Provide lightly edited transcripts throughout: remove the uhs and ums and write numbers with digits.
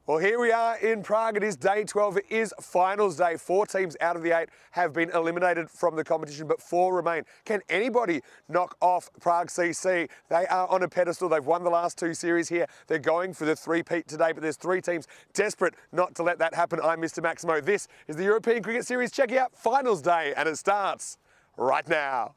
Well, here we are in Prague. It is day 12. It is finals day. 4 teams out of the 8 have been eliminated from the competition, but 4 remain. Can anybody knock off Prague CC? They are on a pedestal. They've won the last 2 series here. They're going for the three-peat today, but there's 3 teams desperate not to let that happen. I'm Mr. Maximo. This is the European Cricket Series. Check out finals day, and it starts right now.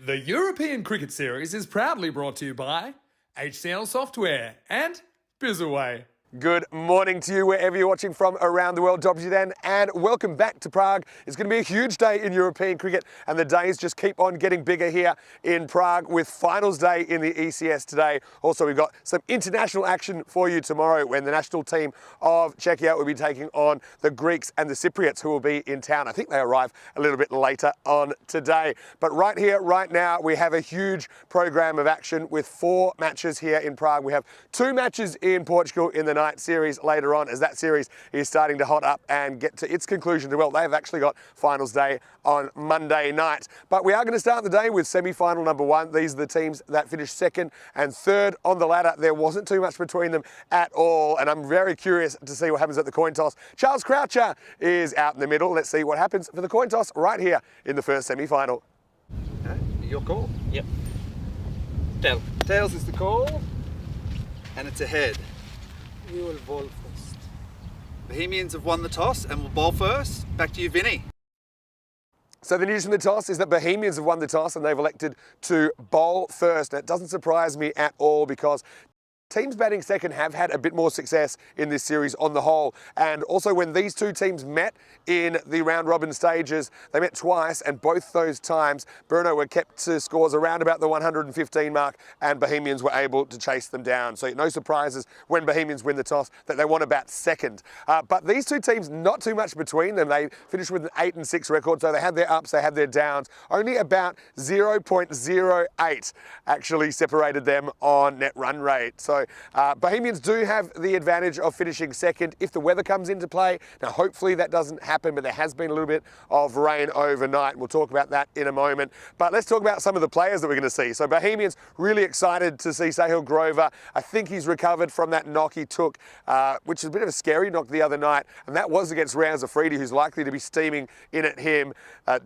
The European Cricket Series is proudly brought to you by HCL Software and Bizzaway. Good morning to you wherever you're watching from around the world. T10 and welcome back to Prague. It's going to be a huge day in European cricket, and the days just keep on getting bigger here in Prague with finals day in the ECS today. Also, we've got some international action for you tomorrow when the national team of Czechia will be taking on the Greeks and the Cypriots, who will be in town. I think they arrive a little bit later on today. But right here, right now, we have a huge program of action with 4 matches here in Prague. We have 2 matches in Portugal in the night series later on, as that series is starting to hot up and get to its conclusion. Well, they've actually got finals day on Monday night. But we are going to start the day with semi-final number 1. These are the teams that finished 2nd and 3rd on the ladder. There wasn't too much between them at all, and I'm very curious to see what happens at the coin toss. Charles Croucher is out in the middle. Let's see what happens for the coin toss right here in the first semi-final. Okay, your call? Yep. Tail. Tails is the call, and it's a head. We will bowl first. Bohemians have won the toss and will bowl first. Back to you, Vinny. So the news from the toss is that Bohemians have won the toss and they've elected to bowl first. Now, it doesn't surprise me at all because teams batting second have had a bit more success in this series on the whole. And also when these 2 teams met in the round robin stages, they met twice, and both those times Brno were kept to scores around about the 115 mark and Bohemians were able to chase them down. So no surprises when Bohemians win the toss that they want to bat second. But these 2 teams, not too much between them. They finished with an 8-6 record, so they had their ups, they had their downs. Only about 0.08 actually separated them on net run rate. So Bohemians do have the advantage of finishing second if the weather comes into play. Now, hopefully that doesn't happen, but there has been a little bit of rain overnight. We'll talk about that in a moment. But let's talk about some of the players that we're going to see. So Bohemians really excited to see Sahil Grover. I think he's recovered from that knock he took, which is a bit of a scary knock the other night, and that was against Riaz Afridi, who's likely to be steaming in at him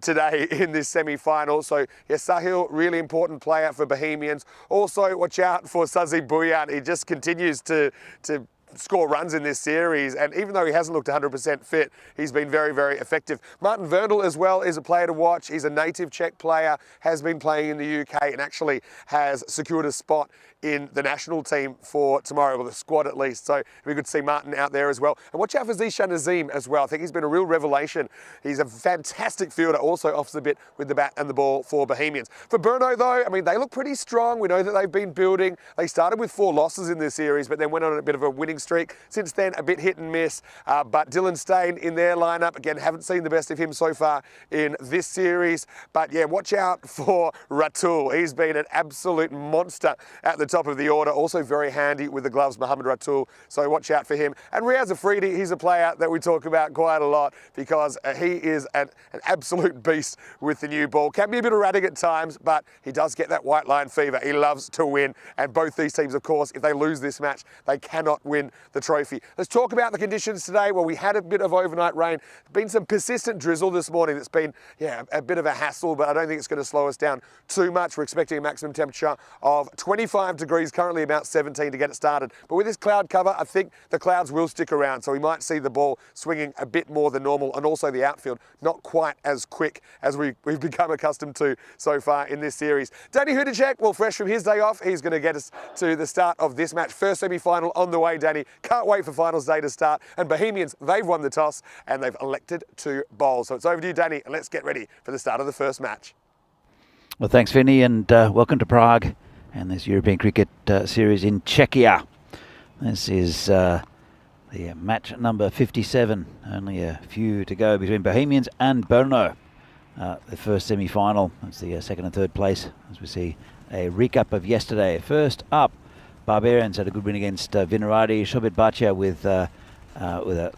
today in this semi-final. So, yes, Sahil, really important player for Bohemians. Also, watch out for Sazi Buyan. He just continues to score runs in this series, and even though he hasn't looked 100% fit, he's been very, very effective. Martin Verndl as well is a player to watch. He's a native Czech player, has been playing in the UK and actually has secured a spot in the national team for tomorrow, well, the squad at least. So we could see Martin out there as well. And watch out for Zishan Azim as well. I think he's been a real revelation. He's a fantastic fielder, also offers a bit with the bat and the ball for Bohemians. For Brno though, I mean, they look pretty strong. We know that they've been building. They started with 4 losses in this series, but then went on a bit of a winning streak. Since then, a bit hit and miss. But Dylan Steyn in their lineup, again, haven't seen the best of him so far in this series. But yeah, watch out for Ratul. He's been an absolute monster at the top of the order. Also very handy with the gloves, Mohamed Ratul. So watch out for him. And Riaz Afridi, he's a player that we talk about quite a lot because he is an absolute beast with the new ball. Can be a bit erratic at times, but he does get that white line fever. He loves to win. And both these teams, of course, if they lose this match, they cannot win the trophy. Let's talk about the conditions today. Well, we had a bit of overnight rain. Been some persistent drizzle this morning. It's been, yeah, a bit of a hassle, but I don't think it's going to slow us down too much. We're expecting a maximum temperature of 25 degrees, currently about 17 to get it started. But with this cloud cover, I think the clouds will stick around, so we might see the ball swinging a bit more than normal, and also the outfield not quite as quick as we've become accustomed to so far in this series. Danny Hudacek, well, fresh from his day off, he's going to get us to the start of this match. First semi-final on the way, Danny. Can't wait for finals day to start. And Bohemians, they've won the toss and they've elected to bowl. So it's over to you, Danny, and let's get ready for the start of the first match. Well, thanks, Vinny, and welcome to Prague and this European Cricket Series in Czechia. This is the match number 57. Only a few to go between Bohemians and Brno. The first semi-final. That's the second and third place, as we see a recap of yesterday. First up, Barbarians had a good win against Vinarati. Shobit Bhatia with a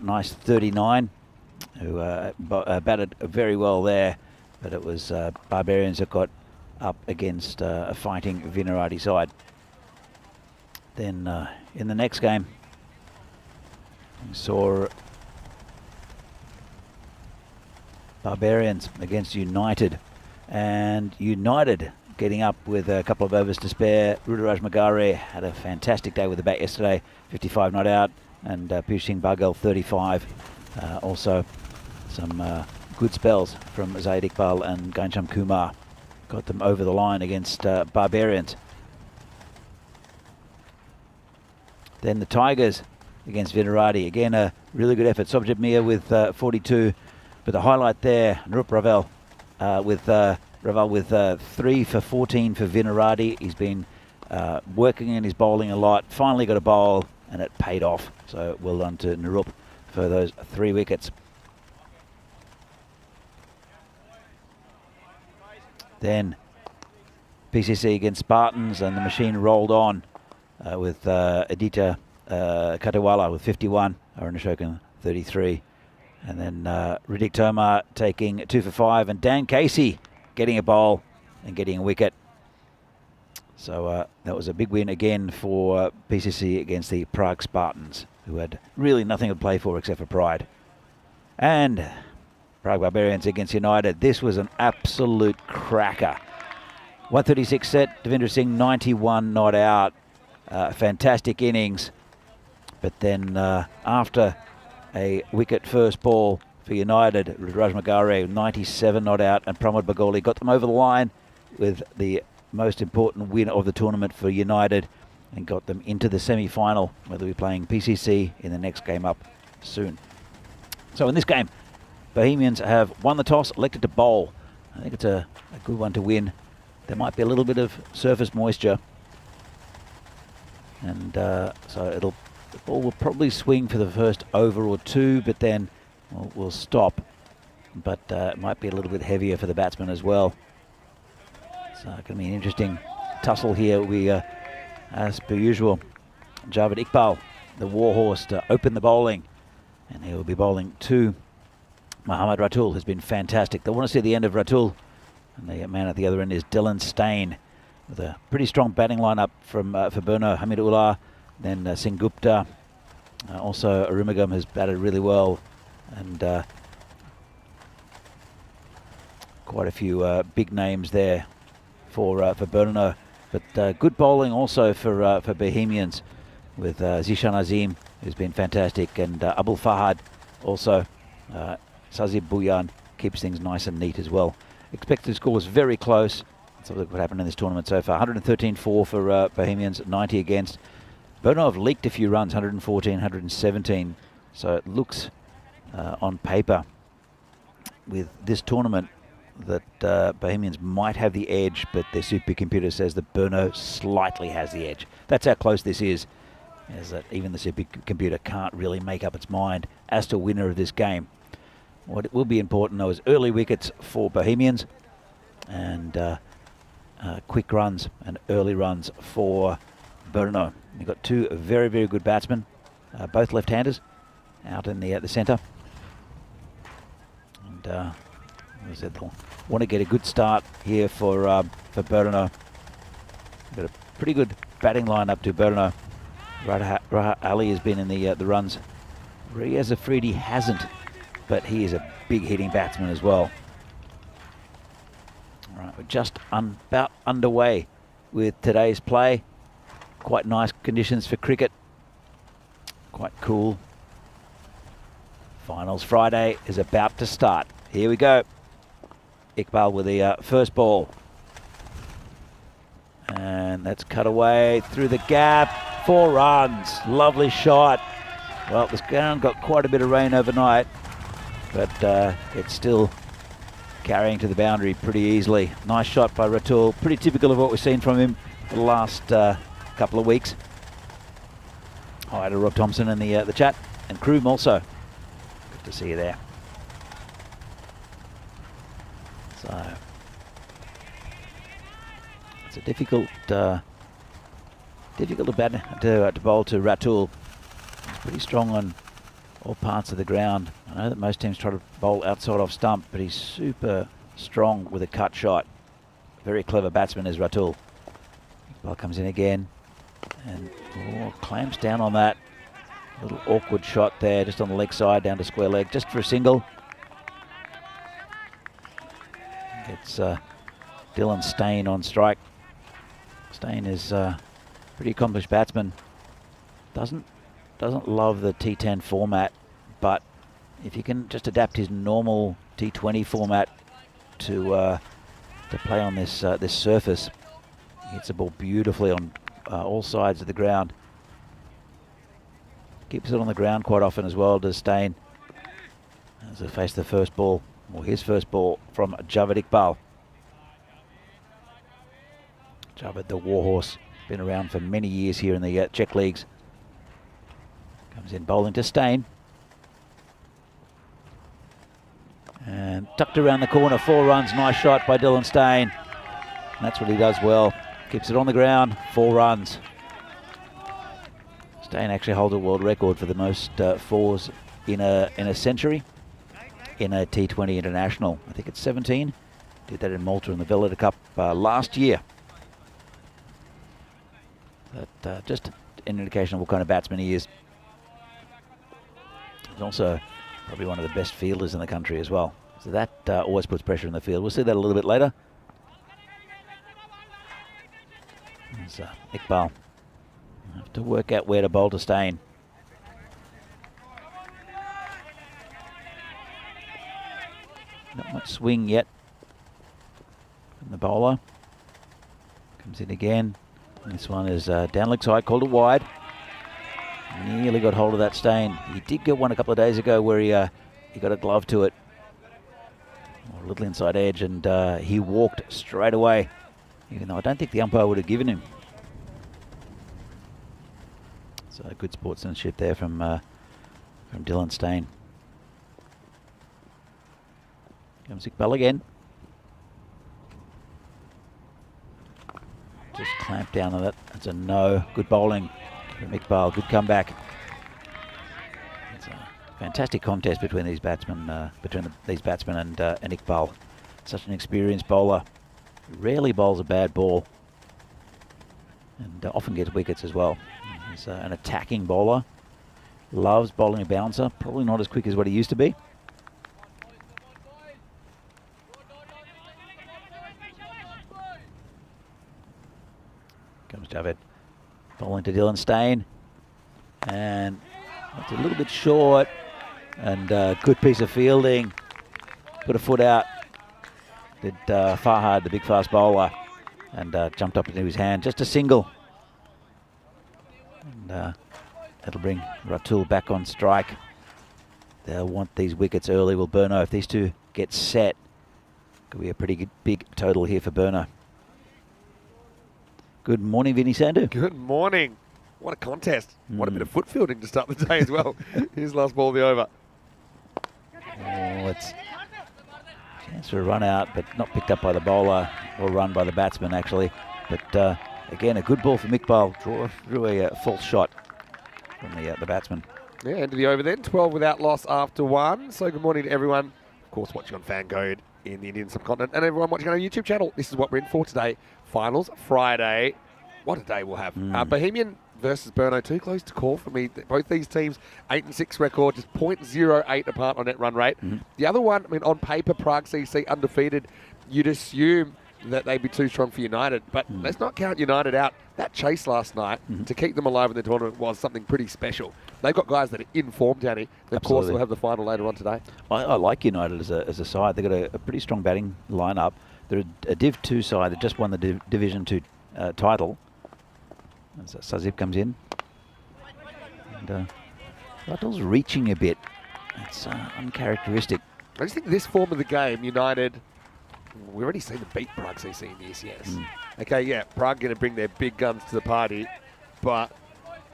nice 39, who batted very well there, but it was Barbarians that got up against a fighting Vinarati side. Then in the next game, we saw Barbarians against United, and United getting up with a couple of overs to spare. Ruturaj Magare had a fantastic day with the bat yesterday, 55 not out, and Piyush Bargal 35. Also some good spells from Zaid Iqbal and Ghanshyam Kumar got them over the line against Barbarians. Then the Tigers against Vinarati. Again, a really good effort. Sobjit Mir with 42. But the highlight there, Nirup Raval with 3 for 14 for Vinarati. He's been working in his bowling a lot. Finally got a bowl, and it paid off. So well done to Nirup for those 3 wickets. Then PCC against Spartans, and the machine rolled on with Aditya Katewala with 51, Arun Ashokan 33. And then Riddick Tomar taking 2 for 5, and Dan Casey getting a bowl and getting a wicket. So that was a big win again for PCC against the Prague Spartans, who had really nothing to play for except for pride. And Prague Barbarians against United. This was an absolute cracker. 136 set, Devendra Singh 91 not out. Fantastic innings. But then after a wicket first ball for United, Ruturaj Magare 97 not out, and Pramod Bagoli got them over the line with the most important win of the tournament for United and got them into the semi-final, where they'll be playing PCC in the next game up soon. So in this game, Bohemians have won the toss, elected to bowl. I think it's a good one to win. There might be a little bit of surface moisture, and so the ball will probably swing for the first over or two, but then we'll stop. But it might be a little bit heavier for the batsman as well. So it's going to be an interesting tussle here. We, as per usual, Javed Iqbal, the warhorse, to open the bowling. And he will be bowling to Mohammad Ratul, who's been fantastic. They want to see the end of Ratul. And the man at the other end is Dylan Stain, with a pretty strong batting lineup from for Brno. Hamid Ullah, then Singh Gupta. Also Arumugam has batted really well, and quite a few big names there for Brno. But good bowling also for Bohemians, with Zishan Azim, who's been fantastic, and Abul Fahad also. Sazib Bhuyan keeps things nice and neat as well. Expected score was very close. Let's look what happened in this tournament so far. 113-4 for Bohemians, 90 against. Brno have leaked a few runs, 114, 117. So it looks on paper with this tournament that Bohemians might have the edge, but their supercomputer says that Brno slightly has the edge. That's how close this is that even the supercomputer can't really make up its mind as to winner of this game. What will be important, though, is early wickets for Bohemians, and quick runs and early runs for Brno. You've got two very, very good batsmen, both left-handers, out in the centre. And as I said, they'll want to get a good start here for Brno. Got a pretty good batting line-up to Brno. Rahat Ali has been in the runs. Riaz Afridi hasn't, but he is a big hitting batsman as well. All right, we're just about underway with today's play. Quite nice conditions for cricket. Quite cool. Finals Friday is about to start. Here we go. Iqbal with the first ball. And that's cut away through the gap. 4 runs. Lovely shot. Well, this ground got quite a bit of rain overnight, but it's still carrying to the boundary pretty easily. Nice shot by Ratul. Pretty typical of what we've seen from him for the last couple of weeks. Hi to Rob Thompson in the chat. And Kroom also. Good to see you there. So it's a difficult to bowl to Ratul. He's pretty strong on all parts of the ground. I know that most teams try to bowl outside off stump, but he's super strong with a cut shot. Very clever batsman is Ratul. Ball comes in again and clamps down on that. Little awkward shot there, just on the leg side, down to square leg, just for a single. Gets Dylan Steyn on strike. Steyn is a pretty accomplished batsman. Doesn't love the T10 format, but if you can just adapt his normal T20 format to play on this this surface, he hits the ball beautifully on all sides of the ground. Keeps it on the ground quite often as well, does Steyn. As they face the first ball, or his first ball, from Javed Iqbal. Javed, the warhorse, been around for many years here in the Czech leagues. Comes in bowling to Steyn. And tucked around the corner, 4 runs, nice shot by Dylan Steyn. And that's what he does well. Keeps it on the ground, 4 runs. Steyn actually holds a world record for the most 4s in a century in a T20 international. I think it's 17. Did that in Malta in the Veleda Cup last year. But just an indication of what kind of batsman he is. He's also probably one of the best fielders in the country as well. So that always puts pressure in the field. We'll see that a little bit later. There's Iqbal. Have to work out where to bowl to Steyn. Not much swing yet from the bowler. Comes in again. And this one is down leg side, called it wide. Nearly got hold of that Steyn. He did get one a couple of days ago where he got a glove to it. A little inside edge, and he walked straight away, even though I don't think the umpire would have given him. So good sportsmanship there from Dylan Steyn. Comes Iqbal again. Just clamp down on that. That's a no. Good bowling from Iqbal. Good comeback. It's a fantastic contest between these batsmen, these batsmen and Iqbal. Such an experienced bowler. Rarely bowls a bad ball, and often gets wickets as well. He's an attacking bowler. Loves bowling a bouncer. Probably not as quick as what he used to be. Comes Javed. Bowling to Dylan Steyn. And that's a little bit short. And good piece of fielding. Put a foot out. Did Farhad, the big fast bowler. And jumped up into his hand. Just a single. And that'll bring Ratul back on strike. They'll want these wickets early. Will Burno, if these two get set, could be a pretty big total here for Burno. Good morning, Vinny Sandhu. Good morning. What a contest. What a bit of foot fielding to start the day as well. Here's last ball of the over. Oh, it's a chance for a run out, but not picked up by the bowler, or run by the batsman actually. But again, a good ball from Iqbal. Drew a false shot from the batsman. Yeah, end of the over then. 12 without loss after 1. So good morning to everyone. Of course, watching on Fangode in the Indian subcontinent, and everyone watching on our YouTube channel. This is what we're in for today. Finals Friday. What a day we'll have. Bohemian versus Burno, too close to call for me. Both these teams, 8-6 record, just 0.08 apart on net run rate. The other one, I mean, on paper, Prague CC undefeated. You'd assume that they'd be too strong for United, but let's not count United out. That chase last night to keep them alive in the tournament was something pretty special. They've got guys that are in form, Danny. Of course, they'll have the final later on today. I like United as a side. They've got a pretty strong batting lineup. They're a Div 2 side that just won the Division 2 title. As Sazib comes in. And Ratul's reaching a bit. It's uncharacteristic. I just think this form of the game, United, we've already seen them beat Prague CC in the ECS. Okay, yeah, Prague going to bring their big guns to the party, but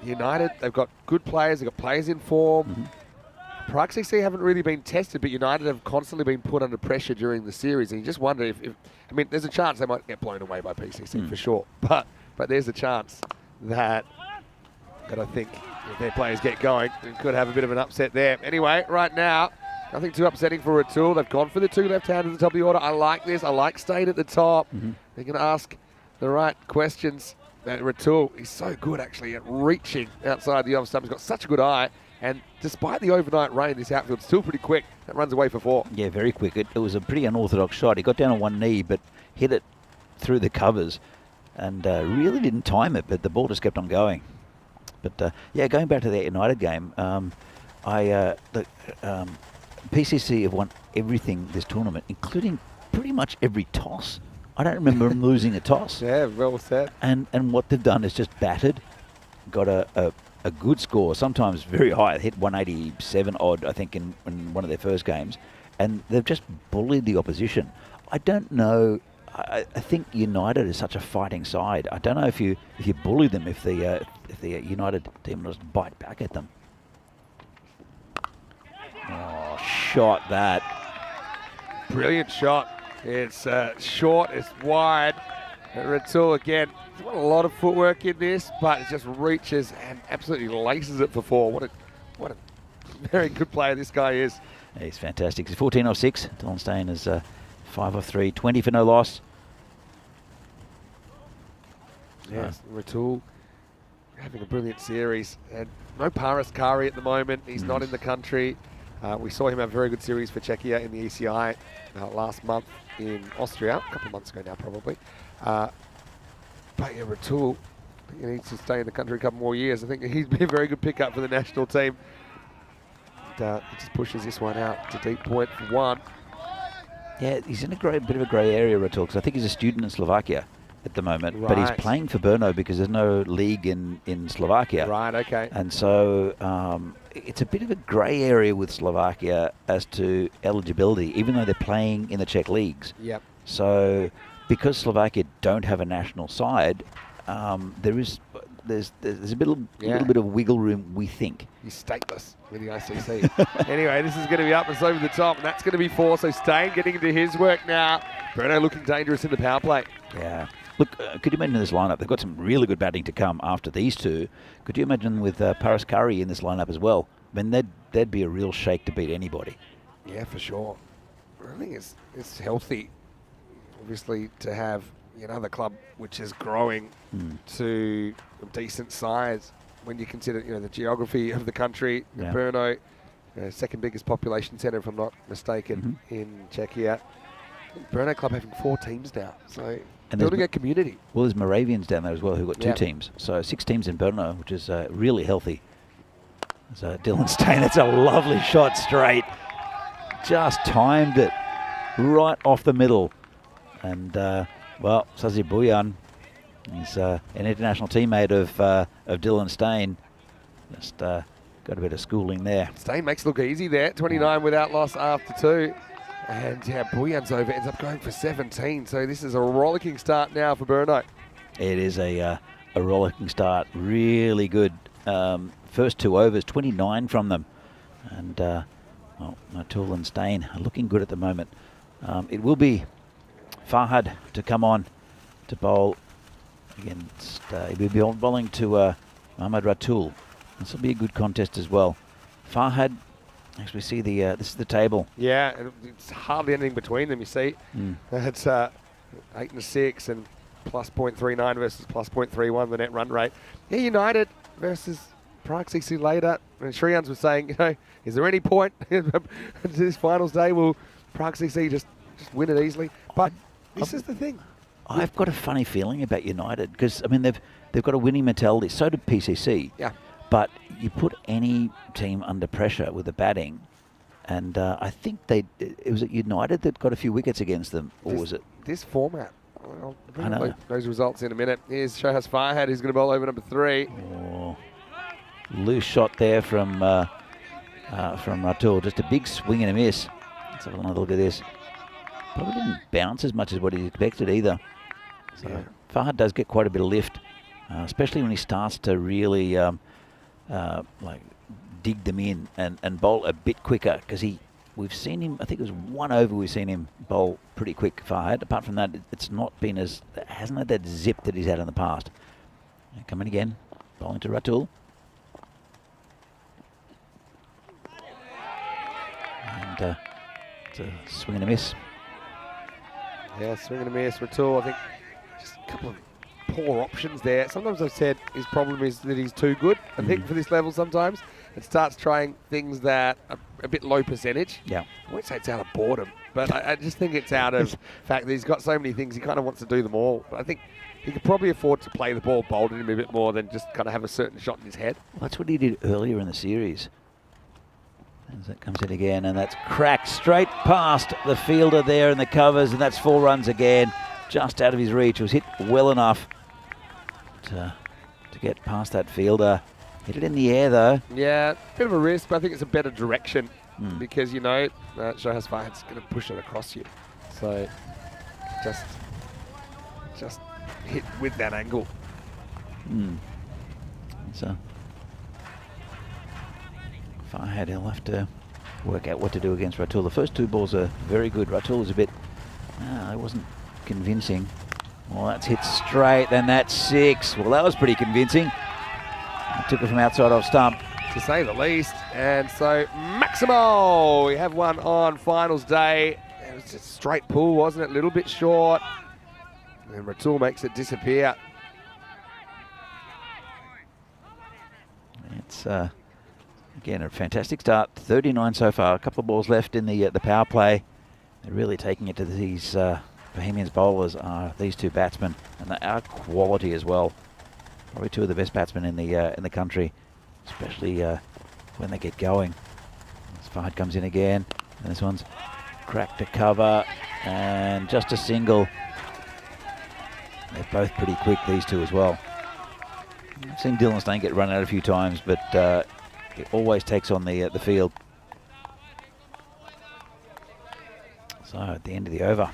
United, they've got good players, they've got players in form. Prague CC haven't really been tested, but United have constantly been put under pressure during the series, and you just wonder if I mean, there's a chance they might get blown away by PCC for sure, but there's a chance that I think if their players get going, they could have a bit of an upset there. Anyway, right now, nothing too upsetting for Ratul. They've gone for the 2 left-handers at the top of the order. I like this. I like staying at the top. They're going to ask the right questions. Ratul, he's so good actually at reaching outside the off stump. He's got such a good eye. And despite the overnight rain, this outfield's still pretty quick. That runs away for 4. Yeah, very quick. It was a pretty unorthodox shot. He got down on one knee, but hit it through the covers and really didn't time it, but the ball just kept on going. But, yeah, going back to that United game, PCC have won everything this tournament, including pretty much every toss. I don't remember them losing a toss. Yeah, well said. And what they've done is just battered, got a good score, sometimes very high. They hit 187 odd, I think, in one of their first games. And they've just bullied the opposition. I don't know. I think United is such a fighting side. I don't know if you bully them, if the United team doesn't bite back at them. Oh, shot that. Brilliant shot. It's short, it's wide. Ratul again, he's got a lot of footwork in this, but it just reaches and absolutely laces it for 4. What a very good player this guy is. Yeah, he's fantastic. He's 14 off 6. Dylan Stain is 5 off 3, 20 for no loss. Yes, Ratul having a brilliant series. And no Paras Kari at the moment. He's not in the country. We saw him have a very good series for Czechia in the ECI last month in Austria, a couple of months ago now probably. But yeah, Ratul, I think he needs to stay in the country a couple more years. I think he'd be a very good pickup for the national team. And, he just pushes this one out to deep point for 1. Yeah, he's in a bit of a grey area, Ratul, because I think he's a student in Slovakia at the moment, but he's playing for Brno because there's no league in Slovakia. Right, okay. And so it's a bit of a grey area with Slovakia as to eligibility, even though they're playing in the Czech leagues. Yep. So because Slovakia don't have a national side, there's a little bit of wiggle room, we think. He's stateless with the ICC. Anyway, this is going to be up and over the top, and that's going to be 4. So Stain getting into his work now. Brno looking dangerous in the power play. Yeah. Look, could you imagine this lineup? They've got some really good batting to come after these two. Could you imagine with Paras Kari in this lineup as well? I mean, they'd be a real shake to beat anybody. Yeah, for sure. I think it's healthy, obviously, to have another club which is growing to a decent size when you consider the geography of the country. Yeah. Brno, second biggest population centre, if I'm not mistaken, in Czechia. Brno club having 4 teams now, so and building a community. Well, there's Moravians down there as well who've got 2 teams, so 6 teams in Brno, which is really healthy. So Dylan Stain, that's a lovely shot straight. Just timed it right off the middle. And, well, Sazi Buyan, he's an international teammate of Dylan Stain. Just got a bit of schooling there. Stain makes it look easy there. 29 without loss after 2. And yeah, Buyan's over, ends up going for 17. So this is a rollicking start now for Brno. It is a rollicking start. Really good. First 2 overs, 29 from them. And, well, Ratul and Stain are looking good at the moment. It will be Farhad to come on to bowl against, he'll be bowling to Mohammad Ratul. This will be a good contest as well. Farhad, as we see this is the table. Yeah, it's hardly anything between them, you see. It's 8 and 6 and plus 0.39 versus plus 0.31, the net run rate. Yeah, United versus Prague CC later. And Shriyans was saying, is there any point to this finals day? Will Prague CC just win it easily? But this is the thing. I've got a funny feeling about United because, I mean, they've got a winning mentality. So did PCC. Yeah. But you put any team under pressure with the batting, and I think it was United that got a few wickets against them, or was it? This format. I'll bring up those results in a minute. Here's Shohaz Farhad, who's going to bowl over number 3. Oh, loose shot there from Ratul. Just a big swing and a miss. Let's have another look at this. Probably didn't bounce as much as what he expected either. So Farhad does get quite a bit of lift, especially when he starts to really like dig them in and bowl a bit quicker, because we've seen him, I think it was 1 over, we've seen him bowl pretty quick Fahad. Apart from that, it's not been hasn't had that zip that he's had in the past. Coming again, bowling to Ratul. And it's a swing and a miss. Yeah, swing and a miss. Ratul, I think just a couple of poor options there. Sometimes I've said his problem is that he's too good, I think, for this level sometimes. It starts trying things that are a bit low percentage. Yeah. I won't say it's out of boredom, but I just think it's out of the fact that he's got so many things, he kind of wants to do them all. But I think he could probably afford to play the ball bold in him a bit more than just kind of have a certain shot in his head. Well, that's what he did earlier in the series. As that comes in again, and that's cracked straight past the fielder there in the covers, and that's 4 runs again, just out of his reach. It was hit well enough to get past that fielder. Hit it in the air though. Yeah, bit of a risk, but I think it's a better direction because, you know, Shohaz Fahad's going to push it across you. So just hit with that angle. So Fahad, he'll have to work out what to do against Ratul. The first 2 balls are very good. Ratul is a bit, it wasn't convincing. Well, that's hit straight, then that's 6. Well, that was pretty convincing. Took it from outside off stump. To say the least. And so, Maximo, we have one on finals day. It was just a straight pull, wasn't it? A little bit short. And Ratul makes it disappear. It's, again, a fantastic start. 39 so far. A couple of balls left in the power play. They're really taking it to these Bohemians bowlers, are these 2 batsmen. And they are quality as well. Probably 2 of the best batsmen in the country, especially when they get going. This Fahad comes in again, and this one's cracked to cover, and just a single. They're both pretty quick, these 2 as well. I've seen Dylan Steyn get run out a few times, but it always takes on the field. So at the end of the over,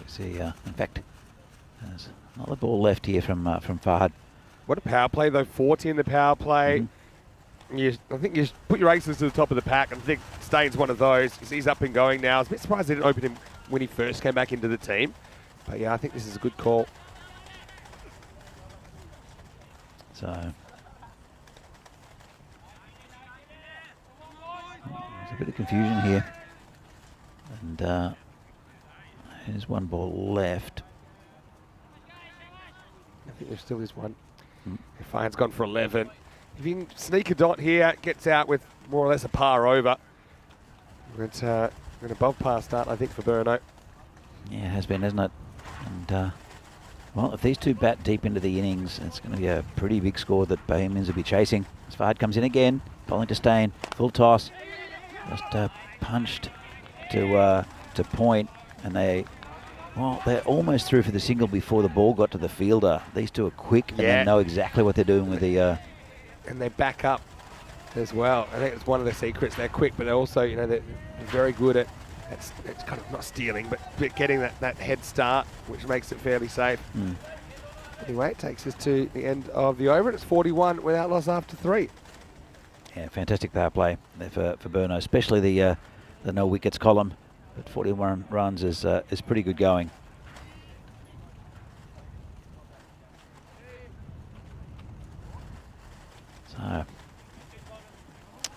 you see, in fact, there's another ball left here from Fahad. What a power play, though. 40 in the power play. I think you put your aces to the top of the pack, and I think Steyn's one of those. He's up and going now. I was a bit surprised they didn't open him when he first came back into the team. But yeah, I think this is a good call. So there's a bit of confusion here. And there's 1 ball left. I think there still is one. Fahad's gone for 11. If you can sneak a dot here, gets out with more or less a par over. It's an above par start, I think, for Burno. Yeah, it has been, hasn't it? And well, if these 2 bat deep into the innings, it's going to be a pretty big score that Bohemians will be chasing. As Fahad comes in again, bowling to Steyn, full toss, just punched to point, and they're almost through for the single before the ball got to the fielder. These 2 are quick, and they know exactly what they're doing with the... And they back up as well. I think it's one of the secrets. They're quick, but they're also, you know, they're very good at it's kind of not stealing, but getting that head start, which makes it fairly safe. Anyway, it takes us to the end of the over. It's 41 without loss after 3. Yeah, fantastic power play there for Burno, especially the no wickets column. But 41 runs is pretty good going. So,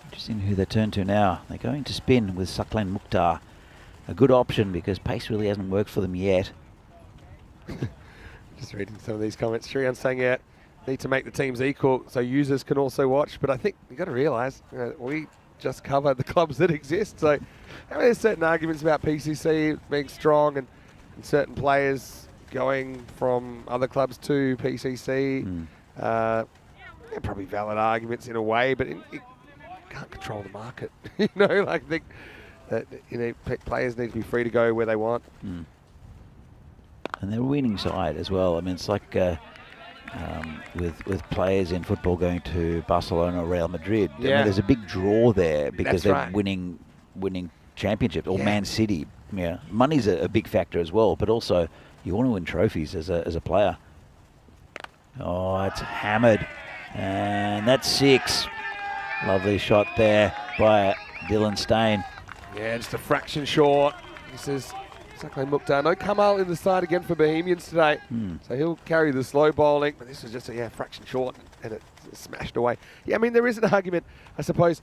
interesting who they turn to now. They're going to spin with Saklan Mukhtar. A good option because pace really hasn't worked for them yet. Just reading some of these comments. Shrion's saying, yeah, need to make the teams equal so users can also watch. But I think you've got to realise, we just cover the clubs that exist. So there's certain arguments about PCC being strong and certain players going from other clubs to PCC. They're probably valid arguments in a way, but you can't control the market. I think that players need to be free to go where they want. And they're a winning side as well. I mean, it's like with players in football going to Barcelona or Real Madrid. I mean, there's a big draw there because they're winning championships, or Man City. Yeah, money's a big factor as well, but also you want to win trophies as a player. Oh, it's hammered. And that's 6. Lovely shot there by Dylan Stain. Yeah, just a fraction short. This is exactly Mukhtar. No Kamal in the side again for Bohemians today. So he'll carry the slow bowling. But this was just a fraction short and it smashed away. Yeah, I mean, there is an argument, I suppose.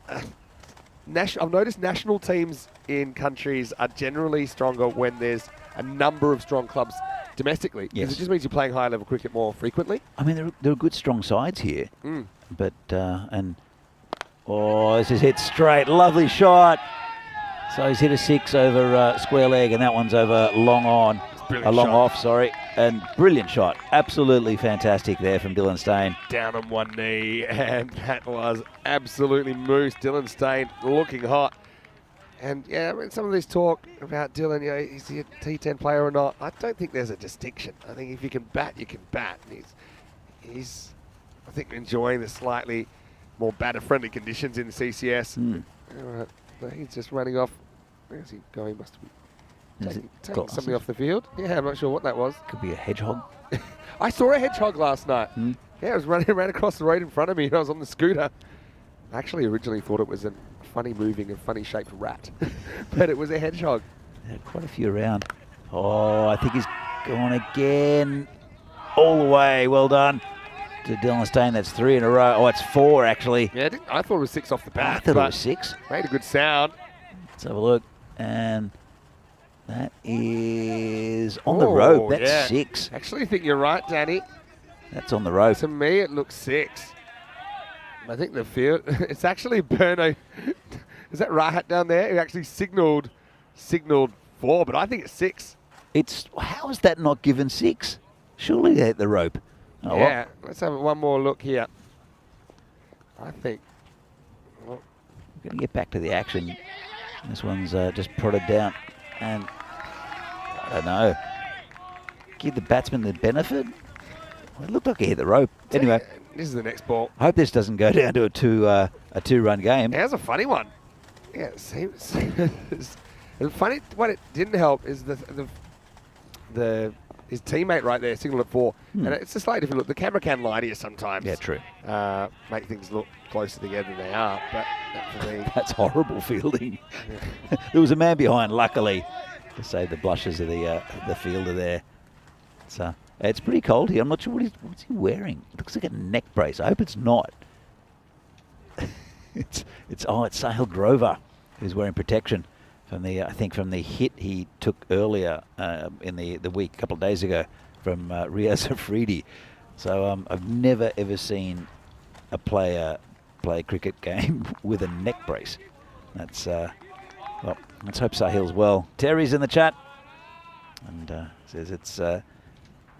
I've noticed national teams in countries are generally stronger when there's a number of strong clubs domestically. Yes. Because it just means you're playing high level cricket more frequently. I mean, there are good strong sides here. But, oh, this is hit straight. Lovely shot. So he's hit a 6 over square leg, and that one's over long on. A long off, sorry. And brilliant shot. Absolutely fantastic there from Dylan Stain. Down on one knee, and that was absolutely moose. Dylan Stain looking hot. And yeah, I mean, some of this talk about Dylan, is he a T10 player or not? I don't think there's a distinction. I think if you can bat, you can bat. And he's I think, enjoying the slightly more batter-friendly conditions in the CCS. All right, he's just running off. Where's he going? Must be taking something off the field. Yeah, I'm not sure what that was. Could be a hedgehog. I saw a hedgehog last night. Yeah, it was running around across the road in front of me, and I was on the scooter. I actually originally thought it was a funny moving and funny shaped rat, but it was a hedgehog. There are quite a few around. Oh, I think he's gone again. All the way. Well done to Dylan Stain. That's 3 in a row. Oh, it's 4 actually. Yeah, I thought it was 6 off the bat. I thought it was 6. Made a good sound. Let's have a look. And that is on the rope. That's 6. Actually, I think you're right, Danny. That's on the rope. To me, it looks 6. I think the field. It's actually Berno. Is that Rahat down there? Who actually signalled 4, but I think it's 6. How is that not given 6? Surely they hit the rope. Oh, yeah. Well. Let's have one more look here. I think. We're going to get back to the action. This one's just prodded down, and I don't know. Give the batsman the benefit. Well, it looked like he hit the rope. Anyway, this is the next ball. I hope this doesn't go down to a 2-run game. Yeah, it's a funny one. Yeah, it seems. And funny, what it didn't help is his teammate right there signaled at 4, and it's just like if you look, the camera can lie to you sometimes. Yeah, true. Make things look closer together than they are, but for me, that's horrible fielding. There was a man behind, luckily, to save the blushes of the fielder there. So it's pretty cold here. I'm not sure what's he wearing. It looks like a neck brace. I hope it's not. It's Sahil Grover who's wearing protection from the from the hit he took earlier in the week a couple of days ago from Riaz Afridi. So I've never ever seen a player play a cricket game with a neck brace. That's well, let's hope Sahil's well. Terry's in the chat and says it's a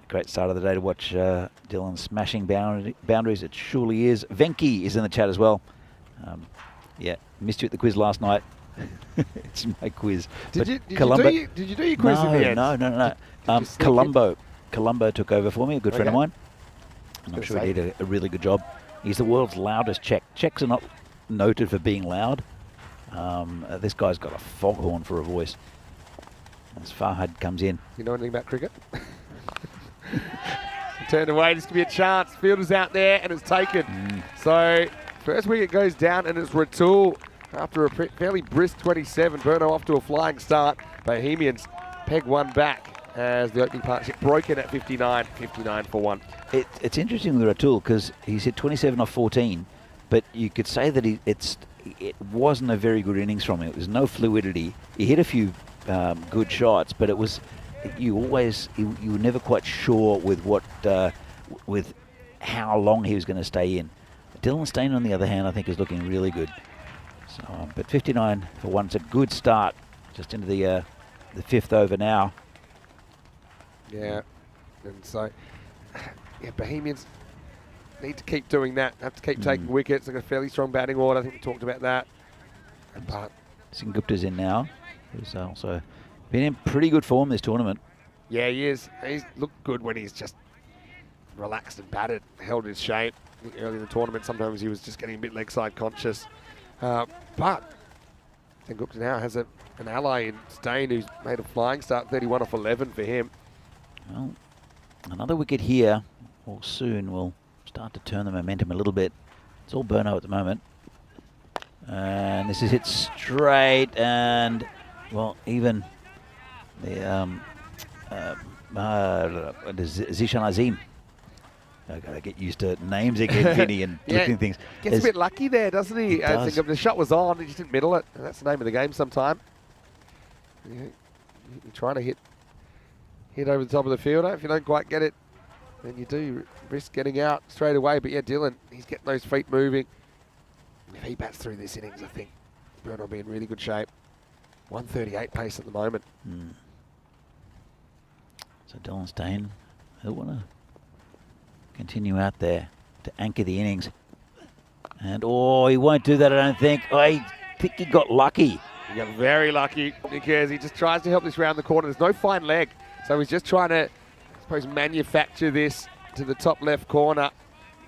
great start of the day to watch Dylan smashing boundaries. It surely is. Venki is in the chat as well. Yeah, missed you at the quiz last night. It's my quiz. Did you do your quiz in the end? No. Colombo took over for me, a good friend of mine. And I'm sure he did a really good job. He's the world's loudest Czech. Czechs are not noted for being loud. This guy's got a foghorn for a voice. As Farhad comes in. You know anything about cricket? Turned away, this could be a chance. Fielder's out there and it's taken. So first wicket goes down and it's Ratul after a fairly brisk 27. Berno off to a flying start. Bohemians peg one back as the opening partnership broken at 59 for 1. It's interesting with Ratul because he's hit 27 off 14, but you could say that it wasn't a very good innings from him. It was no fluidity. He hit a few good shots, but it was you were never quite sure with with how long he was going to stay in. Dylan Stain, on the other hand, I think is looking really good. So, but 59 for 1, it's a good start. Just into the 5th over now. Yeah, and so Bohemians need to keep doing that. Have to keep taking wickets. They've got a fairly strong batting order. I think we talked about that. But Singupta's in now, who's also been in pretty good form this tournament. Yeah, he is. He's looked good when he's just relaxed and batted, held his shape. I think early in the tournament, sometimes he was just getting a bit leg side conscious. But Singupta now has an ally in Stain who's made a flying start, 31 off 11 for him. Well, another wicket here, or soon, will start to turn the momentum a little bit. It's all Burno at the moment. And this is hit straight, and, well, even the Zishan Azim. I've got to get used to names again, Vinny, and flicking things. Gets a bit lucky there, doesn't he? I think if the shot was on, he just didn't middle it. And that's the name of the game sometime. You're trying to hit over the top of the fielder. If you don't quite get it, then you do risk getting out straight away. But yeah, Dylan, he's getting those feet moving. If he bats through this innings, I think Burno will be in really good shape. 138 pace at the moment. So Dylan Stain, he'll want to continue out there to anchor the innings. And, oh, he won't do that, I don't think. I think he got lucky. He got very lucky because he just tries to help this round the corner. There's no fine leg. So he's just trying to, I suppose, manufacture this to the top left corner.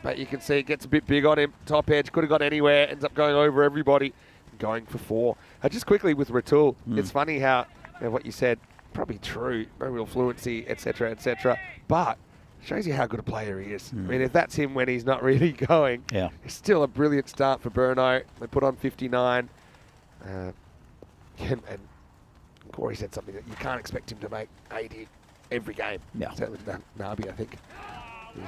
But you can see it gets a bit big on him. Top edge, could have gone anywhere. Ends up going over everybody. Going for 4. Just quickly with Ratul, it's funny how, what you said, probably true. No real fluency, etc., etc. But shows you how good a player he is. I mean, if that's him when he's not really going, it's still a brilliant start for Burno. They put on 59. And Corey said something that you can't expect him to make 80 every game. Certainly Nabi, I think.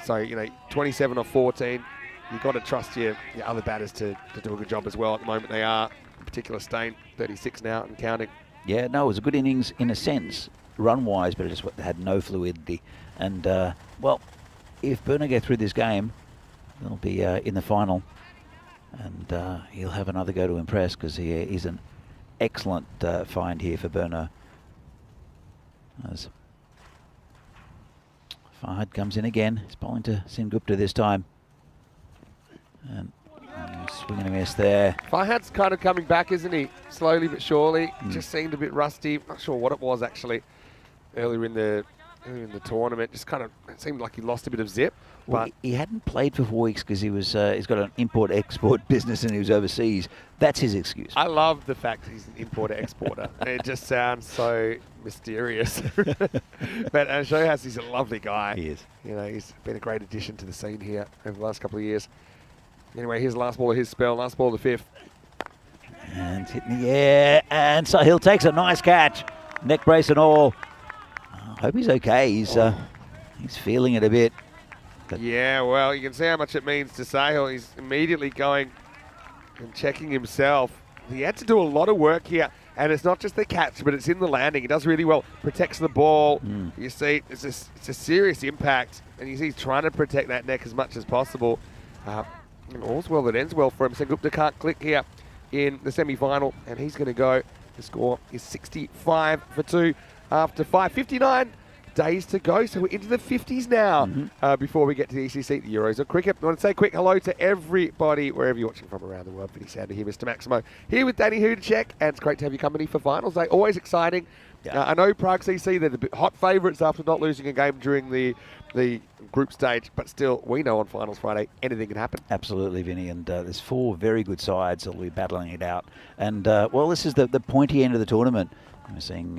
So, 27 or 14, you've got to trust your other batters to do a good job as well. At the moment they are, in particular Stain, 36 now and counting. Yeah, no, it was a good innings in a sense, run-wise, but it just had no fluidity. And, well, if Burno get through this game, they'll be in the final. And he'll have another go to impress because he is an excellent find here for Burno. As Fahad comes in again. He's bowling to Sengupta this time. And swing and a miss there. Fahad's kind of coming back, isn't he? Slowly but surely. Just seemed a bit rusty. Not sure what it was actually earlier in the tournament. Just kind of, it seemed like he lost a bit of zip. Well, but he hadn't played for 4 weeks because he's got an import-export business and he was overseas. That's his excuse. I love the fact he's an importer-exporter. It just sounds so mysterious. But Shohaz, he's a lovely guy. He is. He's been a great addition to the scene here over the last couple of years. Anyway, here's the last ball of his spell, last ball of the 5th. And it's hit in the air, and Sahil takes a nice catch. Neck brace and all. I hope he's okay. He's feeling it a bit. Yeah, well, you can see how much it means to Sahil. He's immediately going and checking himself. He had to do a lot of work here, and it's not just the catch, but it's in the landing. He does really well, protects the ball. You see, it's a serious impact, and you see he's trying to protect that neck as much as possible. And all's well that ends well for him. Sengupta can't click here in the semi-final, and he's going to go. The score is 65 for 2 after 5. 59 days to go, so we're into the 50s now before we get to the ECC, the Euros of Cricket. I want to say a quick hello to everybody, wherever you're watching from around the world. Vinny Sander here, Mr. Maximo, here with Danny Hudacek, and it's great to have you company for finals day. Always exciting. I know Prague CC, they're the hot favourites after not losing a game during the group stage, but still, we know on Finals Friday, anything can happen. Absolutely, Vinny, and there's 4 very good sides that will be battling it out. And, well, this is the pointy end of the tournament. We're seeing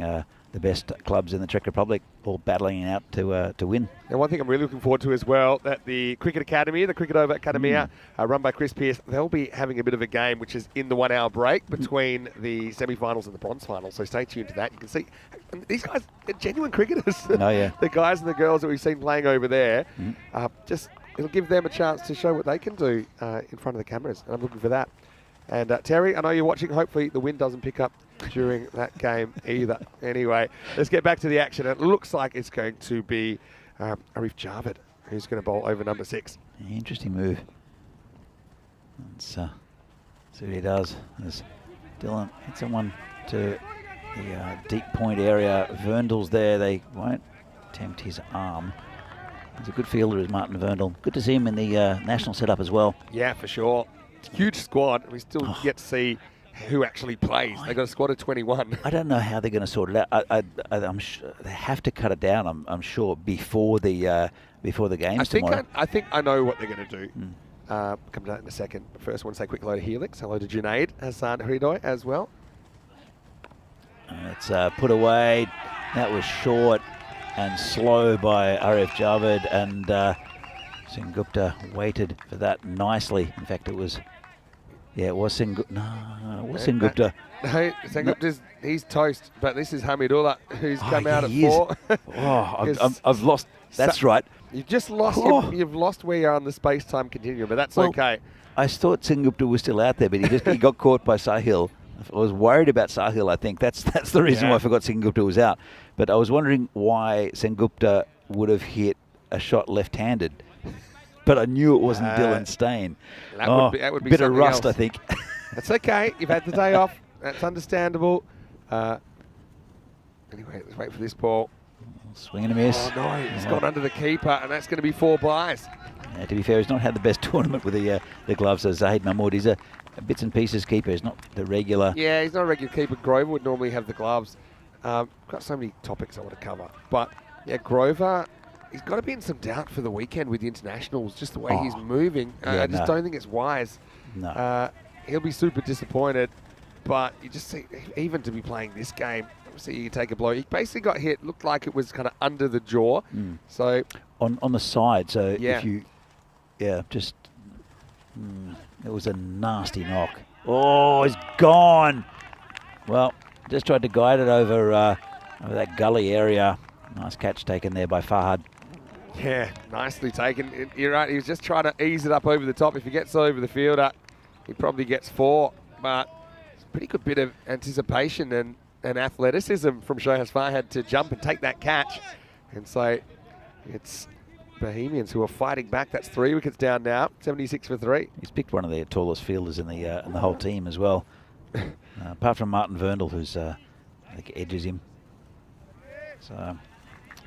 the best clubs in the Czech Republic all battling it out to win. And one thing I'm really looking forward to as well, that the Cricket Academy, the Cricket Over Academia, run by Chris Pearce, they'll be having a bit of a game, which is in the 1 hour break between the semi-finals and the bronze finals. So stay tuned to that. You can see these guys are genuine cricketers. Oh, yeah. The guys and the girls that we've seen playing over there, it'll give them a chance to show what they can do in front of the cameras. And I'm looking for that. And Terry, I know you're watching. Hopefully the wind doesn't pick up during that game either. Anyway, let's get back to the action. It looks like it's going to be Arif Javed who's going to bowl over number 6. Interesting move. Let's see what he does. As Dylan hit someone to the deep point area. Verndl's there. They won't tempt his arm. He's a good fielder, is Martin Verndl. Good to see him in the national setup as well. Yeah, for sure. Huge squad. We still yet to see who actually plays. They've got a squad of 21. I don't know how they're going to sort it out. I'm sure they have to cut it down. I'm sure before the games tomorrow. I think I know what they're going to do. Come to that in a second. But first, I want to say a quick hello to Helix. Hello to Junaid Hassan Hridoy as well. It's put away. That was short and slow by Arif Javed, and Sengupta waited for that nicely. In fact, it was, it was Sengupta. No, it was Sengupta. No, Sengupta's, he's toast, but this is Hamidullah who's come out at he is. 4. I've lost. That's right. You've just lost. You've lost where you are on the space-time continuum, but that's okay. I thought Sengupta was still out there, but he got caught by Sahil. I was worried about Sahil. I think that's the reason why I forgot Sengupta was out. But I was wondering why Sengupta would have hit a shot left-handed. But I knew it wasn't Dylan Stain. That would be bit of rust, else. I think. That's okay. You've had the day off. That's understandable. Anyway, let's wait for this ball. Swing and a miss. Oh no, he's gone under the keeper, and that's going to be 4 byes. To be fair, he's not had the best tournament with the gloves as Zahid Mahmood. He's a bits and pieces keeper. He's not the regular. Yeah, he's not a regular keeper. Grover would normally have the gloves. Got so many topics I want to cover. But yeah, Grover, he's got to be in some doubt for the weekend with the internationals, just the way he's moving. I just don't think it's wise. No. He'll be super disappointed. But you just see, even to be playing this game, obviously you take a blow. He basically got hit, looked like it was kind of under the jaw. So on the side. So yeah. if you, just it was a nasty knock. Oh, he's gone. Well, just tried to guide it over that gully area. Nice catch taken there by Fahad. Yeah, nicely taken. You're right. He was just trying to ease it up over the top. If he gets over the fielder, he probably gets 4. But it's a pretty good bit of anticipation and athleticism from Shohaz Fahad to jump and take that catch. And so it's Bohemians who are fighting back. That's 3 wickets down now, 76 for 3. He's picked one of the tallest fielders in the whole team as well. Apart from Martin Verndl, who's I think edges him. So,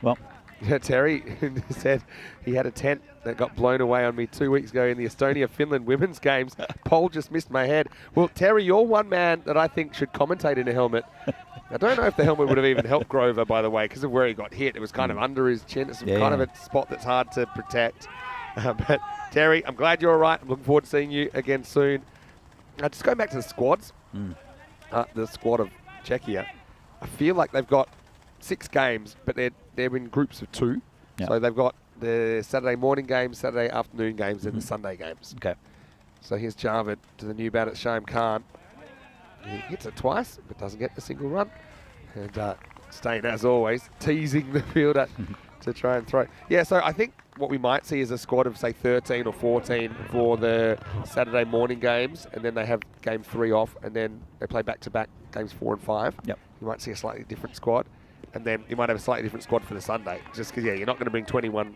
well. Yeah, Terry said he had a tent that got blown away on me 2 weeks ago in the Estonia-Finland women's games. Pole just missed my head. Well, Terry, you're one man that I think should commentate in a helmet. I don't know if the helmet would have even helped Grover, by the way, because of where he got hit. It was kind of under his chin. It's kind of a spot that's hard to protect. But, Terry, I'm glad you're all right. I'm looking forward to seeing you again soon. Just going back to the squads, the squad of Czechia, I feel like they've got 6 games, but they're in groups of 2. Yep. So they've got the Saturday morning games, Saturday afternoon games, and the Sunday games. Okay. So here's Javed to the new bat at Shaim Khan. He hits it twice, but doesn't get the single run. And Stain, as always, teasing the fielder to try and throw. Yeah, so I think what we might see is a squad of, say, 13 or 14 for the Saturday morning games, and then they have game 3 off, and then they play back-to-back games 4 and 5. Yep. You might see a slightly different squad. And then you might have a slightly different squad for the Sunday. Just because, you're not going to bring 21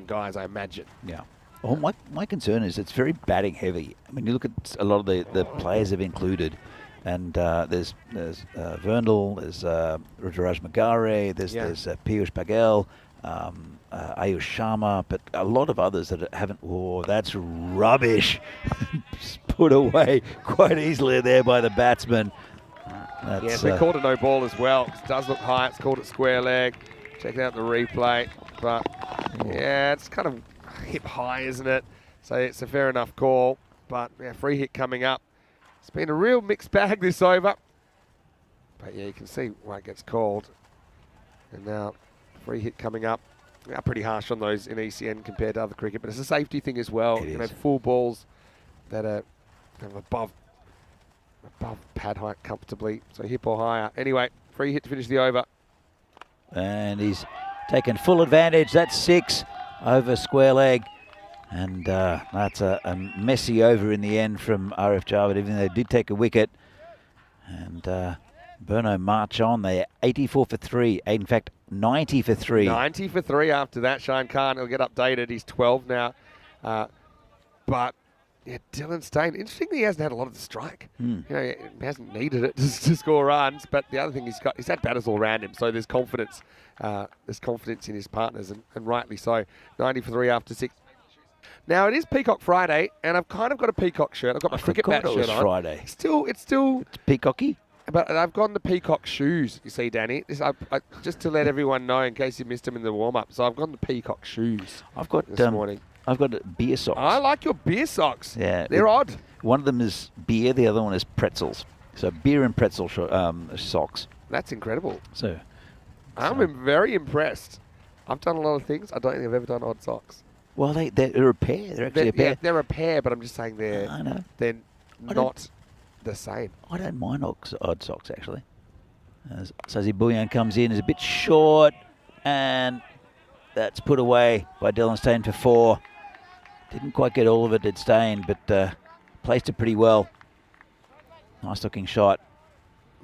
guys, I imagine. Yeah. Well, my concern is it's very batting heavy. I mean, you look at a lot of the players they've included, and there's Verndl, there's Ruturaj Magare, there's Piyush Paghel, Ayush Sharma, but a lot of others that haven't. Oh, that's rubbish. Put away quite easily there by the batsman. It's been called a no ball as well. It does look high. It's called it square leg. Check out the replay. But, it's kind of hip high, isn't it? So it's a fair enough call. But, free hit coming up. It's been a real mixed bag this over. But, you can see why it gets called. And now, free hit coming up. We are pretty harsh on those in ECN compared to other cricket. But it's a safety thing as well. You know, full balls that are above pad height comfortably, so hip or higher. Anyway, free hit to finish the over. And he's taken full advantage. That's 6 over square leg. And that's a messy over in the end from RF Javed, even though they did take a wicket. And Burno march on. They're 84 for 3. In fact, 90 for 3. 90 for 3 after that. Shaim Khan will get updated. He's 12 now. But yeah, Dylan Stain, interestingly, he hasn't had a lot of the strike. You know, he hasn't needed it to score runs, but the other thing he's had batters all around him, so there's confidence. There's confidence in his partners, and rightly so. 90 for 3 after 6. Now, it is Peacock Friday, and I've kind of got a Peacock shirt. I've got my cricket bat shirt on. Friday. It's still peacocky. But I've gone the Peacock shoes, you see, Danny. Just to let everyone know, in case you missed them in the warm-up. So I've gone the Peacock shoes this morning. I've got beer socks. I like your beer socks. Yeah. They're odd. One of them is beer, the other one is pretzels. So beer and pretzel socks. That's incredible. So I'm very impressed. I've done a lot of things. I don't think I've ever done odd socks. Well, they're a pair. They're actually a pair. Yeah, they're a pair, but I'm just saying they're not the same. I don't mind odd socks, actually. As Sazi Bouillon comes in, is a bit short, and that's put away by Dylan Stain for 4. Didn't quite get all of it, did Stain, but placed it pretty well. Nice looking shot.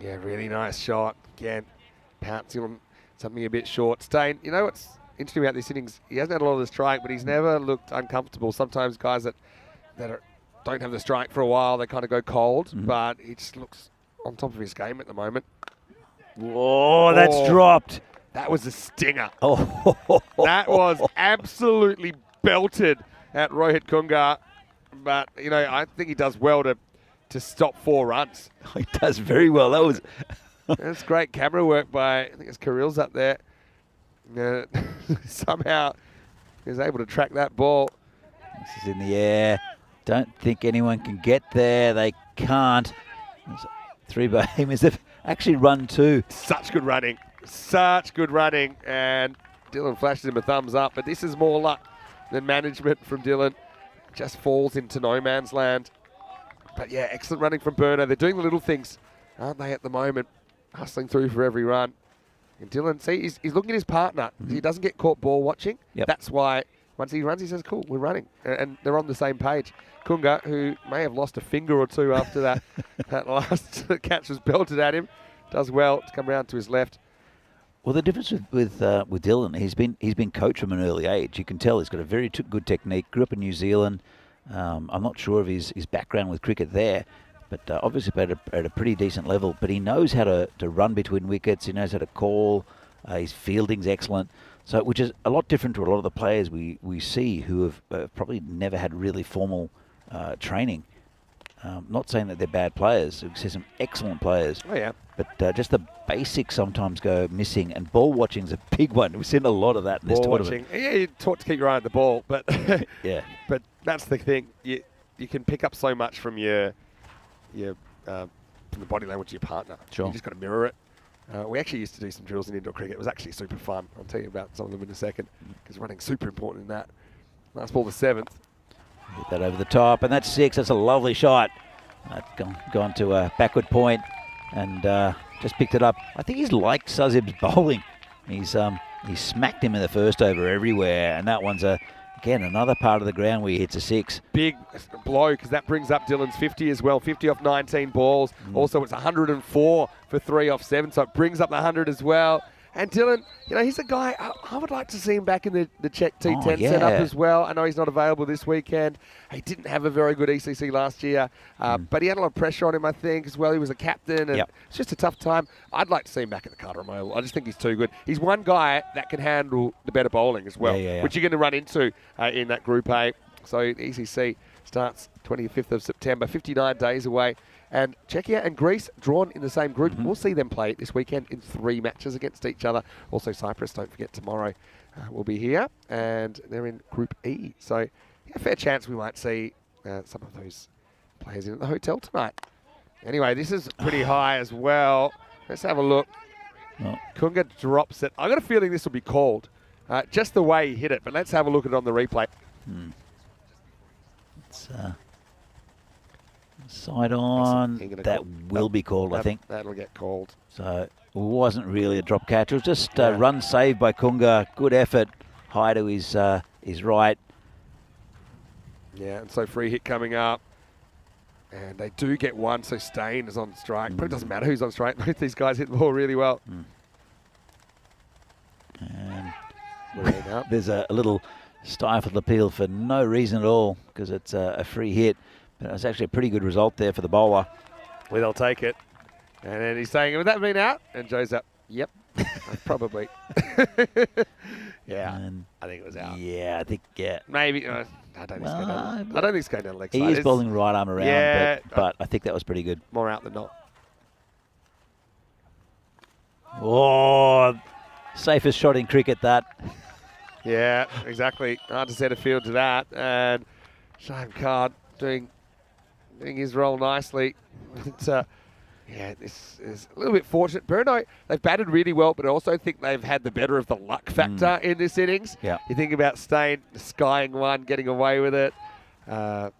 Yeah, really nice shot. Again, pouncing on something a bit short. Stain, you know what's interesting about this innings? He hasn't had a lot of the strike, but he's never looked uncomfortable. Sometimes guys that don't have the strike for a while, they kind of go cold, but he just looks on top of his game at the moment. Whoa, that's dropped. That was a stinger. Oh, that was absolutely belted at Rohit Kungar. But, you know, I think he does well to stop 4 runs. He does very well. That was... That's great camera work by, I think it's Kirill's up there. Somehow he was able to track that ball. This is in the air. Don't think anyone can get there. They can't. There's 3 Bohemians. They've actually run 2. Such good running. Such good running. And Dylan flashes him a thumbs up. But this is more luck than management from Dylan. Just falls into no man's land. But yeah, excellent running from Burner. They're doing the little things, aren't they, at the moment? Hustling through for every run. And Dylan, see, he's looking at his partner. He doesn't get caught ball watching. Yep. That's why once he runs, he says, cool, we're running. And they're on the same page. Kunga, who may have lost a finger or 2 after that, that last catch was belted at him, does well to come around to his left. Well, the difference with Dylan, he's been coached from an early age. You can tell he's got a very good technique. Grew up in New Zealand. I'm not sure of his background with cricket there, but obviously at a pretty decent level. But he knows how to run between wickets. He knows how to call. His fielding's excellent. So, which is a lot different to a lot of the players we see who have probably never had really formal training. Not saying that they're bad players. We see some excellent players. Oh, yeah. But just the basics sometimes go missing, and ball watching's a big one. We've seen a lot of that in this tournament. Yeah, you're taught to keep your eye on the ball, but yeah. But that's the thing. You can pick up so much from from the body language of your partner. Sure. You just got to mirror it. We actually used to do some drills in indoor cricket. It was actually super fun. I'll tell you about some of them in a second, because running's super important in that. Last ball, the 7th. Hit that over the top, and that's 6. That's a lovely shot. Gone to a backward point, and just picked it up. I think he's liked Sazib's bowling. He smacked him in the first over everywhere, and that one's again another part of the ground where he hits a 6. Big blow, because that brings up Dylan's 50 as well. 50 off 19 balls. Also, it's 104 for 3 off 7, so it brings up the 100 as well. And Dylan, you know, he's a guy, I would like to see him back in the Czech T10 setup as well. I know he's not available this weekend. He didn't have a very good ECC last year, but he had a lot of pressure on him, I think, as well. He was a captain, and it's just a tough time. I'd like to see him back at the Carter Mobile. I just think he's too good. He's one guy that can handle the better bowling as well, which you're going to run into in that Group A. So ECC starts 25th of September, 59 days away. And Czechia and Greece drawn in the same group. We'll see them play this weekend in 3 matches against each other. Also Cyprus, don't forget, tomorrow will be here. And they're in Group E. So yeah, fair chance we might see some of those players in at the hotel tonight. Anyway, this is pretty high as well. Let's have a look. Kunga drops it. I've got a feeling this will be called. Just the way he hit it. But let's have a look at it on the replay. It's... side on, that will be called, I think. That'll get called. So it wasn't really a drop catch. It was just a run saved by Kunga. Good effort. High to his right. Yeah, and so free hit coming up. And they do get one, so Stain is on strike. Probably doesn't matter who's on strike. Both these guys hit the ball really well. And there's a little stifled appeal for no reason at all, because it's a free hit. But it was actually a pretty good result there for the bowler. Well, they'll take it. And then he's saying, would that been out? And Joe's up, yep, probably. Yeah, And I think it was out. Yeah, I think, Maybe, I don't think it's going down. I don't think it's going down the leg side. He is bowling right arm around, but I think that was pretty good. More out than not. Oh, safest shot in cricket, that. Yeah, exactly. Hard to set a field to that. And Shane Card doing his role nicely. Yeah, this is a little bit fortunate. Bruno, they've batted really well, but I also think they've had the better of the luck factor in this innings. Yeah. You think about Stain skying one, getting away with it. Well,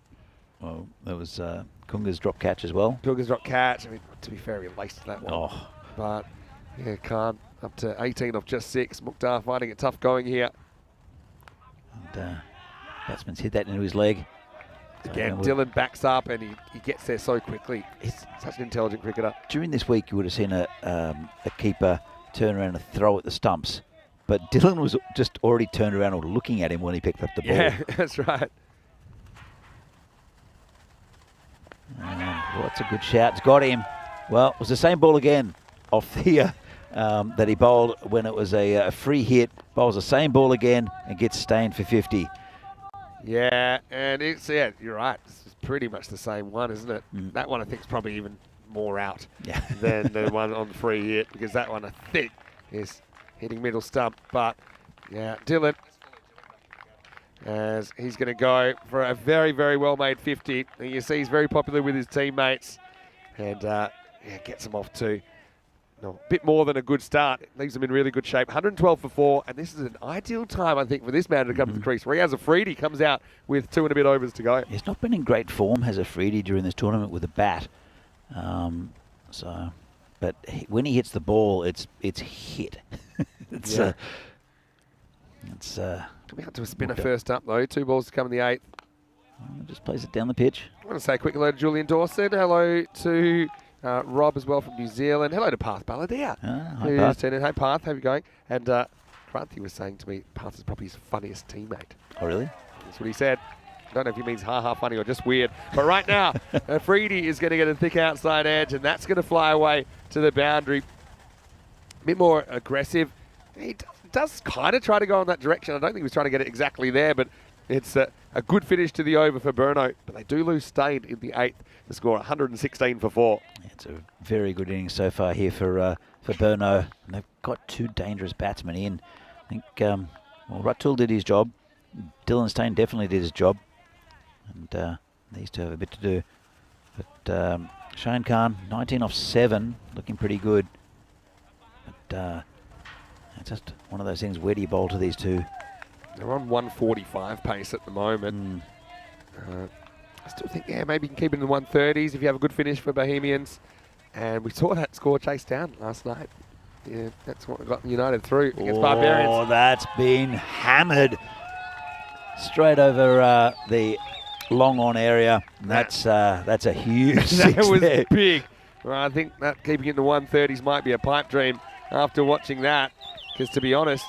there was Kunga's drop catch as well. Kunga's drop catch. I mean, to be fair, he laced that one. Oh. But, yeah, Khan up to 18 off just 6. Mukhtar finding it tough going here. And batsman's hit that into his leg. Again, Dylan backs up and he gets there so quickly. He's such an intelligent cricketer. During this week, you would have seen a keeper turn around and throw at the stumps. But Dylan was just already turned around or looking at him when he picked up the ball. Yeah, that's right. Well, that's a good shout. It's got him. Well, it was the same ball again off the that he bowled when it was a free hit. Bowls the same ball again and gets Stain for 50. Yeah, and it's, yeah, you're right. It's pretty much the same one, isn't it? That one I think is probably even more out than the one on the free hit, because that one I think is hitting middle stump. But yeah, Dylan, as he's going to go for a very, very well-made 50. And you see he's very popular with his teammates, and yeah, gets them off too. No, a bit more than a good start. It leaves them in really good shape. 112 for 4, and this is an ideal time, I think, for this man to come to the crease. Riaz Afridi comes out with 2 and a bit overs to go. He's not been in great form, has Afridi, during this tournament with a bat. But when he hits the ball, it's hit. It's coming out to a spinner first up though. 2 balls to come in the 8th. Just plays it down the pitch. I want to say a quick hello to Julian Dawson. Hello to Rob as well from New Zealand. Hello to Parth Baladia. Hi, Parth. Hey, Parth, how are you going? And Kranthi was saying to me, Parth is probably his funniest teammate. Oh, really? That's what he said. I don't know if he means ha-ha funny or just weird. But right now, Afridi is going to get a thick outside edge, and that's going to fly away to the boundary. A bit more aggressive. He does kind of try to go in that direction. I don't think he was trying to get it exactly there, but it's a good finish to the over for Burno. But they do lose Stain in the 8th to score 116 for 4. It's a very good inning so far here for Burno. And they've got 2 dangerous batsmen in. I think, well, Ratul did his job. Dylan Stain definitely did his job. And these two have a bit to do. But Shane Khan, 19 off 7, looking pretty good. But it's just one of those things, where do you bowl to these two? They're on 145 pace at the moment. I still think, yeah, maybe you can keep it in the 130s if you have a good finish for Bohemians. And we saw that score chase down last night. Yeah, that's what got United through against Barbarians. Oh, that's been hammered straight over the long on area. That's a huge That was there. big. Well, I think that keeping it in the 130s might be a pipe dream after watching that. Because to be honest,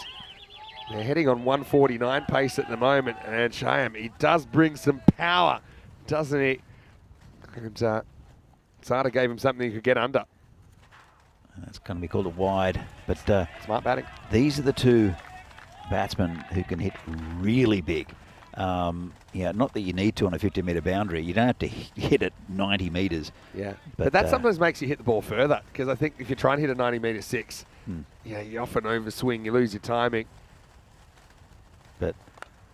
they're heading on 149 pace at the moment. And Shayam, he does bring some power, doesn't he? And Sada gave him something he could get under. That's going to be called a wide. But smart batting. These are the 2 batsmen who can hit really big. Yeah, not that you need to on a 50-metre boundary. You don't have to hit it 90 metres. Yeah, but that sometimes makes you hit the ball further, because I think if you try and hit a 90-metre 6, yeah, you often overswing, you lose your timing. But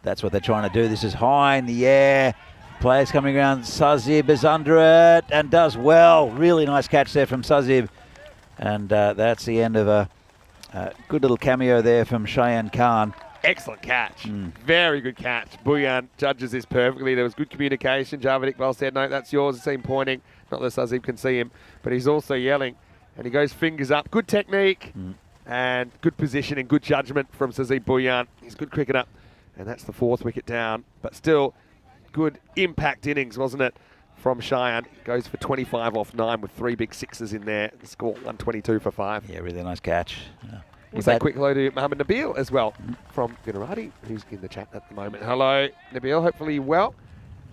that's what they're trying to do. This is high in the air. Players coming around. Sazib is under it and does well. Really nice catch there from Sazib. And that's the end of a good little cameo there from Cheyenne Khan. Excellent catch. Very good catch. Bhuyan judges this perfectly. There was good communication. Javed Iqbal said, no, that's yours. I see him pointing. Not that Sazib can see him, but he's also yelling. And he goes fingers up. Good technique and good positioning, good judgment from Sazib Bhuyan. He's a good cricketer. And that's the 4th wicket down. But still, good impact innings, wasn't it, from Cheyenne? Goes for 25 off 9 with 3 big 6s in there. The score 122 for 5. Yeah, really nice catch. We'll say a quick hello to Mohammed Nabil as well from Vinarati, who's in the chat at the moment. Hello, Nabil. Hopefully you're well.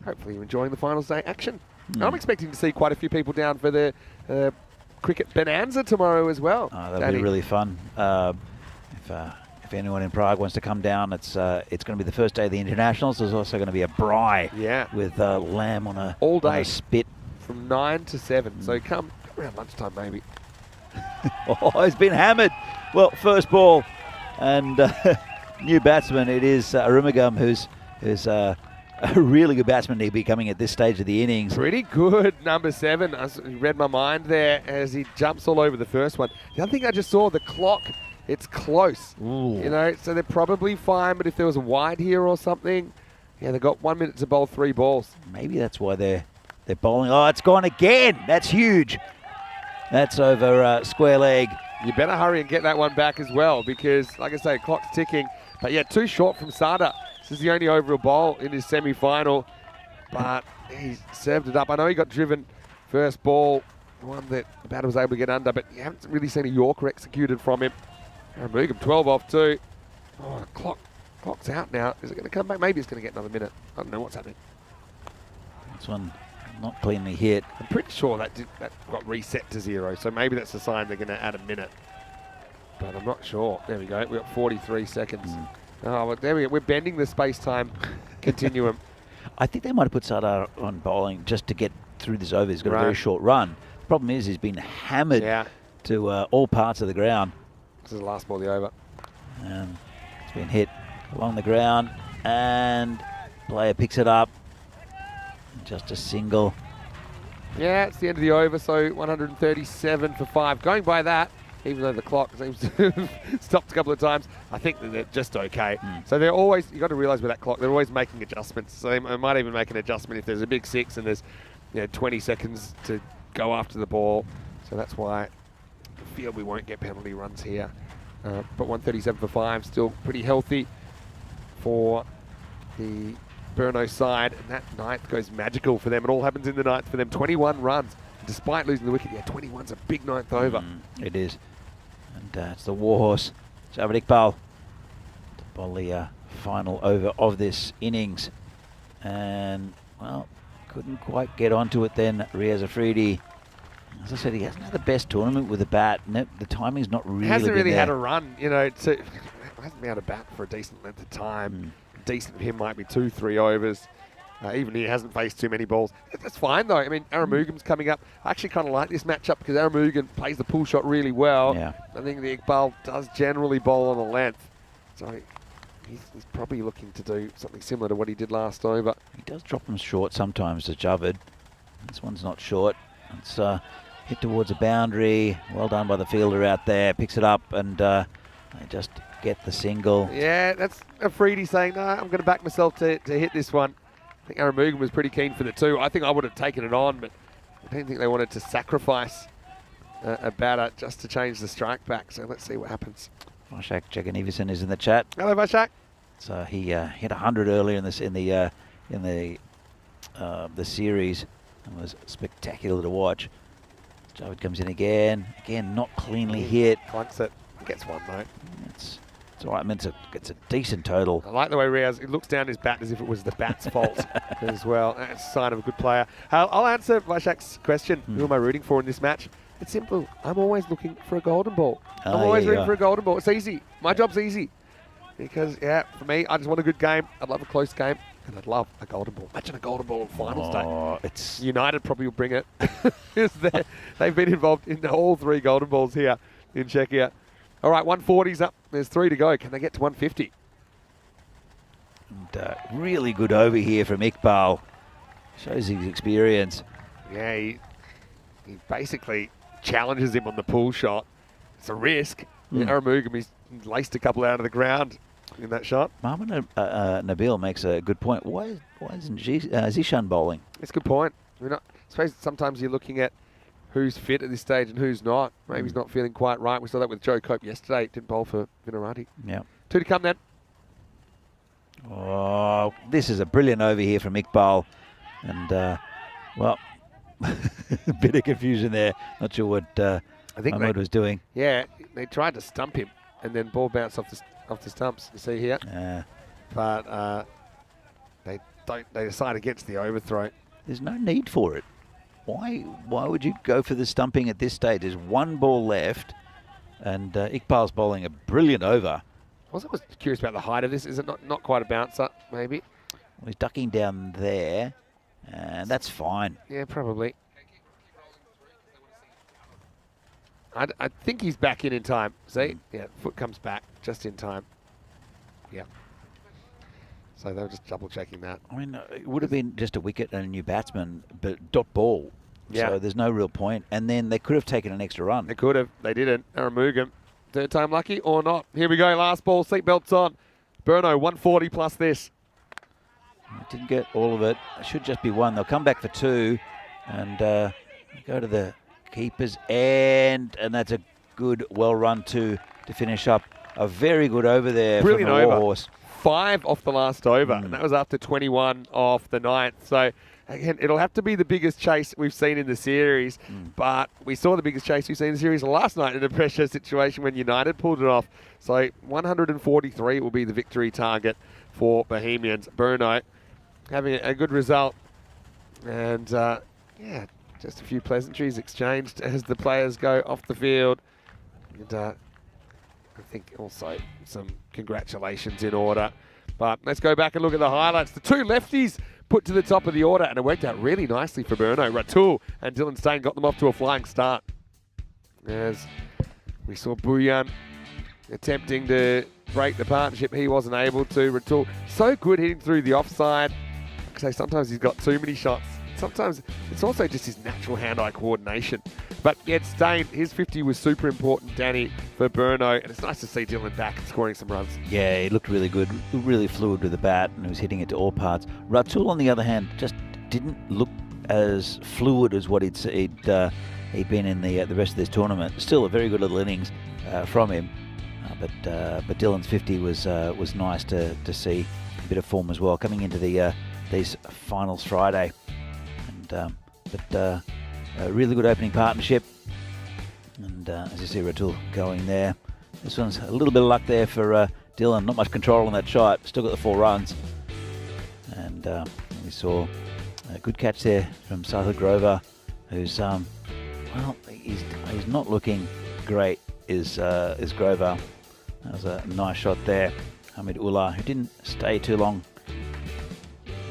Hopefully you're enjoying the finals day action. I'm expecting to see quite a few people down for the cricket bonanza tomorrow as well. That'll be really fun. If anyone in Prague wants to come down, it's going to be the first day of the internationals. There's also going to be a braai with lamb on a all day on a spit from 9 to 7. So come around lunchtime maybe. Oh, he's been hammered. Well, first ball and new batsman. It is Arumugam who's a really good batsman to be coming at this stage of the innings. Pretty good, number 7. I read my mind there as he jumps all over the first one. The other thing I just saw, the clock, it's close. Ooh. You know, so they're probably fine, but if there was a wide here or something, yeah, they've got 1 minute to bowl 3 balls. Maybe that's why they're bowling. Oh, it's gone again. That's huge. That's over square leg. You better hurry and get that one back as well because, like I say, clock's ticking. But yeah, too short from Sada. This is the only overall bowl in his semi-final, but he served it up. I know he got driven first ball, one that the batter was able to get under, but you haven't really seen a Yorker executed from him. Aramugam 12 off too. Oh, clock's out now. Is it going to come back? Maybe it's going to get another minute. I don't know what's happening. This one not cleanly hit. I'm pretty sure that got reset to 0, so maybe that's a sign they're going to add a minute. But I'm not sure. There we go. We've got 43 seconds. Oh, well, there we go. We're bending the space-time continuum. I think they might have put Sada on bowling just to get through this over. He's got a very short run. The problem is he's been hammered to all parts of the ground. This is the last ball of the over. It's been hit along the ground, and player picks it up. Just a single. Yeah, it's the end of the over, so 137 for 5. Going by that, even though the clock seems to have stopped a couple of times, I think that they're just okay. So they're always, you've got to realise with that clock, they're always making adjustments. So they might even make an adjustment if there's a big 6 and there's 20 seconds to go after the ball. So that's why I feel we won't get penalty runs here. But 137 for 5, still pretty healthy for the Burno side. And that ninth goes magical for them. It all happens in the ninth for them. 21 runs. Despite losing the wicket, 21's a big ninth over. It is. And it's the warhorse, Javed Iqbal, to bowl the final over of this innings. And, well, couldn't quite get onto it then, Riaz Afridi. As I said, he hasn't had the best tournament with the bat. No, the timing's not really Hasn't really there. had a run, hasn't been able to bat for a decent length of time. Decent of him might be 2-3 overs. Even he hasn't faced too many balls. That's fine, though. I mean, Aramugam's coming up. I actually kind of like this matchup because Aramugam plays the pull shot really well. Yeah. I think the Iqbal does generally bowl on a length. So he's probably looking to do something similar to what he did last over. He does drop them short sometimes to Javed. This one's not short. It's hit towards a boundary. Well done by the fielder out there. Picks it up and they just get the single. Yeah, that's Afridi saying, no, I'm going to back myself to hit this one. I think Aramugam was pretty keen for the 2. I think I would have taken it on, but I don't think they wanted to sacrifice a batter just to change the strike back. So let's see what happens. Vashak Jagannathan is in the chat. Hello, Vashak. So he hit 100 earlier in the series and was spectacular to watch. Javed comes in again. Again, not cleanly hit. Clunks it. Gets one, though. It's all right. I mean, it's a decent total. I like the way Riaz, he looks down his bat as if it was the bat's fault as well. That's a sign of a good player. I'll answer Vashak's question. Who am I rooting for in this match? It's simple. I'm always looking for a golden ball. I'm always rooting for a golden ball. It's easy. My job's easy. Because, for me, I just want a good game. I'd love a close game. And I'd love a golden ball. Imagine a golden ball on finals day. It's United probably will bring it. They've been involved in all 3 golden balls here in Czechia. All right, 140's up. There's 3 to go. Can they get to 150? And, really good over here from Iqbal. Shows his experience. Yeah, he basically challenges him on the pull shot. It's a risk. Aramugam, he's laced a couple out of the ground in that shot. Mohamed Nabil makes a good point. Why isn't Zishan bowling? It's a good point. I suppose sometimes you're looking at who's fit at this stage and who's not. Maybe he's not feeling quite right. We saw that with Joe Cope yesterday. Didn't bowl for Vinarati. Yeah. 2 to come then. Oh, this is a brilliant over here from Iqbal. And, well, a bit of confusion there. Not sure what Mahmood was doing. Yeah, they tried to stump him and then ball bounced off the stumps. You see here? But they decide against the overthrow. There's no need for it. Why would you go for the stumping at this stage? There's 1 ball left, and Iqbal's bowling a brilliant over. I was curious about the height of this. Is it not quite a bouncer, maybe? Well, he's ducking down there, and that's fine. Yeah, probably. I think he's back in time. See? Yeah, foot comes back just in time. Yeah. So they were just double checking that. I mean, it would have been just a wicket and a new batsman, but dot ball. Yeah. So there's no real point. And then they could have taken an extra run. They could have. They didn't. Aramugam, third time lucky or not. Here we go. Last ball. Seatbelts on. Burno, 140 plus this. Didn't get all of it. It should just be one. They'll come back for two and go to the keepers. And that's a good, well-run two to finish up. A very good over there. Brilliant from the over. Warhorse. 5 off the last over, and that was after 21 off the 9th. So, again, it'll have to be the biggest chase we've seen in the series, but we saw the biggest chase we've seen in the series last night in a pressure situation when United pulled it off. So, 143 will be the victory target for Bohemians. Bruno having a good result, and, yeah, just a few pleasantries exchanged as the players go off the field. And, I think also some congratulations in order. But let's go back and look at the highlights. The two lefties put to the top of the order, and it worked out really nicely for Burno. Ratul and Dylan Stain got them off to a flying start. As we saw Buyan attempting to break the partnership, he wasn't able to. Ratul, so good hitting through the offside. Like I say, sometimes he's got too many shots. Sometimes it's also just his natural hand-eye coordination. But yet Stain, his 50 was super important, Danny, for Burno, and it's nice to see Dylan back and scoring some runs. Yeah, he looked really good, really fluid with the bat, and he was hitting it to all parts. Ratul, on the other hand, just didn't look as fluid as what he'd been in the rest of this tournament. Still a very good little innings from him, but Dylan's 50 was nice to see a bit of form as well coming into these finals Friday. But a really good opening partnership, and as you see Ratul going there. This one's a little bit of luck there for Dylan, not much control on that shot, still got the 4 runs. And we saw a good catch there from Sahil Grover, who's well, he's not looking great, is Grover. That was a nice shot there. Hamid Ullah, who didn't stay too long,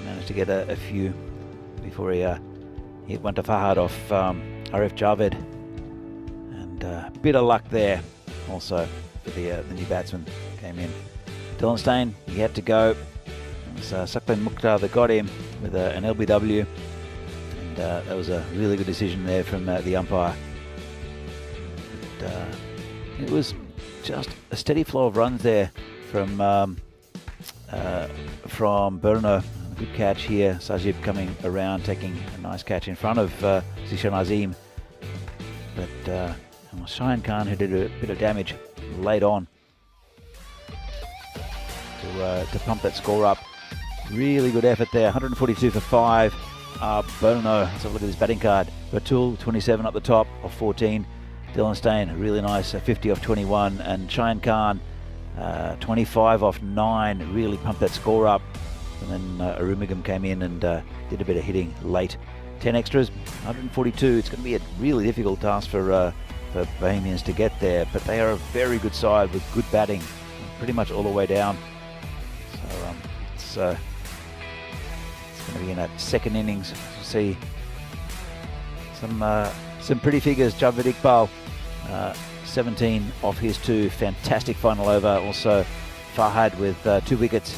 managed to get a few before he hit one to Fahad off Arif Javed, and a bit of luck there also for the new batsman came in. Dylan Stain, he had to go. It was Saklan Mukhtar that got him with an LBW, and that was a really good decision there from the umpire. But, it was just a steady flow of runs there from Burno. Good catch here. Sajib coming around, taking a nice catch in front of Zishan Azim. But Shayan Khan, who did a bit of damage late on to pump that score up. Really good effort there. 142 for 5. Burno, let's have a look at his batting card. Ratul, 27 up the top of 14. Dylan Stain, a really nice 50 off 21. And Shayan Khan, 25 off 9. Really pumped that score up. And then Arumugam came in and did a bit of hitting late. 10 extras, 142. It's going to be a really difficult task for Bohemians to get there, but they are a very good side with good batting, pretty much all the way down. So it's going to be in that second innings. We'll see some pretty figures. Javed Iqbal, 17 off his 2. Fantastic final over. Also Fahad with 2 wickets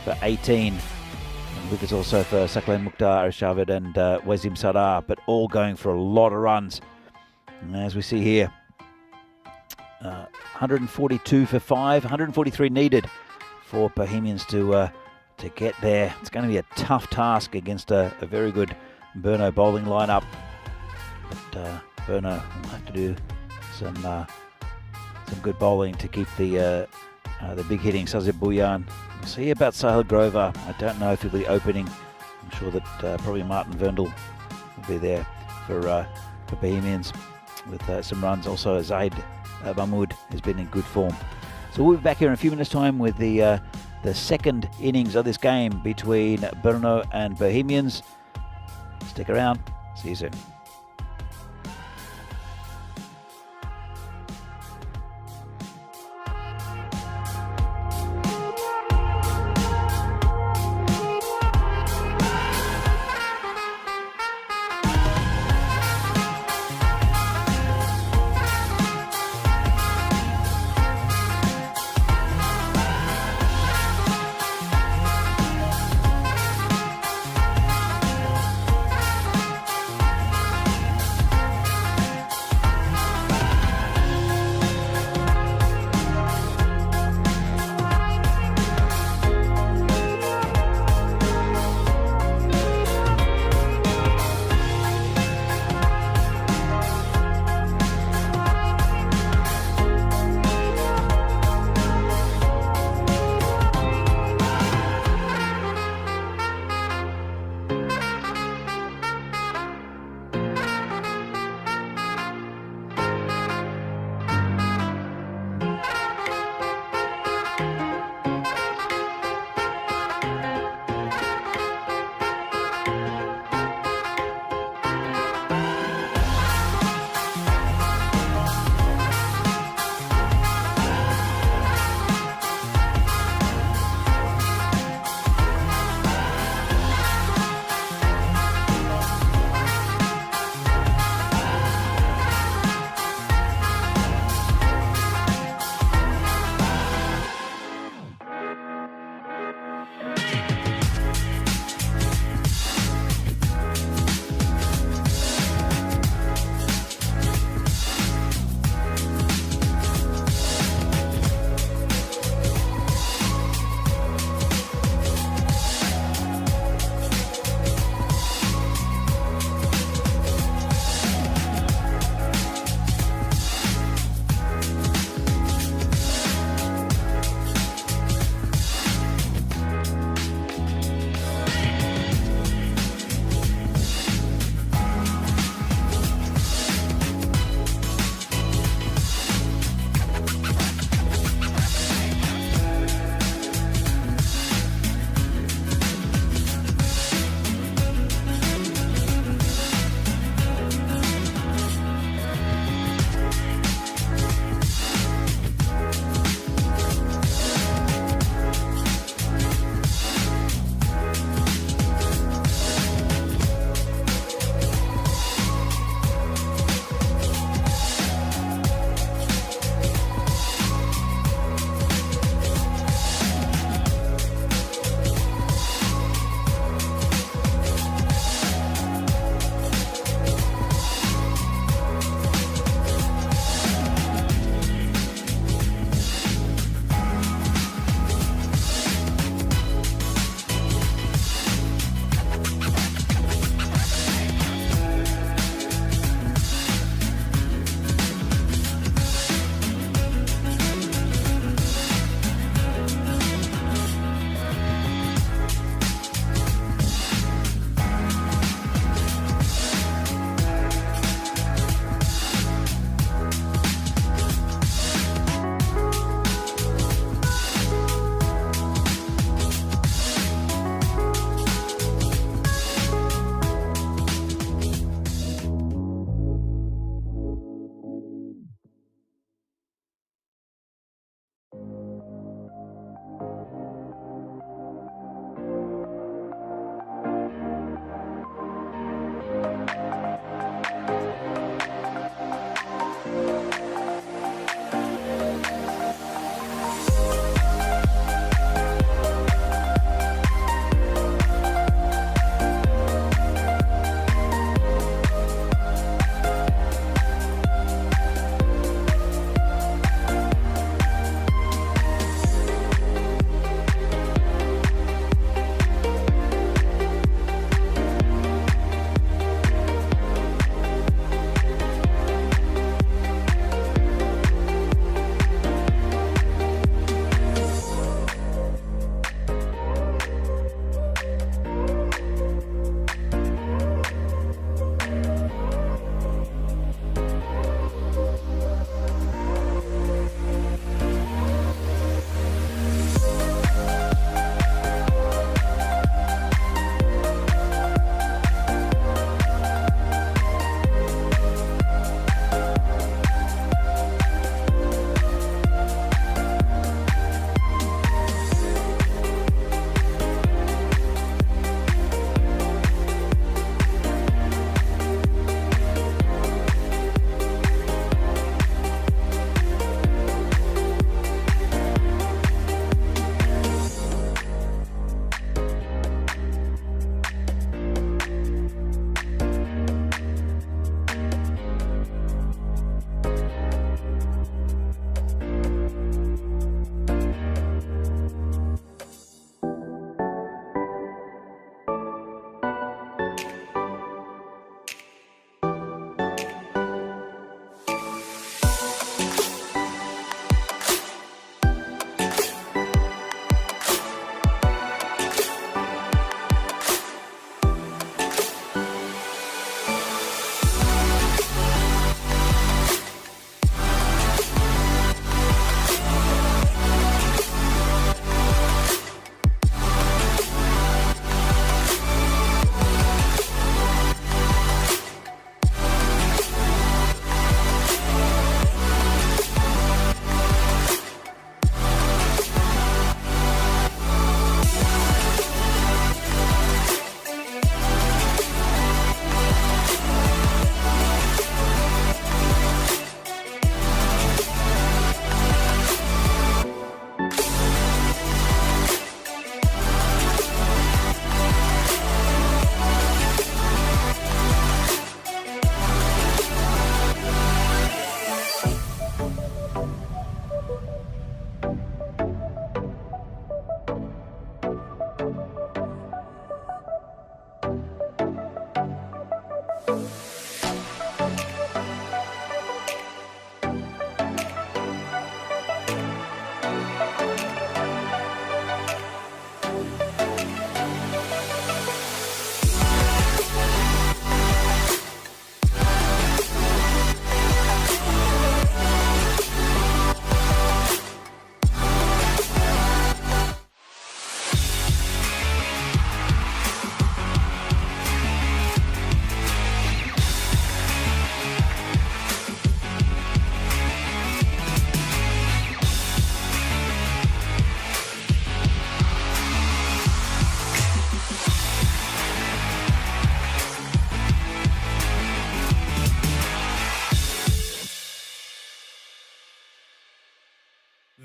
for 18. And wickets also for Saklan Mukhtar, Arshavad and Wazim Sadar, but all going for a lot of runs. And as we see here, 142 for 5, 143 needed for Bohemians to get there. It's going to be a tough task against a very good Burno bowling lineup. But Burno will have to do some good bowling to keep the big hitting Sazib Buyan. We'll see about Sahil Grover. I don't know if he'll be opening. I'm sure that probably Martin Verndl will be there for Bohemians with some runs. Also Zaid Mahmood has been in good form. So we'll be back here in a few minutes' time with the second innings of this game between Brno and Bohemians. Stick around. See you soon.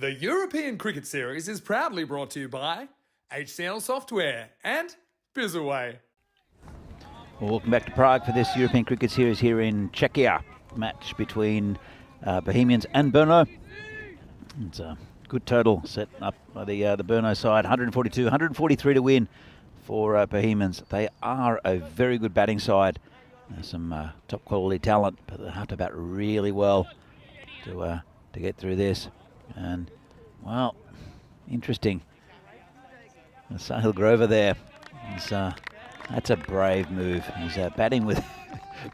The European Cricket Series is proudly brought to you by HCL Software and Bizaway. Well, welcome back to Prague for this European Cricket Series here in Czechia. Match between Bohemians and Brno. It's a good total set up by the Brno side. 142, 143 to win for Bohemians. They are a very good batting side. Some top quality talent, but they have to bat really well to get through this. And, well, interesting. Sahil Grover there. That's a brave move. He's batting with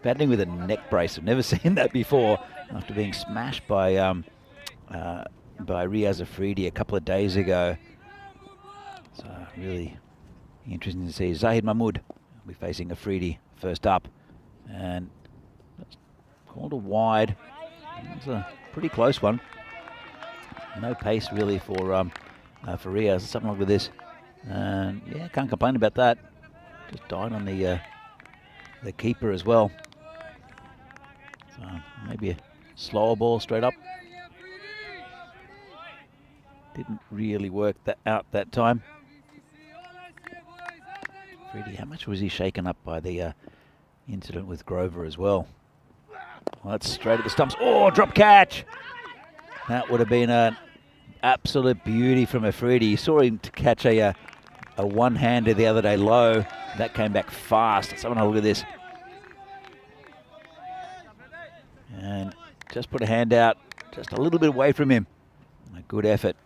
a neck brace. I've never seen that before after being smashed by Riaz Afridi a couple of days ago. So really interesting to see. Zahid Mahmood will be facing Afridi first up, and that's called a wide. It's a pretty close one. No pace really for Riaz. Something like this, and yeah, can't complain about that. Just died on the keeper as well. So maybe a slower ball straight up. Didn't really work that out that time. Freddie, how much was he shaken up by the incident with Grover as well? Well, that's straight at the stumps. Oh, drop catch! That would have been an absolute beauty from Afridi. You saw him to catch a one-hander the other day low. That came back fast. Someone have a look at this. And just put a hand out just a little bit away from him. A good effort.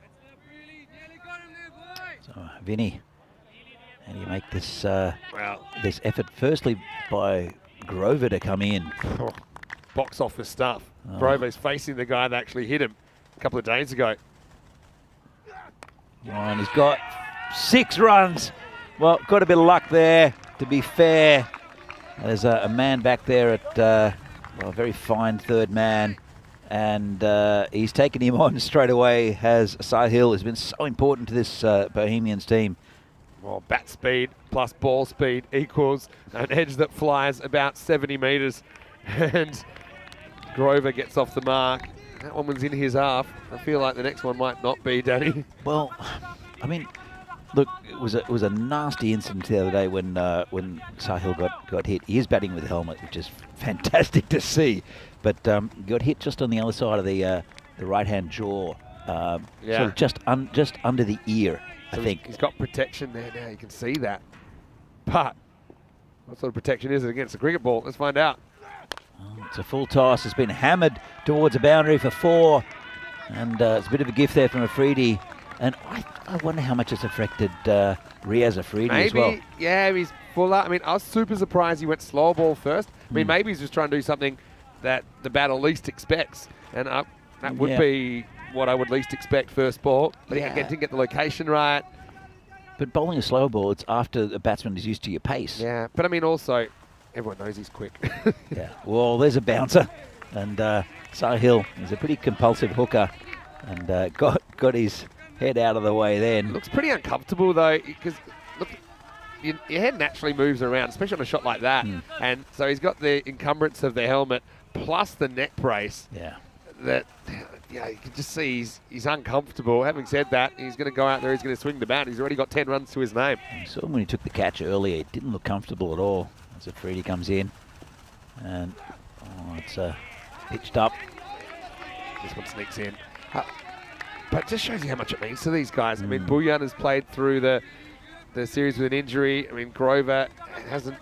So, Vinny, how do you make this this effort? Firstly, by Grover to come in. Oh, box office stuff. Oh. Grover's facing the guy that actually hit him a couple of days ago. And he's got 6 runs. Well, got a bit of luck there, to be fair. There's a man back there at a very fine third man, and he's taken him on straight away. Has Sahil, has been so important to this Bohemians team. Well, bat speed plus ball speed equals an edge that flies about 70 metres, and Grover gets off the mark. That one was in his half. I feel like the next one might not be, Danny. Well, I mean, look, it was a nasty incident the other day when Sahil got hit. He is batting with a helmet, which is fantastic to see, but got hit just on the other side of the right-hand jaw, sort of just under the ear, so I think. He's got protection there now. You can see that. But what sort of protection is it against a cricket ball? Let's find out. Oh, it's a full toss. It's been hammered towards a boundary for 4, and it's a bit of a gift there from Afridi. And I wonder how much it's affected Riaz Afridi as well. Yeah, he's full up. I mean, I was super surprised he went slow ball first. I mean, maybe he's just trying to do something that the batter least expects. And that would be what I would least expect first ball. But he didn't get the location right. But bowling a slow ball, it's after the batsman is used to your pace. Yeah, but I mean, also, everyone knows he's quick. Yeah, well, there's a bouncer. And Sahil is a pretty compulsive hooker. And got his head out of the way then. Looks pretty uncomfortable though, because look, your head naturally moves around, especially on a shot like that. And so he's got the encumbrance of the helmet plus the neck brace. Yeah. That, you can just see he's uncomfortable. Having said that, he's going to go out there, he's going to swing the bat. He's already got 10 runs to his name. You saw him when he took the catch earlier. It didn't look comfortable at all. As Afridi comes in. And, it's pitched up. This one sneaks in. But it just shows you how much it means to these guys. I mean, Bulyan has played through the series with an injury. I mean, Grover hasn't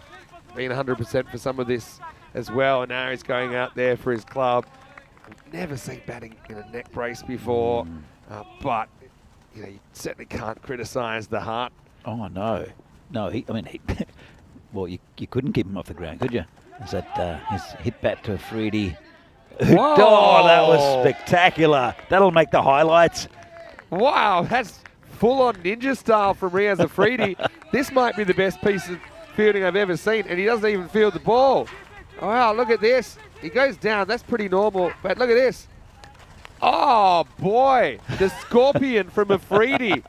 been 100% for some of this as well, and now he's going out there for his club. I've never seen batting in a neck brace before, but you certainly can't criticise the heart. Oh no, well, you couldn't keep him off the ground, could you? Is that his hit bat to Afridi? Whoa. Oh, that was spectacular. That'll make the highlights. Wow, that's full-on ninja style from Riaz Afridi. This might be the best piece of fielding I've ever seen, and he doesn't even field the ball. Wow, look at this. He goes down. That's pretty normal, but look at this. Oh, boy. The scorpion from Afridi.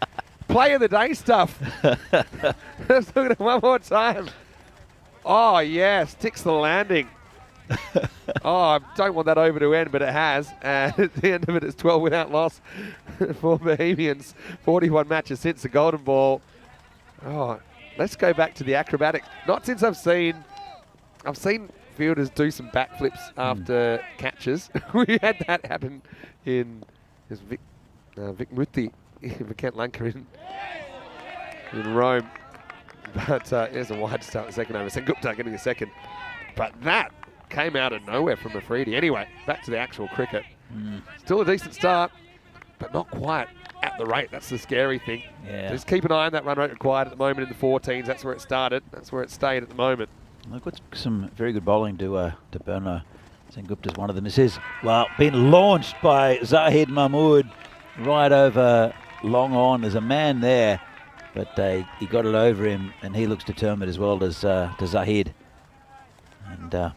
Play of the day stuff. Let's look at it one more time. Oh, yes. Ticks the landing. Oh, I don't want that over to end, but it has. And at the end of it, it's 12 without loss for Bohemians. 41 matches since the Golden Ball. Oh, let's go back to the acrobatics. Not since I've seen fielders do some backflips after catches. We had that happen in Vic Muthi, Kent Lanka in Rome. But there's a wide start the second over. Sengupta getting a second. But that came out of nowhere from Afridi. Anyway, back to the actual cricket. Still a decent start, but not quite at the rate. That's the scary thing. Yeah. Just keep an eye on that run rate required at the moment in the 14s. That's where it started. That's where it stayed at the moment. They've got some very good bowling to Burno. Sengupta's one of them. This is, well, been launched by Zahid Mahmood right over long on. There's a man there, but he got it over him, and he looks determined as well as Zahid. And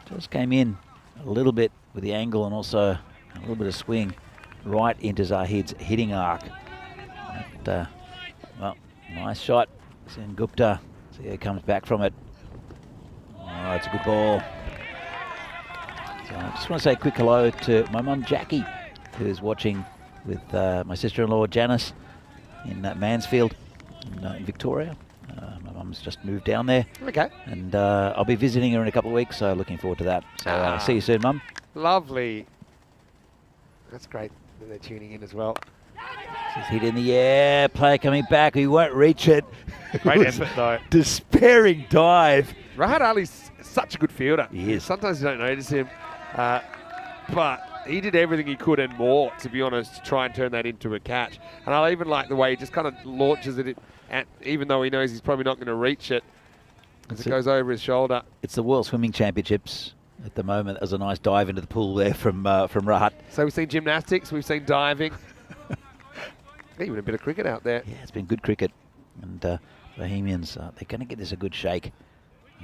just came in a little bit with the angle and also a little bit of swing right into Zahid's hitting arc. But, well, nice shot. Sengupta, see how he comes back from it. Oh, it's a good ball. So I just want to say a quick hello to my mum Jackie, who's watching with my sister-in-law Janice in Mansfield in Victoria. My mum's just moved down there. Okay. And I'll be visiting her in a couple of weeks, so looking forward to that. So see you soon, Mum. Lovely. That's great that they're tuning in as well. Just hit in the air, player coming back, he won't reach it. Great effort though. Despairing dive. Rahat Ali's such a good fielder. He is. Sometimes you don't notice him, but he did everything he could and more, to be honest, to try and turn that into a catch. And I even like the way he just kind of launches it, even though he knows he's probably not going to reach it, as it goes over his shoulder. It's the World Swimming Championships at the moment. There's a nice dive into the pool there from Rahat. So we've seen gymnastics, we've seen diving, even a bit of cricket out there. Yeah, it's been good cricket. And Bohemians, they're going to get this a good shake.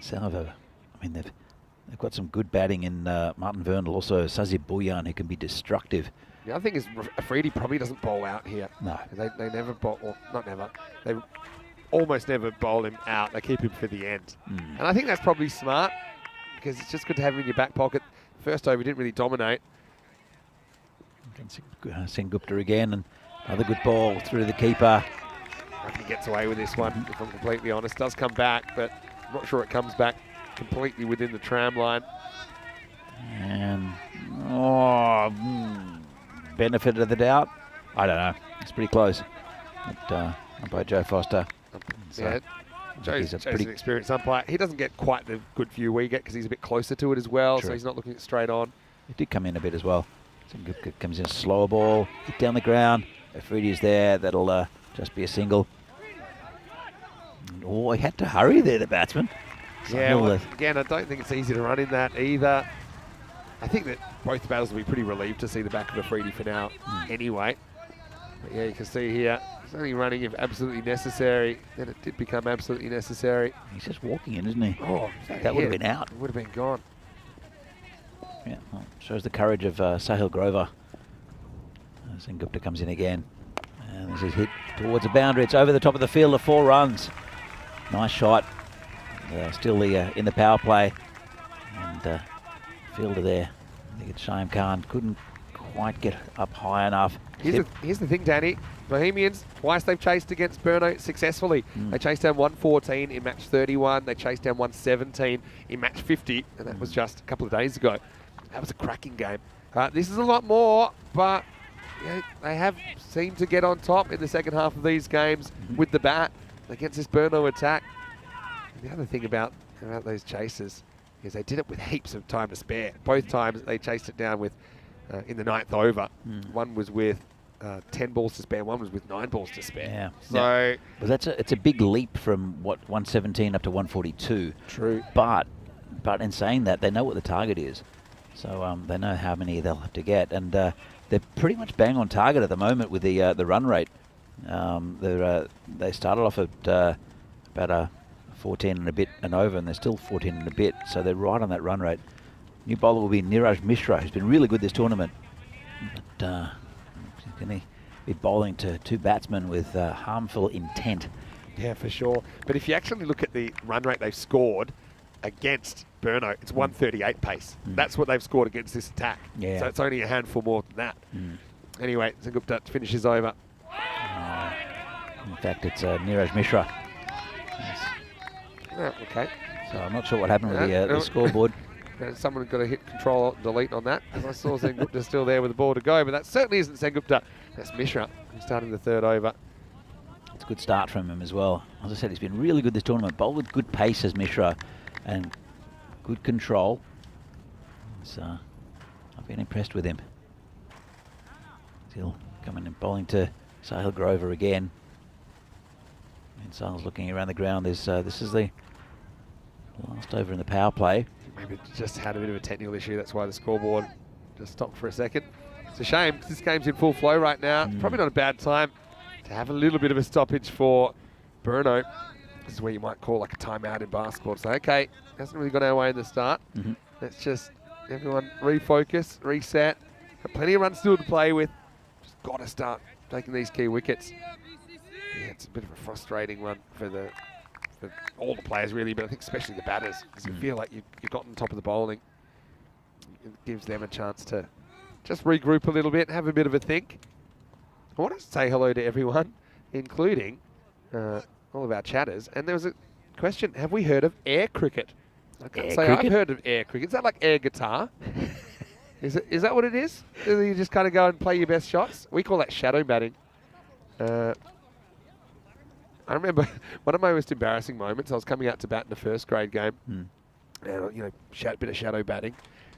They've got some good batting in Martin Vernal, also Sazib Bhuyan, who can be destructive. The other thing is Afridi probably doesn't bowl out here. No. They never bowl, or not never, they almost never bowl him out. They keep him for the end. And I think that's probably smart, because it's just good to have him in your back pocket. First over, he didn't really dominate. Sengupta again, and another good ball through the keeper. I reckon he gets away with this one, if I'm completely honest. Does come back, but I'm not sure it comes back completely within the tram line. And benefit of the doubt? I don't know. It's pretty close. But by Joe Foster. Yeah, Joe's an experienced umpire. He doesn't get quite the good view we get because he's a bit closer to it as well, so he's not looking it straight on. It did come in a bit as well. It comes in a slower ball, hit down the ground. Afridi's there. That'll just be a single. Oh, he had to hurry there, the batsman. Yeah, well, again, I don't think it's easy to run in that either. I think that both battles will be pretty relieved to see the back of Afridi for now anyway. But yeah, you can see here, he's only running if absolutely necessary. Then it did become absolutely necessary. He's just walking in, isn't he? Oh, that would have been out. It would have been gone. Yeah, well, shows the courage of Sahil Grover. Sengupta comes in again. And this is hit towards the boundary. It's over the top of the field of 4 runs. Nice shot. Still in the power play. And fielder there, I think it's Shaim Khan, couldn't quite get up high enough. Here's the thing, Danny. Bohemians, twice they've chased against Burno successfully. They chased down 114 in match 31. They chased down 117 in match 50, and that was just a couple of days ago. That was a cracking game. This is a lot more, but yeah, they have seemed to get on top in the second half of these games with the bat against this Burno attack. And the other thing about those chases is they did it with heaps of time to spare. Both times they chased it down with in the 9th over. One was with 10 balls to spare, one was with 9 balls to spare. Yeah. So well, it's a big leap from what 117 up to 142. True. But in saying that, they know what the target is, so they know how many they'll have to get, and they're pretty much bang on target at the moment with the run rate. They started off at about 14 and a bit and over, and they're still 14 and a bit, so they're right on that run rate. New bowler will be Niraj Mishra, who's been really good this tournament. But he's going to be bowling to 2 batsmen with harmful intent. Yeah, for sure. But if you actually look at the run rate they've scored against Burno. It's 138 pace. That's what they've scored against this attack. Yeah. So it's only a handful more than that. Anyway, Sengupta finishes over. In fact, it's Niraj Mishra. Oh, okay. So I'm not sure what happened with the scoreboard. Someone got to hit Control Alt and Delete on that, because I saw Sengupta still there with the ball to go, but that certainly isn't Sengupta. That's Mishra, who's starting the third over. It's a good start from him as well. As I said, he's been really good this tournament. Bowled with good pace as Mishra and good control. So I've been impressed with him. Still coming and bowling to Sahil Grover again. And Sahil's looking around the ground. This is the last over in the power play. Maybe just had a bit of a technical issue. That's why the scoreboard just stopped for a second. It's a shame. This game's in full flow right now. Probably not a bad time to have a little bit of a stoppage for Burno. This is where you might call like a timeout in basketball. So, okay, hasn't really gone our way in the start. Let's just, everyone refocus, reset. Got plenty of runs still to play with. Just got to start taking these key wickets. Yeah, it's a bit of a frustrating one for all the players really, but I think especially the batters, because you feel like you've got on top of the bowling. It gives them a chance to just regroup a little bit, have a bit of a think. I want to say hello to everyone, including all of our chatters. And there was a question, have we heard of air cricket? I can't say I've heard of air cricket. Is that like air guitar? Is that what it is? You just kind of go and play your best shots? We call that shadow batting. I remember one of my most embarrassing moments, I was coming out to bat in a first grade game. And, you know, bit of shadow batting.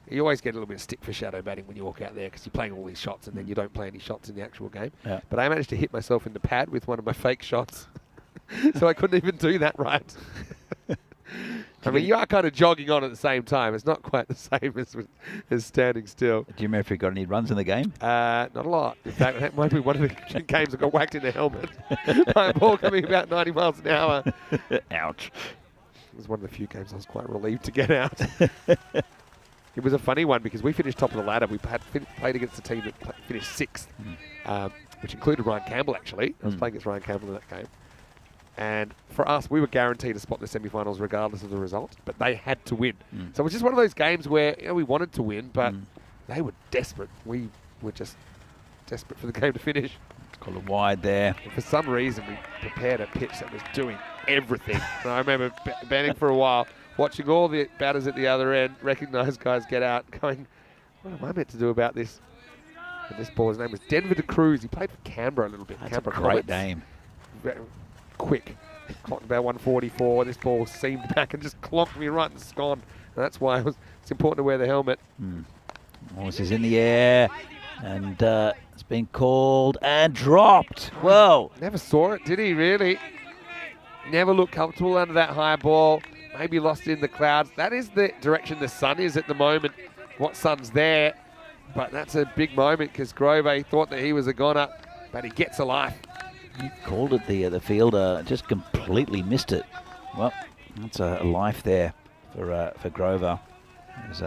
You always get a little bit of stick for shadow batting when you walk out there, because you're playing all these shots and then you don't play any shots in the actual game. But I managed to hit myself in the pad with one of my fake shots. So I couldn't even do that right. I mean, you are kind of jogging on at the same time. It's not quite the same as standing still. Do you remember if you got any runs in the game? Not a lot. In fact, that might be one of the games I got whacked in the helmet by a ball coming about 90 miles an hour. Ouch. It was one of the few games I was quite relieved to get out. It was a funny one because we finished top of the ladder. We played against a team that finished 6th, which included Ryan Campbell, actually. I was playing against Ryan Campbell in that game. And for us, we were guaranteed a spot in the semi-finals regardless of the result, but they had to win. So it was just one of those games where we wanted to win, but they were desperate. We were just desperate for the game to finish. Call it wide there. And for some reason, we prepared a pitch that was doing everything. And I remember batting for a while, watching all the batters at the other end, recognise guys get out, going, what am I meant to do about this? And this ball, his name was Denver De Cruz. He played for Canberra a little bit. That's Canberra a great Comets. name. Quick. Clocked about 144. This ball seamed back and just clonked me right and scone. And that's why it's important to wear the helmet. Morris is in the air. And it's been called and dropped. Whoa. Never saw it, did he, really? Never looked comfortable under that high ball. Maybe lost in the clouds. That is the direction the sun is at the moment. What sun's there? But that's a big moment because Grover thought that he was a goner, but he gets a life. He called it the fielder, just completely missed it. Well, that's a life there for Grover. It was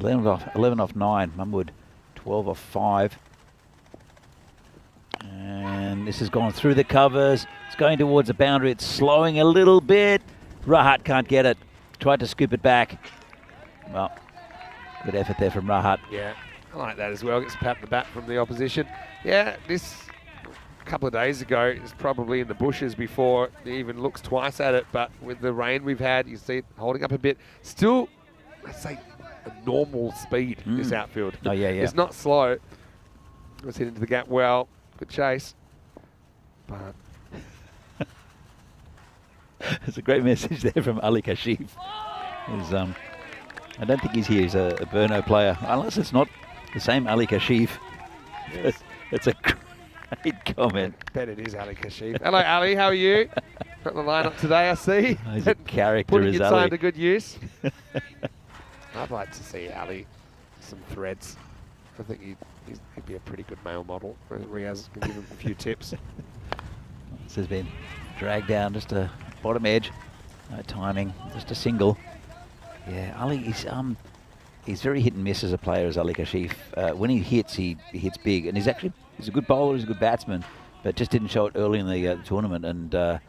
11 off 9. Mumwood 12 off 5. And this has gone through the covers. It's going towards the boundary. It's slowing a little bit. Rahat can't get it. Tried to scoop it back. Well, good effort there from Rahat. Yeah, I like that as well. Gets a pat on the bat from the opposition. Yeah, this a couple of days ago is probably in the bushes before he even looks twice at it. But with the rain we've had, you see it holding up a bit. Still, let's say, a normal speed, this outfield. Oh, yeah. It's not slow. Let's hit into the gap well. Good chase. But there's a great message there from Ali Kashif. I don't think he's here. He's a Burno player, unless it's not the same Ali Kashif. Yes. It's a great comment. I bet it is Ali Kashif. Hello, Ali. How are you? Got the lineup today, I see. He's a character, Putting is your Ali. time to good use. I'd like to see Ali some threads. I think he'd be a pretty good male model. Riaz can give him a few tips. This has been dragged down just a bottom edge. No timing, just a single. Yeah, Ali he's very hit and miss as a player, as Ali Kashif. When he hits big, and he's a good bowler, he's a good batsman, but just didn't show it early in the tournament. And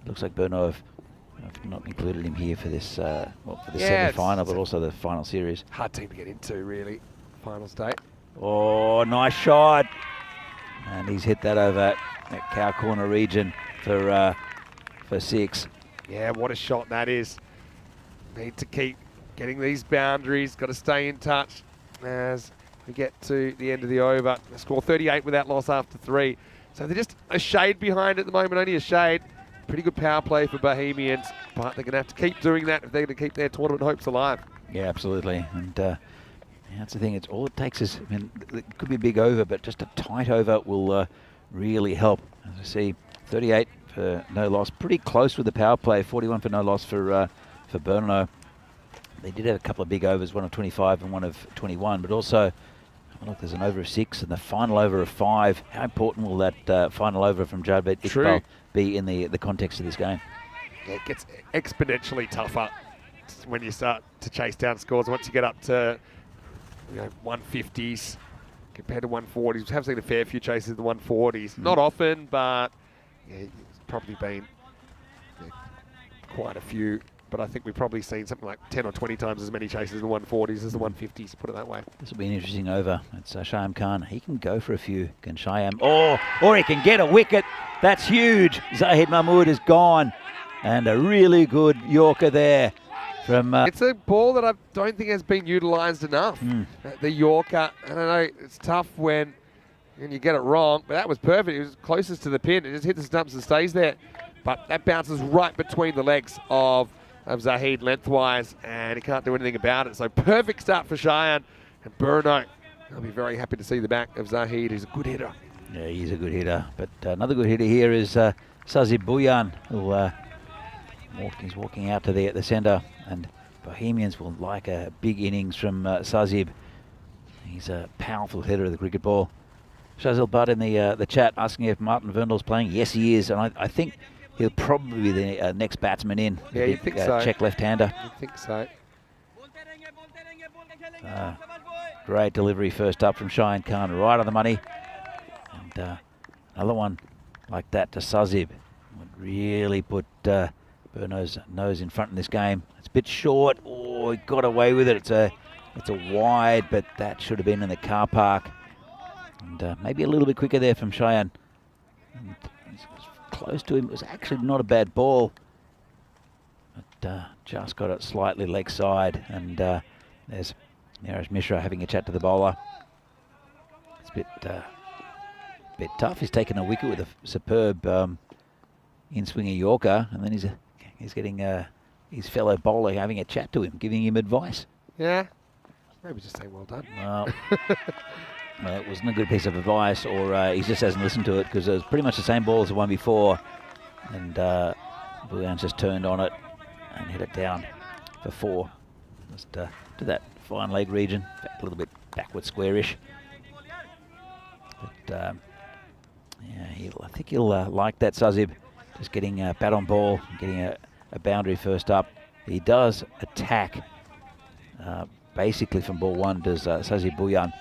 looks like Burno have I've not included him here for this, well, for the Yeah, semi-final, but also the final series. Hard team to get into, really. Final state. Oh, nice shot. And he's hit that over that cow corner region for 6. Yeah, what a shot that is. Need to keep getting these boundaries. Got to stay in touch as we get to the end of the over. They score 38 without loss after 3. So they're just a shade behind at the moment, only a shade. Pretty good power play for Bohemians, but they're going to have to keep doing that if they're going to keep their tournament hopes alive. Yeah, absolutely. And that's the thing. It's all it takes is, I mean, it could be a big over, but just a tight over will really help. As I see, 38 for no loss. Pretty close with the power play. 41 for no loss for Brno. They did have a couple of big overs, one of 25 and one of 21, but also, look, there's an over of 6 and the final over of 5. How important will that final over from Jadbet Iqbal be in the context of this game? Yeah, it gets exponentially tougher when you start to chase down scores. Once you get up to 150s compared to 140s. We have seen a fair few chases in the 140s. Not often, but yeah, it's probably been quite a few. But I think we've probably seen something like 10 or 20 times as many chases in the 140s as the 150s, put it that way. This will be an interesting over. It's Shyam Khan. He can go for a few. Can Shyam? Or he can get a wicket. That's huge. Zahid Mahmood is gone. And a really good Yorker there. From it's a ball that I don't think has been utilised enough. The Yorker, I don't know, it's tough when you get it wrong, but that was perfect. It was closest to the pin. It just hits the stumps and stays there. But that bounces right between the legs of Zahid lengthwise, and he can't do anything about it. So perfect start for Cheyenne. And Brno, I'll be very happy to see the back of Zahid. He's a good hitter. Yeah, he's a good hitter. But another good hitter here is Sazib Bhuyan, who he's walking out to the centre. And Bohemians will like a big innings from Sazib. He's a powerful hitter of the cricket ball. Shazil Butt in the chat asking if Martin Verndal's playing. Yes, he is. And I think he'll probably be the next batsman in. Yeah, you think so. Czech left-hander. You think so. Great delivery first up from Cheyenne Khan, right on the money. And another one like that to Sazib would really put Brno's nose in front in this game. It's a bit short. Oh, he got away with it. It's a wide, but that should have been in the car park. And maybe a little bit quicker there from Cheyenne. And he's close to him. It was actually not a bad ball, but just got it slightly leg side. And there's Naresh Mishra having a chat to the bowler. It's a bit tough. He's taken a wicket with a superb in-swinger Yorker, and then he's getting his fellow bowler having a chat to him, giving him advice. Yeah. Maybe just say well done. Well, it wasn't a good piece of advice, or he just hasn't listened to it, because it was pretty much the same ball as the one before. And Bhuyan's just turned on it and hit it down for 4. Just to that fine leg region. In fact, a little bit backward squarish. But yeah, I think he'll like that, Sazib. Just getting a bat on ball, getting a boundary first up. He does attack basically from ball 1, does Sazib Bhuyan.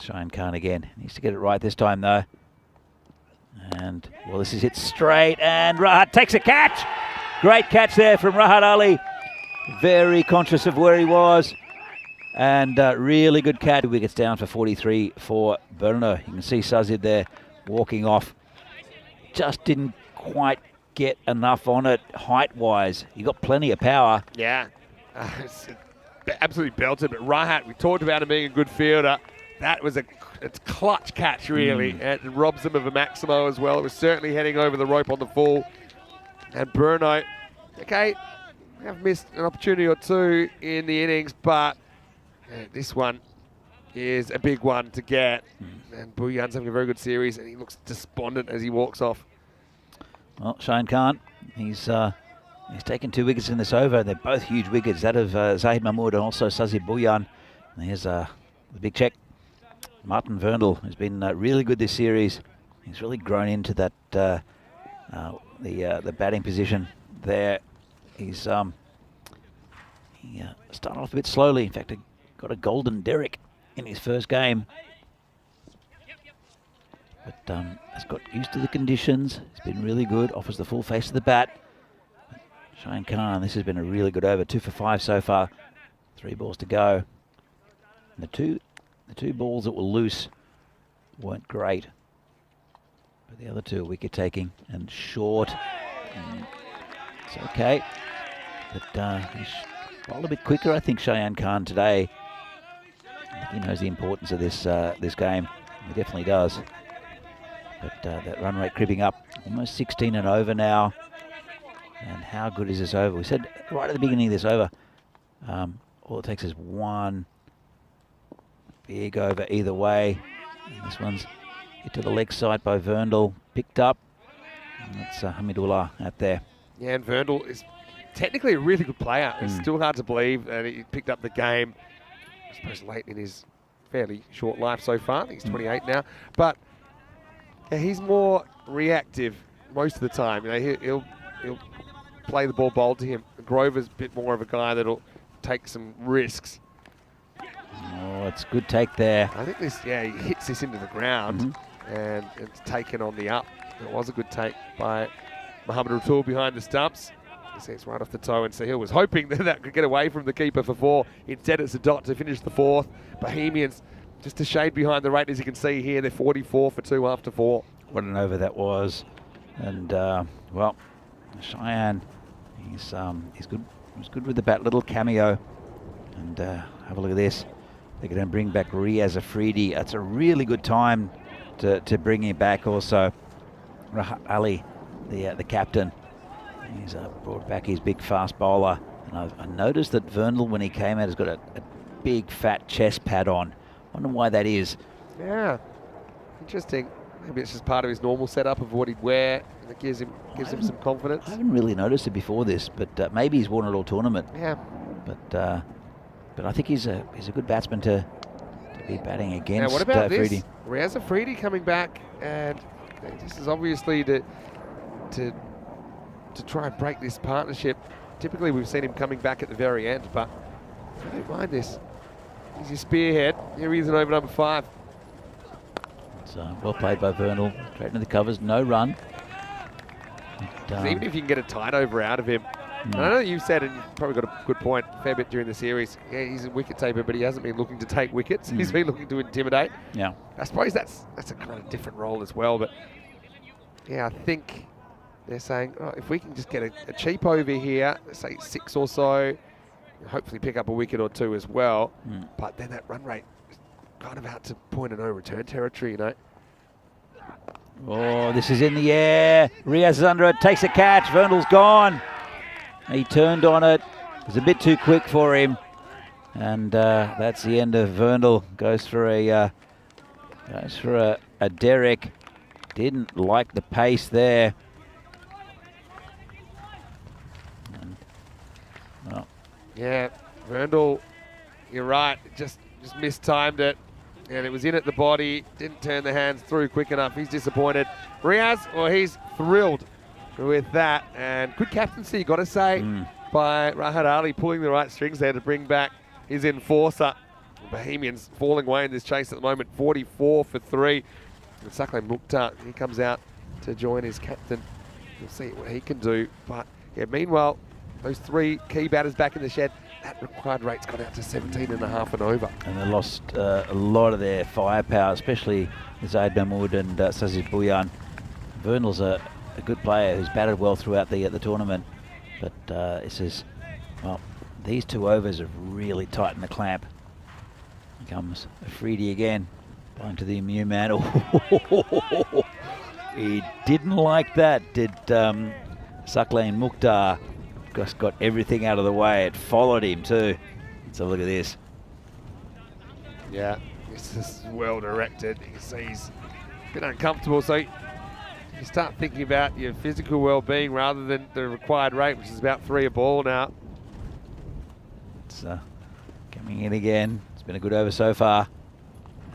Cheyenne Khan again. Needs to get it right this time, though. And, well, this is hit straight, and Rahat takes a catch. Great catch there from Rahat Ali. Very conscious of where he was. And really good catch. Wickets down for 43 for Brno. You can see Sazib there walking off. Just didn't quite get enough on it height-wise. He got plenty of power. Yeah. It's absolutely belted, but Rahat, we talked about him being a good fielder. That was it's clutch catch, really, and it robs them of a Maximo as well. It was certainly heading over the rope on the full. And Brno, okay, have missed an opportunity or two in the innings, but this one is a big one to get. And Bhuyan's having a very good series, and he looks despondent as he walks off. Well, Cheyenne Khan, he's taken 2 wickets in this over. They're both huge wickets, that of Zahid Mahmood and also Sazib Bhuyan. And here's the big check. Martin Verndal has been really good this series. He's really grown into that the batting position there. He's he started off a bit slowly. In fact, he got a golden derrick in his first game. but has got used to the conditions. He's been really good, offers the full face of the bat. Cheyenne Khan, this has been a really good over. 2 for 5 so far. 3 balls to go. And the two balls that were loose weren't great. But the other 2 are wicket taking and short. It's okay. But he's bowled a bit quicker, I think, Cheyenne Khan today. I think he knows the importance of this this game. He definitely does. But that run rate creeping up. Almost 16 and over now. And how good is this over? We said right at the beginning of this over, all it takes is one big over either way. And this one's hit to the leg side by Verndl, picked up. And that's Hamidullah out there. Yeah, and Verndl is technically a really good player. It's still hard to believe that he picked up the game, I suppose, late in his fairly short life so far. I think he's 28 now. But yeah, he's more reactive most of the time. You know, he'll play the ball bowled to him. Grover's a bit more of a guy that'll take some risks. Oh, it's a good take there. I think this, yeah, he hits this into the ground and it's taken on the up. It was a good take by Mohamed Ratul behind the stumps. You see it's right off the toe, and Sahil was hoping that that could get away from the keeper for 4. Instead, it's a dot to finish the 4th. Bohemians just a shade behind the rate, as you can see here. They're 44 for 2 after 4. What an over that was. And, well, Cheyenne, he's good. He was good with the bat, little cameo. And have a look at this. They're going to bring back Riaz Afridi. That's a really good time to bring him back. Also, Rahat Ali, the captain, he's brought back his big fast bowler. And I noticed that Verndl, when he came out, has got a big fat chest pad on. Wonder why that is. Yeah, interesting. Maybe it's just part of his normal setup of what he'd wear, and it gives him some confidence. I haven't really noticed it before this, but maybe he's worn it all tournament. Yeah. But I think he's a good batsman to be batting against. Now, what about Afridi. this? Riaz Afridi coming back, and this is obviously to try and break this partnership. Typically, we've seen him coming back at the very end, but I don't mind this. He's your spearhead. Here he is in over number 5. It's well played by Verndl. Straight into the covers, no run. But, even if you can get a tight over out of him. And I know that you've said, and you've probably got a good point, a fair bit during the series, yeah, he's a wicket taker, but he hasn't been looking to take wickets. He's been looking to intimidate. Yeah. I suppose that's a kind of different role as well, but yeah, I think they're saying, oh, if we can just get a cheap over here, say 6 or so, hopefully pick up a wicket or 2 as well, but then that run rate is kind of out to point of no return territory, you know. Oh, this is in the air. Riaz is under it, takes a catch. Verndl's gone. He turned on it. It was a bit too quick for him. And that's the end of Verndl. Goes for a derrick. Didn't like the pace there. And, well. Yeah, Verndl, you're right. Just mistimed it. And it was in at the body. Didn't turn the hands through quick enough. He's disappointed. Riaz, well, he's thrilled with that. And good captaincy, got to say, by Rahat Ali, pulling the right strings there to bring back his enforcer. Bohemians falling away in this chase at the moment, 44 for 3. And Sakle Mukhtar, he comes out to join his captain. We'll see what he can do. But yeah, meanwhile, those 3 key batters back in the shed, that required rate's gone out to 17.5 and over. And they lost a lot of their firepower, especially Zaid Mahmood and Sazid Bhuyan. Verndl's a good player who's batted well throughout the tournament. But it says, well, these 2 overs have really tightened the clamp. Here comes Afridi again, bowling to the immune man. He didn't like that, did Sakle Mukhtar. Just got everything out of the way. It followed him too. Let's have a look at this. Yeah, this is well directed. You can see he's a bit uncomfortable. So you start thinking about your physical well-being rather than the required rate, which is about 3 a ball now. It's coming in again. It's been a good over so far.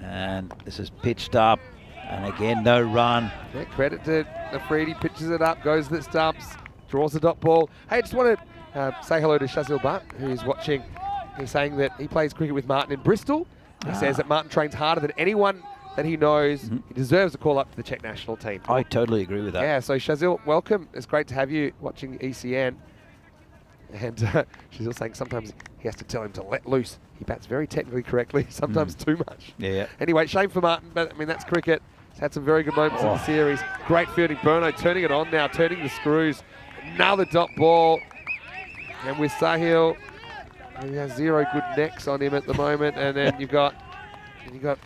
And this is pitched up. And again, no run. Yeah, credit to Afridi. Pitches it up, goes to the stumps. Draws the dot ball. Hey, I just want to say hello to Shazil Butt, who's watching. He's saying that he plays cricket with Martin in Bristol. He says that Martin trains harder than anyone that he knows he deserves a call up to the Czech national team. I totally agree with that. Yeah, so Shazil, welcome. It's great to have you watching ECN. And Shazil saying sometimes he has to tell him to let loose. He bats very technically correctly, sometimes too much. Yeah. Anyway, shame for Martin, but I mean, that's cricket. He's had some very good moments in the series. Great fielding. Burno turning it on now, turning the screws. Another dot ball. And with Sahil, he has 0 good necks on him at the moment. And then you've got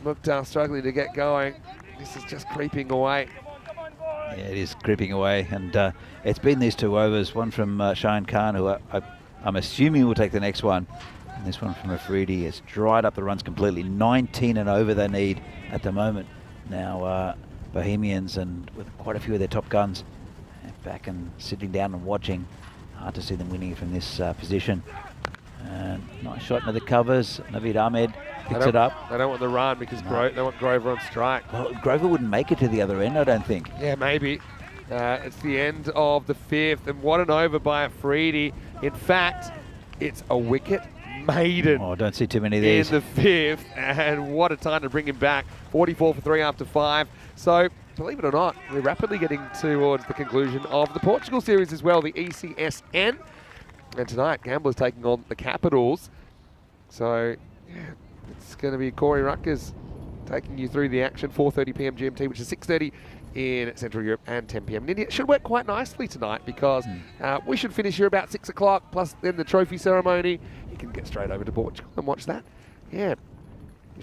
Mukhtar struggling to get going. This is just creeping away. Yeah, it is creeping away. And it's been these 2 overs, one from Shane Khan, who I'm assuming will take the next one. And this one from Afridi has dried up the runs completely. 19 and over they need at the moment. Now, Bohemians and with quite a few of their top guns back and sitting down and watching. Hard to see them winning from this position. And nice shot into the covers. Naveed Ahmed picks it up. They don't want the run because they want Grover on strike. Well, Grover wouldn't make it to the other end, I don't think. Yeah, maybe. It's the end of the 5th, and what an over by Afridi. In fact, it's a wicket maiden. Oh, don't see too many of these. In the 5th, and what a time to bring him back. 44 for 3 after 5. So, believe it or not, we're rapidly getting towards the conclusion of the Portugal series as well, the ECSN. And tonight, Gamblers taking on the Capitals. So, yeah, it's going to be Corey Rutgers taking you through the action. 4:30 p.m. GMT, which is 6:30 in Central Europe, and 10 p.m. in India. It should work quite nicely tonight because we should finish here about 6 o'clock, plus then the trophy ceremony. You can get straight over to Portugal and watch that. Yeah, it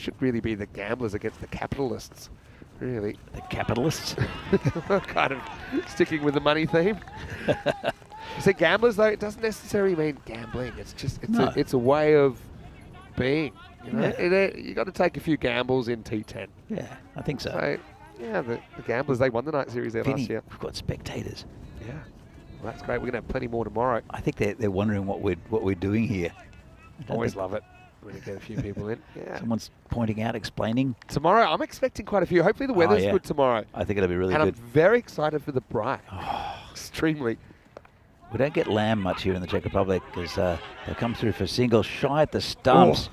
should really be the Gamblers against the Capitalists, really. The Capitalists? Kind of sticking with the money theme. You say Gamblers, though, it doesn't necessarily mean gambling. It's just, it's a way of being. You know? Yeah. You got to take a few gambles in T10. Yeah, I think so. So, yeah, the Gamblers, they won the night series there last year. We've got spectators. Yeah, well, that's great. We're going to have plenty more tomorrow. I think they're wondering what we're doing here. Always love it when you get a few people in. Yeah. Someone's pointing out, explaining. Tomorrow, I'm expecting quite a few. Hopefully the weather's good tomorrow. I think it'll be really and good. I'm very excited for the Bright. Extremely. We don't get Lamb much here in the Czech Republic because they come through for a single, shy at the stumps.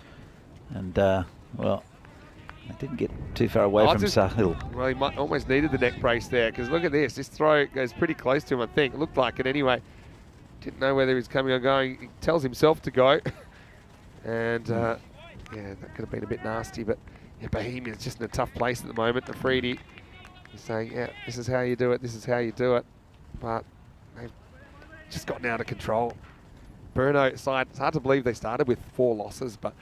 And, well, I didn't get too far away from Sahil. Well, he almost needed the neck brace there because look at this. This throw goes pretty close to him, I think. It looked like it anyway. Didn't know whether he was coming or going. He tells himself to go. And, yeah, that could have been a bit nasty. But, yeah, Bohemian's just in a tough place at the moment. Afridi is saying, yeah, this is how you do it. This is how you do it. But they've just gotten out of control. Burno side, it's hard to believe they started with 4 losses, but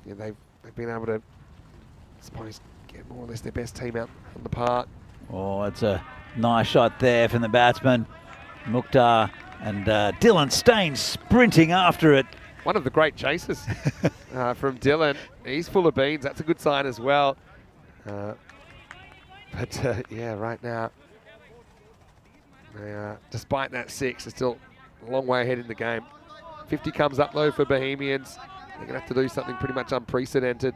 yeah, they've been able to, I suppose, get more or less their best team out on the park. Oh, it's a nice shot there from the batsman, Mukhtar, and Dylan Stain sprinting after it. One of the great chases from Dylan. He's full of beans. That's a good sign as well. But yeah, right now, despite that 6, they're still a long way ahead in the game. 50 comes up though for Bohemians. They're going to have to do something pretty much unprecedented.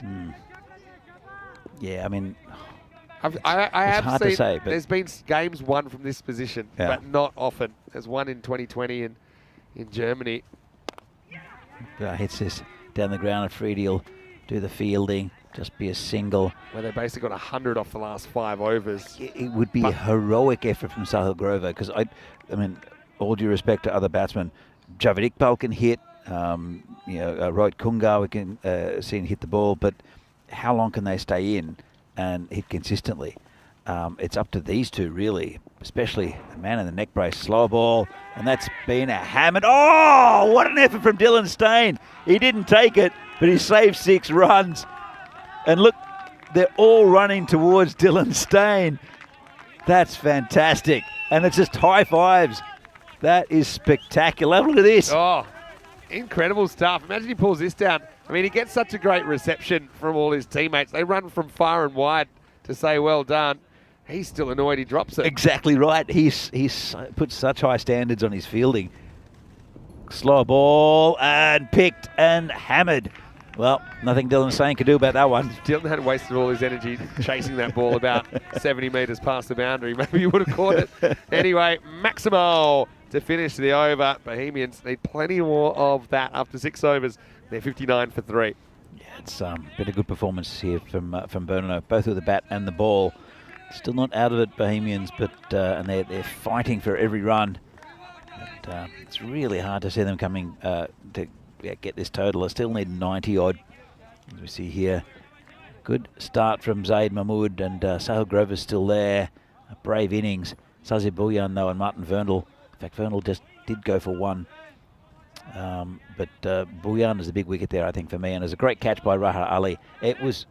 Yeah, I mean, I have hard seen to say, but there's been games won from this position, but not often. There's one in 2020 in Germany. Hits this down the ground, and Afridi will do the fielding, just be a single. Where they basically got 100 off the last 5 overs. It would be a heroic effort from Sahil Grover because I mean, all due respect to other batsmen, Javed Iqbal can hit. Rohit Kungar, we can see him hit the ball, but how long can they stay in and hit consistently? It's up to these two, really, especially the man in the neck brace. Slow ball, and that's been a hammered. Oh, what an effort from Dylan Stain. He didn't take it, but he saved 6 runs. And look, they're all running towards Dylan Stain. That's fantastic. And it's just high fives. That is spectacular. Look at this. Oh, incredible stuff. Imagine he pulls this down. I mean, he gets such a great reception from all his teammates. They run from far and wide to say, well done. He's still annoyed he drops it. Exactly right. He's put such high standards on his fielding. Slow ball and picked and hammered. Well, nothing Dylan Stain could do about that one. Dylan had wasted all his energy chasing that ball about 70 metres past the boundary. Maybe he would have caught it. Anyway, Maximo to finish the over. Bohemians need plenty more of that after 6 overs. They're 59 for 3. Yeah, it's been a good performance here from Berno, both with the bat and the ball. Still not out of it, Bohemians, but and they're fighting for every run. But it's really hard to see them coming to get this total. They still need 90 odd, as we see here. Good start from Zaid Mahmood, and Sahil Grover's still there. A brave innings. Sazir Bhuyan, though, and Martin Verndl. In fact, Verndl just did go for one. But Bhuyan is the big wicket there, I think, for me. And it was a great catch by Rahat Ali. It was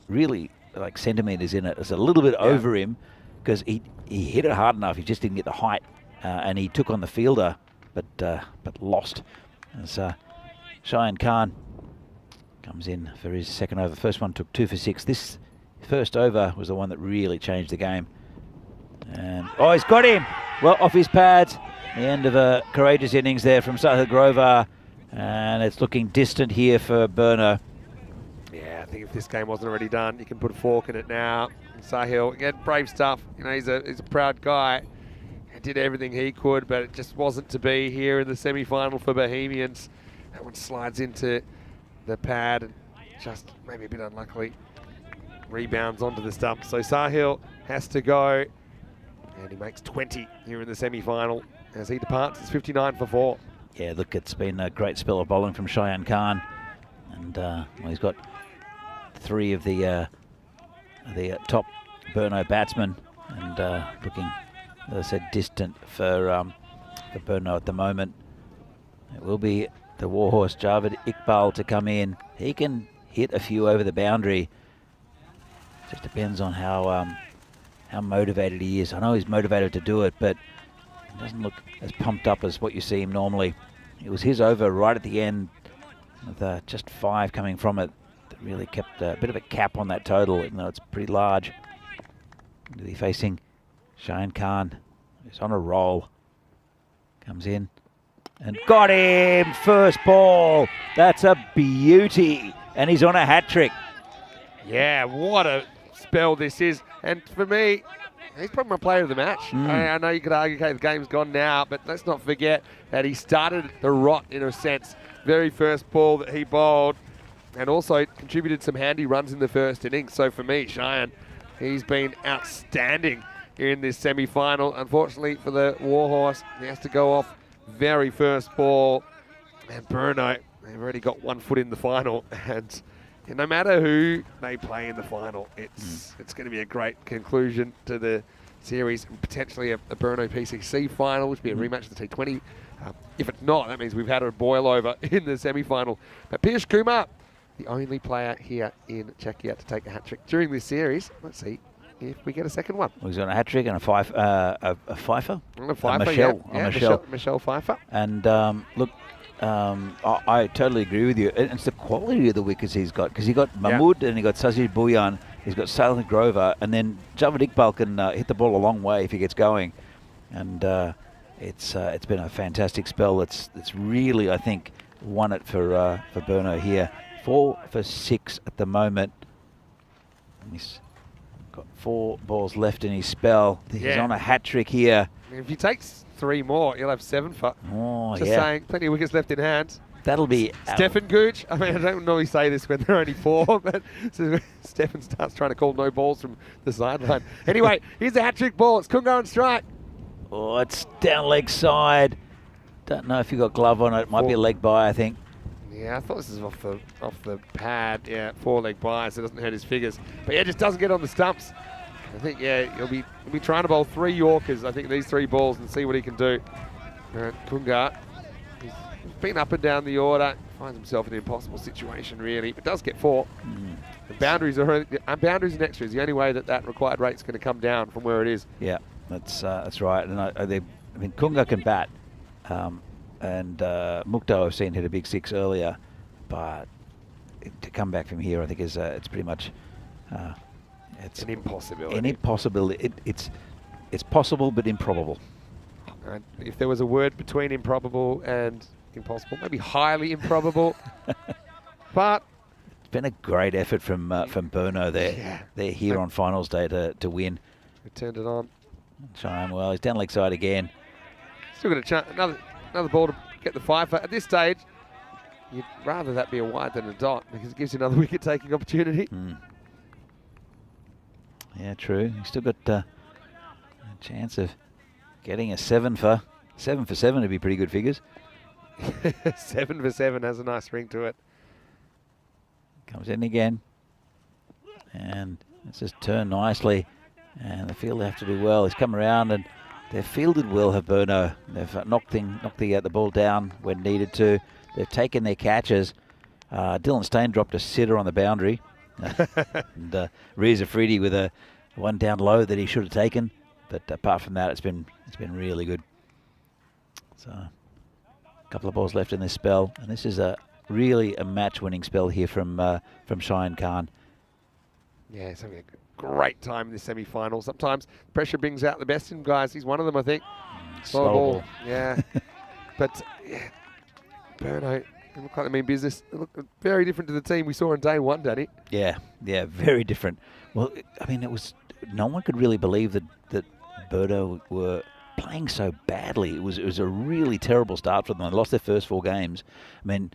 really like centimetres in it. It's a little bit over him because he hit it hard enough. He just didn't get the height. And he took on the fielder, but lost. As Shayan Khan comes in for his second over. First one took 2 for 6. This first over was the one that really changed the game. And oh, he's got him! Well, off his pads. The end of a courageous innings there from Sahil Grover. And it's looking distant here for Berno. Yeah, I think if this game wasn't already done, you can put a fork in it now. And Sahil, again, brave stuff. You know, he's a proud guy. He did everything he could, but it just wasn't to be here in the semi-final for Bohemians. That one slides into the pad and just maybe a bit unluckily rebounds onto the stump. So Sahil has to go, and he makes 20 here in the semi-final as he departs. It's 59 for 4. Yeah, look, it's been a great spell of bowling from Shayan Khan, and well, he's got 3 of the top Berno batsmen, and looking, as I said, distant for Berno at the moment. It will be the warhorse Javed Iqbal to come in. He can hit a few over the boundary. Just depends on how motivated he is. I know he's motivated to do it, but he doesn't look as pumped up as what you see him normally. It was his over right at the end with just 5 coming from it that really kept a bit of a cap on that total, even though it's pretty large. Going to be facing Shayan Khan, who's on a roll. Comes in and got him! First ball. That's a beauty. And he's on a hat-trick. Yeah, what a spell this is. And for me, he's probably my player of the match. I know you could argue, okay, the game's gone now, but let's not forget that he started the rot, in a sense. Very first ball that he bowled, and also contributed some handy runs in the first innings. So for me, Shayan, he's been outstanding in this semi-final. Unfortunately for the Warhorse, he has to go off very first ball. And Berno, they've already got 1 foot in the final, and no matter who they play in the final, it's going to be a great conclusion to the series, and potentially a Berno PCC final, which would be a rematch of the T20. If it's not, that means we've had a boil over in the semi-final. But Piyush Kumar, the only player here in Czechia to take a hat-trick during this series. Let's see if we get a second one. Well, he's on a hat-trick and a Pfeiffer. A Pfeiffer, Michelle, yeah. Michelle Pfeiffer. And look, I totally agree with you. It's the quality of the wickets he's got, because he got Mahmood and he got Sazir Bhuyan, he's got Sahil Grover, and then Javed Iqbal can hit the ball a long way if he gets going. And it's been a fantastic spell. It's really, I think, won it for Berno here. 4 for 6 at the moment. And he's got 4 balls left in his spell. He's on a hat-trick here. I mean, if he takes 3 more, he'll have 7 for. Oh, Just saying, plenty of wickets left in hand. That'll be Stefan Gooch. I mean, I don't normally say this when there are only 4, but so Stefan starts trying to call no balls from the sideline. Anyway, here's a hat-trick ball. It's Kunga on strike. Oh, it's down leg side. Don't know if you got glove on it. Might be a leg by, I think. Yeah, I thought this is off the pad. Yeah, 4-leg by, so it doesn't hurt his figures. But yeah, it just doesn't get on the stumps. I think, yeah, he'll be trying to bowl 3 Yorkers, I think, these 3 balls, and see what he can do. Kunga, he's been up and down the order, finds himself in an impossible situation, really, but does get 4. The boundaries and extras, the only way that required rate's going to come down from where it is. Yeah, that's right. And I mean, Kunga can bat, and Mukto I've seen hit a big 6 earlier, but to come back from here, I think is it's pretty much. It's an impossibility. An impossibility. It's possible, but improbable. If there was a word between improbable and impossible, maybe highly improbable. But it's been a great effort from Berno there. Yeah. They're here on finals day to win. We turned it on. Shine well. He's down leg side again. Still got a chance. Another ball to get the Pfeiffer. At this stage, you'd rather that be a wide than a dot because it gives you another wicket-taking opportunity. Yeah, true. He's still got a chance of getting a 7 for 7 would be pretty good figures. 7 for 7 has a nice ring to it. Comes in again. And it's just turned nicely. And the field have to do well. He's come around and they've fielded well, have Burno. They've knocked the ball down when needed to. They've taken their catches. Dylan Stain dropped a sitter on the boundary. And Reza Afridi with a one down low that he should have taken. But apart from that, it's been really good. So a couple of balls left in this spell. And this is really a match-winning spell here from Cheyenne Khan. Yeah, he's having a great time in this semi-final. Sometimes pressure brings out the best in guys. He's one of them, I think. Slow ball. Yeah. But, yeah, Burno, they look like they mean business. They look very different to the team we saw on day one, Danny. Yeah, very different. Well, I mean, no one could really believe that Burno were playing so badly. It was a really terrible start for them. They lost their first 4 games. I mean,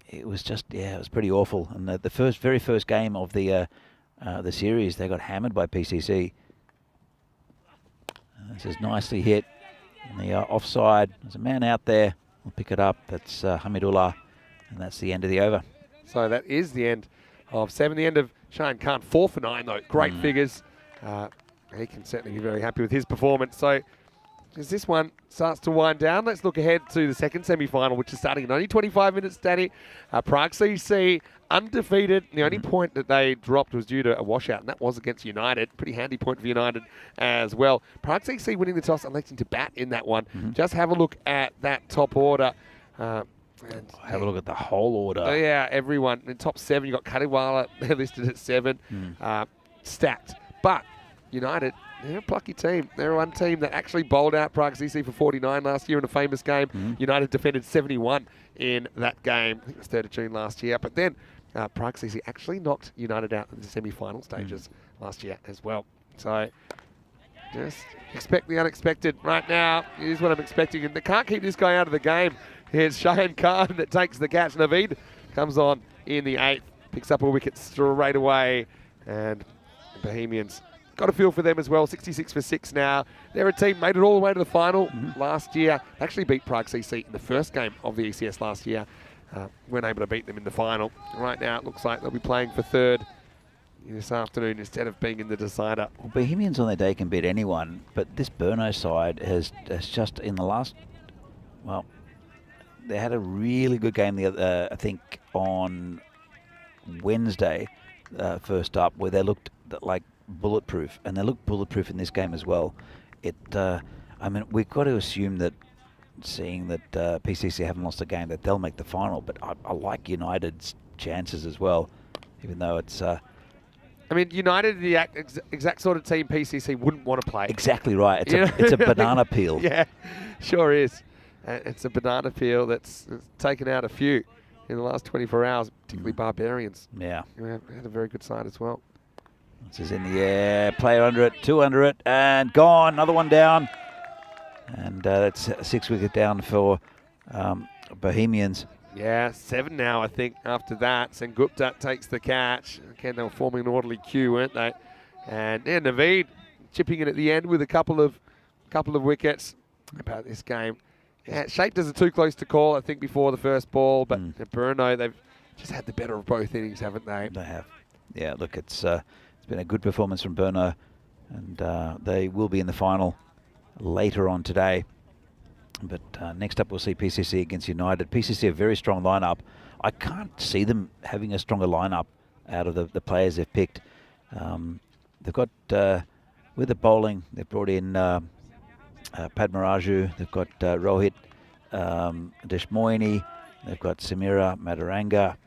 it was just, it was pretty awful. And the very first game of the series, they got hammered by PCC. This is nicely hit. On the offside, there's a man out there. We'll pick it up. That's Hamidullah, and that's the end of the over. So that is the end of 7. The end of Cheyenne Khan. 4 for 9, though. Great figures. He can certainly be very happy with his performance. So as this one starts to wind down, let's look ahead to the second semi-final, which is starting in only 25 minutes, Danny. Prague CC undefeated. The only point that they dropped was due to a washout, and that was against United. Pretty handy point for United as well. Prague CC winning the toss, electing to bat in that one. Just have a look at that top order. And have a look at the whole order. Yeah, everyone. In top 7, you've got Kadiwala. They're listed at 7. Stacked. But United, they're a plucky team. They're one team that actually bowled out Prague CC for 49 last year in a famous game. United defended 71 in that game. I think it was 3rd of June last year. But then Prague CC actually knocked United out in the semi-final stages last year as well. So just expect the unexpected right now. Here's what I'm expecting. And they can't keep this guy out of the game. Here's Cheyenne Khan that takes the catch. Naveed comes on in the 8th. Picks up a wicket straight away. And the Bohemians got a feel for them as well. 66 for 6 now. They're a team made it all the way to the final last year. Actually beat Prague CC in the first game of the ECS last year. Weren't able to beat them in the final. Right now it looks like they'll be playing for 3rd this afternoon instead of being in the decider. Well, Bohemians on their day can beat anyone, but this Burno side has just in the last, well, they had a really good game I think on Wednesday, first up, where they looked like bulletproof, and they look bulletproof in this game as well. I mean, we've got to assume that, seeing that PCC haven't lost a game, that they'll make the final. But I like United's chances as well, even though it's. I mean, United, the exact sort of team PCC wouldn't want to play. Exactly right. It's a banana peel. Yeah, sure is. It's a banana peel that's taken out a few in the last 24 hours, particularly Barbarians. Yeah. Had a very good side as well. This is in the air, player under it, 2 under it, and gone. Another one down. And that's 6 wicket down for Bohemians. Yeah, 7 now, I think, after that. Sengupta takes the catch. Again, they were forming an orderly queue, weren't they? And yeah, Naveed chipping in at the end with a couple of wickets. About this game. Yeah, shape does it too close to call, I think, before the first ball. But Burno, they've just had the better of both innings, haven't they? They have. Yeah, look, it's been a good performance from Burno, and they will be in the final later on today. But next up we'll see PCC against United. PCC a very strong lineup. I can't see them having a stronger lineup out of the players they've picked. They've got, with the bowling, they've brought in Padmaraju, they've got Rohit Deshmoini, they've got Samira Madaranga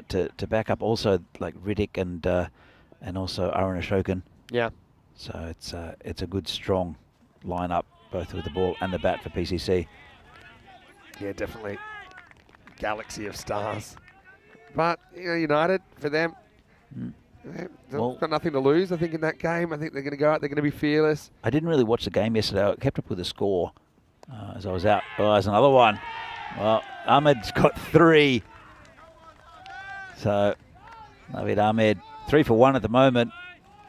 to back up also like Riddick and also Arun Ashokan. Yeah. So it's a good strong lineup, both with the ball and the bat for PCC. Yeah, definitely. Galaxy of stars. But United, for them, they've got nothing to lose, I think, in that game. I think they're going to go out, they're going to be fearless. I didn't really watch the game yesterday. I kept up with the score as I was out. Oh, there's another one. Well, Ahmed's got 3. So, Navid Ahmed, 3 for 1 at the moment.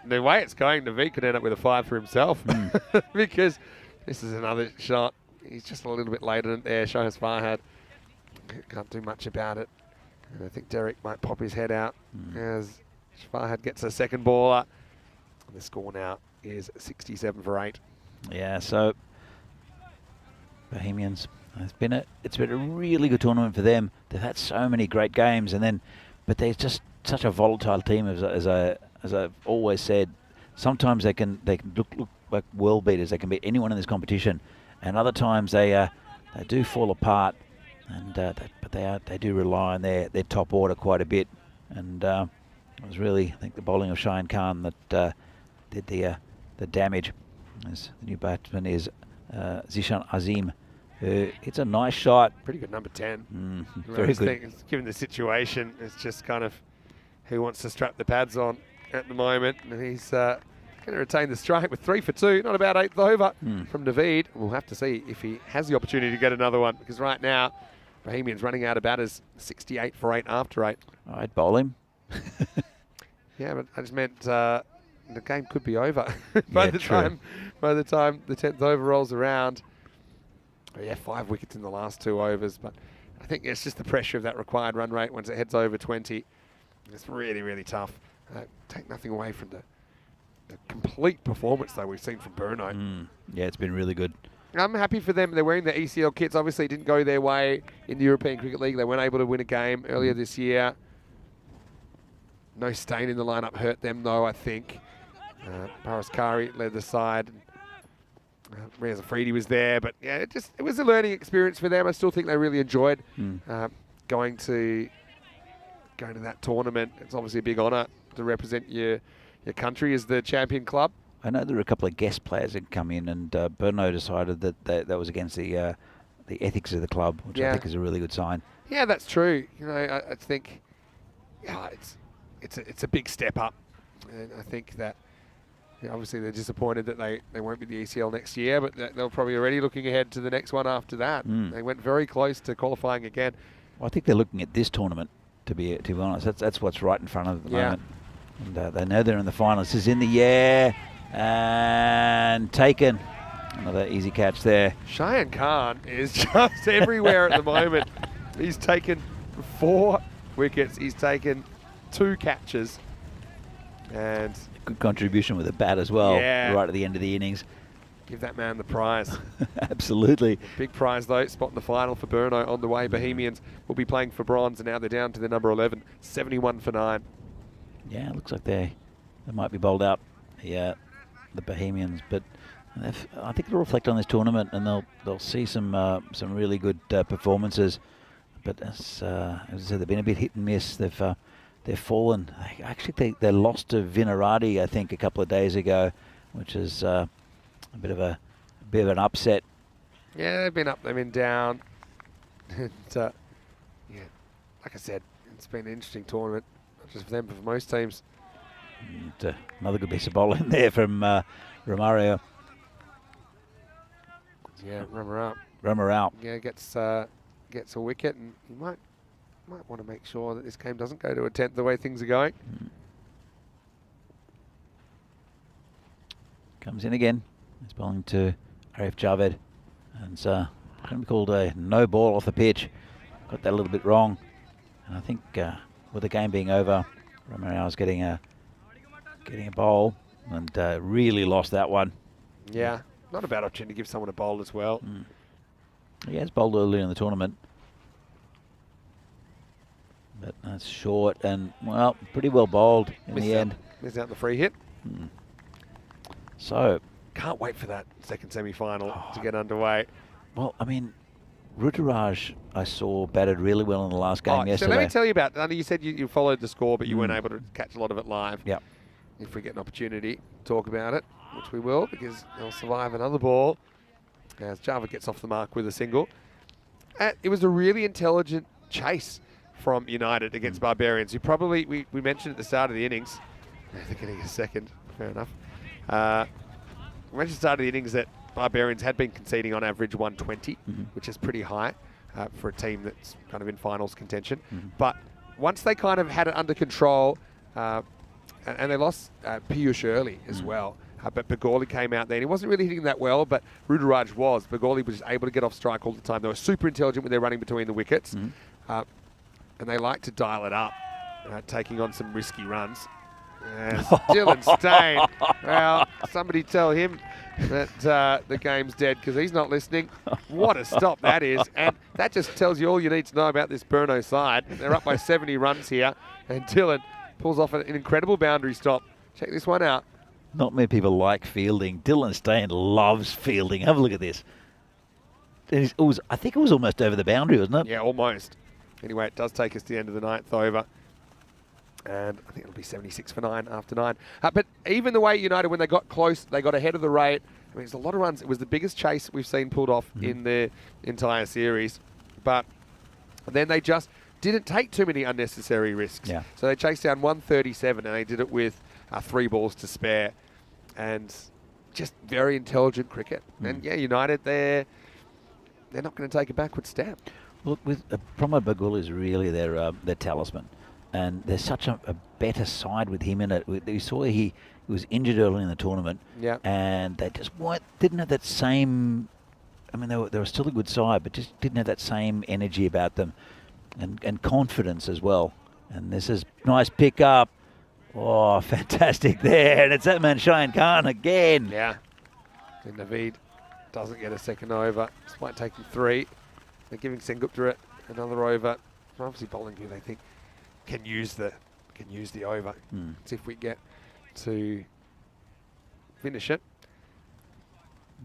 The way it's going, Naveed could end up with a 5 for himself because this is another shot. He's just a little bit later in there. Shohaz Farhad can't do much about it. And I think Derek might pop his head out as Farhad gets a second baller. And the score now is 67 for 8. Yeah, so Bohemians, it's been a really good tournament for them. They've had so many great games, but they're just such a volatile team. As I've always said, sometimes they can look like world beaters. They can beat anyone in this competition, and other times they do fall apart. And but they do rely on their top order quite a bit. And it was really, I think, the bowling of Cheyenne Khan that did the damage. As the new batsman is Zishan Azim, who hits a nice shot. Pretty good number 10. Very good. Given the situation, it's just kind of who wants to strap the pads on at the moment. And he's going to retain the strike with 3 for 2. Not a bad 8th over from Naveed. We'll have to see if he has the opportunity to get another one, because right now, Bohemians running out of batters, 68 for 8 after 8. I'd bowl him. Yeah, but I just meant the game could be over by the time the 10th over rolls around. Oh, yeah, 5 wickets in the last 2 overs, but I think it's just the pressure of that required run rate once it heads over 20. It's really, really tough. Take nothing away from the complete performance, though, we've seen from Burno. Yeah, it's been really good. I'm happy for them. They're wearing the ECL kits. Obviously, it didn't go their way in the European Cricket League. They weren't able to win a game earlier this year. No stain in the lineup hurt them, though, I think. Paras Kari led the side. Riaz Afridi was there, but yeah, it was a learning experience for them. I still think they really enjoyed going to that tournament. It's obviously a big honour to represent your country as the champion club. I know there were a couple of guest players that come in, and Burno decided that was against the ethics of the club, which I think is a really good sign. Yeah, that's true. You know, I think it's a big step up, and I think that obviously they're disappointed that they won't be the ECL next year, but they're probably already looking ahead to the next one after that. They went very close to qualifying again. Well, I think they're looking at this tournament, to be honest. That's what's right in front of them at the moment. And they know they're in the finals. This is in the air and taken. Another easy catch there. Cheyenne Khan is just everywhere at the moment. He's taken 4 wickets. He's taken 2 catches. And good contribution with a bat as well, right at the end of the innings. Give that man the prize. Absolutely. Big prize, though. Spot in the final for Burno on the way. Bohemians will be playing for bronze, and now they're down to the number 11, 71 for 9. Yeah, it looks like they might be bowled out, the Bohemians, but I think they'll reflect on this tournament and they'll see some really good performances. But as I said, they've been a bit hit and miss. They've fallen. Actually, they lost to Vinarati, I think, a couple of days ago, which is a bit of an upset. Yeah, they've been up, they've been down. And, like I said, it's been an interesting tournament, not just for them, but for most teams. And, another good piece of bowling there from Romario. Yeah, Romario. Yeah, gets a wicket, and he might want to make sure that this game doesn't go to a 10th the way things are going. Comes in again. He's bowling to Arif Javed. And it's going to be called a no ball off the pitch. Got that a little bit wrong. And I think with the game being over, Romario's getting a bowl and really lost that one. Yeah, not a bad opportunity to give someone a bowl as well. He has bowled earlier in the tournament. But that's short and, well, pretty well bowled in the end. Missed out the free hit. So, can't wait for that second semi-final to get underway. Well, I mean, Ruturaj, I saw batted really well in the last game yesterday. So let me tell you about, you said you followed the score, but you weren't able to catch a lot of it live. Yeah. If we get an opportunity to talk about it, which we will, because they'll survive another ball as Java gets off the mark with a single. It was a really intelligent chase from United against Barbarians, who probably, we mentioned at the start of the innings, they're getting a second, fair enough. We mentioned at the start of the innings that Barbarians had been conceding on average 120, which is pretty high. for a team that's kind of in finals contention. But once they kind of had it under control, and they lost Piyush early as well. But Begorli came out there, and he wasn't really hitting that well, but Rudraj was. Begorli was able to get off strike all the time. They were super intelligent when they're running between the wickets, and they like to dial it up, taking on some risky runs. As Dylan Stain, well, somebody tell him that the game's dead because he's not listening. What a stop that is. And that just tells you all you need to know about this Burno side. They're up by 70 runs here, and Dylan pulls off an incredible boundary stop. Check this one out. Not many people like fielding. Dylan Stain loves fielding. Have a look at this. I think it was almost over the boundary, wasn't it? Yeah, almost. Anyway, it does take us to the end of the 9th over. And I think it'll be 76 for 9 after 9. But even the way United, when they got close, they got ahead of the rate. I mean, it's a lot of runs. It was the biggest chase we've seen pulled off in the entire series. But then they just didn't take too many unnecessary risks. Yeah. So they chased down 137, and they did it with 3 balls to spare. And just very intelligent cricket. And yeah, United, they're not going to take a backward step. Look, with Promo Bagul is really their talisman. And there's such a better side with him in it. You saw he was injured early in the tournament, and they just didn't have that same. I mean, they were still a good side, but just didn't have that same energy about them, and confidence as well. And this is nice pick up. Oh, fantastic there, and it's that man Shane Khan again. Yeah, and Naveed doesn't get a second over. This might take him 3. They're giving Sengupta another over. Obviously, bowling here, they think. Can use the over. See if we get to finish it.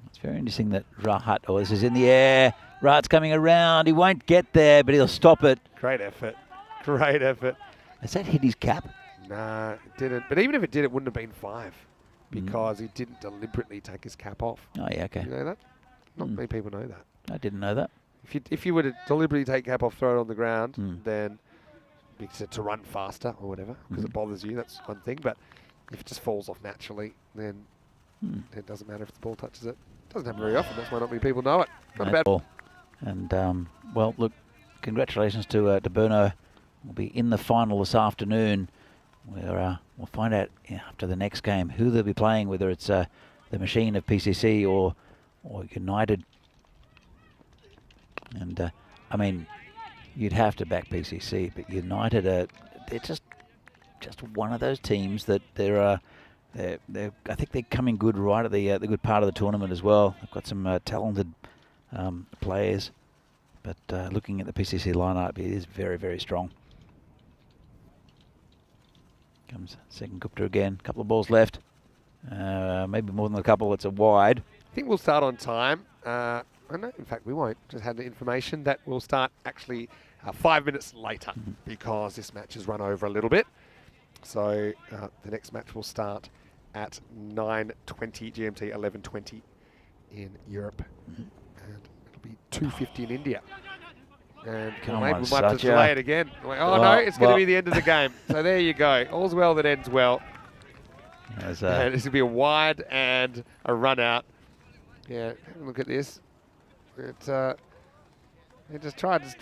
It's very interesting that Rahat, this is in the air. Rahat's coming around. He won't get there, but he'll stop it. Great effort. Great effort. Has that hit his cap? Nah, it didn't. But even if it did, it wouldn't have been 5 because he didn't deliberately take his cap off. Oh, yeah, okay. You know that? Not many people know that. I didn't know that. If you were to deliberately take cap off, throw it on the ground, then to run faster or whatever, because it bothers you, that's one thing. But if it just falls off naturally, then it doesn't matter if the ball touches it. It doesn't happen very often. That's why not many people know it. Not a bad ball. And, well, look, congratulations to Burno. We'll be in the final this afternoon. Where we'll find out after the next game who they'll be playing, whether it's the machine of PCC or United. And, I mean, you'd have to back PCC, but United they're just one of those teams that I think they're coming good right at the good part of the tournament as well. They've got some talented players, but looking at the PCC lineup, it is very, very strong. Comes second Gupta again. Couple of balls left, maybe more than a couple. It's a wide. I think we'll start on time. No, in fact, we won't. Just had the information that we'll start actually 5 minutes later because this match has run over a little bit. So the next match will start at 9:20 GMT, 11:20 in Europe. And it'll be 2:50 in India. And we might have to delay it again. No, it's going to be the end of the game. So there you go. All's well that ends well. And it's going to be a wide and a run out. Yeah, look at this. They decided to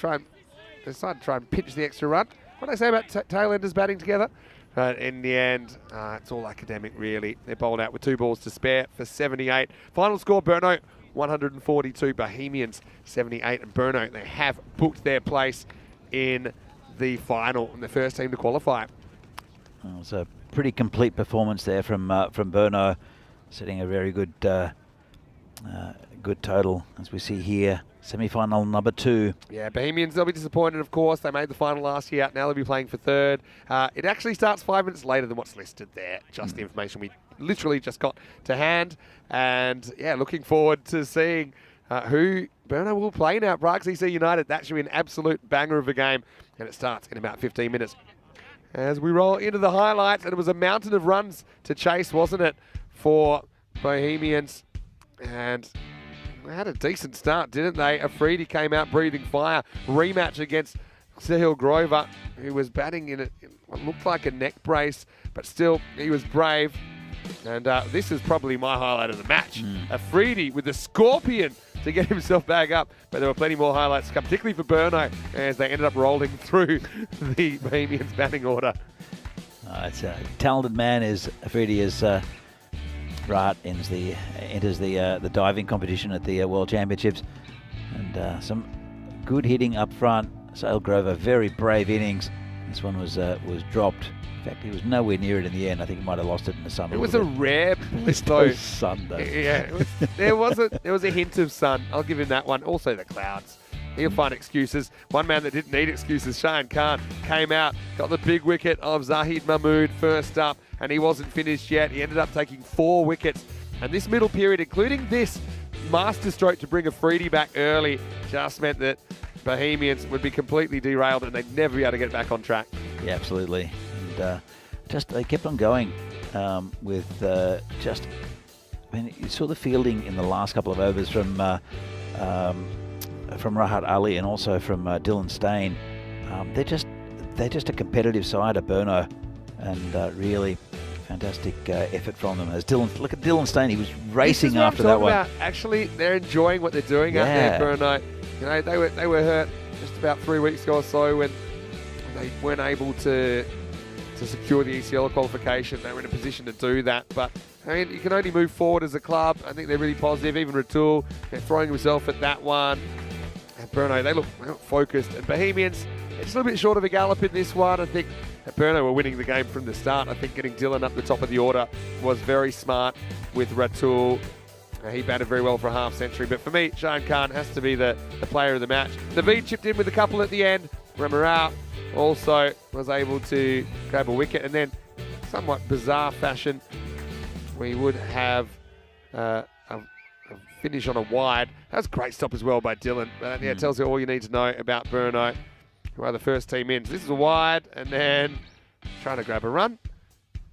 try and pinch the extra run. What do I say about tail-enders batting together? But in the end, it's all academic, really. They're bowled out with 2 balls to spare for 78. Final score, Burno, 142. Bohemians, 78. And Burno, they have booked their place in the final and the first team to qualify. Well, it was a pretty complete performance there from Burno, setting a very good good total, as we see here. Semi-final number 2. Yeah, Bohemians, they'll be disappointed, of course. They made the final last year. Now they'll be playing for 3rd. It actually starts 5 minutes later than what's listed there. Just the information we literally just got to hand. And, yeah, looking forward to seeing who Burno will play now. Prague CC United, that should be an absolute banger of a game. And it starts in about 15 minutes. As we roll into the highlights, and it was a mountain of runs to chase, wasn't it, for Bohemians. And they had a decent start, didn't they? Afridi came out breathing fire. Rematch against Sahil Grover, who was batting in what looked like a neck brace, but still, he was brave. And this is probably my highlight of the match. Afridi with the scorpion to get himself back up. But there were plenty more highlights to come, particularly for Burno, as they ended up rolling through the Bohemians batting order. It's a talented man as Afridi as Rahat enters the diving competition at the World Championships. And some good hitting up front. Sale Grover, very brave innings. This one was dropped. In fact, he was nowhere near it in the end. I think he might have lost it in the sun. It was a rare blitz, though. Sun, though. Yeah, there was a hint of sun. I'll give him that one. Also the clouds. He'll find excuses. One man that didn't need excuses, Shayan Khan, came out, got the big wicket of Zahid Mahmood first up, and he wasn't finished yet. He ended up taking 4 wickets. And this middle period, including this master stroke to bring Afridi back early, just meant that Bohemians would be completely derailed and they'd never be able to get back on track. Yeah, absolutely. And they kept on going with just, I mean, you saw the fielding in the last couple of overs from Rahat Ali and also from Dylan Stain. They're just a competitive side of Burno, and really fantastic effort from them. As look at Dylan Stain, he was racing after that one. Actually, they're enjoying what they're doing out there, Burno. You know, they were hurt just about 3 weeks ago or so when they weren't able to secure the ECL qualification. They were in a position to do that, but I mean, you can only move forward as a club. I think they're really positive. Even Ratul, they're throwing himself at that one. And Burno, they look focused. And Bohemians, it's a little bit short of a gallop in this one. I think that Burno were winning the game from the start. I think getting Dylan up the top of the order was very smart with Ratul. He batted very well for a half century. But for me, Shayan Khan has to be the player of the match. Naveed chipped in with a couple at the end. Ramarao also was able to grab a wicket. And then, somewhat bizarre fashion, we would have a finish on a wide. That's a great stop as well by Dylan. Yeah, it tells you all you need to know about Burno, who are the first team in. So this is a wide, and then trying to grab a run.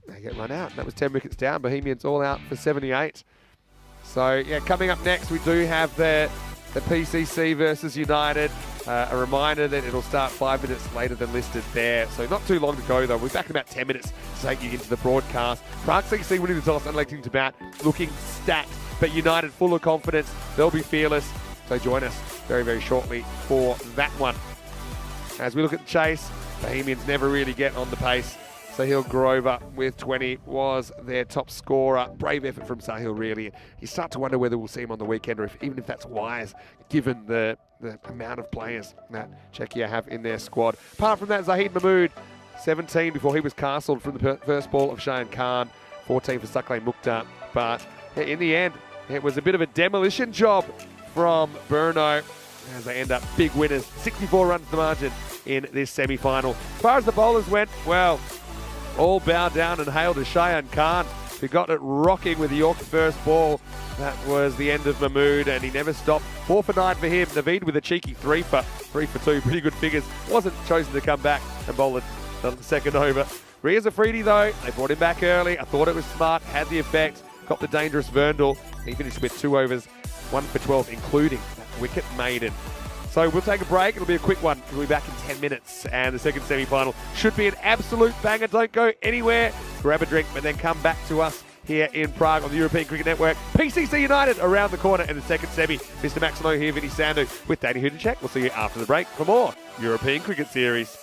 They get run out. That was 10 wickets down. Bohemians all out for 78. So, yeah, coming up next, we do have the PCC versus United. A reminder that it'll start 5 minutes later than listed there. So not too long to go, though. We'll be back in about 10 minutes to take you into the broadcast. Prague CC winning the toss and electing to bat, looking stacked. But United full of confidence. They'll be fearless. So join us very, very shortly for that one. As we look at the chase, Bohemians never really get on the pace. Sahil Grover with 20 was their top scorer. Brave effort from Sahil, really. You start to wonder whether we'll see him on the weekend, or even if that's wise, given the amount of players that Czechia have in their squad. Apart from that, Zahid Mahmood, 17 before he was castled from the first ball of Shayan Khan, 14 for Sakle Mukhtar. But in the end, it was a bit of a demolition job from Burno as they end up big winners. 64 runs the margin in this semi-final. As far as the bowlers went, well, all bowed down and hailed to Shayan Khan, who got it rocking with the York first ball. That was the end of Mahmood, and he never stopped. 4 for 9 for him. Naveed with a cheeky 3 for 2. Pretty good figures. Wasn't chosen to come back and bowl it the second over. Riaz Afridi, though, they brought him back early. I thought it was smart, had the effect. Got the dangerous Verndl. He finished with 2 overs, 1 for 12, including that wicket maiden. So we'll take a break. It'll be a quick one. We'll be back in 10 minutes. And the second semi-final should be an absolute banger. Don't go anywhere. Grab a drink, but then come back to us here in Prague on the European Cricket Network. PCC United around the corner in the second semi. Mr. Maximo here, Vinny Sandhu with Danny Hudacek. We'll see you after the break for more European Cricket Series.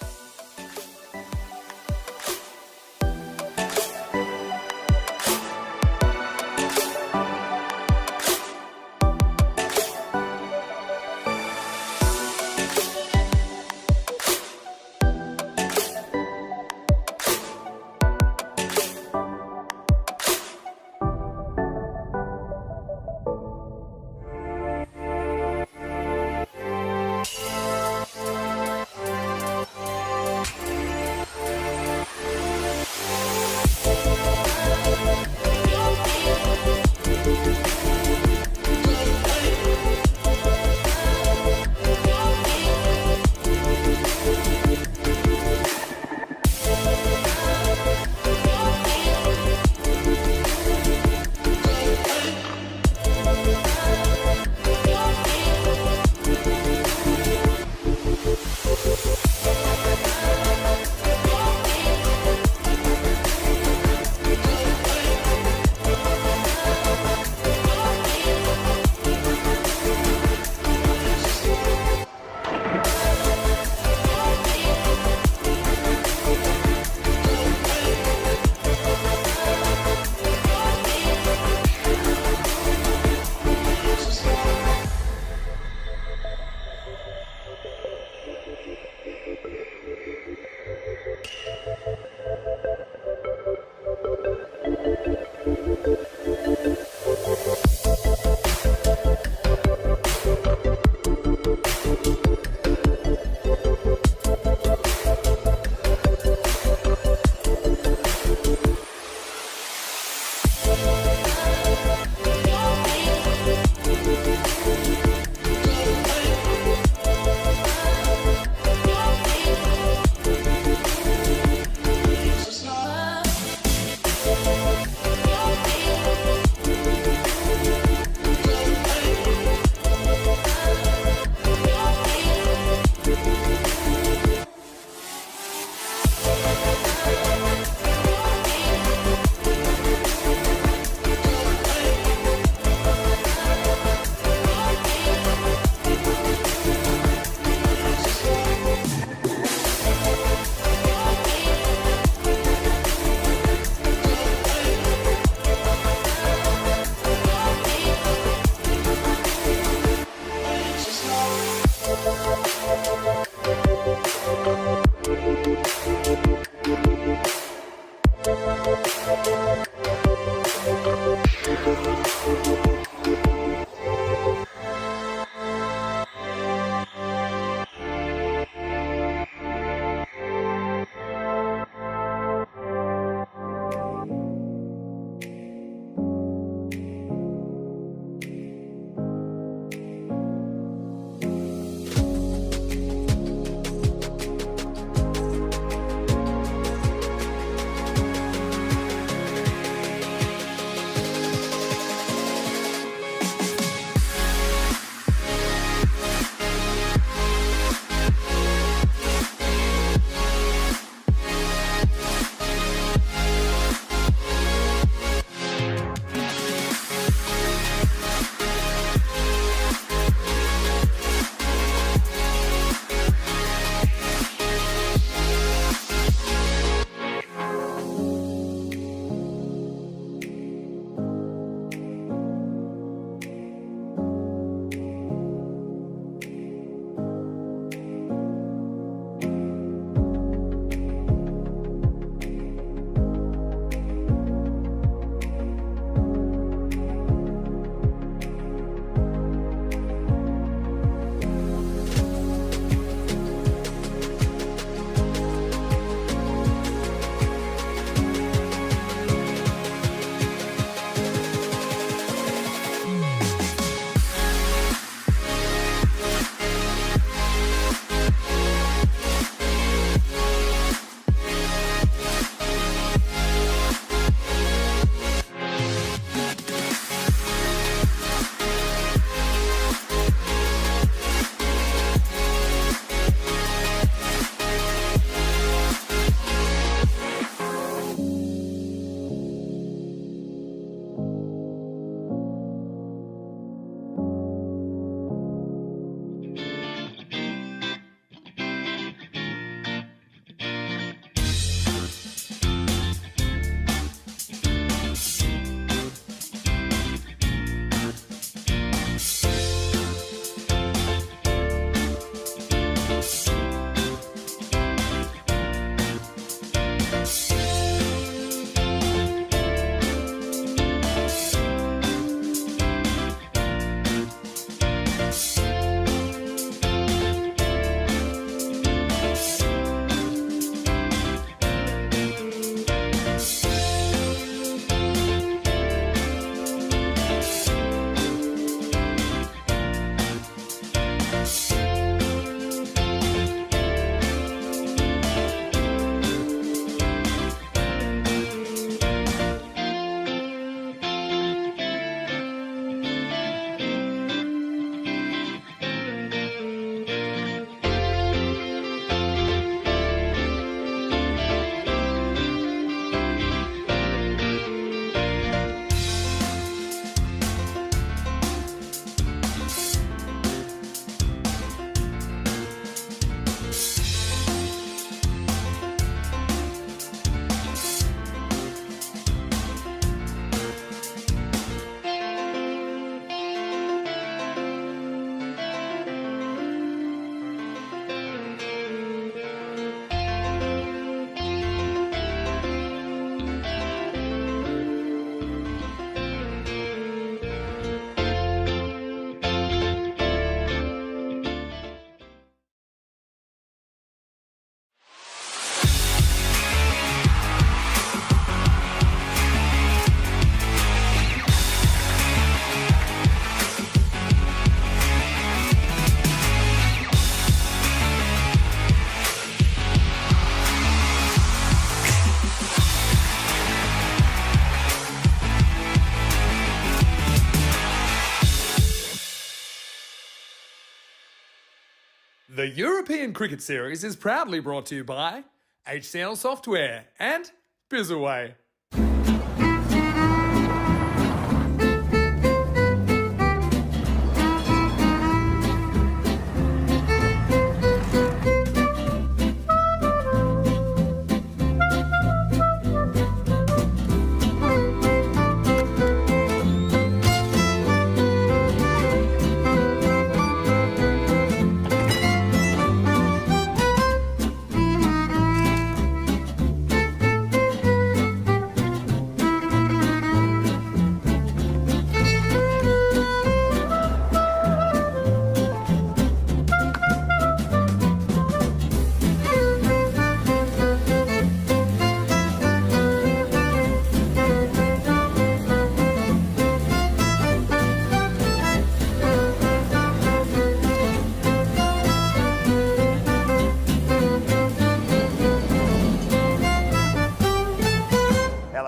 The European Cricket Series is proudly brought to you by HCL Software and Bizzaway.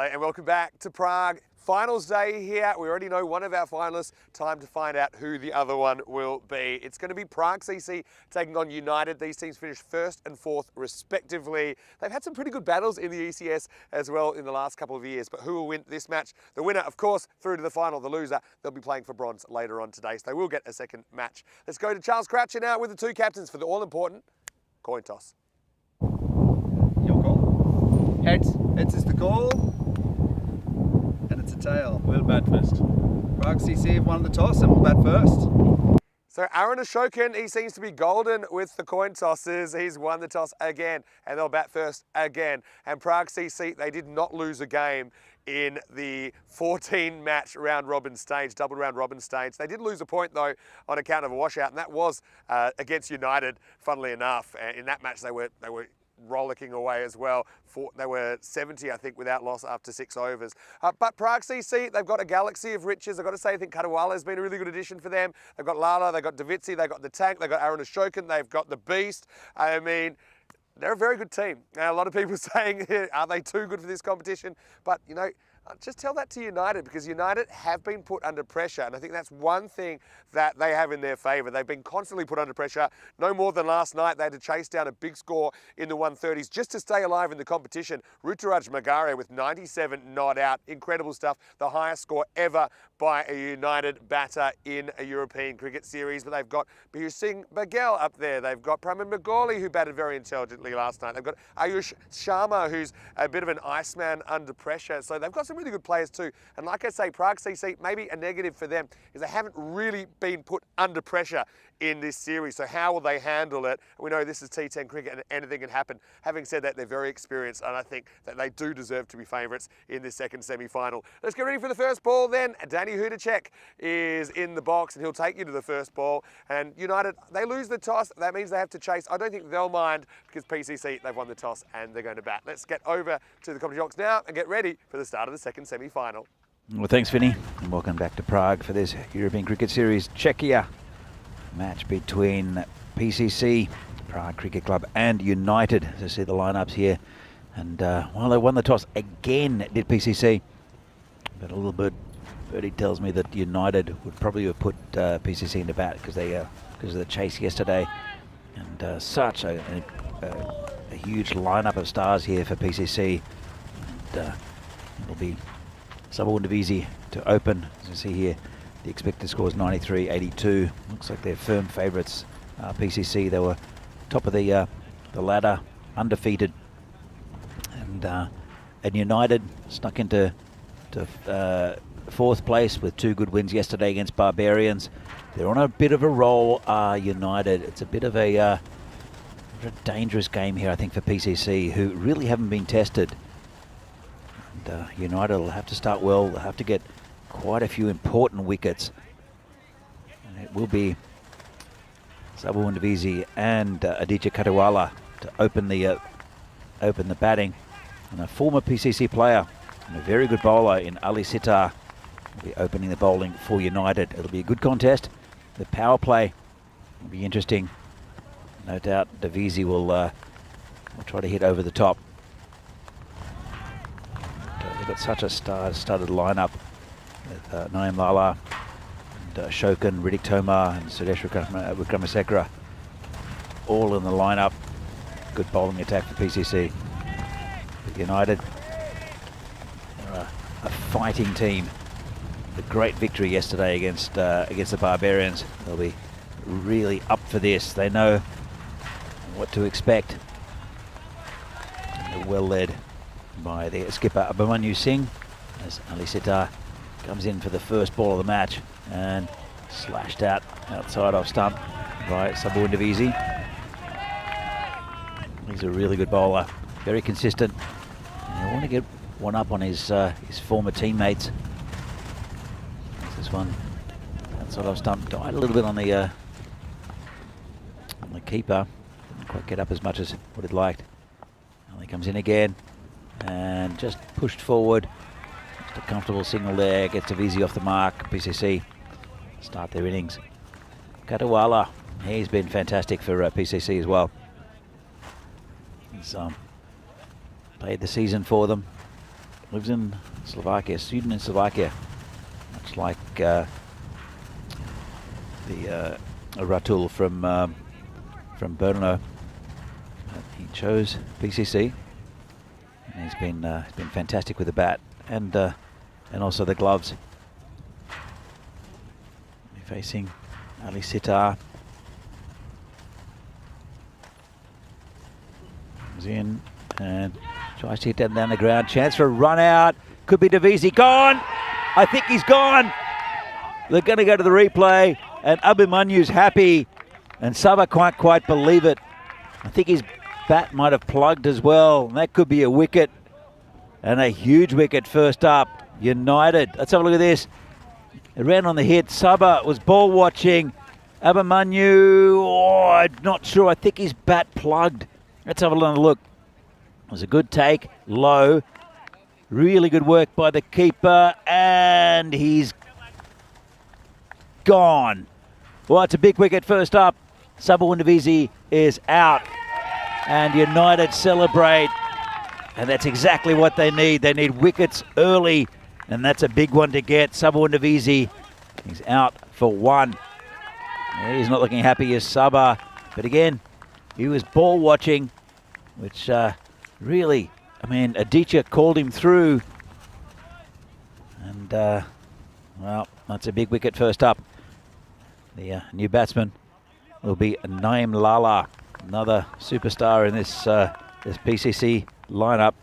And welcome back to Prague. Finals day here. We already know one of our finalists. Time to find out who the other one will be. It's going to be Prague CC taking on United. These teams finished first and fourth respectively. They've had some pretty good battles in the ECS as well in the last couple of years. But who will win this match? The winner, of course, through to the final. The loser, they'll be playing for bronze later on today. So they will get a second match. Let's go to Charles Cratcher now with the two captains for the all-important coin toss. Your call. Heads. Heads is the call. And it's a tail. We'll bat first. Prague CC have won the toss and will bat first. So Aaron Ashokan, he seems to be golden with the coin tosses. He's won the toss again, and they'll bat first again. And Prague CC, they did not lose a game in the 14-match round robin stage, double round robin stage. They did lose a point though on account of a washout, and that was against United. Funnily enough, in that match they were rollicking away as well. They were 70, I think, without loss after 6 overs. But Prague CC, they've got a galaxy of riches. I've got to say, I think Katawala has been a really good addition for them. They've got Lala, they've got Davitsi, they've got the tank, they've got Aaron Ashokan, they've got the beast. I mean, they're a very good team. Now, a lot of people saying, are they too good for this competition? But, you know, just tell that to United, because United have been put under pressure, and I think that's one thing that they have in their favour. They've been constantly put under pressure. No more than last night, they had to chase down a big score in the 130s just to stay alive in the competition. Ruturaj Magare with 97 not out. Incredible stuff. The highest score ever by a United batter in a European cricket series. But they've got Piyush Singh Bagel up there. They've got Praman Magoli, who batted very intelligently last night. They've got Ayush Sharma, who's a bit of an Iceman under pressure. So they've got some really good players too. And like I say, Prague CC, maybe a negative for them is they haven't really been put under pressure in this series. So how will they handle it? We know this is T10 cricket and anything can happen. Having said that, they're very experienced, and I think that they do deserve to be favourites in this second semi-final. Let's get ready for the first ball then. Danny Hudacek is in the box and he'll take you to the first ball. And United, they lose the toss. That means they have to chase. I don't think they'll mind, because PCC, they've won the toss and they're going to bat. Let's get over to the commentary box now and get ready for the start of the second semi-final. Well, thanks, Vinny, and welcome back to Prague for this European Cricket Series Czechia match between PCC, Prague Cricket Club, and United. As I see the lineups here, and well, they won the toss again, did PCC, but a little bit birdie tells me that United would probably have put PCC into bat because of the chase yesterday, and such a huge lineup of stars here for PCC. And it'll be Sabawundavisi to open. As you see here, the expected score is 93-82. Looks like they're firm favourites. PCC, they were top of the ladder, undefeated, and United snuck into fourth place with 2 good wins yesterday against Barbarians. They're on a bit of a roll, United. It's a bit of a dangerous game here, I think, for PCC, who really haven't been tested. And United will have to start well. They'll have to get quite a few important wickets. And it will be Sabawundavisi and Aditya Katawala to open the batting. And a former PCC player and a very good bowler in Ali Sitar will be opening the bowling for United. It'll be a good contest. The power play will be interesting. No doubt Davisi will try to hit over the top. They've got such a star-studded lineup with Naeem Lala and Shokan, Riddick Tomar and Sudesh Wikramasekara. all in the lineup. Good bowling attack for PCC. With United, they're a fighting team. A great victory yesterday against the Barbarians. They'll be really up for this. They know what to expect. And they're well led by the skipper Abhimanyu Singh as Ali Sitar comes in for the first ball of the match and slashed out outside off stump by Sabu Ndivisi. He's a really good bowler, very consistent. And I want to get one up on his former teammates. This one outside off stump died a little bit on the keeper. Didn't quite get up as much as would have liked. And he comes in again and just pushed forward. Just a comfortable signal there. Gets Davisi off the mark. PCC start their innings. Katawala, he's been fantastic for PCC as well. He's played the season for them. Lives in Slovakia, student in Slovakia. Much like the Ratul from Brno. He chose PCC, and he's been fantastic with the bat and also the gloves. Facing Ali Sitar. Comes in and tries to hit that down the ground. Chance for a run out. Could be Davisi. Gone! I think he's gone. They're going to go to the replay, and Abhimanyu's happy, and Saba can't quite believe it. I think his bat might have plugged as well, and that could be a wicket, and a huge wicket first up. United. Let's have a look at this. It ran on the hit. Saba was ball watching. Abhimanyu, I'm not sure. I think his bat plugged. Let's have a little look. It was a good take, low. Really good work by the keeper, and he's gone. Well, it's a big wicket first up. Saba Ndivisi is out, and United celebrate, and that's exactly what they need. They need wickets early, and that's a big one to get. Saba Ndivisi, he's out for one. Yeah, he's not looking happy as Saba, but again, he was ball watching, which really, I mean, Aditya called him through, and well, that's a big wicket first up. The new batsman will be Naeem Lala, another superstar in this this PCC lineup.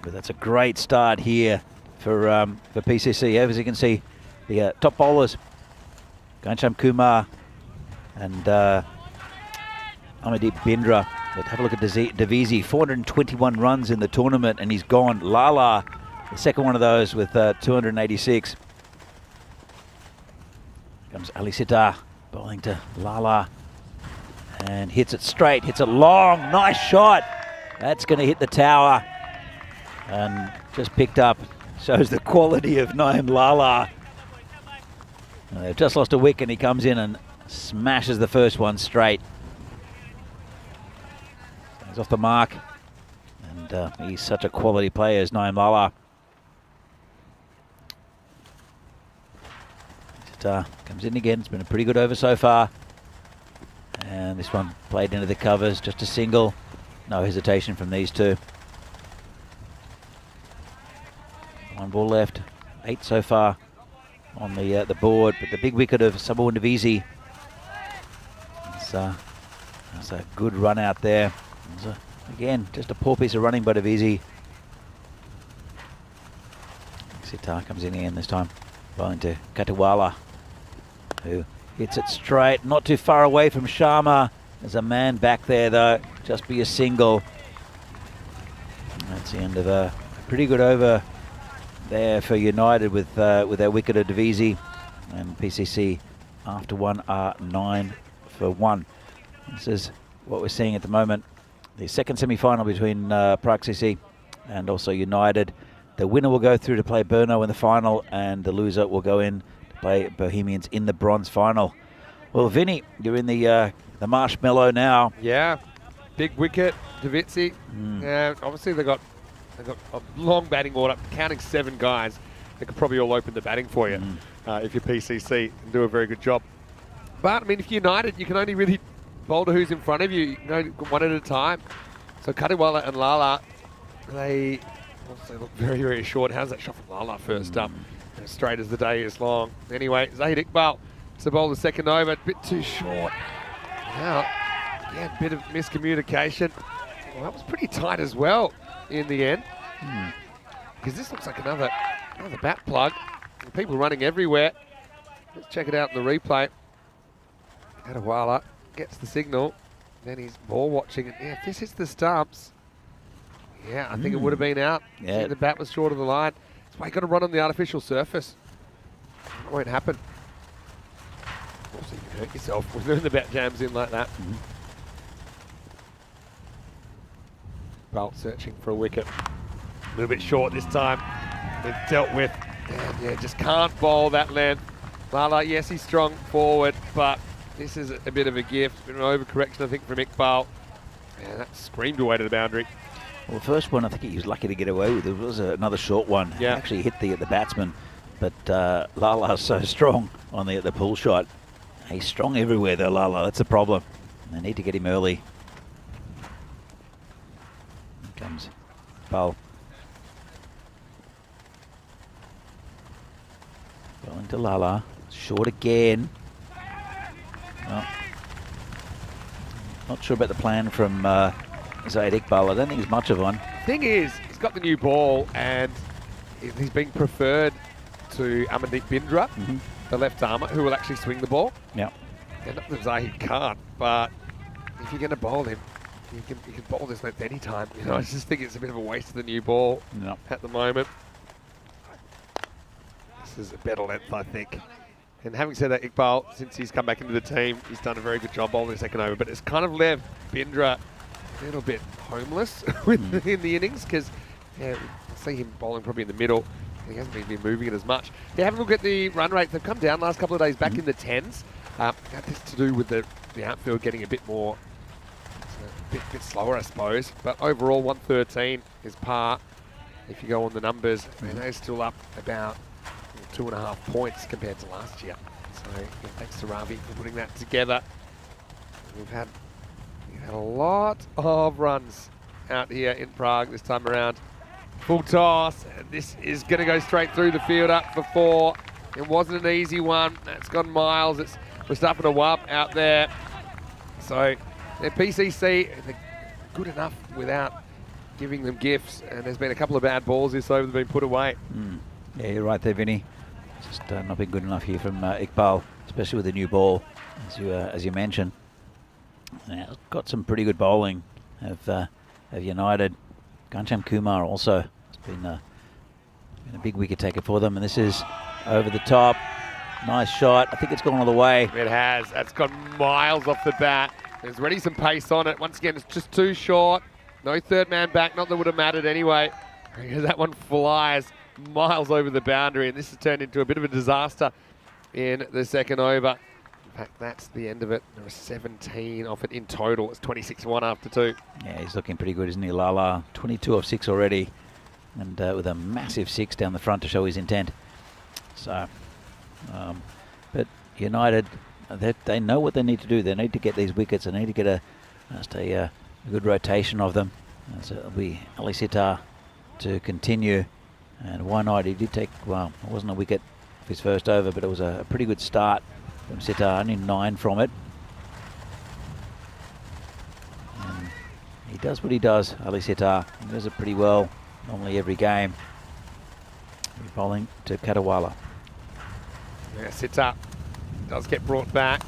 But that's a great start here for PCC. As you can see, the top bowlers, Ghanshyam Kumar and Amandeep Bindra. But have a look at Davisi, 421 runs in the tournament, and he's gone. Lala, the second one of those with 286. Comes Ali Sitar, bowling to Lala, and hits it straight, hits it long, nice shot. That's going to hit the tower, and just picked up. Shows the quality of Naeem Lala. They've just lost a wicket, and he comes in and smashes the first one straight. He's off the mark, and he's such a quality player as Naeem Lala. Comes in again. It's been a pretty good over so far, and this one played into the covers, just a single. No hesitation from these two. One ball left, 8 so far on the board, but the big wicket of Saba Ndivisi. That's a good run out there. Again, just a poor piece of running by Ndivisi. Sitar comes in again this time, bowling to Katawala, who hits it straight, not too far away from Sharma. There's a man back there though, just be a single. That's the end of a pretty good over there for United with their wicket of Ndivisi, and PCC after one are 9 for 1. This is what we're seeing at the moment. The second semi-final between Praxisi and also United. The winner will go through to play Brno in the final, and the loser will go in to play Bohemians in the bronze final. Well, Vinny, you're in the marshmallow now. Yeah, big wicket, Davisi. Yeah, obviously they got a long batting order, counting 7 guys. They could probably all open the batting for you if you're PCC and do a very good job. But I mean, if you're United, you can only really bowler who's in front of you, go one at a time. So Kadiwala and Lala, they also look very, very short. How's that shot from Lala first up? As straight as the day is long. Anyway, Zahid Iqbal to bowl the second over, a bit too short. Now, again, a bit of miscommunication. Well, that was pretty tight as well in the end. Because this looks like another bat plug. And people running everywhere. Let's check it out in the replay. Kadiwala gets the signal. Then he's ball watching it. Yeah, if this hits the stumps, yeah, I think it would have been out. Yeah. The bat was short of the line. That's why you got to run on the artificial surface. It won't happen. Also, you can hurt yourself when the bat jams in like that. Bolt searching for a wicket. A little bit short this time. It's dealt with. And yeah, just can't bowl that length. Lala, yes, he's strong forward, but this is a bit of a gift. Bit of an overcorrection, I think, from Iqbal. And that screamed away to the boundary. Well, the first one I think he was lucky to get away with. It was another short one. Yeah. Actually hit the batsman, but Lala's so strong on the pull shot. He's strong everywhere though, Lala. That's the problem. They need to get him early. Here comes Ball. Well into Lala. Short again. Well, not sure about the plan from Zahid Iqbal. I don't think there's much of one. Thing is, he's got the new ball and he's being preferred to Amandeep Bindra, the left armour, who will actually swing the ball. Yeah. And not that Zahid can't, but if you're going to bowl him, you can bowl this length any time. You know, I just think it's a bit of a waste of the new ball at the moment. This is a better length, I think. And having said that, Iqbal, since he's come back into the team, he's done a very good job bowling the second over, but it's kind of left Bindra a little bit homeless in the innings because I see him bowling probably in the middle. He hasn't been moving it as much. Yeah, have a look at the run rates. They've come down last couple of days, back in the 10s. That's to do with the outfield getting a bit more, a bit slower, I suppose. But overall, 113 is par. If you go on the numbers, and they're still up about 2.5 points compared to last year. So yeah, thanks to Ravi for putting that together. We've had a lot of runs out here in Prague this time around. Full toss, and this is going to go straight through the field up for 4. It wasn't an easy one. That's gone miles. We're starting to whoop out there. So their PCC, they're good enough without giving them gifts, and there's been a couple of bad balls this over that have been put away. Yeah, you're right there, Vinny. Just not been good enough here from Iqbal, especially with the new ball, as you mentioned. Yeah, got some pretty good bowling of United. Ghanshyam Kumar also has been a big wicket taker for them, and this is over the top. Nice shot. I think it's gone all the way. It has. That's gone miles off the bat. There's already some pace on it. Once again, it's just too short. No third man back. Not that it would have mattered anyway, because that one flies miles over the boundary, and this has turned into a bit of a disaster in the second over. In fact, that's the end of it. There are 17 off it in total. It's 26-1 after 2. Yeah, he's looking pretty good, isn't he, Lala? 22 off 6 already, and with a massive 6 down the front to show his intent. So, but United, they know what they need to do. They need to get these wickets. They need to get a good rotation of them. So it'll be Ali Sitar to continue. And why not? He did take, well, it wasn't a wicket of his first over, but it was a pretty good start from Sitar, only 9 from it. And he does what he does, Ali Sitar. He does it pretty well, normally every game. He's bowling to Kadiwala. Yeah, Sitar does get brought back.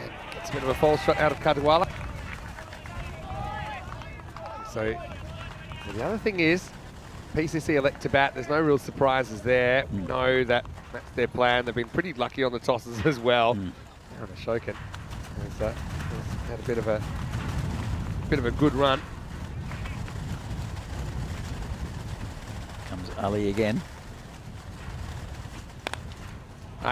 And gets a bit of a false shot out of Kadiwala. So, the other thing is, PCC elect to bat. There's no real surprises there. We know that that's their plan. They've been pretty lucky on the tosses as well. On Ashokan has had a bit of a good run. Comes Ali again.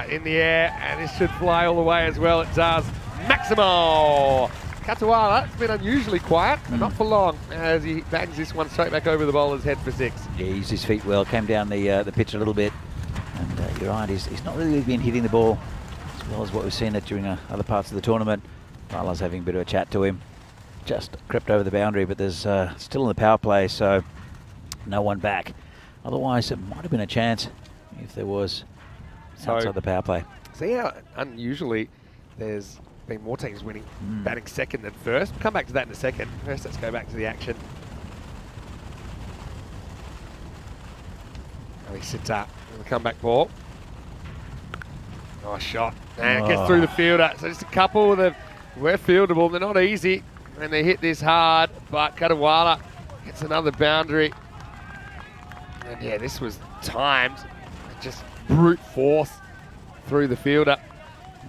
In the air, and this should fly all the way as well. It does. Maximo! Kadiwala, it's been unusually quiet, but not for long, as he bangs this one straight back over the bowler's head for 6. Yeah, he used his feet well, came down the pitch a little bit, and you're right, he's not really been hitting the ball as well as what we've seen it during other parts of the tournament. Lala's having a bit of a chat to him. Just crept over the boundary, but there's still in the power play, so no one back. Otherwise, it might have been a chance if there was outside the power play. See how unusually there's been more teams winning batting second than first. We'll come back to that in a second. First, let's go back to the action. Ali sits up with the comeback ball. Nice shot. And gets through the fielder. So just a couple that were fieldable. They're not easy. And they hit this hard, but Katawala gets another boundary. And yeah, this was timed. Just brute force through the fielder.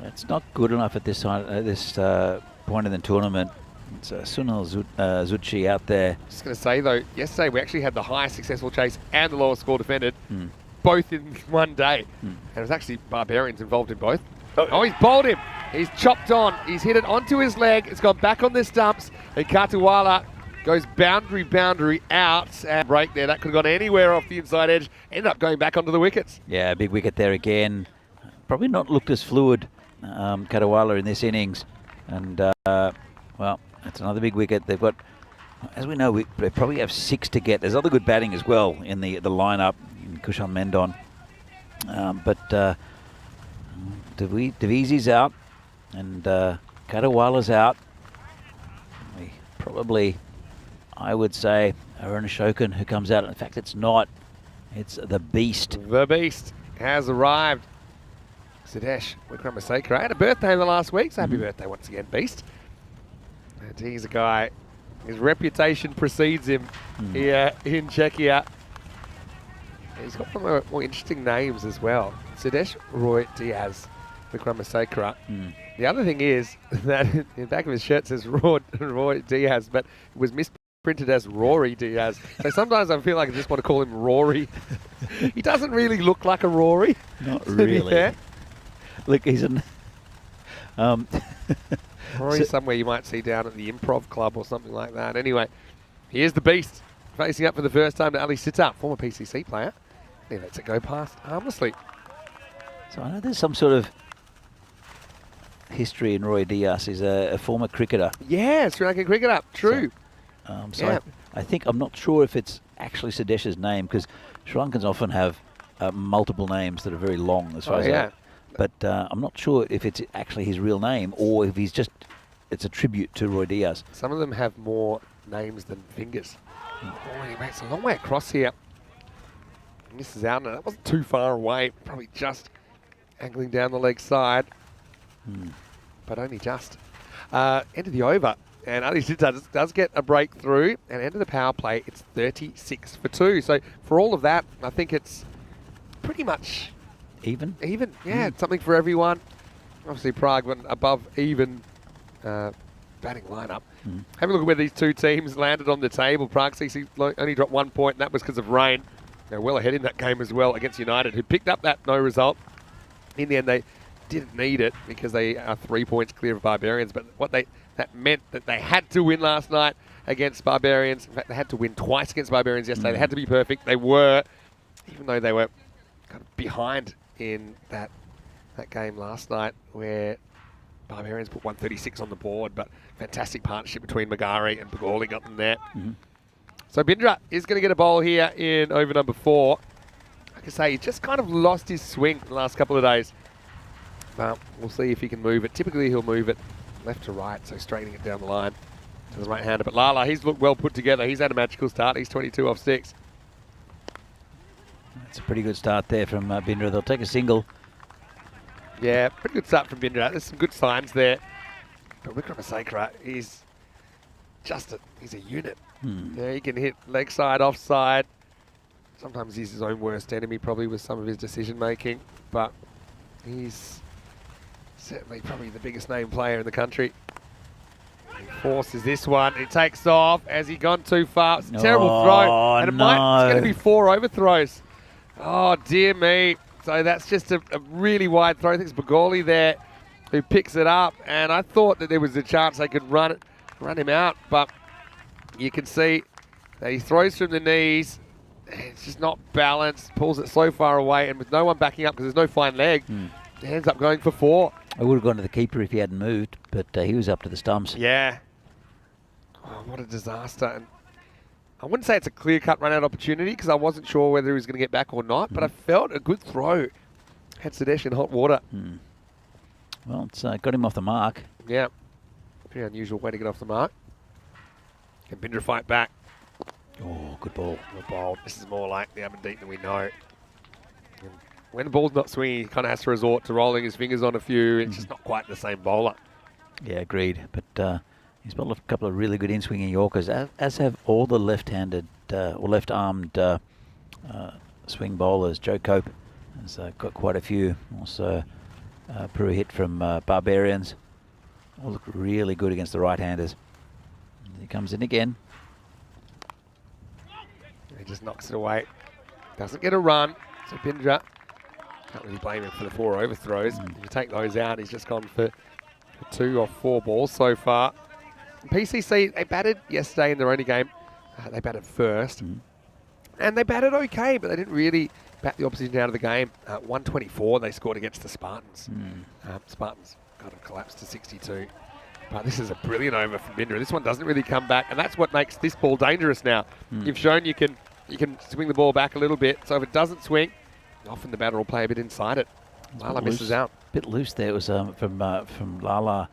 It's not good enough at this point in the tournament. It's Sunil Zucchi out there. Just going to say though, yesterday we actually had the highest successful chase and the lowest score defended, both in one day. And it was actually Barbarians involved in both. Oh, he's bowled him. He's chopped on. He's hit it onto his leg. It's gone back on the stumps. And Katawala goes boundary out. And break there. That could have gone anywhere off the inside edge. Ended up going back onto the wickets. Yeah, big wicket there again. Probably not looked as fluid, Katawala, in this innings. And, well, it's another big wicket. They've got, as we know, they probably have 6 to get. There's other good batting as well in the lineup. Kushan Mendon. But Devizi's out and Katawala's out. We probably, I would say, Arun Ashokan who comes out. In fact, it's not. It's the Beast. The Beast has arrived. Sidesh Wickramasinghe had a birthday the last week, so happy birthday once again, Beast. And he's a guy, his reputation precedes him here in Czechia. He's got some more interesting names as well. Sidesh Roy Diaz, Wickramasinghe. The other thing is that in the back of his shirt says Roy Diaz, but it was misprinted as Rory Diaz. So sometimes I feel like I just want to call him Rory. He doesn't really look like a Rory. Not really. Look, he's an... Rory's somewhere you might see down at the Improv Club or something like that. Anyway, here's the Beast, facing up for the first time to Ali Sitar, former PCC player. He lets it go past harmlessly. So I know there's some sort of history in Roy Diaz. He's a former cricketer. Yeah, Sri Lankan cricketer. True. So yeah. I think, I'm not sure if it's actually Sidesh's name, because Sri Lankans often have multiple names that are very long as far as that. But I'm not sure if it's actually his real name or if he's just, it's a tribute to Roy Diaz. Some of them have more names than fingers. Oh, he makes a long way across here. Misses out, and that wasn't too far away. Probably just angling down the leg side. But only just. End of the over. And Ali Sitar does get a breakthrough. And end of the power play, it's 36 for 2. So for all of that, I think it's pretty much... Even? Even, yeah. It's something for everyone. Obviously, Prague went above even batting lineup. Have a look at where these two teams landed on the table. Prague CC only dropped 1 point, and that was because of rain. They're well ahead in that game as well against United, who picked up that no result. In the end, they didn't need it because they are 3 points clear of Barbarians. But that meant that they had to win last night against Barbarians. In fact, they had to win twice against Barbarians yesterday. They had to be perfect. They were, even though they were kind of behind in that game last night, where Barbarians put 136 on the board, but fantastic partnership between Magari and Bagoli got them there. So Bindra is going to get a bowl here in over number 4. Like I say, he just kind of lost his swing the last couple of days. But we'll see if he can move it. Typically he'll move it left to right, so straightening it down the line to the right-hander. But Lala, he's looked well put together. He's had a magical start. He's 22 off 6. It's a pretty good start there from Bindra. They'll take a single. Yeah, pretty good start from Bindra. There's some good signs there. But Wickramasinghe, he's a unit. Yeah, he can hit leg side, offside. Sometimes he's his own worst enemy, probably, with some of his decision making. But he's certainly probably the biggest name player in the country. He forces this one. It takes off. Has he gone too far? It's a terrible throw. And it's going to be 4 overthrows. Oh, dear me. So that's just a really wide throw. I think it's Bagoli there who picks it up. And I thought that there was a chance they could run him out. But you can see that he throws from the knees. It's just not balanced. Pulls it so far away. And with no one backing up because there's no fine leg, it ends up going for 4. I would have gone to the keeper if he hadn't moved, but he was up to the stumps. Yeah. Oh, what a disaster. And I wouldn't say it's a clear-cut run-out opportunity because I wasn't sure whether he was going to get back or not, but I felt a good throw. Had Sadesh in hot water. Well, it's got him off the mark. Yeah. Pretty unusual way to get off the mark. Can Bindra fight back? Oh, good ball. Good ball. This is more like the Aberdeen that we know. And when the ball's not swinging, he kind of has to resort to rolling his fingers on a few. It's just not quite the same bowler. Yeah, agreed. But he's bowled a couple of really good in-swinging Yorkers, as have all the left-handed or left-armed swing bowlers. Joe Cope has got quite a few. Also, Peru hit from Barbarians. All look really good against the right-handers. He comes in again. He just knocks it away. Doesn't get a run. So Bindra, can't really blame him for the 4 overthrows. If you take those out, he's just gone for 2 off 4 balls so far. PCC, they batted yesterday in their only game. They batted first. And they batted okay, but they didn't really bat the opposition out of the game. 124 they scored against the Spartans. Spartans got to collapse to 62. But this is a brilliant over from Bindra. This one doesn't really come back, and that's what makes this ball dangerous now. You've shown you can swing the ball back a little bit, so if it doesn't swing, often the batter will play a bit inside it. Lala misses out. Bit loose there. It was from Lala.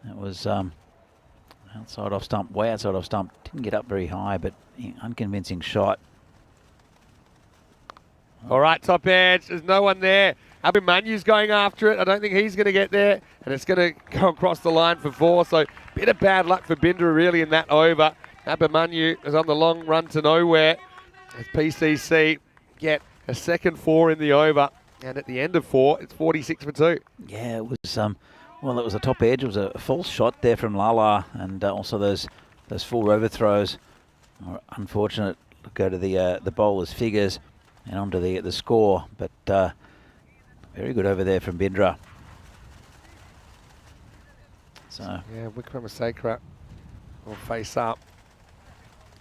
It was outside off stump, way outside off stump. Didn't get up very high, but unconvincing shot. All right, top edge. There's no one there. Abimanyu's going after it. I don't think he's going to get there. And it's going to go across the line for 4. So bit of bad luck for Bindra really in that over. Abimanyu is on the long run to nowhere. As PCC get a second 4 in the over. And at the end of 4, it's 46 for 2. Yeah, it was well, it was a top edge. It was a false shot there from Lala, and also those 4 overthrows are unfortunate. Go to the bowler's figures and onto the score, but very good over there from Bindra. So yeah, Wickramasacre will face up.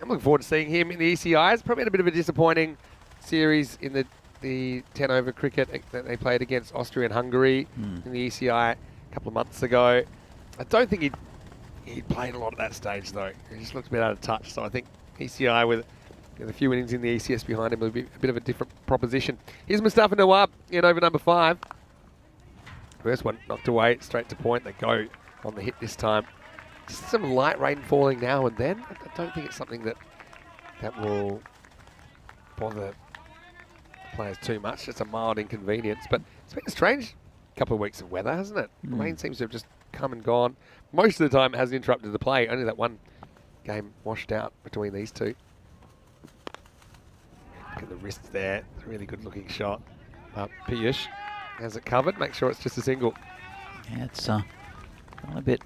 I'm looking forward to seeing him in the ECI. It's probably had a bit of a disappointing series in the 10 over cricket that they played against Austria and Hungary in the ECI a couple of months ago. I don't think he'd played a lot at that stage though. He just looked a bit out of touch. So I think ECI with a few innings in the ECS behind him will be a bit of a different proposition. Here's Mustafa Nawab in over number 5. First one knocked away, straight to point. They go on the hit this time. Just some light rain falling now and then. I don't think it's something that will bother players too much. It's a mild inconvenience, but it's been a strange couple of weeks of weather, hasn't it? The rain seems to have just come and gone. Most of the time it hasn't interrupted the play. Only that one game washed out between these two. Look at the wrists there. It's a really good looking shot. Piyush has it covered. Make sure it's just a single. yeah, it's a bit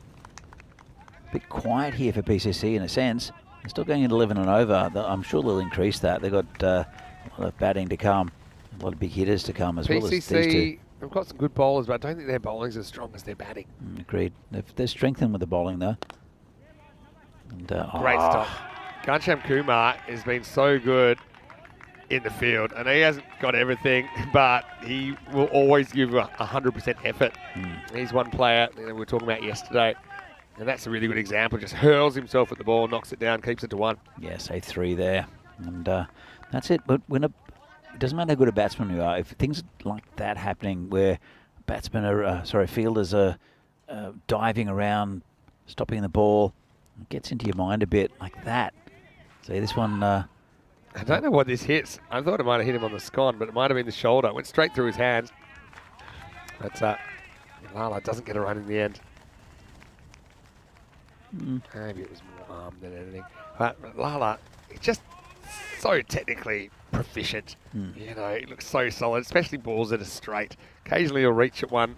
quiet here for PCC in a sense. They're still going at 11 and over. I'm sure they'll increase that. They've got a lot of batting to come, a lot of big hitters to come as well as these two. PCC, they've got some good bowlers, but I don't think their bowling's as strong as their batting. Agreed. They're strengthened with the bowling though. And, Great stop. Ghanshyam Kumar has been so good in the field, and he hasn't got everything, but he will always give 100% effort. He's one player we were talking about yesterday, and that's a really good example. Just hurls himself at the ball, knocks it down, keeps it to 1. Yeah, say 3 there, and that's it. But it doesn't matter how good a batsman you are, if things like that happening where fielders are diving around, stopping the ball, it gets into your mind a bit like that. See this one. I don't know what this hits. I thought it might have hit him on the scon, but it might have been the shoulder. It went straight through his hands. But Lala doesn't get a run in the end. Maybe it was more arm than anything. But Lala, he's just so technically proficient. You know, he looks so solid, especially balls that are straight. Occasionally he'll reach at one,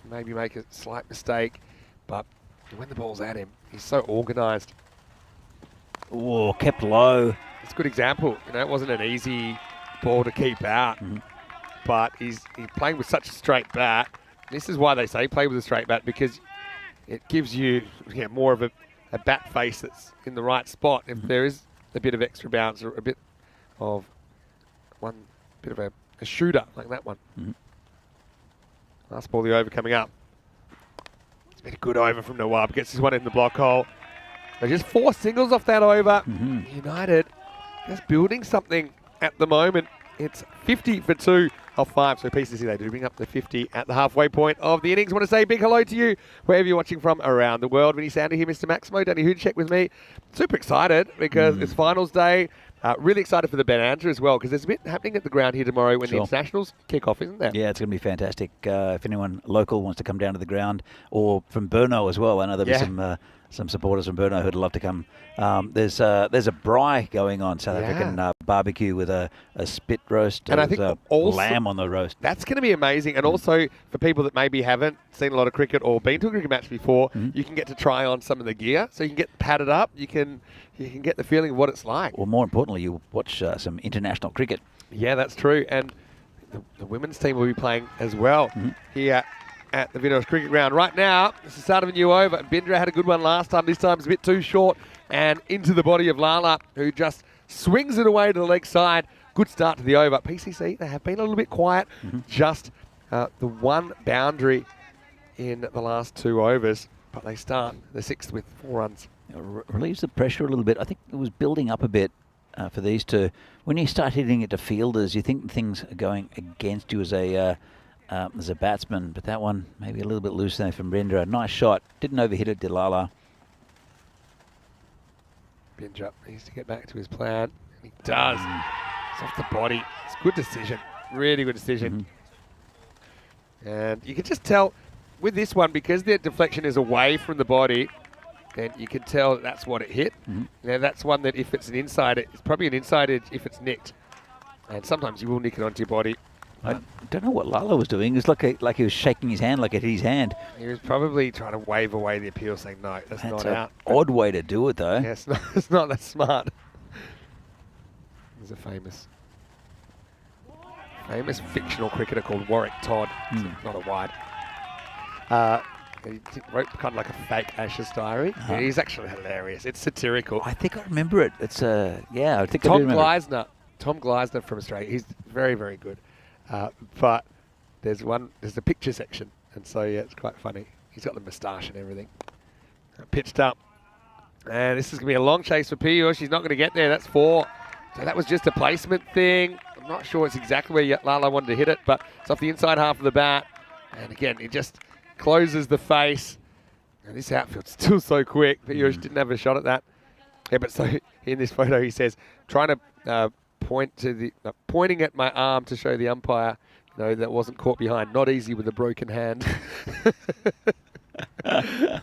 maybe make a slight mistake, but when the ball's at him, he's so organised. Oh, kept low. It's a good example. You know, it wasn't an easy ball to keep out, but he's playing with such a straight bat. This is why they say play with a straight bat, because it gives you more of a bat face that's in the right spot. If there is a bit of extra bounce or a bit of a shooter like that one. Last ball, the over coming up. A good over from Nawab. Gets this one in the block hole. They're just 4 singles off that over. United just building something at the moment. It's 50 for 2 off 5. So PCC, they do bring up the 50 at the halfway point of the innings. Want to say a big hello to you, wherever you're watching from around the world. Vinny Sounder here, Mr. Maximo, Danny Hoodcheck with me. Super excited because it's finals day. Really excited for the bonanza as well, because there's a bit happening at the ground here tomorrow when the internationals kick off, isn't there? Yeah, it's going to be fantastic. If anyone local wants to come down to the ground, or from Brno as well, I know there'll be some supporters from Brno who'd love to come. There's a braai going on, South African barbecue with a spit roast, and I think also lamb on the roast. That's going to be amazing. And also for people that maybe haven't seen a lot of cricket or been to a cricket match before, you can get to try on some of the gear, so you can get padded up. You can get the feeling of what it's like. Well, more importantly, you watch some international cricket. Yeah, that's true. And the women's team will be playing as well here at the Vinos Cricket Ground. Right now, it's the start of a new over. Bindra had a good one last time. This time it's a bit too short and into the body of Lala, who just swings it away to the leg side. Good start to the over. PCC, they have been a little bit quiet. Just the one boundary in the last 2 overs, but they start the 6th with 4 runs. Relieves the pressure a little bit. I think it was building up a bit for these two. When you start hitting it to fielders, you think things are going against you as a batsman, but that one maybe a little bit loose there from Bindra. Nice shot. Didn't overhit it, Lala. Bindra needs to get back to his plan. And he does. It's off the body. It's a good decision. Really good decision. And you can just tell with this one, because the deflection is away from the body, then you can tell that that's what it hit. Now that's one that if it's an inside, it's probably an inside edge if it's nicked. And sometimes you will nick it onto your body. I don't know what Lala was doing. It was like he was shaking his hand like it hit his hand. He was probably trying to wave away the appeal, saying, no, that's not out. Odd way to do it, though. Yeah, it's not that smart. There's a famous fictional cricketer called Warwick Todd. Not a wide. He wrote kind of like a fake Ashes diary. Yeah, he's actually hilarious. It's satirical. I think I remember it. It's I think Tom I do remember Gleisner. Tom Gleisner from Australia. He's very, very good. But there's a picture section, and so yeah, it's quite funny. He's got the moustache and everything. Pitched up, and this is gonna be a long chase for Pio. She's not gonna get there. That's 4. So that was just a placement thing. I'm not sure it's exactly where Lala wanted to hit it, but it's off the inside half of the bat. And again, it just closes the face. And this outfield's still so quick. Pio didn't have a shot at that. Yeah, but so in this photo, he says, trying to pointing at my arm to show the umpire, that wasn't caught behind. Not easy with a broken hand.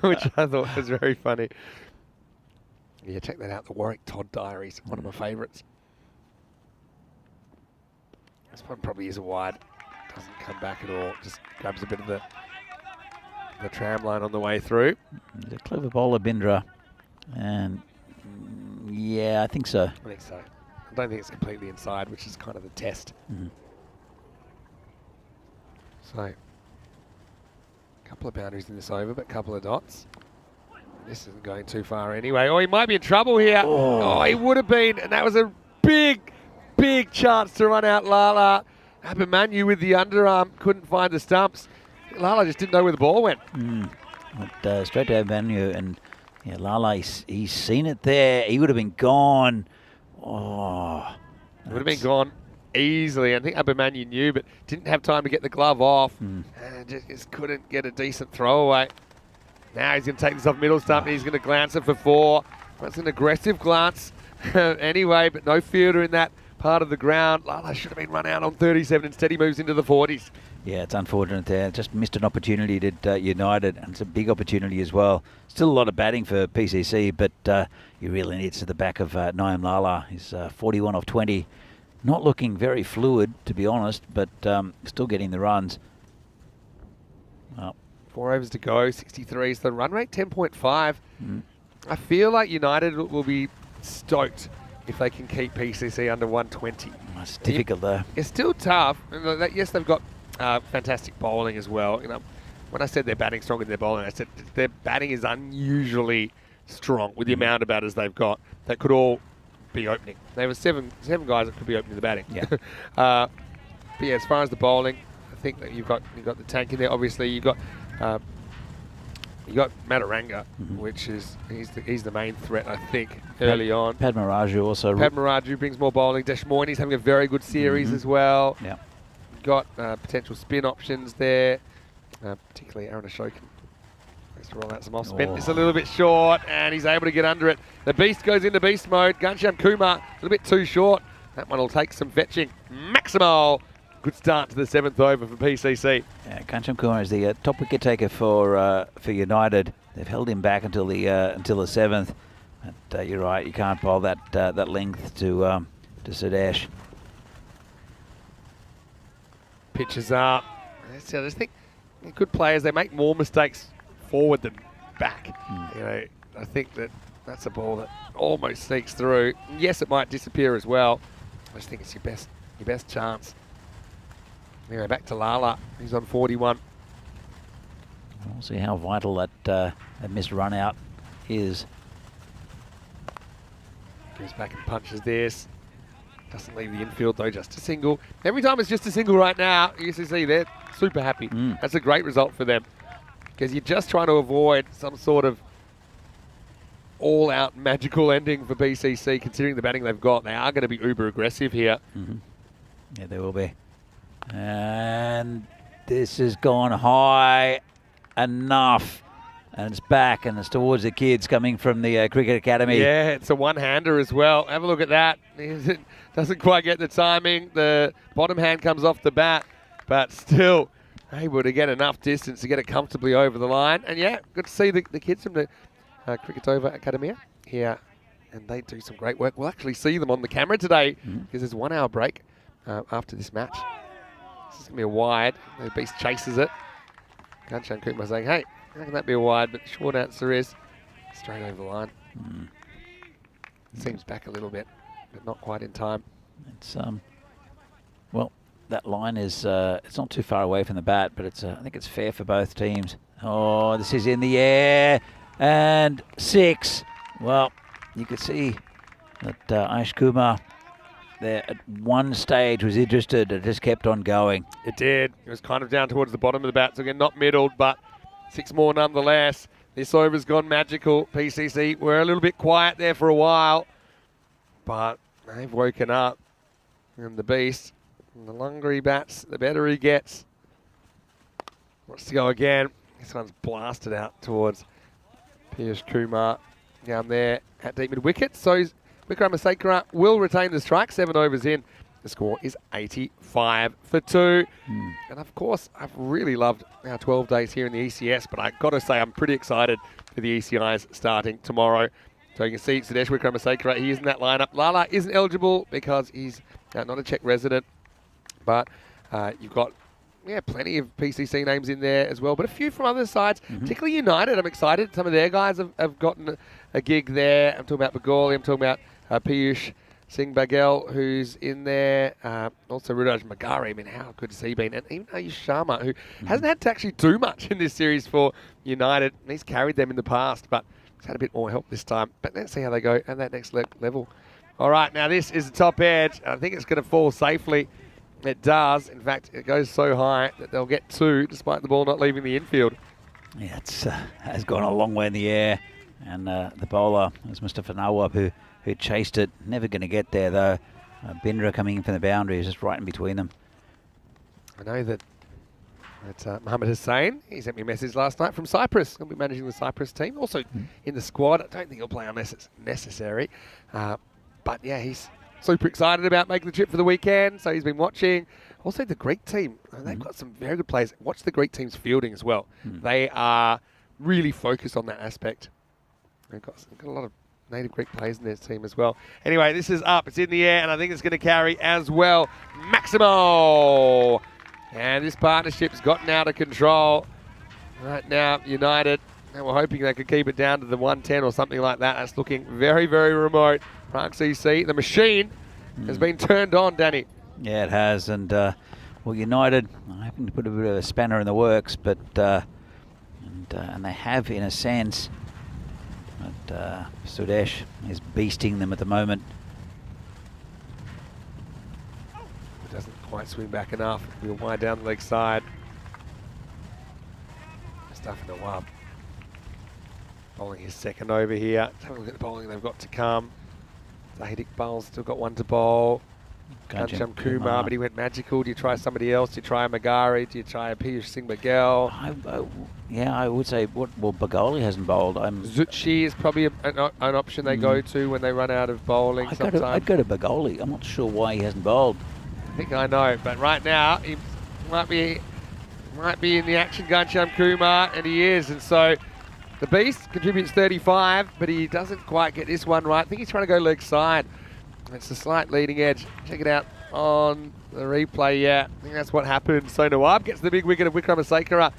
Which I thought was very funny. Yeah, check that out. The Warwick Todd Diaries, one of my favourites. This one probably is a wide. Doesn't come back at all. Just grabs a bit of the tram line on the way through. The clever bowler, Bindra. And yeah, I think so. I think so. I don't think it's completely inside, which is kind of the test. So, a couple of boundaries in this over, but a couple of dots. This isn't going too far anyway. Oh, he might be in trouble here. Oh, he would have been, and that was a big, big chance to run out Lala. Abhimanyu with the underarm couldn't find the stumps. Lala just didn't know where the ball went. But, straight to Abhimanyu, and yeah, Lala, he's seen it there. He would have been gone. Oh, it would have been gone easily. I think Abhimanyu knew, but didn't have time to get the glove off. And just couldn't get a decent throw away. Now he's going to take this off middle stump. And he's going to glance it for 4. That's an aggressive glance anyway, but no fielder in that part of the ground. Lala should have been run out on 37. Instead, he moves into the 40s. Yeah, it's unfortunate there. Just missed an opportunity to United, and it's a big opportunity as well. Still a lot of batting for PCC, but you really need it to the back of Naeem Lala. He's 41 off 20. Not looking very fluid, to be honest, but still getting the runs. Well, 4 overs to go, 63. So the run rate, 10.5. I feel like United will be stoked if they can keep PCC under 120. It's difficult, though. It's still tough. Yes, they've got fantastic bowling as well. When I said they're batting stronger than their bowling, I said their batting is unusually strong with the amount of batters they've got that could all be opening. They have seven guys that could be opening the batting. Yeah. But yeah, as far as the bowling, I think that you've got the tank in there. Obviously, you've got You got Mataranga, which is he's the main threat, I think, early on. Padmaraju also. Padmaraju brings more bowling. Deshmoini's having a very good series as well. Yeah. Got potential spin options there, particularly Aaron Ashokan. Has to roll out some off spin. It's a little bit short, and he's able to get under it. The Beast goes into beast mode. Ghanshyam Kumar, a little bit too short. That one will take some fetching. Maximal. Good start to the 7th over for PCC. Yeah, Ghanshyam Kumar is the top wicket taker for United. They've held him back until the 7th. But you're right, you can't bowl that length to Sudesh. Pitches up. I just think good players, they make more mistakes forward than back. You know, I think that's a ball that almost sneaks through. Yes, it might disappear as well. I just think it's your best chance. Anyway, back to Lala. He's on 41. We'll see how vital that missed run out is. Goes back and punches this. Doesn't leave the infield though, just a single. Every time it's just a single right now, you see they're super happy. That's a great result for them. Because you're just trying to avoid some sort of all-out magical ending for BCC, considering the batting they've got. They are going to be uber aggressive here. Yeah, they will be. And this has gone high enough. And it's back, and it's towards the kids coming from the Cricket Academy. Yeah, it's a one-hander as well. Have a look at that. It doesn't quite get the timing. The bottom hand comes off the bat, but still able to get enough distance to get it comfortably over the line. And yeah, good to see the kids from the Cricketova Academia here, and they do some great work. We'll actually see them on the camera today because there's a 1 hour break after this match. This is going to be a wide. The Beast chases it. Ghanshyam Kumar saying, hey, how can that be a wide? But the short answer is straight over the line. Seems back a little bit, but not quite in time. It's well, that line is it's not too far away from the bat, but it's I think it's fair for both teams. Oh, this is in the air and 6. Well, you could see that Aish Kumar there at one stage was interested. It just kept on going. It did. It was kind of down towards the bottom of the bat, so again, not middled, but 6 more nonetheless. This over's gone magical. PCC were a little bit quiet there for a while, but they've woken up. And the Beast, and the longer he bats, the better he gets. Wants to go again. This one's blasted out towards Piyush Kumar down there at deep mid-wicket. So Wickramasinghe will retain the strike. 7 overs in. The score is 85 for 2. And of course, I've really loved our 12 days here in the ECS, but I've got to say I'm pretty excited for the ECIs starting tomorrow. So you can see Sudesh Wickramasinghe, he is in that lineup. Lala isn't eligible because he's not a Czech resident, but you've got plenty of PCC names in there as well, but a few from other sides, particularly United. I'm excited. Some of their guys have gotten a gig there. I'm talking about Bagoli, I'm talking about Piyush Singh Bagel, who's in there. Also Rudaj Magari. I mean, how good has he been? And even Ayush Sharma, who hasn't had to actually do much in this series for United. He's carried them in the past, but he's had a bit more help this time. But let's see how they go at that next level. All right, now this is the top edge. I think it's going to fall safely. It does. In fact, it goes so high that they'll get 2, despite the ball not leaving the infield. Yeah, it's has gone a long way in the air. And the bowler is Mr. Nawab, who chased it. Never going to get there, though. Bindra coming in from the boundary is just right in between them. I know that Mohammed Hussain, he sent me a message last night from Cyprus. He'll be managing the Cyprus team. Also in the squad. I don't think he'll play unless it's necessary. But yeah, he's super excited about making the trip for the weekend. So he's been watching. Also the Greek team. They've got some very good players. Watch the Greek team's fielding as well. They are really focused on that aspect. They've got a lot of native Greek players in their team as well. Anyway, this is up. It's in the air, and I think it's going to carry as well. Maximo! And this partnership's gotten out of control. Right now, United, and we're hoping they could keep it down to the 110 or something like that. That's looking very, very remote. Prague CC, the machine has been turned on, Danny. Yeah, it has. And, well, United, I happened to put a bit of a spanner in the works, but and they have, in a sense. But Sudesh is beasting them at the moment. It doesn't quite swing back enough. We'll wide down the leg side. Mustafa Nawab Bowling his second over here. Let's have a look at the bowling they've got to come. Zahid Iqbal's still got one to bowl. Ghanshyam Kumar, but he went magical. Do you try somebody else? Do you try a Magari? Do you try a Piyush Singh Bagel? Yeah, I would say, well, Bagoli hasn't bowled. Zuchi is probably an option they go to when they run out of bowling sometimes. I'd go to Bagoli. I'm not sure why he hasn't bowled. I think I know, but right now he might be in the action, Ghanshyam Kumar, and he is. And so the Beast contributes 35, but he doesn't quite get this one right. I think he's trying to go leg side. It's a slight leading edge. Check it out on the replay. Yeah, I think that's what happened. So Nawab gets the big wicket of Vikramasinghe.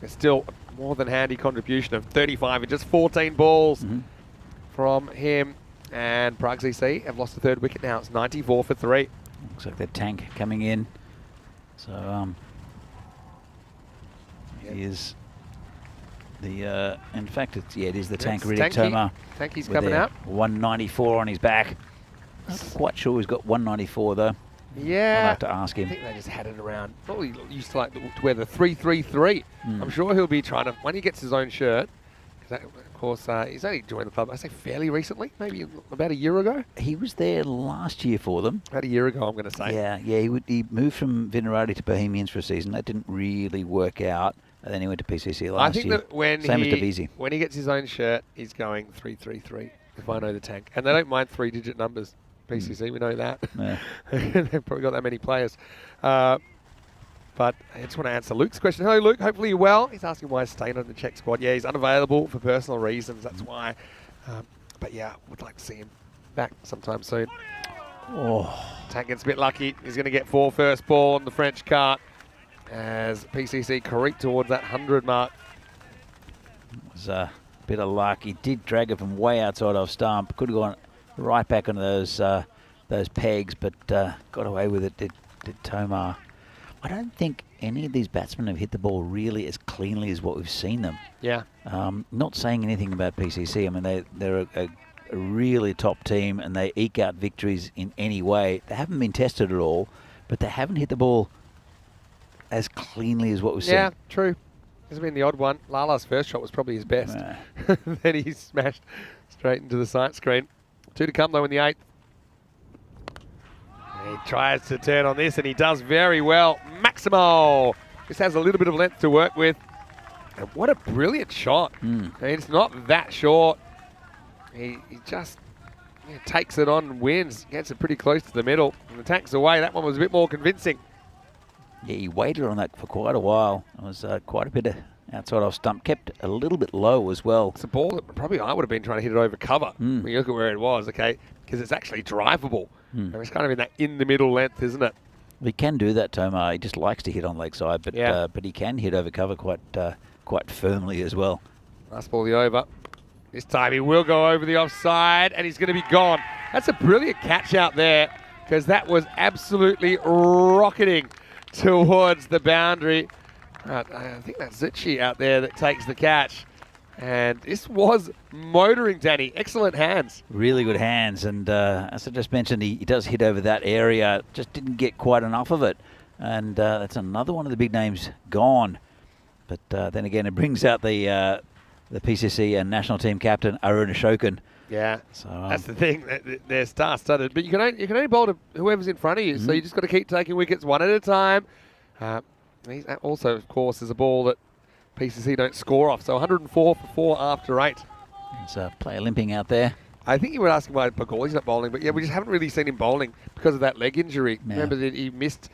It's still more than handy contribution of 35 in just 14 balls from him. And Prague EC have lost the third wicket now. It's 94 for 3. Looks like the tank coming in. So is the in fact it is the tank Riddick Tomar. Tanky's coming out. 194 on his back. Not quite sure he's got 194 though. Yeah, I'll have to ask him. I think they just had it around. Probably used to like to wear the 333. I'm sure he'll be trying to, when he gets his own shirt, because of course he's only joined the club, I say fairly recently, maybe about a year ago. He was there last year for them. About a year ago, I'm going to say. Yeah, he moved from Vinarati to Bohemians for a season. That didn't really work out. And then he went to PCC last year. I think that when he gets his own shirt, he's going 333, if I know the tank. And they don't mind 3-digit numbers. PCC, we know that. Yeah. They've probably got that many players. But I just want to answer Luke's question. Hello, Luke. Hopefully you're well. He's asking why he's staying on the Czech squad. Yeah, he's unavailable for personal reasons. That's why. But yeah, would like to see him back sometime soon. Tank gets a bit lucky. He's going to get 4 first ball on the French cart as PCC creep towards that 100 mark. It was a bit of luck. He did drag it from way outside off stump. Could have gone right back onto those pegs, but got away with it, did Tomar. I don't think any of these batsmen have hit the ball really as cleanly as what we've seen them. Yeah. Not saying anything about PCC. I mean, they're a really top team and they eke out victories in any way. They haven't been tested at all, but they haven't hit the ball as cleanly as what we've seen. Yeah, true. This has been the odd one. Lala's first shot was probably his best. Then he smashed straight into the sight screen. 2 to come though in the 8th. He tries to turn on this and he does very well. Maximo! This has a little bit of length to work with. And what a brilliant shot. I mean, it's not that short. He just takes it on and wins. Gets it pretty close to the middle. And the tank's away. That one was a bit more convincing. Yeah, he waited on that for quite a while. It was quite a bit of outside off stump. Kept a little bit low as well. It's a ball that probably I would have been trying to hit it over cover. When you look at where it was, okay, because it's actually drivable. And it's kind of in that in-the-middle length, isn't it? He can do that, Tomar. He just likes to hit on leg side, but he can hit over cover quite firmly as well. Last ball the over. This time he will go over the offside, and he's going to be gone. That's a brilliant catch out there, because that was absolutely rocketing towards the boundary. I think that's Zichi out there that takes the catch. And this was motoring, Danny. Excellent hands. Really good hands. And as I just mentioned, he does hit over that area. Just didn't get quite enough of it. And that's another one of the big names gone. But then again, it brings out the PCC and national team captain, Arun Ashokan. Yeah, so that's the thing. They're star-studded. But you can only bowl to whoever's in front of you. So you just got to keep taking wickets one at a time. That also, of course, is a ball that PCC don't score off. So 104 for 4 after 8. There's a player limping out there. I think you were asking why Bagoli's not bowling, but yeah, we just haven't really seen him bowling because of that leg injury. Yeah. Remember that he missed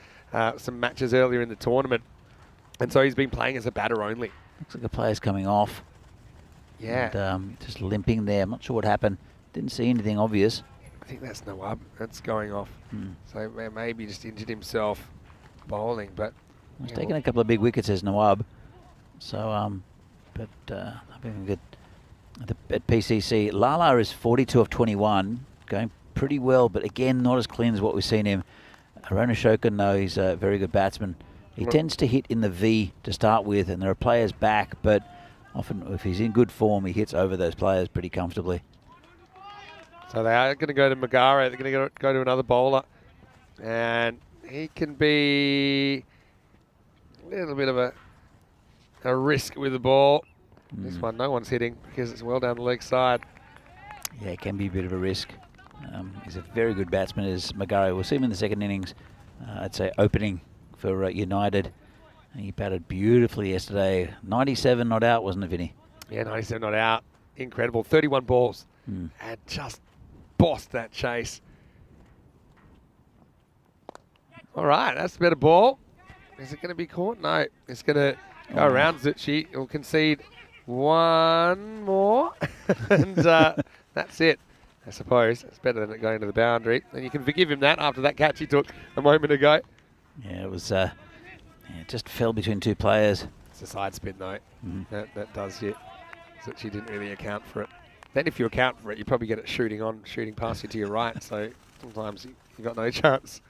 some matches earlier in the tournament, and so he's been playing as a batter only. Looks like the player's coming off. Yeah. And, just limping there. I'm not sure what happened. Didn't see anything obvious. I think that's Nawab. That's going off. So maybe just injured himself bowling, but he's taken a couple of big wickets as Nawab. So, having a good at PCC. Lala is 42 of 21, going pretty well, but again, not as clean as what we've seen him. Arun Ashokan, though, he's a very good batsman. He tends to hit in the V to start with, and there are players back, but often if he's in good form, he hits over those players pretty comfortably. So they are going to go to Magara. They're going to go to another bowler, and he can be a little bit of a risk with the ball. This one, no one's hitting because it's well down the leg side. Yeah, it can be a bit of a risk. He's a very good batsman, is Magari. We'll see him in the second innings. I'd say opening for United. He batted beautifully yesterday. 97 not out, wasn't it, Vinny? Yeah, 97 not out. Incredible. 31 balls. And just bossed that chase. All right, that's a better ball. Is it going to be caught? No. It's going to go around Zucchi. He'll concede one more. And that's it, I suppose. It's better than it going to the boundary. And you can forgive him that after that catch he took a moment ago. Yeah, it was... it just fell between two players. It's a side spin, though. That does hit. Zucchi didn't really account for it. Then if you account for it, you probably get it shooting past you to your right. So sometimes you got no chance.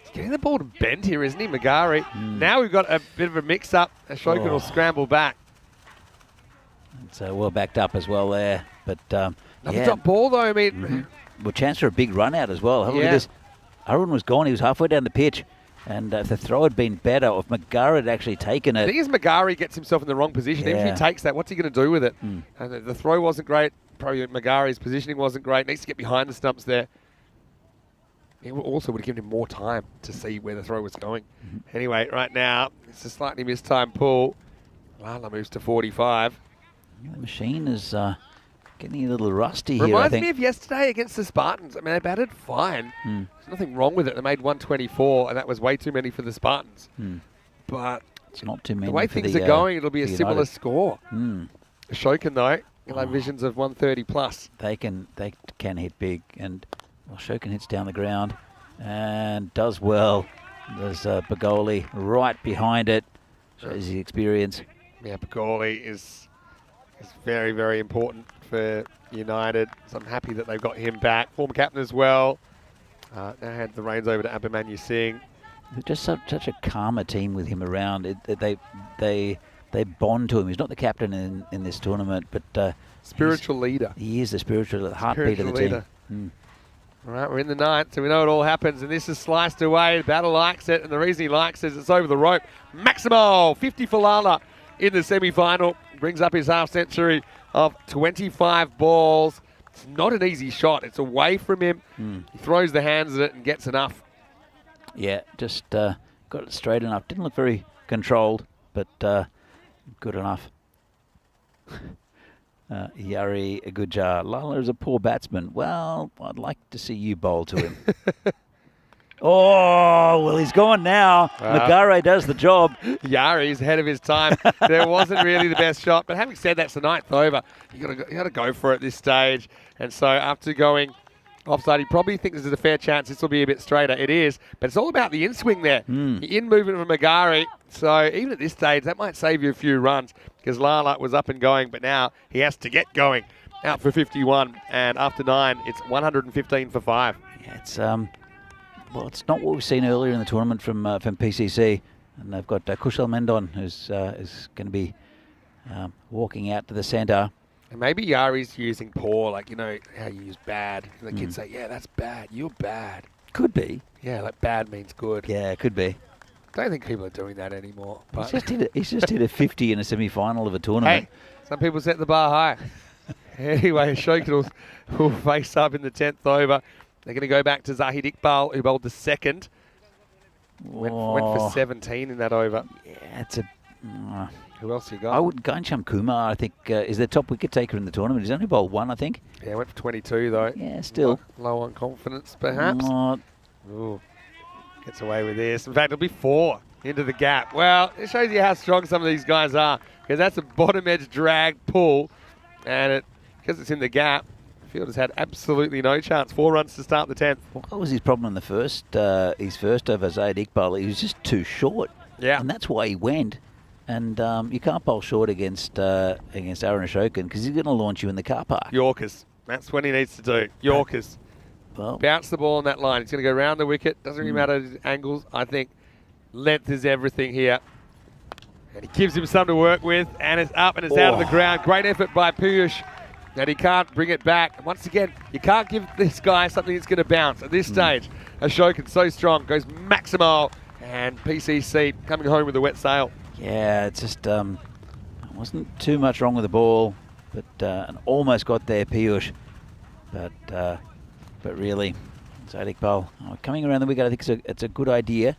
He's getting the ball to bend here, isn't he, Magari? Now we've got a bit of a mix-up. Ashokan will scramble back. It's well backed up as well there. But Another drop ball, though. I mean, well, chance for a big run out as well. Have a look at this. Arun was gone. He was halfway down the pitch. And if the throw had been better, or if Magari had actually taken it... The thing is, Magari gets himself in the wrong position. Even if he takes that, what's he going to do with it? And the throw wasn't great. Probably Magari's positioning wasn't great. Needs to get behind the stumps there. It also would have given him more time to see where the throw was going. Anyway, right now, it's a slightly mistimed pull. Lala moves to 45. The machine is getting a little rusty here, I Reminds think. me of yesterday against the Spartans. I mean, they batted fine. There's nothing wrong with it. They made 124, and that was way too many for the Spartans. But it's not too many. The way for things the, are going, it'll be a for similar United. score. Ashokan, though, he'll have visions of 130 plus. They can hit big, and Ashokan hits down the ground and does well. There's Bagoli right behind it. Shows his experience. Yeah, Bagoli is very, very important for United. So I'm happy that they've got him back. Former captain as well. Now hand the reins over to Abhimanyu Singh. They're just such a calmer team with him around. They bond to him. He's not the captain in this tournament, but spiritual leader. He is the spiritual heartbeat of the team. All right, we're in the ninth, so we know it all happens, and this is sliced away. The batter likes it, and the reason he likes it is it's over the rope. Maximo, 50 for Lala in the semi-final. Brings up his half century of 25 balls. It's not an easy shot. It's away from him. He throws the hands at it and gets enough. Yeah, just got it straight enough. Didn't look very controlled, but good enough. Yari Agujar. Lala is a poor batsman. Well, I'd like to see you bowl to him. Oh, well, he's gone now. Magare does the job. Yari's ahead of his time. There wasn't really the best shot, but having said that, it's the ninth over. You got to go for it at this stage. And so after going offside, he probably thinks there's a fair chance this will be a bit straighter. It is, but it's all about the in-swing there. The in-movement from Magari. So even at this stage, that might save you a few runs because Lala was up and going, but now he has to get going. Out for 51, and after 9, it's 115 for 5. Yeah, it's well, it's not what we've seen earlier in the tournament from PCC, and they've got Kushal Mendon, who's is going to be walking out to the centre. And maybe Yari's using poor, like, you know, how you use bad. And the kids say, yeah, that's bad. You're bad. Could be. Yeah, like bad means good. Yeah, could be. Don't think people are doing that anymore. But He's just hit a 50 in a semi-final of a tournament. Hey, some people set the bar high. Anyway, Ashokan will face up in the 10th over. They're going to go back to Zahid Iqbal, who bowled the second. Went for 17 in that over. Yeah, it's a... Who else you got? I would Ghanshyam Kumar, I think, is the top wicket taker in the tournament. He's only bowled 1, I think. Yeah, went for 22, though. Yeah, still. Low on confidence, perhaps. Not. Ooh, gets away with this. In fact, it'll be 4 into the gap. Well, it shows you how strong some of these guys are, because that's a bottom edge drag pull, and because it's in the gap, Fielder's had absolutely no chance. 4 runs to start the 10th. What was his problem in the first, his first over, Zahid Iqbal? He was just too short. Yeah. And that's why he went. And you can't bowl short against Aaron Ashokan because he's going to launch you in the car park. Yorkers. That's what he needs to do. Yorkers. Well, bounce the ball on that line. He's going to go around the wicket. Doesn't really matter his angles. I think length is everything here. And he gives him something to work with. And it's up and it's out of the ground. Great effort by Piyush. And he can't bring it back. Once again, you can't give this guy something that's going to bounce. At this stage, Ashokan so strong. Goes Maximo. And PCC coming home with a wet sail. Yeah, it's just wasn't too much wrong with the ball, but and almost got there, Piyush. But really, Zaid Iqbal coming around the wicket. I think it's a good idea.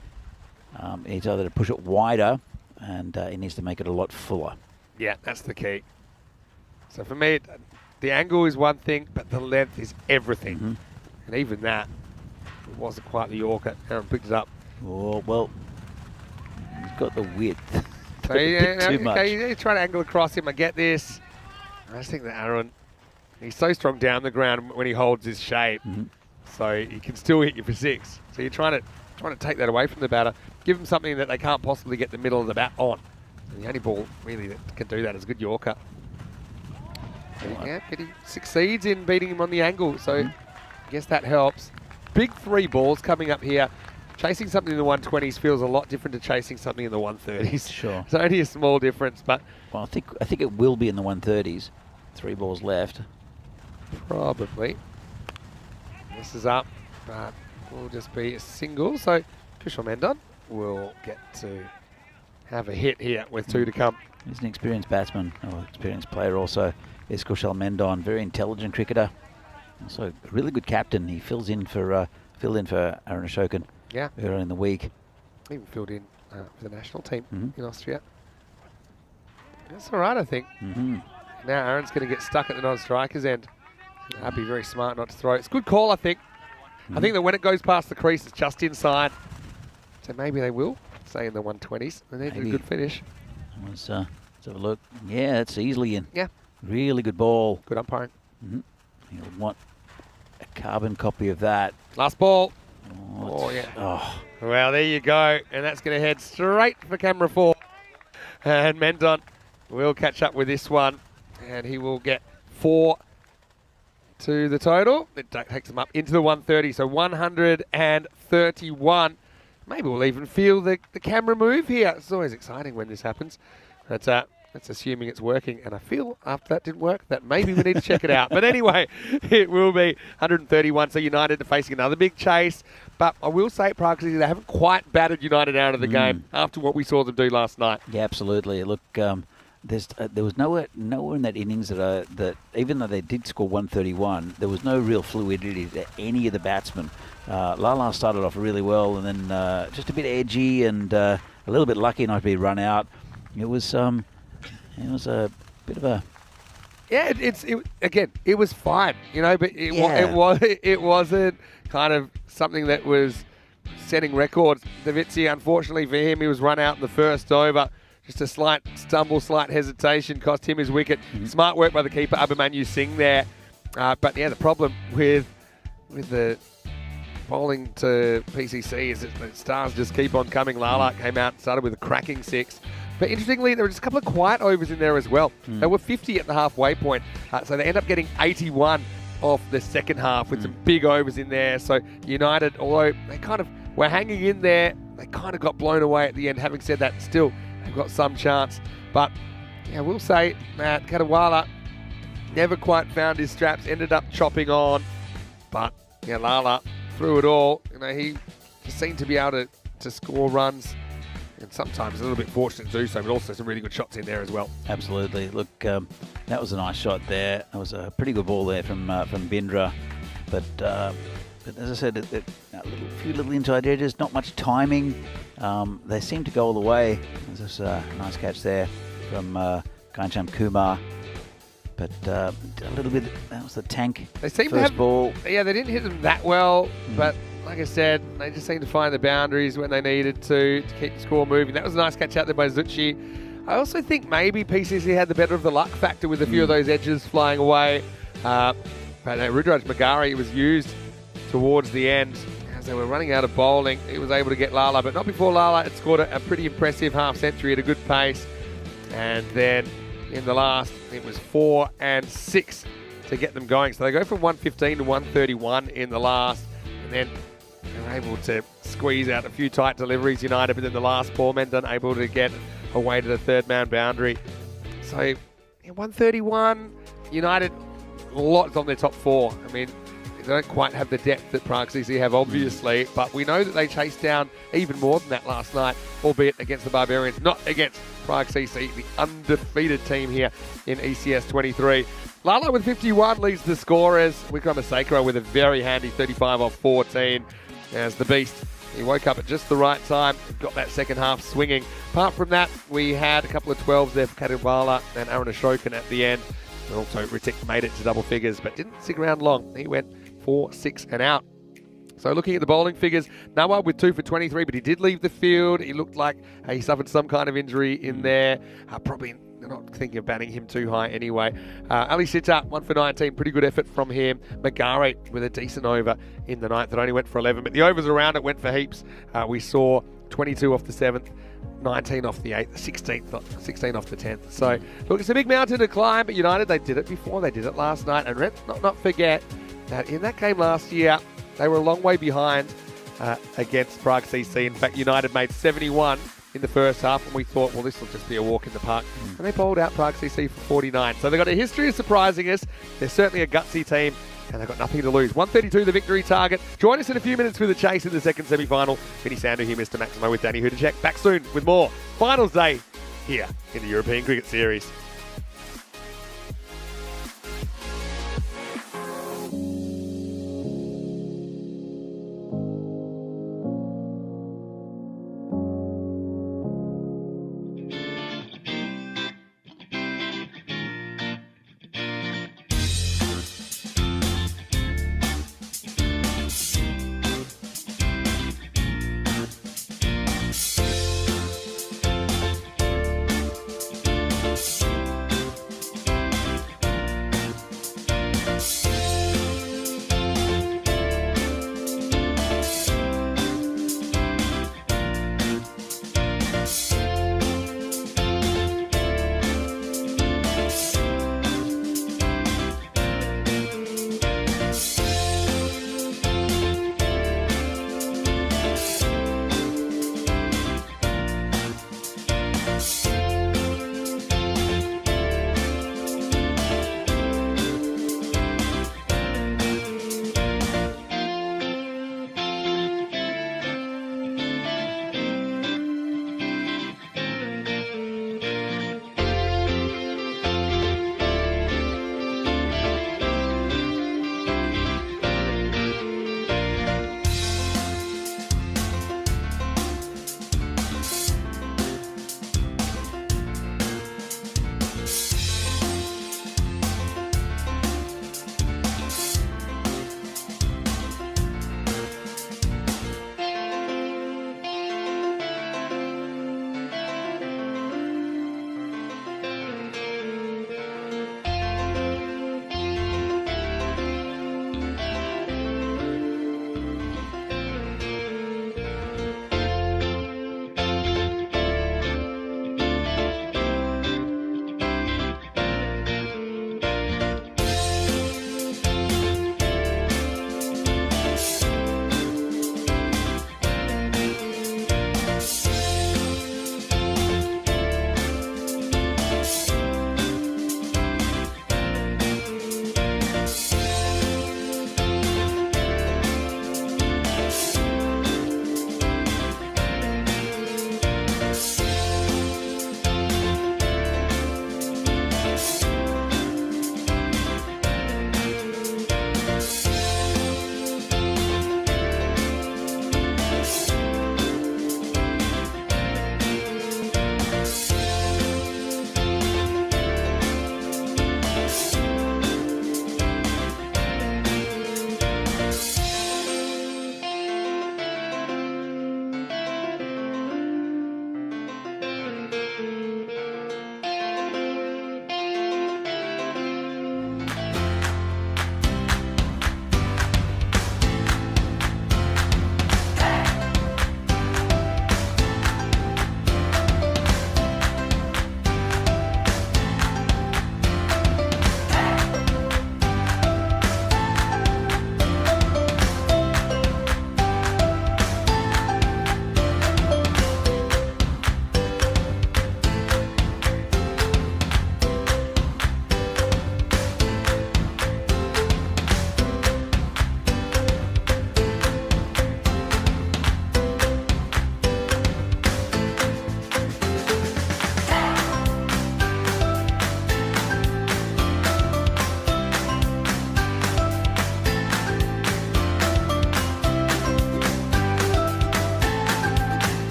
He's either to push it wider, and he needs to make it a lot fuller. Yeah, that's the key. So for me, the angle is one thing, but the length is everything. And even that, it wasn't quite the Yorker. Aaron picked it up. Oh, well, he's got the width. So too much. He's trying to angle across him. I get this. I just think that Aaron, he's so strong down the ground when he holds his shape. So he can still hit you for 6. So you're trying to take that away from the batter. Give him something that they can't possibly get the middle of the bat on. And the only ball really that can do that is a good Yorker. Yeah, but he succeeds in beating him on the angle. So I guess that helps. Big 3 balls coming up here. Chasing something in the 120s feels a lot different to chasing something in the 130s. Sure. It's only a small difference, but Well, I think it will be in the 130s. 3 balls left. probably. This is up, but will just be a single. So Kushal Mendon will get to have a hit here with 2 to come. He's an experienced batsman, or experienced player also, is Kushal Mendon. Very intelligent cricketer. Also a really good captain. He filled in for Aaron Ashokan earlier in the week. Even filled in for the national team in Austria. That's all right, I think. Now Aaron's going to get stuck at the non-striker's end. That'd be very smart not to throw. It's a good call, I think. I think that when it goes past the crease, it's just inside. So maybe they will stay in the 120s. And they did a good finish. Let's have a look. Yeah, it's easily in. Yeah. Really good ball. Good umpiring. You'll want a carbon copy of that. Last ball. Oh, yeah. Oh, Well, there you go. And that's going to head straight for camera 4. And Mendon will catch up with this one. And he will get 4 to the total. It takes him up into the 130. So 131. Maybe we'll even feel the camera move here. It's always exciting when this happens. That's assuming it's working. And I feel after that didn't work, that maybe we need to check it out. But anyway, it will be 131. So United are facing another big chase. But I will say, practically, they haven't quite battered United out of the game after what we saw them do last night. yeah, absolutely. Look, there was nowhere in that innings that even though they did score 131, there was no real fluidity to any of the batsmen. Lala started off really well, and then just a bit edgy and a little bit lucky not to be run out. It was a bit of a it was fine, but it wasn't kind of something that was setting records. Davizzi, unfortunately for him, he was run out in the first over. Just a slight stumble, slight hesitation cost him his wicket. Smart work by the keeper, Abhimanyu Singh there. But yeah, the problem with the bowling to PCC is that the stars just keep on coming. Lala came out and started with a cracking 6. But interestingly, there were just a couple of quiet overs in there as well. They were 50 at the halfway point. So they end up getting 81 off the second half with some big overs in there. So United, although they kind of were hanging in there, they kind of got blown away at the end. Having said that, still, they've got some chance. But yeah, we'll say Matt Kadewala never quite found his straps, ended up chopping on. But yeah, Lala through it all. He just seemed to be able to score runs. And sometimes a little bit fortunate to do so, but also some really good shots in there as well. Absolutely. Look, that was a nice shot there. That was a pretty good ball there from Bindra. But as I said, a few little inside edges, not much timing. They seem to go all the way. There's a nice catch there from Ghanshyam Kumar. But a little bit, that was the tank. They seem first ball. Yeah, they didn't hit them that well, but like I said, they just seemed to find the boundaries when they needed to keep the score moving. That was a nice catch out there by Zucchi. I also think maybe PCC had the better of the luck factor with a few of those edges flying away. But Rudraj Magari was used towards the end. As they were running out of bowling, he was able to get Lala, but not before Lala had scored a pretty impressive half century at a good pace. And then in the last, it was 4 and 6 to get them going. So they go from 115 to 131 in the last. And then they're able to squeeze out a few tight deliveries, United, but then the last ball, Mendon able to get away to the third man boundary. So 131, United, lots on their top 4. I mean, They don't quite have the depth that Prague CC have, obviously, but we know that they chased down even more than that last night, albeit against the Barbarians, not against Prague CC, the undefeated team here in ECS 23. Lala with 51 leads the scorers. Wickrama Sakura with a very handy 35 off 14 as the Beast. He woke up at just the right time, got that second half swinging. Apart from that, we had a couple of 12s there for Kadiwala and Aaron Ashokan at the end. And also, Ritik made it to double figures, but didn't stick around long. He went 4, 6 and out. So looking at the bowling figures, Nawab with 2 for 23, but he did leave the field. He looked like he suffered some kind of injury in there. Probably not thinking of batting him too high anyway. Ali Sitta, 1 for 19, pretty good effort from him. Magari with a decent over in the ninth that only went for 11, but the overs around it went for heaps. We saw 22 off the 7th, 19 off the 8th, 16 off the 10th. So, look, it's a big mountain to climb, but United, they did it before, they did it last night. And let's not forget that in that game last year, they were a long way behind against Prague CC. In fact, United made 71 in the first half, and we thought, well, this will just be a walk in the park. And they bowled out Prague CC for 49. So they've got a history of surprising us. They're certainly a gutsy team, and they've got nothing to lose. 132 the victory target. Join us in a few minutes for the chase in the second semi-final. Vinny Sandu here, Mr. Maximo with Danny Hudacek. Back soon with more Finals Day here in the European Cricket Series.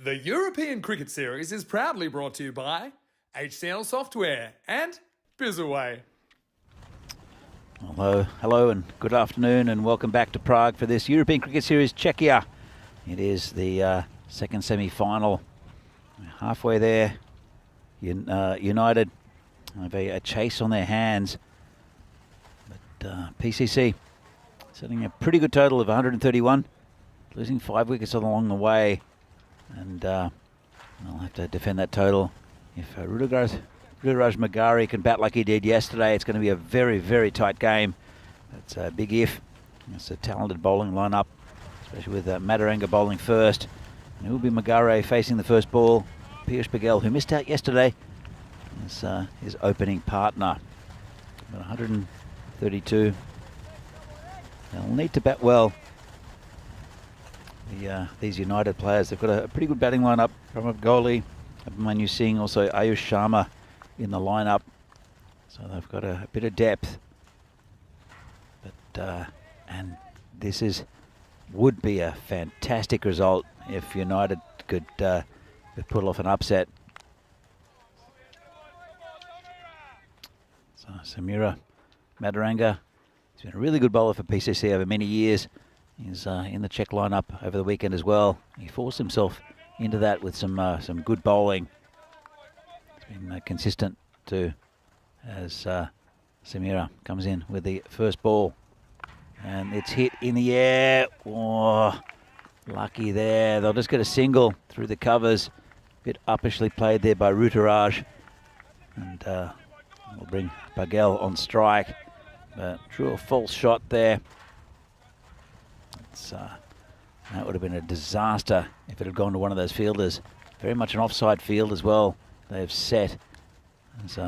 The European Cricket Series is proudly brought to you by HCL Software and Bizaway. Hello and good afternoon and welcome back to Prague for this European Cricket Series Czechia. It is the second semi-final. Halfway there, United have a chase on their hands. But PCC setting a pretty good total of 131, losing 5 wickets along the way. And I'll have to defend that total. If Rudraj Magari can bat like he did yesterday, it's going to be a very, very tight game. That's a big if. It's a talented bowling lineup, especially with Madaranga bowling first. And it will be Magare facing the first ball. Piyush Paghel, who missed out yesterday, is his opening partner. About 132. They'll need to bat well. These United players, they've got a pretty good batting lineup. Pramod Kohli, Abhimanyu Singh, also Ayush Sharma in the lineup. So they've got a bit of depth. But and this would be a fantastic result if United could pull off an upset. So Samira Madaranga, he's been a really good bowler for PCC over many years. He's in the Czech lineup over the weekend as well. He forced himself into that with some good bowling. He's been consistent too, as Samira comes in with the first ball. And it's hit in the air. Oh, lucky there. They'll just get a single through the covers. Bit uppishly played there by Rutaraj. And we'll bring Paghel on strike. But true or false shot there. That would have been a disaster if it had gone to one of those fielders. Very much an offside field as well. They've set. As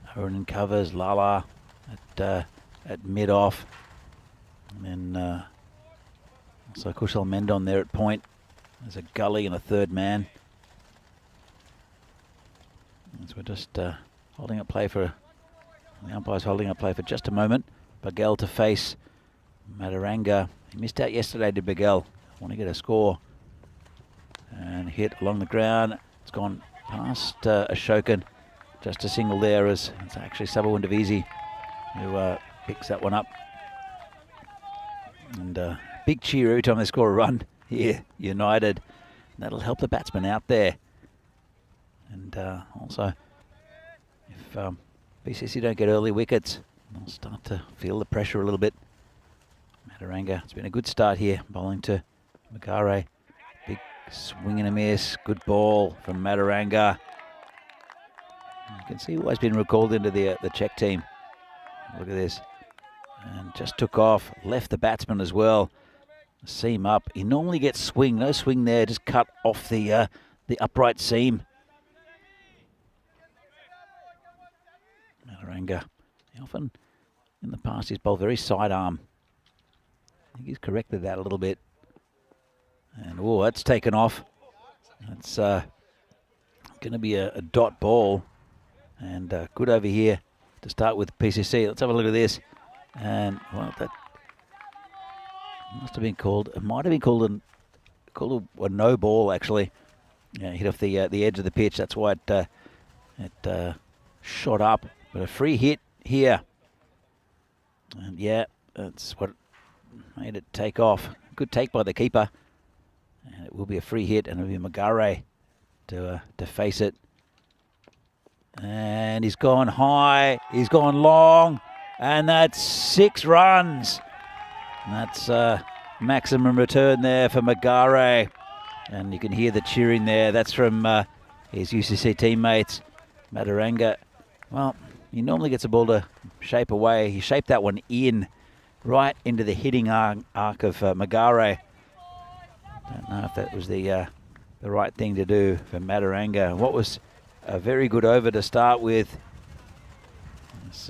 Horan covers, Lala at mid-off. And then also Kushal Mendon there at point. There's a gully and a third man. So we're just holding up play for, the umpire's holding up play for just a moment. Paghel to face Madaranga. He missed out yesterday to Paghel. Want to get a score. And hit along the ground. It's gone past Ashokan. Just a single there as it's actually Sabawin Davisi who picks that one up. And big cheer every time they score a run here, United. That'll help the batsman out there. And also, if BCC don't get early wickets, they'll start to feel the pressure a little bit. Madaranga, it's been a good start here, bowling to Magare. Big swing and a miss, good ball from Madaranga. You can see why he's been recalled into the Czech team. Look at this. And just took off, left the batsman as well. Seam up. He normally gets swing, no swing there, just cut off the upright seam. Madaranga, he often in the past he's bowled very sidearm. I think he's corrected that a little bit. And oh, that's taken off. That's going to be a dot ball. And good over here to start with PCC. Let's have a look at this. And well, that must have been called. It might have been called a no ball actually. Yeah, hit off the edge of the pitch. That's why it shot up. But a free hit here. And yeah, that's what made it take off. Good take by the keeper. And it will be a free hit, and it'll be Magare to face it. And he's gone high, he's gone long, and that's 6 runs. And that's maximum return there for Magare. And you can hear the cheering there. That's from his UCC teammates. Madaranga, well, he normally gets a ball to shape away. He shaped that one in, right into the hitting arc of Magare. Don't know if that was the right thing to do for Madaranga. What was a very good over to start with. It's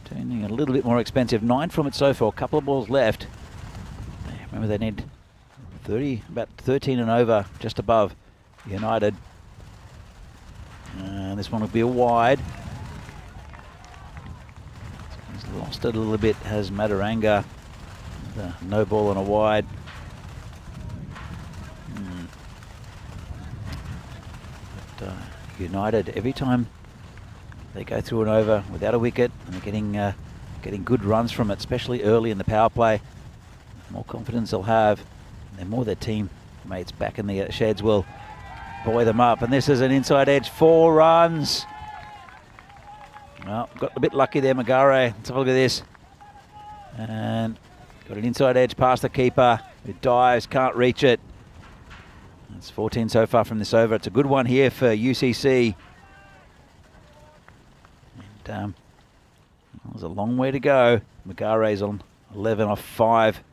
turning a little bit more expensive. 9 from it so far. A couple of balls left. Remember, they need 30, about 13 and over, just above United. And this one will be a wide. He's lost it a little bit, has Madaranga. No ball and a wide. United. Every time they go through and over without a wicket, and they're getting good runs from it, especially early in the power play. The more confidence they'll have, and the more their teammates back in the sheds will buoy them up. And this is an inside edge, 4 runs. Well, got a bit lucky there, Magare. Let's have a look at this. And got an inside edge past the keeper, who dives, can't reach it. It's 14 so far from this over. It's a good one here for UCC. And there's a long way to go. Magare's on 11 off 5.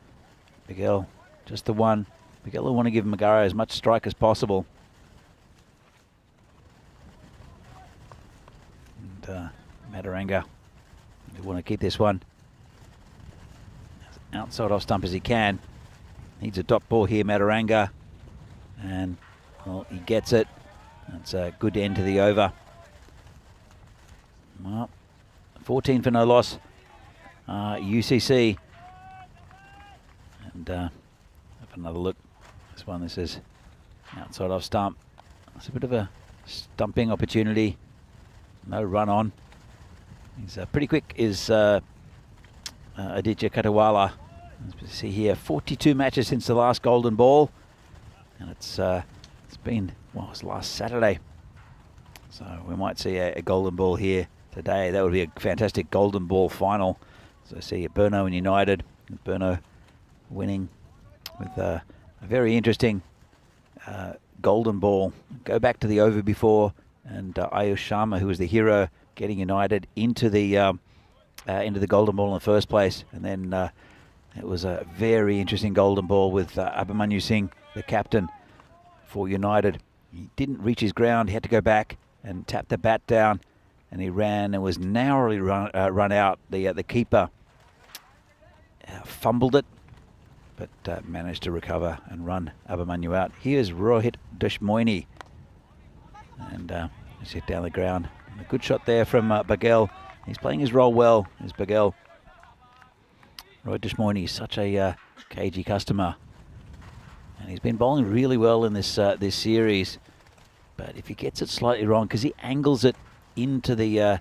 Miguel, just the one. Miguel will want to give Magare as much strike as possible. And Mataranga, we want to keep this one as outside off stump as he can. Needs a dot ball here, Mataranga. And, well, he gets it. That's a good end to the over. Well, 14 for no loss. UCC. And have another look. This is outside off stump. It's a bit of a stumping opportunity. No run on. He's pretty quick, is Aditya Katawala. As you see here, 42 matches since the last golden ball. And it's been, well, it was last Saturday. So we might see a golden ball here today. That would be a fantastic golden ball final. So see Burno and United. Burno winning with a very interesting golden ball. Go back to the over before, and Ayush Sharma, who was the hero, getting United into the golden ball in the first place. And then it was a very interesting golden ball with Abhimanyu Singh, the captain for United. He didn't reach his ground. He had to go back and tap the bat down, and he ran and was narrowly run out. The keeper fumbled it, but managed to recover and run Abhimanyu out. Here's Rohit Deshmoini, and let's hit down the ground. And a good shot there from Bagel. He's playing his role well, is Bagel. Rohit Deshmoini is such a cagey customer, and he's been bowling really well in this this series. But if he gets it slightly wrong, because he angles it into the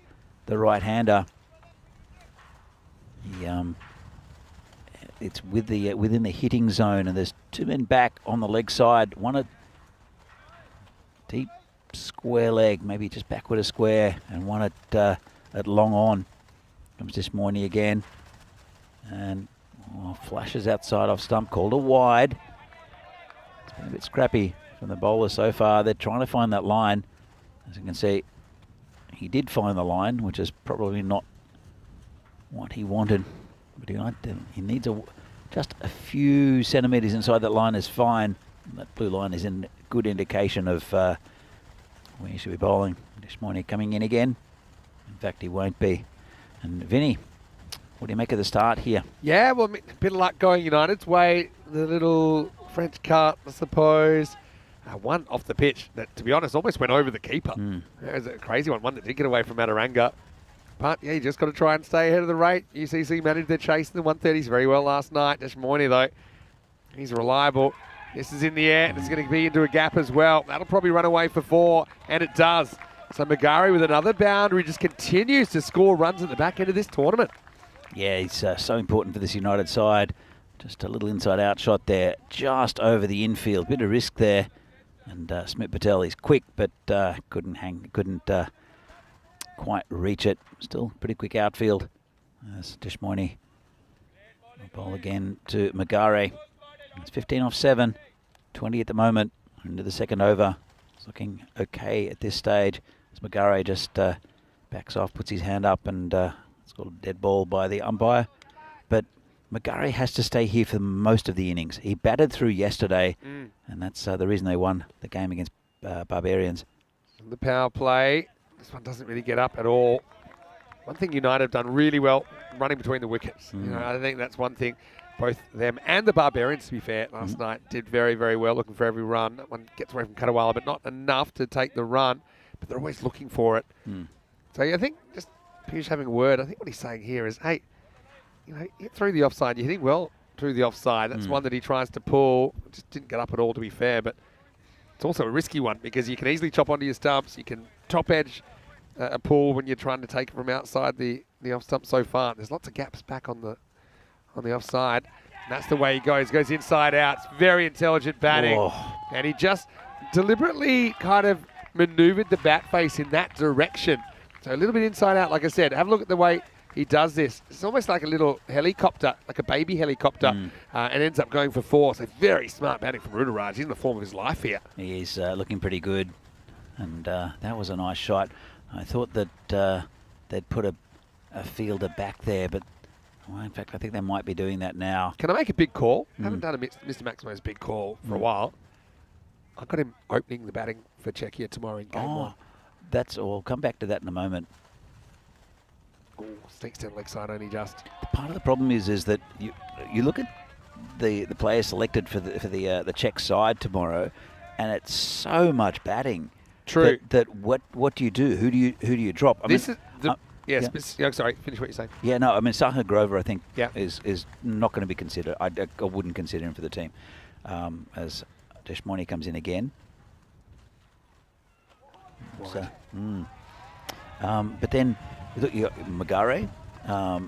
right-hander, it's with the within the hitting zone, and there's 2 men back on the leg side. One at deep square leg, maybe just backward a square, and one at long on. Comes Deshmoini again, and flashes outside off stump, called a wide. It's been a bit scrappy from the bowler so far. They're trying to find that line. As you can see, he did find the line, which is probably not what he wanted. But he needs just a few centimetres inside that line is fine. That blue line is a good indication of where he should be bowling. Deshmoini coming in again. In fact, he won't be. And Vinny, what do you make of the start here? Yeah, well, a bit of luck going United's way. The little French cut, I suppose. One off the pitch that, to be honest, almost went over the keeper. That was a crazy one that did get away from Mataranga. But, yeah, you just got to try and stay ahead of the rate. UCC managed their chase in the 130s very well last night. Deshmoini, though, he's reliable. This is in the air, and it's going to be into a gap as well. That'll probably run away for 4, and it does. So Magare with another boundary just continues to score runs at the back end of this tournament. Yeah, he's so important for this United side. Just a little inside-out shot there, just over the infield. Bit of risk there. And Smit Patel, he's quick, but couldn't quite reach it. Still pretty quick outfield. As Deshmoini ball again to Magare. It's 15 off 7, 20 at the moment. Into the second over. It's looking okay at this stage. As Magare just backs off, puts his hand up, and it's got a dead ball by the umpire. But Magare has to stay here for most of the innings. He batted through yesterday, and that's the reason they won the game against Barbarians. The power play, this one doesn't really get up at all. One thing United have done really well, running between the wickets. You know, I think that's one thing. Both them and the Barbarians, to be fair, last night did very, very well, looking for every run. That one gets away from Katawala, but not enough to take the run. But they're always looking for it. So yeah, I think just Piyush having a word, I think what he's saying here is, hey, you know, hit through the offside. You're hitting well through the offside. That's one that he tries to pull. Just didn't get up at all, to be fair. But It's also a risky one because you can easily chop onto your stumps. You can top edge a pull when you're trying to take it from outside the off stump so far. There's lots of gaps back on the offside. And that's the way he goes. Goes inside out. It's very intelligent batting. Whoa. And he just deliberately kind of maneuvered the bat face in that direction. So a little bit inside out, like I said. Have a look at the way he does this. It's almost like a little helicopter, like a baby helicopter, and ends up going for 4. So very smart batting from Ruturaj. He's in the form of his life here. He's looking pretty good. And that was a nice shot. I thought that they'd put a fielder back there, but well, in fact, I think they might be doing that now. Can I make a big call? Haven't done a Mr. Maximo's big call for a while. I've got him opening the batting for Czechia tomorrow in game 1. That's all. We'll come back to that in a moment. Ooh, sneaks down leg side only just. Part of the problem is that you look at the players selected for the Czech side tomorrow, and it's so much batting. True. That what do you do? Who do you drop? I This mean, is the sorry, finish what you're saying. Yeah, no, I mean Saha Grover, I think, Yeah. is not going to be considered. I wouldn't consider him for the team. As Deshmoni comes in again. So, but then look, you got Magare,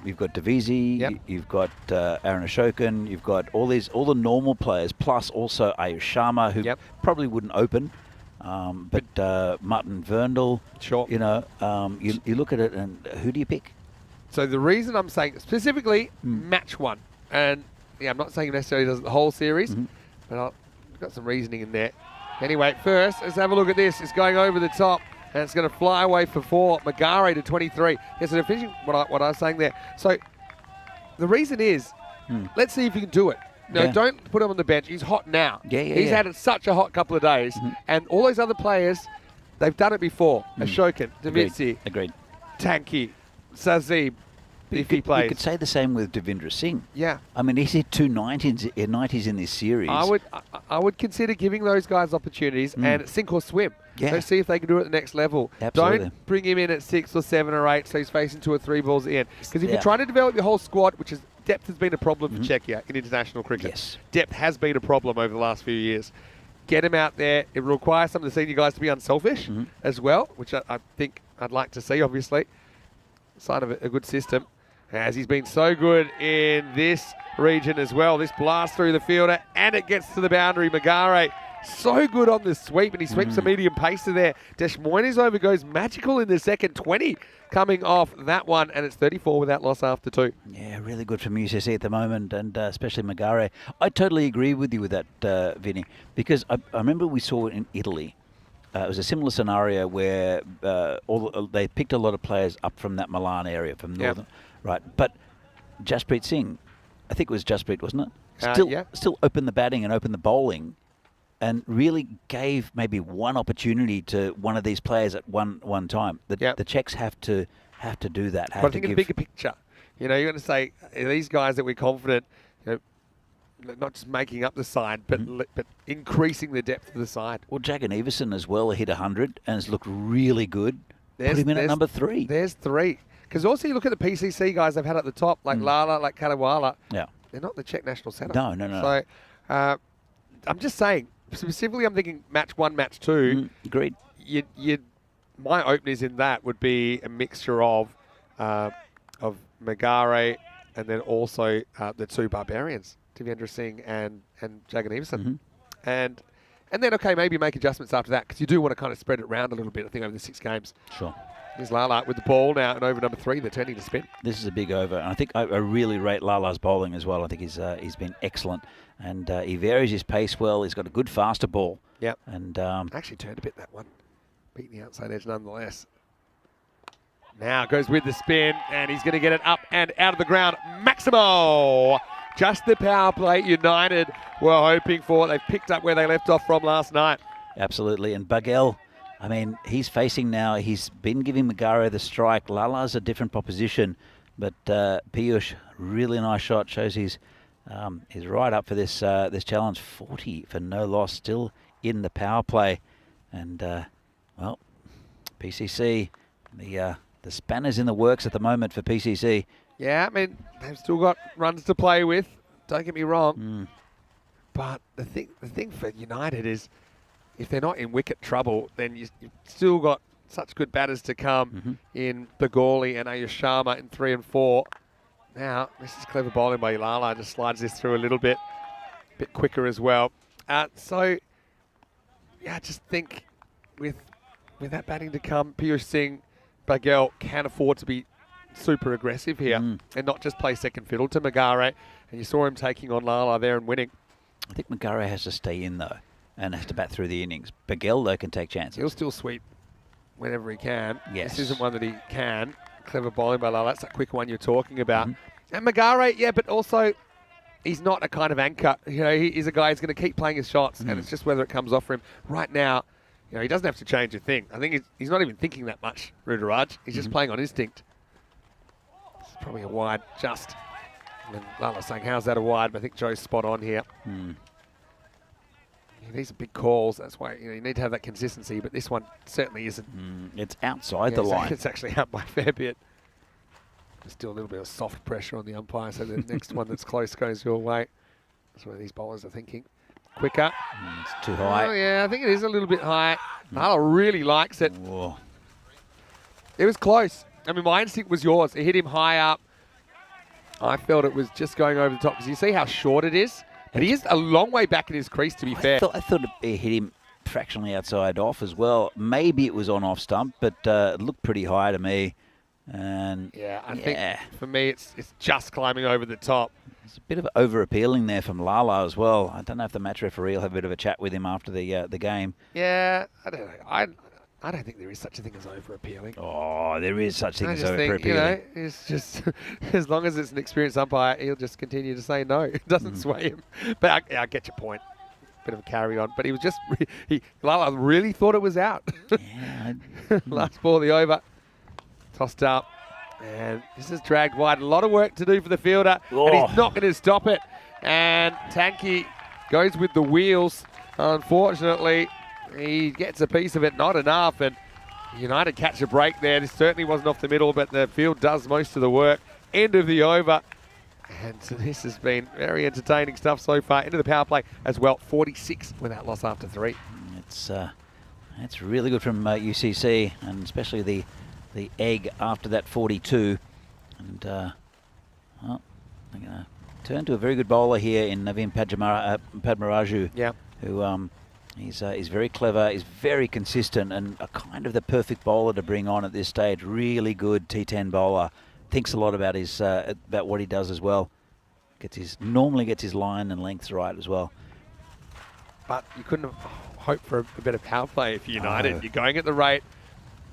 you've got Davisi, you've got Aaron Ashokan, you've got all the normal players, plus also Ayush Sharma, who probably wouldn't open. But Martin Verndl, sure. You know, you look at it, and who do you pick? So the reason I'm saying specifically match 1, and yeah, I'm not saying it necessarily does the whole series, but I've got some reasoning in there. Anyway, first, let's have a look at this. It's going over the top, and it's going to fly away for 4. Magare to 23. Yes, so they're finishing what I was saying there. So the reason is, let's see if he can do it. No, don't put him on the bench. He's hot now. He's had such a hot couple of days. And all those other players, they've done it before. Ashokan, Damitsi, Agreed. Tanki, Sazib, if he plays. You could say the same with Devendra Singh. Yeah. I mean, he's hit 2 90s in this series. I would consider giving those guys opportunities and sink or swim. Yeah. So see if they can do it at the next level. Absolutely. Don't bring him in at 6 or 7 or 8 so he's facing 2 or 3 balls in. Because if you're trying to develop your whole squad, which is depth has been a problem for Czechia in international cricket. Yes. Depth has been a problem over the last few years. Get him out there. It requires some of the senior guys to be unselfish as well, which I think I'd like to see, obviously. Sign of a good system. As he's been so good in this region as well. This blast through the fielder, and it gets to the boundary. Magare, so good on the sweep, and he sweeps a medium pacer there. Deshmoini's over goes magical in the second 20 coming off that one, and it's 34 without loss after 2. Yeah, really good from UCC at the moment, and especially Magare. I totally agree with you with that, Vinny, because I remember we saw it in Italy. It was a similar scenario where they picked a lot of players up from that Milan area, from northern, right? But Jasprit Singh, I think it was Jasprit, wasn't it? Still opened the batting and opened the bowling, and really gave maybe one opportunity to one of these players at one time. The Czechs have to do that. But I think in a bigger picture, you know, you're going to say these guys that we're confident, you know, not just making up the side, but increasing the depth of the side. Well, Jagan Everson as well hit 100 and has looked really good. Put him in at number 3. There's 3. Because also you look at the PCC guys they've had at the top, like Lala, like Katawala. Yeah. They're not the Czech national centre. No. So I'm just saying, specifically I'm thinking match 1, match 2. Agreed. My openers in that would be a mixture of Magare and then also the 2 Barbarians, Devendra Singh and Jagan Everson. And then, okay, maybe make adjustments after that, because you do want to kind of spread it around a little bit, I think, over the 6 games. Sure. Here's Lala with the ball now, and over number 3, they're turning to spin. This is a big over, and I think I really rate Lala's bowling as well. I think he's been excellent, and he varies his pace well. He's got a good faster ball. Yep. And actually turned a bit, that one. Beating the outside edge nonetheless. Now goes with the spin, and he's going to get it up and out of the ground. Maximo! Just the power play United were hoping for. They've picked up where they left off from last night. Absolutely. And Bagel, I mean, he's facing now. He's been giving Magare the strike. Lala's a different proposition. But Piyush, really nice shot. Shows he's right up for this challenge. 40 for no loss. Still in the power play. And, well, PCC, the spanner's in the works at the moment for PCC. Yeah, I mean, they've still got runs to play with. Don't get me wrong. But the thing for United is, if they're not in wicket trouble, then you've still got such good batters to come in Bagali and Ayush Sharma in 3 and 4. Now, this is clever bowling by Lala. Just slides this through a little bit quicker as well. So, yeah, I just think with that batting to come, Piyush Singh, Bagal can afford to be super aggressive here and not just play second fiddle to Magare. And you saw him taking on Lala there and winning. I think Magare has to stay in, though, and has to bat through the innings. Bagal, though, can take chances. He'll still sweep whenever he can. Yes. This isn't one that he can. Clever bowling by Lala. That's that quick one you're talking about. And Magare, yeah, but also he's not a kind of anchor. You know, he's a guy who's going to keep playing his shots, and it's just whether it comes off for him. Right now, you know, he doesn't have to change a thing. I think he's not even thinking that much, Rudraj. He's just playing on instinct. It's probably a wide just. And Lala's saying, how's that a wide? But I think Joe's spot on here. These are big calls. That's why you need to have that consistency. But this one certainly isn't. It's outside the line. It's actually out by a fair bit. There's still a little bit of soft pressure on the umpire. So the next one that's close goes your way. That's what these bowlers are thinking. Quicker. It's too high. Oh, yeah, I think it is a little bit high. Lala really likes it. Whoa. It was close. I mean, my instinct was yours. It hit him high up. I felt it was just going over the top. Because you see how short it is? But he is a long way back in his crease, to be fair. I thought it hit him fractionally outside off as well. Maybe it was on off stump, but it looked pretty high to me. And yeah, I think for me it's just climbing over the top. It's a bit of over-appealing there from Lala as well. I don't know if the match referee will have a bit of a chat with him after the game. Yeah, I don't know. I don't think there is such a thing as over-appealing. Oh, there is such a thing as over-appealing. You know, it's just, as long as it's an experienced umpire, he'll just continue to say no. It doesn't sway him. But I get your point. Bit of a carry-on. But he was just, Lala really thought it was out. Yeah. Last ball of the over. Tossed up. And this is dragged wide. A lot of work to do for the fielder. Oh. And he's not going to stop it. And Tanky goes with the wheels. Unfortunately, he gets a piece of it, not enough. And United catch a break there. This certainly wasn't off the middle, but the field does most of the work. End of the over. And so this has been very entertaining stuff so far. Into the power play as well. 46 without loss after 3. It's really good from UCC, and especially the egg after that 42. And well, they're going to turn to a very good bowler here in Naveen Padmaraju. Yeah. Who he's very clever, he's very consistent, and a kind of the perfect bowler to bring on at this stage. Really good T10 bowler. Thinks a lot about his about what he does as well. Normally gets his line and lengths right as well. But you couldn't have hoped for a better power play if you're United. You're going at the rate.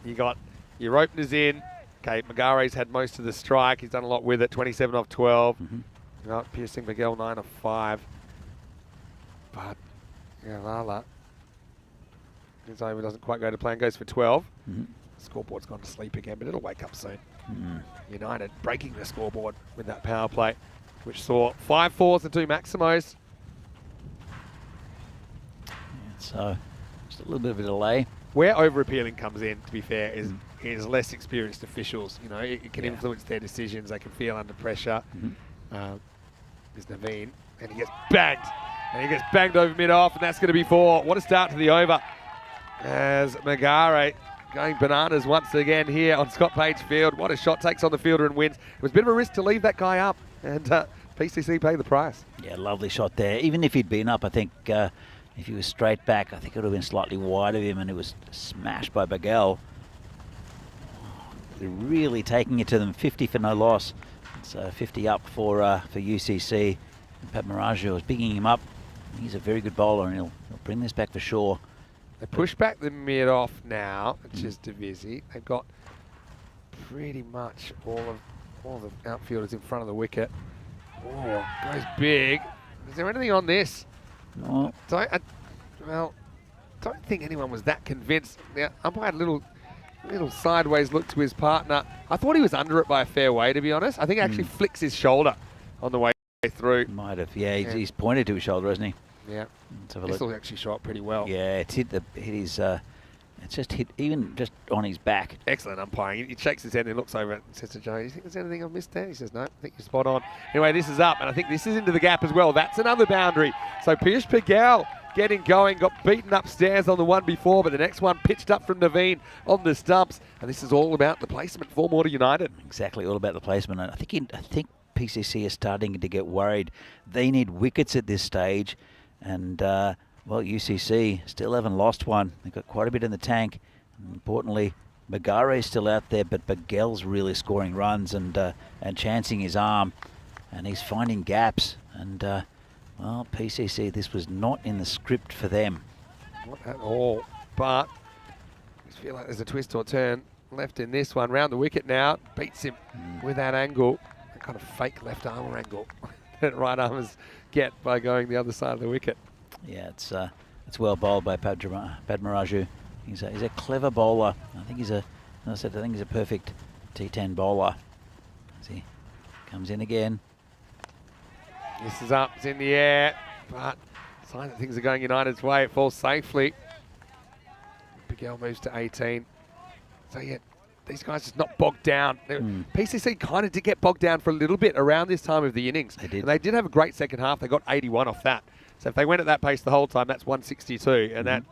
You got your openers in. Okay, Magare's had most of the strike. He's done a lot with it. 27 off 12. You know, Piercing Miguel 9 off 5. But yeah, Lala. His over doesn't quite go to plan. Goes for 12. Scoreboard's gone to sleep again, but it'll wake up soon. United breaking the scoreboard with that power play, which saw 5 fours and 2 Maximos. So just a little bit of a delay. Where over-appealing comes in, to be fair, is less experienced officials. You know, it can influence their decisions. They can feel under pressure. There's Naveen, and he gets banged. And he gets banged over mid-off, and that's going to be 4. What a start to the over. As Magare going bananas once again here on Scott Page Field. What a shot, takes on the fielder and wins. It was a bit of a risk to leave that guy up, and PCC paid the price. Yeah, lovely shot there. Even if he'd been up, I think if he was straight back, I think it would have been slightly wide of him, and it was smashed by Bagal. They're really taking it to them. 50 for no loss. It's 50 up for UCC. Padmaraju is bigging him up. He's a very good bowler, and he'll bring this back for sure. They push back the mid-off now, which is Divisi. They've got pretty much all the outfielders in front of the wicket. Oh, goes big. Is there anything on this? No. Don't think anyone was that convinced. Now, umpire had a little sideways look to his partner. I thought he was under it by a fair way, to be honest. I think he actually flicks his shoulder on the way through. Might have, yeah. He's pointed to his shoulder, hasn't he? Yeah. Let's have a This look. will actually show up pretty well. Yeah, it's hit his. It's just hit even just on his back. Excellent umpiring. He shakes his head and looks over and says to Joe, "Do you think there's anything I've missed there?" He says, "No, I think you're spot on." Anyway, this is up, and I think this is into the gap as well. That's another boundary. So Piyush Pagal getting going. Got beaten upstairs on the one before, but the next one pitched up from Naveen on the stumps. And this is all about the placement for Water United. Exactly, all about the placement. And I think PCC is starting to get worried. They need wickets at this stage. And, well, UCC still haven't lost one. They've got quite a bit in the tank. And importantly, Magare's still out there, but Bagel's really scoring runs and chancing his arm. And he's finding gaps. And, well, PCC, this was not in the script for them. Not at all. But I just feel like there's a twist or turn left in this one. Round the wicket now. Beats him with that angle. That kind of fake left arm angle that right armers get by going the other side of the wicket. Yeah, it's well bowled by Padmaraju. He's a clever bowler. I think he's a perfect T10 bowler. As he comes in again. This is up, it's in the air, but sign that things are going United's way. It falls safely. Bigel moves to 18. So yeah, these guys just not bogged down. PCC kind of did get bogged down for a little bit around this time of the innings. They did. And they did have a great second half. They got 81 off that. So if they went at that pace the whole time, that's 162. And that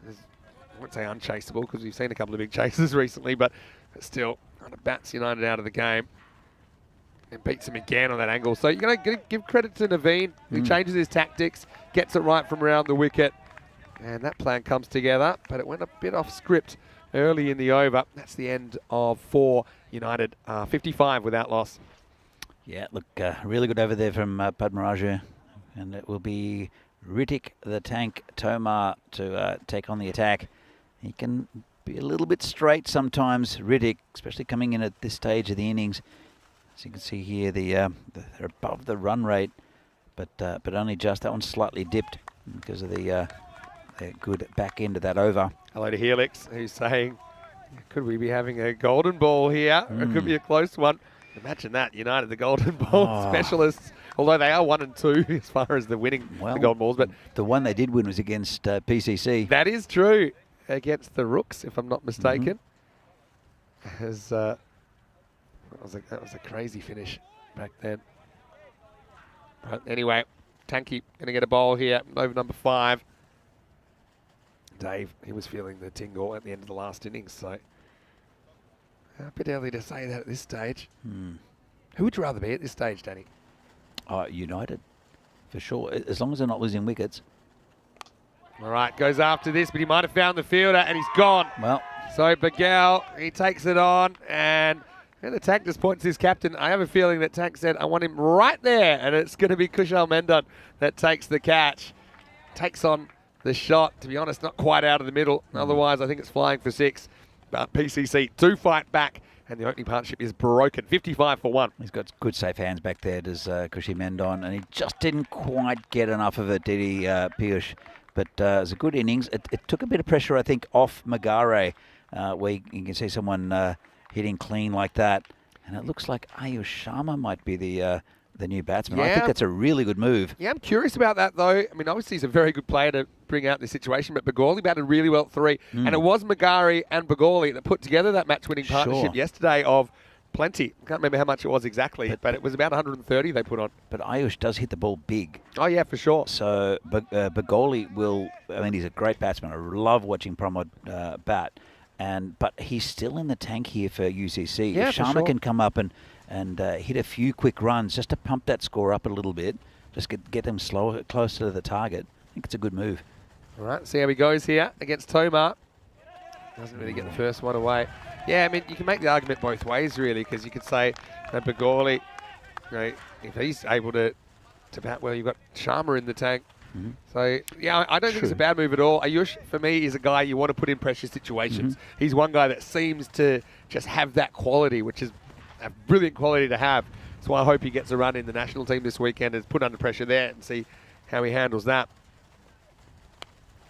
is, I wouldn't say unchaseable because we've seen a couple of big chases recently, but it still kind of bats United out of the game. And beats him again on that angle. So you're going to give credit to Naveen, who changes his tactics, gets it right from around the wicket. And that plan comes together, but it went a bit off script early in the over. That's the end of 4 United, 55 without loss. Yeah, look, really good over there from Padmaraju. And it will be Hrithik the Tank Tomar to take on the attack. He can be a little bit straight sometimes, Hrithik, especially coming in at this stage of the innings. As you can see here, they're above the run rate, but only just. That one's slightly dipped because of the good back end of that over. Hello to Helix, who's saying, could we be having a golden ball here? It could be a close one. Imagine that, United, the golden ball specialists. Although they are 1 and 2 as far as the winning the golden balls. But the one they did win was against PCC. That is true, against the Rooks, if I'm not mistaken. As that was a crazy finish back then. But anyway, Tanky going to get a bowl here, over number 5. Dave, he was feeling the tingle at the end of the last innings, so a bit early to say that at this stage. Who would you rather be at this stage, Danny? United, for sure, as long as they're not losing wickets. All right, goes after this, but he might have found the fielder, and he's gone. Well, so Bagel, he takes it on, and the Tank just points to his captain. I have a feeling that Tank said, I want him right there, and it's going to be Kushal Mendon that takes the catch. Takes on the shot, to be honest, not quite out of the middle. Otherwise, I think it's flying for 6. But PCC do fight back, and the opening partnership is broken. 55 for 1. He's got good safe hands back there, does Kushi Mendon, and he just didn't quite get enough of it, did he, Piyush? But it was a good innings. It took a bit of pressure, I think, off Magare, where you can see someone hitting clean like that. And it looks like Ayush Sharma might be the new batsman. I think that's a really good move. Yeah, I'm curious about that, though. I mean, obviously he's a very good player to bring out this situation, but Bagoli batted really well at 3. And it was Magari and Bagoli that put together that match-winning partnership yesterday of plenty. I can't remember how much it was exactly, but it was about 130 they put on. But Ayush does hit the ball big. Oh, yeah, for sure. So Bagoli will, I mean, he's a great batsman. I love watching Pramod bat. But he's still in the tank here for UCC. Yeah, if Sharma can come up and hit a few quick runs just to pump that score up a little bit, just get them closer to the target, I think it's a good move. All right, see how he goes here against Tomar. Doesn't really get the first one away. Yeah, I mean, you can make the argument both ways, really, because you could say that Bagoli, if he's able to bat well, you've got Sharma in the tank. So, yeah, I don't think it's a bad move at all. Ayush, for me, is a guy you want to put in pressure situations. He's one guy that seems to just have that quality, which is a brilliant quality to have. So I hope he gets a run in the national team this weekend and is put under pressure there and see how he handles that.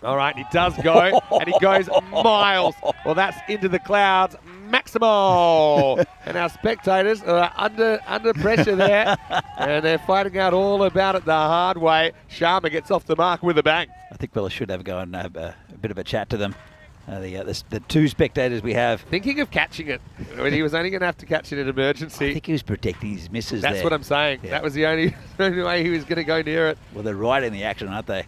All right, he does go, and he goes miles. Well, that's into the clouds, Maximo. And our spectators are under pressure there, and they're fighting out all about it the hard way. Sharma gets off the mark with a bang. I think we should have go and have a bit of a chat to them. The 2 spectators we have. Thinking of catching it. I mean, he was only going to have to catch it in emergency. I think he was protecting his misses there. That's what I'm saying. Yeah. That was the only way he was going to go near it. Well, they're right in the action, aren't they?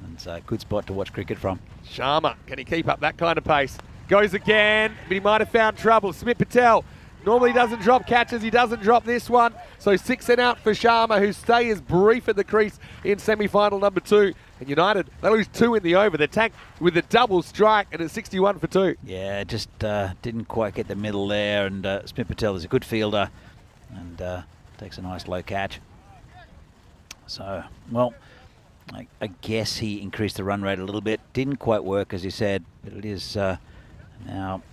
And It's a good spot to watch cricket from. Sharma, can he keep up that kind of pace? Goes again, but he might have found trouble. Smith Patel normally doesn't drop catches. He doesn't drop this one. So 6 and out for Sharma, whose stay is brief at the crease in semi-final number 2. And United, they lose 2 in the over. They're tanked with a double strike, and it's 61 for 2. Yeah, just didn't quite get the middle there. And Smith Patel is a good fielder and takes a nice low catch. So, well, I guess he increased the run rate a little bit. Didn't quite work, as you said, but it is now,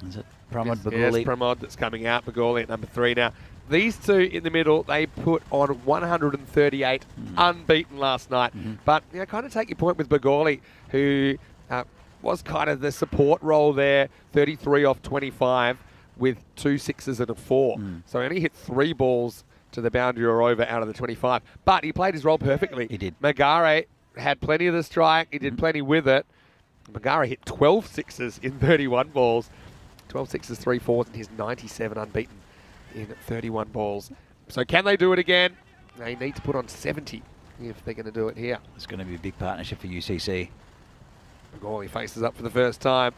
is it Pramod Baguli? Yes, Pramod that's coming out. Baguli at number 3 now. These two in the middle, they put on 138 unbeaten last night. But, you know, kind of take your point with Baguli, who was kind of the support role there, 33 off 25 with 2 6s and a 4. So he only hit 3 balls to the boundary or over out of the 25. But he played his role perfectly. He did. Magare had plenty of the strike. He did plenty with it. Magare hit 12 6s in 31 balls. 12 6s, 3 4s, and his 97 unbeaten in 31 balls. So can they do it again? They need to put on 70 if they're going to do it here. It's going to be a big partnership for UCC. Magawali faces up for the first time.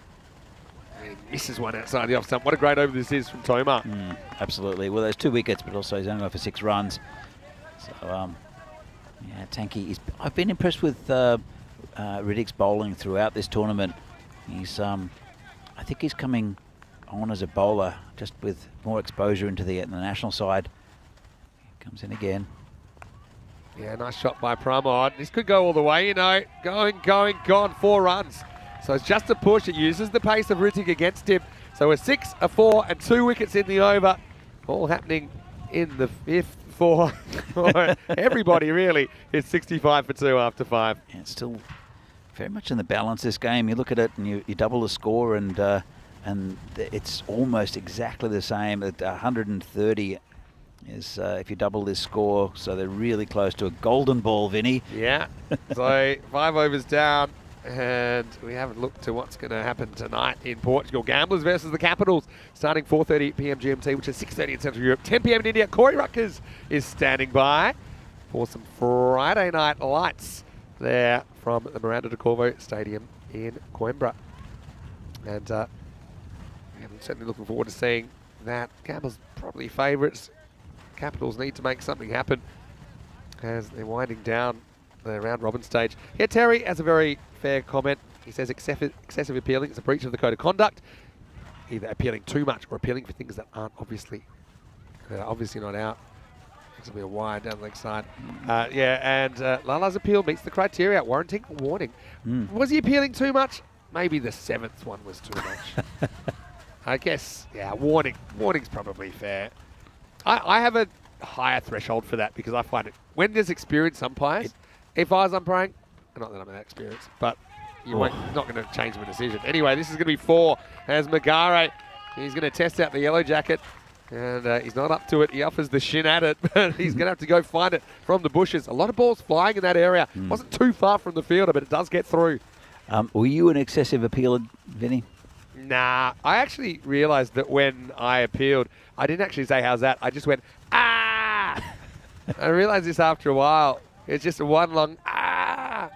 And he misses one outside the off stump. What a great over this is from Tomar. Absolutely. Well, there's 2 wickets, but also he's only gone for 6 runs. So, yeah, Tanky. I've been impressed with Riddick's bowling throughout this tournament. He's, I think he's coming on as a bowler, just with more exposure into the national side. Comes in again. Yeah, nice shot by Pramod. This could go all the way, you know. Going, gone. 4 runs. So it's just a push. It uses the pace of Riddick against him. So a 6, a 4, and 2 wickets in the over. All happening in the 5th for everybody, really. It's 65 for 2 after 5. Yeah, it's still very much in the balance, this game. You look at it and you double the score, and it's almost exactly the same. At 130 is if you double this score, so they're really close to a golden ball, Vinny. Yeah. So 5 overs down. And we haven't looked to what's going to happen tonight in Portugal. Gamblers versus the Capitals, starting 4:30 p.m. GMT, which is 6:30 in Central Europe. 10 p.m. in India. Corey Ruckers is standing by for some Friday night lights there from the Miranda de Corvo Stadium in Coimbra. And I'm certainly looking forward to seeing that. Gamblers probably favourites. Capitals need to make something happen as they're winding down the round robin stage. Yeah, Terry has a very fair comment. He says excessive appealing is a breach of the code of conduct, either appealing too much or appealing for things that aren't obviously not out. This will be a wide down the leg side. Yeah, and Lala's appeal meets the criteria, warranting a warning. Was he appealing too much? Maybe the 7th one was too much. I guess, yeah, warning's probably fair. I have a higher threshold for that because I find it, when there's experienced umpires, if I was umpiring, not that I'm that experienced, but you won't, not going to change my decision. Anyway, this is going to be 4 as Magare. He's going to test out the yellow jacket, and he's not up to it. He offers the shin at it, but he's going to have to go find it from the bushes. A lot of balls flying in that area. Wasn't too far from the fielder, but it does get through. Were you an excessive appealer, Vinny? Nah, I actually realised that when I appealed, I didn't actually say, how's that? I just went, ah! I realised this after a while. It's just a one long, ah!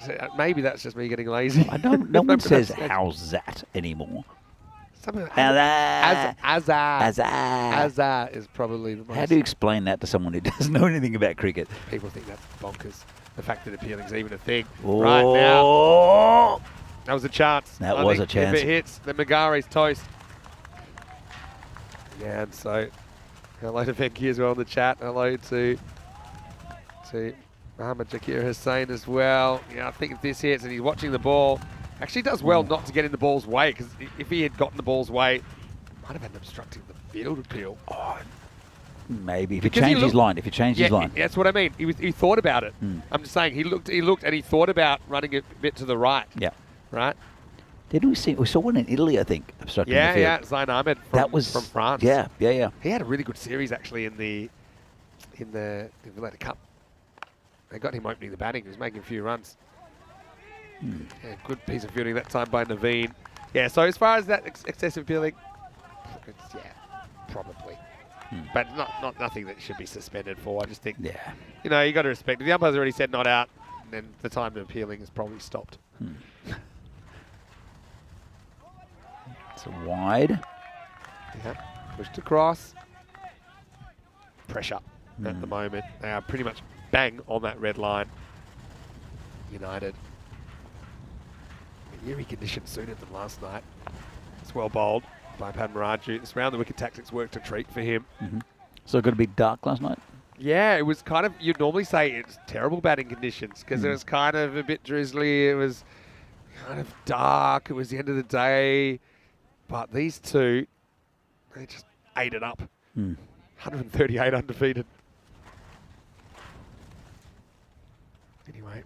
So maybe that's just me getting lazy. I don't, no one says, how's that anymore. Azar is probably the most. How do you explain that to someone who doesn't know anything about cricket? People think that's bonkers. The fact that appealing's even a thing. Oh. Right now. That was a chance. That was a chance. If it hits, then Magare's toast. Yeah, and so hello to Venki as well in the chat. Hello to Mohammed Jakir Hussain as well. Yeah, I think if this hits and he's watching the ball, actually does well not to get in the ball's way, because if he had gotten the ball's way, might have been obstructing the field appeal. Oh, maybe if he changed his line. If he changed his line. That's what I mean. He thought about it. I'm just saying he looked and he thought about running a bit to the right. Yeah. Right. Didn't we see? We saw one in Italy, I think, obstructing the field. Yeah, Zayn Ahmed from France. Yeah. He had a really good series actually in the Valletta Cup. They got him opening the batting. He was making a few runs. Yeah, good piece of fielding that time by Naveen. Yeah, so as far as that excessive appealing, yeah, probably. But not nothing that should be suspended for. I just think, you know, you got to respect it. The umpire's already said not out. and then the time to appealing is probably stopped. It's a wide. Yeah, pushed across. Pressure at the moment. They are pretty much bang on that red line. United. Eerie conditions suited them last night. It's well bowled by Padmaraju. This round the wicket tactics worked a treat for him. So it got a bit dark last night? Yeah, it was kind of, you'd normally say it's terrible batting conditions because it was kind of a bit drizzly. It was kind of dark. It was the end of the day. But these two, they just ate it up. 138 undefeated. Anyway,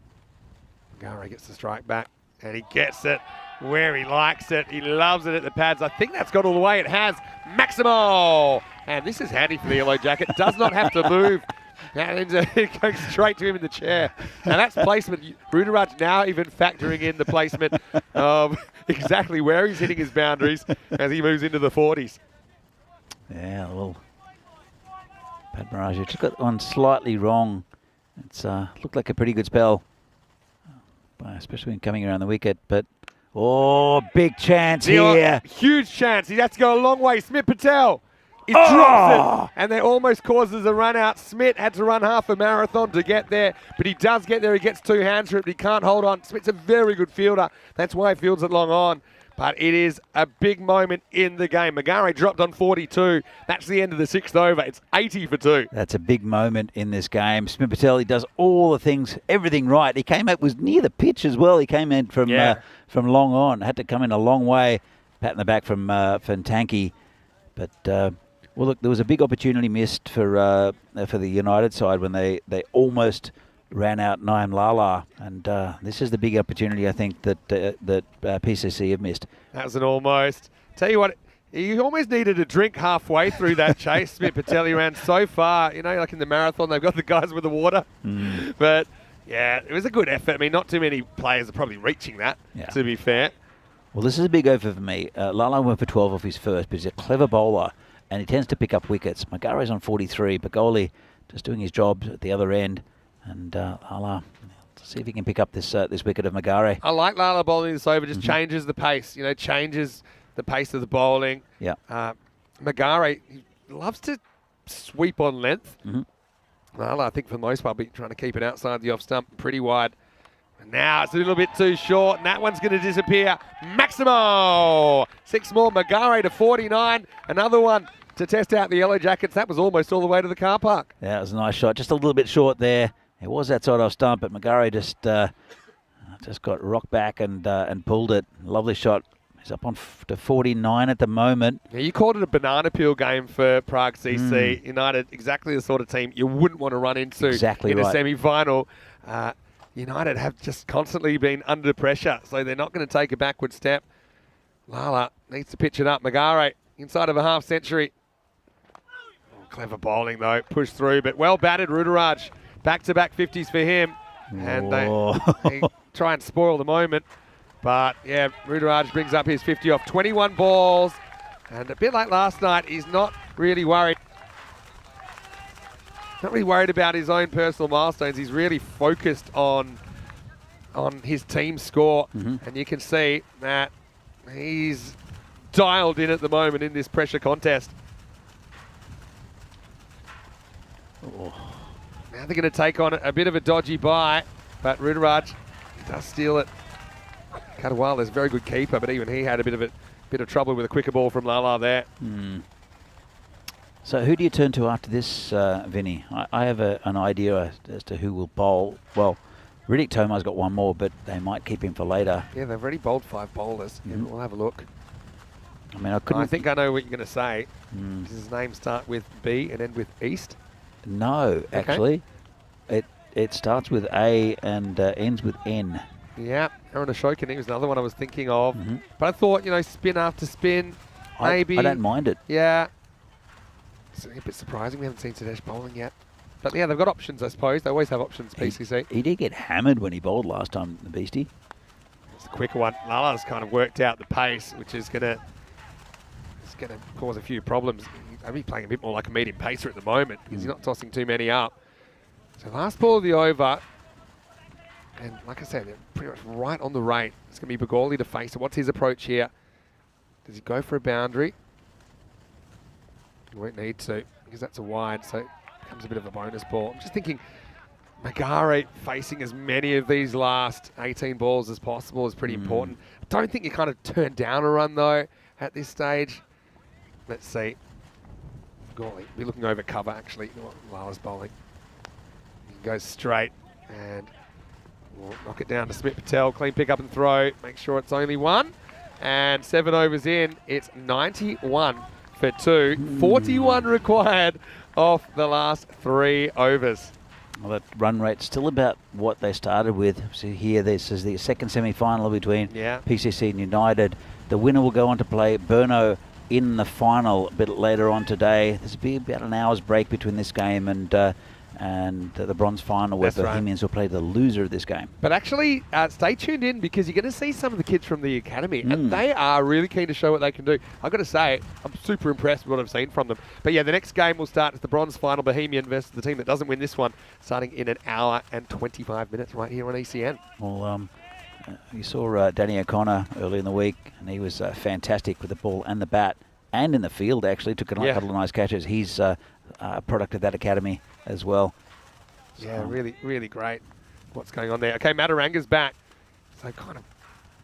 Ngare gets the strike back and he gets it where he likes it. He loves it at the pads. I think that's got all the way. It has. Maximo! And this is handy for the Yellow Jacket. Does not have to move. And it goes straight to him in the chair. And that's placement. Rudraj now even factoring in the placement of exactly where he's hitting his boundaries as he moves into the 40s. Yeah, well, Padmaraju just got one slightly wrong. It's looked like a pretty good spell, especially when coming around the wicket. But, oh, big chance here. Huge chance. He has to go a long way. Smith Patel. He drops it, and that almost causes a run out. Smith had to run half a marathon to get there, but he does get there. He gets two hands tripped. He can't hold on. Smith's a very good fielder. That's why he fields it long on. But it is a big moment in the game. Ngare dropped on 42. That's the end of the 6th over. It's 80 for 2. That's a big moment in this game. Smith Patel, he does all the things, everything right. He came out, was near the pitch as well. He came in from long on. Had to come in a long way. Pat in the back from Tanky. But, well, look, there was a big opportunity missed for the United side when they almost ran out Naeem Lala, and this is the big opportunity I think that PCC have missed. That was an almost. Tell you what, he almost needed a drink halfway through that chase. Smith Patel, he ran so far, you know, like in the marathon, they've got the guys with the water. But yeah, it was a good effort. I mean, not too many players are probably reaching that, to be fair. Well, this is a big over for me. Lala went for 12 off his first, but he's a clever bowler, and he tends to pick up wickets. Magare's on 43, Bagoli just doing his job at the other end. And Lala, see if he can pick up this this wicket of Ngare. I like Lala bowling this over, just changes the pace, you know, changes the pace of the bowling. Yeah. Ngare, he loves to sweep on length. Lala, I think for the most part, be trying to keep it outside the off stump, pretty wide. And now it's a little bit too short, and that one's going to disappear. Maximo! 6 more, Ngare to 49. Another one to test out the Yellow Jackets. That was almost all the way to the car park. Yeah, it was a nice shot. Just a little bit short there. It was outside off stump, but Ngare just got rocked back and pulled it. Lovely shot. He's up on to 49 at the moment. Yeah, you called it a banana peel game for Prague CC. United, exactly the sort of team you wouldn't want to run into in a semi-final. United have just constantly been under pressure, so they're not going to take a backward step. Lala needs to pitch it up. Ngare inside of a half century. Oh, clever bowling, though. Pushed through, but well batted, Rudraj. Back-to-back 50s for him. And they try and spoil the moment. But, yeah, Rudraj brings up his 50 off 21 balls. And a bit like last night, he's not really worried. Not really worried about his own personal milestones. He's really focused on his team score. And you can see that he's dialed in at the moment in this pressure contest. Now they're going to take on a bit of a dodgy bye, but Rudraj does steal it. Katawala's a very good keeper, but even he had a bit of trouble with a quicker ball from Lala there. So who do you turn to after this, Vinny? I have an idea as to who will bowl. Well, Riddick Tomar's got one more, but they might keep him for later. Yeah, they've already bowled 5 bowlers. Yeah, we'll have a look. I mean, I think I know what you're going to say. Does his name start with B and end with East? No, actually. It starts with A and ends with N. Yeah, Aaron Ashokan, he was another one I was thinking of. But I thought, you know, spin after spin, maybe. I don't mind it. Yeah. It's a bit surprising we haven't seen Sadesh bowling yet. But yeah, they've got options, I suppose. They always have options, PCC. He did get hammered when he bowled last time, the Beastie. It's a quicker one. Lala's kind of worked out the pace, which is going to cause a few problems. He's playing a bit more like a medium pacer at the moment because he's not tossing too many up. So last ball of the over. And like I said, they're pretty much right on the rate. It's going to be Begorley to face it. What's his approach here? Does he go for a boundary? He won't need to, because that's a wide, so it becomes a bit of a bonus ball. I'm just thinking Magare facing as many of these last 18 balls as possible is pretty important. I don't think you kind of turn down a run, though, at this stage. Let's see. Begorley, be looking over cover, actually. You know what, Lala's bowling. He goes straight, and we'll knock it down to Smith Patel. Clean pick up and throw. Make sure it's only one. And 7 overs in, it's 91 for 2. 41 required off the last 3 overs. Well, that run rate's still about what they started with. So here, this is the second semi-final between PCC and United. The winner will go on to play Brno in the final a bit later on today. There's be about an hour's break between this game and the bronze final, where Bohemians will play the loser of this game. But actually, stay tuned in, because you're going to see some of the kids from the academy, and they are really keen to show what they can do. I've got to say, I'm super impressed with what I've seen from them. But yeah, the next game will start as the bronze final, Bohemian versus the team that doesn't win this one, starting in an hour and 25 minutes right here on ECN. Well, you saw Danny O'Connor early in the week, and he was fantastic with the ball and the bat, and in the field, actually. Took a couple of nice catches. He's a product of that academy as well. Yeah, really, really great what's going on there. Okay, Mataranga's back. So kind of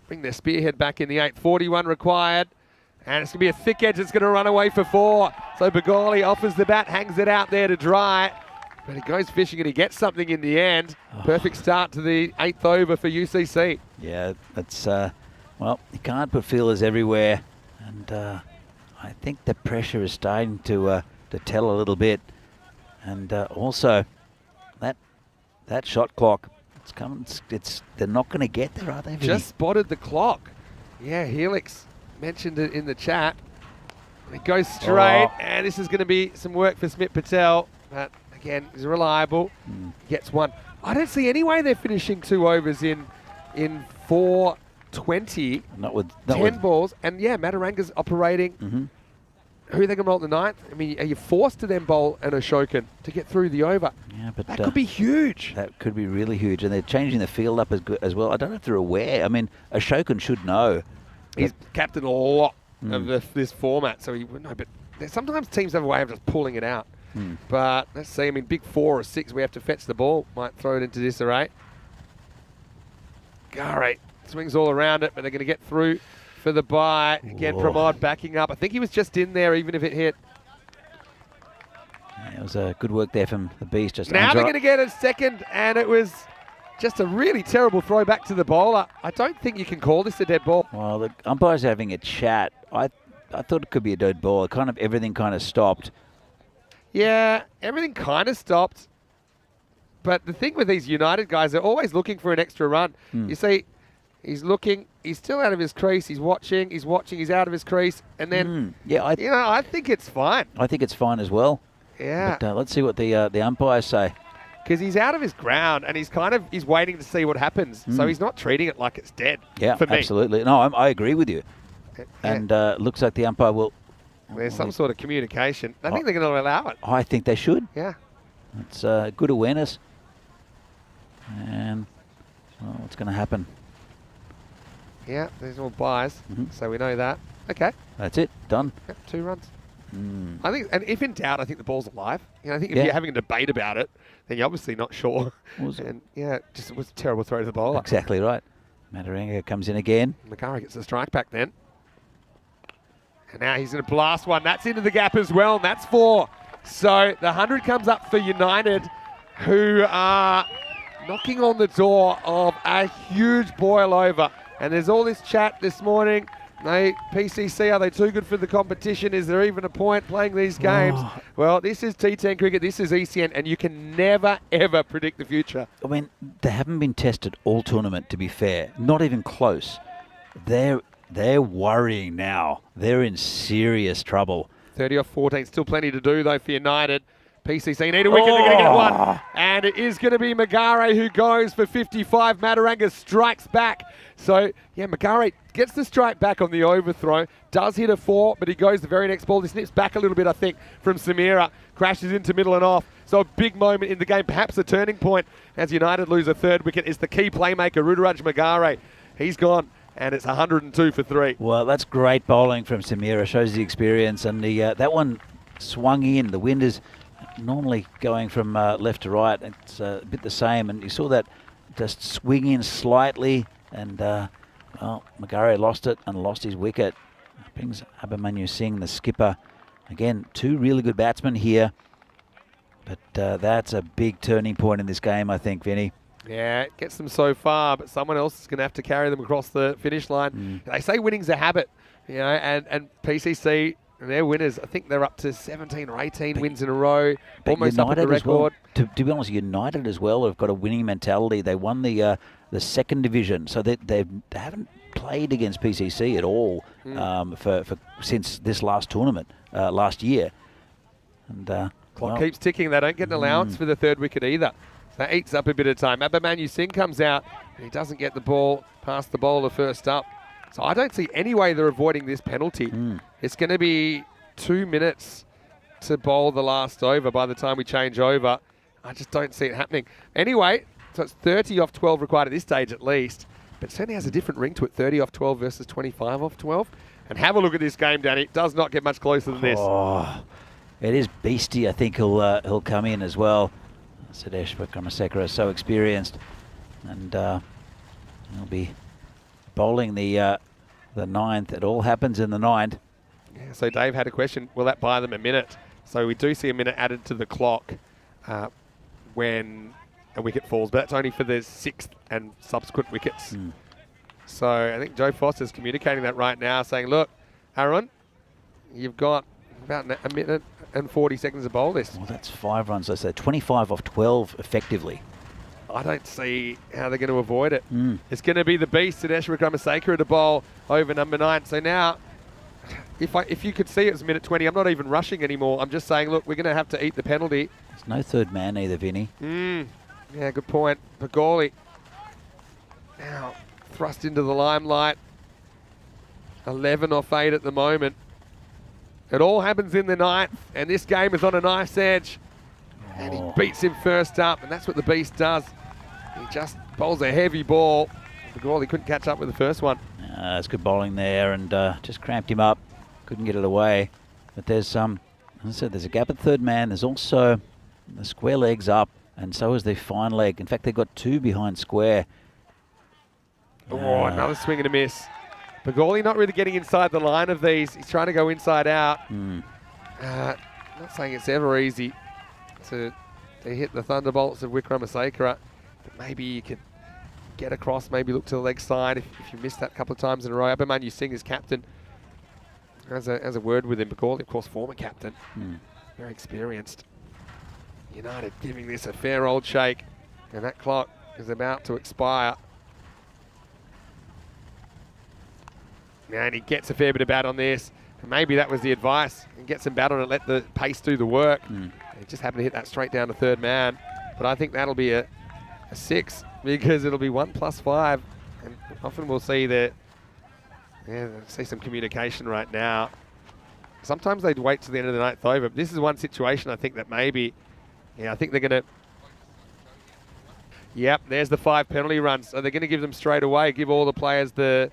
bring their spearhead back in the 8. 41 required. And it's going to be a thick edge that's going to run away for 4. So Begorley offers the bat, hangs it out there to dry. But he goes fishing and he gets something in the end. Perfect start to the 8th over for UCC. Yeah, that's, well, you can't put feelers everywhere. And I think the pressure is starting to tell a little bit. And also, that shot clock, it's coming. They're not going to get there, are they? Just spotted the clock. Yeah, Helix mentioned it in the chat. It goes straight, and this is going to be some work for Smith Patel. But again, he's reliable. Gets 1. I don't see any way they're finishing 2 overs in 4:20. Not with 10 balls, and yeah, Mataranga's operating. Who are they going to roll at the 9th? I mean, are you forced to then bowl an Ashokan to get through the over? Yeah, but that could be huge. That could be really huge, and they're changing the field up as well. I don't know if they're aware. I mean, Ashokan should know. He's captained a lot of this format, so he would know. But sometimes teams have a way of just pulling it out. But let's see. I mean, big 4 or 6, we have to fetch the ball. Might throw it into disarray. Gare swings all around it, but they're going to get through for the bye. Again, Pramod backing up. I think he was just in there, even if it hit. Yeah, it was good work there from the Beast. Just now they're going to get a second, and it was just a really terrible throw back to the bowler. I don't think you can call this a dead ball. Well, the umpire's having a chat. I thought it could be a dead ball. Everything kind of stopped. Yeah, everything kind of stopped. But the thing with these United guys, they're always looking for an extra run. You see, he's looking, he's still out of his crease, he's watching, he's out of his crease, and then, I think it's fine. I think it's fine as well. Yeah. But let's see what the umpires say. Because he's out of his ground, and he's waiting to see what happens. So he's not treating it like it's dead. Yeah, for me. Absolutely. No, I agree with you. And looks like the umpire will... There's some sort of communication. I think they're going to allow it. I think they should. Yeah. It's good awareness. And what's going to happen? Yeah, there's all buys, so we know that. Okay. That's it. Done. Yep, 2 runs. I think, and if in doubt, I think the ball's alive. I think if you're having a debate about it, then you're obviously not sure. And it was a terrible throw to the bowler. Exactly right. Mataranga comes in again. Magara gets the strike back then. And now he's going to blast one. That's into the gap as well, and that's 4. So the 100 comes up for United, who are knocking on the door of a huge boil over. And there's all this chat this morning. PCC, are they too good for the competition? Is there even a point playing these games? Well, this is T10 cricket, this is ECN, and you can never, ever predict the future. I mean, they haven't been tested all tournament, to be fair. Not even close. They're worrying now. They're in serious trouble. 30 off 14, still plenty to do, though, for United. PCC need a wicket, they're going to get 1. And it is going to be Magare who goes for 55. Mataranga strikes back. So, yeah, Magare gets the strike back on the overthrow. Does hit a 4, but he goes the very next ball. He snips back a little bit, I think, from Samira. Crashes into middle and off. So a big moment in the game, perhaps a turning point as United lose a third wicket. Is the key playmaker, Ruturaj Magare. He's gone, and it's 102 for 3. Well, that's great bowling from Samira. Shows the experience, and that one swung in. The wind is normally going from left to right. It's a bit the same, and you saw that just swing in slightly, and well, Magare lost it and lost his wicket. Brings Abhimanyu Singh, the skipper. Again, 2 really good batsmen here, but that's a big turning point in this game, I think, Vinny. Yeah, it gets them so far, but someone else is going to have to carry them across the finish line. They say winning's a habit, you know, and PCC, they're winners. I think they're up to 17 or 18 wins in a row, almost up at the record. Well, to be honest, United as well have got a winning mentality. They won the second division, so they haven't played against PCC at all since this last tournament last year. And clock keeps ticking. They don't get an allowance for the third wicket either. So that eats up a bit of time. Abhimanyu Singh comes out, and he doesn't get the ball past the bowler first up. So I don't see any way they're avoiding this penalty. It's going to be 2 minutes to bowl the last over by the time we change over. I just don't see it happening. Anyway, so it's 30 off 12 required at this stage at least. But it certainly has a different ring to it, 30 off 12 versus 25 off 12. And have a look at this game, Danny. It does not get much closer than this. Oh, it is beastie. I think he'll come in as well. Sudesh Vikramasekara is so experienced, and he'll be bowling the ninth. It all happens in the ninth. Yeah, so Dave had a question. Will that buy them a minute? So we do see a minute added to the clock when a wicket falls, but that's only for the 6th and subsequent wickets. So I think Joe Foster's communicating that right now, saying, look, Aaron, you've got about a minute and 40 seconds to bowl this. Well, that's 5 runs. So 25 off 12 effectively. I don't see how they're going to avoid it. It's going to be the beast, Sudesh Vikramasekara, to bowl over number 9. So now, if you could see it was minute 20, I'm not even rushing anymore. I'm just saying, look, we're going to have to eat the penalty. There's no third man either, Vinny. Yeah, good point. Pagoli now thrust into the limelight. 11 off 8 at the moment. It all happens in the 9th, and this game is on a knife's edge. And he beats him first up, and that's what the beast does. He just bowls a heavy ball. Pagoli couldn't catch up with the first one. That's good bowling there, and just cramped him up. Couldn't get it away. But there's as I said, there's a gap at third man. There's also the square legs up, and so is the fine leg. In fact, they've got 2 behind square. Oh, another swing and a miss. Pagoli not really getting inside the line of these. He's trying to go inside out. Not saying it's ever easy to hit the thunderbolts of Vikramasekara, but maybe you could get across, maybe look to the leg side if you missed that a couple of times in a row. Abhimanyu Singh is captain. Has a word with him. Pagoli, of course, former captain. Very experienced. United giving this a fair old shake, and that clock is about to expire. And he gets a fair bit of bat on this. And maybe that was the advice. And get some bat on it, let the pace do the work. He just happened to hit that straight down to third man. But I think that'll be a 6 because it'll be 1 + 5. And often we'll see that, see some communication right now. Sometimes they'd wait till the end of the 9th over. But this is one situation I think that maybe, I think they're going to, there's the 5 penalty runs. So they're going to give them straight away, give all the players the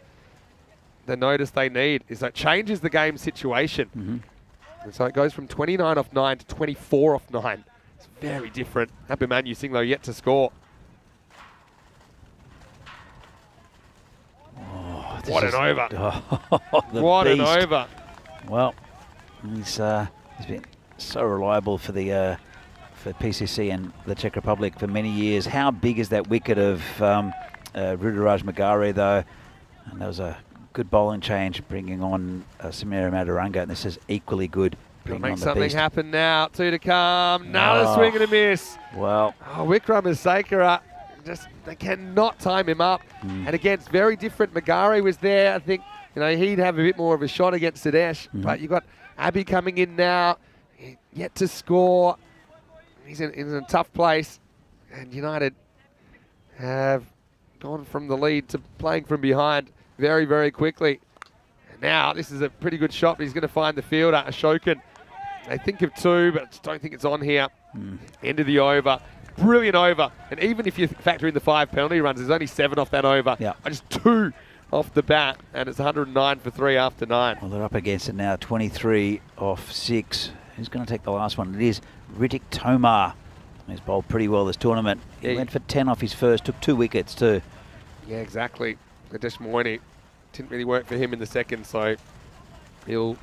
notice they need. Is that changes the game situation. And so it goes from 29 off 9 to 24 off 9. It's very different. Abhimanyu Singh, though, yet to score. What an over. What an over. Well, he's been so reliable for the for PCC and the Czech Republic for many years. How big is that wicket of Ruturaj Magare, though? And there was a good bowling change, bringing on Samira Madaranga, and this is equally good. Make something happen now. 2 to come. Another swing and a miss. Well, Vikramasekara, they cannot time him up. And again, it's very different. Magare was there. I think he'd have a bit more of a shot against Sudesh. But you've got Abhi coming in now, yet to score. He's in a tough place, and United have gone from the lead to playing from behind very, very quickly. And now this is a pretty good shot, but he's going to find the fielder, Ashokan. They think of 2, but I just don't think it's on here. End of the over. Brilliant over. And even if you factor in the 5 penalty runs, there's only 7 off that over. Yeah. Just 2 off the bat, and it's 109 for 3 after 9. Well, they're up against it now, 23 off 6. Who's going to take the last one? It is Riddick Tomar. He's bowled pretty well this tournament. He went for 10 off his first, took 2 wickets too. Yeah, exactly. Adesh Moini didn't really work for him in the second, so he'll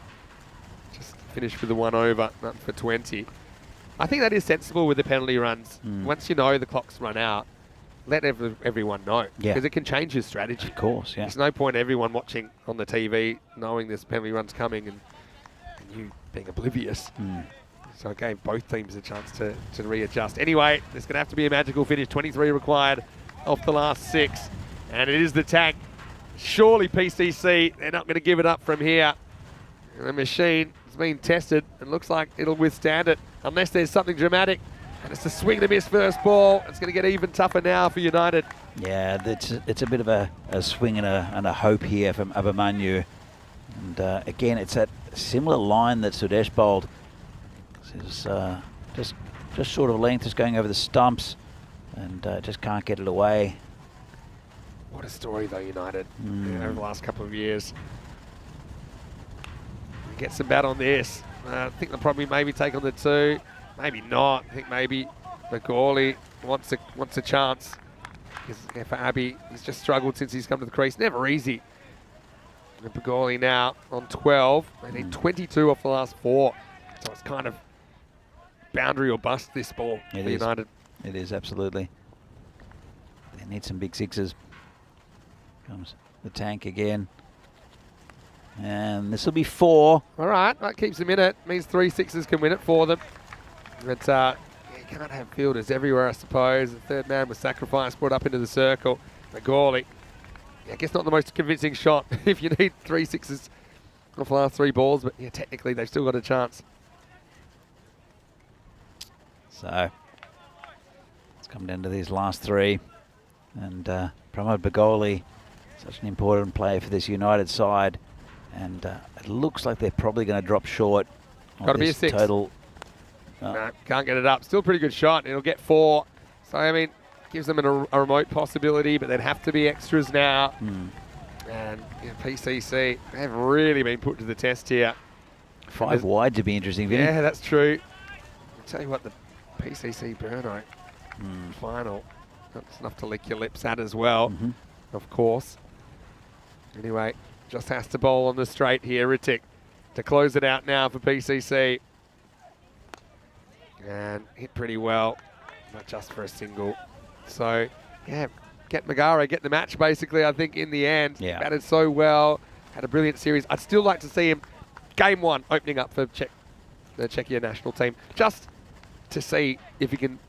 just finish with the 1 over, nothing for 20. I think that is sensible with the penalty runs. Once you know the clock's run out, let everyone know. Yeah. Because it can change your strategy. Of course, yeah. There's no point everyone watching on the TV knowing this penalty run's coming and you being oblivious. So it gave both teams a chance to readjust. Anyway, there's going to have to be a magical finish. 23 required off the last 6. And it is the tank. Surely PCC, they're not going to give it up from here. The machine has been tested and looks like it'll withstand it unless there's something dramatic. And it's a swing and a miss first ball. It's going to get even tougher now for United. Yeah, it's a bit of a swing and a hope here from Abhimanyu. And again, it's that similar line that Sudesh bowled. It's just sort of length, just going over the stumps, and just can't get it away. What a story though, United, over the last couple of years. Get some bat on this. I think they'll probably maybe take on the 2. Maybe not. I think maybe Macaulay wants a chance. Yeah, for Abby, he's just struggled since he's come to the crease. Never easy. And Macaulay now on 12. They need 22 off the last 4. So it's kind of boundary or bust this ball for United. It is, absolutely. They need some big 6s. Comes the tank again. And this will be 4. All right, that keeps them in it. Means 3 6s can win it for them. But you can't have fielders everywhere, I suppose. The third man was sacrificed, brought up into the circle. Macaulay, I guess not the most convincing shot if you need 3 6s off the last 3 balls. But yeah, technically they've still got a chance. So let's come down to these last 3. And Pramod Bagoli, such an important player for this United side. And it looks like they're probably going to drop short. Got to be a 6. Total. No, can't get it up. Still a pretty good shot. It'll get 4. So, I mean, gives them a remote possibility, but they'd have to be extras now. And PCC, they've really been put to the test here. 5 wide to be interesting, Vinny. Yeah, that's true. I'll tell you what, the PCC Burno final, that's enough to lick your lips at as well, of course. Anyway, just has to bowl on the straight here, Rittic, to close it out now for PCC. And hit pretty well, not just for a single. So, yeah, get Magara, get the match basically, I think, in the end. Yeah. Batted so well, had a brilliant series. I'd still like to see him game 1 opening up for the Czechia national team, just to see if he can.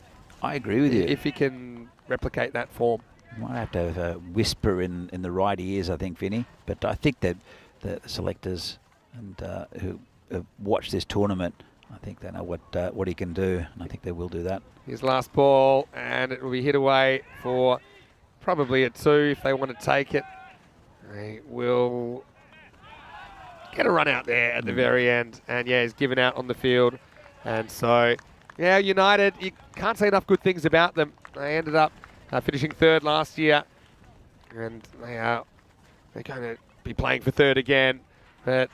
I agree with you. If he can replicate that form. Might have to have a whisper in the right ears, I think, Vinny. But I think that the selectors and who have watched this tournament, I think they know what he can do, and I think they will do that. His last ball, and it will be hit away for probably a 2 if they want to take it. They will get a run out there at the very end, and yeah, he's given out on the field. And so, yeah, United, you can't say enough good things about them. They ended up finishing 3rd last year, and they're going to be playing for 3rd again. But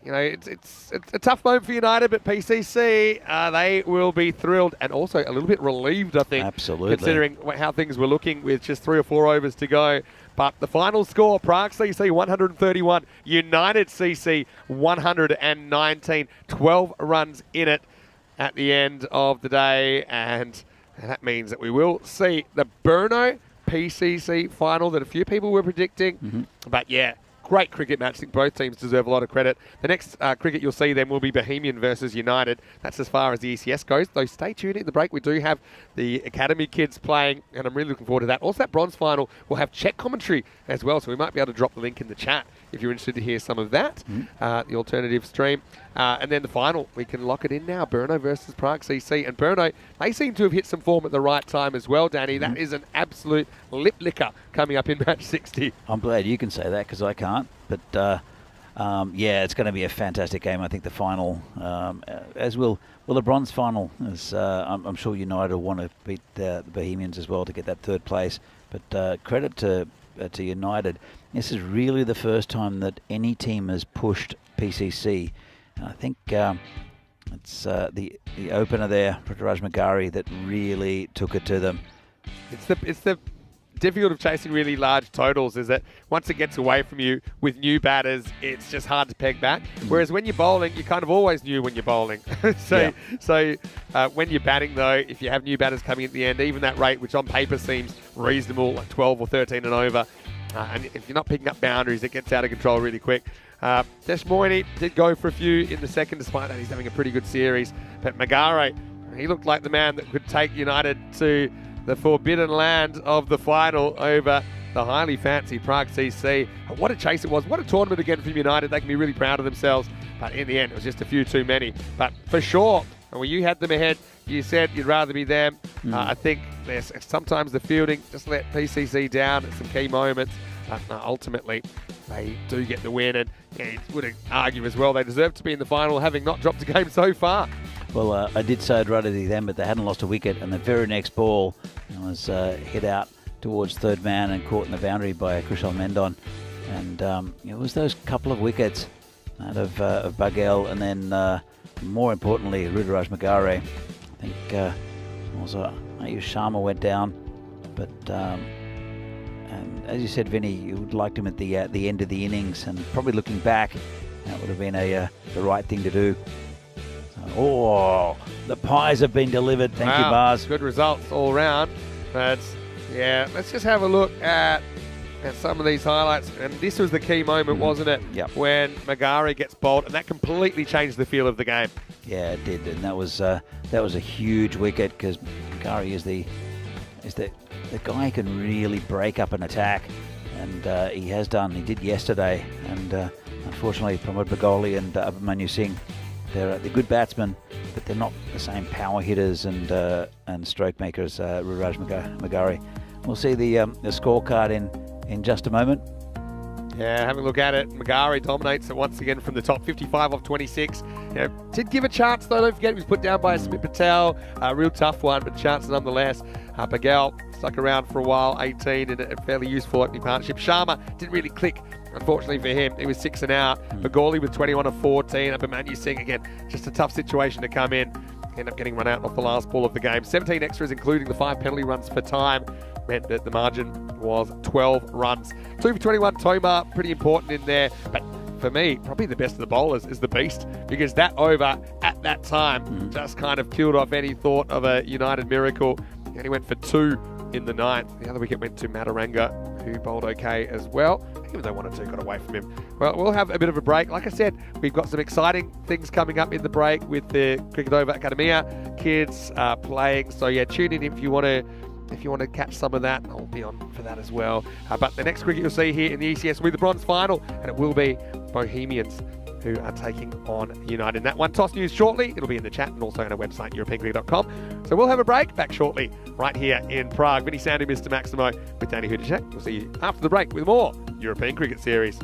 you know, it's a tough moment for United, but PCC, they will be thrilled and also a little bit relieved, I think. Absolutely. Considering how things were looking with just 3 or 4 overs to go. But the final score, Prague CC 131, United CC 119, 12 runs in it at the end of the day. And that means that we will see the Brno PCC final that a few people were predicting. But yeah, great cricket match. I think both teams deserve a lot of credit. The next cricket you'll see then will be Bohemian versus United. That's as far as the ECS goes. Though stay tuned in the break. We do have the Academy kids playing, and I'm really looking forward to that. Also, that bronze final will have Czech commentary as well, so we might be able to drop the link in the chat if you're interested to hear some of that, the alternative stream. And then the final, we can lock it in now. Brno versus Prague CC. And Brno, they seem to have hit some form at the right time as well, Danny. That is an absolute lip licker coming up in match 60. I'm glad you can say that because I can't. But Yeah, it's going to be a fantastic game. I think the final, as will the bronze final, as I'm sure United will want to beat the Bohemians as well to get that third place. But credit to United. This is really the first time that any team has pushed PCC. And I think it's the opener there, Prithviraj Magari, that really took it to them. It's the difficult of chasing really large totals is that once it gets away from you with new batters, it's just hard to peg back. Whereas when you're bowling, you kind of always knew when you're bowling. So when you're batting, though, if you have new batters coming at the end, even that rate, which on paper seems reasonable, like 12 or 13 and over, and if you're not picking up boundaries, it gets out of control really quick. Desh Moini did go for a few in the second, despite that he's having a pretty good series. But Magare, he looked like the man that could take United to the forbidden land of the final over the highly fancied Prague CC. What a chase it was. What a tournament again from United. They can be really proud of themselves. But in the end, it was just a few too many. But for sure, when you had them ahead, you said you'd rather be them. I think there's sometimes the fielding just let PCC down at some key moments. But ultimately, they do get the win. And you would argue as well they deserve to be in the final, having not dropped a game so far. Well, I did say I'd rather be them, but they hadn't lost a wicket, and the very next ball was hit out towards third man and caught in the boundary by Kushal Mendon. And it was those couple of wickets out of Bagel, and then more importantly, Prithviraj Magare. I think also Ayush Sharma went down, but and as you said, Vinny, you would liked him at the end of the innings, and probably looking back, that would have been the right thing to do. Oh, the pies have been delivered. Thank you, Bars. Good results all round. But, yeah, let's just have a look at some of these highlights. And this was the key moment, wasn't it? Yep. When Magari gets bowled, and that completely changed the feel of the game. Yeah, it did. And that was a huge wicket because Magari is the guy who can really break up an attack. And he has done. He did yesterday. And unfortunately, Pramod Bagoli and Abhimanyu Singh, they're good batsmen, but they're not the same power hitters and stroke makers as Prithviraj Magari. We'll see the scorecard in just a moment. Yeah, having a look at it, Magari dominates it once again from the top, 55 off 26. Did give a chance though, don't forget, he was put down by Smith Patel. A real tough one, but chance nonetheless. Bagel stuck around for a while, 18 in a fairly useful opening partnership. Sharma didn't really click, unfortunately for him. He was 6 and out. Bagoli with 21 of 14. Abhimanyu Singh again, just a tough situation to come in. End up getting run out off the last ball of the game. 17 extras, including the 5 penalty runs for time, meant that the margin was 12 runs. 2 for 21, Tomar, pretty important in there. But for me, probably the best of the bowlers is the Beast, because that over at that time just kind of killed off any thought of a United miracle. And he went for 2 in the 9th. The other wicket went to Mataranga, who bowled okay as well, even though 1 or 2 got away from him. Well, we'll have a bit of a break. Like I said, we've got some exciting things coming up in the break with the Cricket Over Academia kids playing. So yeah, tune in if you want to catch some of that. I'll be on for that as well. But the next cricket you'll see here in the ECS will be the bronze final, and it will be Bohemians who are taking on United. And that one toss news shortly. It'll be in the chat and also on our website, europeancricket.com. So we'll have a break. Back shortly, right here in Prague. Vinny Sandy, Mr. Maximo, with Danny Hudacek. We'll see you after the break with more European Cricket Series.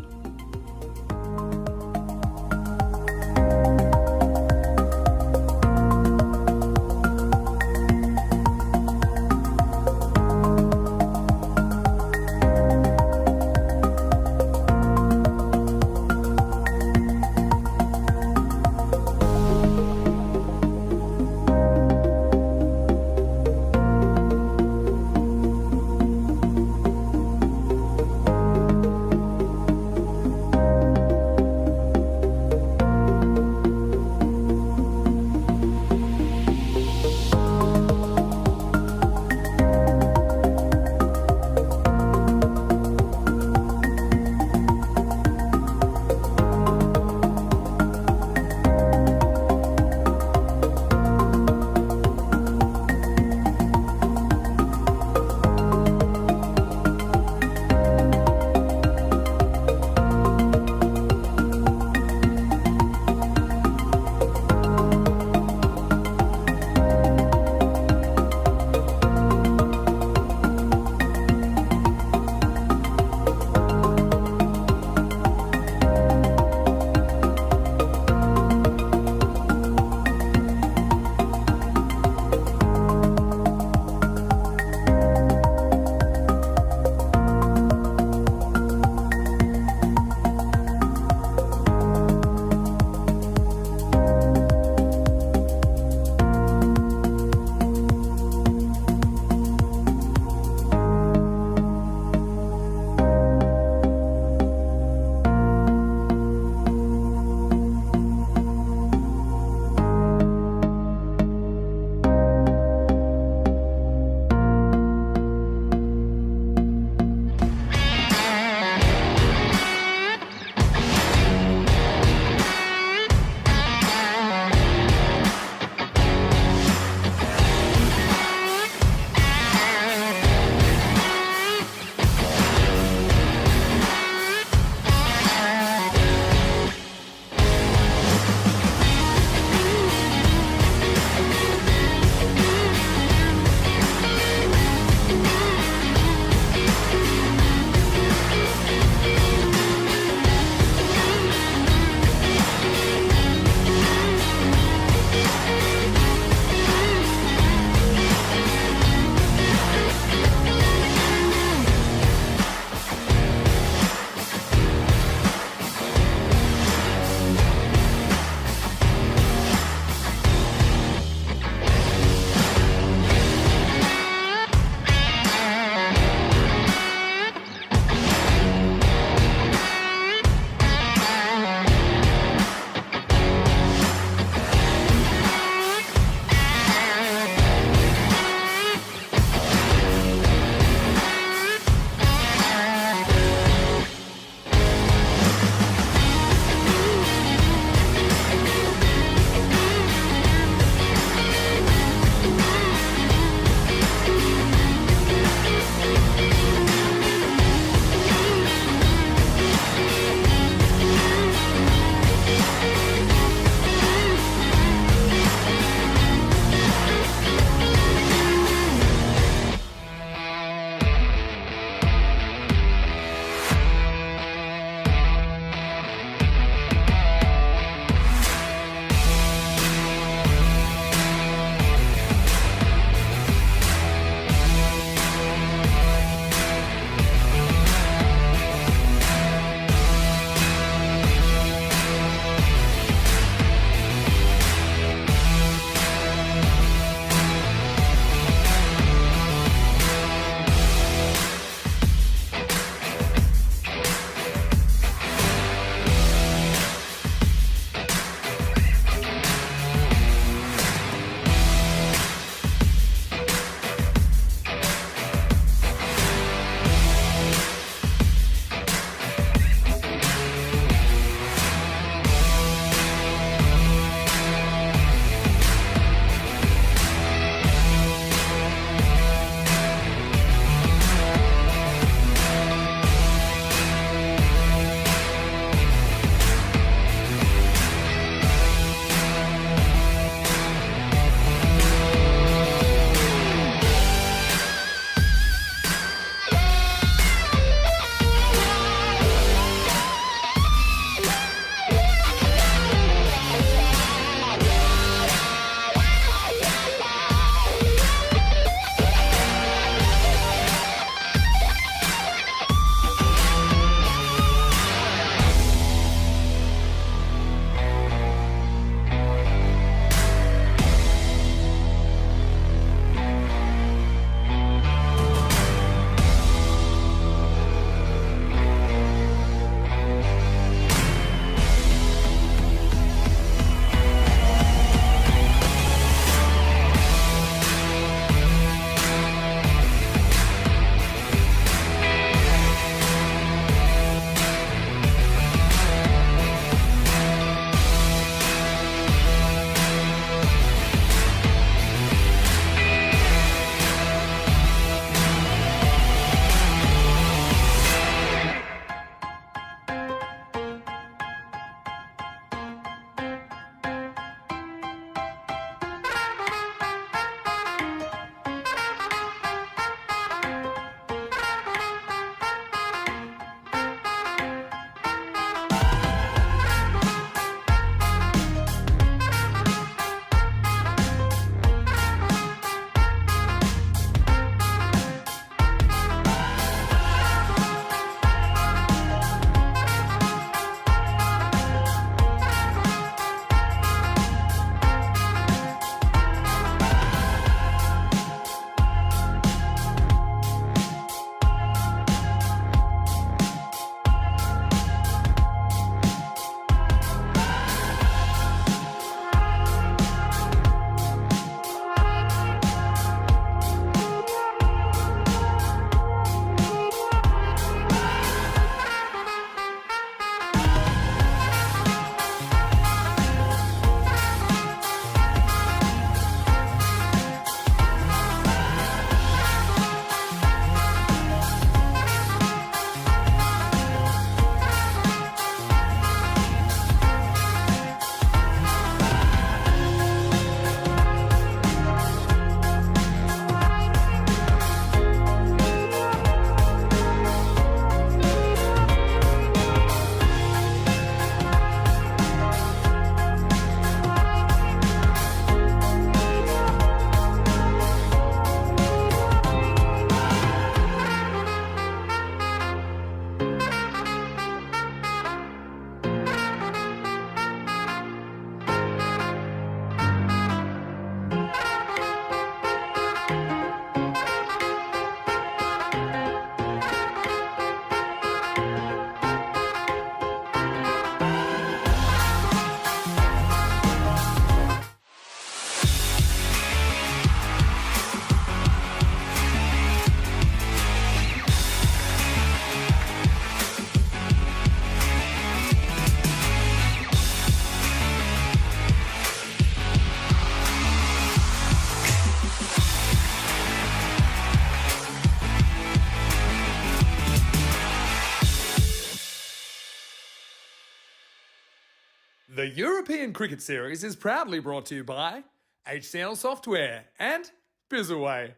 The European Cricket Series is proudly brought to you by HCL Software and Bizzaway.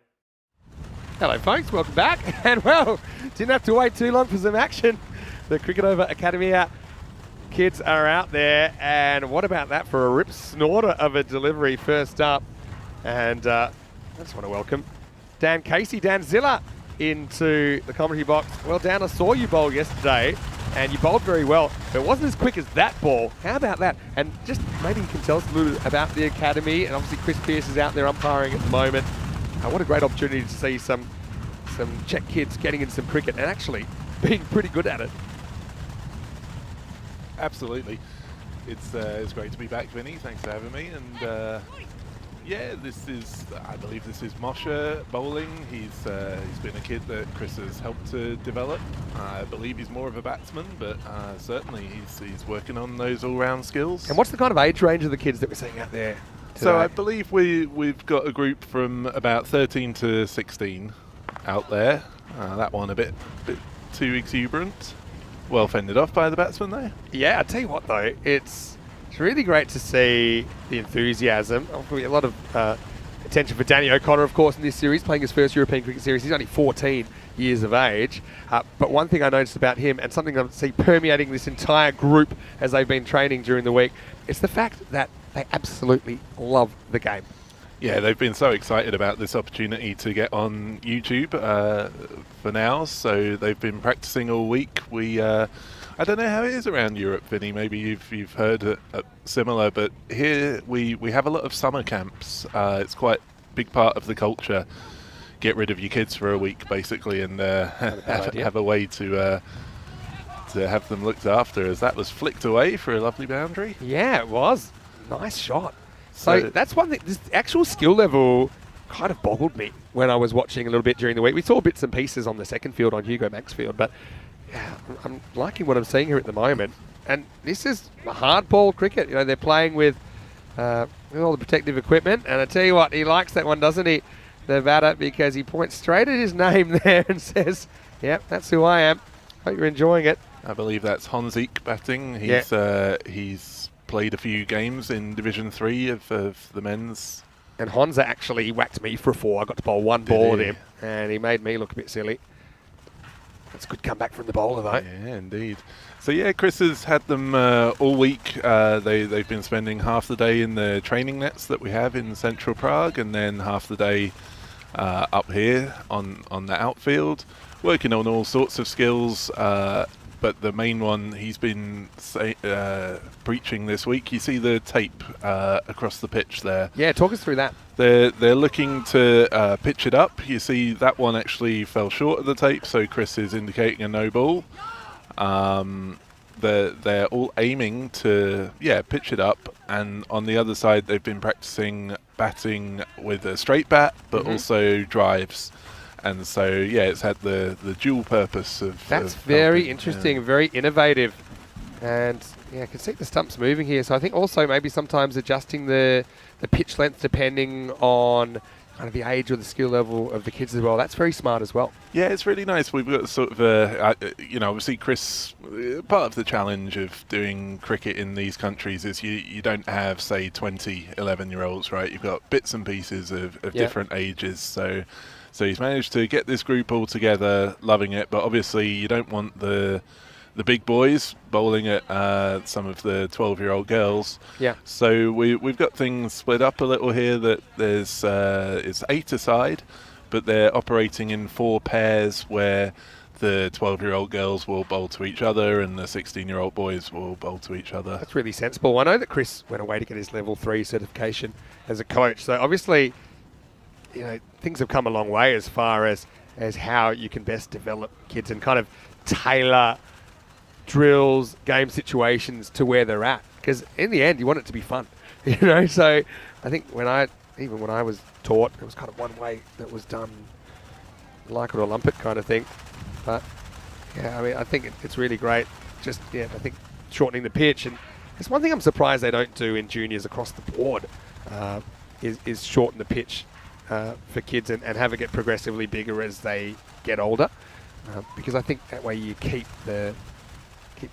Hello folks, welcome back. And well, didn't have to wait too long for some action. The Cricket Over Academia kids are out there, and what about that for a rip snorter of a delivery first up. And I just want to welcome Dan Casey, Dan Zilla, into the commentary box. Well, Dan, I saw you bowl yesterday, and you bowled very well, but it wasn't as quick as that ball. How about that? And just maybe you can tell us a little bit about the academy, and obviously Chris Pearce is out there umpiring at the moment. What a great opportunity to see some Czech kids getting in some cricket and actually being pretty good at it. Absolutely. It's great to be back, Vinny. Thanks for having me. And yeah, I believe this is Moshe bowling. He's been a kid that Chris has helped to develop. I believe he's more of a batsman, but certainly he's working on those all-round skills. And what's the kind of age range of the kids that we're seeing out there today? So I believe we've got a group from about 13 to 16 out there. That one a bit too exuberant. Well fended off by the batsman there. Yeah, I tell you what though, it's really great to see the enthusiasm. A lot of attention for Danny O'Connor, of course, in this series, playing his first European Cricket Series. He's only 14 years of age. But one thing I noticed about him, and something I see permeating this entire group as they've been training during the week, it's the fact that they absolutely love the game. Yeah, they've been so excited about this opportunity to get on YouTube for now, so they've been practicing all week. I don't know how it is around Europe, Vinny. Maybe you've heard similar, but here we have a lot of summer camps. It's quite a big part of the culture. Get rid of your kids for a week, basically, and have a way to have them looked after, as that was flicked away for a lovely boundary. Yeah, it was. Nice shot. So that's one thing, this actual skill level kind of boggled me when I was watching a little bit during the week. We saw bits and pieces on the second field, on Hugo Maxfield, but yeah, I'm liking what I'm seeing here at the moment. And this is hardball cricket. You know, they're playing with all the protective equipment, and I tell you what, he likes that one, doesn't he, the batter, because he points straight at his name there and says, yep, that's who I am. Hope you're enjoying it. I believe that's Honzik batting. He's played a few games in Division 3 of the men's. And Honza actually whacked me for a 4. I got to bowl one ball at him, and he made me look a bit silly. That's a good comeback from the bowler, though. Yeah, indeed. So yeah, Chris has had them all week. They've been spending half the day in the training nets that we have in central Prague, and then half the day up here on the outfield, working on all sorts of skills. But the main one he's been preaching this week, you see the tape across the pitch there. Yeah, talk us through that. They're looking to pitch it up. You see that one actually fell short of the tape, so Chris is indicating a no ball. They're all aiming to pitch it up, and on the other side they've been practicing batting with a straight bat, but also drives. And so, yeah, it's had the dual purpose of... That's very interesting, very innovative. And, yeah, I can see the stumps moving here. So I think also maybe sometimes adjusting the pitch length depending on kind of the age or the skill level of the kids as well. That's very smart as well. Yeah, it's really nice. We've got sort of obviously Chris, part of the challenge of doing cricket in these countries is you don't have, say, 20 11-year-olds, right? You've got bits and pieces of different ages. So he's managed to get this group all together, loving it. But obviously, you don't want the big boys bowling at some of the 12-year-old girls. Yeah. So we've got things split up a little here. That there's it's 8 aside, but they're operating in 4 pairs where the 12-year-old girls will bowl to each other and the 16-year-old boys will bowl to each other. That's really sensible. I know that Chris went away to get his level 3 certification as a coach. So obviously, you know, things have come a long way as far as how you can best develop kids and kind of tailor drills, game situations to where they're at. Because in the end, you want it to be fun, you know. So I think when I was taught, it was kind of one way that was done, like it or lump it kind of thing. But yeah, I mean, I think it's really great. Just I think shortening the pitch, and it's one thing I'm surprised they don't do in juniors across the board is shorten the pitch. For kids and have it get progressively bigger as they get older, because I think that way you keep the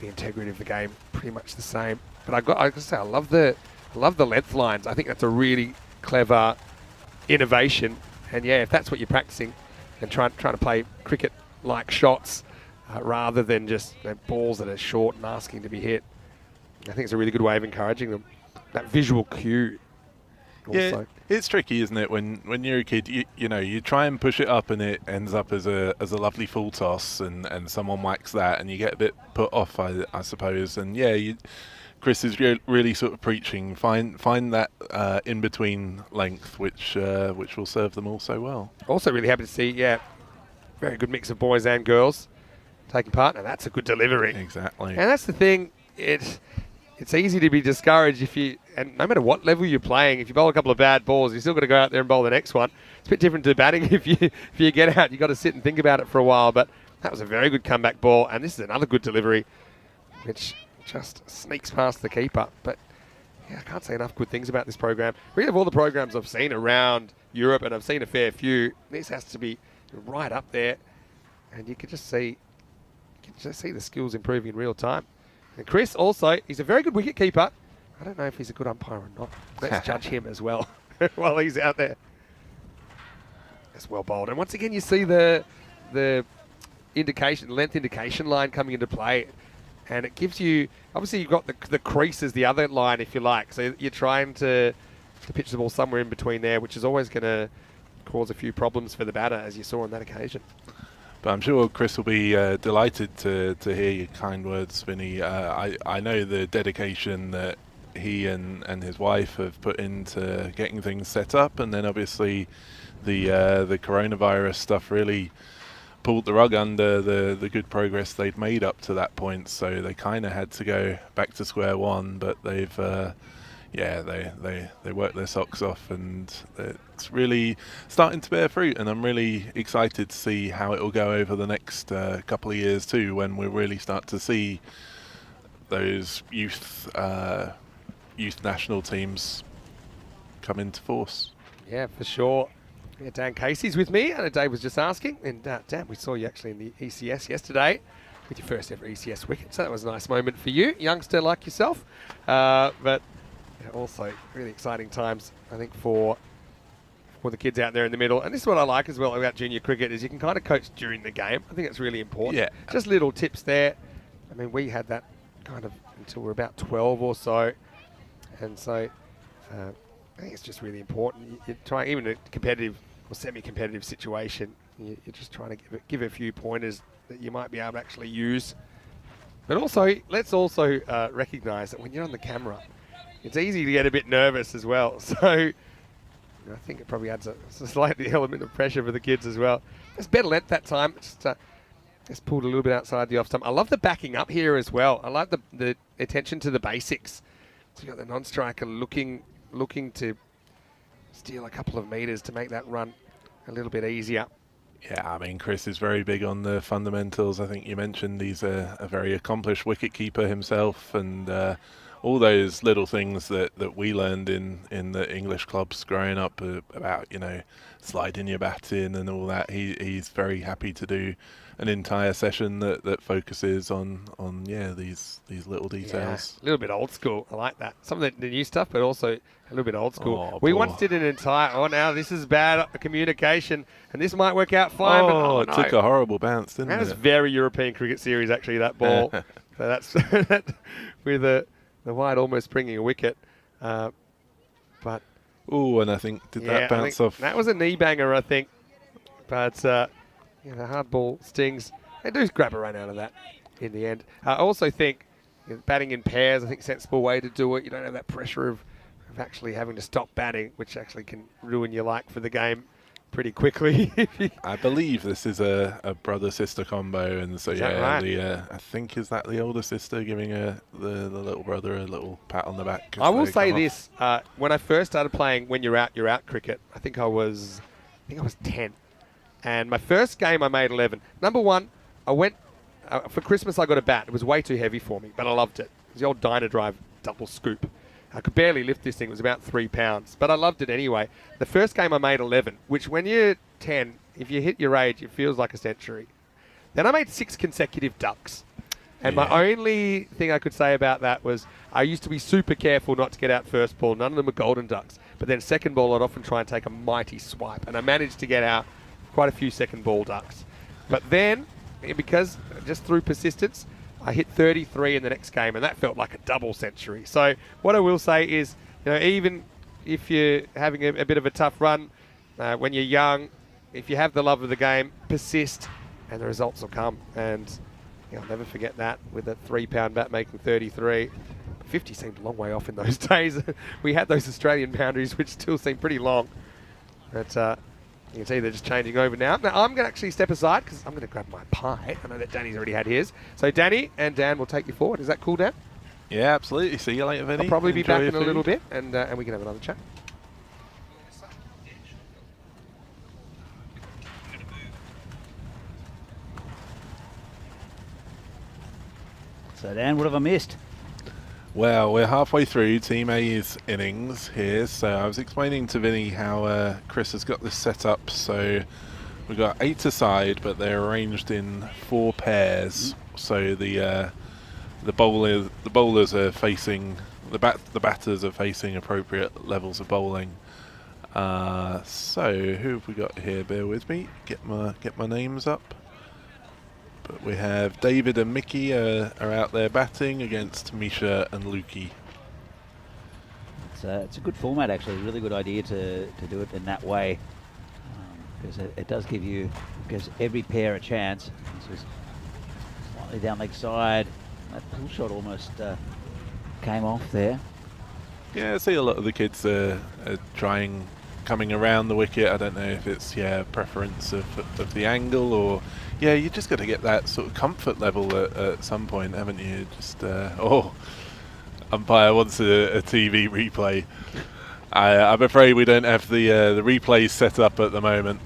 integrity of the game pretty much the same. But I got to say, I love the length lines. I think that's a really clever innovation. And yeah, if that's what you're practicing, and trying to play cricket-like shots rather than just balls that are short and asking to be hit, I think it's a really good way of encouraging them. That visual cue. Also. Yeah, it's tricky, isn't it? When you're a kid, you know, you try and push it up, and it ends up as a lovely full toss, and someone whacks that, and you get a bit put off, I suppose. And yeah, Chris is really sort of preaching. Find that in between length, which will serve them all so well. Also, really happy to see, very good mix of boys and girls taking part, and that's a good delivery. Exactly. And that's the thing. It's easy to be discouraged and no matter what level you're playing, if you bowl a couple of bad balls, you still got to go out there and bowl the next one. It's a bit different to batting. If you get out, you got to sit and think about it for a while. But that was a very good comeback ball, and this is another good delivery, which just sneaks past the keeper. But yeah, I can't say enough good things about this program. Really, of all the programs I've seen around Europe, and I've seen a fair few, this has to be right up there, and you can just see the skills improving in real time. And Chris also, he's a very good wicket keeper. I don't know if he's a good umpire or not. Let's judge him as well while he's out there. That's well bowled. And once again, you see the length indication line coming into play. And it gives you, obviously you've got the crease as the other line, if you like. So you're trying to pitch the ball somewhere in between there, which is always going to cause a few problems for the batter, as you saw on that occasion. But I'm sure Chris will be delighted to hear your kind words, Vinny. I know the dedication that he and his wife have put into getting things set up, and then obviously the coronavirus stuff really pulled the rug under the good progress they'd made up to that point. So they kind of had to go back to square one, but they've they worked their socks off, and it's really starting to bear fruit, and I'm really excited to see how it will go over the next couple of years too, when we really start to see those youth national teams come into force. Yeah, for sure. Yeah, Dan Casey's with me, and Dave was just asking, and Dan, we saw you actually in the ECS yesterday with your first ever ECS wicket, so that was a nice moment for you, youngster like yourself. But also really exciting times, I think, for the kids out there in the middle. And this is what I like as well about junior cricket, is you can kind of coach during the game. I think it's really important. Yeah. Just little tips there. I mean, we had that kind of until we're about 12 or so. And so I think it's just really important. You're trying, even in a competitive or semi-competitive situation, you're just trying to give a few pointers that you might be able to actually use. But also, let's also recognise that when you're on the camera, it's easy to get a bit nervous as well. So I think it probably adds a slight element of pressure for the kids as well. It's better length that time. Just pulled a little bit outside the off stump. I love the backing up here as well. I like the attention to the basics. So you've got the non-striker looking to steal a couple of metres to make that run a little bit easier. Yeah, I mean, Chris is very big on the fundamentals. I think you mentioned he's a very accomplished wicketkeeper himself, and all those little things that we learned in the English clubs growing up about, you know, sliding your bat in and all that. He's very happy to do an entire session that focuses on these little details. Yeah, a little bit old school. I like that. Some of the new stuff, but also a little bit old school. Oh, we poor. once did an entire, now this is bad communication, and this might work out fine. Oh, but it took a horrible bounce, didn't it? That's very European cricket series, actually, that ball. So that's with the wide almost bringing a wicket. But oh, and I think, did that bounce off? That was a knee banger, I think. But the hard ball stings. They do grab a run out of that in the end. I also think batting in pairs, I think, sensible way to do it. You don't have that pressure of actually having to stop batting, which actually can ruin your like for the game pretty quickly. I believe this is a brother-sister combo, and so right? I think, is that the older sister giving the little brother a little pat on the back? I will say this: when I first started playing "When You're Out" cricket, I think I was 10, and my first game I made 11. Number one, I went for Christmas. I got a bat. It was way too heavy for me, but I loved it. It was the old Dynadrive double scoop. I could barely lift this thing. It was about 3 pounds, but I loved it anyway. The first game I made 11, which when you're 10, if you hit your age, it feels like a century. Then I made 6 consecutive ducks. And my only thing I could say about that was I used to be super careful not to get out first ball. None of them were golden ducks. But then second ball, I'd often try and take a mighty swipe. And I managed to get out quite a few second ball ducks. But then, because just through persistence, I hit 33 in the next game, and that felt like a double century. So what I will say is, even if you're having a bit of a tough run, when you're young, if you have the love of the game, persist, and the results will come. And I'll never forget that with a 3-pound bat making 33. 50 seemed a long way off in those days. We had those Australian boundaries, which still seem pretty long. But you can see they're just changing over now. Now, I'm going to actually step aside because I'm going to grab my pie. I know that Danny's already had his. So Danny and Dan will take you forward. Is that cool, Dan? Yeah, absolutely. See you later, Vinny. I'll probably be Enjoy back your in a food. little bit, and we can have another chat. So Dan, what have I missed? Well, we're halfway through Team A's innings here, so I was explaining to Vinny how Chris has got this set up. So we've got 8 aside, but they're arranged in 4 pairs. So the bowlers are facing the batters are facing appropriate levels of bowling. So who have we got here? Bear with me. Get my names up. But we have David and Mickey are out there batting against Misha and Lukey. It's a good format, actually. Really good idea to do it in that way, because it does gives every pair a chance. This is slightly down leg side. That pull shot almost came off there. Yeah, I see a lot of the kids are coming around the wicket. I don't know if it's preference of the angle, or you just got to get that sort of comfort level at some point, haven't you? Just umpire wants a TV replay. I'm afraid we don't have the replays set up at the moment.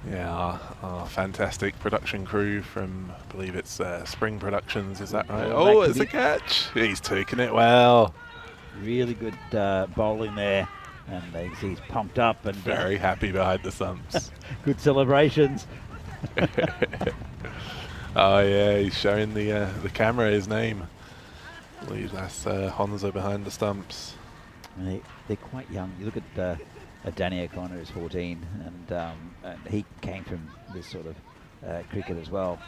Yeah, our fantastic production crew from, I believe it's Spring Productions, is that right? Oh, it's a catch. He's taking it well. Really good bowling there, and he's pumped up and very happy behind the stumps. Good celebrations. Oh yeah, he's showing the camera his name. I believe that's Honza behind the stumps. They're quite young. You look at Danny O'Connor is 14, and he came from this sort of cricket as well.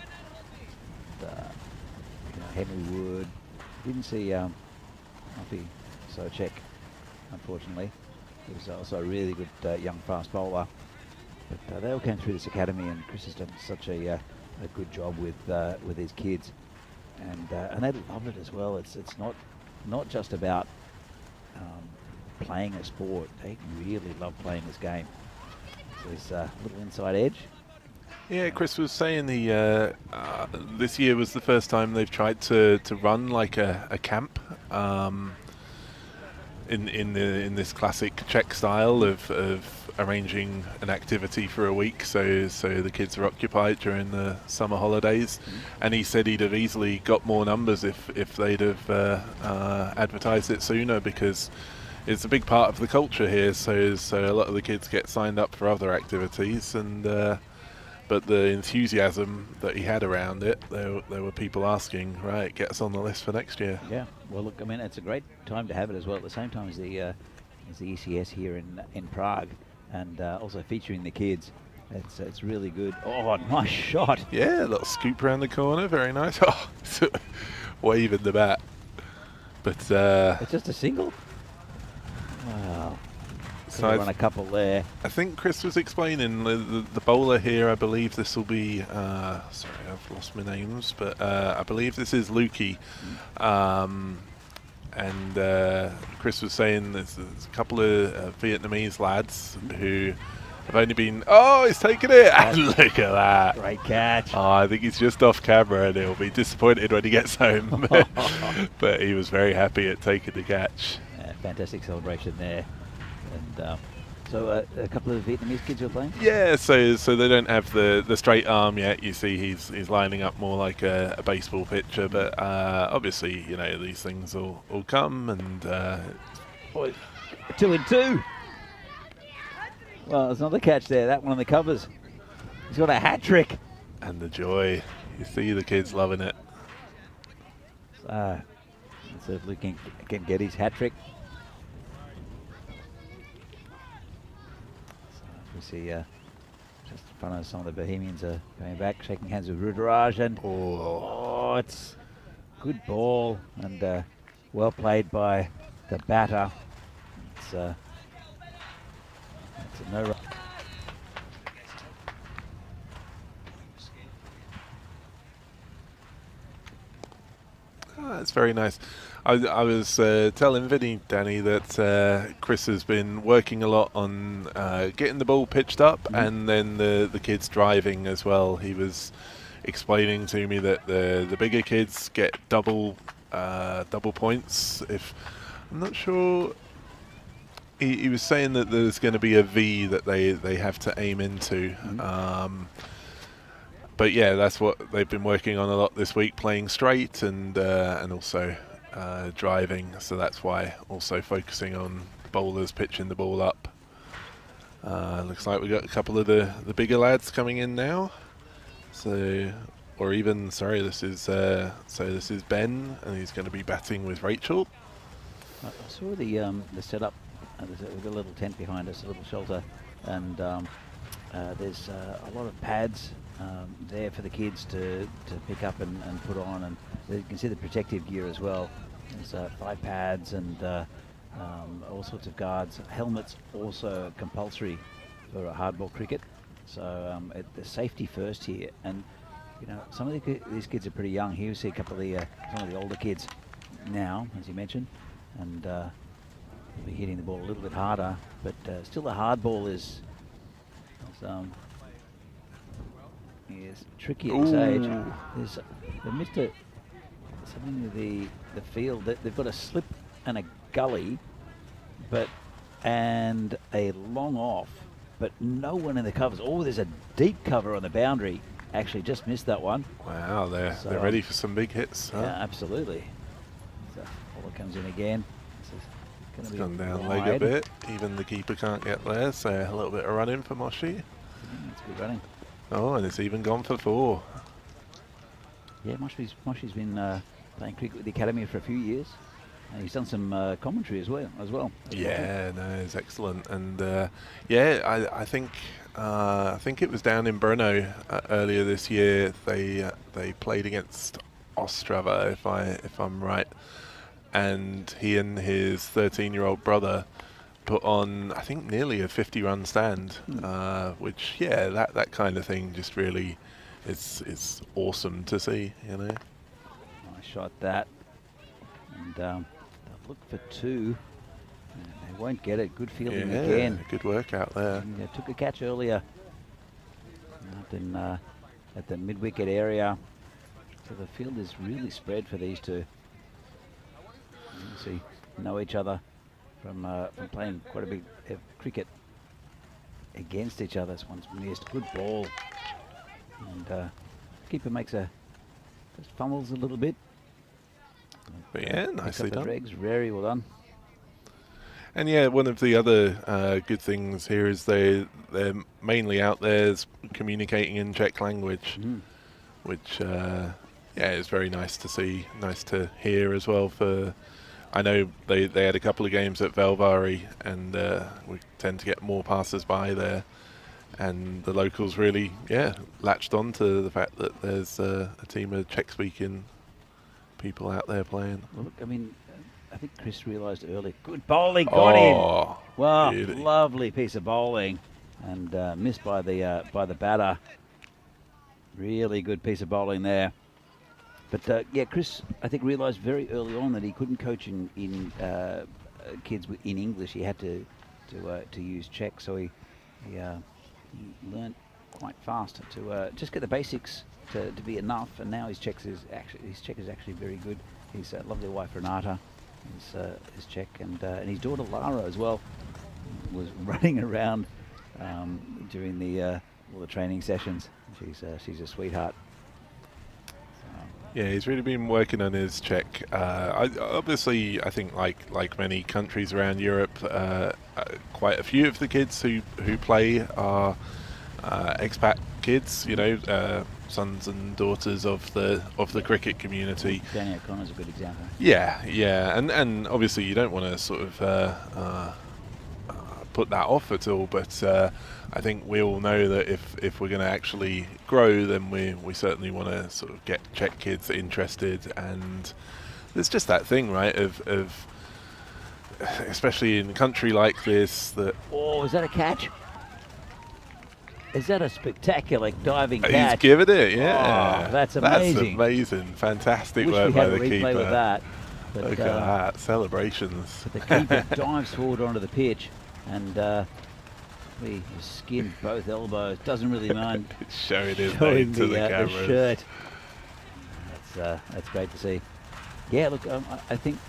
Henry Wood, didn't see Humpy Socek, unfortunately. He was also a really good young fast bowler. But they all came through this academy, and Chris has done such a good job with his kids, and they love it as well. It's not just about playing a sport. They really love playing this game. So there's a little inside edge. Yeah, Chris was saying this year was the first time they've tried to run like a camp in this classic Czech style of arranging an activity for a week, so the kids are occupied during the summer holidays. And he said he'd have easily got more numbers if they'd have advertised it sooner, because it's a big part of the culture here, so a lot of the kids get signed up for other activities, and but the enthusiasm that he had around it, there were people asking, right, get us on the list for next year. Yeah, well look, I mean, it's a great time to have it as well, at the same time as the ECS here in Prague, and also featuring the kids. It's really good. Oh, nice shot. Yeah, a little scoop around the corner, very nice. Oh, waving the bat. But it's just a single? Wow. So run a couple there. I think Chris was explaining the bowler here. I believe this will be. Sorry, I've lost my names, but I believe this is Lukey. And Chris was saying there's a couple of Vietnamese lads who have only been. Oh, he's taken it! And look at that! Great catch. Oh, I think he's just off camera, and he'll be disappointed when he gets home. But he was very happy at taking the catch. Yeah, fantastic celebration there. And so a couple of Vietnamese kids you're playing? Yeah, so they don't have the straight arm yet. You see he's lining up more like a baseball pitcher, but obviously, you know, these things will come, and 2 and 2. Well, there's another catch there, that one on the covers. He's got a hat trick. And the joy. You see the kids loving it. So, let's see if Luke can get his hat trick. So we see just in front of some of the Bohemians are going back, shaking hands with Rudraj, and oh, it's good ball and well played by the batter. It's a no. That's very nice. I was telling Vinny, Danny, that Chris has been working a lot on getting the ball pitched up and then the kids driving as well. He was explaining to me that the bigger kids get double points. If I'm not sure, he was saying that there's going to be a V that they have to aim into. But yeah, that's what they've been working on a lot this week, playing straight and also driving. So that's why also focusing on bowlers pitching the ball up. Looks like we've got a couple of the bigger lads coming in now. So, or even, sorry, this is Ben, and he's going to be batting with Rachel. I saw the setup. There's a little tent behind us, a little shelter, and there's a lot of pads there for the kids to pick up and put on, and you can see the protective gear as well. There's 5 pads and all sorts of guards. Helmets also compulsory for a hardball cricket. So the safety first here, and you know some of these kids are pretty young. Here you see a couple of some of the older kids now, as you mentioned, and they'll be hitting the ball a little bit harder, but still the hardball is tricky at this age. They missed something with the field. They've got a slip and a gully, and a long off, but no one in the covers. Oh, there's a deep cover on the boundary. Actually, just missed that one. Wow, they're ready for some big hits. Huh? Yeah, absolutely. So ball comes in again. It's gone down leg a bit. Even the keeper can't get there, so a little bit of running for Moshi. That's good running. Oh, and it's even gone for 4. Yeah, Moshi's been playing cricket with the academy for a few years. He's done some commentary as well. Yeah, no, it's excellent. And yeah, I think it was down in Brno earlier this year. They played against Ostrava, if I'm right. And he and his 13-year-old brother put on, I think, nearly a 50-run stand, which, yeah, that kind of thing just really is awesome to see, you know. Nice shot that, and they'll look for 2. They won't get it. Good fielding again. Good work out there. And, took a catch earlier up in at the mid-wicket area, so the field is really spread for these two. You see, know each other from playing quite a bit of cricket against each other. This one's missed. Good ball. And keeper just fumbles a little bit. But yeah, nicely done. Dregs, very well done. And yeah, one of the other good things here is they're mainly out there communicating in Czech language, which yeah, is very nice to see, nice to hear as well. I know they had a couple of games at Velvari, and we tend to get more passers-by there. And the locals really, latched on to the fact that there's a team of Czech-speaking people out there playing. Well, look, I mean, I think Chris realised early. Good bowling, got him. Wow, beauty. Lovely piece of bowling, and missed by the batter. Really good piece of bowling there. But yeah, Chris, I think, realised very early on that he couldn't coach in kids in English. He had to use Czech, so he learned quite fast to just get the basics to be enough. And now his Czech is actually very good. His lovely wife Renata is Czech, and his daughter Lara as well was running around during all the training sessions. She's a sweetheart. Yeah, he's really been working on his Czech. Obviously, I think like many countries around Europe, quite a few of the kids who play are expat kids, you know, sons and daughters of the cricket community. Danny O'Connor's a good example. Yeah, yeah, and obviously you don't want to sort of put that off at all, but I think we all know that if we're going to actually grow, then we certainly want to sort of check kids interested, and there's just that thing, right, of especially in a country like this that... Oh, is that a catch? Is that a spectacular diving He's catch? given it, yeah. Oh, that's amazing. That's amazing. Fantastic Wish work we by had a the replay keeper. with that. But, Look at that, celebrations. But the keeper dives forward onto the pitch and we skinned both elbows. Doesn't really mind Showing his showing name to the the cameras. shirt. That's great to see. Yeah, look, I think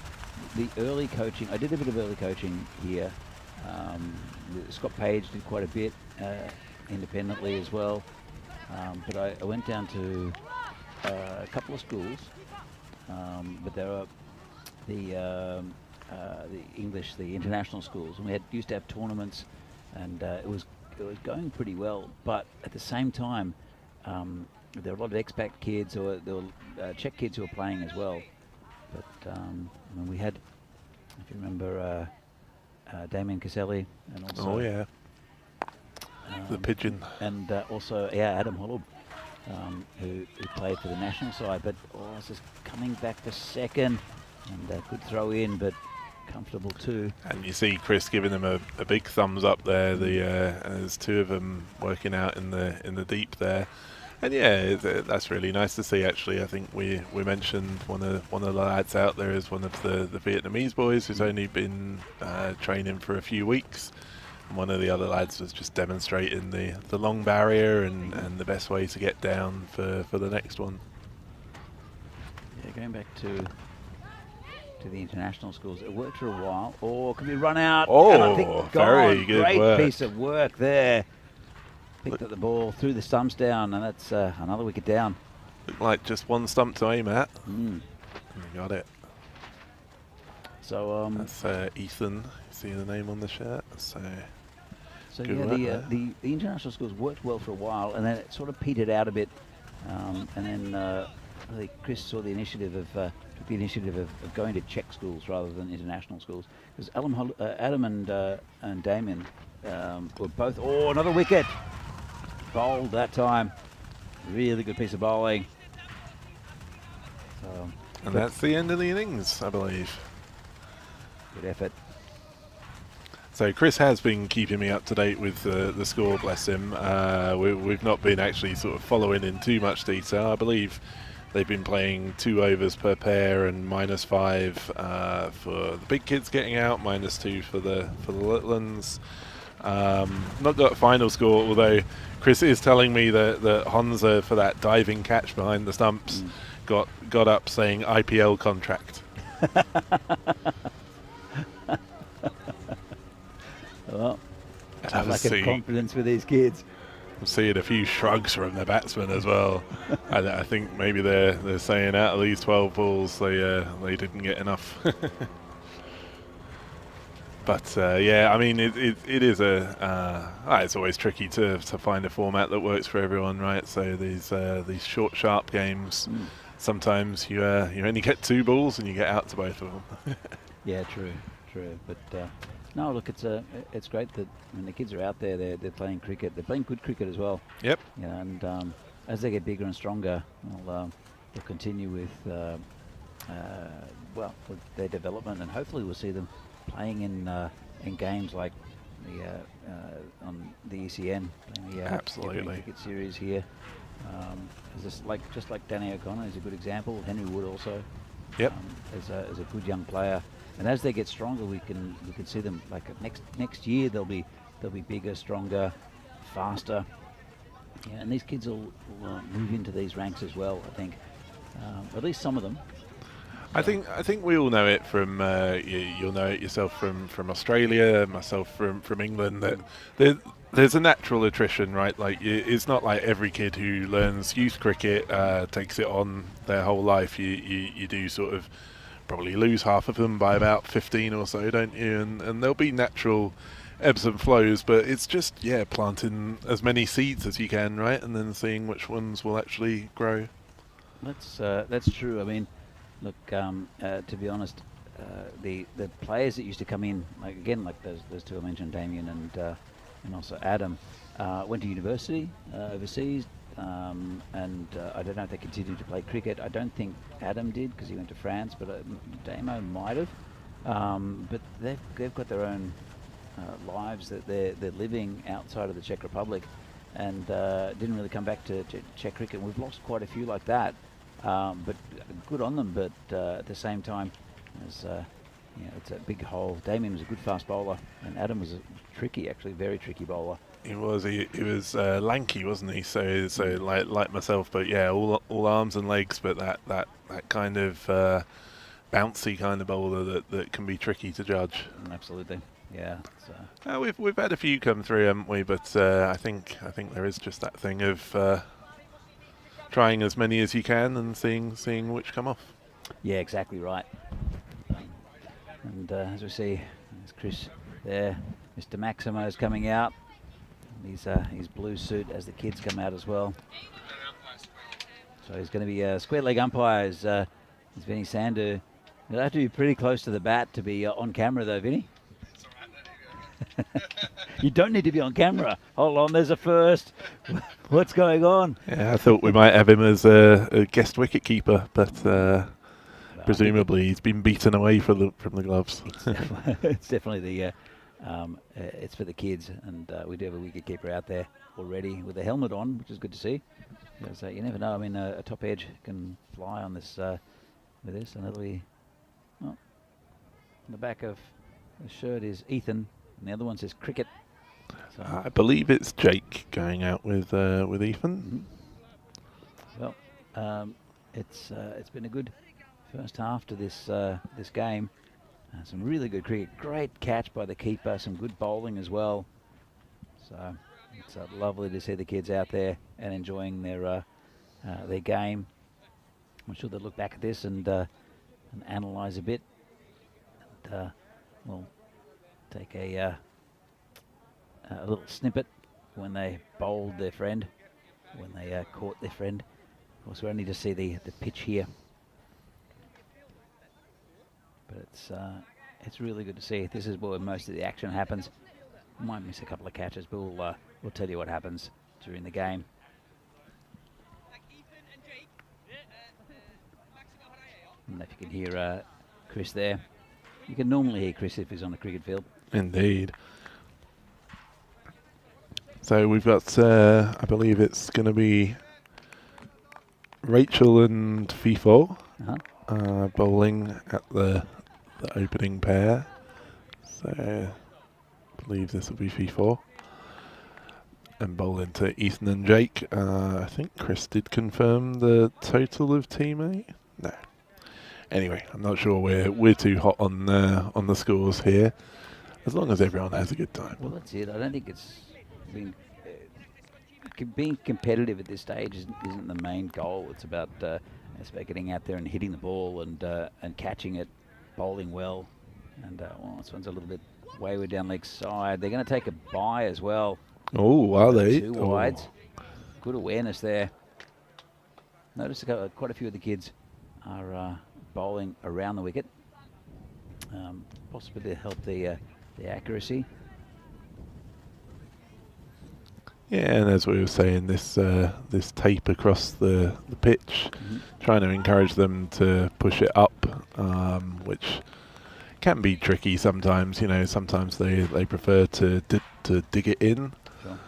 the early coaching, I did a bit of early coaching here. Scott Page did quite a bit independently as well. But I went down to a couple of schools, but there are the English, the international schools, and we used to have tournaments, and it was going pretty well. But at the same time, there were a lot of expat kids, or there were Czech kids who were playing as well. But when we had, if you remember, Damien Caselli, and also Oh yeah, the pigeon, and also Adam Holub, who played for the national side, but was just coming back for second, and could throw in, but comfortable too. and you see Chris giving them a big thumbs up there. There's two of them working out in the deep there. And yeah, that's really nice to see. Actually, I think we mentioned one of the lads out there is one of the Vietnamese boys who's only been training for a few weeks. And one of the other lads was just demonstrating the long barrier and the best way to get down for the next one. Yeah, going back to the international schools, it worked for a while. Or can we run out? Oh, and I think very good great work. piece of work there. Picked up the ball, threw the stumps down, and that's another wicket down. Looked like just one stump to aim at. Mm. We got it. So That's Ethan. You see the name on the shirt. So So good yeah, work the international schools worked well for a while, and then it sort of petered out a bit. And then I think Chris saw the initiative of took the initiative of going to Czech schools rather than international schools, because Adam and Damien were both. Oh, another wicket! Bowled that time. Really good piece of bowling. So, and that's the end of the innings, I believe. good effort. So Chris has been keeping me up to date with the score, bless him. We've not been actually sort of following in too much detail. I believe they've been playing 2 overs per pair and -5 for the big kids getting out, -2 for the little ones. Not got a final score, although Chris is telling me that Honza, for that diving catch behind the stumps, got up saying IPL contract. Well, I lack of confidence with these kids. I'm seeing a few shrugs from the batsmen as well. I think maybe they're saying out of these 12 balls they didn't get enough. But yeah, I mean it is it's always tricky to find a format that works for everyone, right? So these short, sharp games, sometimes you only get 2 balls and you get out to both of them. Yeah, true. But no, look, it's great that when the kids are out there, they're playing cricket. They're playing good cricket as well. Yep. You know, and as they get bigger and stronger, they'll continue with with their development, and hopefully we'll see them playing in games like on the ECN, the Absolutely. cricket series here. Just like Danny O'Connor is a good example. Henry Wood also. Yep. As a good young player. And as they get stronger, we can see them like next year they'll be bigger, stronger, faster. Yeah, and these kids will move into these ranks as well. I think, at least some of them. I think we all know it from you'll know it yourself from Australia, myself from England, that there's a natural attrition, right? Like it's not like every kid who learns youth cricket takes it on their whole life. You do sort of probably lose half of them by about 15 or so, don't you? And there'll be natural ebbs and flows, but it's just, yeah, planting as many seeds as you can, right, and then seeing which ones will actually grow. That's true. I mean, look, to be honest, the players that used to come in, like again, like those two I mentioned, Damien and also Adam, went to university overseas, and I don't know if they continued to play cricket. I don't think Adam did because he went to France, but Damo might have. But they've got their own lives that they're living outside of the Czech Republic, and didn't really come back to Czech cricket. We've lost quite a few like that, but good on them. But at the same time, as it's a big hole. Damien was a good fast bowler, and Adam was a actually very tricky bowler. He was lanky, wasn't he? So like myself, but yeah, all arms and legs, but that kind of bouncy kind of bowler that can be tricky to judge. Absolutely, yeah. So. We've had a few come through, haven't we? But I think there is just that thing of trying as many as you can and seeing which come off. Yeah, exactly right. And as we see, there's Chris there. Mr. Maximo's coming out. His blue suit as the kids come out as well. So he's going to be square leg umpires. It's Vinny Sandu. You'll have to be pretty close to the bat to be on camera though, Vinny. You don't need to be on camera. Hold on, there's a first. What's going on? Yeah, I thought we might have him as a guest wicket keeper, but presumably he's been beaten away from the gloves. It's definitely it's for the kids, and we do have a wicket keeper out there already with a helmet on, which is good to see. Because, you never know. I mean, a top edge can fly on this with this, and that'll be. Well, on the back of the shirt is Ethan, and the other one says cricket. So I believe it's Jake going out with Ethan. Well, it's been a good first half to this game. Some really good cricket, great catch by the keeper, some good bowling as well. So it's lovely to see the kids out there and enjoying their game. I'm sure they'll look back at this and analyse a bit. And, we'll take a little snippet when they bowled their friend, when they caught their friend. Of course, we only just see the pitch here. But it's really good to see. This is where most of the action happens. Might miss a couple of catches, but we'll tell you what happens during the game. And if you can hear Chris there, you can normally hear Chris if he's on the cricket field. Indeed. So we've got, I believe it's going to be Rachel and FIFO bowling at the opening pair. So I believe this will be FIFO. And bowling to Ethan and Jake. I think Chris did confirm the total of team 8. No. Anyway, I'm not sure we're too hot on the scores here, as long as everyone has a good time. Well, that's it. I don't think it's being competitive at this stage isn't the main goal. It's about getting out there and hitting the ball and catching it, bowling well. And well, this one's a little bit wayward down leg side. They're going to take a bye as well. Oh, are they? 2 wides. Good awareness there. Notice quite a few of the kids are bowling around the wicket, possibly to help the accuracy. Yeah, and as we were saying, this tape across the pitch, trying to encourage them to push it up, which can be tricky sometimes. You know, sometimes they prefer to dig it in. Sure.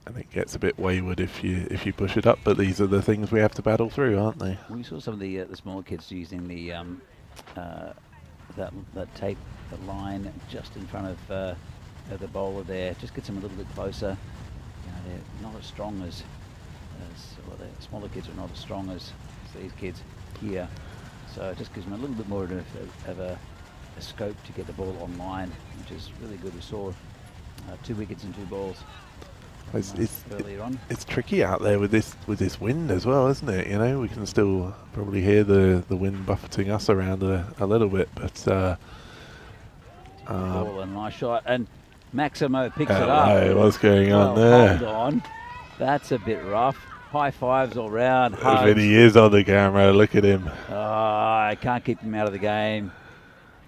And it gets a bit wayward if you push it up, but these are the things we have to battle through, aren't they? We saw some of the smaller kids using the that tape, the line just in front of the bowler there. Just gets them a little bit closer. You know, they're not as strong as well, the smaller kids are not as strong as these kids here. So it just gives them a little bit more of a scope to get the ball on line, which is really good. We saw 2 wickets and 2 balls. It's on. It's tricky out there with this wind as well, isn't it? You know, we can still probably hear the wind buffeting us around a little bit, but Ball, a nice shot, and Maximo picks it Hello, up. what's going on Well, there? hold on. That's a bit rough. High fives all round. Vinny is on the camera. Look at him. Oh, I can't keep him out of the game.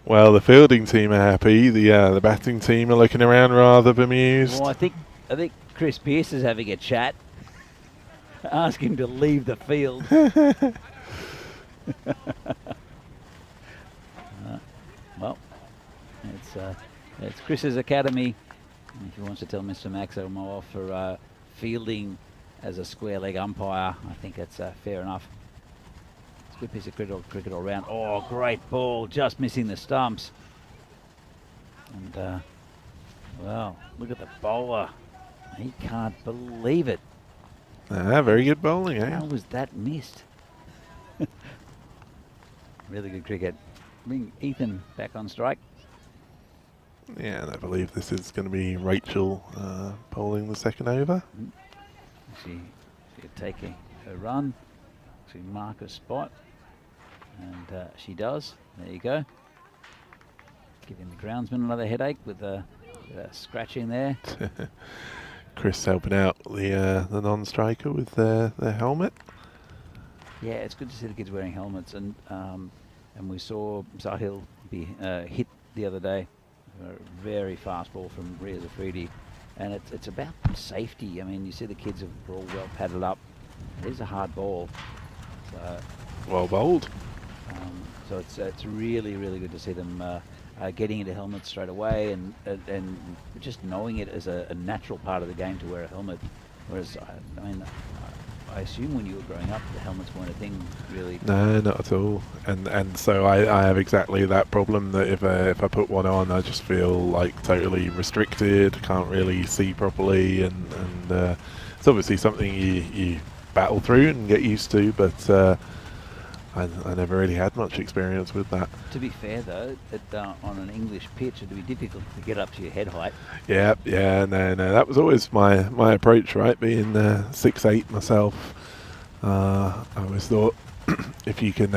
Well, the fielding team are happy. The batting team are looking around rather bemused. Well, I think Chris Pearce is having a chat. Ask him to leave the field. Well, it's Chris's academy. If he wants to tell Mr. Maximo off for fielding as a square leg umpire, I think that's fair enough. It's a good piece of cricket all round. Oh, great ball, just missing the stumps. And well, look at the bowler. He can't believe it. Very good bowling, eh? How was that missed? Really good cricket. Bring Ethan back on strike. Yeah, and I believe this is going to be Rachel bowling the second over. She'll take a run to mark a spot, and she does. There you go. Giving the groundsman another headache with a scratching there. Chris helping out the non-striker with their helmet. Yeah, it's good to see the kids wearing helmets, and we saw Sahil be hit the other day. A very fast ball from Riaz Afridi, and it's about safety. I mean, you see the kids are all well padded up. It is a hard ball. So, Well bowled. so it's really good to see them getting into helmets straight away, and just knowing it as a natural part of the game to wear a helmet. Whereas, I mean, I assume when you were growing up, the helmets weren't a thing, really. No, not at all. And so I have exactly that problem, that if I put one on, I just feel like totally restricted, can't really see properly, and it's obviously something you battle through and get used to, but I never really had much experience with that. To be fair, though, on an English pitch, it'd be difficult to get up to your head height. Yeah, no, that was always my approach, right? Being 6'8" myself, I always thought if you can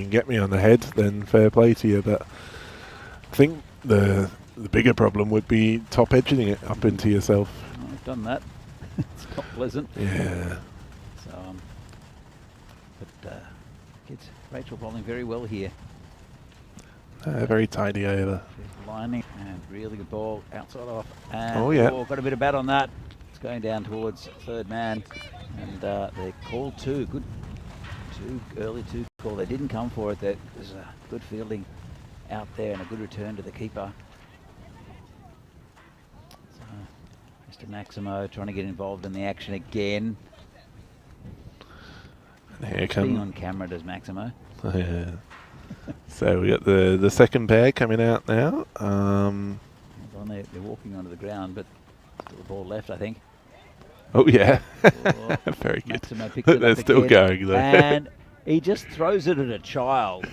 get me on the head, then fair play to you. But I think the bigger problem would be top edging it up into yourself. Oh, I've done that. It's not pleasant. Yeah. So, kids, Rachel bowling very well here. Very tidy over. She's lining, and really good ball outside off. And Oh, yeah. got a bit of bat on that. It's going down towards third man, and they called two. Good, early two call. They didn't come for it. There's a good fielding out there and a good return to the keeper. So, Mr. Maximo trying to get involved in the action again. And here Being come. on camera does Maximo. Yeah. So we got the second pair coming out now. They're walking onto the ground, but still the ball left, I think. Oh yeah, Oh, very good. Maximo picked Look, it they're up still again, going there. and he just throws it at a child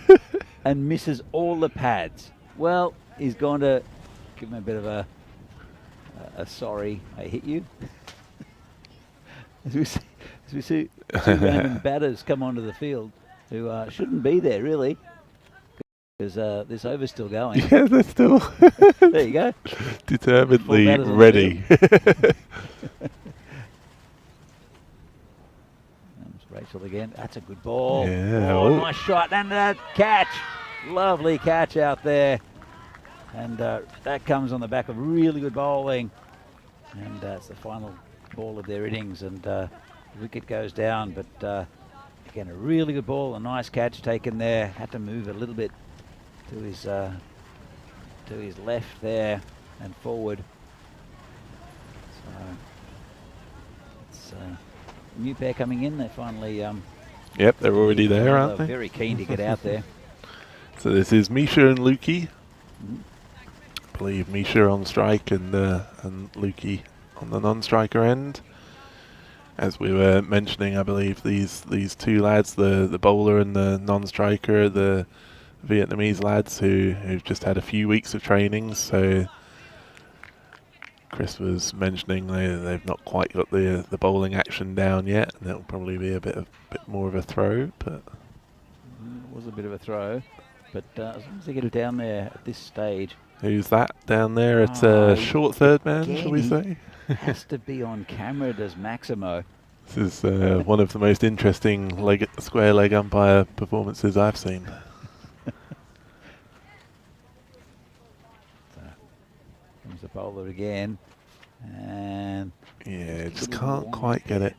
and misses all the pads. Well, he's going to give him a bit of a sorry, I hit you. As we see two random batters come onto the field who shouldn't be there, really, because this over's still going. Yeah, they're still There you go. determinedly batters on the ready. Rachel again. That's a good ball. Yeah. Oh, Oh. nice shot. And that catch. Lovely catch out there. And that comes on the back of really good bowling. And it's the final ball of their innings. And the wicket goes down. But again, a really good ball. A nice catch taken there. Had to move a little bit to his left there and forward. So it's new pair coming in. They finally Yep, they're already there, aren't they're they? very keen to get out there. So this is Misha and Lukey. I believe Misha on strike and Lukey on the non-striker end. As we were mentioning, I believe these two lads, the bowler and the non-striker, the Vietnamese lads who've just had a few weeks of training. So Chris was mentioning they've not quite got the bowling action down yet, and it'll probably be a bit more of a throw. But It was a bit of a throw, but as long as they get it down there at this stage, Who's that down there at short third man, shall we say? Has to be on camera, does Maximo. This is one of the most interesting square leg umpire performances I've seen. Comes the bowler again, and yeah, just can't quite get it.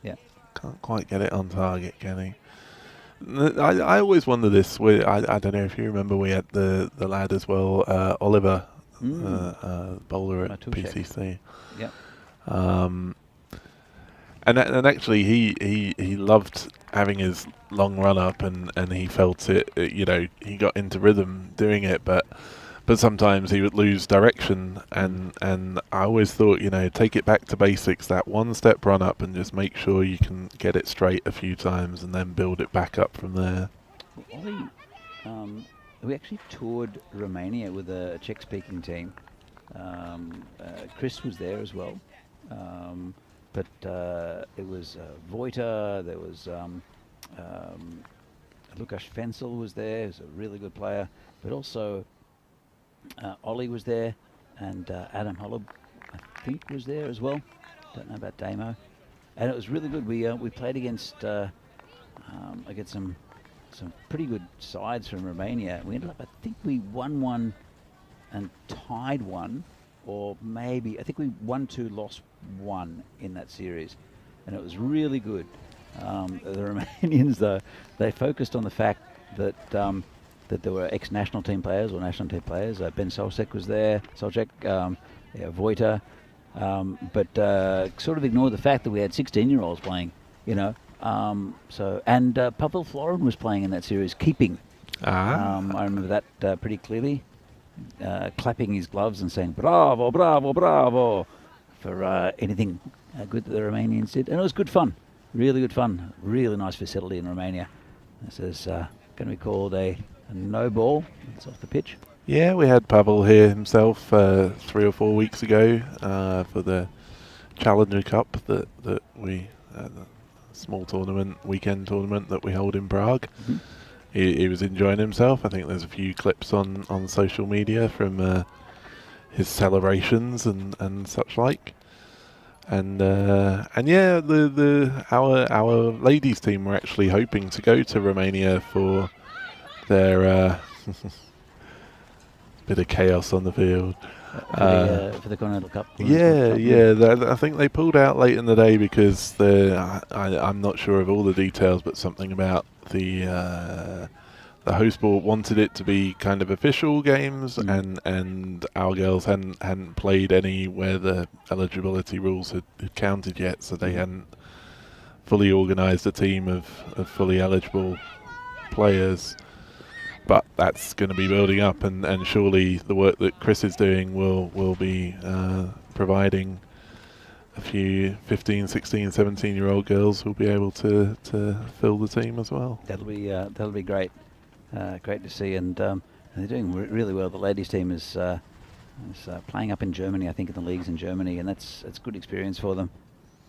Yeah, can't quite get it on target, can he? I always wonder this. I don't know if you remember, we had the lad as well, Oliver, bowler at PCC. Yeah. And actually, he loved having his long run up, and he felt it. You know, he got into rhythm doing it, but sometimes he would lose direction, and I always thought, you know, take it back to basics, that one step run up, and just make sure you can get it straight a few times, and then build it back up from there. Ollie, we actually toured Romania with a Czech-speaking team. Chris was there as well, but it was Vojta, there was Lukáš Fencel was there, who's a really good player, but also Ollie was there, and Adam Holub, I think, was there as well. Don't know about Damo. And it was really good. We played against some pretty good sides from Romania. We ended up, I think we won one and tied one, or maybe, I think we won 2, lost 1 in that series. And it was really good. The Romanians, though, they focused on the fact that that there were ex-national team players or national team players. Ben Solcek was there, Vojta, but sort of ignored the fact that we had 16-year-olds playing, you know. And Pavel Florin was playing in that series, keeping. I remember that pretty clearly, clapping his gloves and saying, bravo, bravo, bravo, for anything good that the Romanians did. And it was good fun, really good fun. Really nice facility in Romania. This is going to be called a no ball. It's off the pitch. Yeah, we had Pavel here himself 3 or 4 weeks ago for the Challenger Cup that we the small weekend tournament that we hold in Prague. Mm-hmm. He was enjoying himself. I think there's a few clips on social media from his celebrations and such like. And yeah, our ladies team were actually hoping to go to Romania for their bit of chaos on the field. For the Continental Cup. I think they pulled out late in the day because I'm not sure of all the details, but something about the host board wanted it to be kind of official games, and our girls hadn't played any where the eligibility rules had counted yet, so they hadn't fully organised a team of fully eligible players. But that's going to be building up, and surely the work that Chris is doing will be providing a few 15, 16, 17-year-old girls who'll be able to fill the team as well. That'll be great. Great to see, and they're doing really well. The ladies team is playing up in Germany, I think, in the leagues in Germany, and it's good experience for them.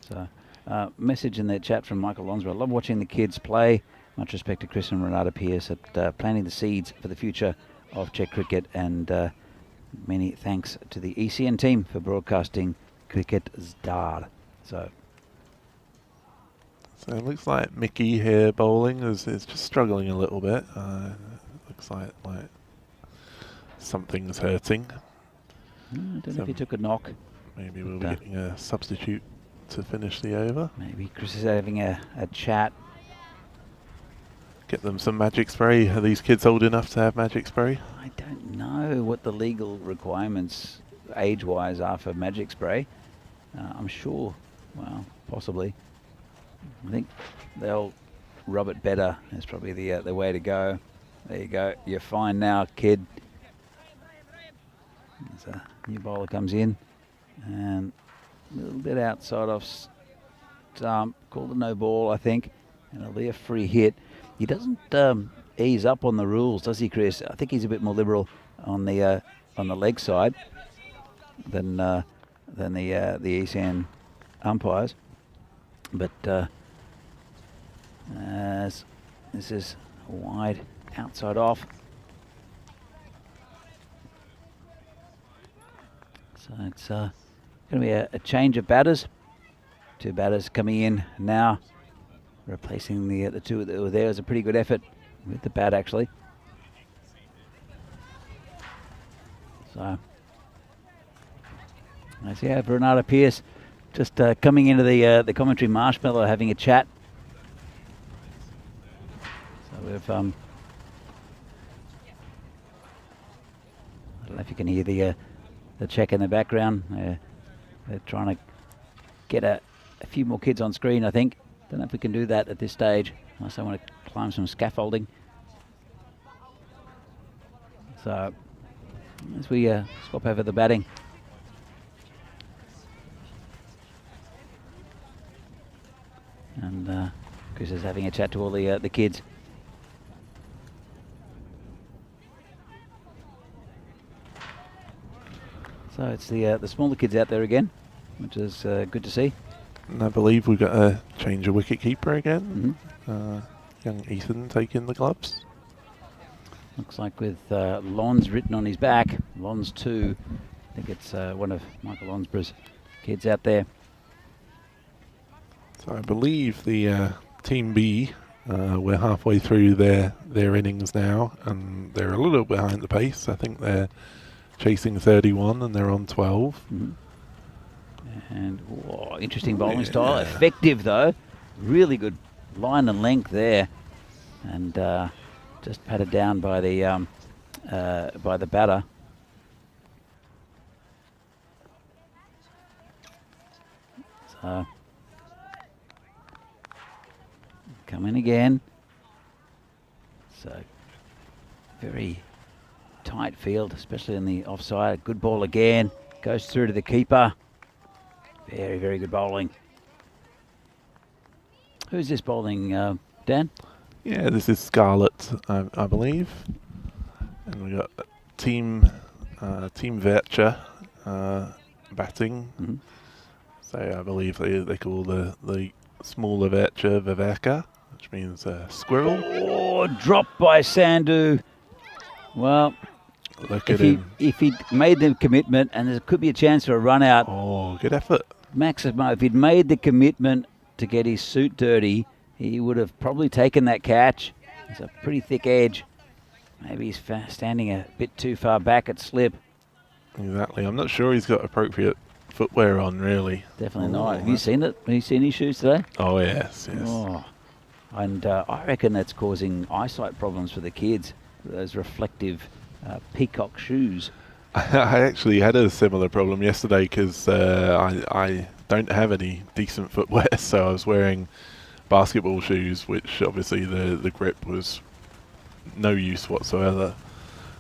So, message in the chat from Michael Lonsborough. I love watching the kids play. Much respect to Chris and Renata Pierce at planting the seeds for the future of Czech cricket, and many thanks to the ECN team for broadcasting Cricket Zdar. So it looks like Mickey here bowling is just struggling a little bit. Looks like something's hurting. I don't know if he took a knock. Maybe we'll be getting a substitute to finish the over. Maybe Chris is having a chat. Get them some magic spray. Are these kids old enough to have magic spray? I don't know what the legal requirements age-wise are for magic spray. I'm sure, well, possibly. I think they'll rub it better. That's probably the way to go. There you go. You're fine now, kid. There's a new bowler comes in, and a little bit outside off stump. Called a no ball, I think, and it'll be a free hit. He doesn't ease up on the rules, does he, Chris? I think he's a bit more liberal on the leg side than the ECN umpires. But as this is wide outside off. So it's going to be a change of batters. 2 batters coming in now, replacing the 2 that were there. It was a pretty good effort with the bat, actually. So, I see Bernardo Pierce just coming into the commentary marshmallow, having a chat. So we've I don't know if you can hear the check in the background. They're trying to get a few more kids on screen, I think. Don't know if we can do that at this stage, unless I want to climb some scaffolding. So, as we swap over the batting. And Chris is having a chat to all the kids. So it's the smaller kids out there again, which is good to see. And I believe we've got a change of wicket keeper again. Young Ethan taking the gloves. Looks like with Lons written on his back, Lons 2. I think it's one of Michael Lonsborough's kids out there. So I believe the Team B, we're halfway through their innings now, and they're a little behind the pace. I think they're chasing 31 and they're on 12. And whoa, interesting bowling style. Effective though. Really good line and length there. And just patted down by the batter. So come in again. So very tight field, especially in the offside. Good ball again. Goes through to the keeper. Very, very good bowling. Who's this bowling, Dan? Yeah, this is Scarlett, I believe. And we got Team Vercha batting. So I believe they call the smaller Vercha Viverka, which means squirrel. Oh, dropped by Sandhu. Well, look at him. If he'd made the commitment, and there could be a chance for a run out. Oh, good effort. Maximo, if he'd made the commitment to get his suit dirty, he would have probably taken that catch. It's a pretty thick edge. Maybe he's standing a bit too far back at slip. Exactly. I'm not sure he's got appropriate footwear on, really. Definitely not. Have you seen it? Have you seen his shoes today? Oh, yes. Oh. And I reckon that's causing eyesight problems for the kids. Those reflective peacock shoes. I actually had a similar problem yesterday because I don't have any decent footwear, so I was wearing basketball shoes, which obviously the grip was no use whatsoever.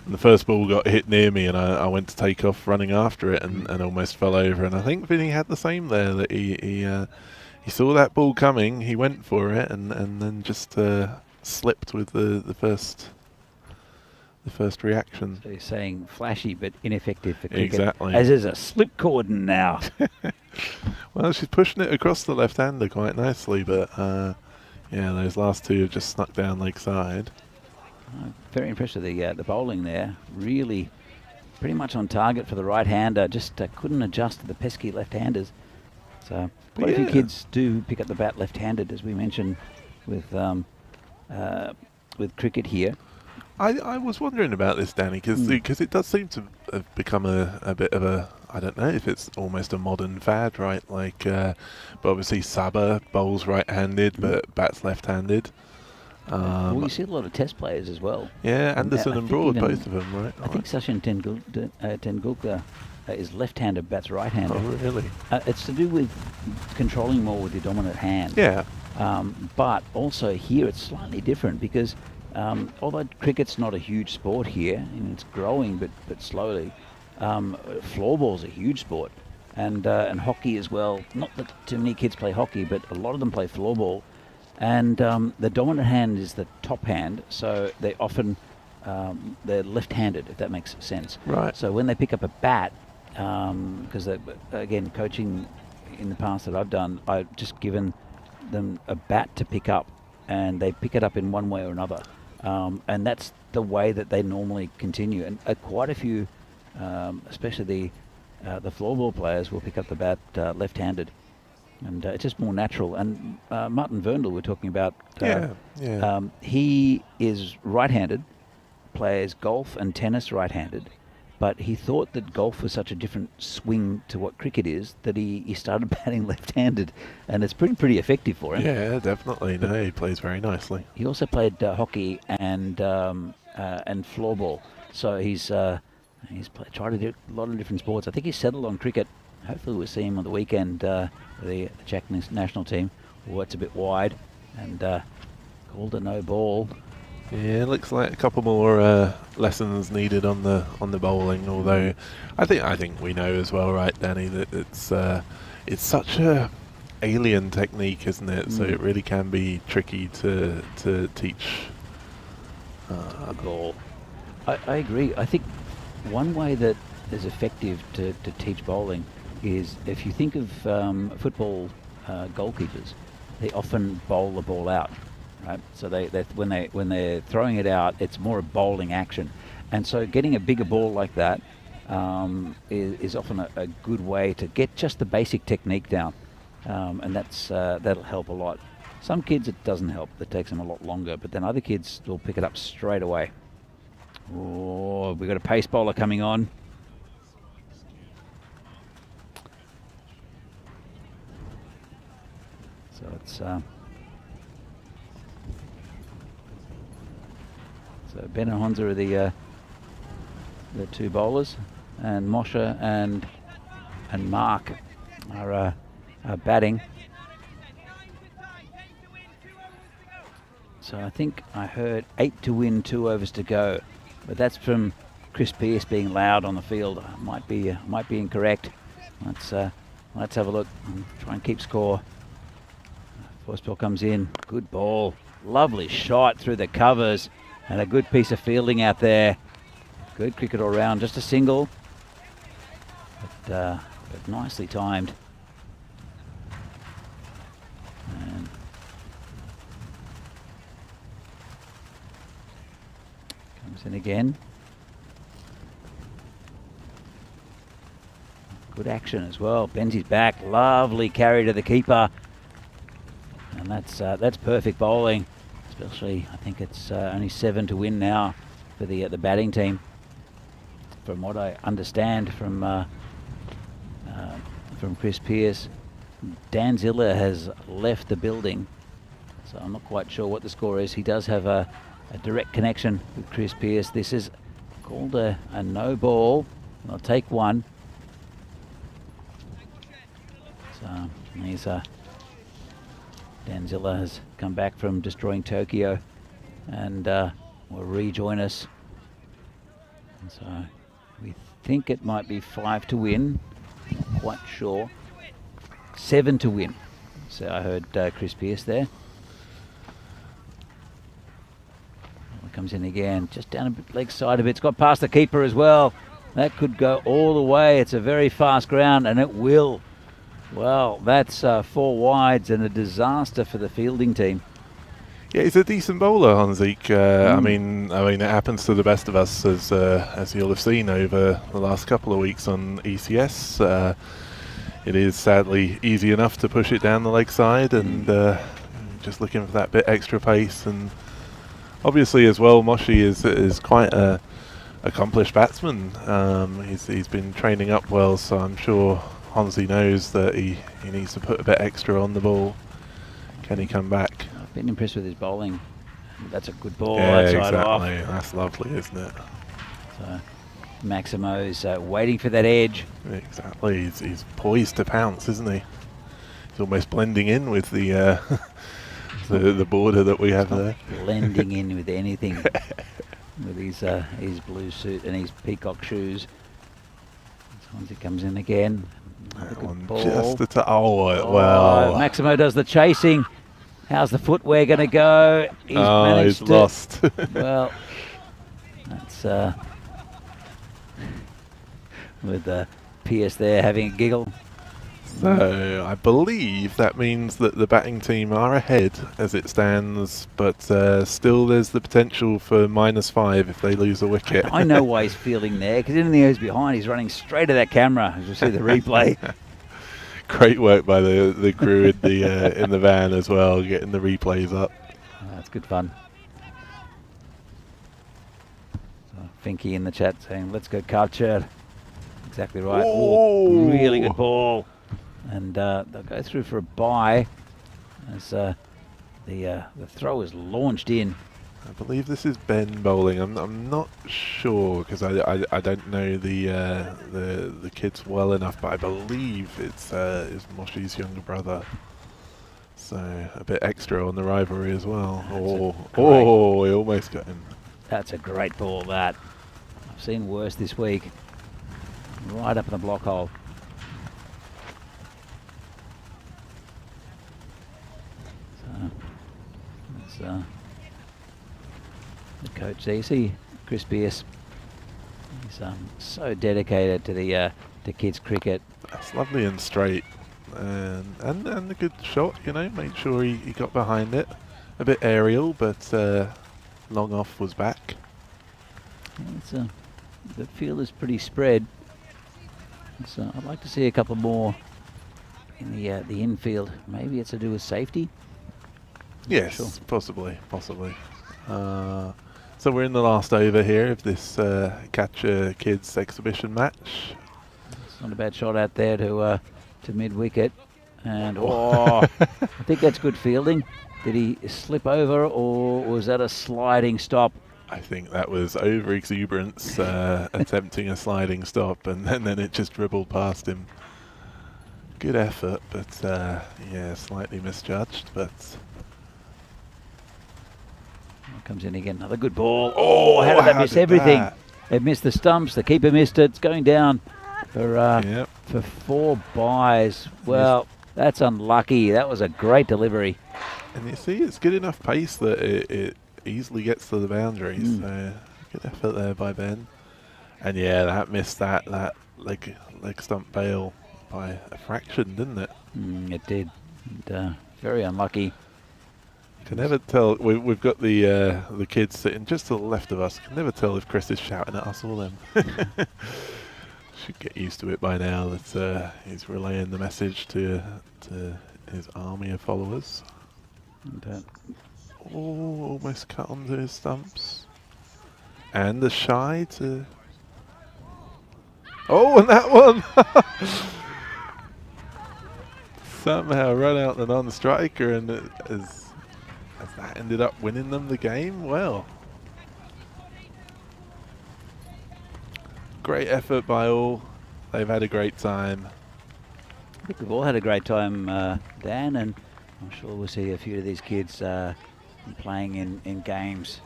And the first ball got hit near me, and I went to take off running after it and almost fell over. And I think Vinny had the same there, that he saw that ball coming, he went for it, and then just slipped with the first reaction. So you're saying flashy but ineffective for cricket. Exactly. As is a slip cordon now. Well, she's pushing it across the left-hander quite nicely, but yeah, those last two have just snuck down leg side. Very impressed with the bowling there. Really pretty much on target for the right-hander. Just couldn't adjust to the pesky left-handers. So quite a few kids do pick up the bat left-handed, as we mentioned with cricket here. I was wondering about this, Danny, because it does seem to have become a bit of a, I don't know if it's almost a modern fad, right? Like, but obviously Saba bowls right-handed, but bats left-handed. Well, you see a lot of test players as well. Yeah, Anderson and Broad, both of them, right? I think Sachin Tendulkar is left-handed, bats right-handed. Oh, really? It's to do with controlling more with your dominant hand. Yeah. But also here it's slightly different because although cricket's not a huge sport here, and it's growing but slowly, floorball's a huge sport, and hockey as well. Not that too many kids play hockey, but a lot of them play floorball. And the dominant hand is the top hand, so they often they're left-handed, if that makes sense. Right. So when they pick up a bat, because again, coaching in the past that I've done, I've just given them a bat to pick up, and they pick it up in one way or another, and that's the way that they normally continue. And quite a few, especially the floorball players will pick up the bat left-handed, and it's just more natural. And Martin Verndl, we're talking about. He is right-handed, plays golf and tennis right-handed, but he thought that golf was such a different swing to what cricket is that he started batting left-handed, and it's pretty effective for him. Yeah, definitely. No, he plays very nicely. He also played hockey and floorball, so he's tried to do a lot of different sports. I think he's settled on cricket. Hopefully we'll see him on the weekend with the Czech national team. Oh, it's a bit wide, and called a no ball. Yeah, it looks like a couple more lessons needed on the bowling. Although, I think we know as well, right, Danny, that it's such a alien technique, isn't it? So it really can be tricky to teach. A goal. I agree. I think one way that is effective to teach bowling is if you think of football goalkeepers, they often bowl the ball out. Right, so when they're throwing it out, it's more a bowling action, and so getting a bigger ball like that is often a good way to get just the basic technique down, and that'll help a lot. Some kids it doesn't help; it takes them a lot longer, but then other kids will pick it up straight away. Oh, we've got a pace bowler coming on. So it's. So Ben and Honza are the two bowlers, and Moshe and Mark are batting. So I think I heard 8 to win, 2 overs to go, but that's from Chris Pearce being loud on the field. Might be incorrect. Let's have a look and try and keep score. First ball comes in, good ball, lovely shot through the covers. And a good piece of fielding out there. Good cricket all round. Just a single, but nicely timed. And comes in again. Good action as well. Benzie's back. Lovely carry to the keeper. And that's perfect bowling. Especially, I think it's only 7 to win now for the batting team. From what I understand from Chris Pearce, Dan Ziller has left the building, so I'm not quite sure what the score is. He does have a direct connection with Chris Pearce. This is called a no ball. I'll take one. So he's Dan Ziller has come back from destroying Tokyo and will rejoin us. And so we think it might be 5 to win, not quite sure. 7 to win. So I heard Chris Pearce there. It comes in again, just down a bit leg side of it. It's got past the keeper as well. That could go all the way. It's a very fast ground, and it will. Well, that's 4 wides and a disaster for the fielding team. Yeah, he's a decent bowler, Hanzik. I mean, it happens to the best of us, as you'll have seen over the last couple of weeks on ECS. It is sadly easy enough to push it down the leg side, and just looking for that bit extra pace. And obviously, as well, Moshi is quite a accomplished batsman. He's been training up well, so I'm sure Hansi knows that he needs to put a bit extra on the ball. Can he come back? I've been impressed with his bowling. That's a good ball. Yeah, that's exactly. Right off. That's lovely, isn't it? So Maximo's waiting for that edge. Exactly. He's poised to pounce, isn't he? He's almost blending in with the the border that we have there. Blending in with anything. With his blue suit and his peacock shoes. Once he comes in again. Just well. Maximo does the chasing. How's the footwear going to go? He's lost. Well, that's with Pearce there having a giggle. So I believe that means that the batting team are ahead as it stands, but still there's the potential for -5 if they lose a wicket. I know why he's fielding there, because in the O's behind, he's running straight at that camera, as you see the replay. Great work by the crew in the van as well, getting the replays up. That's good fun. So Finky in the chat saying, let's go Culture. Exactly right. Oh, really good ball. And they'll go through for a bye as the throw is launched in. I believe this is Ben bowling. I'm not sure because I don't know the kids well enough, but I believe it's Moshi's younger brother. So a bit extra on the rivalry as well. Oh, he almost got him. That's a great ball, that. I've seen worse this week. Right up in the block hole. So the coach there, you see Chris Pierce. He's so dedicated to the to kids cricket. That's lovely and straight, and a good shot. You know, made sure he got behind it. A bit aerial, but long off was back. It's the field is pretty spread. So I'd like to see a couple more in the infield. Maybe it's to do with safety. Yes, sure. possibly. So we're in the last over here of this Catcher Kids exhibition match. It's not a bad shot out there to mid wicket, and I think that's good fielding. Did he slip over, or was that a sliding stop? I think that was over exuberance, attempting a sliding stop, and then it just dribbled past him. Good effort, but yeah, slightly misjudged. But comes in again, another good ball. Oh, how did they miss everything? They missed the stumps. The keeper missed it. It's going down for 4 byes. Well, that's unlucky. That was a great delivery. And you see, it's good enough pace that it easily gets to the boundaries. So good effort there by Ben. And yeah, that missed that leg stump bail by a fraction, didn't it? It did. And, very unlucky. Can never tell. We've got the kids sitting just to the left of us. Can never tell if Chris is shouting at us or them. Should get used to it by now that he's relaying the message to his army of followers. And, almost cut onto his stumps. And the shy to... Oh, and that one! Somehow run out the non-striker, and as that ended up winning them the game, well. Great effort by all. They've had a great time. I think we've all had a great time, Dan, and I'm sure we'll see a few of these kids playing in games.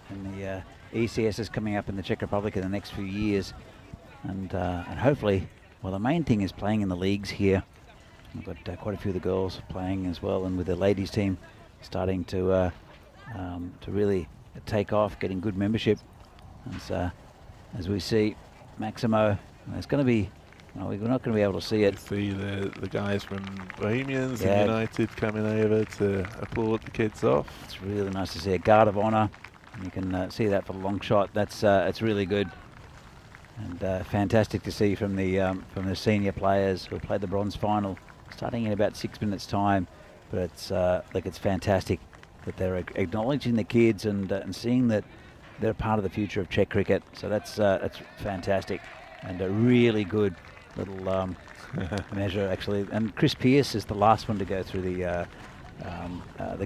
And the ECS is coming up in the Czech Republic in the next few years. And hopefully, well, the main thing is playing in the leagues here. We've got quite a few of the girls playing as well, and with the ladies team starting to really take off, getting good membership. As we see, Maximo, it's going to be, we're not going to be able to see it. You see the guys from Bohemians and United coming over to applaud the kids off. It's really nice to see a guard of honour. You can see that for the long shot. That's it's really good, and fantastic to see from the senior players who played the bronze final, starting in about 6 minutes' time. But it's fantastic that they're acknowledging the kids and seeing that they're part of the future of Czech cricket. So that's fantastic, and a really good little measure actually. And Chris Pierce is the last one to go through the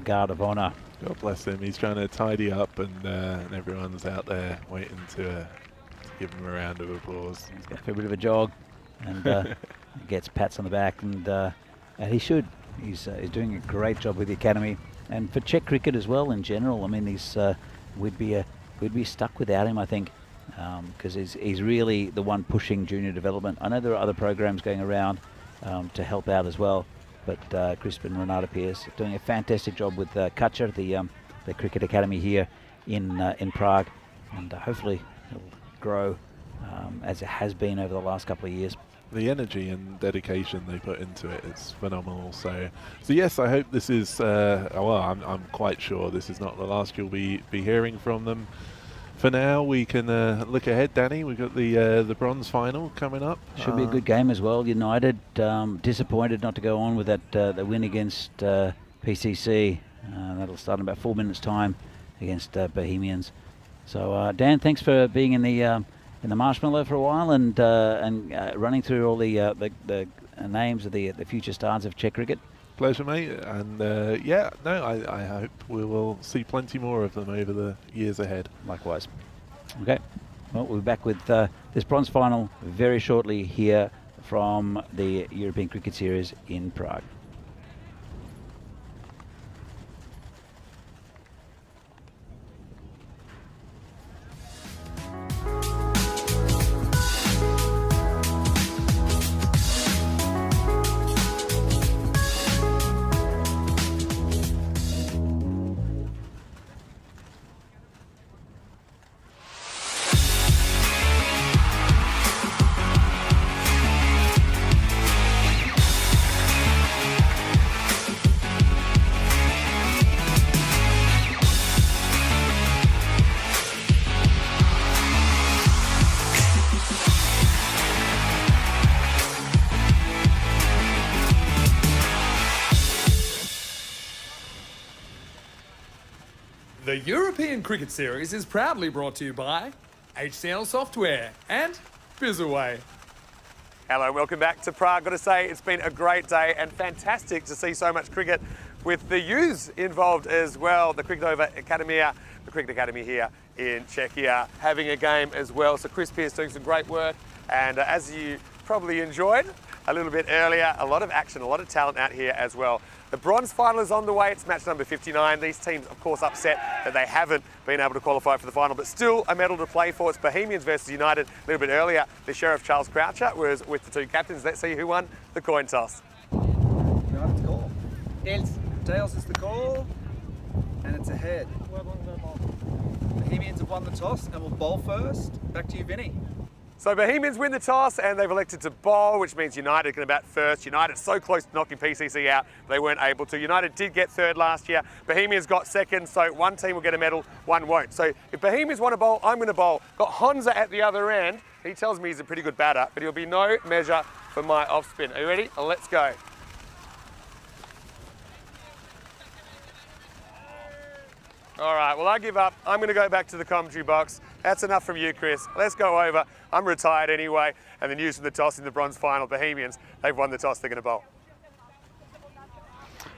guard of honour. God bless him. He's trying to tidy up, and everyone's out there waiting to give him a round of applause. He's got a bit of a jog, and gets pats on the back, and he should. He's doing a great job with the academy, and for Czech cricket as well in general. I mean, we'd be stuck without him, I think, because he's really the one pushing junior development. I know there are other programs going around to help out as well, but Crispin and Renata Pierce doing a fantastic job with Catcher, the cricket academy here in Prague, and hopefully it'll grow as it has been over the last couple of years. the energy and dedication they put into it is phenomenal. So yes, I hope this is. Well, I'm quite sure this is not the last you'll be hearing from them. For now, we can look ahead, Danny. We've got the bronze final coming up. Should be a good game as well. United disappointed not to go on with that the win against PCC. That'll start in about 4 minutes' time against Bohemians. So Dan, thanks for being in the marshmallow for a while and running through all the names of the future stars of Czech cricket. Pleasure, mate. And I hope we will see plenty more of them over the years ahead. Likewise. Okay. Well, we'll be back with this bronze final very shortly here from the European Cricket Series in Prague. The European Cricket Series is proudly brought to you by HCL Software and Bizzaway. Hello, welcome back to Prague. Got to say, it's been a great day and fantastic to see so much cricket with the youths involved as well. The Cricket Academy here in Czechia, having a game as well. So Chris Pearce doing some great work. And as you probably enjoyed a little bit earlier, a lot of action, a lot of talent out here as well. The bronze final is on the way. It's match number 59. These teams, of course, upset that they haven't been able to qualify for the final, but still a medal to play for. It's Bohemians versus United. A little bit earlier, the Sheriff Charles Croucher was with the two captains. Let's see who won the coin toss. United's call. Tails is the call, and it's ahead. Bohemians have won the toss and will bowl first. Back to you, Vinny. So Bohemians win the toss and they've elected to bowl, which means United can bat first. United so close to knocking PCC out, they weren't able to. United did get third last year. Bohemians got second, so one team will get a medal, one won't. So if Bohemians want to bowl, I'm going to bowl. Got Honza at the other end. He tells me he's a pretty good batter, but he'll be no measure for my off spin. Are you ready? Let's go. All right, well, I give up. I'm going to go back to the commentary box. That's enough from you, Chris. Let's go over. I'm retired anyway. And the news from the toss in the bronze final, Bohemians, they've won the toss. They're going to bowl.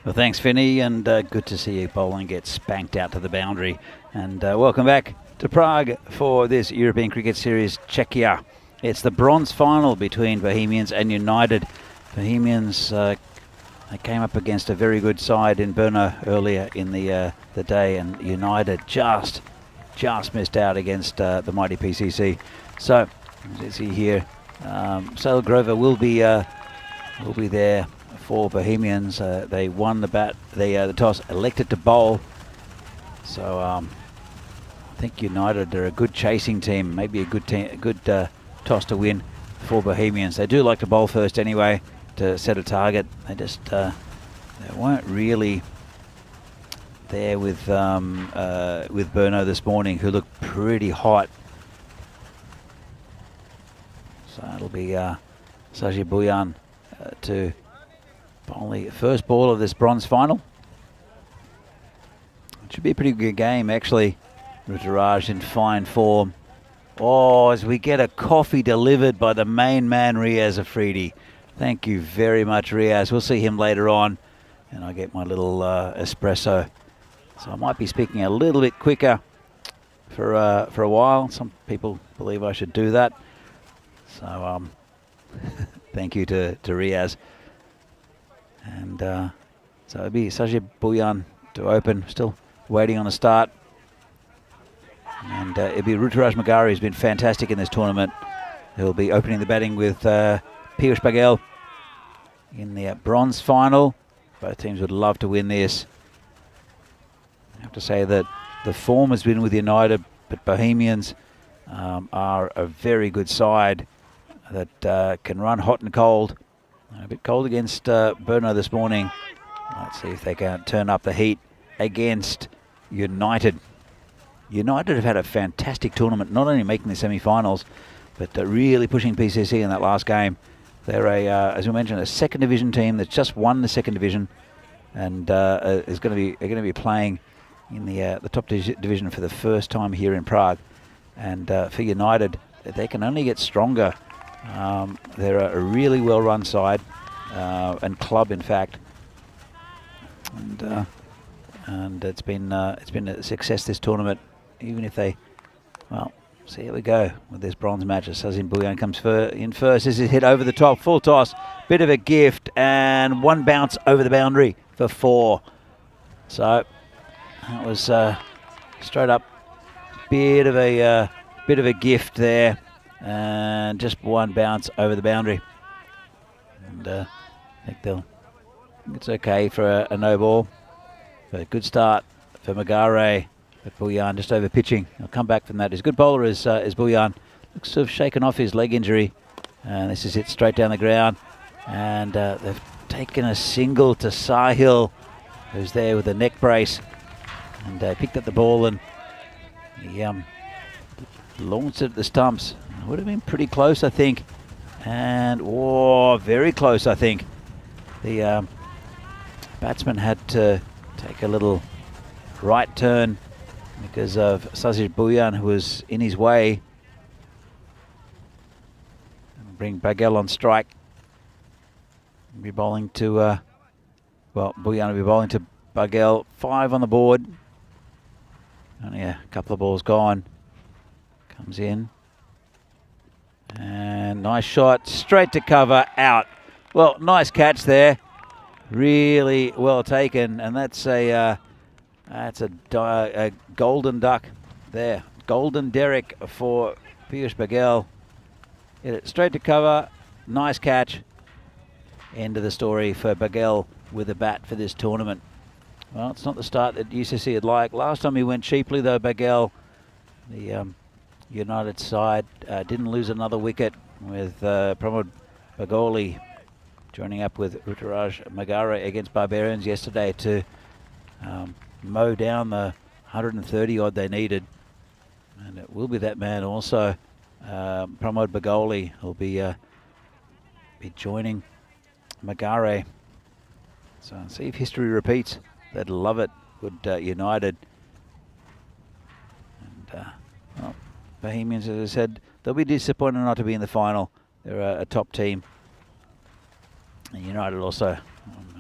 Well, thanks, Finney, and good to see you bowling get spanked out to the boundary. And welcome back to Prague for this European Cricket Series Czechia. It's the bronze final between Bohemians and United. Bohemians they came up against a very good side in Brno earlier in the day, and United just missed out against the mighty PCC. So, as you see here, Sale Grover will be there for Bohemians. They won the toss, elected to bowl. So I think United are a good chasing team, maybe a good toss to win for Bohemians. They do like to bowl first anyway, to set a target. They just they weren't really there with Brno this morning, who looked pretty hot. So it'll be Sajid Buyan to only first ball of this bronze final. It should be a pretty good game, actually. Ruturaj in fine form. Oh, as we get a coffee delivered by the main man, Riaz Afridi. Thank you very much, Riaz. We'll see him later on. And I get my little espresso. So I might be speaking a little bit quicker for a while. Some people believe I should do that. So thank you to Riaz. And so it'll be Sajid Buyan to open. Still waiting on a start. And it'll be Ruturaj Magari, who's been fantastic in this tournament. He'll be opening the batting with Piyush Baghel in the bronze final. Both teams would love to win this. I have to say that the form has been with United, but Bohemians are a very good side. that can run hot and cold. A bit cold against Brno this morning. Let's see if they can turn up the heat against United. United have had a fantastic tournament, not only making the semi-finals, but really pushing PCC in that last game. They're as we mentioned, a second division team that's just won the second division, and are going to be playing in the top division for the first time here in Prague. And for United, they can only get stronger. They're a really well-run side and club, in fact, and it's been a success this tournament. Even if they, well, see how we go with this bronze match. Sazin Bouyan comes in first. This is hit over the top, full toss, bit of a gift, and one bounce over the boundary for 4. So that was straight up bit of a gift there, and just one bounce over the boundary. And I think it's okay for a no ball. But a good start for Magare. But Bouyan just over pitching. He'll come back from that. His good bowler is Bouyan. Looks to have shaken off his leg injury. And this is hit straight down the ground. And they've taken a single to Sahil, who's there with a neck brace. And picked up the ball, and he launched it at the stumps. It would have been pretty close, I think. And, very close, I think. The batsman had to take a little right turn because of Sazir Bouyan, who was in his way. And bring Bagel on strike. He'll be bowling to, Bouyan will be bowling to Bagel. 5 on the board. Only a couple of balls gone. Comes in. And nice shot, straight to cover, out. Well, nice catch there. Really well taken, and that's a golden duck there. Golden Derek for Piyush Bagel. Hit it straight to cover. Nice catch. End of the story for Bagel with a bat for this tournament. Well, it's not the start that UCC had liked. Last time he went cheaply, though, Bagel. The United side didn't lose another wicket with Pramod Bagoli joining up with Ruturaj Magare against Barbarians yesterday to mow down the 130 odd they needed. And it will be that man also, Pramod Bagoli, who'll be joining Magare. So see if history repeats. They'd love it, would United. And Bohemians, as I said, they'll be disappointed not to be in the final. They're a top team. And United also,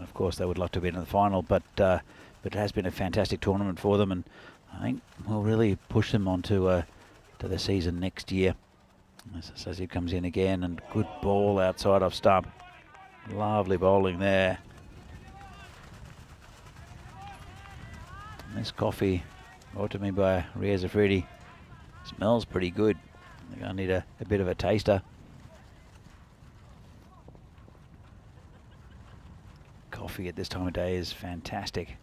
of course, they would love to be in the final, but it has been a fantastic tournament for them, and I think will really push them onto to the season next year. As he comes in again, and good ball outside off stump. Lovely bowling there. And this coffee brought to me by Riaz Afridi. Smells pretty good. I think I need a bit of a taster. Coffee at this time of day is fantastic.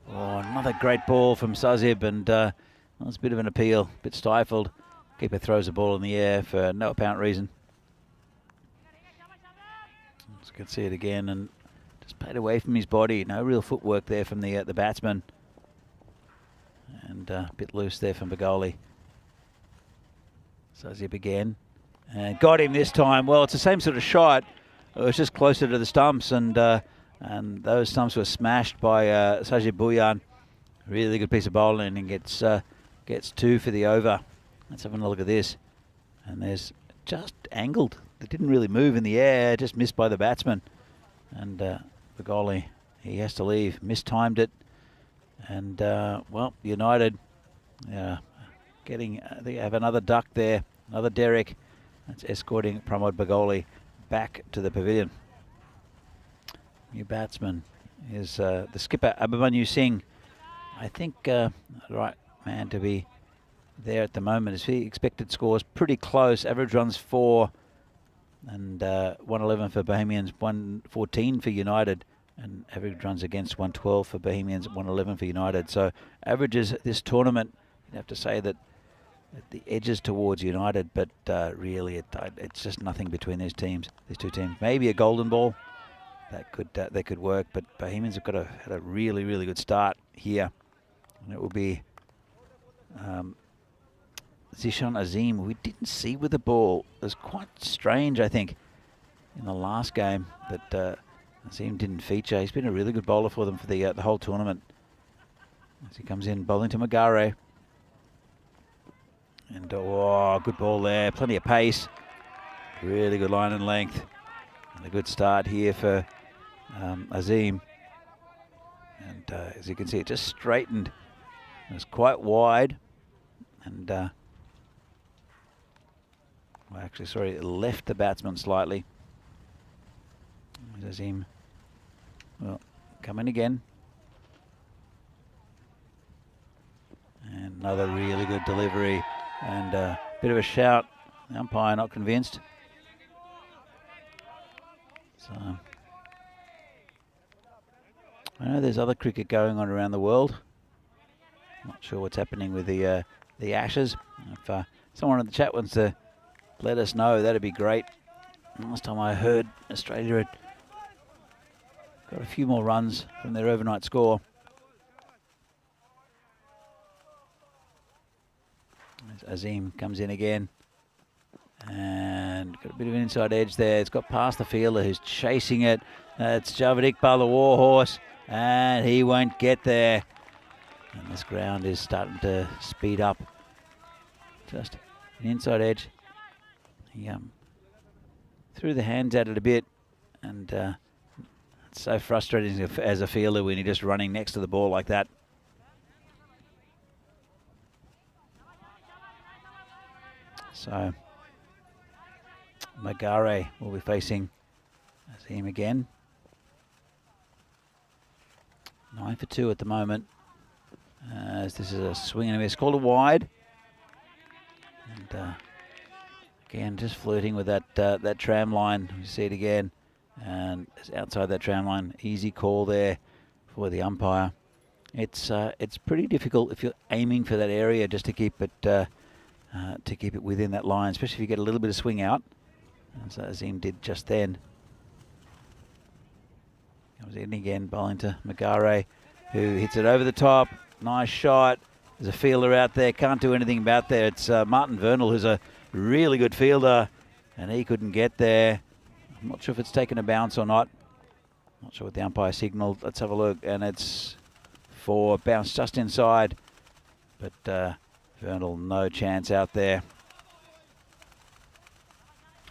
Oh, another great ball from Sazib, and it's a bit of an appeal, a bit stifled. Keeper throws the ball in the air for no apparent reason. As you can see it again, and just played away from his body. No real footwork there from the batsman. And a bit loose there from Bagoli. Sazib again. And got him this time. Well, it's the same sort of shot. It was just closer to the stumps, and those stumps were smashed by Sajid Bouyan. Really good piece of bowling, and gets 2 for the over. Let's have a look at this. And there's just angled. It didn't really move in the air, just missed by the batsman. And Bagoli, he has to leave. Mistimed it. And, well, United they have another duck there, another Derek. That's escorting Pramod Bagoli back to the pavilion. New batsman is the skipper, Abhimanyu Singh. I think the right man to be there at the moment. His expected scores pretty close. Average runs 4, and 111 for Bohemians, 114 for United, and average runs against 112 for Bohemians, 111 for United. So averages this tournament, you'd have to say that at the edges towards United, but really it's just nothing between these two teams. Maybe a golden ball that could work, but Bohemians have had a really, really good start here, and it will be Zishan Azim, we didn't see with the ball. It was quite strange, I think, in the last game that Azim didn't feature. He's been a really good bowler for them for the whole tournament. As he comes in, bowling to Magare. And oh, good ball there, plenty of pace. Really good line and length. And a good start here for Azim. And as you can see, it just straightened. It was quite wide. And well, actually, sorry, it left the batsman slightly. Azim, well, coming again. And another really good delivery. And a bit of a shout. The umpire not convinced. So I know there's other cricket going on around the world. Not sure what's happening with the Ashes. If someone in the chat wants to let us know, that'd be great. Last time I heard, Australia had got a few more runs from their overnight score. As Azim comes in again. And got a bit of an inside edge there. It's got past the fielder who's chasing it. It's Javed Iqbal, the warhorse. And he won't get there. And this ground is starting to speed up. Just an inside edge. He threw the hands at it a bit. And it's so frustrating as a fielder when you're just running next to the ball like that. So Magare will be facing Azim again. 9 for 2 at the moment. As this is a swing and a miss, called a wide. And again, just flirting with that tram line. You see it again, and it's outside that tram line. Easy call there for the umpire. It's pretty difficult if you're aiming for that area just to keep it within that line, especially if you get a little bit of swing out. As Azim did just then. Comes in again, bowling to Magare, who hits it over the top. Nice shot. There's a fielder out there, can't do anything about there. It's Martin Vernal, who's a really good fielder, and he couldn't get there. I'm not sure if it's taken a bounce or not. Not sure what the umpire signaled. Let's have a look, and it's for bounce just inside. But Vernal, no chance out there.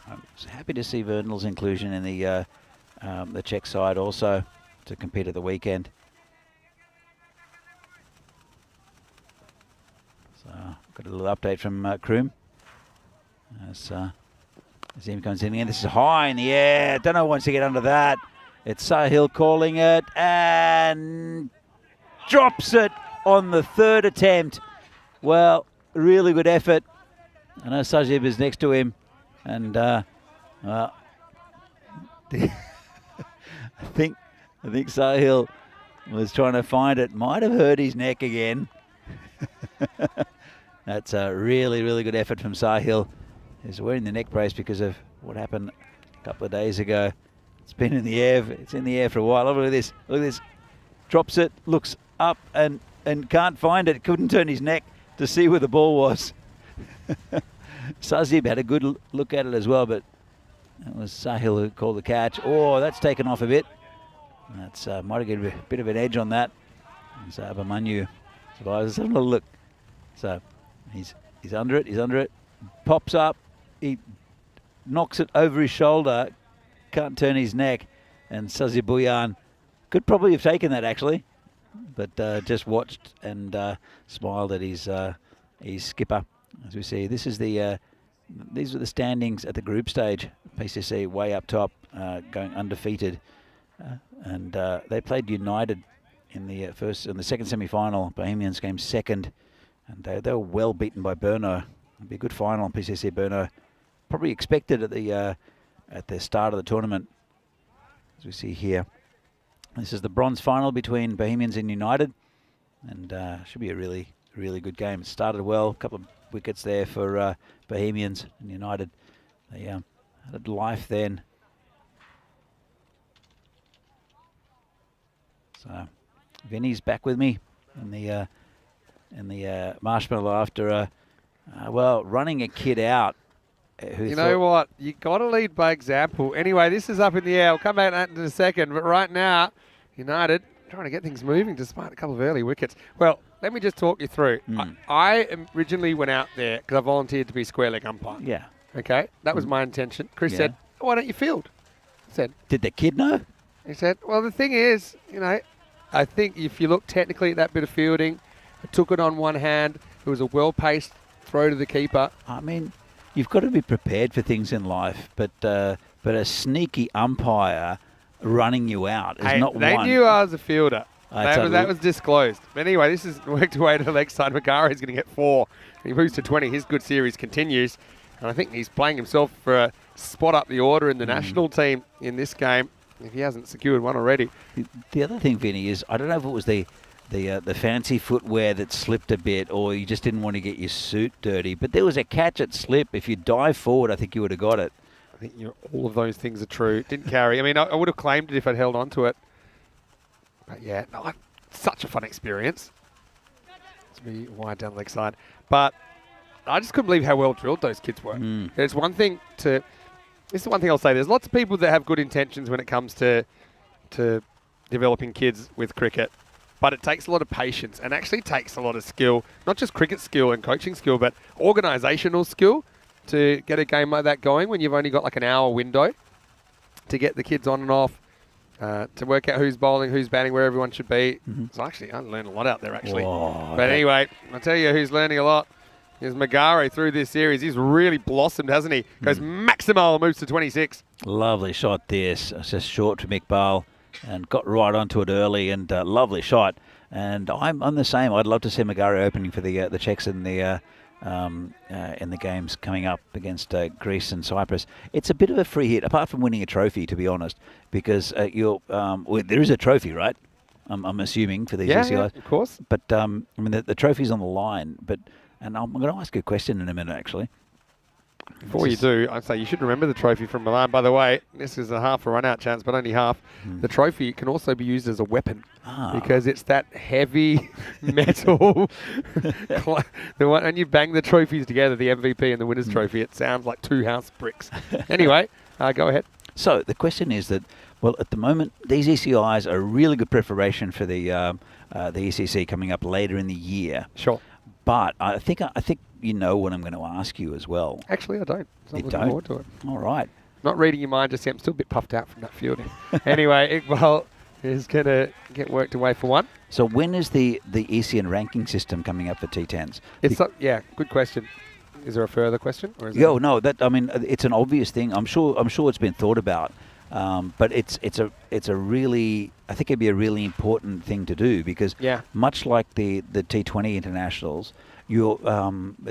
I'm happy to see Vernal's inclusion in the Czech side also to compete at the weekend. So got a little update from Kroom as Azim comes in again. This is high in the air. Don't know who wants to get under that. It's Sahil calling it and drops it on the third attempt. Well, really good effort. I know Sajib is next to him, and well, I think Sahil was trying to find it. Might have hurt his neck again. That's a really, really good effort from Sahil. He's wearing the neck brace because of what happened a couple of days ago. It's been in the air. It's in the air for a while. Look at this. Look at this. Drops it. Looks up and can't find it. Couldn't turn his neck to see where the ball was. Sazib had a good look at it as well, but it was Sahil who called the catch. Oh, that's taken off a bit. That's might have given a bit of an edge on that. And so Abhimanyu survives. Let's have a little look. So he's under it. He's under it. Pops up. He knocks it over his shoulder. Can't turn his neck. And Sazibuyan could probably have taken that actually, but just watched and smiled at his skipper. As we see, this is these are the standings at the group stage. PCC way up top, going undefeated, and they played United in the second semi-final. Bohemians came second, and they were well beaten by Brno. It'll be a good final. PCC Brno probably expected at the start of the tournament, as we see here. This is the bronze final between Bohemians and United, and should be a really, really good game. It started well, a couple of wickets there for Bohemians and United. They had a life then. So Vinny's back with me in the marshmallow after running a kid out. You know what? You got to lead by example. Anyway, this is up in the air. I'll come back to that in a second. But right now, United trying to get things moving despite a couple of early wickets. Well, let me just talk you through. I originally went out there because I volunteered to be square leg umpire. Yeah. Okay, that was my intention. Chris said, "Why don't you field?" I said, "Did the kid know?" He said, "Well, the thing is, I think if you look technically at that bit of fielding, I took it on one hand. It was a well-paced throw to the keeper." I mean, you've got to be prepared for things in life, but a sneaky umpire running you out is not one. They knew I was a fielder. That was disclosed. But anyway, this has worked away to the leg side. Magara is going to get 4. He moves to 20. His good series continues. And I think he's playing himself for a spot up the order in the national team in this game, if he hasn't secured one already. The other thing, Vinny, is I don't know if it was the fancy footwear that slipped a bit, or you just didn't want to get your suit dirty. But there was a catch at slip. If you dive forward, I think you would have got it. I think all of those things are true. Didn't carry. I mean, I would have claimed it if I'd held on to it. But yeah, such a fun experience. It's me wide down the leg side. But I just couldn't believe how well drilled those kids were. There's one thing this is one thing I'll say. There's lots of people that have good intentions when it comes to developing kids with cricket. But it takes a lot of patience and actually takes a lot of skill, not just cricket skill and coaching skill, but organisational skill to get a game like that going when you've only got like an hour window to get the kids on and off, to work out who's bowling, who's batting, where everyone should be. So actually, I learned a lot out there, actually. But anyway, I'll tell you who's learning a lot is Magara through this series. He's really blossomed, hasn't he? Goes maximal and moves to 26. Lovely shot this. It's just short from Iqbal and got right onto it early, and lovely shot. And I'm the same. I'd love to see Magara opening for the Czechs in the games coming up against Greece and Cyprus. It's a bit of a free hit, apart from winning a trophy, to be honest, because there is a trophy, right? I'm assuming for these ECIs. Yeah, of course. But I mean, the trophy's on the line. And I'm going to ask you a question in a minute, actually. Before you do, I'd say you should remember the trophy from Milan. By the way, this is a half a run-out chance, but only half. The trophy can also be used as a weapon because it's that heavy metal. And you bang the trophies together, the MVP and the winner's trophy, it sounds like 2 house bricks. Anyway, go ahead. So the question is that, well, at the moment, these ECIs are a really good preparation for the ECC coming up later in the year. Sure. But I think you know what I'm going to ask you as well. Actually, I don't. So I'm You looking don't? forward to it. All right. Not reading your mind just yet. I'm still a bit puffed out from that fielding. Anyway, Iqbal is going to get worked away for 1. So when is the ECN ranking system coming up for T10s? Good question. Is there a further question? Or is it's an obvious thing. I'm sure it's been thought about. But it's a really, I think it'd be a really important thing to do because much like the T20 internationals, your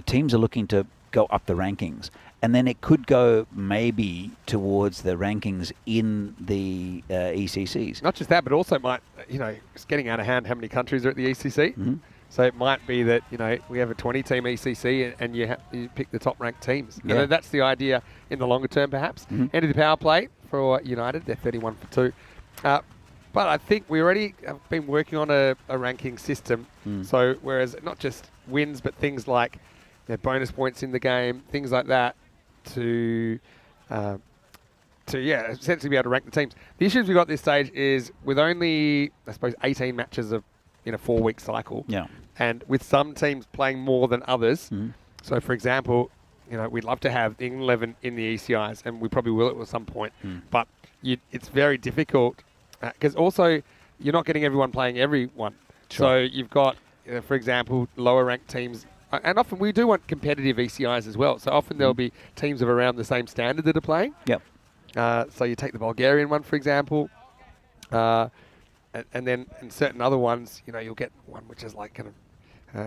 teams are looking to go up the rankings, and then it could go maybe towards the rankings in the ECCs. Not just that, but also might, it's getting out of hand how many countries are at the ECC. So it might be that, we have a 20-team ECC and you pick the top-ranked teams. Yeah. That's the idea in the longer term, perhaps. End of the power play for United. They're 31 for 2. But I think we already have been working on a ranking system. So whereas not just wins, but things like bonus points in the game, things like that to essentially be able to rank the teams. The issues we've got at this stage is with only, I suppose, 18 matches in a 4-week cycle. Yeah. And with some teams playing more than others. So, for example, we'd love to have the England 11 in the ECIs, and we probably will at some point. But it's very difficult because also you're not getting everyone playing everyone. Sure. So you've got, for example, lower ranked teams. And often we do want competitive ECIs as well. So often there'll be teams of around the same standard that are playing. Yep. So you take the Bulgarian one, for example. And then in certain other ones, you'll get one which is like kind of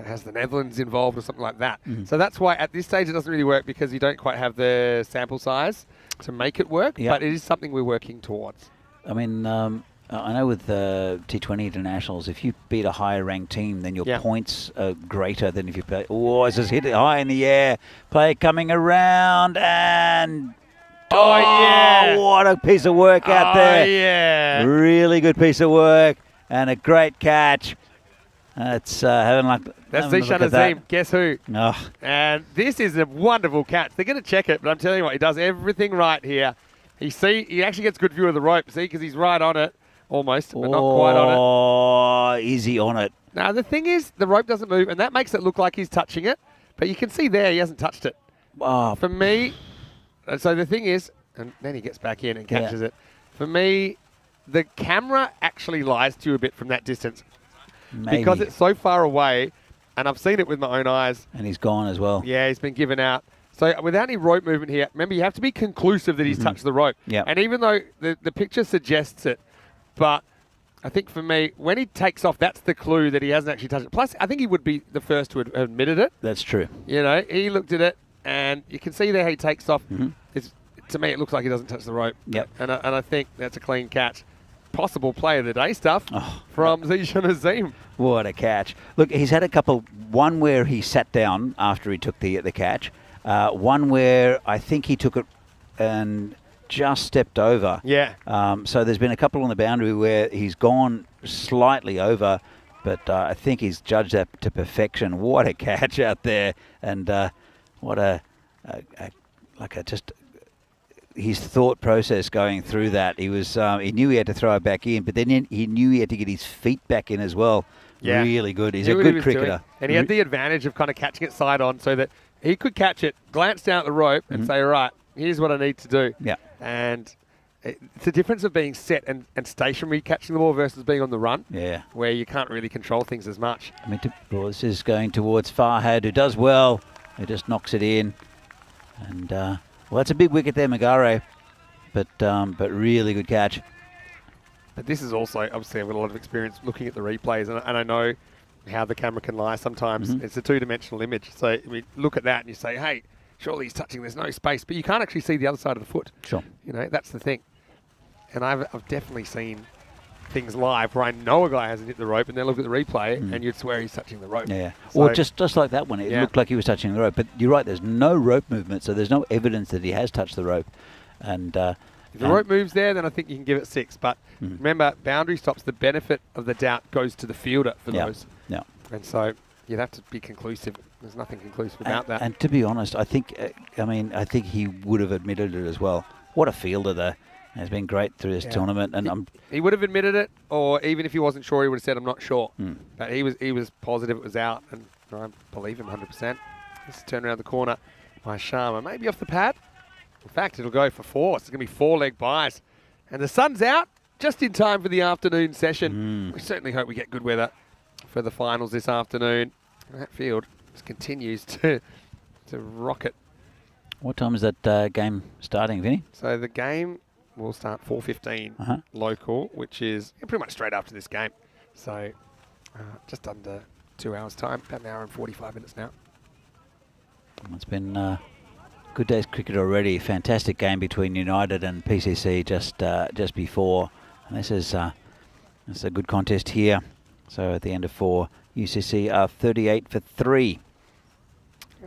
has the Netherlands involved or something like that. So that's why at this stage it doesn't really work because you don't quite have the sample size to make it work. But it is something we're working towards. I mean, I know with T20 internationals, if you beat a higher ranked team, then your points are greater than if you play. Oh, it's just hit it high in the air. Play coming around and. Oh, yeah. What a piece of work out there. Yeah. Really good piece of work and a great catch. It's having like. That's Zishan Azim. Guess who? Oh. And this is a wonderful catch. They're going to check it, but I'm telling you what, he does everything right here. He actually gets good view of the rope, see, because he's right on it. Almost, but not quite on it. Oh, is he on it? Now, the thing is, the rope doesn't move, and that makes it look like he's touching it. But you can see there he hasn't touched it. Oh. For me, so the thing is, and then he gets back in and catches it. For me, the camera actually lies to you a bit from that distance. Maybe. Because it's so far away, and I've seen it with my own eyes. And he's gone as well. Yeah, he's been given out. So without any rope movement here, remember, you have to be conclusive that he's touched the rope. Yep. And even though the picture suggests it, but I think for me, when he takes off, that's the clue that he hasn't actually touched it. Plus, I think he would be the first to have admitted it. That's true. You know, he looked at it, and you can see there he takes off. To me, it looks like he doesn't touch the rope. Yep. And I think that's a clean catch. Possible player of the day stuff from Zishan Azim. What a catch. Look, he's had a couple, one where he sat down after he took the catch, one where I think he took it and just stepped over. Yeah. So there's been a couple on the boundary where he's gone slightly over, but I think he's judged that to perfection. What a catch out there. And what just his thought process going through that. He was he knew he had to throw it back in, but then he knew he had to get his feet back in as well. Yeah. Really good. He's a good cricketer. Doing. And he had the advantage of kind of catching it side on so that he could catch it, glance down at the rope and say, right, here's what I need to do. Yeah. And it's the difference of being set and stationary catching the ball versus being on the run. Yeah. Where you can't really control things as much. I mean, this is going towards Farhad, who does well. He just knocks it in. And, well, that's a big wicket there, Magare. But really good catch. But this is also, obviously, I've got a lot of experience looking at the replays, and I know how the camera can lie sometimes. It's a two-dimensional image. So I mean, look at that and you say, hey, surely he's touching, there's no space. But you can't actually see the other side of the foot. Sure. You know, that's the thing. And I've definitely seen things live where I know a guy hasn't hit the rope, and then look at the replay and you'd swear he's touching the rope. Yeah. So, or just like that one. It looked like he was touching the rope. But you're right, there's no rope movement, so there's no evidence that he has touched the rope. And if the rope moves there, then I think you can give it 6. But remember, boundary stops, the benefit of the doubt goes to the fielder for those. Yeah. And so you'd have to be conclusive. There's nothing conclusive about that. And to be honest, I think he would have admitted it as well. What a fielder there. Has been great through this tournament. And he would have admitted it, or even if he wasn't sure, he would have said, I'm not sure. But he was positive it was out, and I believe him 100%. Let's turn around the corner by Sharma. Maybe off the pad. In fact, it'll go for 4. It's going to be 4-leg buys. And the sun's out just in time for the afternoon session. We certainly hope we get good weather for the finals this afternoon. And that field just continues to rocket. What time is that game starting, Vinny? So the game will start 4:15 local, which is pretty much straight after this game. So just under 2 hours' time, about an hour and 45 minutes now. It's been a good day's cricket already. Fantastic game between United and PCC just before. And this is a good contest here. So at the end of 4, UCC are 38 for 3.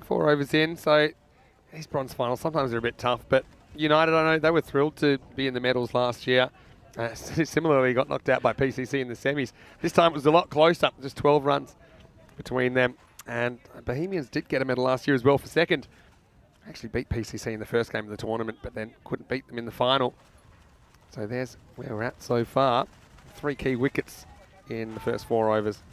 4 overs in, so these bronze finals, sometimes they're a bit tough, but United, I know, they were thrilled to be in the medals last year. Similarly, got knocked out by PCC in the semis. This time it was a lot closer, just 12 runs between them. And Bohemians did get a medal last year as well for second. Actually beat PCC in the first game of the tournament, but then couldn't beat them in the final. So there's where we're at so far. 3 key wickets in the first 4 overs.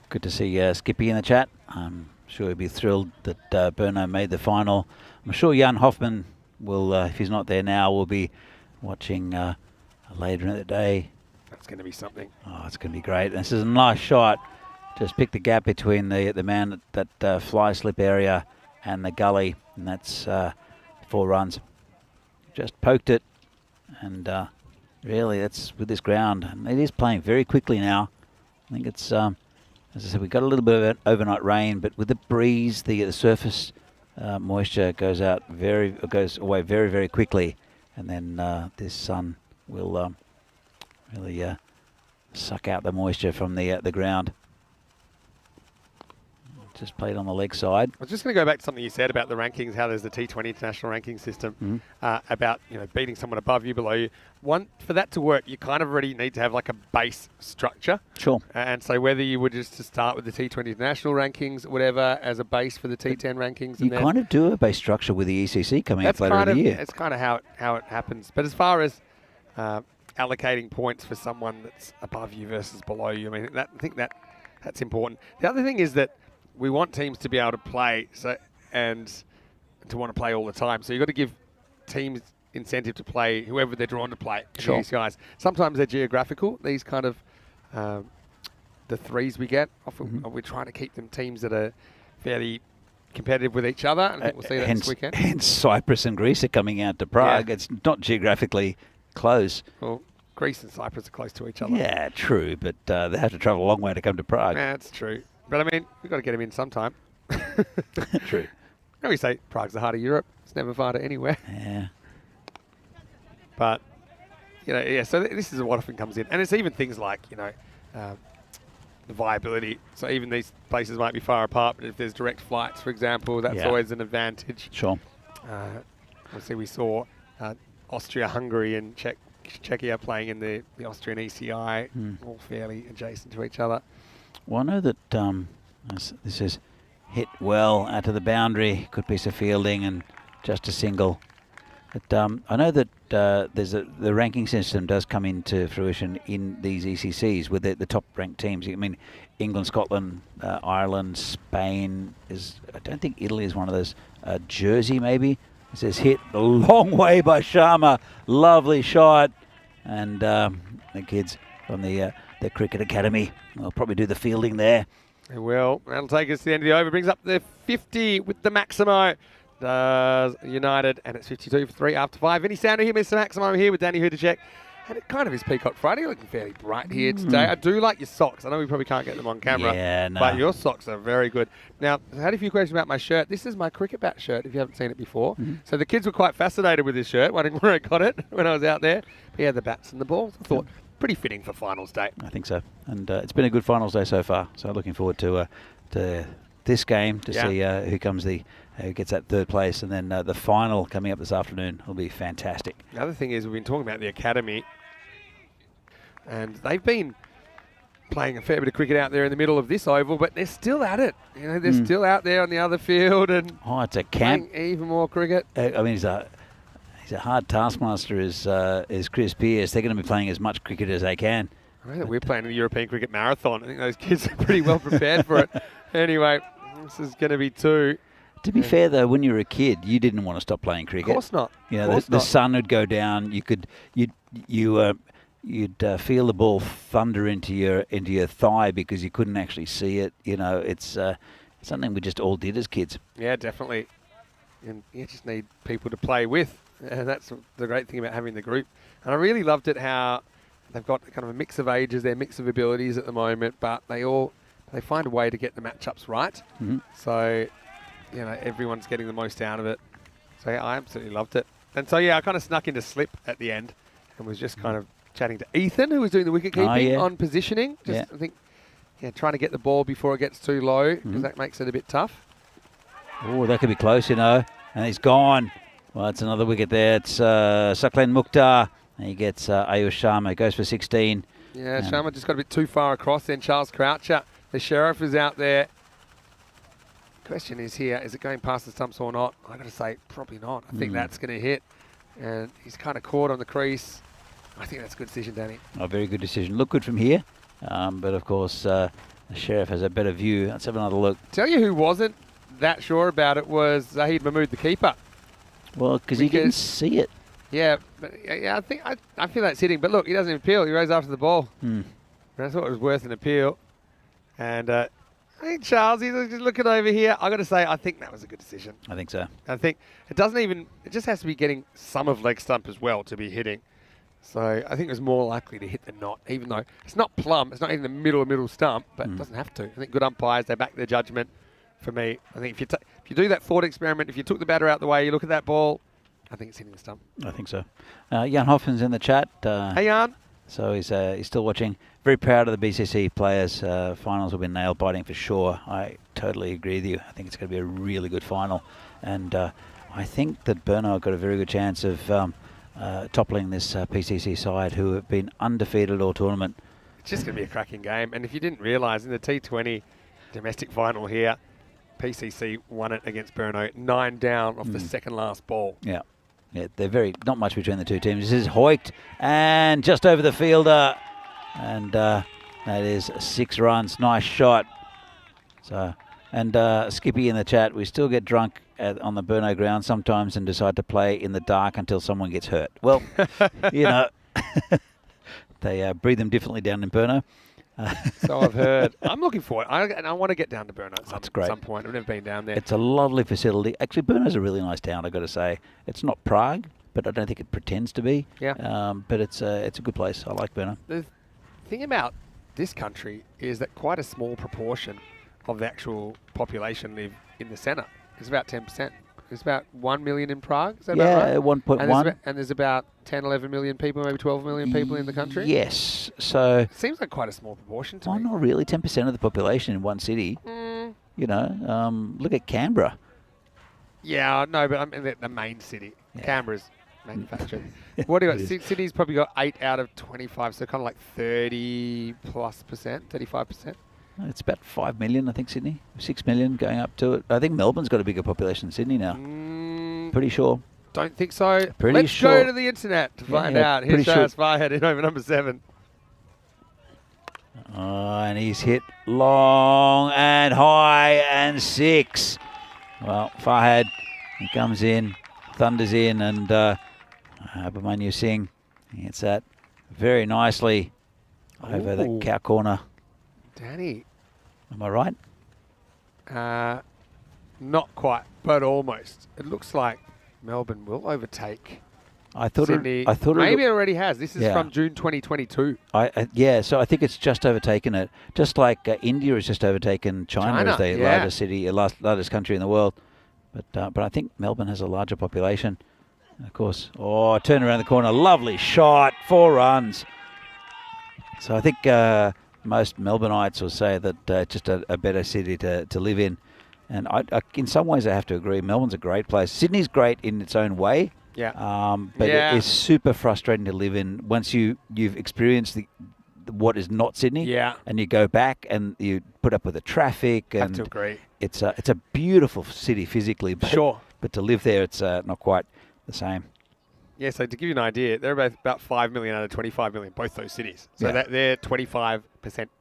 Good to see Skippy in the chat. I'm sure he'll be thrilled that Berno made the final. I'm sure Jan Hoffman will, if he's not there now, will be watching later in the day. That's going to be something. Oh, it's going to be great. This is a nice shot. Just pick the gap between the man at that fly slip area and the gully, and that's 4 runs. Just poked it, and really that's with this ground. And it is playing very quickly now. I think it's, as I said, we got a little bit of overnight rain, but with the breeze, the surface moisture goes away very, very quickly, and then this sun will really suck out the moisture from the ground. Just played on the leg side. I was just going to go back to something you said about the rankings, how there's the T20 international ranking system, about beating someone above you, below you. For that to work, you kind of already need to have like a base structure. Sure. And so whether you would just to start with the T20 international rankings, whatever, as a base for the T10 rankings. You kind of do a base structure with the ECC coming up later in the year. It's kind of how it happens. But as far as allocating points for someone that's above you versus below you, I mean, I think that's important. The other thing is that we want teams to be able to play and to want to play all the time. So you've got to give teams incentive to play whoever they're drawn to play. Sure. These guys. Sometimes they're geographical. These kind of the threes we get. Often we're trying to keep them teams that are fairly competitive with each other. I think we'll see that this weekend. Hence Cyprus and Greece are coming out to Prague. Yeah. It's not geographically close. Well, Greece and Cyprus are close to each other. Yeah, true, but they have to travel a long way to come to Prague. Yeah, that's true. But I mean, we've got to get him in sometime. True. And we say Prague's the heart of Europe. It's never far to anywhere. Yeah. But, so this is what often comes in. And it's even things like, the viability. So even these places might be far apart, but if there's direct flights, for example, that's always an advantage. Sure. Obviously, we saw Austria, Hungary, and Czechia playing in the Austrian ECI, all fairly adjacent to each other. Well, I know that this is hit well out to the boundary, good piece of fielding and just a single. But I know that the ranking system does come into fruition in these ECCs with the top ranked teams. I mean, England, Scotland, Ireland, Spain I don't think Italy is one of those. Jersey maybe. It says hit a long way by Sharma. Lovely shot. And the kids from the Cricket Academy will probably do the fielding there. They will. That'll take us to the end of the over. Brings up the 50 with the Maximo. Does United, and it's 52 for 3 after 5. Vinny Sander here, Mr. Maximo here with Danny Hudacek. And it kind of is Peacock Friday, looking fairly bright here today. I do like your socks. I know we probably can't get them on camera, but your socks are very good. Now, I had a few questions about my shirt. This is my cricket bat shirt, if you haven't seen it before. So the kids were quite fascinated with this shirt, wondering where I got it when I was out there. But yeah, the bats and the balls. I thought, pretty fitting for finals day. I think so. And it's been a good finals day so far. So looking forward to this game to see who gets that third place. And then the final coming up this afternoon will be fantastic. The other thing is we've been talking about the academy. And they've been playing a fair bit of cricket out there in the middle of this oval, but they're still at it. They're still out there on the other field and it's a camp. Playing even more cricket. I mean, he's a hard taskmaster is Chris Pearce. They're going to be playing as much cricket as they can. I know that we're playing the European Cricket Marathon. I think those kids are pretty well prepared for it. Anyway, this is going to be 2. To be fair, though, when you were a kid, you didn't want to stop playing cricket. Of course not. The sun would go down. You'd feel the ball thunder into your thigh because you couldn't actually see it. It's something we just all did as kids. Yeah, definitely. And you just need people to play with. And that's the great thing about having the group. And I really loved it how they've got kind of a mix of ages, their mix of abilities at the moment, but they find a way to get the matchups right. So, everyone's getting the most out of it. So yeah, I absolutely loved it. And so yeah, I kind of snuck into slip at the end and was just kind of chatting to Ethan, who was doing the wicket keeping on positioning. I think, trying to get the ball before it gets too low because that makes it a bit tough. Oh, that could be close, and he's gone. Well, it's another wicket there. It's Saklen Mukhtar. And he gets Ayush Sharma. Goes for 16. Yeah, Sharma just got a bit too far across. Then Charles Croucher, the sheriff, is out there. Question is here, is it going past the stumps or not? I got to say, probably not. I think that's going to hit. And he's kind of caught on the crease. I think that's a good decision, Danny. A very good decision. Look good from here. But, of course, the sheriff has a better view. Let's have another look. Tell you who wasn't that sure about it was Zahid Mahmood, the keeper. Well, because he didn't see it. Yeah, but I think I feel that's hitting. But look, he doesn't appeal. He goes after the ball. I thought it was worth an appeal. And I think Charles, he's just looking over here. I got to say, I think that was a good decision. I think so. I think it just has to be getting some of leg stump as well to be hitting. So I think it was more likely to hit than not, even though it's not plumb. It's not in the middle stump, but it doesn't have to. I think good umpires, they back their judgment. For me, I think if you do that thought experiment, if you took the batter out the way, you look at that ball, I think it's hitting the stump. I think so. Jan Hoffman's in the chat. Hey, Jan. So he's still watching. Very proud of the BCC players. Finals will be nail biting for sure. I totally agree with you. I think it's going to be a really good final, and I think that Brno have got a very good chance of toppling this PCC side, who have been undefeated all tournament. It's just going to be a cracking game. And if you didn't realise, in the T20 domestic final here, PCC won it against Brno, 9 down off the second last ball. Yeah. Yeah, they're not much between the two teams. This is Hoyt, and just over the fielder, and that is 6 runs. Nice shot. So, and Skippy in the chat, we still get drunk on the Brno ground sometimes and decide to play in the dark until someone gets hurt. Well, you know, they breathe them differently down in Brno. So I've heard. I'm looking forward. I want to get down to Brno at some point. I've never been down there. It's a lovely facility. Actually, Brno's a really nice town, I've got to say. It's not Prague, but I don't think it pretends to be. Yeah. But it's a good place. I like Brno. The thing about this country is that quite a small proportion of the actual population live in the centre. It's about 10%. There's about 1 million in Prague. Is that about right? 1.1. And there's about 10, 11 million people, maybe 12 million people in the country? Yes. So seems like quite a small proportion to me. Not really. 10% of the population in one city. You know, look at Canberra. Yeah, no, but I mean the main city. Yeah. Canberra's manufacturing. What do you got? Sydney's probably got 8 out of 25, so kind of like 30+%, 35%. It's about 5 million, I think, Sydney. 6 million going up to it. I think Melbourne's got a bigger population than Sydney now. Pretty sure. Don't think so. Let's go to the internet to find out. Here's Chase Powerplay in over number 7. Oh, and he's hit long and high and 6. Well, Farhad, he comes in, thunders in, and Abhimanyu Singh hits that very nicely over the cow corner. Danny. Am I right? Not quite, but almost. It looks like Melbourne will overtake I thought Sydney. It maybe it already has. This is from June 2022. Yeah, so I think it's just overtaken it. Just like India has just overtaken China as the largest city, largest country in the world. But I think Melbourne has a larger population. And of course, turn around the corner, lovely shot, 4 runs. So I think most Melbourneites will say that it's just a better city to live in. And I, in some ways, I have to agree. Melbourne's a great place. Sydney's great in its own way. Yeah. But it is super frustrating to live in once you've experienced what is not Sydney. Yeah. And you go back and you put up with the traffic. And I have to agree. It's a beautiful city physically. But, but to live there, it's not quite the same. Yeah, so to give you an idea, they're about 5 million out of 25 million, both those cities. So they're 25%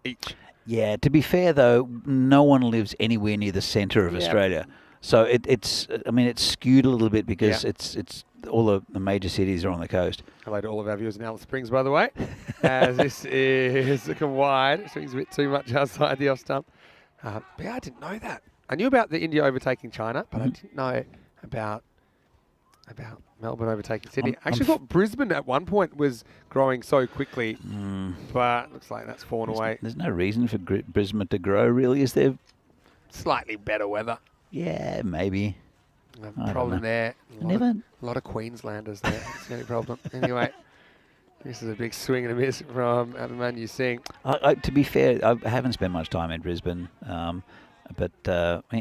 each. Yeah, to be fair, though, no one lives anywhere near the centre of Australia. So it's skewed a little bit because it's all the major cities are on the coast. Hello to all of our viewers in Alice Springs, by the way. As this is looking wide. Swings a bit too much outside the off stump. But yeah, I didn't know that. I knew about the India overtaking China, but I didn't know about Melbourne overtaking Sydney. I actually thought Brisbane at one point was growing so quickly, but looks like that's fallen away. There's no reason for Brisbane to grow, really, is there? Slightly better weather. Yeah, maybe. Problem there. A lot of Queenslanders there. That's the only problem. Anyway, this is a big swing and a miss from Abhimanyu Singh. To be fair, I haven't spent much time in Brisbane. But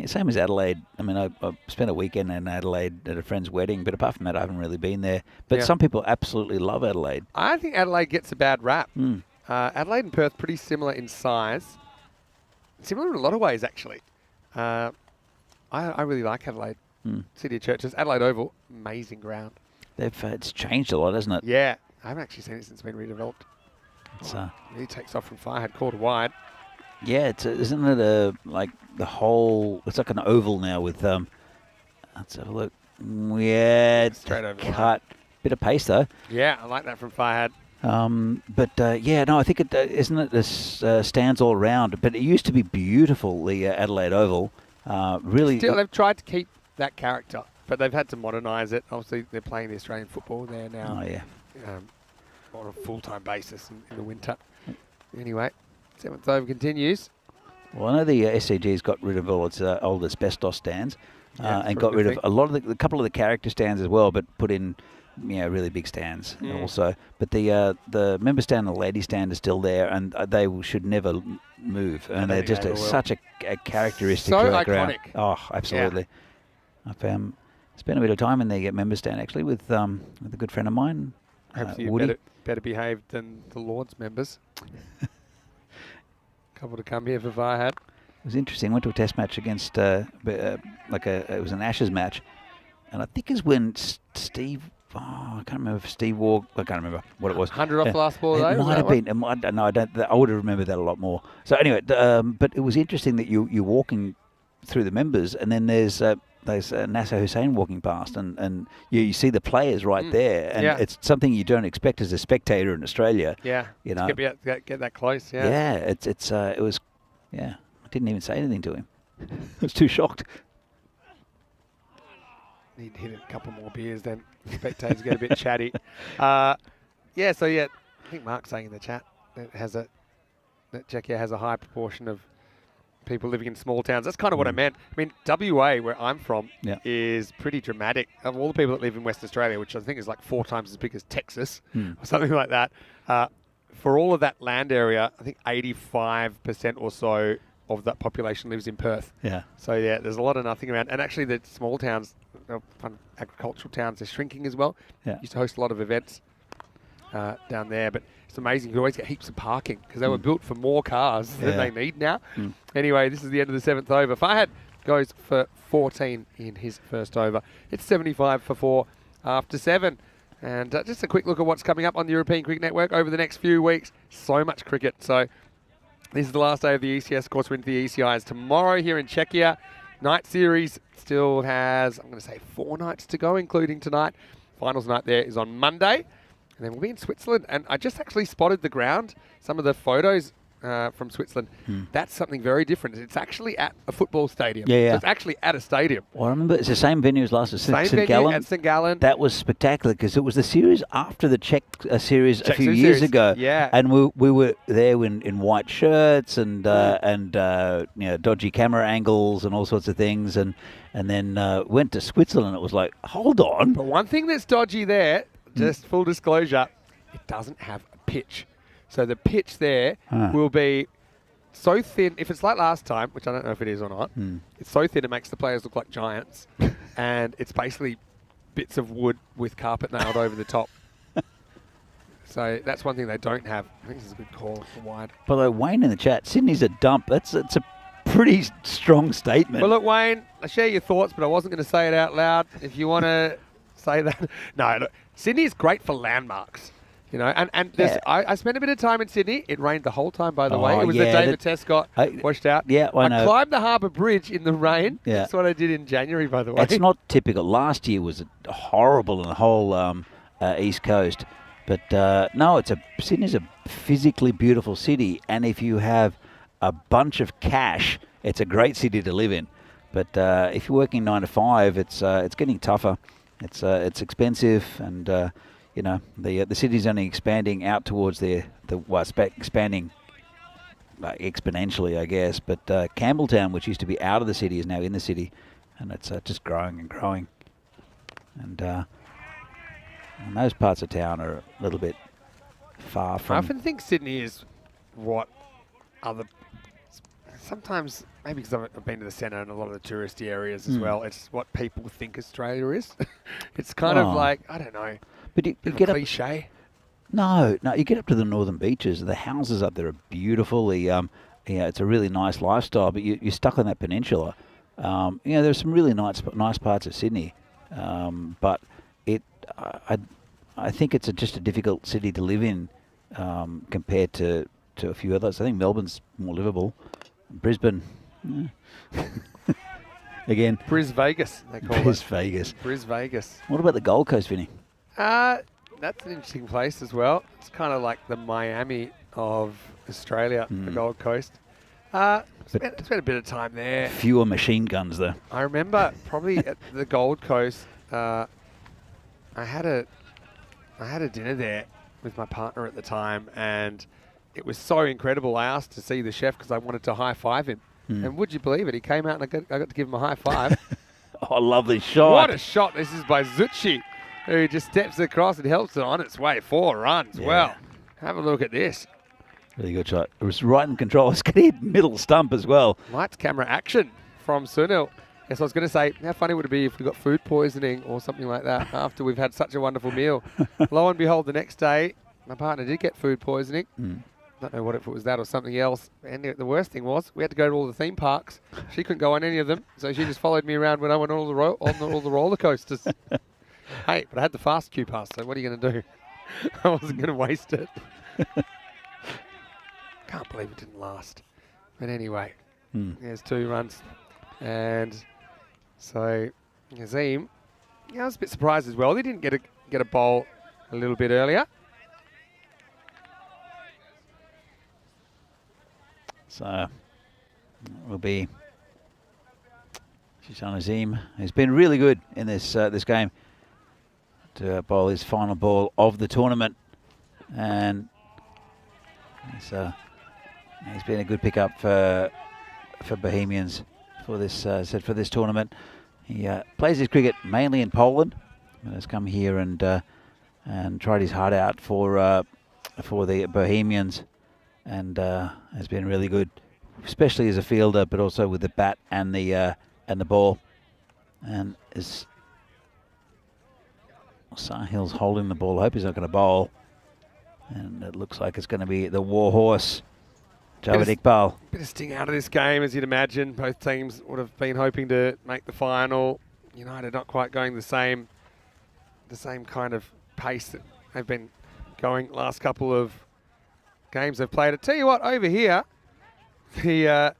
same as Adelaide. I mean, I spent a weekend in Adelaide at a friend's wedding, but apart from that, I haven't really been there. But some people absolutely love Adelaide. I think Adelaide gets a bad rap. Adelaide and Perth pretty similar in size. Similar in a lot of ways, actually. I really like Adelaide. City of Churches. Adelaide Oval, amazing ground. It's changed a lot, hasn't it? Yeah. I haven't actually seen it since it's been redeveloped. It's really takes off from far. Had called wide. Yeah, isn't it like the whole? It's like an oval now with let's have a look. Yeah, straight over. Cut. Bit of pace though. Yeah, I like that from Farhad. I think it isn't it. This stands all around, but it used to be beautiful. The Adelaide Oval, really. Still, they've tried to keep that character, but they've had to modernise it. Obviously, they're playing the Australian football there now. Oh yeah. On a full-time basis in the winter. Anyway. 7th over continues. Well, I know the SCG's got rid of all its old asbestos stands and got rid of a lot of a couple of the character stands as well, but put in really big stands also. But the member stand and the lady stand is still there, and they should never move. And they're just such a characteristic So to that ground. iconic. Oh, absolutely. I've spent a bit of time in the member stand actually with a good friend of mine, Perhaps you're Woody. better behaved than the Lord's members. Couple to come here for Varhat. It was interesting. Went to a test match against it was an Ashes match, and I think is when Steve. Oh, I can't remember if Steve walked. I can't remember what it was. 100 off the last ball, though. It might have been. No, I don't. I would have remembered that a lot more. So anyway, but it was interesting that you're walking through the members, and then there's Nasser Hussain walking past, and you see the players right there, and it's something you don't expect as a spectator in Australia. Yeah, you know, get that close. Yeah, yeah. It was. Yeah, I didn't even say anything to him. I was too shocked. Need to hit a couple more beers, then spectators get a bit chatty. I think Mark's saying in the chat that Czechia has a high proportion of people living in small towns. That's kind of what I meant. I mean, WA, where I'm from, is pretty dramatic. Of all the people that live in Western Australia, which I think is like 4 times as big as Texas or something like that, for all of that land area, I think 85% or so of that population lives in Perth. Yeah. So yeah, there's a lot of nothing around. And actually the small towns, fun agricultural towns, are shrinking as well. Yeah. Used to host a lot of events down there, but it's amazing. You always get heaps of parking because they were built for more cars than they need now. Anyway, this is the end of the 7th over. Farhad goes for 14 in his first over. It's 75 for 4 after 7. And just a quick look at what's coming up on the European Cricket Network over the next few weeks. So much cricket. So this is the last day of the ECS. Of course, we're into the ECIs tomorrow here in Czechia. Night series still has, I'm going to say, 4 nights to go, including tonight. Finals night there is on Monday. And then we'll be in Switzerland. And I just actually spotted the ground, some of the photos from Switzerland. That's something very different. It's actually at a football stadium. Yeah, yeah. So it's actually at a stadium. Well, I remember it's the same venue as last year, Same St. venue Gallen. at St. Gallen. That was spectacular because it was the series after the Czech series Czech a few series. years ago. Yeah. And we were there in white shirts and dodgy camera angles and all sorts of things, and then went to Switzerland. It was like, hold on. But one thing that's dodgy there, just full disclosure, it doesn't have a pitch. So the pitch there will be so thin. If it's like last time, which I don't know if it is or not, it's so thin it makes the players look like giants. And it's basically bits of wood with carpet nailed over the top. So that's one thing they don't have. I think this is a good call for wide. By the way, Wayne in the chat, Sydney's a dump. It's a pretty strong statement. Well, look, Wayne, I share your thoughts, but I wasn't going to say it out loud. If you want to say that. No, look, Sydney is great for landmarks. You know, and I spent a bit of time in Sydney. It rained the whole time, by the way. It was the day the test got washed out. Yeah, I know. I climbed the Harbour Bridge in the rain. Yeah. That's what I did in January, by the way. It's not typical. Last year was horrible in the whole East Coast. But no, Sydney's a physically beautiful city. And if you have a bunch of cash, it's a great city to live in. But if you're working 9 to 5, it's getting tougher. It's expensive, and the city's only expanding out towards expanding exponentially, I guess. But Campbelltown, which used to be out of the city, is now in the city, and it's just growing and growing. And those parts of town are a little bit far from. I often think Sydney is what other. Sometimes, maybe because I've been to the centre and a lot of the touristy areas as well, it's what people think Australia is. It's kind of like, I don't know, but you bit of get a cliche. No, you get up to the northern beaches. The houses up there are beautiful. It's a really nice lifestyle, but you're stuck on that peninsula. There's some really nice parts of Sydney, but I think it's just a difficult city to live in compared to a few others. I think Melbourne's more livable. Brisbane, again. Bris Vegas, they call Bris Vegas. Bris Vegas. What about the Gold Coast, Vinny? That's an interesting place as well. It's kind of like the Miami of Australia, the Gold Coast. Spent a bit of time there. Fewer machine guns, though. I remember probably at the Gold Coast, I had a dinner there with my partner at the time, and it was so incredible. I asked to see the chef because I wanted to high-five him. And would you believe it? He came out and I got to give him a high five. Oh, lovely shot. What a shot. This is by Zucchi. who just steps across and helps it on its way. 4 runs. Yeah. Well, have a look at this. Really good shot. It was right in control. It's going to hit middle stump as well. Lights, camera, action from Sunil. Yes, I was going to say, how funny would it be if we got food poisoning or something like that after we've had such a wonderful meal? Lo and behold, the next day, my partner did get food poisoning. Don't know what if it was that or something else. And the worst thing was we had to go to all the theme parks. She couldn't go on any of them, so she just followed me around when I went on all the roller coasters. Hey, but I had the fast queue pass, so what are you going to do? I wasn't going to waste it. Can't believe it didn't last. But anyway, there's 2 runs. And so Nazim, I was a bit surprised as well. They didn't get a bowl a little bit earlier. So it will be Shishan Azim, who's been really good in this this game, to bowl his final ball of the tournament, and he's been a good pickup for Bohemians for this for this tournament. He plays his cricket mainly in Poland, but has come here and tried his heart out for the Bohemians, and has been really good, especially as a fielder, but also with the bat and the ball. And as Sahil's holding the ball, I hope he's not going to bowl. And it looks like it's going to be the warhorse, Javed Iqbal. Bit of sting out of this game, as you'd imagine. Both teams would have been hoping to make the final. United not quite going the same kind of pace that they've been going last couple of games they've played. I tell you what, over here, do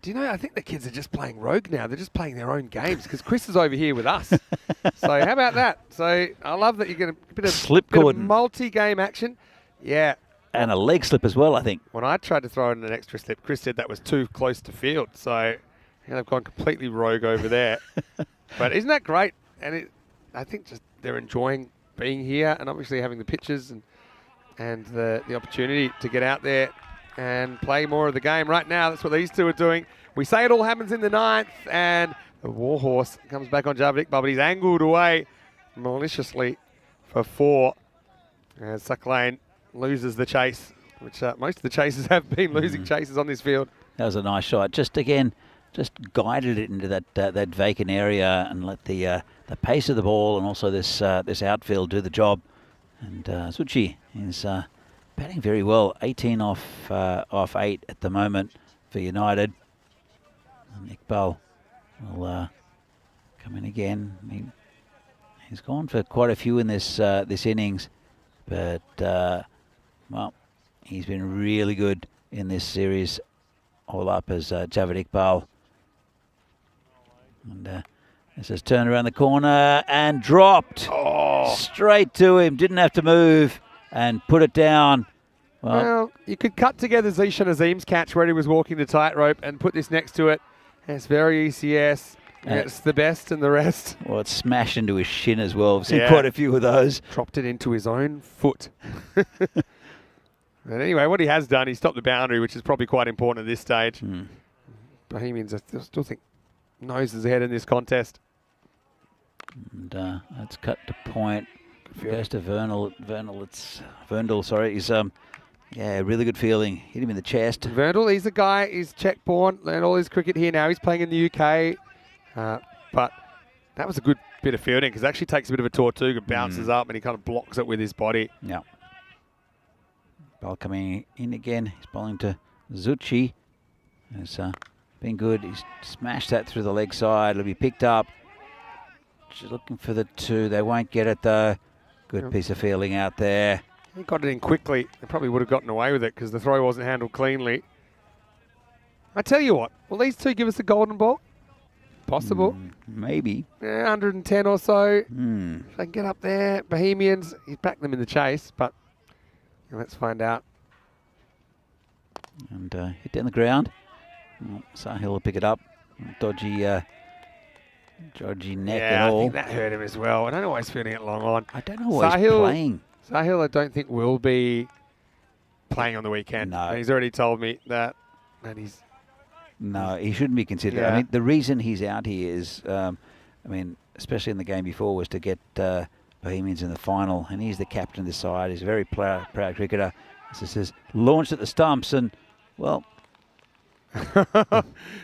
you know, I think the kids are just playing rogue now. They're just playing their own games because Chris is over here with us. So how about that? So I love that you're getting a bit of multi-game action. Yeah. And a leg slip as well, I think. When I tried to throw in an extra slip, Chris said that was too close to field. So they've gone completely rogue over there. But isn't that great? And I think just they're enjoying being here and obviously having the pitches and the opportunity to get out there and play more of the game. Right now, that's what these two are doing. We say it all happens in the 9th, and the warhorse comes back on Javed Iqbal, but he's angled away maliciously for 4. And Sucklane loses the chase, which most of the chasers have been losing chases on this field. That was a nice shot. Just guided it into that vacant area and let the pace of the ball and also this outfield do the job. And Zucchi is batting very well. 18 off 8 at the moment for United. And Iqbal will come in again. He's gone for quite a few in this innings, but well, he's been really good in this series all up as Javed Iqbal. And this has turned around the corner and dropped straight to him. Didn't have to move and put it down. Well, you could cut together Zishan Azim's catch where he was walking the tightrope and put this next to it. It's very ECS. It's the best and the rest. Well, it's smashed into his shin as well. I've seen quite a few of those. Dropped it into his own foot. But anyway, what he has done, he stopped the boundary, which is probably quite important at this stage. Bohemians, I still think, noses ahead in this contest. And it's cut to point. Goes to Verndl, sorry. He's really good feeling. Hit him in the chest. Verndl, he's a guy, he's Czech-born, learned all his cricket here now. He's playing in the UK. But that was a good bit of fielding because it actually takes a bit of a Tortuga, bounces up, and he kind of blocks it with his body. Yeah. Ball coming in again. He's bowling to Zucchi. It's been good. He's smashed that through the leg side. It'll be picked up. Just looking for the 2. They won't get it though. Good piece of fielding out there. He got it in quickly. They probably would have gotten away with it because the throw wasn't handled cleanly. I tell you what, will these two give us a golden ball? Possible. Maybe. 110 or so. If they can get up there. Bohemians, he's backed them in the chase, but let's find out. And hit down the ground. Sahil will pick it up. Dodgy neck and all. I think that hurt him as well. I don't know why he's feeling it long on. I don't know why he's playing. Sahil, I don't think will be playing on the weekend. No. He's already told me that he's... No, he shouldn't be considered. I mean, the reason he's out here is, especially in the game before, was to get Bohemians in the final, and he's the captain of this side. He's a very proud cricketer. This is launched at the stumps, and, well...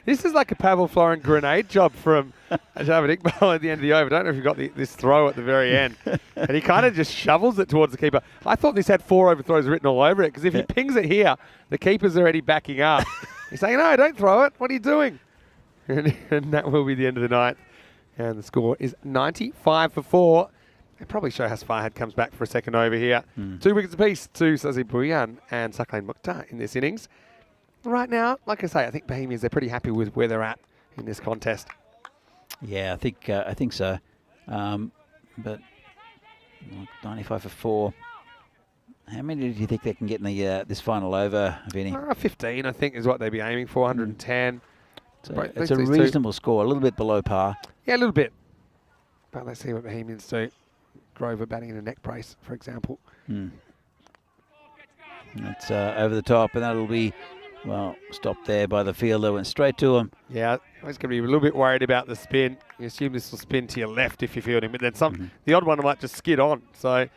This is like a Pavel Florin grenade job from Javid Iqbal at the end of the over. I don't know if you got this throw at the very end. And he kind of just shovels it towards the keeper. I thought this had 4 overthrows written all over it, because if he pings it here, the keeper's already backing up. He's saying, no, don't throw it. What are you doing? And that will be the end of the night. And the score is 95 for 4. They probably show how Farhad comes back for a second over here. 2 wickets apiece to Sazi Bhuyan and Sakhain Mukhtar in this innings. Right now, like I say, I think Bohemians, they're pretty happy with where they're at in this contest. Yeah, I think so. But 95 for 4. How many do you think they can get in the this final over, Vinny? 15, I think, is what they'd be aiming for. 110. So it's a reasonable score, a little bit below par. Yeah, a little bit. But let's see what Bohemians do. Grover batting in a neck brace, for example. It's over the top, and that'll be... Well, stopped there by the fielder, went straight to him. Yeah, I was going to be a little bit worried about the spin. You assume this will spin to your left if you're fielding, but then the odd one might just skid on. So,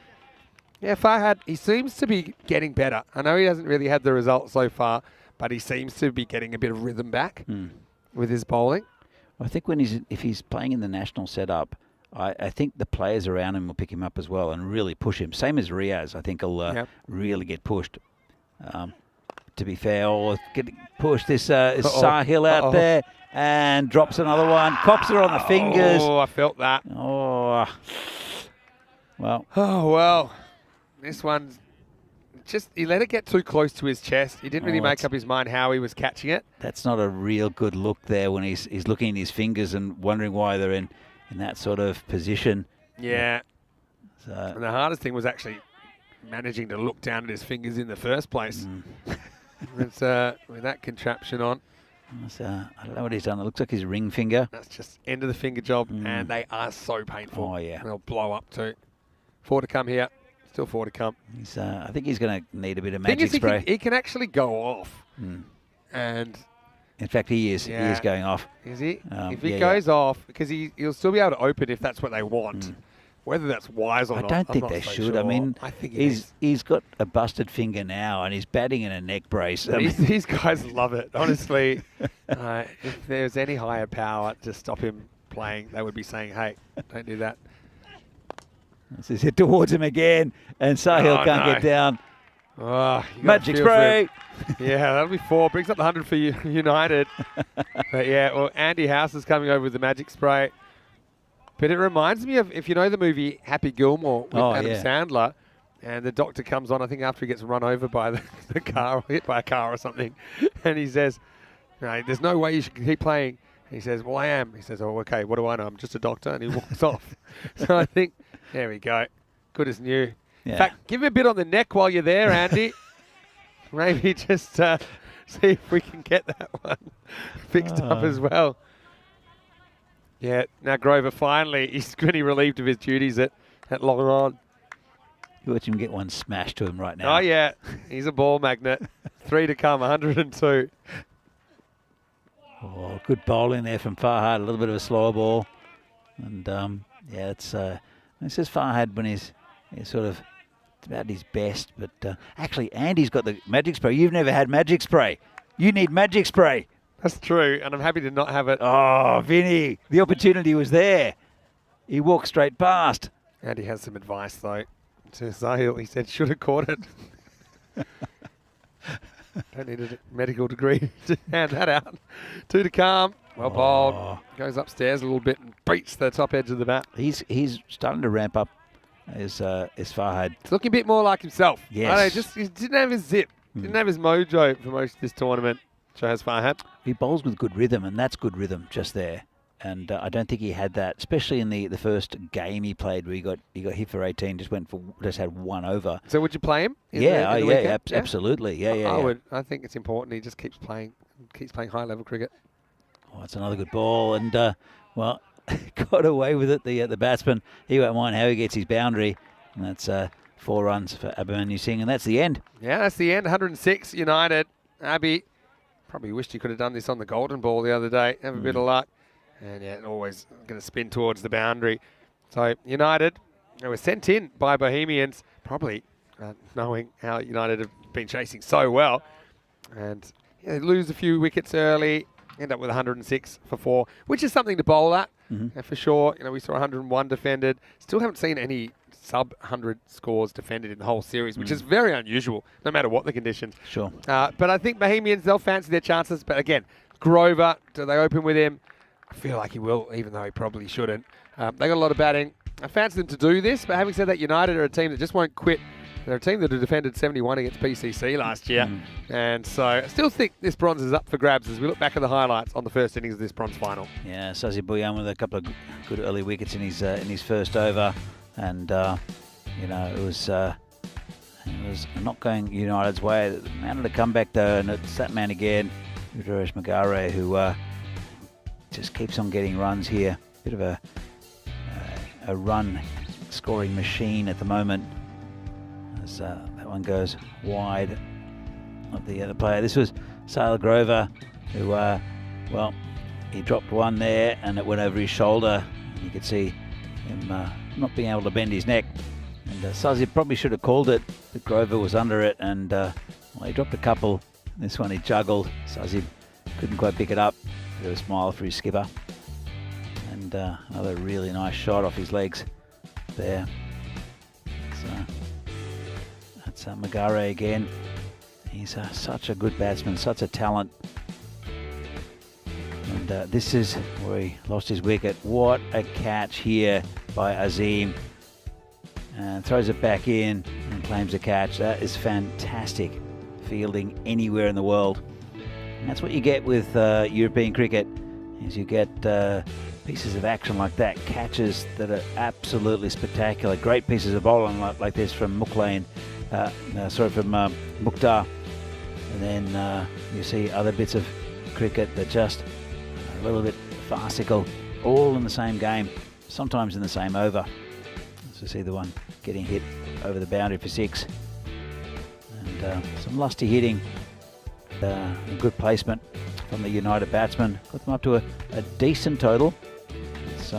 yeah, Farhad, he seems to be getting better. I know he hasn't really had the results so far, but he seems to be getting a bit of rhythm back with his bowling. I think if he's playing in the national setup, I think the players around him will pick him up as well and really push him. Same as Riaz, I think he'll really get pushed. To be fair, getting pushed. This is Sahil out there and drops another one. Cops her on the fingers. Oh, I felt that. Oh, well. Oh, well. This one's just, he let it get too close to his chest. He didn't really make up his mind how he was catching it. That's not a real good look there when he's looking at his fingers and wondering why they're in that sort of position. Yeah. So, and the hardest thing was actually managing to look down at his fingers in the first place. It's, with that contraption on. I don't know what he's done. It looks like his ring finger. That's just end of the finger job, and they are so painful. Oh, yeah. And they'll blow up too. 4 to come here. Still 4 to come. I think he's going to need a bit of magic spray. He can actually go off. And in fact, he is. He is going off. Is he? If he goes off, because he'll still be able to open if that's what they want. Whether that's wise or not, I don't think they should. Sure. I mean, I think he's got a busted finger now, and he's batting in a neck brace. These guys love it. Honestly, if there's any higher power to stop him playing, they would be saying, hey, don't do that. This is hit towards him again, and Sahil can't get down. Oh, magic spray. Yeah, that'll be 4. Brings up the 100 for United. But yeah, well, Andy House is coming over with the magic spray. But it reminds me of, if you know the movie Happy Gilmore with Adam Sandler, and the doctor comes on, I think after he gets run over by the car, or hit by a car or something, and he says, no, there's no way you should keep playing. And he says, well, I am. He says, oh, okay, what do I know? I'm just a doctor. And he walks off. So I think, there we go. Good as new. Yeah. In fact, give him a bit on the neck while you're there, Andy. Maybe just see if we can get that one fixed up as well. Yeah, now Grover finally, he's pretty relieved of his duties at long on. You watch him get one smashed to him right now. Oh, yeah. He's a ball magnet. 3 to come, 102. Oh, good bowling there from Farhad. A little bit of a slower ball. And, yeah, it's this is Farhad when he's sort of about his best. But actually, Andy's got the magic spray. You've never had magic spray. You need magic spray. That's true, and I'm happy to not have it. Oh, Vinny, the opportunity was there. He walked straight past. And he has some advice, though, to Sahil. He said, should have caught it. Don't need a medical degree to hand that out. 2 to come. Well bowled. Goes upstairs a little bit and beats the top edge of the bat. He's starting to ramp up as Farhad. It's looking a bit more like himself. Yes. He didn't have his zip. Didn't have his mojo for most of this tournament. Shows Farhad. He bowls with good rhythm, and that's good rhythm just there. And I don't think he had that, especially in the first game he played, where he got hit for 18, just had 1 over. So would you play him? Absolutely, yeah. I think it's important. He just keeps playing high level cricket. Oh, it's another good ball, and well, got away with it. The batsman, he won't mind how he gets his boundary, and that's 4 runs for Abhimanyu Singh, and that's the end. Yeah, that's the end. 106 United. Abhi probably wished he could have done this on the golden ball the other day. Have a bit of luck. And yeah, always going to spin towards the boundary. So United They were sent in by Bohemians, probably knowing how United have been chasing so well. And they lose a few wickets early, end up with 106 for 4, which is something to bowl at, for sure. We saw 101 defended. Still haven't seen any sub-100 scores defended in the whole series, which is very unusual, no matter what the conditions. Sure. But I think Bohemians, they'll fancy their chances. But again, Grover, do they open with him? I feel like he will, even though he probably shouldn't. They got a lot of batting. I fancy them to do this, but having said that, United are a team that just won't quit. They're a team that have defended 71 against PCC last year. And so I still think this bronze is up for grabs as we look back at the highlights on the first innings of this bronze final. Yeah, Sazi Bhuyan with a couple of good early wickets in his first over. And, it was not going United's way. They managed to come back, though, and it's that man again, Udaresh Magare, who just keeps on getting runs here. Bit of a run-scoring machine at the moment. As that one goes wide of the other player. This was Sailor Grover, who, he dropped one there, and it went over his shoulder. You could see him not being able to bend his neck. And Sazi probably should have called it, but Grover was under it, and he dropped a couple. This one he juggled. Sazi couldn't quite pick it up. Bit of a smile for his skipper. And another really nice shot off his legs there. So that's Magare again. He's such a good batsman, such a talent. And this is where he lost his wicket. What a catch here by Azim. And throws it back in and claims a catch. That is fantastic fielding anywhere in the world. And that's what you get with European cricket, is you get pieces of action like that, catches that are absolutely spectacular. Great pieces of bowling like this from Mukhtar. And then you see other bits of cricket that just a little bit farcical, all in the same game, sometimes in the same over. So see the one getting hit over the boundary for 6. And some lusty hitting, good placement from the United batsman. Got them up to a decent total. Let's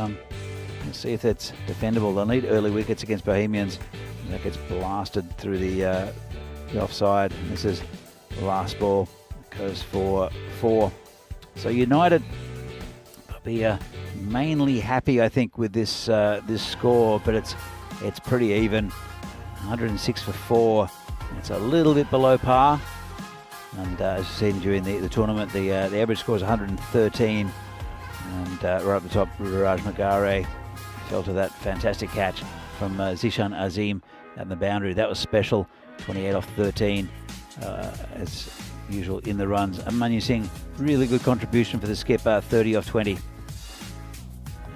see if that's defendable. They'll need early wickets against Bohemians. That gets blasted through the offside. And this is the last ball. It goes for 4. So United will be mainly happy, I think, with this this score, but it's pretty even. 106 for 4. It's a little bit below par. And as you've seen during the tournament, the average score is 113. And right up the top, Raj Magare fell to that fantastic catch from Zishan Azim at the boundary. That was special. 28 off 13, as usual in the runs. And Manu Singh, really good contribution for the skipper, 30 off 20.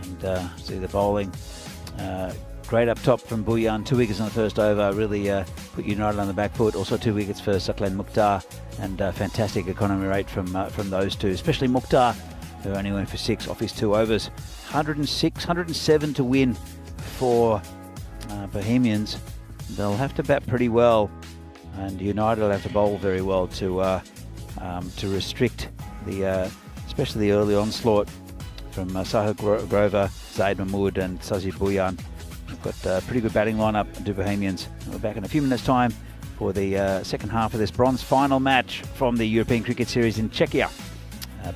And see the bowling. Great up top from Bhuyan, 2 wickets on the first over, really put United on the back foot. Also 2 wickets for Saklan Mukhtar, and fantastic economy rate from those two, especially Mukhtar, who only went for 6 off his 2 overs. 106, 107 to win for Bohemians. They'll have to bat pretty well, and United will have to bowl very well to restrict the, especially the early onslaught from Sahil Grover, Zaid Mahmood, and Sazi Bhuyan. We've got a pretty good batting lineup to Bohemians. We're back in a few minutes' time for the second half of this bronze final match from the European Cricket Series in Czechia.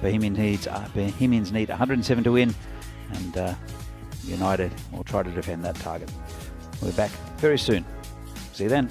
Bohemians need 107 to win, and United will try to defend that target. We're back very soon. See you then.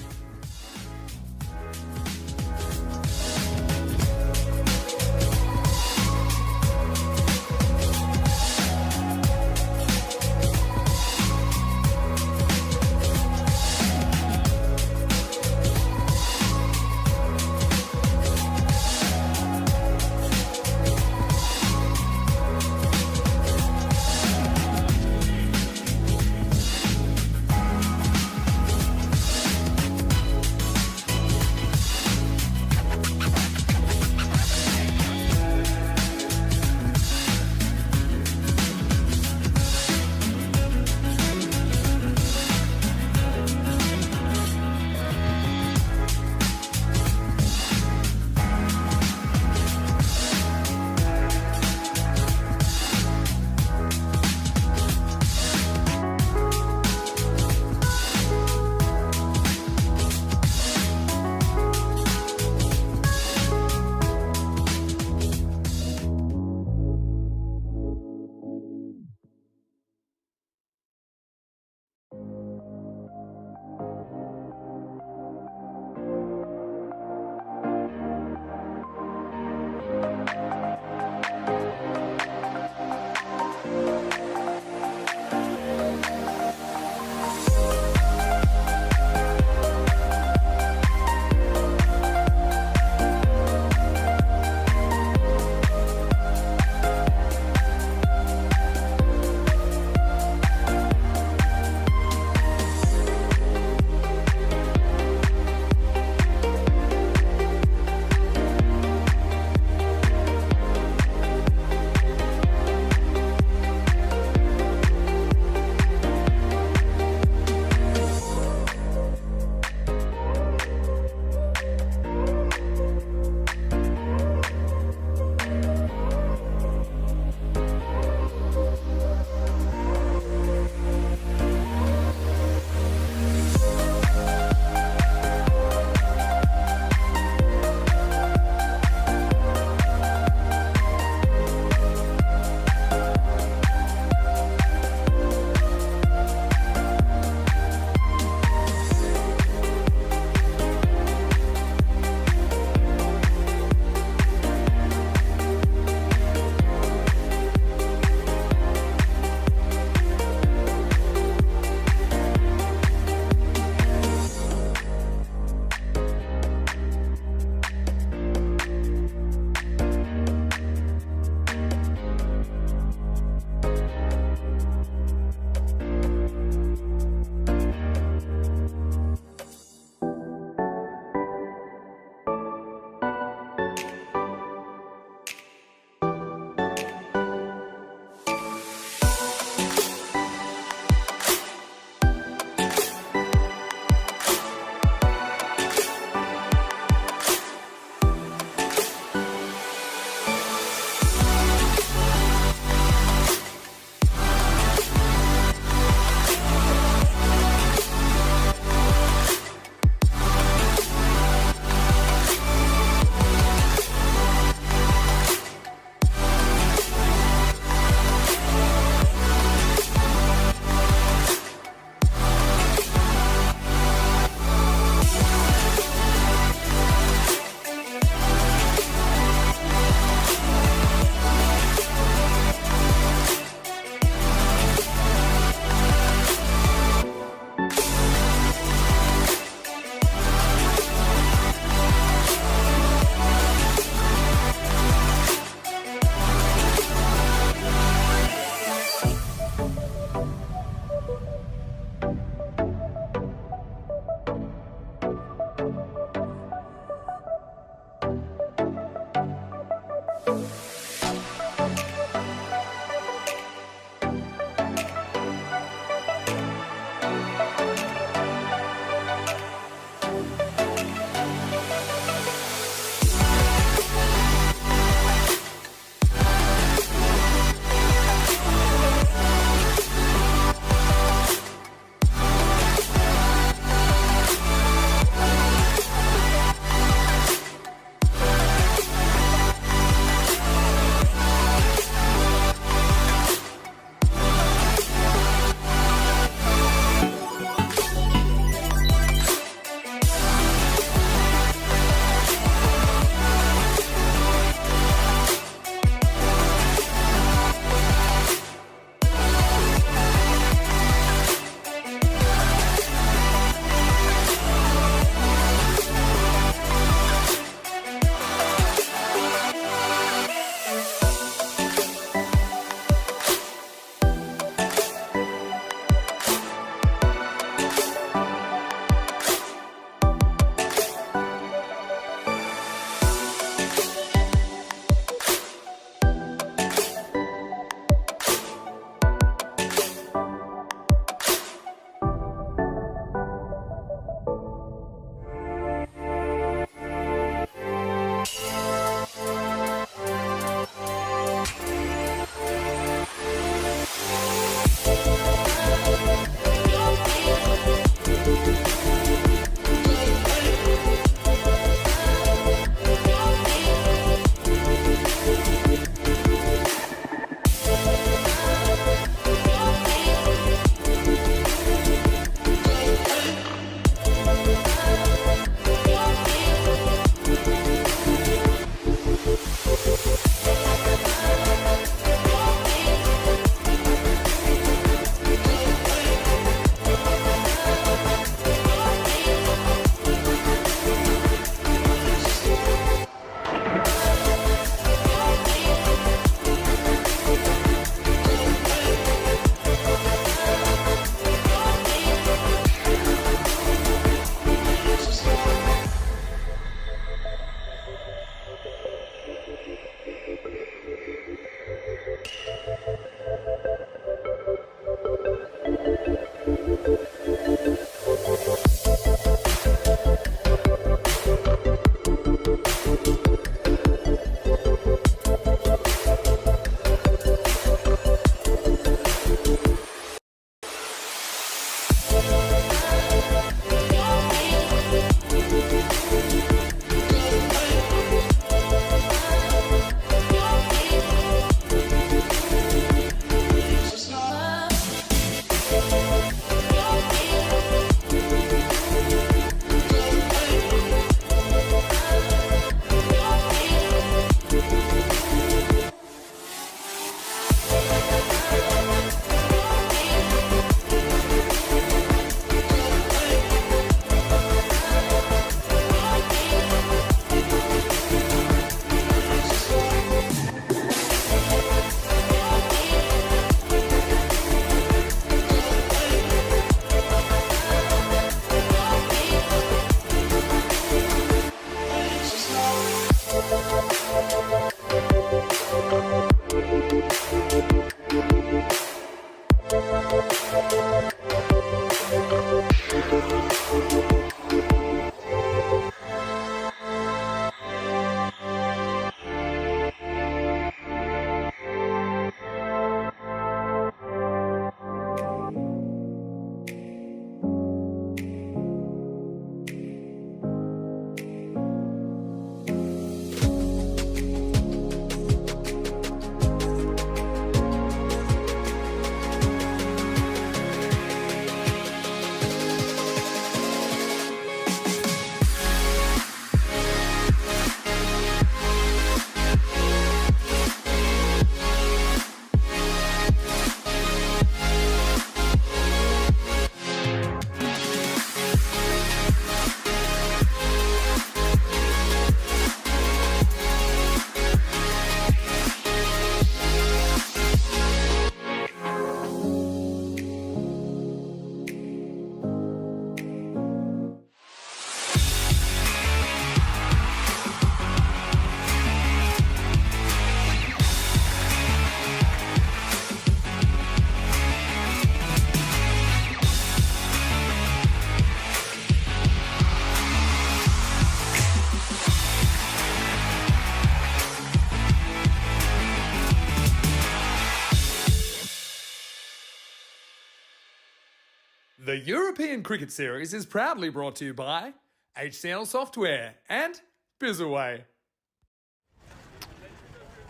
The European Cricket Series is proudly brought to you by HCL Software and Bizaway.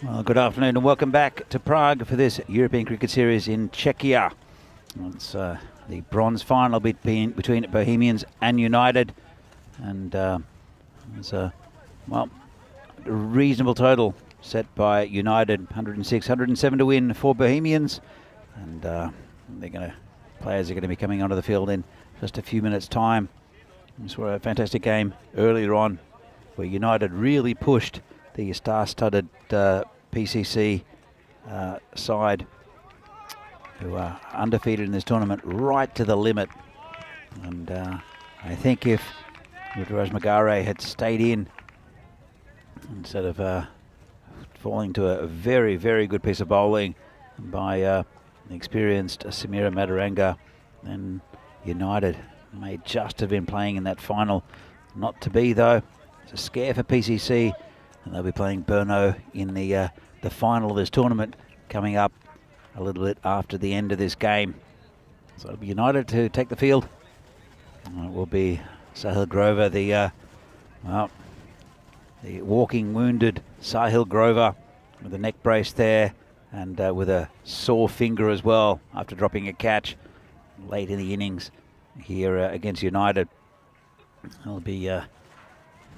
Well, good afternoon and welcome back to Prague for this European Cricket Series in Czechia. It's the bronze final between Bohemians and United, and there's a reasonable total set by United, 106, 107 to win for Bohemians, and players are going to be coming onto the field in just a few minutes' time. This was a fantastic game earlier on, where United really pushed the star-studded PCC side, who are undefeated in this tournament, right to the limit. And I think if Rudraj Magare had stayed in instead of falling to a very, very good piece of bowling by the experienced Samira Madaranga, then United may just have been playing in that final. Not to be, though. It's a scare for PCC, and they'll be playing Brno in the final of this tournament coming up a little bit after the end of this game. So it'll be United to take the field. And it will be Sahil Grover, the walking wounded Sahil Grover, with a neck brace there, and with a sore finger as well after dropping a catch late in the innings here against United. He'll be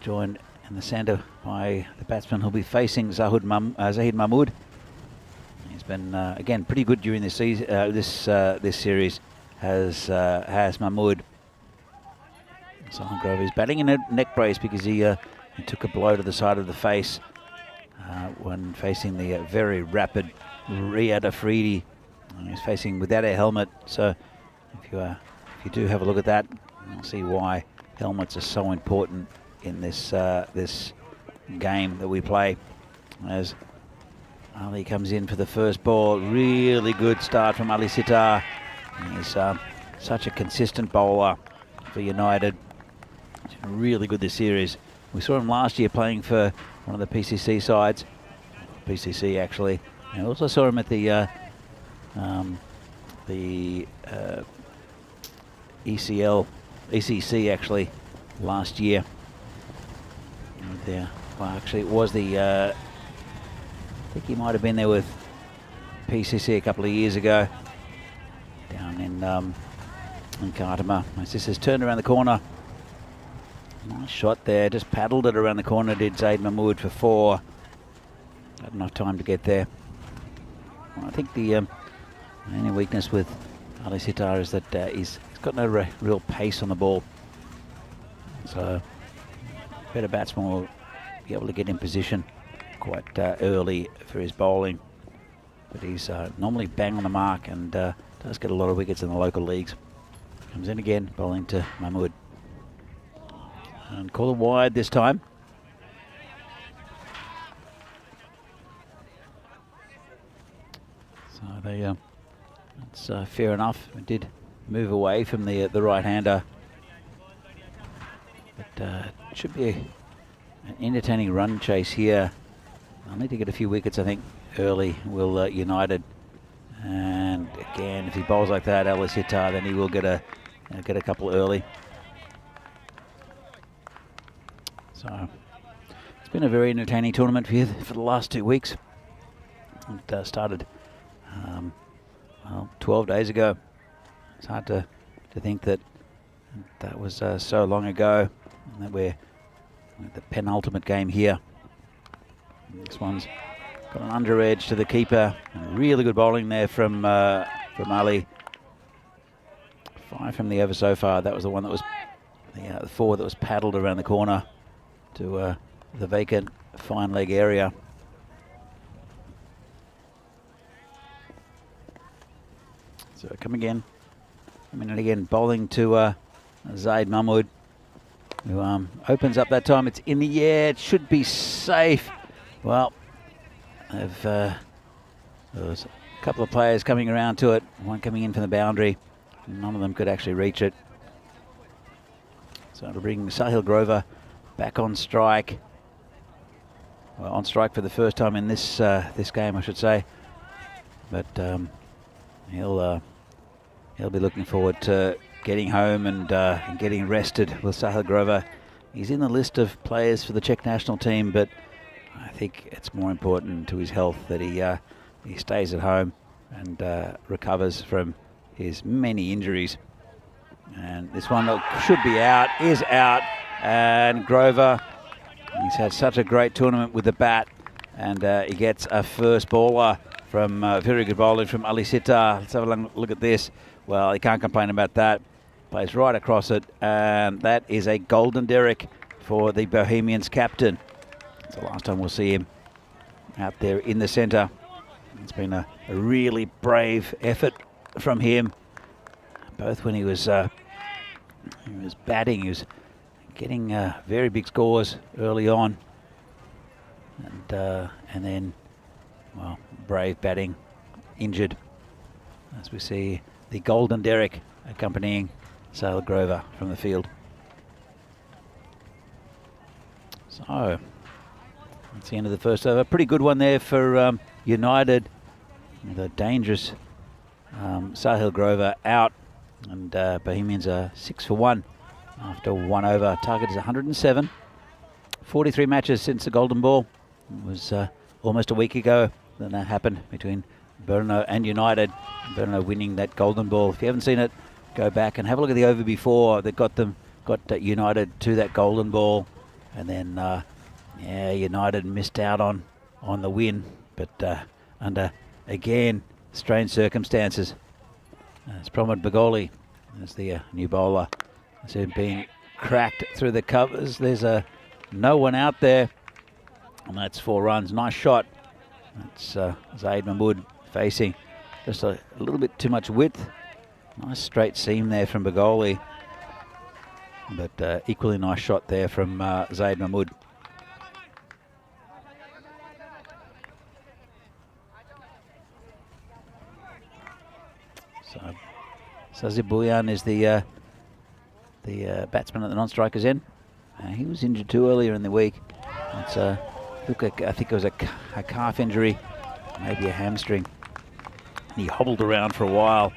joined in the centre by the batsman who'll be facing Zahid Mahmood. He's been again pretty good during this season, this series. Has Mahmood. Sahil Grover is batting in a neck brace because he took a blow to the side of the face when facing the very rapid Riyad Afridi. He's facing without a helmet, so if you do have a look at that, you'll see why helmets are so important in this this game that we play. As Ali comes in for the first ball, really good start from Ali Sitar. He's such a consistent bowler for United. He's been really good this series. We saw him last year playing for one of the PCC sides, PCC actually. I also saw him at the ECC actually last year. There, well, actually, it was the. I think he might have been there with PCC a couple of years ago, down in Khartoum. As this has turned around the corner, nice shot there. Just paddled it around the corner. Did Zaid Mahmood for 4. Had enough time to get there. Well, I think the only weakness with Ali Sitar is that he's got no real pace on the ball. So better batsman will be able to get in position quite early for his bowling. But he's normally bang on the mark and does get a lot of wickets in the local leagues. Comes in again, bowling to Mahmood. And call it wide this time. So they, it's fair enough. It did move away from the right-hander. But it should be an entertaining run chase here. I'll need to get a few wickets, I think, early. Will United. And again, if he bowls like that, Ali Sitar, then he will get a couple early. So it's been a very entertaining tournament for the last 2 weeks. It started 12 days ago. It's hard to think that was so long ago, and that we're at the penultimate game here. And this one's got an under edge to the keeper, and really good bowling there from Ali. 5 from the over so far. That was the one that was the 4 that was paddled around the corner to the vacant fine leg area. So coming in and again, bowling to Zaid Mahmood, who opens up that time. It's in the air. It should be safe. Well, there was a couple of players coming around to it. One coming in from the boundary. None of them could actually reach it. So it'll bring Sahil Grover back on strike. Well, on strike for the first time in this this game, I should say. But he'll be looking forward to getting home and getting rested with Sahil Grover. He's in the list of players for the Czech national team, but I think it's more important to his health that he stays at home and recovers from his many injuries. And this one that should be out is out, and Grover, he's had such a great tournament with the bat, and he gets a first baller from very good bowling from Ali Sita. Let's have a look at this. Well, he can't complain about that. Plays right across it, and that is a golden derrick for the Bohemians captain. It's the last time we'll see him out there in the centre. It's been a really brave effort from him, both when he was batting, he was getting very big scores early on, and then, well, brave batting, injured, as we see the golden derrick accompanying Sahil Grover from the field. So that's the end of the first over. Pretty good one there for United. The dangerous Sahil Grover out, and Bohemians are 6 for 1 after 1 over. Target is 107. 43 matches since the golden ball. It was almost a week ago that that happened between Brno and United. Brno winning that golden ball. If you haven't seen it, go back and have a look at the over before that got United to that golden ball, and then yeah, United missed out on the win, but under again strange circumstances. It's Pramod Bagoli as the new bowler. As he'd been cracked through the covers. There's no one out there, and that's 4 runs. Nice shot. That's Zaid Mahmood facing just a little bit too much width. Nice straight seam there from Bagoli, but equally nice shot there from Zaid Mahmood. So Sazib Bhuyan is the batsman at the non-strikers end. He was injured too earlier in the week. It's I think it was a calf injury, maybe a hamstring. He hobbled around for a while.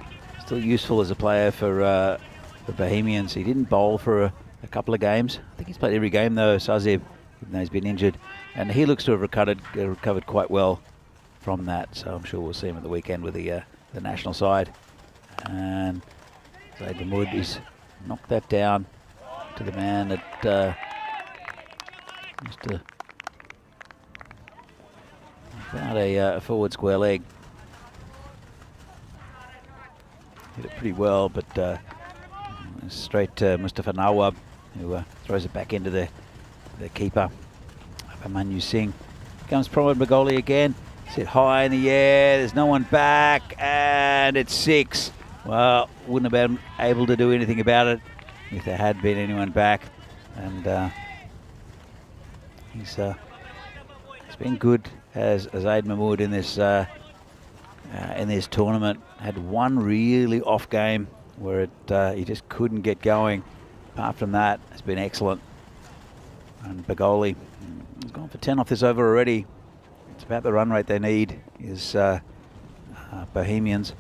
Still useful as a player for the Bohemians. He didn't bowl for a couple of games. I think he's played every game though, Sazib, even though he's been injured. And he looks to have recovered quite well from that. So I'm sure we'll see him at the weekend with the national side. And Zaid Mahmood is knocked that down to the man that used to about a forward square leg. Hit it pretty well, but straight to Mustafa Nawab, who throws it back into the keeper, Abhimanyu Singh. Comes Pramod Bagoli again. Sit high in the air. There's no one back, and it's 6. Well, wouldn't have been able to do anything about it if there had been anyone back. And he's been good as Zaid Mahmood in this tournament. Had one really off game where he just couldn't get going. Apart from that, it's been excellent. And Bagoli has gone for 10 off this over already. It's about the run rate they need is Bohemians.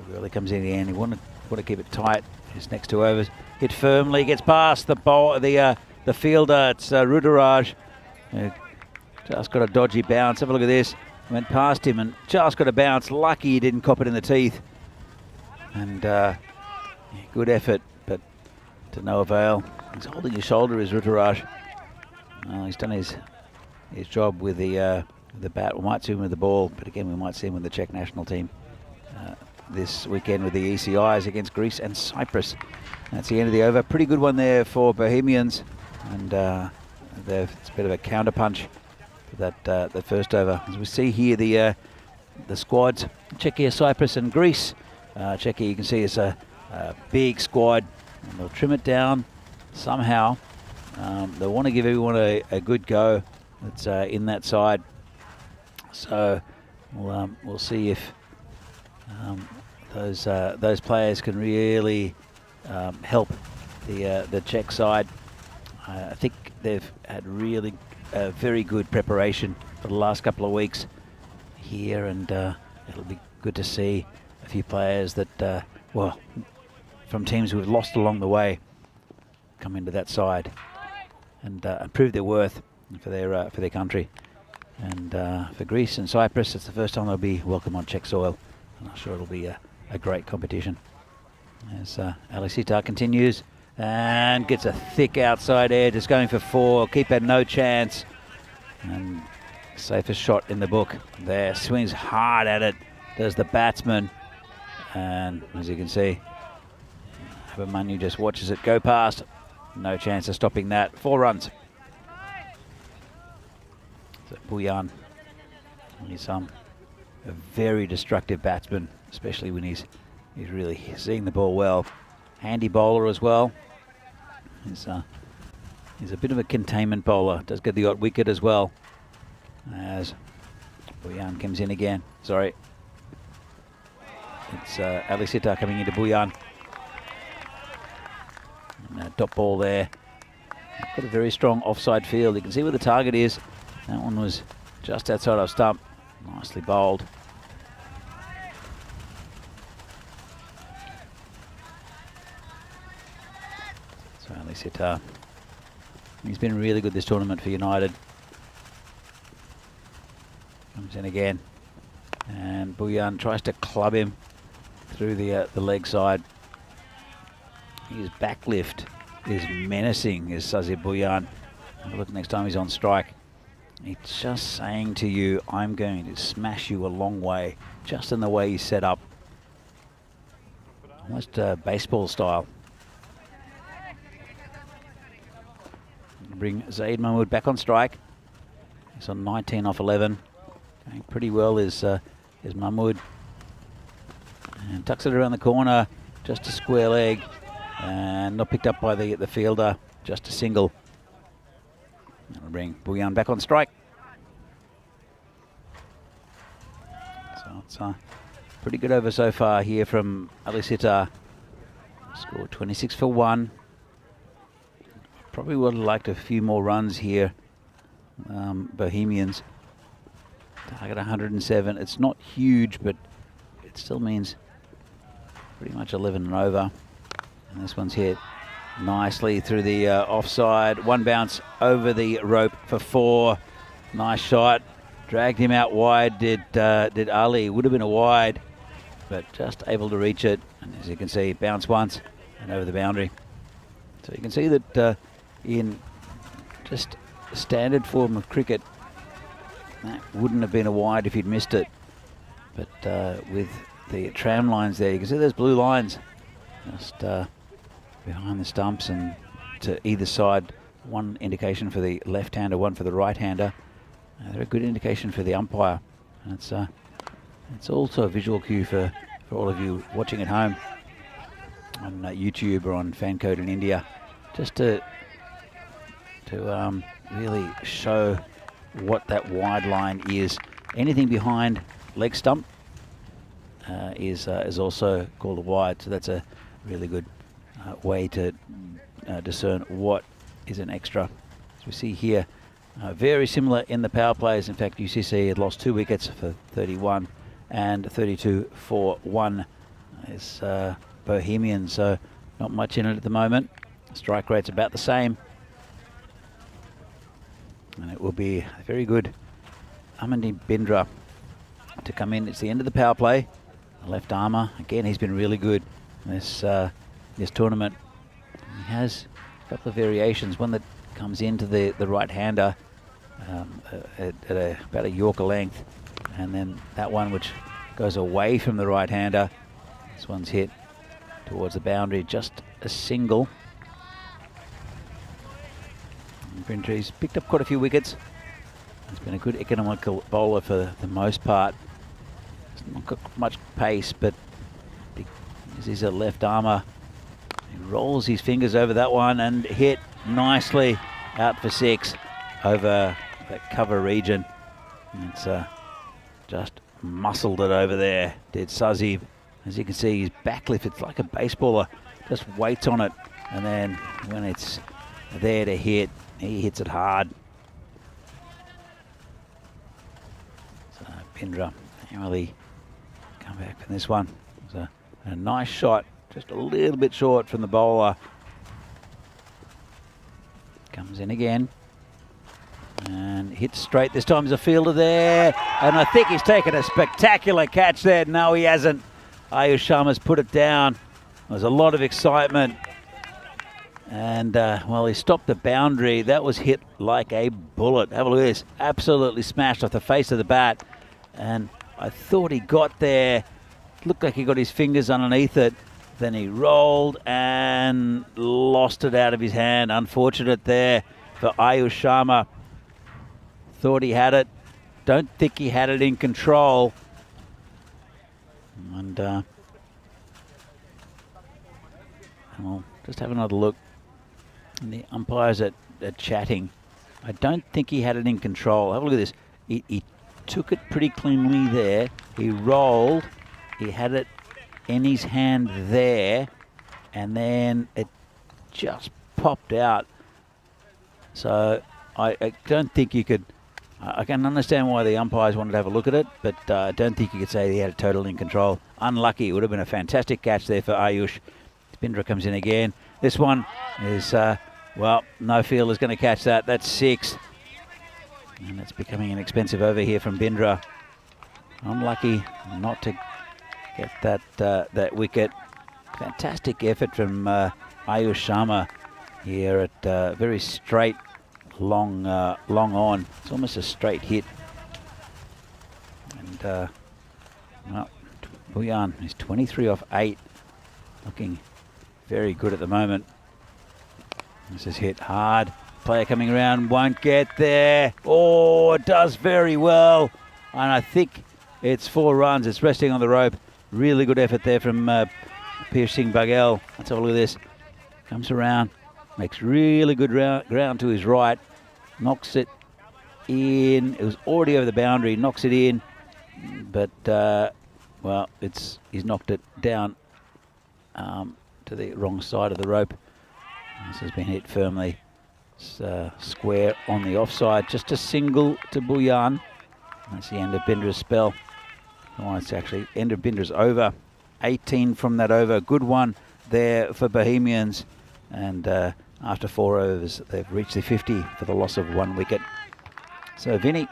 Really comes in the end. You want to keep it tight. His next 2 overs, hit firmly, gets past the fielder. It's Rudraj. Just got a dodgy bounce. Have a look at this. Went past him and just got a bounce. Lucky he didn't cop it in the teeth. And good effort, but to no avail. He's holding his shoulder, is Rudraj. He's done his job with the bat. We might see him with the ball, but again, we might see him with the Czech national team this weekend with the ECIs against Greece and Cyprus. That's the end of the over. Pretty good one there for Bohemians, and it's a bit of a counter punch for that the first over. As we see here, the squads: Czechia, Cyprus, and Greece. Czechia, you can see, is a big squad, and they'll trim it down somehow. They want to give everyone a good go that's in that side. So we'll see if those players can really help the Czech side. I think they've had really very good preparation for the last couple of weeks here, and it'll be good to see a few players that, well, from teams who have lost along the way, come into that side and prove their worth for their country. And for Greece and Cyprus, it's the first time they'll be welcome on Czech soil. And I'm sure it'll be a great competition. As Alisita continues and gets a thick outside edge, just going for 4. Keeper no chance. And safest shot in the book there. Swings hard at it, does the batsman. And as you can see, Abhimanyu just watches it go past. No chance of stopping that. 4 runs. So Bhuyan, he's a very destructive batsman, especially when he's really seeing the ball well. Handy bowler as well. He's a bit of a containment bowler. Does get the odd wicket as well. As Bhuyan comes in again. Sorry. It's Alisita coming into Bhuyan. And dot ball there. Got a very strong offside field. You can see where the target is. That one was just outside of stump. Nicely bowled. So Alisita, he's been really good this tournament for United. Comes in again. And Bhuyan tries to club him through the leg side. His back lift is menacing, is Sazib Bhuyan. Have a look next time he's on strike. He's just saying to you, I'm going to smash you a long way, just in the way he's set up. Almost baseball style. Bring Zaid Mahmood back on strike. He's on 19 off 11. Going pretty well is Mahmood. And tucks it around the corner, just a square leg. And not picked up by the fielder, just a single. That'll bring Bhuyan back on strike. So it's pretty good over so far here from Alisita. Scored 26 for 1. Probably would have liked a few more runs here. Bohemians. Target 107. It's not huge, but it still means pretty much 11 and over. And this one's hit nicely through the offside. One bounce over the rope for 4. Nice shot. Dragged him out wide, did Ali. Would have been a wide, but just able to reach it. And as you can see, bounce once and over the boundary. So you can see that in just a standard form of cricket, that wouldn't have been a wide if he'd missed it. But with the tram lines there, you can see those blue lines just behind the stumps and to either side. One indication for the left-hander, one for the right-hander. They're a good indication for the umpire. And it's also a visual cue for all of you watching at home on YouTube or on fan code in India, just to really show what that wide line is. Anything behind leg stump is also called a wide, so that's a really good way to discern what is an extra. As we see here, very similar in the power plays. In fact, UCC had lost 2 wickets for 31 and 32 for 1 is Bohemian, so not much in it at the moment. Strike rate's about the same. And it will be very good Amandeep Bindra to come in. It's the end of the power play. The left armour, again, he's been really good in this tournament. He has a couple of variations. One that comes into the right-hander at about a Yorker length, and then that one which goes away from the right-hander. This one's hit towards the boundary, just a single. Bindry's picked up quite a few wickets. He's been a good economical bowler for the most part. He's not got much pace, but because he's a left armour, he rolls his fingers over that one and hit nicely out for 6 over that cover region. And it's just muscled it over there, did Sazib. As you can see, his backlift, it's like a baseballer, just waits on it, and then when it's there to hit, he hits it hard. So Bindra really come back from this one. It was a nice shot, just a little bit short from the bowler. Comes in again. And hits straight. This time there's a fielder there. And I think he's taken a spectacular catch there. No, he hasn't. Ayush Sharma's put it down. There's a lot of excitement. And, well, he stopped the boundary. That was hit like a bullet. Have a look at this. Absolutely smashed off the face of the bat. And I thought he got there. Looked like he got his fingers underneath it. Then he rolled and lost it out of his hand. Unfortunate there for Ayush Sharma. Thought he had it. Don't think he had it in control. And we'll just have another look. And the umpires are chatting. I don't think he had it in control. Have a look at this. He took it pretty cleanly there. He rolled. He had it in his hand there. And then it just popped out. So I don't think you could... I can understand why the umpires wanted to have a look at it, but I don't think you could say he had it totally in control. Unlucky. It would have been a fantastic catch there for Ayush. Bindra comes in again. This one is, well, no fielder's going to catch that. That's 6. And it's becoming an expensive over here from Bindra. Unlucky not to get that wicket. Fantastic effort from Ayush Sharma here at very straight. Long on. It's almost a straight hit. And well, Bhuyan is 23 off 8. Looking very good at the moment. This is hit hard. Player coming around, won't get there. Oh, it does very well. And I think it's 4 runs. It's resting on the rope. Really good effort there from Piercing Bagel. Let's have a look at this. Comes around. Makes really good ground to his right. Knocks it in. It was already over the boundary. Knocks it in. But, well, he's knocked it down to the wrong side of the rope. This has been hit firmly. It's square on the offside. Just a single to Bhuyan. That's the end of Bindra's spell. Oh, it's actually end of Bindra's over. 18 from that over. Good one there for Bohemians. And after 4 overs, they've reached the 50 for the loss of 1 wicket. So, Vinny,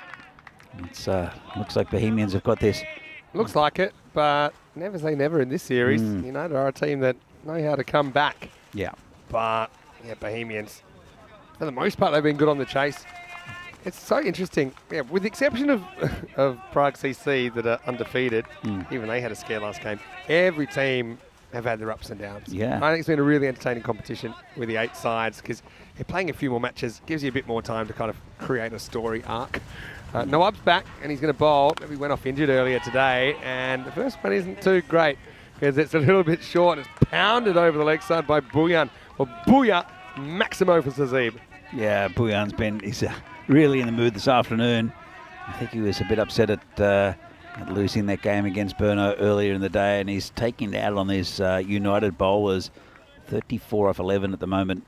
it's looks like Bohemians have got this. Looks like it, but never say never in this series. You know, there are a team that know how to come back. Yeah. But, yeah, Bohemians, for the most part, they've been good on the chase. It's so interesting. Yeah, with the exception of Prague CC that are undefeated, even they had a scare last game, every team have had their ups and downs. Yeah. I think it's been a really entertaining competition with the 8 sides because you're playing a few more matches, gives you a bit more time to kind of create a story arc. Nawab's back and he's going to bowl. Maybe went off injured earlier today, and the first one isn't too great because it's a little bit short. It's pounded over the leg side by Bhuyan. Well, Bhuyan, Maximo for Sazib. Yeah, he's really in the mood this afternoon. I think he was a bit upset at losing that game against Burno earlier in the day, and he's taking it out on these United bowlers. 34 off 11 at the moment.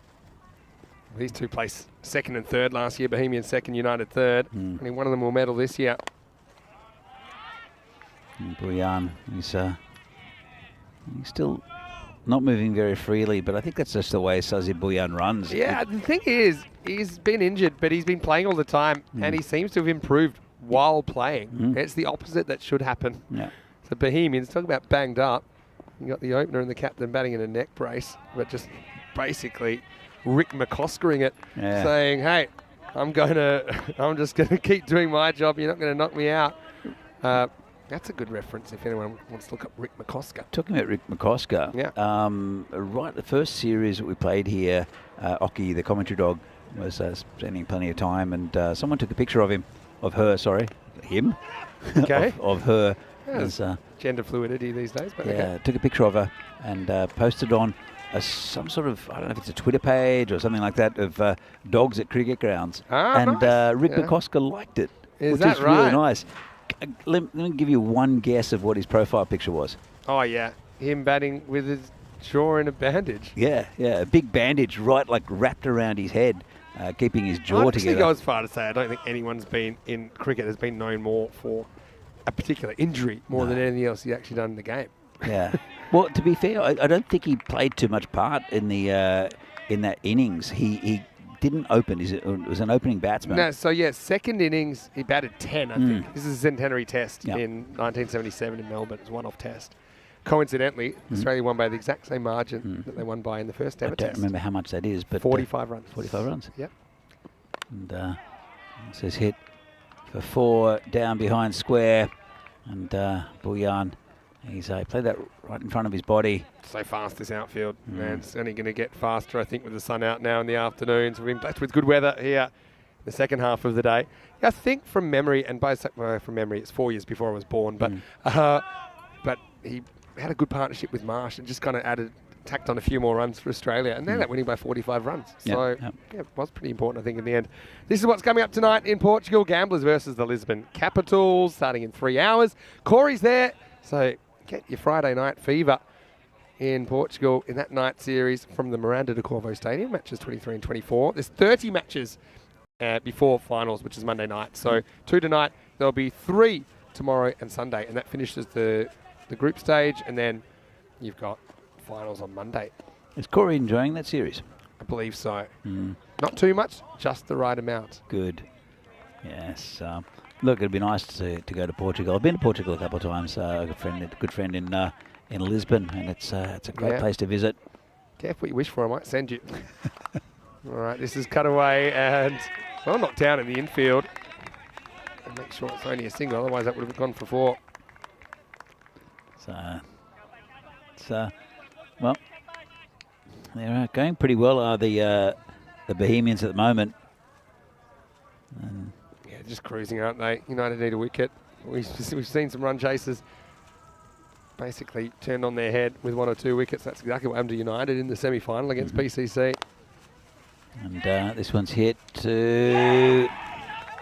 These two placed 2nd and 3rd last year. Bohemian 2nd, United 3rd. Only one of them will medal this year. And Bhuyan, he's still not moving very freely, but I think that's just the way Sazib Bhuyan runs. Yeah, the thing is, he's been injured, but he's been playing all the time, and he seems to have improved while playing. It's the opposite that should happen. Yeah. So Bohemians, talk about banged up. You got the opener and the captain batting in a neck brace, but just basically Rick McCoskering it, saying, hey, I'm just going to keep doing my job. You're not going to knock me out. That's a good reference if anyone wants to look up Rick McCosker. Talking about Rick McCosker, right, the first series that we played here, Oki, the commentary dog, was spending plenty of time, and someone took a picture of him. Of her, sorry. Him? Okay. of her. Yeah, as, gender fluidity these days. But yeah, took a picture of her and posted on some sort of, I don't know if it's a Twitter page or something like that, of dogs at cricket grounds. And nice. Rick McCosker liked it, which is right? really nice. Let me give you one guess of what his profile picture was. Oh, yeah. Him batting with his jaw in a bandage. Yeah, a big bandage wrapped around his head. Keeping his jaw together. I'd actually go as far to say I don't think anyone's been in cricket has been known more for a particular injury more than anything else he's actually done in the game. Yeah. Well, to be fair, I don't think he played too much part in the in that innings. He didn't open. It was an opening batsman. No, so yeah, second innings, he batted 10, I think. This is a centenary test Yep. in 1977 in Melbourne. It was a one-off test. Coincidentally, Australia won by the exact same margin that they won by in the first ever I don't test. remember how much that is, but 45 runs. 45 runs. Yep. And it says hit for 4 down behind square, and Bulyan, he's played that right in front of his body. So fast, this outfield. Man, it's only going to get faster, I think, with the sun out now in the afternoons. We've been blessed with good weather here the second half of the day. I think from memory, and from memory, it's 4 years before I was born, but he had a good partnership with Marsh and just kind of tacked on a few more runs for Australia, and now they're winning by 45 runs. So, yeah, it was pretty important, I think, in the end. This is what's coming up tonight in Portugal. Gamblers versus the Lisbon Capitals, starting in 3 hours. Corey's there, so get your Friday night fever in Portugal in that night series from the Miranda de Corvo Stadium, matches 23 and 24. There's 30 matches before finals, which is Monday night. So 2 tonight, there'll be 3 tomorrow and Sunday, and that finishes the group stage, and then you've got finals on Monday. Is Corey enjoying that series? I believe so. Not too much, just the right amount. Good. Yes. Look, it'd be nice to go to Portugal. I've been to Portugal a couple of times. A good friend in Lisbon, and it's a great place to visit. Careful what you wish for, I might send you. All right, this is cut away and well knocked down in the infield. And make sure it's only a single, otherwise that would have gone for 4. So it's well, they're going pretty well. Are the Bohemians at the moment? And yeah, just cruising, aren't they? United need a wicket. We've seen some run chasers basically turned on their head with 1 or 2 wickets. That's exactly what happened to United in the semi-final against PCC. And this one's hit to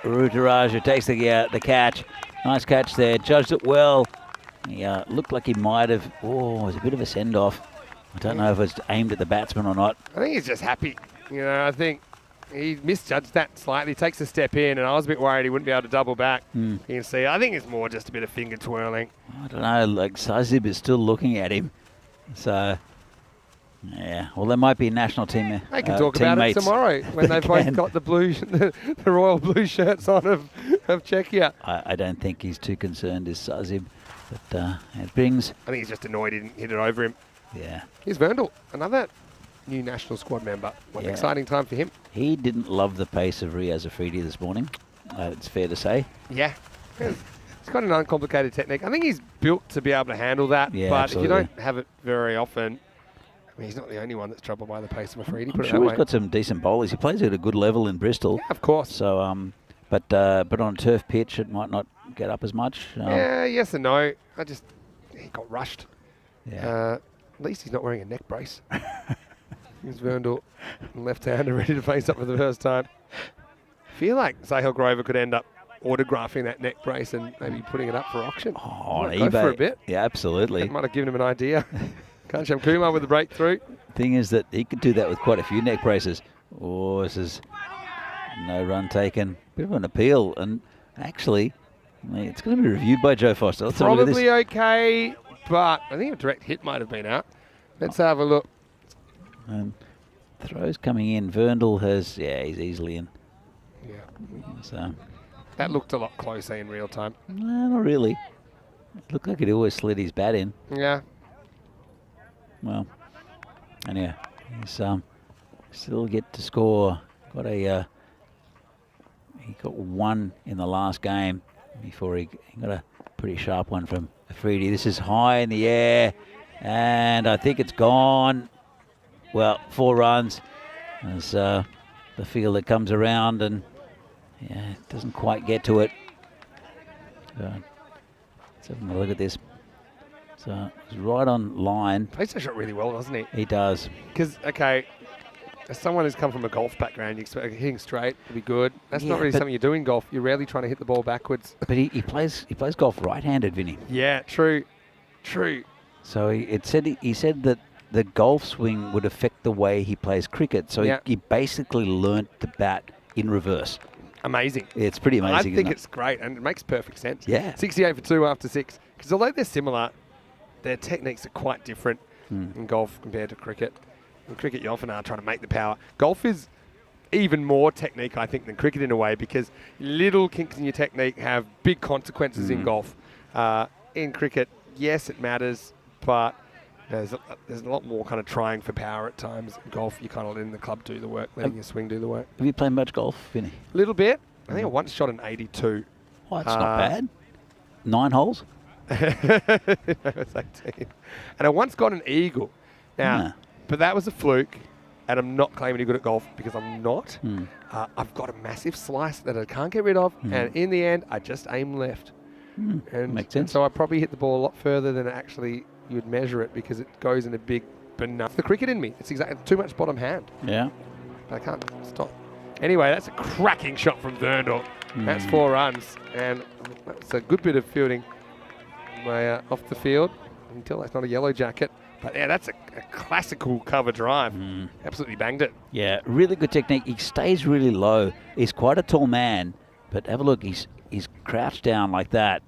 Rutaraj, who takes the catch. Nice catch there. Judged it well. He looked like he might have. Oh, it was a bit of a send-off. I don't know if it's aimed at the batsman or not. I think he's just happy. You know, I think he misjudged that slightly. Takes a step in, and I was a bit worried he wouldn't be able to double back. You can see, I think it's more just a bit of finger twirling. I don't know, like Sazib is still looking at him. So, yeah, well, there might be national team They can talk about it tomorrow when they've both got the blue, the royal blue shirts on of Czechia. I don't think he's too concerned, is Sazib. But it brings... I think he's just annoyed he didn't hit it over him. Yeah. Here's Verndl, another new national squad member. What an exciting time for him. He didn't love the pace of Riaz Afridi this morning. It's fair to say. Yeah. He's got an uncomplicated technique. I think he's built to be able to handle that. Yeah, but absolutely. if you don't have it very often, I mean, he's not the only one that's troubled by the pace of Afridi. I'm sure he's got some decent bowlers. He plays at a good level in Bristol. Yeah, of course. So, but on a turf pitch, it might not get up as much. Yeah, yes and no. He got rushed. Yeah. At least he's not wearing a neck brace. Here's Verndl, left-hander, ready to face up for the first time. I feel like Sahil Grover could end up autographing that neck brace and maybe putting it up for auction. Oh, on eBay. Go for a bit. Yeah, absolutely. That might have given him an idea. Kancham Kumar with the breakthrough. Thing is that he could do that with quite a few neck braces. Oh, this is no run taken. Bit of an appeal, and actually, it's going to be reviewed by Joe Foster. Let's have a look at this. Probably okay, but I think a direct hit might have been out. Let's have a look. Throws coming in. Verndl has, he's easily in. Yeah. So That looked a lot closer in real time. no, not really. It looked like it always slid his bat in. Yeah. Well, and yeah, he's still get to score. He got 1 in the last game before he got a pretty sharp one from Afridi. This is high in the air, and I think it's gone. Well, 4 runs as the fielder comes around and it doesn't quite get to it. Let's have a look at this. So it's right on line. Plays that shot really well, doesn't he? He does. Because, okay, as someone who's come from a golf background, you expect hitting straight to be good. That's not really something you do in golf. You're rarely trying to hit the ball backwards. But he plays golf right-handed, Vinny. Yeah, true. So he said that the golf swing would affect the way he plays cricket. So he basically learnt to bat in reverse. amazing. It's pretty amazing. I think it's great, and it makes perfect sense. Yeah. 68 for 2 after 6. Because although they're similar, their techniques are quite different in golf compared to cricket. In cricket, you often are trying to make the power. Golf is even more technique, I think, than cricket in a way, because little kinks in your technique have big consequences in golf. In cricket, yes, it matters, but there's a lot more kind of trying for power at times. In golf, you're kind of letting the club do the work, letting your swing do the work. Have you played much golf, Vinny? A little bit. I think I once shot an 82. Oh, that's not bad. 9 holes? It was 18. And I once got an eagle. Now, but that was a fluke, and I'm not claiming to be good at golf because I'm not. I've got a massive slice that I can't get rid of, and in the end, I just aim left. And, Makes sense. and so I probably hit the ball a lot further than actually you'd measure it, because it goes in a big enough. The cricket in me. It's exactly too much bottom hand. Yeah. I can't stop. Anyway, that's a cracking shot from Verndorf. That's 4 runs, and that's a good bit of fielding off the field until that's not a yellow jacket. But yeah, that's a classical cover drive. Absolutely banged it. Yeah, really good technique. He stays really low. He's quite a tall man, but have a look. He's crouched down like that,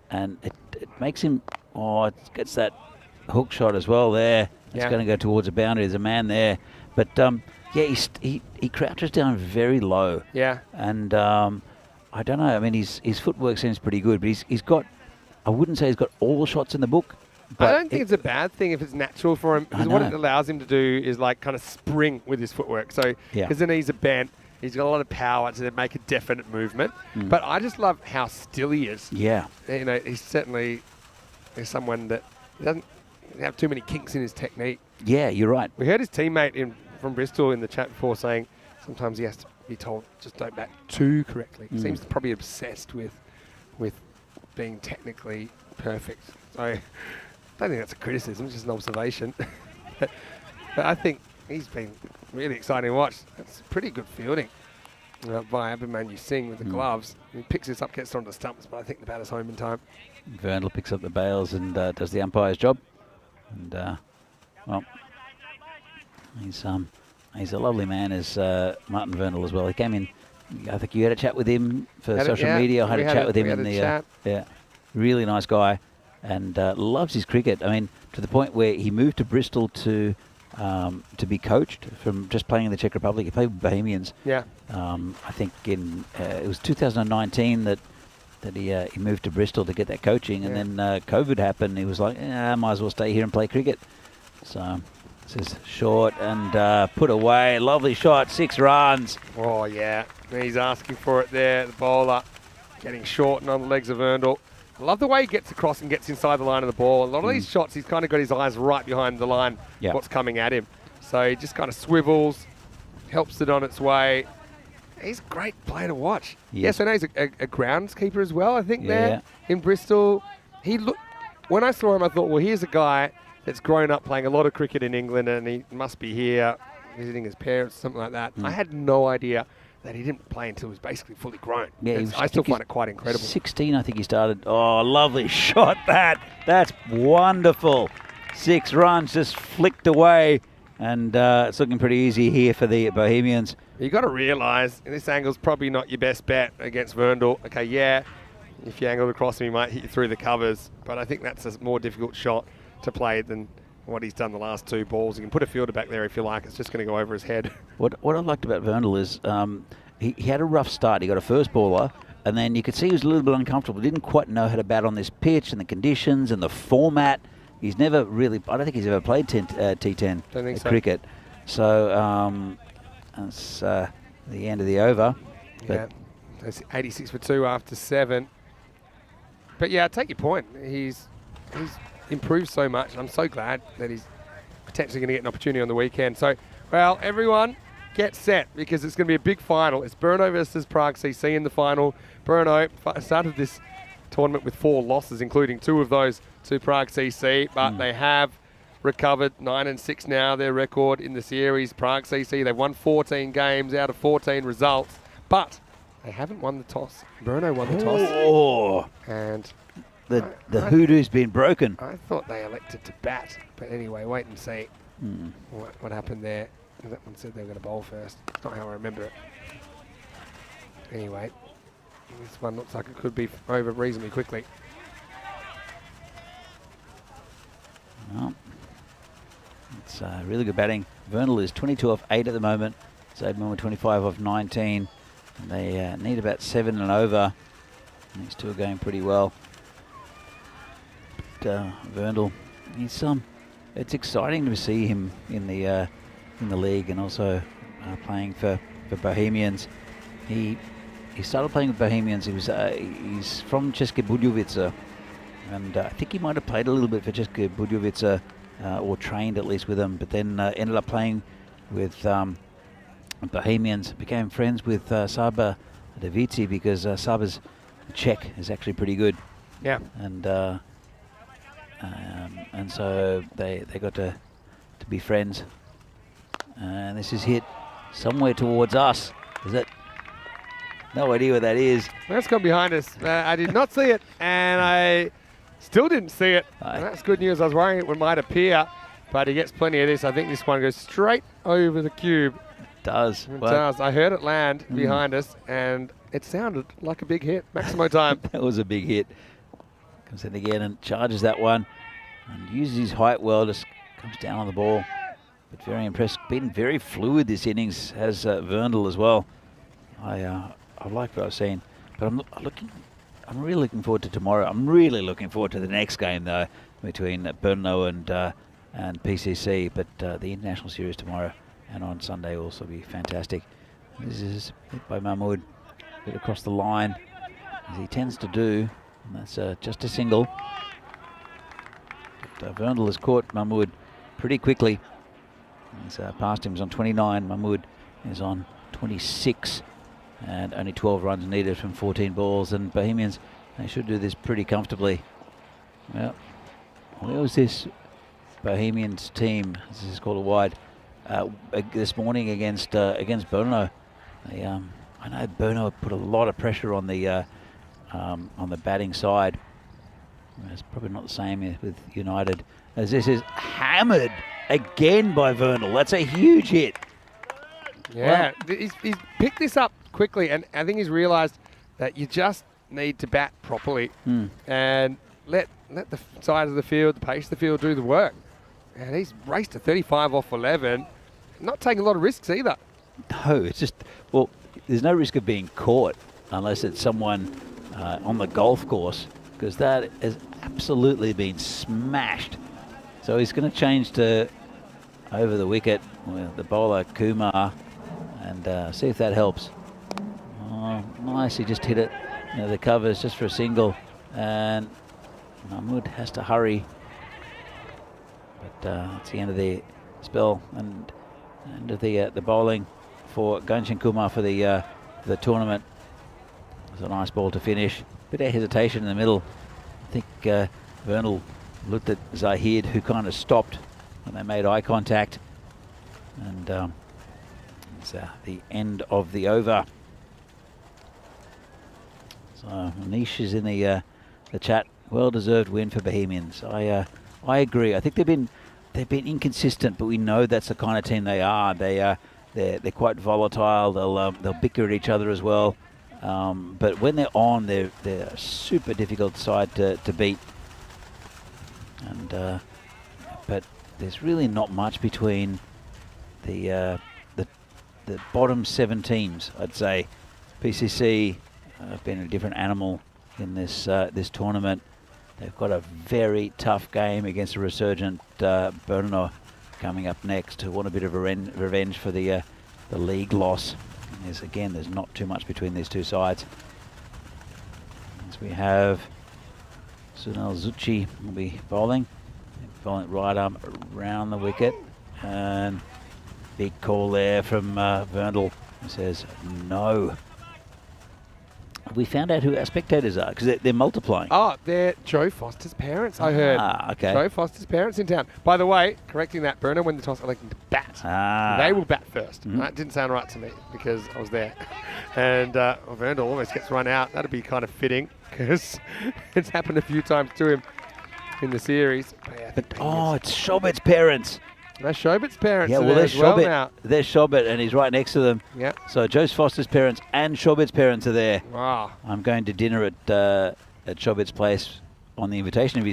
and it makes him. Oh, it gets that hook shot as well there. It's going to go towards the boundary. There's a man there, but yeah, he crouches down very low. Yeah, and I don't know. I mean, his footwork seems pretty good, but he's got. I wouldn't say he's got all the shots in the book. But I don't think it's a bad thing if it's natural for him, because what it allows him to do is like kind of spring with his footwork. So because the knees are bent, he's got a lot of power to make a definite movement. But I just love how still he is. Yeah, you know, he's certainly someone that doesn't have too many kinks in his technique. Yeah, you're right. We heard his teammate from Bristol in the chat before saying sometimes he has to be told just don't bat too correctly. He seems probably obsessed with being technically perfect. So I don't think that's a criticism, it's just an observation. but I think he's been really exciting to watch. That's pretty good fielding by Abhimanyu Singh with the gloves. He picks this up, gets it onto the stumps, but I think the batter's home in time. Verndl picks up the bails and does the umpire's job. And, well, he's a lovely man, as Martin Verndl as well. He came in, I think you had a chat with him for social media. I had a chat with him in the... yeah, really nice guy. And loves his cricket. I mean, to the point where he moved to Bristol to be coached from just playing in the Czech Republic. He played with Bohemians. Yeah. I think it was 2019 that he moved to Bristol to get that coaching, and then COVID happened. He was like, I might as well stay here and play cricket. So this is short and put away. Lovely shot, 6 runs. Oh yeah, he's asking for it there. The bowler getting short and on the legs of Verndl. I love the way he gets across and gets inside the line of the ball. A lot of these shots, he's kind of got his eyes right behind the line, what's coming at him. So he just kind of swivels, helps it on its way. He's a great player to watch. Yes, I know he's a groundskeeper as well, I think, there in Bristol. When I saw him, I thought, well, here's a guy that's grown up playing a lot of cricket in England, and he must be here visiting his parents, something like that. I had no idea that he didn't play until he was basically fully grown. Yeah, I still find it quite incredible. 16, I think he started. Oh, lovely shot That's wonderful. 6 runs just flicked away, and it's looking pretty easy here for the Bohemians. You got to realise this angle's probably not your best bet against Verndl. Okay, yeah, if you angled across him, he might hit you through the covers, but I think that's a more difficult shot to play than what he's done the last 2 balls. You can put a fielder back there if you like. It's just going to go over his head. What I liked about Verndl is he had a rough start. He got a first baller, and then you could see he was a little bit uncomfortable. He didn't quite know how to bat on this pitch and the conditions and the format. He's never really, I don't think he's ever played T10 cricket. So that's the end of the over. Yeah, that's 86 for 2 after 7. But yeah, I take your point. He's improved so much. I'm so glad that he's potentially going to get an opportunity on the weekend. So, well, everyone, get set, because it's going to be a big final. It's Brno versus Prague CC in the final. Brno started this tournament with 4 losses, including 2 of those to Prague CC, but they have recovered 9-6 now, their record in the series. Prague CC, they've won 14 games out of 14 results, but they haven't won the toss. Brno won the toss. Oh. And the hoodoo's been broken. I thought they elected to bat, but anyway, wait and see what happened there. That one said they were going to bowl first. It's not how I remember it. Anyway, this one looks like it could be over reasonably quickly. Well, it's really good batting. Vernal is 22 off 8 at the moment. Zaidman with 25 off 19. And they need about 7 and over. And these two are going pretty well. But Vernal, he's it's exciting to see him in the league and also playing for Bohemians. He started playing with Bohemians. He's from Česká Budějovice, and I think he might have played a little bit for Česká Budějovice or trained at least with them. But then ended up playing with Bohemians. Became friends with Saba Davici because Saba's Czech is actually pretty good. Yeah. And so they got to be friends. And this is hit somewhere towards us. Is it? No idea what that is. That's gone behind us. I did not see it, and I still didn't see it. And that's good news. I was worrying it might appear, but he gets plenty of this. I think this one goes straight over the cube. It does. It does. I heard it land behind us, and it sounded like a big hit. Maximo time. That was a big hit. Comes in again and charges that one, and uses his height well. Just comes down on the ball. But very impressed. Been very fluid this innings, has Vernal as well. I like what I've seen, but I'm really looking forward to tomorrow. I'm really looking forward to the next game though, between Brno and PCC. But the international series tomorrow and on Sunday will also be fantastic. This is hit by Mahmood, hit across the line as he tends to do, and that's just a single. But Vernal has caught Mahmood pretty quickly. He's past him, he's on 29. Mahmood is on 26. And only 12 runs needed from 14 balls. And Bohemians, they should do this pretty comfortably. Well, where was this Bohemians team? This is called a wide. This morning against Brno. I know Brno put a lot of pressure on the batting side. It's probably not the same with United, as this is hammered again by Vernal. That's a huge hit. Yeah, well, he's picked this up quickly, and I think he's realised that you just need to bat properly and let the side of the field, the pace of the field, do the work. And he's raced to 35 off 11, not taking a lot of risks either. No, it's just, well, there's no risk of being caught unless it's someone on the golf course, because that has absolutely been smashed. So he's going to change to over the wicket with the bowler Kumar and see if that helps. Oh, nice, he just hit it. The covers just for a single, and Mahmood has to hurry. But it's the end of the spell and end of the bowling for Ganshin Kumar for the tournament. It's a nice ball to finish. Bit of hesitation in the middle. I think Vernal looked at Zahid, who kind of stopped when they made eye contact. And it's the end of the over. So Manish is in the chat. Well-deserved win for Bohemians. I agree. I think they've been inconsistent, but we know that's the kind of team they are. They're quite volatile. They'll bicker at each other as well. But when they're on, they're a super difficult side to beat. And but there's really not much between the bottom 7 teams, I'd say. PCC have been a different animal in this tournament. They've got a very tough game against a resurgent Brno coming up next, who want a bit of revenge for the league loss. And there's not too much between these two sides. As we have Sunil Zucchi will be bowling right arm around the wicket, and big call there from Vernal, who says no. We found out who our spectators are, because they're multiplying. Oh, they're Joe Foster's parents, I heard. Ah, okay. Joe Foster's parents in town. By the way, correcting that, Brno when the toss electing to bat. They will bat first. That didn't sound right to me because I was there. And Vernal almost gets run out. That'd be kind of fitting because it's happened a few times to him in the series. But, yeah, it's Shobet's parents. That's Shobit's parents. Yeah, are well, there there's as well Shobit. now. There's Shobit, and he's right next to them. Yeah. So Joe Foster's parents and Shobit's parents are there. Wow. I'm going to dinner at Shobit's place on the invitation of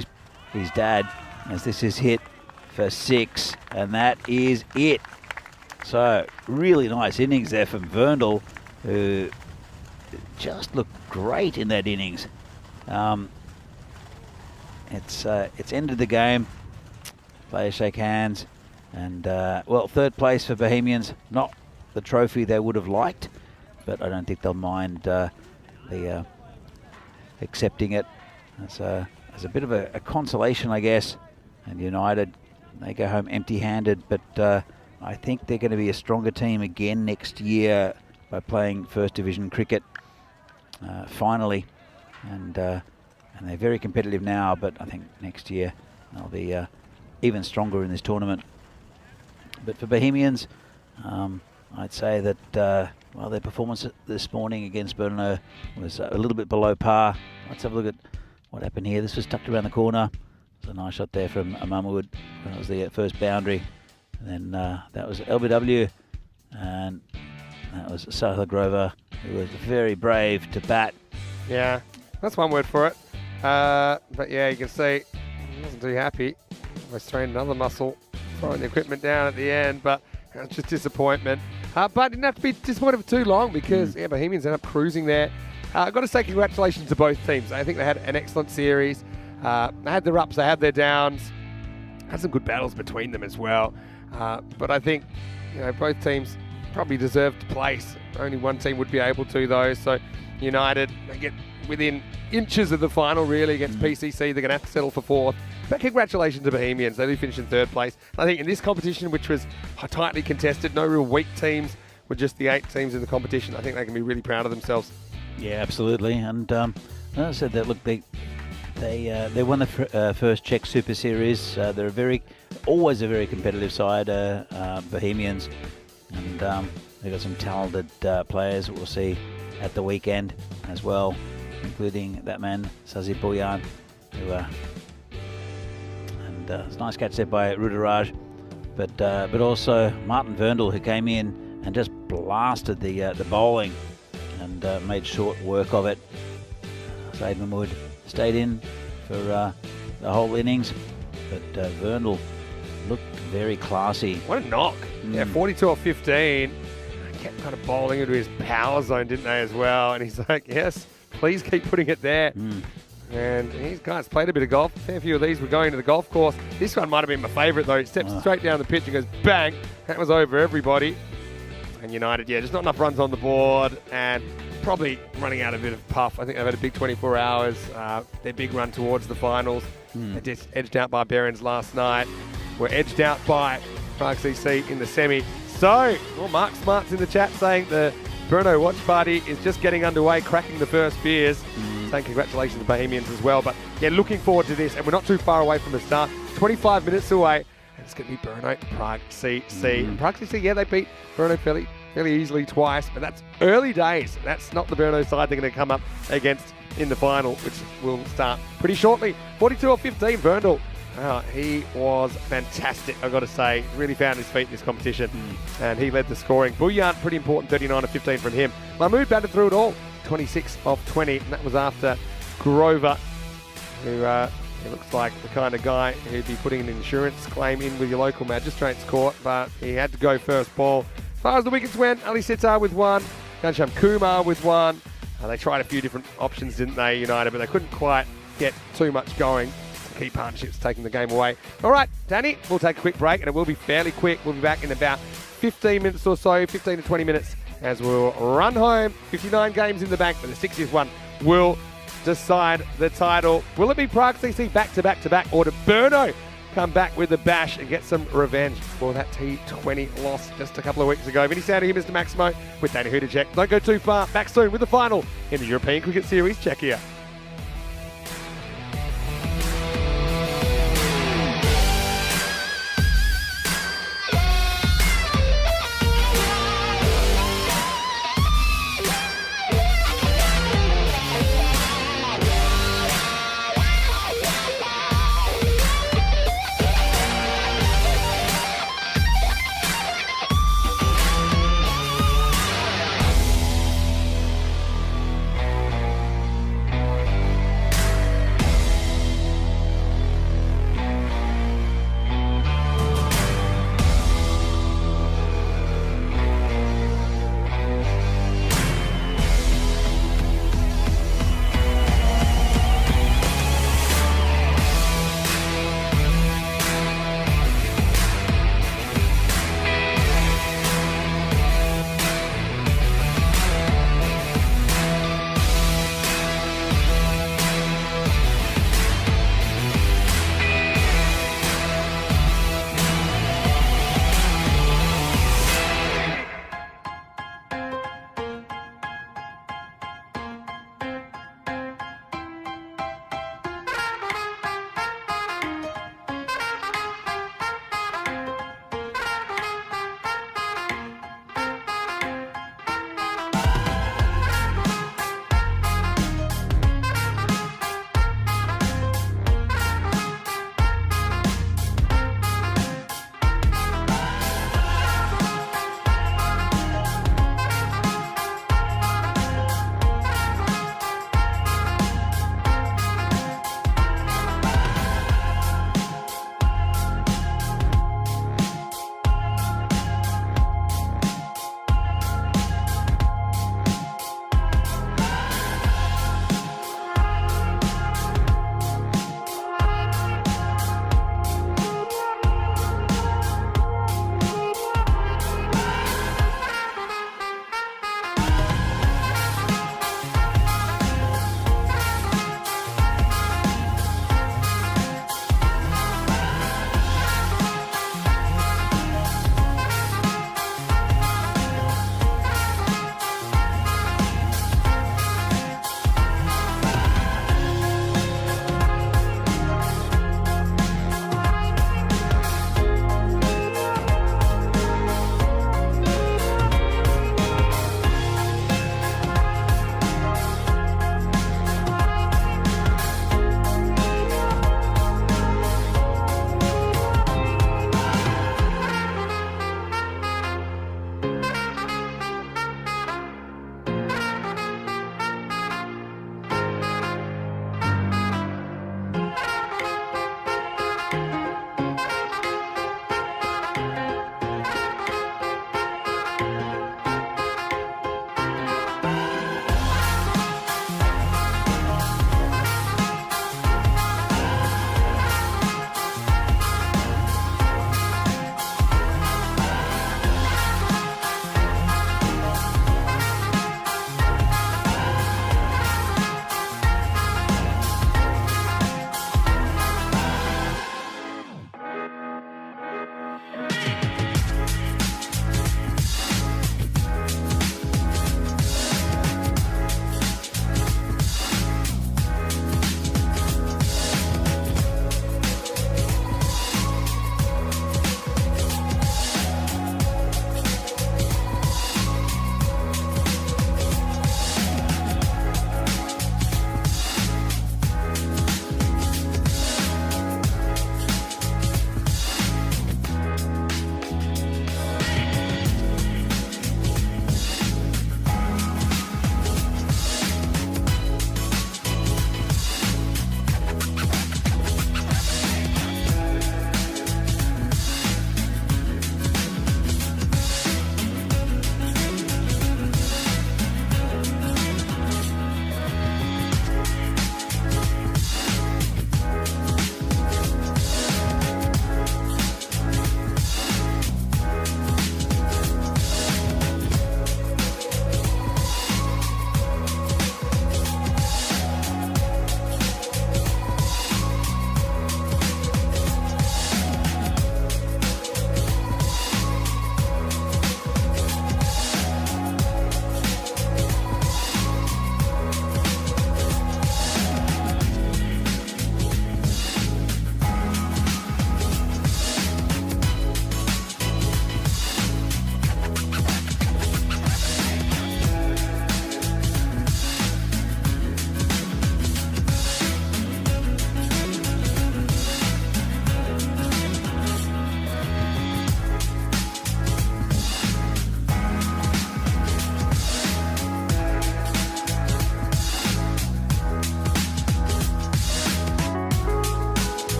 his dad, as this is hit for 6, and that is it. So really nice innings there from Verndl, who just looked great in that innings. It's ended the game. Players shake hands, and well, 3rd place for Bohemians. Not the trophy they would have liked, but I don't think they'll mind the accepting it as a bit of a consolation, I guess. And United, they go home empty-handed, but I think they're going to be a stronger team again next year by playing First Division cricket finally, and they're very competitive now, but I think next year they'll be even stronger in this tournament. But for Bohemians, I'd say that well, their performance this morning against Brno was a little bit below par. Let's have a look at what happened here. This was tucked around the corner. There's a nice shot there from Amamwood. That was the first boundary. And then that was LBW, and that was Sahil Grover, who was very brave to bat. Yeah, that's one word for it. But yeah, you can see he wasn't too happy. They strained another muscle, throwing the equipment down at the end, but it's just disappointment. But didn't have to be disappointed for too long, because yeah, Bohemians ended up cruising there. I've got to say congratulations to both teams. I think they had an excellent series. They had their ups, they had their downs. Had some good battles between them as well. But I think both teams probably deserved place. Only one team would be able to, though. So United, they get within inches of the final, really, against PCC. They're going to have to settle for 4th. But congratulations to Bohemians. They do finish in 3rd place. I think in this competition, which was tightly contested, no real weak teams, with just the 8 teams in the competition, I think they can be really proud of themselves. Yeah, absolutely. And as I said, that look, they won the first Czech Super Series. They're always a very competitive side, Bohemians, and they've got some talented players that we'll see at the weekend as well, including that man Sazi Boyan, who and it's a nice catch there by Rudaraj, but also Martin Verndl, who came in and just blasted the bowling and made short work of it. Said Mahmood stayed in for the whole innings, but Verndl looked very classy. What a knock. Yeah, 42 off 15. Kept kind of bowling into his power zone, didn't they, as well? And he's like, yes, please keep putting it there. And these guys played a bit of golf. A fair few of these were going to the golf course. This one might have been my favourite, though. It steps straight down the pitch and goes bang. That was over everybody. And United, yeah, just not enough runs on the board, and probably running out a bit of puff. I think they've had a big 24 hours. Their big run towards the finals. They just edged out by Barons last night. Were edged out by Prague CC in the semi. So, well, Mark Smart's in the chat saying the Brno watch party is just getting underway, cracking the first beers. Saying congratulations to Bohemians as well. But yeah, looking forward to this, and we're not too far away from the start. 25 minutes away, and it's going to be Brno Prague CC. And Prague CC, yeah, they beat Brno fairly easily twice, but that's early days. That's not the Brno side they're going to come up against in the final, which will start pretty shortly. 42 or 15, Verndl. He was fantastic, I've got to say. Really found his feet in this competition, and he led the scoring. Boyan, pretty important, 39 of 15 from him. Mahmood batted through it all, 26 of 20, and that was after Grover, who he looks like the kind of guy who'd be putting an insurance claim in with your local magistrate's court, but he had to go first ball. As far as the wickets went, Ali Sitar with 1, Gansham Kumar with 1. They tried a few different options, didn't they, United, but they couldn't quite get too much going. Key partnerships taking the game away. All right, Danny, we'll take a quick break, and it will be fairly quick. We'll be back in about 15 minutes or so, 15 to 20 minutes, as we'll run home. 59 games in the bank, but the 60th one will decide the title. Will it be Prague CC back to back to back, or to Brno come back with a bash and get some revenge for that T20 loss just a couple of weeks ago? Vinny Sounder here, Mr. Maximo, with Danny Hudacek. Don't go too far. Back soon with the final in the European Cricket Series. Check here.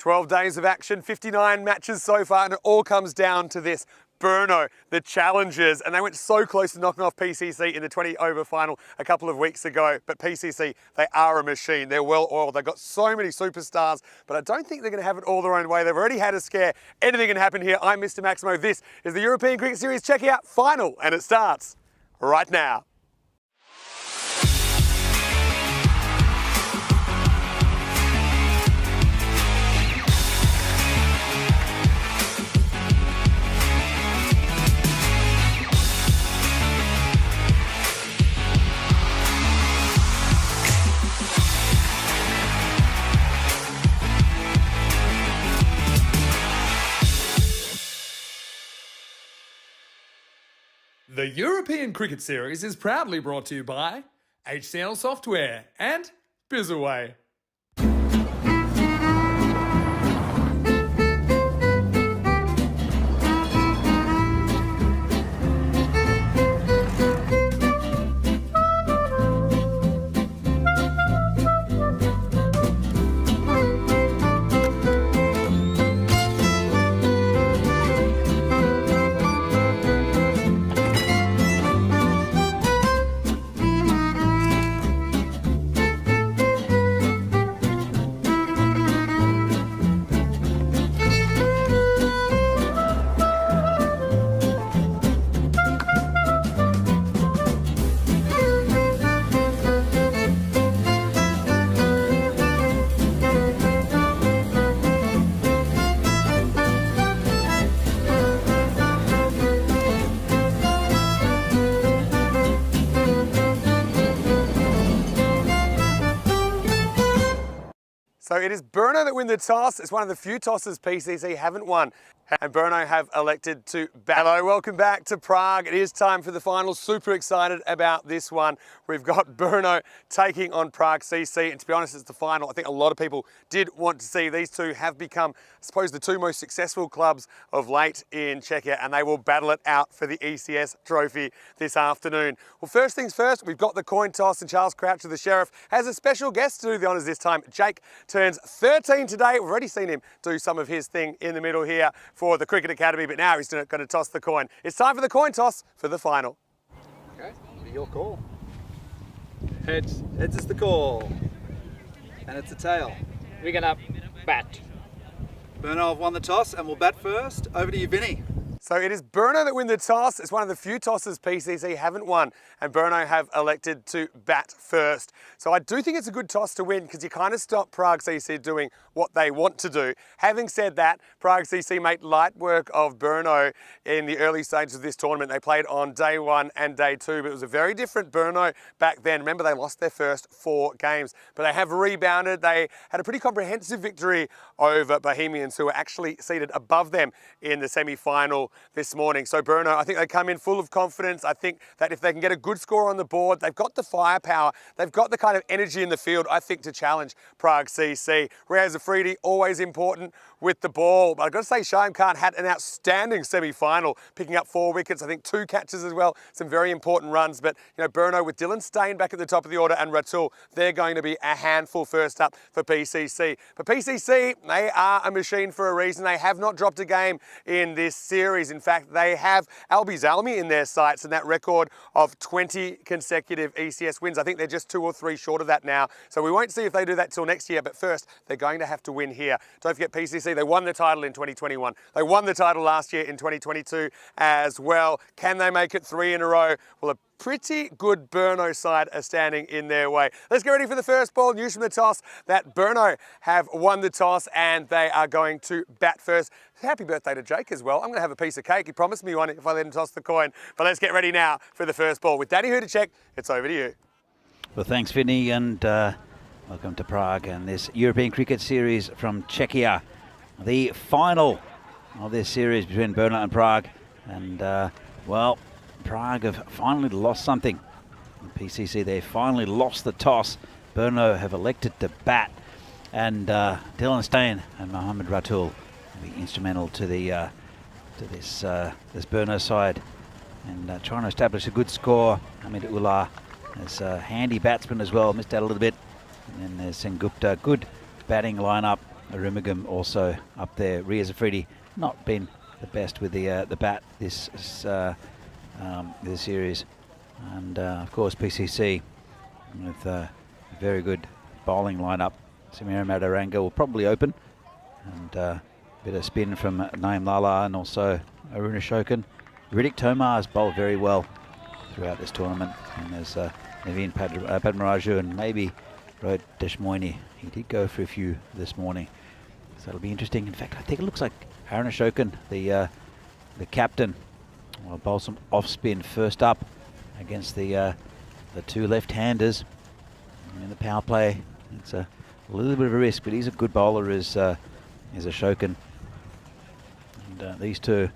12 days of action, 59 matches so far, and it all comes down to this. Brno, the challengers, and they went so close to knocking off PCC in the 20 over final a couple of weeks ago. But PCC, they are a machine. They're well oiled. They've got so many superstars, but I don't think they're going to have it all their own way. They've already had a scare. Anything can happen here. I'm Mr. Maximo. This is the European Cricket Series Checkout Final, and it starts right now. The European Cricket Series is proudly brought to you by HCL Software and Bizaway. it is Brno that win the toss. It's one of the few tosses PCC haven't won. And Brno have elected to bat. Hello, welcome back to Prague. It is time for the final. Super excited about this one. We've got Brno taking on Prague CC. And to be honest, it's the final. I think a lot of people did want to see. These two have become, I suppose, the two most successful clubs of late in Czechia, and they will battle it out for the ECS trophy this afternoon. Well, first things first, we've got the coin toss, and Charles Croucher, the sheriff, has a special guest to do the honours this time. Jake turns 13 today. We've already seen him do some of his thing in the middle here for the Cricket Academy, but now he's going to toss the coin. It's time for the coin toss for the final. Okay, your call. Heads. Heads is the call. And it's a tail. We're gonna bat. Brno have won the toss and will bat first. Over to you, Vinny. So it is Brno that win the toss. It's one of the few tosses PCC haven't won, and Brno have elected to bat first. So I do think it's a good toss to win because you kind of stop Prague CC doing what they want to do. Having said that, Prague CC made light work of Brno in the early stages of this tournament. They played on day 1 and day 2, but it was a very different Brno back then. Remember, they lost their first 4 games, but they have rebounded. They had a pretty comprehensive victory over Bohemians, who were actually seated above them in the semi-final this morning. So Brno, I think they come in full of confidence. I think that if they can get a good score on the board, they've got the firepower, they've got the kind of energy in the field, I think, to challenge Prague CC. Riyaz Afridi, always important with the ball. But I've got to say, Shaim Khan had an outstanding semi-final, picking up 4 wickets, I think 2 catches as well, some very important runs. But, you know, Brno with Dylan Stain back at the top of the order and Ratul, they're going to be a handful first up for PCC. But PCC, they are a machine for a reason. They have not dropped a game in this series. In fact, they have Albi Zalmi in their sights and that record of 20 consecutive ECS wins. I think they're just 2 or 3 short of that now. So we won't see if they do that till next year, but first, they're going to have to win here. Don't forget PCC, they won the title in 2021. They won the title last year in 2022 as well. Can they make it 3 in a row? Well, a pretty good Brno side are standing in their way. Let's get ready for the first ball. News from the toss that Brno have won the toss and they are going to bat first. Happy birthday to Jake as well. I'm going to have a piece of cake. He promised me one if I let him toss the coin. But let's get ready now for the first ball. With Danny Hudacek, it's over to you. Well, thanks, Vinny, and welcome to Prague and this European Cricket Series from Czechia. The final of this series between Brno and Prague. And, well, Prague have finally lost something. In PCC, they finally lost the toss. Brno have elected to bat. And Dylan Stain and Mohamed Ratul will be instrumental to the this Brno side. And trying to establish a good score. Hamid Ullah is a handy batsman as well, missed out a little bit. And then there's Sengupta, good batting lineup. Arumugam also up there. Riyaz Afridi not been the best with the bat this series. And of course PCC with a very good bowling lineup. Samira Madaranga will probably open. And a bit of spin from Naeem Lala and also Aruna Ashokan. Riddick Tomar's bowled very well throughout this tournament. And there's Naveen Padmaraju and maybe Rohit Deshmoini. He did go for a few this morning. So it'll be interesting. In fact, I think it looks like Aruna Ashokan, the captain, will bowl some off spin first up against the 2 left-handers in the power play. It's a little bit of a risk, but he's a good bowler, is Ashokan. And these two,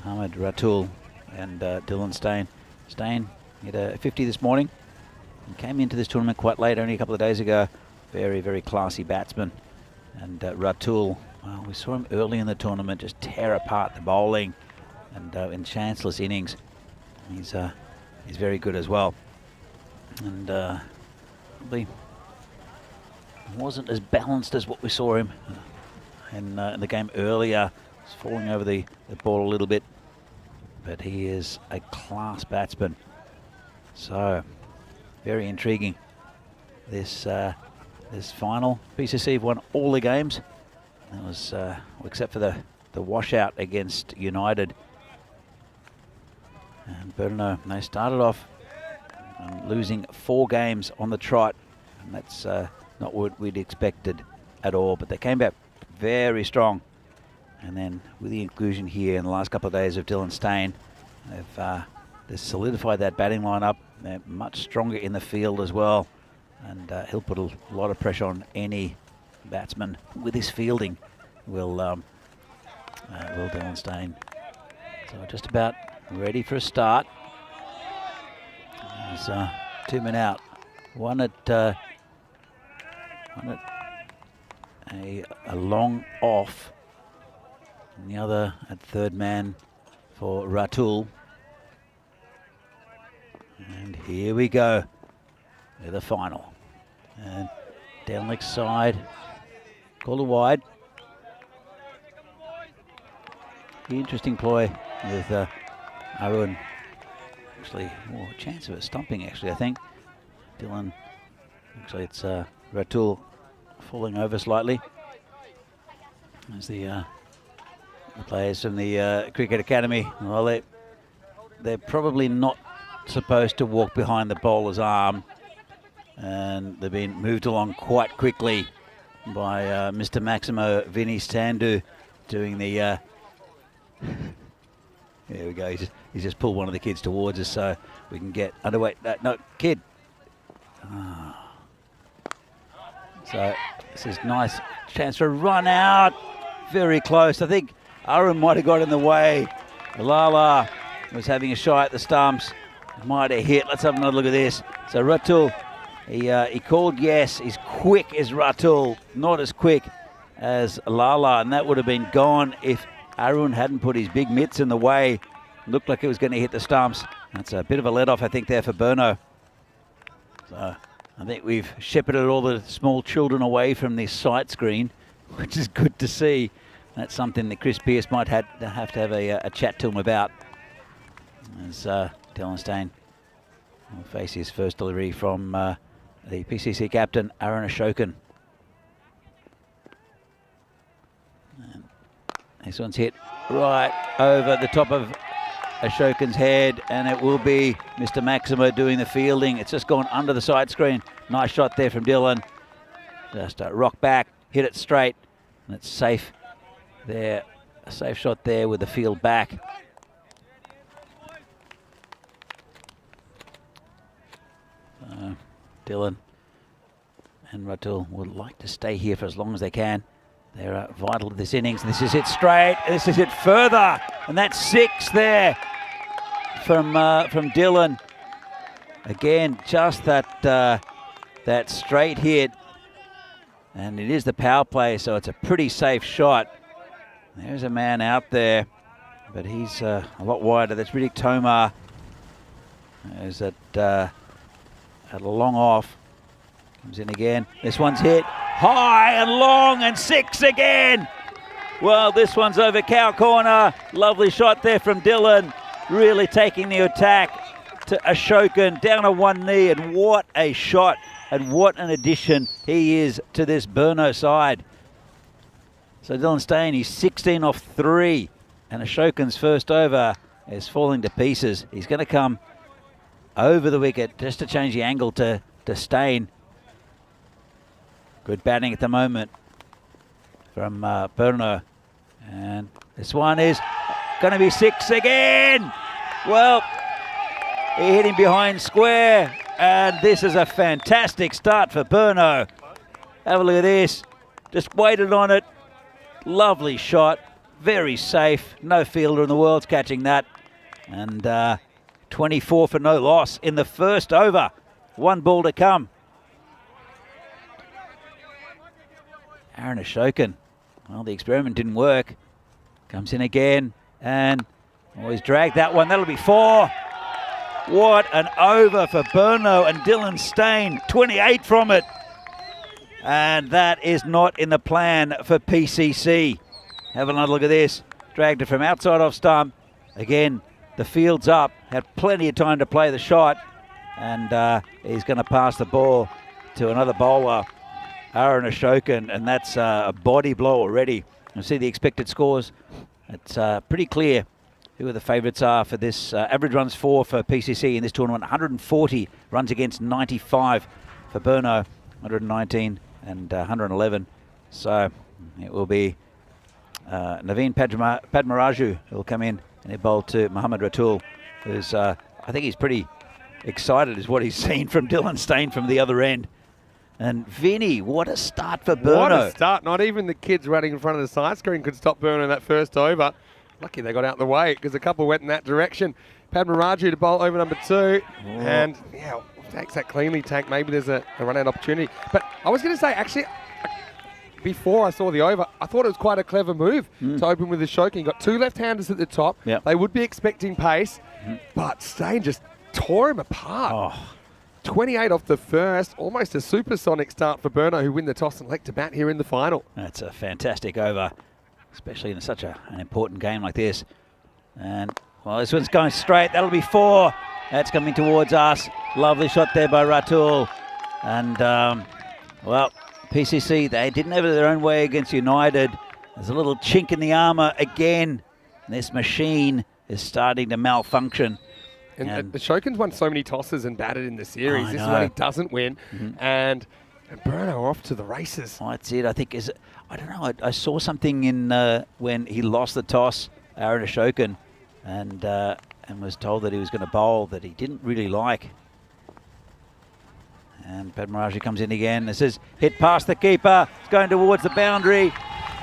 Mohamed Ratul and Dylan Stain. Stain hit a 50 this morning. He came into this tournament quite late, only a couple of days ago. Very, very classy batsman. And Ratul, well, we saw him early in the tournament just tear apart the bowling, and in chanceless innings, he's very good as well. And probably wasn't as balanced as what we saw him in the game earlier. He's falling over the ball a little bit, but he is a class batsman. So very intriguing. This final, PCC have won all the games. That was except for the washout against United. And Brno, they started off losing 4 games on the trot, and that's not what we'd expected at all. But they came back very strong, and then with the inclusion here in the last couple of days of Dylan Stain, they've solidified that batting lineup. They're much stronger in the field as well, and he'll put a lot of pressure on any batsman with his fielding, will Dylan Stein. So just about ready for a start. There's 2 men out. One at a long off, and the other at third man for Ratul. And here we go with the final. And down leg side, called a wide. The interesting ploy with Arun. Actually, more chance of it stumping, actually, I think. Dylan, actually it's Ratul falling over slightly. As the players from the Cricket Academy, well, they're probably not supposed to walk behind the bowler's arm, and they've been moved along quite quickly by Mr. Maximo Vinny Sandu doing the there we go, he's just pulled one of the kids towards us so we can get underway. No, kid. So this is nice chance for a run out. Very close. I think Arun might have got in the way. Lala was having a shy at the stumps. Might have hit. Let's have another look at this. So Ratul, he called yes. He's quick as Ratul, not as quick as Lala, and that would have been gone if Arun hadn't put his big mitts in the way. Looked like it was going to hit the stumps. That's a bit of a let-off, I think, there for Burno. So I think we've shepherded all the small children away from this sight screen, which is good to see. That's something that Chris Pearce might have to have a chat to him about. As Dylan Stein will face his first delivery from the PCC captain, Arun Ashokan. And this one's hit right over the top of Ashokan's head, and it will be Mr. Maximo doing the fielding. It's just gone under the side screen. Nice shot there from Dylan. Just rock back, hit it straight, and it's safe there. A safe shot there with the field back. Dylan and Ratul would like to stay here for as long as they can. They're vital to this innings. This is it straight. This is it further, and that's 6 there from Dylan. Again, just that straight hit, and it is the power play, so it's a pretty safe shot. There's a man out there, but he's a lot wider. That's Riddick Tomar. There's at a long off. Comes in again. This one's hit high and long, and 6 again. Well, this one's over cow corner. Lovely shot there from Dylan. Really taking the attack to Ashokan down on one knee, and what a shot and what an addition he is to this Burno side. So Dylan Stein, he's 16 off 3, and Ashokan's first over is falling to pieces. He's going to come over the wicket just to change the angle to Stein. Good batting at the moment from Burno. And this one is going to be 6 again. Well, he hit him behind square, and this is a fantastic start for Burno. Have a look at this. Just waited on it. Lovely shot. Very safe. No fielder in the world's catching that. And 24 for no loss in the first over. 1 ball to come. Arun Ashokan. Well, the experiment didn't work. Comes in again and always dragged that one. That'll be 4. What an over for Burno and Dylan Stein. 28 from it. And that is not in the plan for PCC. Have another look at this. Dragged it from outside off stump. Again, the field's up. Had plenty of time to play the shot. And he's going to pass the ball to another bowler, Arun Ashokan, and that's a body blow already. You'll see the expected scores. It's pretty clear who the favourites are for this. Average runs for PCC in this tournament. 140 runs against 95 for Burno. 119 and 111. So it will be Naveen Padmaraju who will come in and he bowled to Mohammad Ratul, who's I think he's pretty excited is what he's seen from Dylan Stein from the other end. And Vinny, what a start for What Berno. a start. Not even the kids running in front of the side screen could stop Berno in that first over. Lucky they got out the way because a couple went in that direction. Padmaraju to bowl over number 2. And, yeah, takes that cleanly, Tank. Maybe there's a run-out opportunity. But I was going to say, actually, before I saw the over, I thought it was quite a clever move to open with the Shokin. You got 2 left-handers at the top. Yep. They would be expecting pace, but Stain just tore him apart. Oh. 28 off the first, almost a supersonic start for Berno, who win the toss and elect to bat here in the final. That's a fantastic over, especially in such an important game like this. And, well, this one's going straight. That'll be 4. That's coming towards us. Lovely shot there by Ratul. And, well, PCC, they didn't have it their own way against United. There's a little chink in the armour again. This machine is starting to malfunction. And the Shokin's won so many tosses and batted in the series. This is when he doesn't win. And Berno are off to the races. Oh, that's it. I think I don't know. I saw something in when he lost the toss, Aaron Ashokan, and was told that he was going to bowl that he didn't really like. And Padmaraju comes in again. This is hit past the keeper. It's going towards the boundary,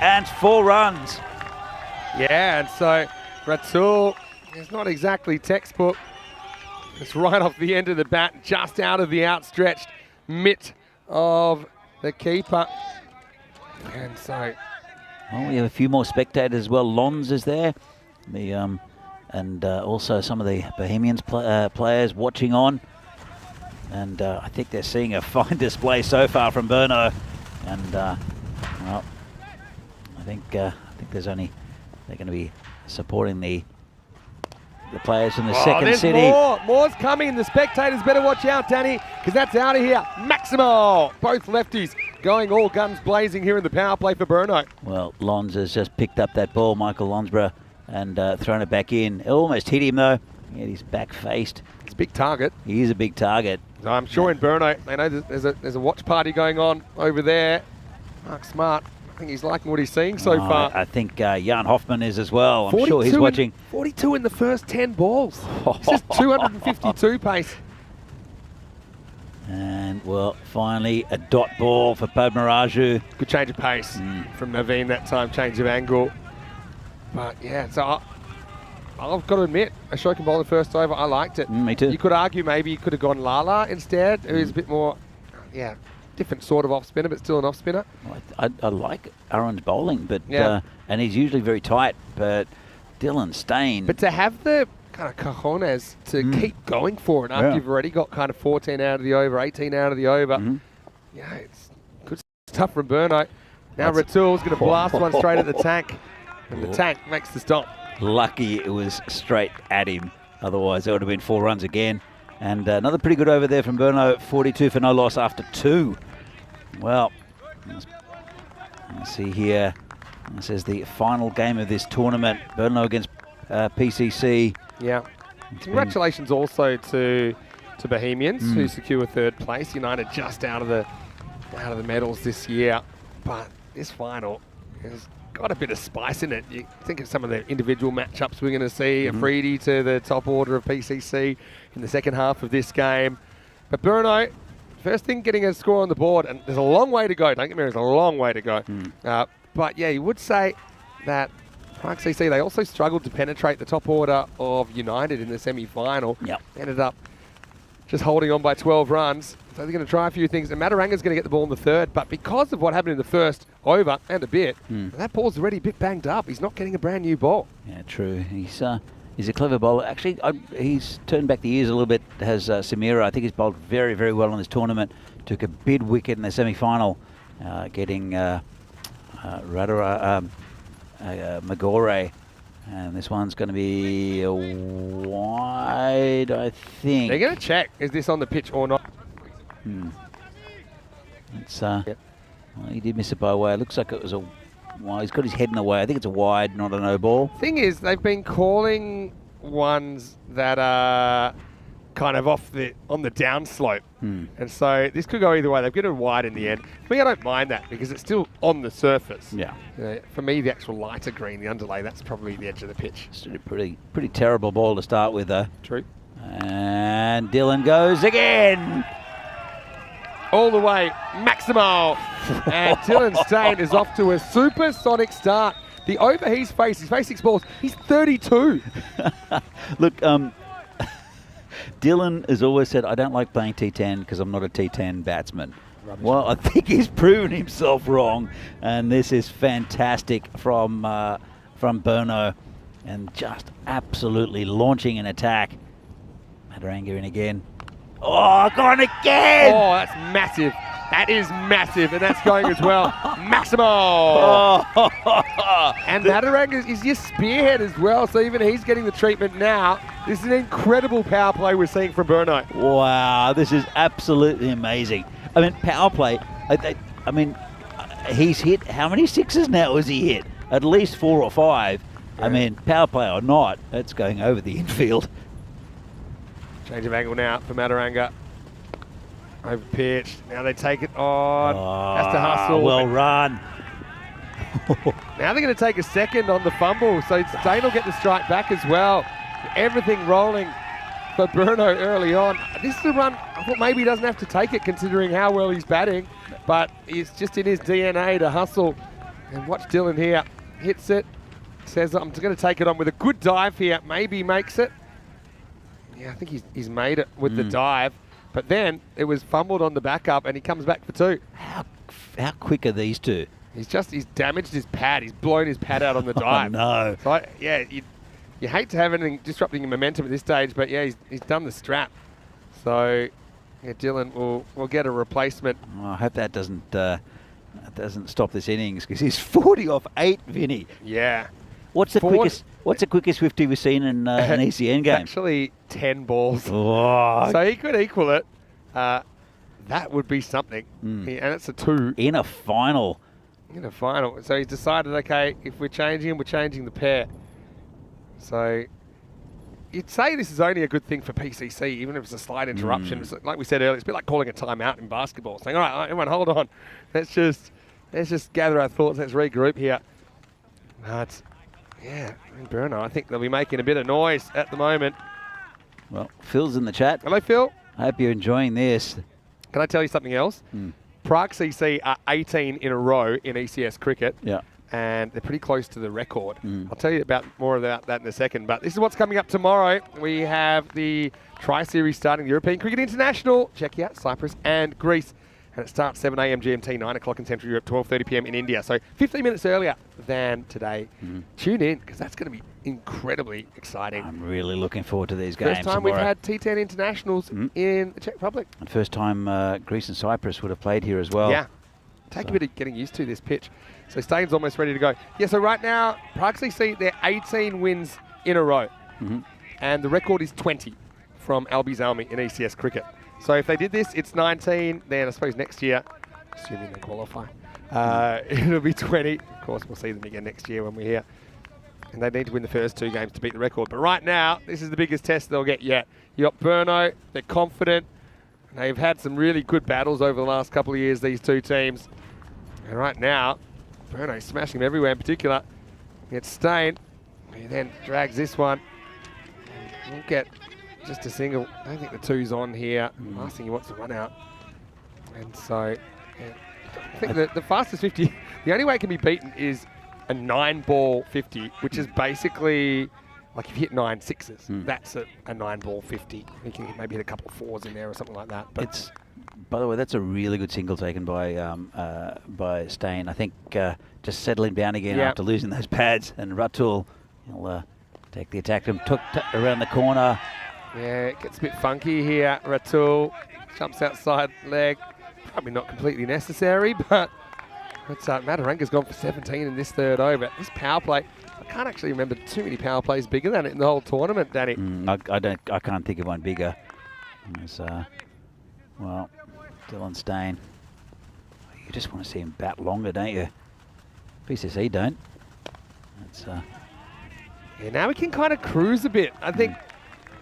and 4 runs. Yeah, and so Ratul is not exactly textbook. It's right off the end of the bat, just out of the outstretched mitt of the keeper. And so... Well, we have a few more spectators as well. Lons is there. And also some of the Bohemians players watching on. And I think they're seeing a fine display so far from Berno. And, well, I think there's only... They're going to be supporting the players from the second city. More's coming, and the spectators better watch out, Danny, because that's out of here. Maximo, both lefties going all guns blazing here in the power play for Berno. Well, Lons has just picked up that ball, Michael Lonsborough, and thrown it back in. It almost hit him though. Yeah, he's back faced. It's a big target. He is a big target. I'm sure in Berno, they know there's a watch party going on over there. Mark Smart, I think he's liking what he's seeing so far. I think Jan Hoffman is as well. I'm sure he's watching. 42 in the first 10 balls. This is 252 pace. And, well, finally a dot ball for Padmaraju. Good change of pace from Naveen that time, change of angle. But, yeah, so I've got to admit, Ashokan bowled the first over. I liked it. Me too. You could argue maybe you could have gone Lala instead, who's a bit more, different sort of off-spinner, but still an off-spinner. I like Aaron's bowling, but and he's usually very tight, but Dylan Stain... But to have the kind of cojones to keep going for it after you've already got kind of 14 out of the over, 18 out of the over, it's good stuff from Berno. Now Ratul's going to blast one straight at the tank, and the tank makes the stop. Lucky it was straight at him, otherwise it would have been 4 runs again. And another pretty good over there from Berno, 42 for no loss after 2. Well, let's see here. This is the final game of this tournament. Berno against PCC. Yeah. Congratulations also to Bohemians who secure 3rd place. United just out of the medals this year, but this final has got a bit of spice in it. You think of some of the individual matchups we're going to see. Afridi to the top order of PCC in the second half of this game. But Berno, first thing, getting a score on the board, and there's a long way to go. Don't get me wrong, there's a long way to go. But yeah, you would say that Park CC, they also struggled to penetrate the top order of United in the semi-final. Ended up just holding on by 12 runs. So they're going to try a few things. And Mataranga's going to get the ball in the 3rd, but because of what happened in the first over and a bit, that ball's already a bit banged up. He's not getting a brand new ball. Yeah, true. He's a clever bowler. Actually, he's turned back the years a little bit, has Samira. I think he's bowled very, very well in this tournament. Took a big wicket in the semi-final, getting Radara Magore. And this one's going to be a wide, I think. They're going to check, is this on the pitch or not? It's well, he did miss it by a way. It looks like it was a wide. He's got his head in the way. I think it's a wide, not a no ball. Thing is, they've been calling ones that are kind of on the downslope. And so this could go either way. They've got it wide in the end. For me, I don't mind that because it's still on the surface. Yeah. For me, the actual lighter green, the underlay, that's probably the edge of the pitch. It's a pretty terrible ball to start with, though. True. And Dylan goes again. all the way, Maximo. And Dylan Stain is off to a supersonic start. The over he's facing balls. He's 32. Look, Dylan has always said, I don't like playing T10 because I'm not a T10 batsman. Rubbish. Well, I think he's proven himself wrong, and this is fantastic from Berno, and just absolutely launching an attack. Madaranga in again. Oh, gone again! Oh, that's massive. That is massive, and that's going as well. Maximo! Oh. And Madaranga is your spearhead as well, so even he's getting the treatment now. This is an incredible power play we're seeing from Berno. Wow, this is absolutely amazing. I mean, power play, I mean, he's hit, how many sixes now has he hit? At least 4 or 5. Yeah. I mean, power play or not, that's going over the infield. Change of angle now for Madaranga. Over pitch. Now they take it on. Has to hustle. Well run. Now they're going to take a second on the fumble, so Stain will get the strike back as well. Everything rolling for Berno early on. This is a run I thought maybe he doesn't have to take it considering how well he's batting, but it's just in his DNA to hustle. And watch Dylan here. Hits it. Says, I'm just going to take it on with a good dive here. Maybe he makes it. Yeah, I think he's made it with the dive. But then it was fumbled on the backup and he comes back for 2. How quick are these two? He's damaged his pad. He's blown his pad out on the dive. Oh, no. So yeah, you hate to have anything disrupting your momentum at this stage, but yeah, he's done the strap. So yeah, Dylan will get a replacement. Oh, I hope that doesn't stop this innings because he's 40 off 8, Vinny. Yeah. What's the quickest 50 we've seen in an ECN game? Actually, 10 balls. Oh. So he could equal it. That would be something. And it's a 2. In a final. In a final. So he's decided, okay, if we're changing the pair. So you'd say this is only a good thing for PCC, even if it's a slight interruption. It's like we said earlier, it's a bit like calling a timeout in basketball, saying, all right, everyone, hold on. Let's just gather our thoughts. Let's regroup here. But yeah, Berno, I think they'll be making a bit of noise at the moment. Well, Phil's in the chat. Hello, Phil. I hope you're enjoying this. Can I tell you something else? Prague CC are 18 in a row in ECS cricket. Yeah. And they're pretty close to the record. I'll tell you more about that in a second. But this is what's coming up tomorrow. We have the Tri-Series starting, the European Cricket International, Czechia, Cyprus, and Greece. And it starts 7 a.m. GMT, 9 o'clock in Central Europe, 12:30 p.m. in India. So 15 minutes earlier than today. Tune in, because that's going to be incredibly exciting. I'm really looking forward to these games. First time tomorrow. we've had T10 internationals in the Czech Republic. And first time Greece and Cyprus would have played here as well. Yeah. Take a bit of getting used to this pitch. So Stain's almost ready to go. Yeah, so right now, Prague CC, they're 18 wins in a row. And the record is 20 from Albi Zalmi in ECS cricket. So if they did this, it's 19. Then I suppose next year, assuming they qualify, it'll be 20. Of course, we'll see them again next year when we're here. And they need to win the first 2 games to beat the record. But right now, this is the biggest test they'll get yet. You got Berno, they're confident. They've had some really good battles over the last couple of years, these 2 teams. And right now, Berno's smashing them everywhere in particular. It's Stain. He then drags this one. And we'll get just a single. I don't think the 2's on here. Last thing he wants to run out. And so, yeah, I think the fastest 50, the only way it can be beaten is a 9-ball 50, which is basically like if you hit 9 sixes, that's a 9-ball 50. You can maybe hit a couple of 4s in there or something like that. But it's, by the way, that's a really good single taken by Stain. I think just settling down again after losing those pads, and Ratul will take the attack. Took around the corner. Yeah, it gets a bit funky here. Ratul jumps outside leg. Probably not completely necessary, but it's, Madaranga's gone for 17 in this 3rd over. This power play, I can't actually remember too many power plays bigger than it in the whole tournament, Danny. I can't think of one bigger. Well, Dylan Stain. You just want to see him bat longer, don't you? PCC don't. That's yeah, now we can kind of cruise a bit. I think,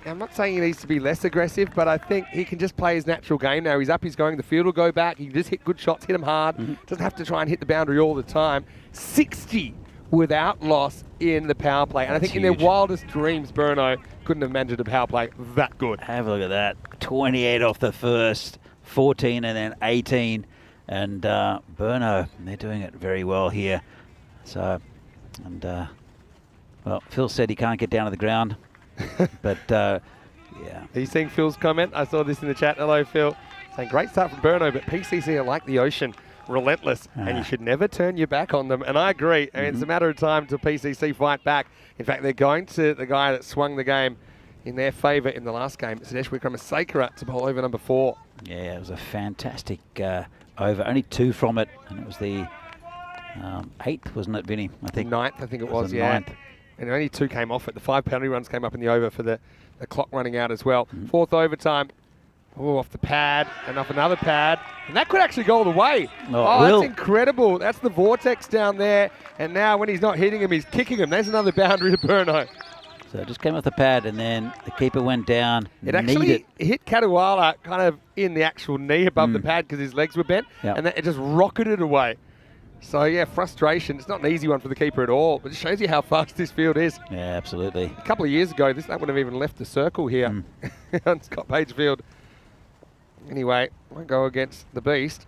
I'm not saying he needs to be less aggressive, but I think he can just play his natural game now. He's up, he's going, the field will go back. He can just hit good shots, hit them hard. Doesn't have to try and hit the boundary all the time. 60 without loss in the power play. And I think in their wildest dreams, Berno couldn't have managed a power play that good. Have a look at that. 28 off the first, 14 and then 18. And Burno, they're doing it very well here. So, and well, Phil said he can't get down to the ground, but yeah. Are you seeing Phil's comment? I saw this in the chat. Hello, Phil. Saying great start from Burno, but PCC are like the ocean, relentless, and you should never turn your back on them. And I agree. I mean, it's a matter of time till PCC fight back. In fact, they're going to the guy that swung the game in their favour in the last game, Sudesh Wickramasekara, to bowl over number 4. Yeah, it was a fantastic over. Only 2 from it, and it was the 8th, wasn't it, Vinny? I think 9th, I think it was, yeah. 9th. And only 2 came off it. The 5 penalty runs came up in the over for the clock running out as well. 4th overtime. Oh, off the pad and off another pad. And that could actually go all the way. Oh, that's incredible. That's the vortex down there. And now when he's not hitting him, he's kicking him. There's another boundary to Burno. So it just came off the pad, and then the keeper went down. It actually hit Kadiwala kind of in the actual knee above the pad because his legs were bent. Yep. And then it just rocketed away. So, yeah, frustration. It's not an easy one for the keeper at all, but it shows you how fast this field is. Yeah, absolutely. A couple of years ago, that would have even left the circle here on Scott Page Field. Anyway, won't go against the Beast.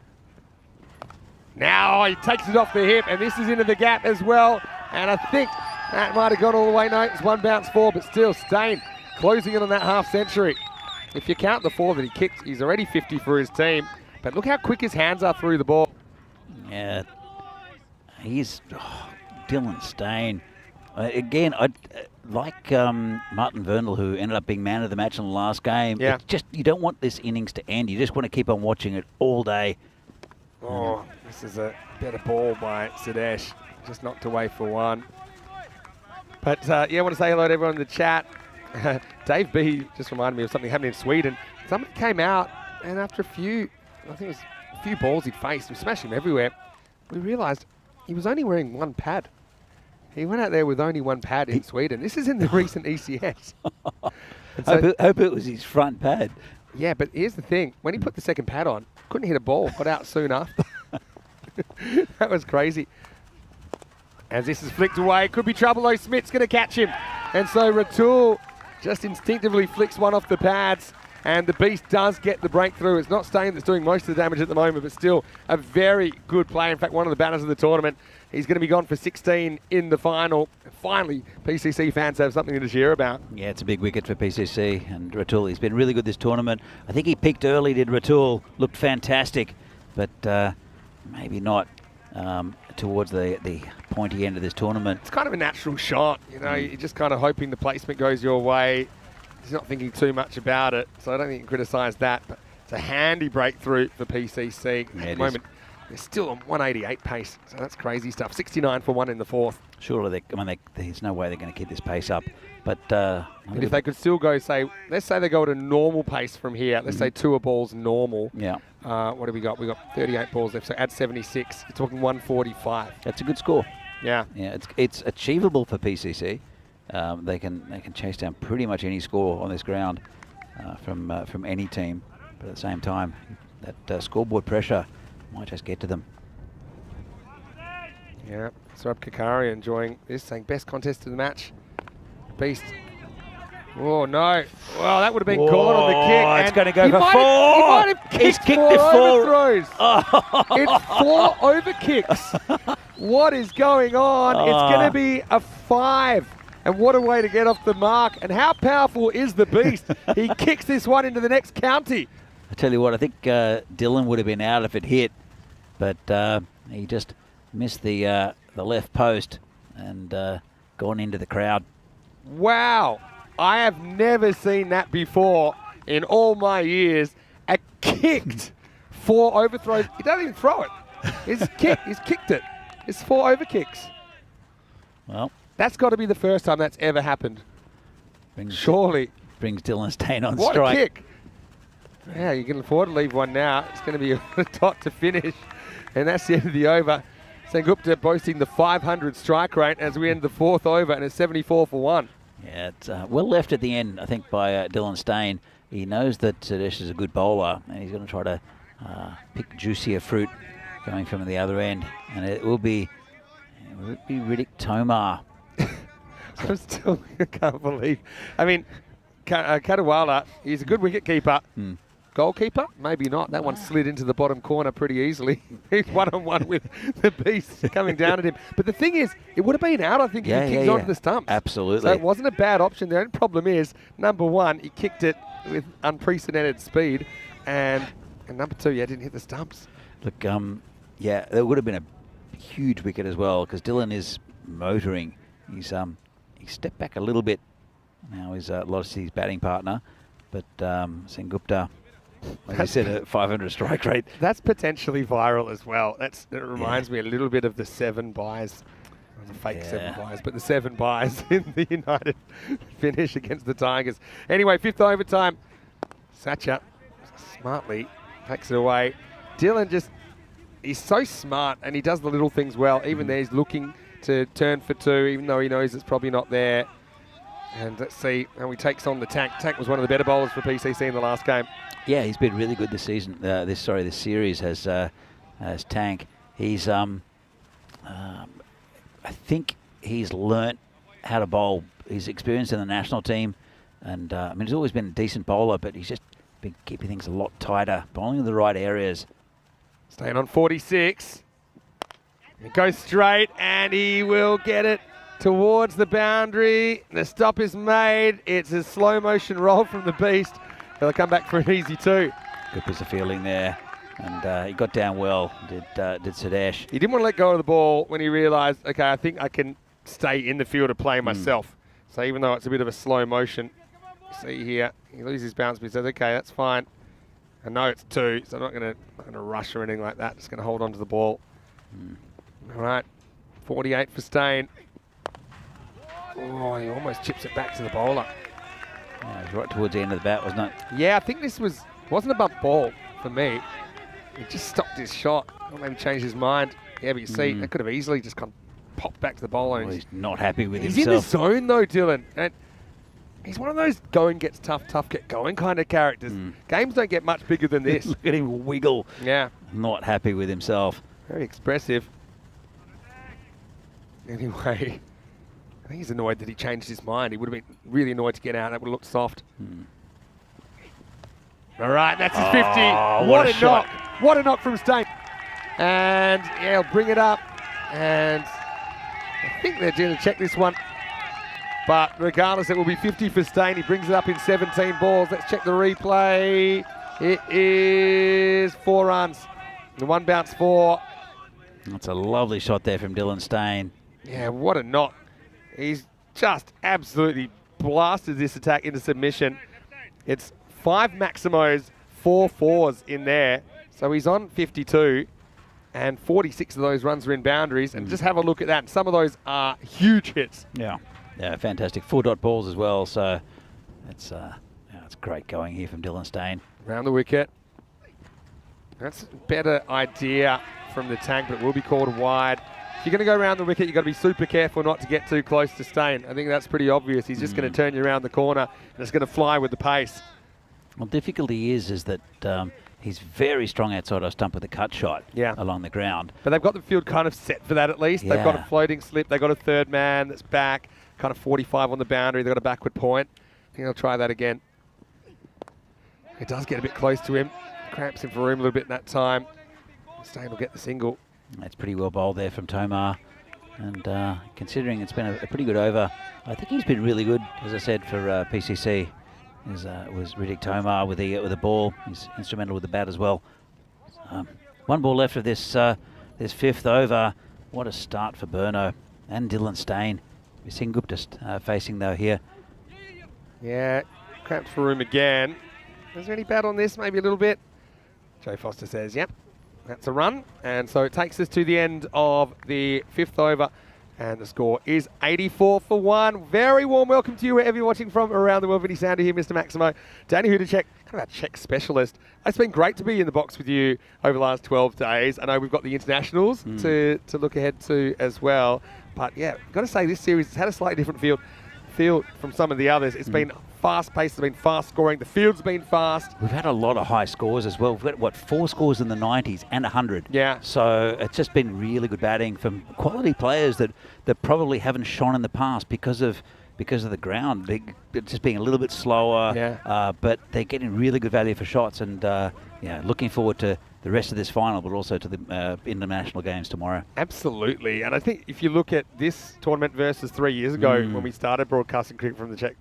Now he takes it off the hip, and this is into the gap as well. And I think that might have gone all the way. No, it's 1 bounce 4, but still, Stain closing in on that half century. If you count the 4 that he kicked, he's already 50 for his team. But look how quick his hands are through the ball. Yeah, he's Dylan Stain. Again, I like Martin Vernal, who ended up being man of the match in the last game. Yeah. Just you don't want this innings to end. You just want to keep on watching it all day. Oh, this is a better ball by Sudesh. Just knocked away for 1. But yeah, I want to say hello to everyone in the chat. Dave B just reminded me of something happening in Sweden. Somebody came out, and after I think it was a few balls he'd faced, he was smashing them everywhere. We realised he was only wearing 1 pad. He went out there with only 1 pad in Sweden. This is in the recent ECS. So, hope it was his front pad. Yeah, but here's the thing. When he put the second pad on, couldn't hit a ball. Got out soon after. That was crazy. As this is flicked away, could be trouble though. Smith's going to catch him. And so Ratul just instinctively flicks 1 off the pads. And the Beast does get the breakthrough. It's not Stain that's doing most of the damage at the moment, but still a very good play. In fact, one of the banners of the tournament. He's going to be gone for 16 in the final. Finally, PCC fans have something to cheer about. Yeah, it's a big wicket for PCC. And Ratul, he's been really good this tournament. I think he peaked early, did Ratul. Looked fantastic, but maybe not towards the pointy end of this tournament. It's kind of a natural shot. You know, you're just kind of hoping the placement goes your way. He's not thinking too much about it, so I don't think you can criticise that. But it's a handy breakthrough for PCC. Yeah, at the moment, they're still on 188 pace, so that's crazy stuff. 69 for 1 in the 4th. Surely, there's no way they're going to keep this pace up. But if they could still go, let's say they go at a normal pace from here. Let's say 2 balls normal. Yeah. What do we got? We got 38 balls left, so add 76. You're talking 145. That's a good score. Yeah. Yeah, it's achievable for PCC. They can chase down pretty much any score on this ground from any team, but at the same time, that scoreboard pressure might just get to them. Yeah, Sarab Kakari enjoying this, saying best contest of the match. Beast. Oh no! Well, that would have been caught on the kick. It's going to go for 4. He might have kicked He's kicked 4 it 4. overthrows. It's 4 over kicks. What is going on? It's going to be a 5. And what a way to get off the mark. And how powerful is the Beast? He kicks this one into the next county. I tell you what, I think Dylan would have been out if it hit, but he just missed the left post and gone into the crowd. Wow. I have never seen that before in all my years. A kicked 4 overthrows. He doesn't even throw it. He's kicked it. It's 4 over kicks. Well, that's got to be the first time that's ever happened. Surely. Brings Dylan Stain on what strike. What a kick. Yeah, you can afford to leave one now. It's going to be a dot to finish. And that's the end of the over. Sengupta boasting the 500 strike rate as we end the 4th over, and it's 74 for 1. Yeah, it's well left at the end, I think, by Dylan Stain. He knows that Sudesh is a good bowler, and he's going to try to pick juicier fruit going from the other end. And it will be Riddick Tomar. I still can't believe. I mean, Kadiwala, he's a good wicket keeper, goalkeeper? Maybe not. That one slid into the bottom corner pretty easily. He's one-on-one with the beast coming down at him. But the thing is, it would have been out, I think, if he kicked onto the stumps. Absolutely. So it wasn't a bad option. The only problem is, number one, he kicked it with unprecedented speed, and number two, didn't hit the stumps. Look, there would have been a huge wicket as well, because Dylan is motoring. He's he stepped back a little bit. Now he's lost his batting partner, but Sengupta, like I said, a 500 strike rate. That's potentially viral as well. It reminds me a little bit of the 7 buys. The fake 7 buys, but the 7 buys in the United finish against the Tigers. Anyway, 5th overtime. Sacha smartly takes it away. Dylan he's so smart, and he does the little things well. Even there, he's looking to turn for 2, even though he knows it's probably not there. And let's see how he takes on the Tank. Tank was one of the better bowlers for PCC in the last game. Yeah, he's been really good this season. This series has Tank. He's I think he's learnt how to bowl. He's experienced in the national team, and he's always been a decent bowler, but he's just been keeping things a lot tighter, bowling in the right areas. Staying on 46. He goes straight, and he will get it towards the boundary. The stop is made. It's a slow motion roll from the beast. He'll come back for an easy 2. Good piece of fielding there, and he got down well. Did Sadesh. He didn't want to let go of the ball when he realised, okay, I think I can stay in the field and play myself. So even though it's a bit of a slow motion, see here, he loses his bounce, but he says, okay, that's fine. I know it's 2, so I'm not going to rush or anything like that. Just going to hold on to the ball. All right, 48 for Stain. Oh, he almost chips it back to the bowler. Yeah, it was right towards the end of the bat, wasn't it? Yeah, I think this wasn't a bump ball for me. He just stopped his shot, or maybe changed his mind. Yeah, but you see, that could have easily just popped back to the bowler. Well, he's not happy with himself. He's in the zone though, Dylan. And he's one of those going gets tough, tough get going kind of characters. Games don't get much bigger than this. Look at him wiggle. Yeah. Not happy with himself. Very expressive. Anyway, I think he's annoyed that he changed his mind. He would have been really annoyed to get out. That would have looked soft. All right, that's his 50. What a shot. Knock. What a knock from Stain. And he'll bring it up. And I think they're going to check this one. But regardless, it will be 50 for Stain. He brings it up in 17 balls. Let's check the replay. It is 4 runs. The 1 bounce 4. That's a lovely shot there from Dylan Stain. Yeah, what a knock. He's just absolutely blasted this attack into submission. It's 5 Maximos, 4 4s in there. So he's on 52, and 46 of those runs are in boundaries. And just have a look at that. Some of those are huge hits. Yeah, fantastic. 4-dot balls as well. So it's great going here from Dylan Stain. Round the wicket. That's a better idea from the Tank, but it will be called wide. If you're going to go around the wicket, you've got to be super careful not to get too close to Stain. I think that's pretty obvious. He's just going to turn you around the corner, and it's going to fly with the pace. Well, difficulty is that he's very strong outside our stump with a cut shot along the ground. But they've got the field kind of set for that at least. Yeah. They've got a floating slip. They've got a third man that's back, kind of 45 on the boundary. They've got a backward point. I think they'll try that again. It does get a bit close to him. Cramps him for room a little bit in that time. Stain will get the single. That's pretty well bowled there from Tomar. And considering it's been a pretty good over, I think he's been really good, as I said, for PCC. Was Riddick Tomar with the ball. He's instrumental with the bat as well. 1 ball left of this 5th over. What a start for Burno and Dylan Stain. We're seeing Gupta facing though here. Yeah, cramps for room again. Is there any bat on this? Maybe a little bit. Joe Foster says, yep, that's a run. And so it takes us to the end of the 5th over. And the score is 84 for 1. Very warm welcome to you wherever you're watching from around the world. Vinny Sounder here, Mr. Maximo. Danny Hudacek, kind of our Czech specialist. It's been great to be in the box with you over the last 12 days. I know we've got the internationals to look ahead to as well. But yeah, got to say this series has had a slightly different feel from some of the others. It's been fast-paced, it's been fast scoring. The field's been fast. We've had a lot of high scores as well. We've got, 4 scores in the 90s and 100. Yeah. So it's just been really good batting from quality players that probably haven't shone in the past because of because of the ground, just being a little bit slower. Yeah. But they're getting really good value for shots, and looking forward to the rest of this final, but also to the international games tomorrow. Absolutely. And I think if you look at this tournament versus 3 years ago when we started broadcasting cricket from the Czech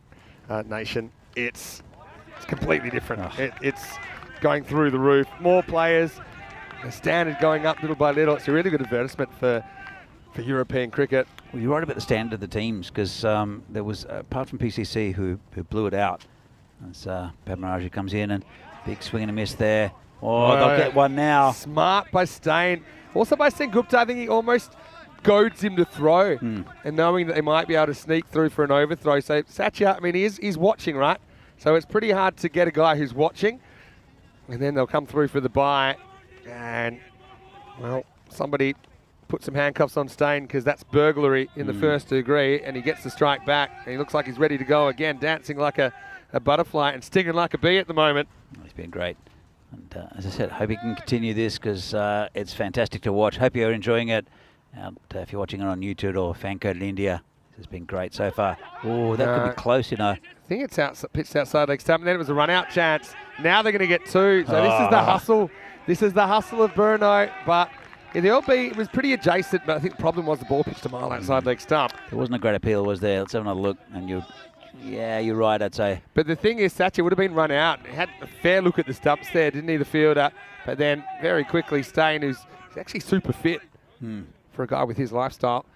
nation, it's completely different. Oh. It's going through the roof. More players, the standard going up little by little. It's a really good advertisement for European cricket. Well, you're right about the standard of the teams, because there was, apart from PCC, who blew it out, as Padmaraju comes in and big swing and a miss there. Oh, they'll get one now. Smart by Stain. Also by Sengupta, I think he almost goads him to throw, and knowing that they might be able to sneak through for an overthrow. So Satya, I mean, he's watching, right? So it's pretty hard to get a guy who's watching, and then they'll come through for the bye, and, well, somebody put some handcuffs on Stain, because that's burglary in the first degree, and he gets the strike back, and he looks like he's ready to go again, dancing like a butterfly and stinging like a bee at the moment. He's been great. And as I said, hope he can continue this, because it's fantastic to watch. Hope you're enjoying it. And if you're watching it on YouTube or Fancode in India, this has been great so far. Oh, that could be close, you know. I think it's pitched outside leg stump, and then it was a run-out chance. Now they're going to get two. So this is the hustle. This is the hustle of Bruno. But the LB was pretty adjacent, but I think the problem was the ball pitched a mile outside leg stump. There wasn't a great appeal, was there? Let's have another look. And you're right, I'd say. But the thing is, Satya would have been run out. He had a fair look at the stumps there, didn't he, the fielder? But then very quickly, Stain, who's actually super fit for a guy with his lifestyle.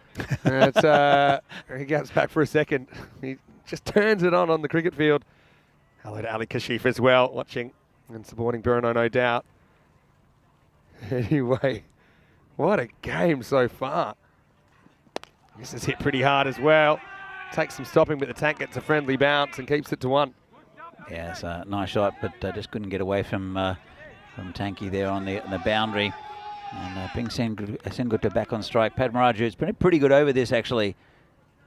He gets back for a second. He just turns it on the cricket field. Hello to Ali Kashif as well, watching and supporting Bruno, no doubt. Anyway, what a game so far. This is hit pretty hard as well. Takes some stopping, but the tank gets a friendly bounce and keeps it to 1. Yeah, it's a nice shot, but just couldn't get away from Tanky there on the boundary. And Ping Sengupta back on strike. Padmaraju, it's been a pretty good over this, actually.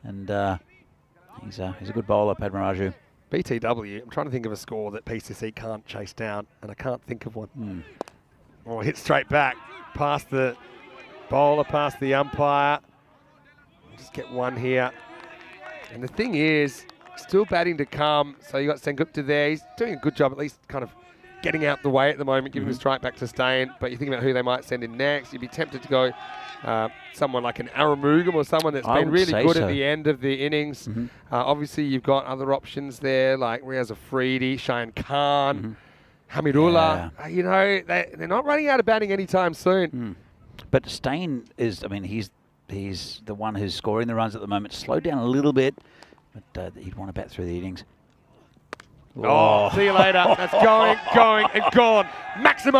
And he's a good bowler, Padmaraju. BTW, I'm trying to think of a score that PCC can't chase down, and I can't think of one. Oh, hit straight back, past the bowler, past the umpire. Just get one here. And the thing is, still batting to come. So you got Sengupta there. He's doing a good job, at least kind of getting out the way at the moment, giving the strike back to Stain. But you think about who they might send in next. You'd be tempted to go someone like an Aramugam or someone that's been really good at the end of the innings. Obviously, you've got other options there, like Riaz Afridi, Shayan Khan, Hamidullah. You know, they're not running out of batting anytime soon. But Stain is, I mean, he's the one who's scoring the runs at the moment. Slowed down a little bit, but he'd want to bat through the innings. Oh, see you later. That's going, and gone. Maximo!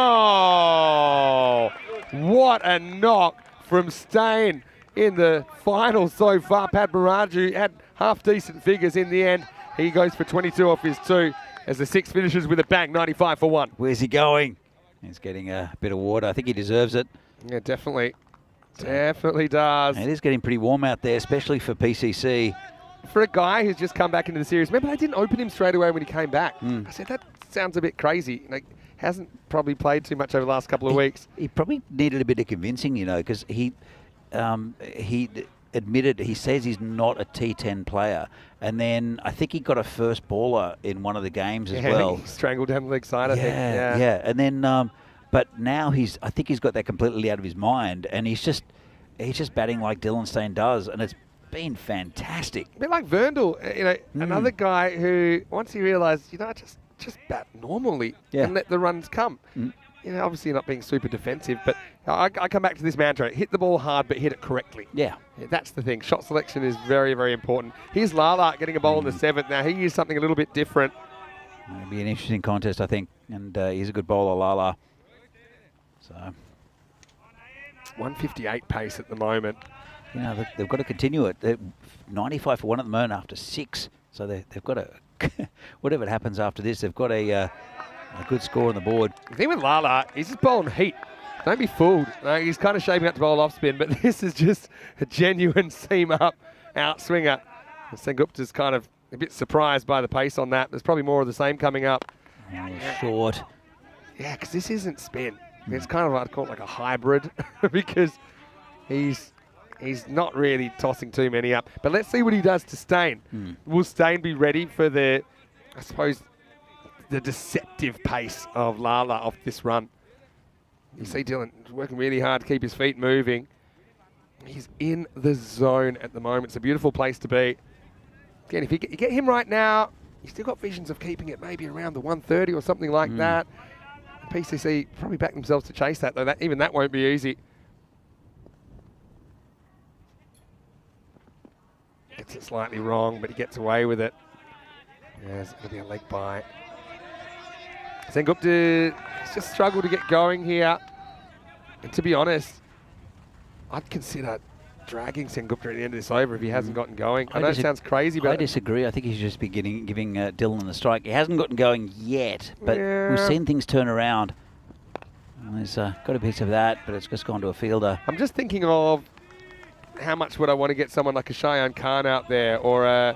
What a knock from Stain in the final so far. Padmaraju had half-decent figures in the end. He goes for 22 off his 2 as the 6 finishes with a bang, 95 for 1. Where's he going? He's getting a bit of water. I think he deserves it. Yeah, definitely. Definitely does. And it is getting pretty warm out there, especially for PCC. For a guy who's just come back into the series, remember they didn't open him straight away when he came back. I said, that sounds a bit crazy. Like, hasn't probably played too much over the last couple of weeks. He probably needed a bit of convincing, you know, because he admitted, he says he's not a T10 player. And then I think he got a first baller in one of the games as well. He strangled down the leg side, I think. Yeah. And then, but now I think he's got that completely out of his mind, and he's just batting like Dylan Stain does, and it's been fantastic. A bit like Verndl, you know, another guy who, once he realised, you know, just bat normally and let the runs come. You know, obviously not being super defensive, but I come back to this mantra: hit the ball hard, but hit it correctly. Yeah, that's the thing. Shot selection is very, very important. Here's Lala getting a bowl in the 7th. Now he used something a little bit different. It'll be an interesting contest, I think, and he's a good bowler, Lala. So 158 pace at the moment. You know, they've got to continue it. They're 95 for 1 at the moment after 6. So they've got to, whatever happens after this, they've got a good score on the board. The thing with Lala, he's just bowling heat. Don't be fooled. Like, he's kind of shaping up to bowl off spin, but this is just a genuine seam up outswinger. Sengupta's kind of a bit surprised by the pace on that. There's probably more of the same coming up. Short. Yeah, because this isn't spin. It's kind of, I'd call it like a hybrid because he's He's not really tossing too many up. But let's see what he does to Stain. Will Stain be ready for the, I suppose, the deceptive pace of Lala off this run? You see Dylan working really hard to keep his feet moving. He's in the zone at the moment. It's a beautiful place to be. Again, if you get him right now, you've still got visions of keeping it maybe around the 130 or something like that. PCC probably back themselves to chase that, though. Even that won't be easy. Gets it slightly wrong, but he gets away with it. Yeah, it's going to be a leg bite. Sengupta just struggled to get going here. And to be honest, I'd consider dragging Sengupta at the end of this over if he hasn't gotten going. I know it sounds crazy, but I disagree. I think he should just be giving Dylan the strike. He hasn't gotten going yet, but we've seen things turn around. There's got a piece of that, but it's just gone to a fielder. I'm just thinking of how much would I want to get someone like a Cheyenne Khan out there, or a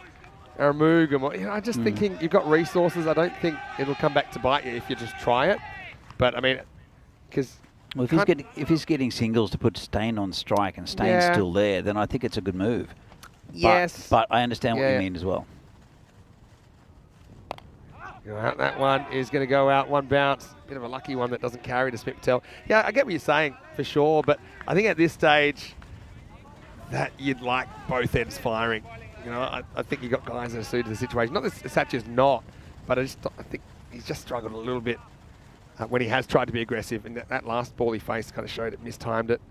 Moog. You know, I'm just thinking you've got resources. I don't think it'll come back to bite you if you just try it. But I mean, because well, if he's getting singles to put Stain on strike and Stain's still there, then I think it's a good move. Yes, but I understand what you mean as well. That one is going to go out, one bounce. Bit of a lucky one that doesn't carry to Smith Patel. Yeah, I get what you're saying for sure, but I think at this stage that you'd like both ends firing. You know, I think you got guys that are suited to the situation. Not that Satcha's not, but I think he's just struggled a little bit when he has tried to be aggressive. And that last ball he faced kind of showed it, mistimed it.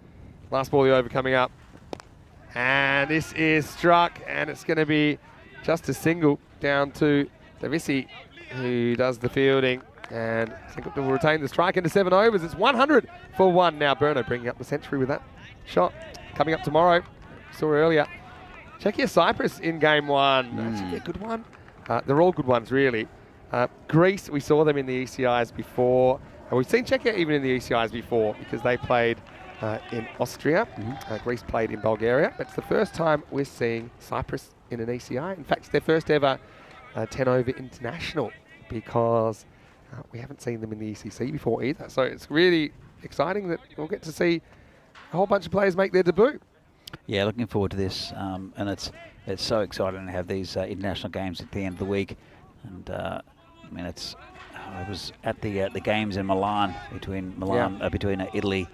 Last ball the over coming up. And this is struck, and it's going to be just a single down to Davisi, who does the fielding. And Sengupta will retain the strike into 7 overs. It's 100 for 1 now. Burno bringing up the century with that shot. Coming up tomorrow. Saw earlier. Czechia Cyprus in game 1. That should be a good one. They're all good ones, really. Greece, we saw them in the ECIs before. And we've seen Czechia even in the ECIs before because they played in Austria. Greece played in Bulgaria. But it's the first time we're seeing Cyprus in an ECI. In fact, it's their first ever 10-over international because we haven't seen them in the ECC before either. So it's really exciting that we'll get to see a whole bunch of players make their debut. Yeah, looking forward to this, and it's so exciting to have these international games at the end of the week. And I mean, I was at the games in Milan between Italy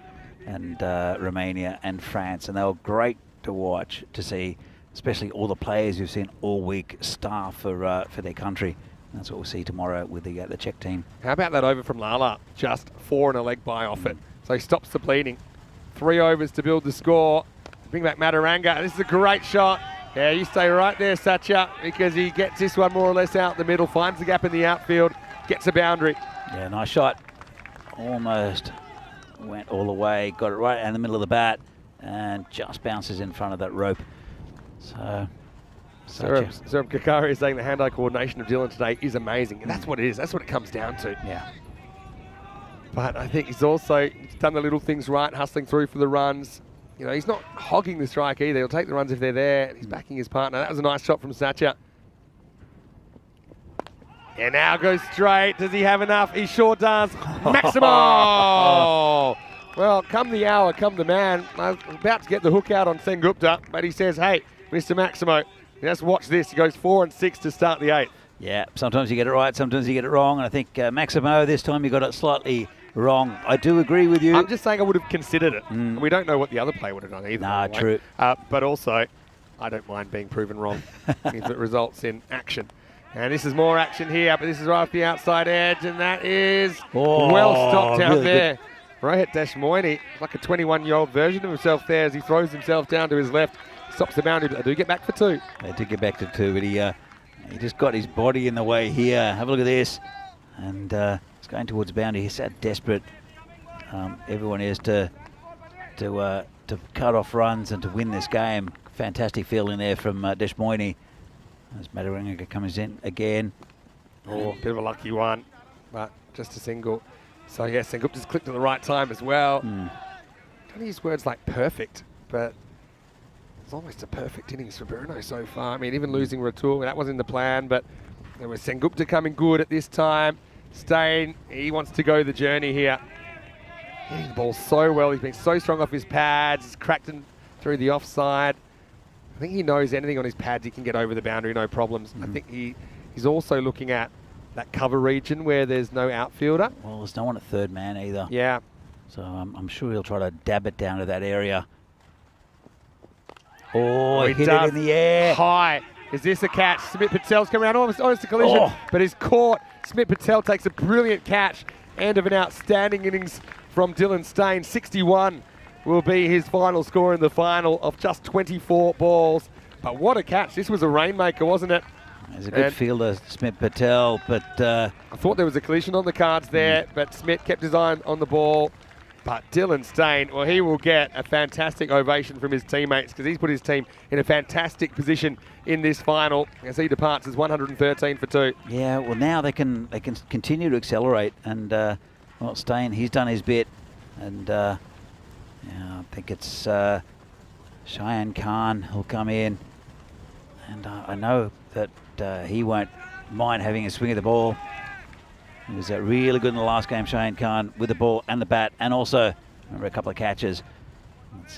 and Romania and France, and they were great to watch, to see, especially all the players you've seen all week star for their country. And that's what we'll see tomorrow with the Czech team. How about that over from Lala? Just 4 and a leg bye off it. So he stops the bleeding. 3 overs to build the score. Bring back Mataranga. This is a great shot. Yeah, you stay right there, Satcha, because he gets this one more or less out the middle, finds the gap in the outfield, gets a boundary. Yeah, nice shot. Almost went all the way, got it right in the middle of the bat, and just bounces in front of that rope. So, Saurabh Kakari is saying the hand-eye coordination of Dylan today is amazing. And that's what it is. That's what it comes down to. Yeah. But I think he's also done the little things right, hustling through for the runs. You know, he's not hogging the strike either. He'll take the runs if they're there. He's backing his partner. That was a nice shot from Satcha. And now goes straight. Does he have enough? He sure does. Maximo! Well, come the hour, come the man. I was about to get the hook out on Sengupta, but he says, hey, Mr. Maximo, let's watch this. He goes 4 and 6 to start the 8th. Yeah, sometimes you get it right, sometimes you get it wrong. And I think Maximo, this time you got it slightly wrong. I do agree with you. I'm just saying I would have considered it. We don't know what the other player would have done either. Nah, true. But also, I don't mind being proven wrong if it results in action. And this is more action here, but this is right off the outside edge, and that is well stopped out really there. Good. Rohit Deshmoini, like a 21-year-old version of himself there as he throws himself down to his left. Stops the boundary, but they do get back for 2. They did get back to 2, but he just got his body in the way here. Have a look at this. And it's going towards boundary. He's so desperate. Everyone is to cut off runs and to win this game. Fantastic fielding there from Deshmoini. As Mataranga comes in again. Oh, bit of a lucky one, but just a single. So yes, Sengupta's clicked at the right time as well. Don't use words like perfect, but it's almost a perfect innings for Bruno so far. I mean, even losing Ratul, that wasn't the plan, but there was Sengupta coming good at this time. Stain, he wants to go the journey here. Hitting the ball so well. He's been so strong off his pads. He's cracked and through the offside. I think he knows anything on his pads, he can get over the boundary, no problems. I think he's also looking at that cover region where there's no outfielder. Well, there's no one at third man either. Yeah. So I'm sure he'll try to dab it down to that area. Oh, he hit it in the air. High. Is this a catch? Smith Patel's coming around almost a collision, but he's caught. Smith Patel takes a brilliant catch. End of an outstanding innings from Dylan Stain. 61 will be his final score in the final of just 24 balls. But what a catch. This was a rainmaker, wasn't it? He's a good fielder, Smith Patel, but... I thought there was a collision on the cards there, but Smith kept his eye on the ball. But Dylan Stain, well, he will get a fantastic ovation from his teammates because he's put his team in a fantastic position in this final as he departs as 113 for 2. Yeah, well, now they can continue to accelerate, and well, Stain, he's done his bit, and yeah, I think it's Cheyenne Khan who'll come in, and I know that he won't mind having a swing of the ball. He was really good in the last game, Cheyenne Khan, with the ball and the bat, and also, remember, a couple of catches.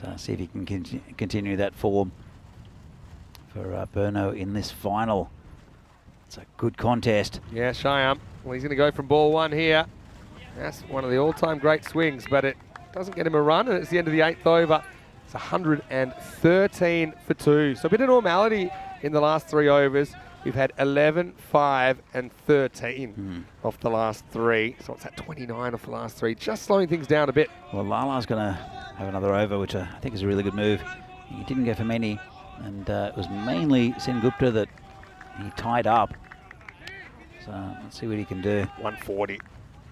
Let's see if he can continue that form for Burno in this final. It's a good contest. Yeah, Cheyenne. Well, he's going to go from ball 1 here. That's one of the all-time great swings, but it doesn't get him a run, and it's the end of the 8th over. It's 113 for 2. So a bit of normality in the last 3 overs. We've had 11, 5, and 13 off the last 3. So it's at 29 off the last 3. Just slowing things down a bit. Well, Lala's going to have another over, which I think is a really good move. He didn't go for many, and it was mainly Sen Gupta that he tied up. So let's see what he can do. 140.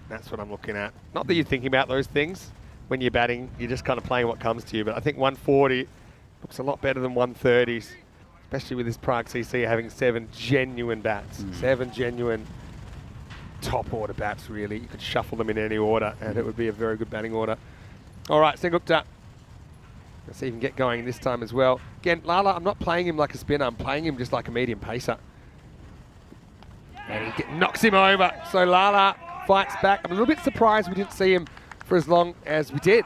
That's what I'm looking at. Not that you're thinking about those things when you're batting. You're just kind of playing what comes to you. But I think 140 looks a lot better than 130s. Especially with this Prague CC having 7 genuine bats. 7 genuine top order bats, really. You could shuffle them in any order and it would be a very good batting order. All right, Sen Gupta. Let's see if he can get going this time as well. Again, Lala, I'm not playing him like a spinner. I'm playing him just like a medium pacer. And he knocks him over. So Lala fights back. I'm a little bit surprised we didn't see him for as long as we did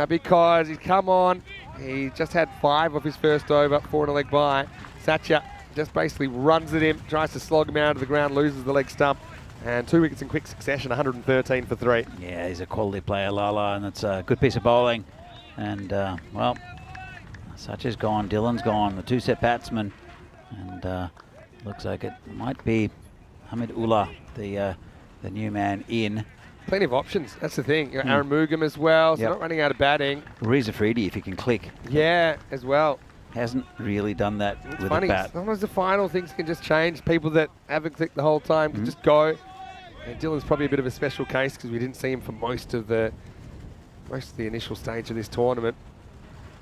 because he's come on. He just had 5 of his first over, 4 and a leg by. Satya just basically runs at him, tries to slog him out of the ground, loses the leg stump, and 2 wickets in quick succession, 113 for 3. Yeah, he's a quality player, Lala, and it's a good piece of bowling. And, well, Satya's gone, Dylan's gone, the 2 set batsmen, and looks like it might be Hamid Ullah, the new man in. Plenty of options, that's the thing. You know, Aaron Mugam as well, so not running out of batting. Reza Freedy, if he can click. Yeah, as well. Hasn't really done that It's with funny. a bat. Sometimes the final things can just change. People that haven't clicked the whole time can just go. And Dylan's probably a bit of a special case because we didn't see him for most of the initial stage of this tournament.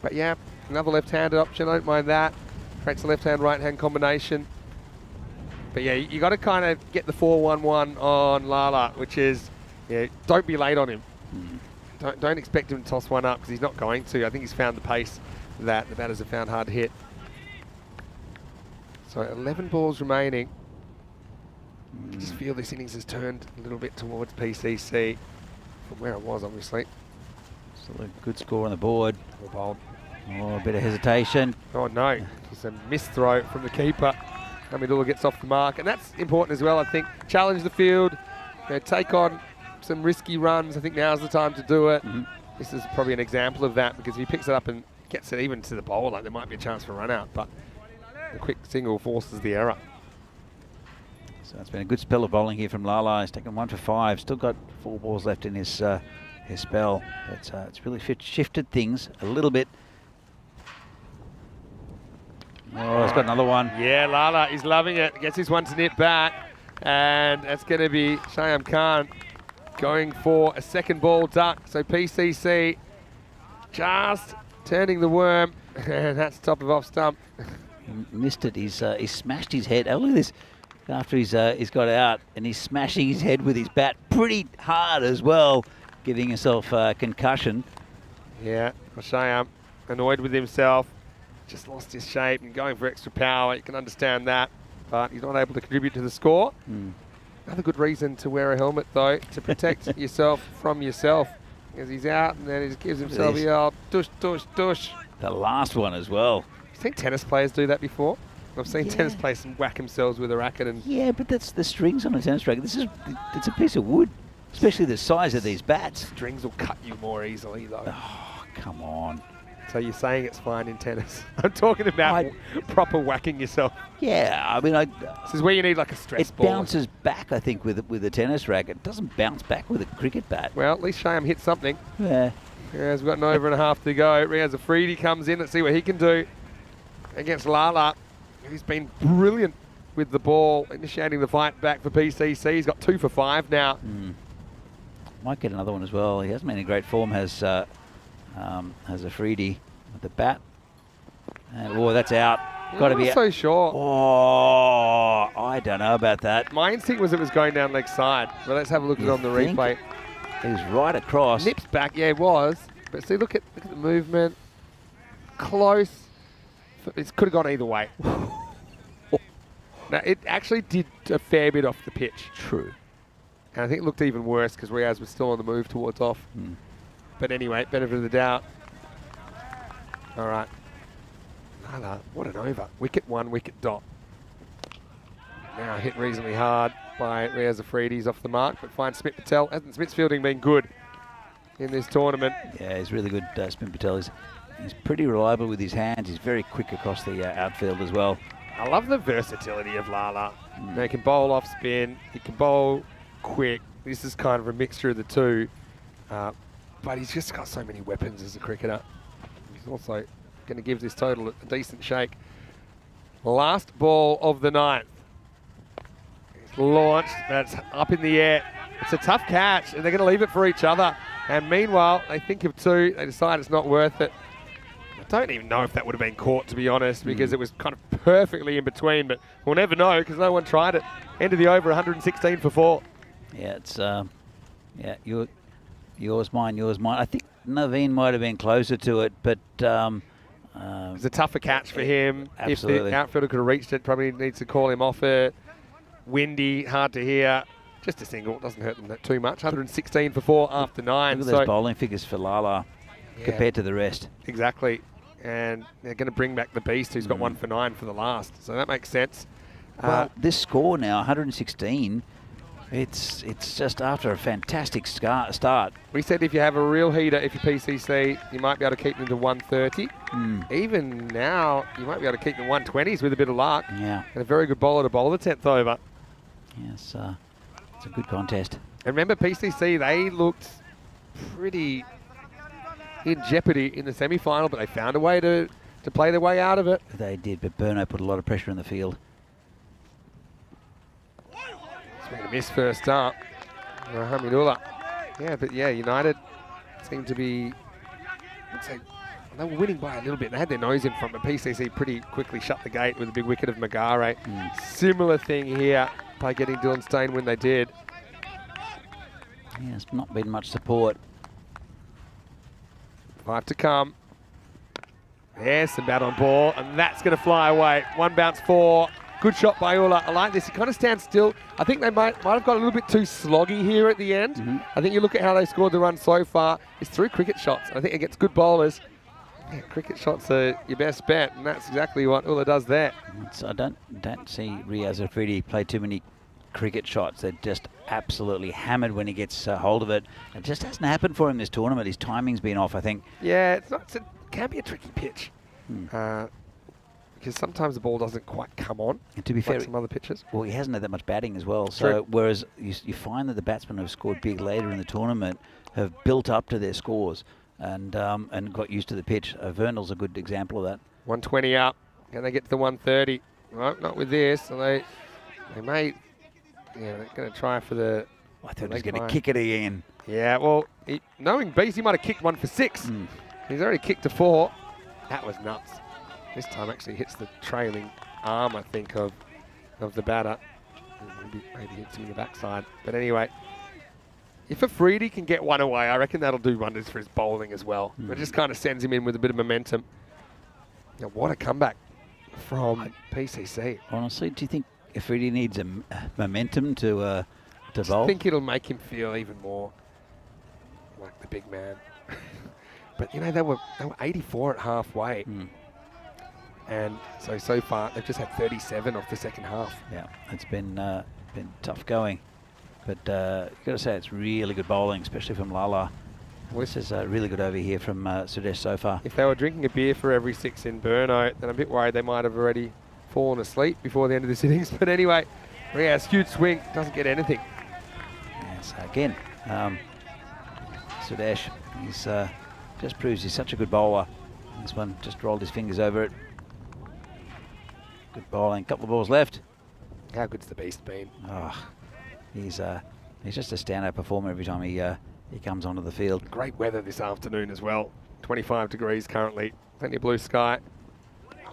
But yeah, another left-handed option. I don't mind that. Creates a left-hand, right-hand combination. But yeah, you got to kind of get the 4-1-1 on Lala, which is, yeah, don't be late on him. Don't expect him to toss one up because he's not going to. I think he's found the pace that the batters have found hard to hit. So 11 balls remaining. I just feel this innings has turned a little bit towards PCC from where it was, obviously. Still a good score on the board. Bold. Oh, a bit of hesitation. Oh no, it's a missed throw from the keeper. Hamidullah gets off the mark, and that's important as well, I think. Challenge the field, you know, take on some risky runs. I think now's the time to do it. This is probably an example of that because if he picks it up and gets it even to the bowler, there might be a chance for a run out, but the quick single forces the error. So it's been a good spell of bowling here from Lala. He's taken 1 for 5. Still got 4 balls left in his spell, but it's really shifted things a little bit. Oh, he's got another one. Yeah, Lala is loving it. Gets his one to nip back, and that's going to be Shayam Khan going for a second ball duck. So PCC just turning the worm, and that's top of off stump. He missed it. He's smashed his head. Oh, look at this. After he's got out, and he's smashing his head with his bat pretty hard as well, giving himself a concussion. Yeah, Shayam annoyed with himself. Just lost his shape and going for extra power. You can understand that, but he's not able to contribute to the score. Another good reason to wear a helmet, though, to protect yourself from yourself. Because he's out and then he just gives himself the old tush, tush, tush. the last one as well. You've seen tennis players do that before? I've seen tennis players whack themselves with a racket and... Yeah, but that's the strings on a tennis racket. It's a piece of wood, especially the size of these bats. Strings will cut you more easily, though. Oh, come on. So you're saying it's fine in tennis? I'm talking about proper whacking yourself. Yeah, I mean, This is where you need like a stress ball. It bounces back, I think, with a tennis racket. It doesn't bounce back with a cricket bat. Well, at least Shayam hit something. Yeah. Yeah, we've got an over and a half to go. Riaz Afridi comes in. Let's see what he can do against Lala. He's been brilliant with the ball, initiating the fight back for PCC. He's got 2 for 5 now. Might get another one as well. He hasn't been in great form, has Afridi with the bat. And, that's out. Got to be so sure. Oh, I don't know about that. My instinct was it was going down leg side, but let's have a look at it on the replay. He was right across. Nips back, yeah, it was. But see, look at the movement. Close. It could have gone either way. Now, it actually did a fair bit off the pitch. True. And I think it looked even worse because Riaz was still on the move towards off. But anyway, benefit of the doubt. All right. Lala, what an over. Wicket 1, wicket dot. Now hit reasonably hard by Riaz Afridi. He's off the mark, but finds Smith Patel. Hasn't Smith's fielding been good in this tournament? Yeah, he's really good, Smith Patel. He's pretty reliable with his hands. He's very quick across the outfield as well. I love the versatility of Lala. He can bowl off spin. He can bowl quick. This is kind of a mixture of the two. But he's just got so many weapons as a cricketer. He's also going to give this total a decent shake. Last ball of the 9th. It's launched. That's up in the air. It's a tough catch, and they're going to leave it for each other. And meanwhile, they think of 2. They decide it's not worth it. I don't even know if that would have been caught, to be honest, because it was kind of perfectly in between. But we'll never know because no one tried it. End of the over, 116 for 4. Yeah, it's yours, mine, yours, mine. I think Naveen might have been closer to it, but it was a tougher catch for him. Absolutely. If the outfielder could have reached it, probably needs to call him off it. Windy, hard to hear. Just a single, doesn't hurt them that too much. 116 for 4 after 9. Look at those bowling figures for Lala compared to the rest. Exactly. And they're going to bring back the beast who's got 1 for 9 for the last. So that makes sense. Well, this score now, 116, it's just after a fantastic start. We said if you have a real heater, if you're PCC, you might be able to keep them to 130. Even now, you might be able to keep them 120s with a bit of luck. Yeah. And a very good bowler to bowl the 10th over. Yes, it's a good contest. And remember, PCC, they looked pretty in jeopardy in the semi-final, but they found a way to play their way out of it. They did, but Burno put a lot of pressure in the field. Swing and a miss first up. Hamidullah. Yeah, but yeah, United seemed to be, I'd say, they were winning by a little bit. They had their nose in front, but PCC pretty quickly shut the gate with a big wicket of Magare. Similar thing here by getting Dylan Stain when they did. Yeah, it's not been much support. 5 to come. Yes, and bat on ball, and that's going to fly away. 1 bounce 4. Good shot by Ula. I like this. He kind of stands still. I think they might have got a little bit too sloggy here at the end. I think you look at how they scored the run so far. It's through cricket shots. I think it gets good bowlers. Yeah, cricket shots are your best bet, and that's exactly what Ula does there. So I don't see Riaz Afridi play too many cricket shots. They're just absolutely hammered when he gets hold of it. It just hasn't happened for him this tournament. His timing's been off, I think. Yeah, it can be a tricky pitch. Because sometimes the ball doesn't quite come on. And to be fair, some other pitches. Well, he hasn't had that much batting as well. So True. whereas you find that the batsmen who have scored big later in the tournament have built up to their scores and got used to the pitch. Vernal's a good example of that. 120 up. Can they get to the 130? No, not with this. So they may. Yeah, they're going to try for the. I thought he was going to kick it again. Yeah, well, knowing Beast, he might have kicked 1 for 6. He's already kicked to 4. That was nuts. This time actually hits the trailing arm, I think, of the batter. Maybe hits him in the backside. But anyway, if Afridi can get 1 away, I reckon that'll do wonders for his bowling as well. It just kind of sends him in with a bit of momentum. Now, what a comeback from PCC. Honestly, do you think Afridi needs a momentum to bowl? I think it'll make him feel even more like the big man. But, you know, they were 84 at halfway. And so far, they've just had 37 off the second half. Yeah, it's been tough going. But you've got to say it's really good bowling, especially from Lala. This is really good over here from Sudesh so far. If they were drinking a beer for every 6 in Burno, then I'm a bit worried they might have already fallen asleep before the end of this innings. But anyway, Riaz, huge swing, doesn't get anything. Yes, again, Sudesh, he's just proves he's such a good bowler. This one just rolled his fingers over it. Good bowling, couple of balls left. How good's the beast been? Oh, he's just a standout performer every time he comes onto the field. Great weather this afternoon as well. 25 degrees currently, plenty of blue sky.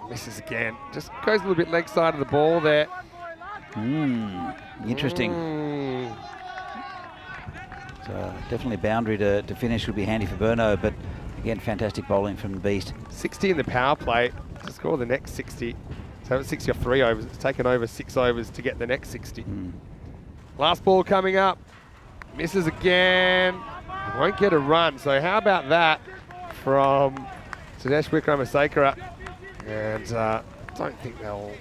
Misses again, just goes a little bit leg side of the ball there. Interesting. So definitely boundary to finish would be handy for Burno, but again, fantastic bowling from the beast. 60 in the power play to score the next 60. So it's 60 off 3 overs. It's taken over 6 overs to get the next 60. Last ball coming up. Misses again. Won't get a run. So how about that from Sudesh Wickramasekara? And don't think they'll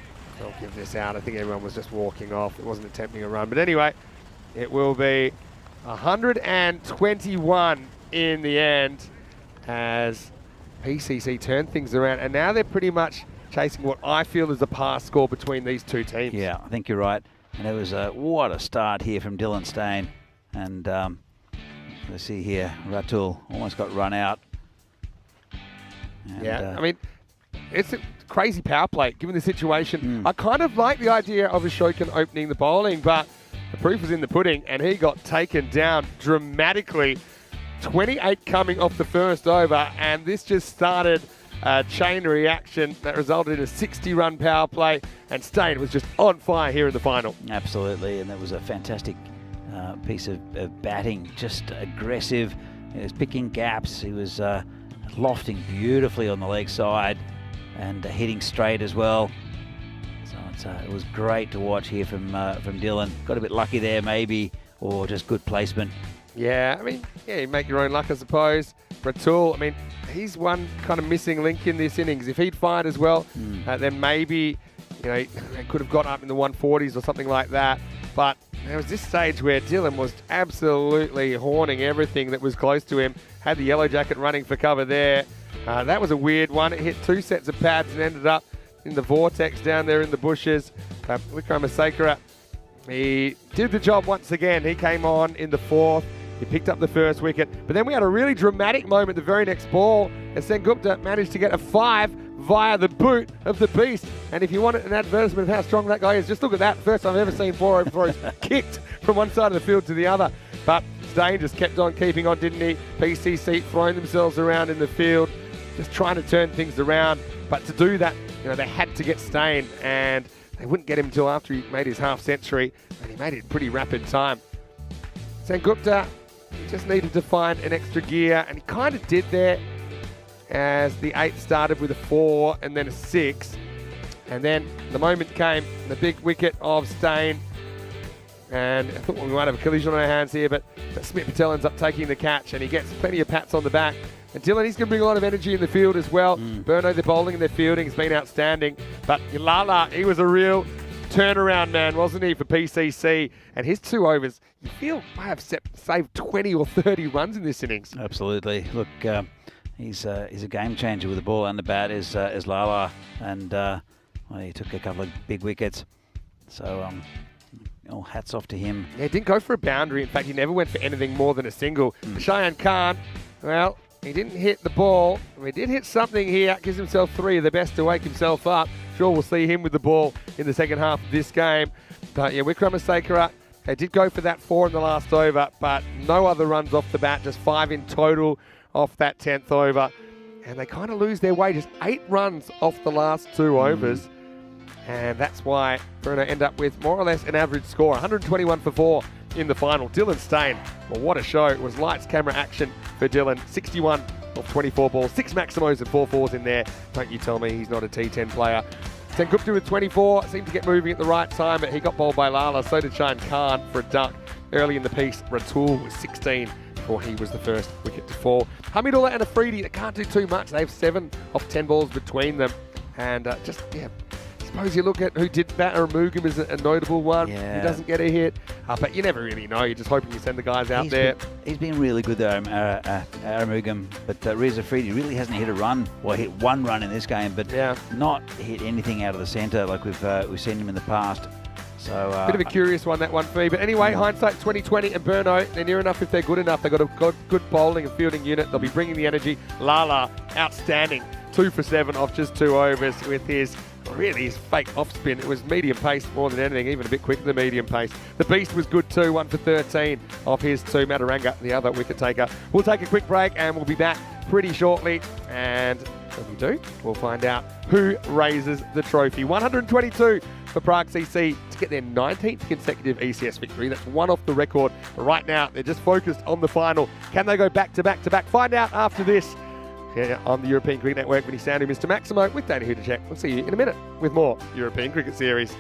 give this out. I think everyone was just walking off. It wasn't attempting a run. But anyway, it will be 121 in the end as PCC turned things around. And now they're pretty much chasing what I feel is a pass score between these two teams. Yeah, I think you're right. And it was what a start here from Dylan Stain. And let's see here, Ratul almost got run out. And, yeah, I mean, it's a crazy power play given the situation. I kind of like the idea of Ashokan opening the bowling, but the proof was in the pudding, and he got taken down dramatically. 28 coming off the first over, and this just started a chain reaction that resulted in a 60-run power play, and Stain was just on fire here in the final. Absolutely, and that was a fantastic piece of batting, just aggressive. He was picking gaps. He was lofting beautifully on the leg side and hitting straight as well. So it was great to watch here from Dylan. Got a bit lucky there maybe, or just good placement. Yeah, I mean, yeah, you make your own luck, I suppose. Ratul, I mean, he's one kind of missing link in this innings. If he'd fired as well, then maybe, you know, they could have got up in the 140s or something like that. But there was this stage where Dylan was absolutely horning everything that was close to him. Had the yellow jacket running for cover there. That was a weird one. It hit 2 sets of pads and ended up in the vortex down there in the bushes. Wickramasekara, he did the job once again. He came on in the 4th. He picked up the first wicket. But then we had a really dramatic moment the very next ball, and Sengupta managed to get a 5 via the boot of the beast. And if you want an advertisement of how strong that guy is, just look at that. First I've ever seen 4 before he's kicked from one side of the field to the other. But Stain just kept on keeping on, didn't he? PCC throwing themselves around in the field, just trying to turn things around. But to do that, you know, they had to get Stain, and they wouldn't get him until after he made his half century, and he made it pretty rapid time. Sengupta, he just needed to find an extra gear, and he kind of did there as the 8 started with a 4 and then a 6. And then the moment came, the big wicket of Stain. And I thought we might have a collision on our hands here, but Smith Patel ends up taking the catch, and he gets plenty of pats on the back. And Dylan, he's going to bring a lot of energy in the field as well. Burno, their bowling and their fielding has been outstanding. But Lala, he was a real turnaround man, wasn't he, for PCC? And his 2 overs, you feel, might have saved 20 or 30 runs in this innings. Absolutely. Look, he's a game changer with the ball and the bat is Lala, and well, he took a couple of big wickets. So all hats off to him. Yeah, he didn't go for a boundary. In fact, he never went for anything more than a single. Cheyenne Khan, well, he didn't hit the ball. He did hit something here. Gives himself 3 of the best to wake himself up. Sure, we'll see him with the ball in the second half of this game. But yeah, Wickramasekara, they did go for that 4 in the last over, but no other runs off the bat, just 5 in total off that 10th over. And they kind of lose their way, just 8 runs off the last 2 overs. And that's why Bruno end up with more or less an average score, 121 for 4 in the final. Dylan Stain, well, what a show. It was lights, camera, action for Dylan. 61 of 24 balls, 6 maximos and 4 fours in there. Don't you tell me he's not a T10 player. Sengupta with 24, seemed to get moving at the right time, but he got bowled by Lala. So did Cheyenne Khan for a duck early in the piece. Ratul was 16 before he was the first wicket to fall. Hamidullah and Afridi, they can't do too much. They have 7 off 10 balls between them. And I suppose you look at who did bat. Aramugam is a notable one. Yeah. He doesn't get a hit. But you never really know. You're just hoping you send the guys out there. He's been really good though, Aramugam. But Reza Afridi really hasn't hit a run. Well, hit 1 run in this game, but not hit anything out of the centre like we've seen him in the past. So bit of a curious one, that one for me. But anyway, hindsight 2020 and Burno, they're near enough if they're good enough. They've got a good bowling and fielding unit. They'll be bringing the energy. Lala, outstanding. 2 for 7 off just 2 overs with his fake off spin. It was medium pace more than anything, even a bit quicker than medium pace. The Beast was good too, 1 for 13 off his 2. Mataranga, the other wicket taker. We'll take a quick break and we'll be back pretty shortly. And when we do, we'll find out who raises the trophy. 122 for Prague CC to get their 19th consecutive ECS victory. That's 1 off the record. But right now, they're just focused on the final. Can they go back to back to back? Find out after this. Here on the European Cricket Network, Vinny Sandu, Mr. Maximo with Danny Hudacek. We'll see you in a minute with more European Cricket Series.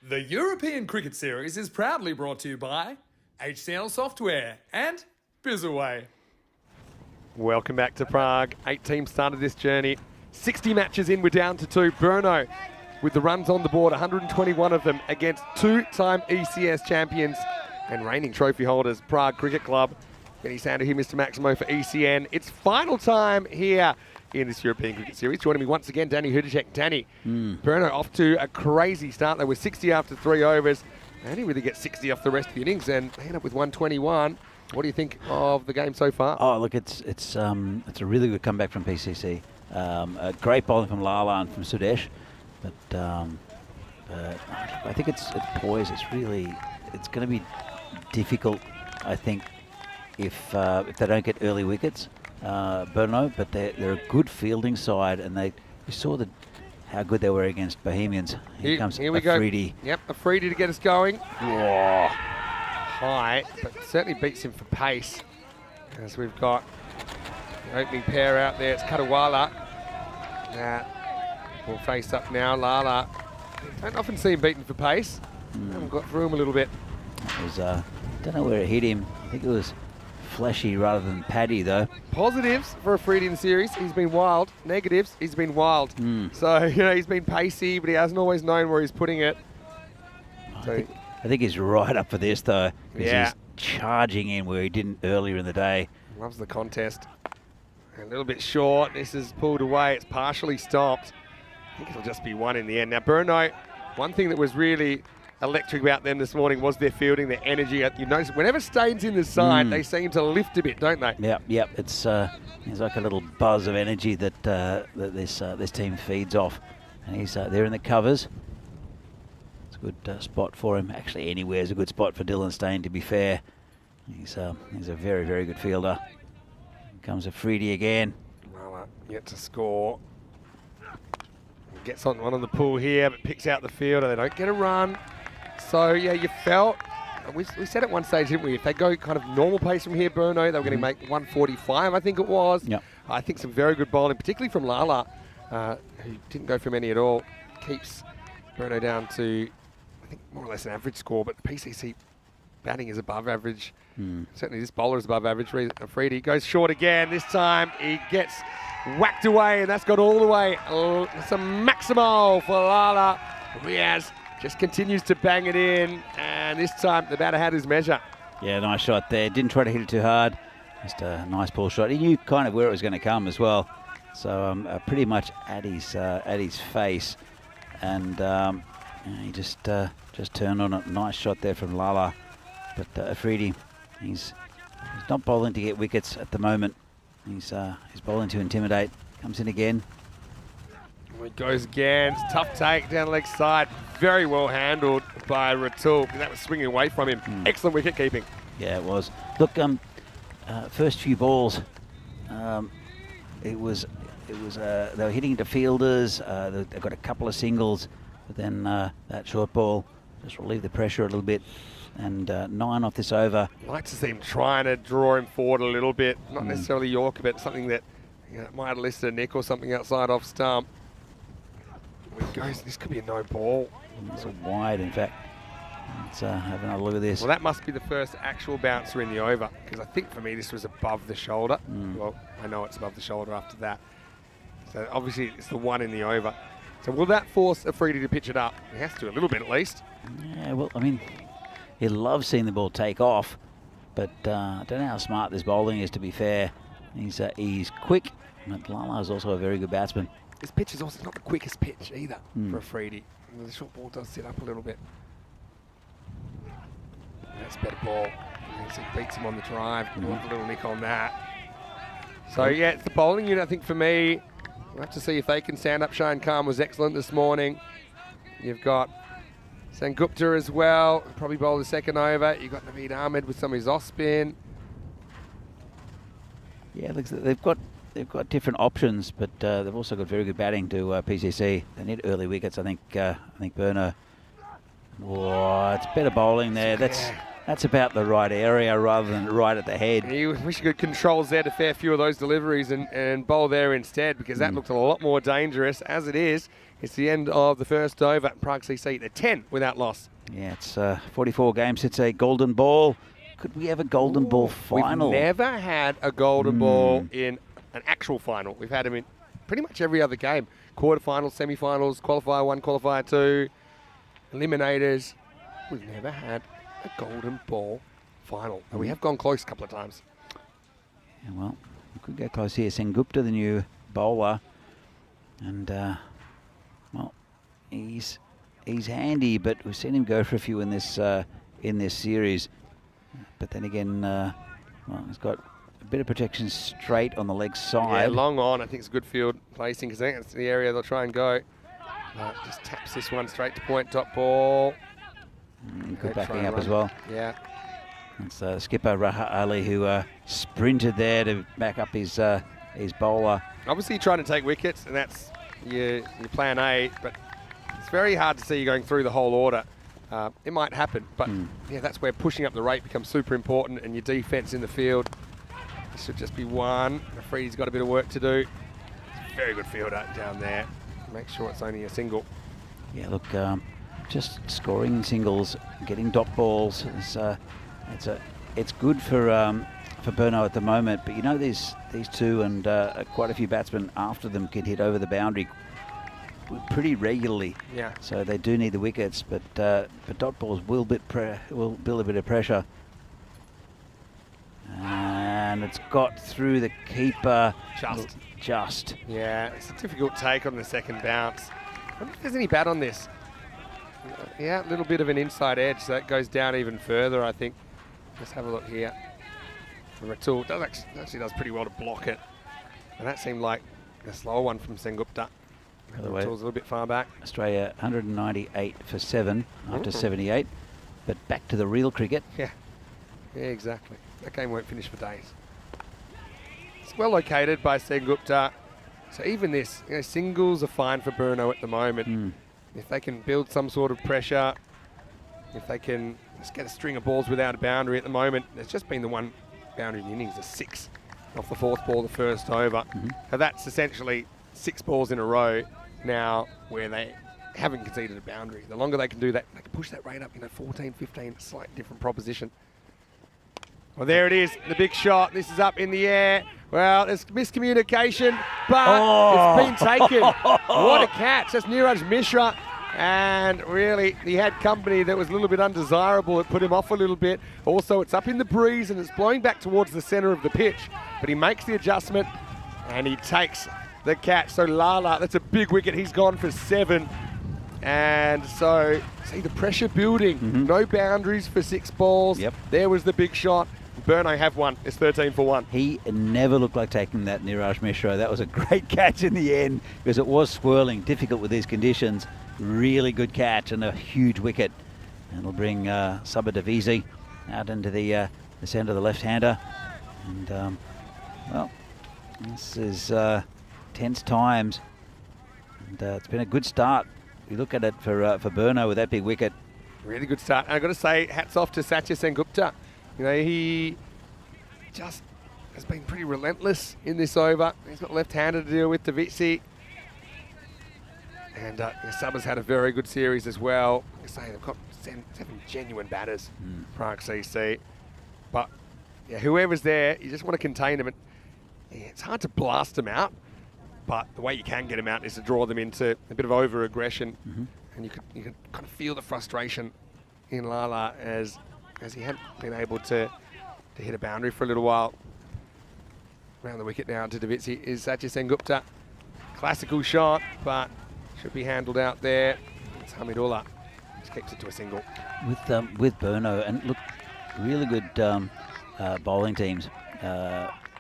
The European Cricket Series is proudly brought to you by HCL Software and Bizaway. Welcome back to Prague. 8 teams started this journey. 60 matches in, we're down to 2. Brno with the runs on the board, 121 of them against 2-time ECS champions and reigning trophy holders, Prague Cricket Club. Benny Sander here, Mr. Maximo for ECN. It's final time here in this European Cricket Series. Joining me once again, Danny Hudacek. Danny, Brno off to a crazy start. They were 60 after 3 overs. They only really get 60 off the rest of the innings and they end up with 121. What do you think of the game so far? Oh, look, it's a really good comeback from PCC. A great bowling from Lala and from Sudesh, but I think it's poised. It's going to be difficult, I think, if they don't get early wickets, Brno. But they're a good fielding side, and we saw how good they were against Bohemians. Here comes we go. Afridi. Yep, Afridi to get us going. Whoa. High, but certainly beats him for pace. As we've got the opening pair out there, it's Katawala. Will face up now, Lala. Don't often see him beaten for pace. Got through him a little bit. It was, don't know where it hit him. I think it was flashy rather than paddy, though. Positives for Afridi in the series, he's been wild. Negatives, he's been wild. So, he's been pacey, but he hasn't always known where he's putting it. I think he's right up for this, though. Yeah. He's charging in where he didn't earlier in the day. Loves the contest. A little bit short. This is pulled away. It's partially stopped. I think it'll just be 1 in the end. Now, Brno, one thing that was really electric about them this morning was their fielding, their energy. You notice whenever Staines in the side, they seem to lift a bit, don't they? Yep. It's there's like a little buzz of energy that this team feeds off, and he's there in the covers. It's a good spot for him. Actually, anywhere is a good spot for Dylan Stain, to be fair. He's a very, very good fielder. Here comes Afridi again. Well, yet to score. Gets on one on the pool here, but picks out the fielder. They don't get a run. So, yeah, you felt, we said at one stage, didn't we, if they go kind of normal pace from here, Brno, they were going to make 145, I think it was. Yep. I think some very good bowling, particularly from Lala, who didn't go for many at all. Keeps Brno down to, I think, more or less an average score, but the PCC batting is above average. Certainly this bowler is above average. Afridi goes short again. This time he gets whacked away, and that's got all the way. It's a Maximo for Lala. Riaz just continues to bang it in, and this time the batter had his measure. Yeah, nice shot there. Didn't try to hit it too hard. Just a nice pull shot. He knew kind of where it was going to come as well. So pretty much at his face, and he just turned on it. Nice shot there from Lala. But Afridi, he's not bowling to get wickets at the moment. He's bowling to intimidate. Comes in again. He goes again. It's a tough take down the leg side. Very well handled by Ratul. That was swinging away from him. Excellent wicket keeping. Yeah, it was. Look, first few balls, it was they were hitting into fielders. They got a couple of singles, but then that short ball just relieved the pressure a little bit. And 9 off this over. I'd like to see him trying to draw him forward a little bit. Not necessarily Yorker, but something that might have listed a nick or something outside off stump. He goes, this could be a no ball. It's a wide, in fact. Let's have another look at this. Well, that must be the first actual bouncer in the over, because I think for me this was above the shoulder. Well, I know it's above the shoulder after that. So obviously it's the 1 in the over. So will that force Afridi to pitch it up? He has to a little bit at least. Yeah, well, I mean, he loves seeing the ball take off, but I don't know how smart this bowling is, to be fair. He's quick, but Lala is also a very good batsman. This pitch is also not the quickest pitch either for Afridi. The short ball does sit up a little bit. That's a better ball. He beats him on the drive. A little nick on that. So yeah, it's the bowling unit. I think for me, we'll have to see if they can stand up. Shane Khan was excellent this morning. You've got Sangupta as well. Probably bowl the second over. You've got Naveed Ahmed with some of his off spin. Yeah, they've got different options, but they've also got very good batting to PCC. They need early wickets. I think Brno. Oh, it's better bowling there. that's about the right area rather than right at the head. You wish you could control Z a fair few of those deliveries and bowl there instead, because that looked a lot more dangerous. As it is, it's the end of the first over. Prague CC, they're 10 without loss. Yeah, it's 44 games. It's a golden ball. Could we have a golden ball final? We've never had a golden ball in an actual final. We've had them in pretty much every other game. Quarterfinals, semi-finals, qualifier 1, qualifier 2, eliminators. We've never had a golden ball final. And we have gone close a couple of times. Yeah, well, we could go close here. Sengupta, the new bowler. And, well, he's handy, but we've seen him go for a few in this series. But then again, well, he's got a bit of protection straight on the leg side. Yeah, long on. I think it's a good field placing, because I think that's the area they'll try and go. Just taps this one straight to point, top ball. Good backing up as well. Yeah. It's skipper Raha Ali who sprinted there to back up his bowler. Obviously trying to take wickets, and that's your plan A, but it's very hard to see you going through the whole order. It might happen, but yeah, that's where pushing up the rate becomes super important, and your defense in the field. This should just be one. Afridi's got a bit of work to do. Very good fielder down there. Make sure it's only a single. Yeah, look, just scoring singles, getting dot balls. It's good for Burno at the moment. But you know, these two and quite a few batsmen after them can hit over the boundary pretty regularly. Yeah. So they do need the wickets, but dot balls will build a bit of pressure. And it's got through the keeper. Just. Yeah, it's a difficult take on the second bounce. I wonder if there's any bat on this. Yeah, a little bit of an inside edge, so that goes down even further, I think. Let's have a look here. Ratul actually does pretty well to block it. And that seemed like a slow one from Sengupta. Ratul's a little bit far back. Australia 198 for 7 after 78. But back to the real cricket. Yeah, exactly. That game won't finish for days. It's well located by Sengupta. So even this, singles are fine for Burno at the moment. If they can build some sort of pressure, if they can just get a string of balls without a boundary at the moment, there's just been the one boundary in the innings, a 6 off the 4th ball, the first over. So that's essentially 6 balls in a row now where they haven't conceded a boundary. The longer they can do that, they can push that rate up, 14, 15, a slightly different proposition. Well, there it is, the big shot. This is up in the air. Well, there's miscommunication, but it's been taken. What a catch. That's Niraj Mishra. And really, he had company that was a little bit undesirable. It put him off a little bit. Also, it's up in the breeze, and it's blowing back towards the centre of the pitch. But he makes the adjustment, and he takes the catch. So Lala, that's a big wicket. He's gone for 7. And so, see the pressure building. No boundaries for 6 balls. There was the big shot. Burno have won. It's 13 for 1. He never looked like taking that, Niraj Mishra. That was a great catch in the end because it was swirling, difficult with these conditions. Really good catch and a huge wicket. And it'll bring Sabah Devizi out into the centre of the left-hander. And, well, this is tense times. And it's been a good start. You look at it for Burno with that big wicket. Really good start. And I've got to say, hats off to Satya Sengupta. He just has been pretty relentless in this over. He's got left-hander to deal with, Devizi. And Sabah's had a very good series as well. Like I say, they've got 7 genuine batters, Prague CC. But yeah, whoever's there, you just want to contain them. And it's hard to blast them out, but the way you can get them out is to draw them into a bit of over-aggression. And you could kind of feel the frustration in Lala as he hadn't been able to hit a boundary for a little while. Around the wicket now to Devizi is Satya Sengupta. Classical shot, but should be handled out there. It's Hamidullah. Just keeps it to a single. With Burno, and look, really good bowling teams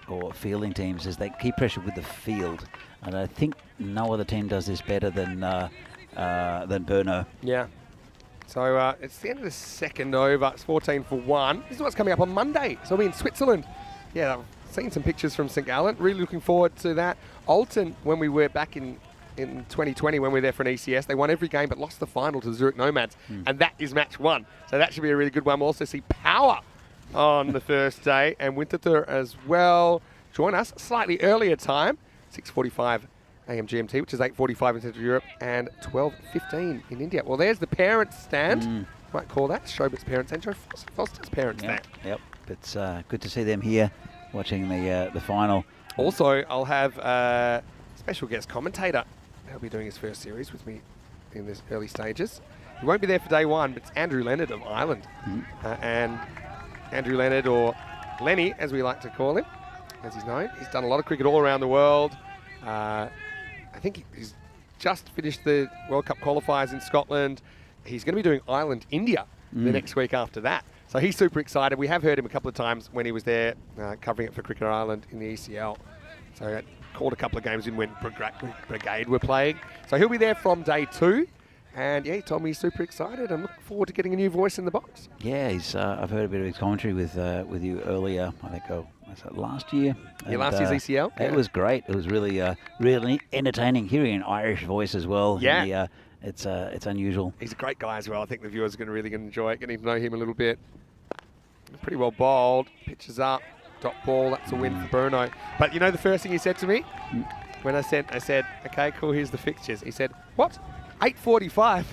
or fielding teams as they keep pressure with the field. And I think no other team does this better than Burno. Yeah. So it's the end of the second over. It's 14 for 1. This is what's coming up on Monday. So we'll be in Switzerland. Yeah, I've seen some pictures from St. Gallen. Really looking forward to that. Alton, when we were back in in 2020 when we were there for an ECS. They won every game but lost the final to Zurich Nomads, and that is match 1. So that should be a really good one. We'll also see Power on the first day, and Winterthur as well. Join us slightly earlier time, 6:45 AM GMT, which is 8:45 in Central Europe, and 12:15 in India. Well, there's the parents' stand. Might call that Shobit's parents and Joe Foster's parents stand. Yep, it's good to see them here watching the final. Also, I'll have a special guest commentator. He'll be doing his first series with me in this early stages. He won't be there for day 1, but it's Andrew Leonard of Ireland. And Andrew Leonard, or Lenny, as we like to call him, as he's known. He's done a lot of cricket all around the world. I think he's just finished the World Cup qualifiers in Scotland. He's going to be doing Ireland-India the next week after that. So he's super excited. We have heard him a couple of times when he was there covering it for Cricket Ireland in the ECL. So I called a couple of games in when Brigade were playing. So he'll be there from day 2. And yeah, he told me he's super excited. I'm looking forward to getting a new voice in the box. Yeah, I've heard a bit of his commentary with you earlier. I think was that last year? Yeah, last year's ECL. It was great. It was really really entertaining hearing an Irish voice as well. Yeah. It's unusual. He's a great guy as well. I think the viewers are going to really enjoy it, getting to know him a little bit. Pretty well bowled. Pitches up. Dot ball. That's a win for Bruno. But you know the first thing he said to me? When I said, okay, cool, here's the fixtures. He said, what? 8:45.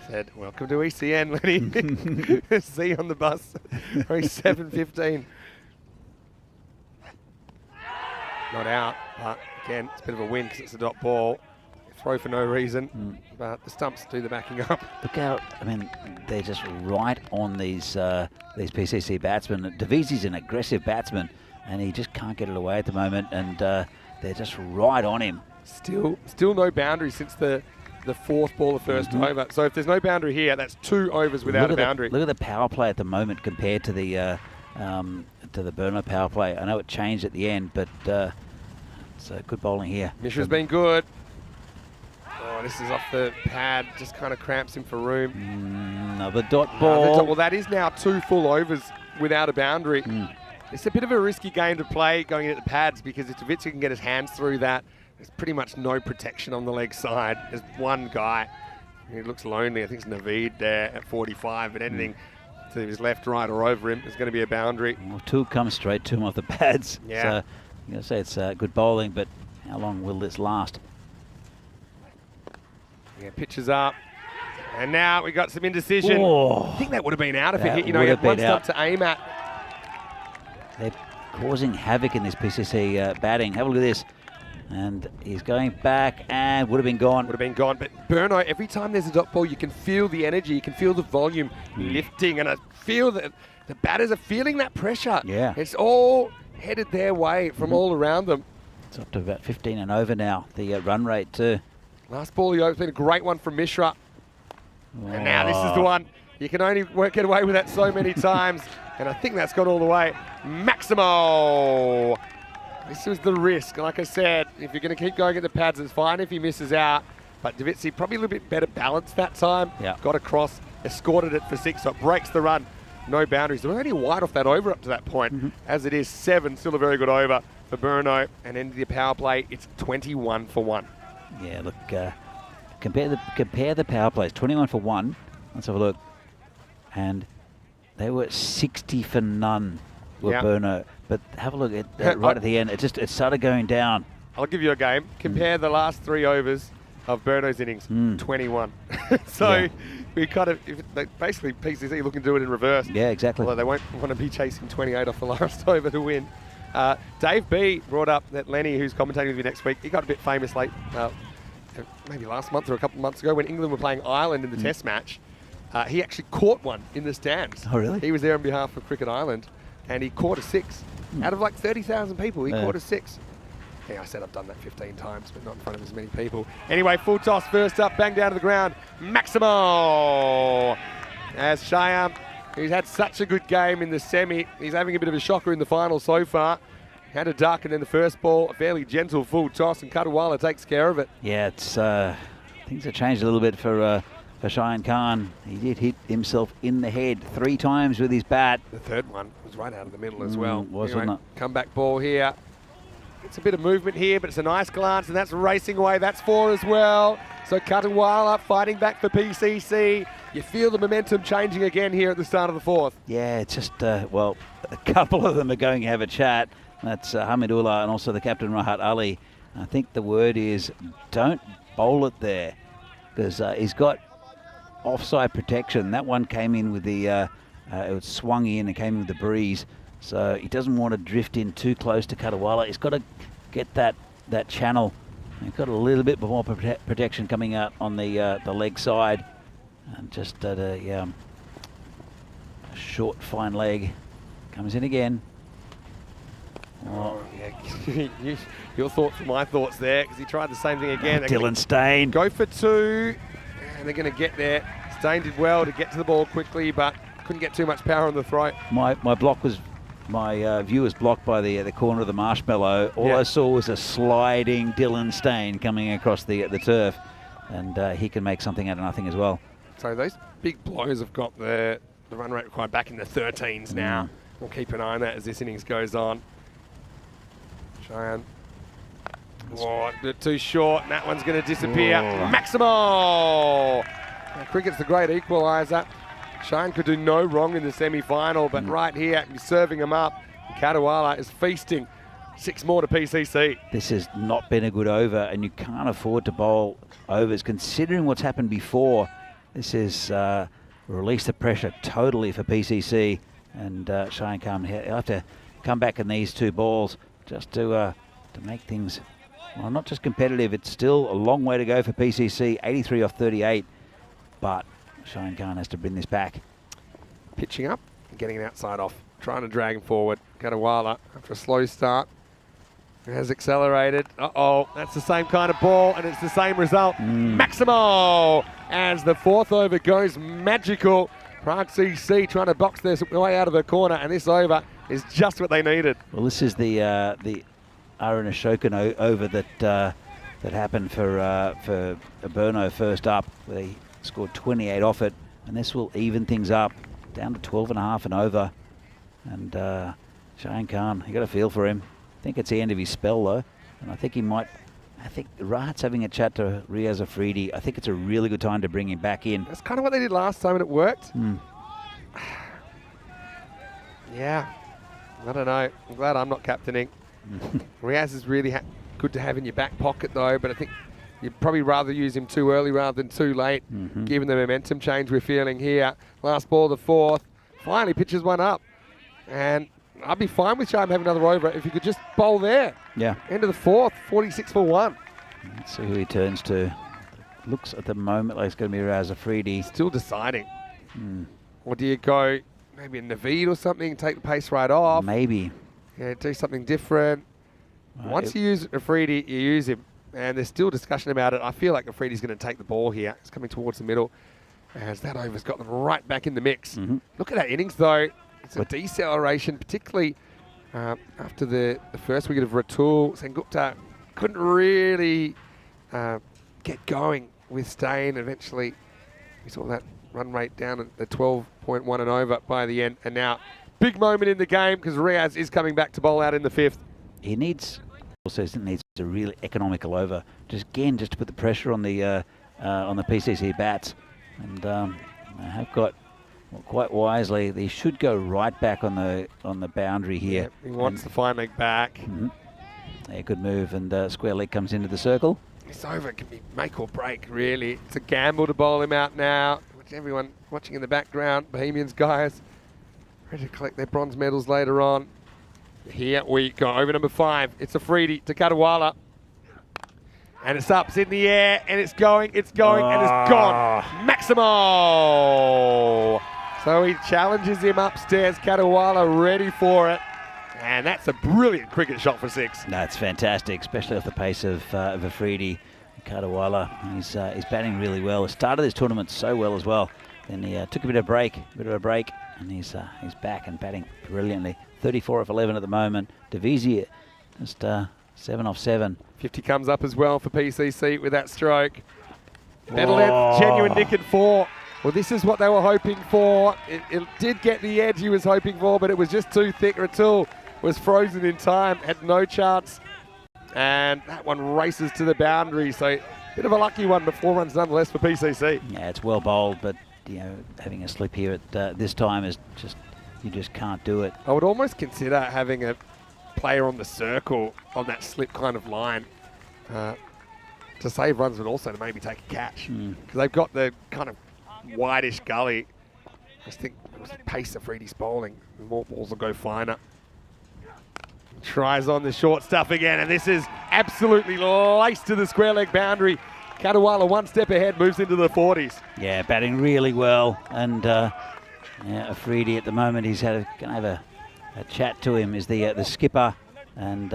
Said, welcome to ECN, Lenny. See you on the bus. Only 7:15. Not out, but again, it's a bit of a win because it's a dot ball. Throw for no reason, but the stumps do the backing up. Look out! I mean, they're just right on these PCC batsmen. Davisi's an aggressive batsman, and he just can't get it away at the moment. And they're just right on him. Still no boundary since the 4th ball of first over. So if there's no boundary here, that's 2 overs without a boundary. Look at the power play at the moment compared to the Burner power play. I know it changed at the end, but it's good bowling here. Mishra's been good. Oh, this is off the pad, just kind of cramps him for room. Another dot ball. Well, that is now 2 full overs without a boundary. It's a bit of a risky game to play going into the pads because if Davitsi can get his hands through that, there's pretty much no protection on the leg side. There's one guy. He looks lonely. I think it's Naveed there at 45, but anything to his left, right, or over him is going to be a boundary. Well, 2 come straight to him off the pads. Yeah. So I'm going to say it's good bowling, but how long will this last? Yeah, pitches up. And now we got some indecision. Oh, I think that would have been out if it that hit. You know, would he had have one been stop out. to aim at. They're causing havoc in this PCC batting. Have a look at this. And he's going back and would have been gone. Would have been gone. But Burno, every time there's a dot ball, you can feel the energy. You can feel the volume lifting. And I feel that the batters are feeling that pressure. Yeah. It's all headed their way from all around them. It's up to about 15 and over now, the run rate too. Last ball, it's been a great one from Mishra. And now this is the one. You can only get away with that so many times. And I think that's gone all the way. Maximo. This was the risk. Like I said, if you're going to keep going at the pads, it's fine if he misses out. But Davitsi probably a little bit better balance that time. Yeah. Got across, escorted it for 6, so it breaks the run. No boundaries. There was only wide off that over up to that point. As it is 7, still a very good over for Burno. And into the power play, it's 21 for 1. Yeah, look, compare the power plays. 21 for 1. Let's have a look. And they were 60 for none with Burno. But have a look at right at the end. It started going down. I'll give you a game. Compare the last 3 overs of Burno's innings. 21. So we kind of basically PCC looking to do it in reverse. Yeah, exactly. Although they won't want to be chasing 28 off the last over to win. Dave B brought up that Lenny, who's commentating with me next week, he got a bit famous late, maybe last month or a couple of months ago when England were playing Ireland in the Test match. He actually caught one in the stands. Oh, really? He was there on behalf of Cricket Ireland, and he caught a 6. Out of like 30,000 people, he caught a 6. Yeah, I said I've done that 15 times, but not in front of as many people. Anyway, full toss, first up, bang down to the ground. Maximo! As Shyam, who's had such a good game in the semi, he's having a bit of a shocker in the final so far. Had a duck, and then the first ball, a fairly gentle full toss, and Kadawala takes care of it. Yeah, it's things have changed a little bit for Cheyenne Khan. He did hit himself in the head 3 times with his bat. The third one was right out of the middle as well. Wasn't it? Comeback ball here. It's a bit of movement here, but it's a nice glance, and that's racing away. That's 4 as well. So Katawala fighting back for PCC. You feel the momentum changing again here at the start of the 4th. Yeah, it's just, well, a couple of them are going to have a chat. That's Hamidullah and also the captain, Rahat Ali. I think the word is don't bowl it there, because he's got offside protection. That one came in with the, it was swung in and came in with the breeze. So he doesn't want to drift in too close to Katawala. He's got to get that channel. He's got a little bit more protection coming out on the leg side. And just at a short, fine leg. Comes in again. Oh, yeah. Your thoughts were my thoughts there, because he tried the same thing again. Dylan Stain. Go for 2, and they're going to get there. Stain did well to get to the ball quickly, but couldn't get too much power on the throw. My block was, my view was blocked by the corner of the marshmallow. All I saw was a sliding Dylan Stain coming across the turf, and he can make something out of nothing as well. So those big blows have got the run rate required back in the 13s now. We'll keep an eye on that as this innings goes on. Cheyenne. Oh, a bit too short, and that one's going to disappear. Maximo! Now, cricket's the great equaliser. Cheyenne could do no wrong in the semi-final, but right here, he's serving him up. Katawala is feasting. 6 more to PCC. This has not been a good over, and you can't afford to bowl overs. Considering what's happened before, this is release the pressure totally for PCC. And Cheyenne Khan, he'll have to come back in these 2 balls just to make things, well, not just competitive. It's still a long way to go for PCC, 83 off 38. But Cheyenne Khan has to bring this back. Pitching up and getting an outside off, trying to drag him forward. Katawala, after a slow start, has accelerated. Uh-oh, that's the same kind of ball, and it's the same result. Maximo, as the 4th over goes magical. Prague CC trying to box their way out of the corner, and this over is just what they needed. Well, this is the Arun Ashokan over that happened for Burno first up. They scored 28 off it, and this will even things up down to 12.5 and over. And Cheyenne Khan, you got a feel for him. I think it's the end of his spell though, and I think he might. I think Rahat's having a chat to Riaz Afridi. I think it's a really good time to bring him back in. That's kind of what they did last time, and it worked. Yeah, I don't know. I'm glad I'm not captaining. Riaz is really good to have in your back pocket though, but I think you'd probably rather use him too early rather than too late, given the momentum change we're feeling here. Last ball, the 4th. Finally pitches one up, and I'd be fine with Charm having another over if he could just bowl there. Yeah. End of the 4th, 46 for 1. Let's see who he turns to. Looks at the moment like it's going to be Riaz Afridi. Still deciding. Or do you go maybe a Naveed or something, take the pace right off? Maybe. Yeah, do something different. Once you use Afridi, you use him. And there's still discussion about it. I feel like Afridi's going to take the ball here. It's coming towards the middle, as that over's got them right back in the mix. Look at that innings, though. It's a deceleration, particularly after the first wicket of Ratul. Sengupta couldn't really get going with Stain. Eventually, we saw that run rate down at the 12.1 and over by the end. And now, big moment in the game, because Riaz is coming back to bowl out in the 5th. He needs a really economical over, just to put the pressure on the PCC bats. And I have got, well, quite wisely, they should go right back on the boundary here. Yeah, he wants the fine leg back. A good move, and square leg comes into the circle. This over can be make or break, really. It's a gamble to bowl him out now. Which everyone watching in the background, Bohemians guys, ready to collect their bronze medals later on. Here we go, over number 5. It's Afridi to Katawala. And it's up, it's in the air, and it's going, and it's gone. Maximo! So he challenges him upstairs, Katawala ready for it. And that's a brilliant cricket shot for 6. That's fantastic, especially off the pace of Afridi. Katawala, he's batting really well. He started this tournament so well as well. Then he took a bit of a break, and he's back and batting brilliantly. 34 off 11 at the moment. Divisi just 7 off 7. 50 comes up as well for PCC with that stroke. Better length, genuine nick at 4. Well, this is what they were hoping for. It did get the edge he was hoping for, but it was just too thick. Ratul was frozen in time, had no chance And that one races to the boundary. So bit of a lucky one, but 4 runs nonetheless for PCC. Yeah, it's well bowled, but you know, having a slip here at this time is just, you just can't do it. I would almost consider having a player on the circle on that slip kind of line to save runs, but also to maybe take a catch. Because they've got the kind of whitish gully. I just think it was the pace of Freddie's bowling. The more balls will go finer. Tries on the short stuff again, and this is absolutely laced to the square leg boundary. Katawala 1 step ahead, moves into the 40s. Yeah, batting really well, and yeah, Afridi at the moment, he's gonna have a chat to him, is the skipper, and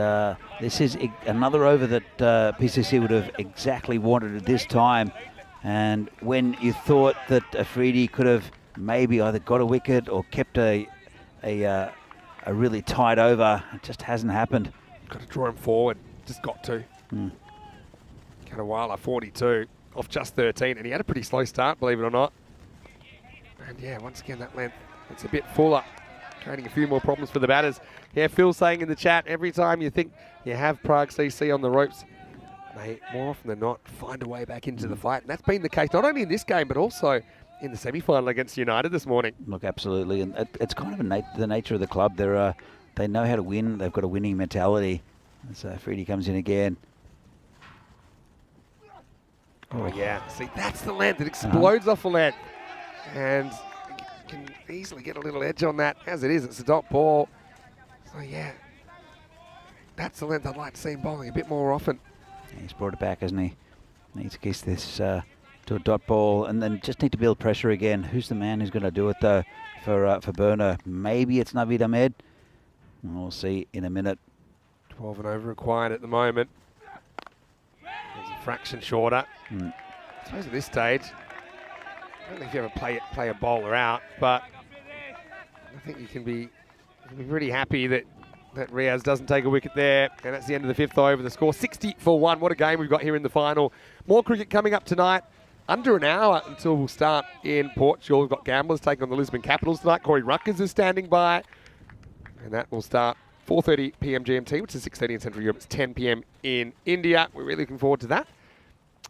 this is another over that PCC would have exactly wanted at this time. And when you thought that Afridi could have maybe either got a wicket or kept a really tight over, it just hasn't happened. Got to draw him forward, just got to. Katawala 42 off just 13, and he had a pretty slow start, believe it or not. And yeah, once again, that length, it's a bit fuller, creating a few more problems for the batters. Yeah, Phil's saying in the chat, every time you think you have Prague CC on the ropes, they more often than not find a way back into the fight. And that's been the case not only in this game, but also in the semi-final against United this morning. Look, absolutely, and it's kind of the nature of the club. They know how to win. They've got a winning mentality. So Freddie comes in again. Oh yeah, see, that's the length. It explodes off the length, and you can easily get a little edge on that. As it is, it's a dot ball. So yeah, that's the length I'd like to see him bowling a bit more often. Yeah, he's brought it back, hasn't he? Needs to kiss this to a dot ball, and then just need to build pressure again. Who's the man who's going to do it though for Burner? Maybe it's Naveed Ahmed. We'll see in a minute. 12 and over required at the moment. There's a fraction shorter. I suppose at this stage, I don't know if you ever play a bowler out, but I think you can be pretty happy that Riaz doesn't take a wicket there. And that's the end of the 5th over. The score 60 for 1. What a game we've got here in the final. More cricket coming up tonight. Under an hour until we'll start in Portugal. We've got Gamblers taking on the Lisbon Capitals tonight. Corey Ruckers is standing by. And that will start 4:30 p.m. GMT, which is 6:30 in Central Europe. It's 10 p.m. in India. We're really looking forward to that.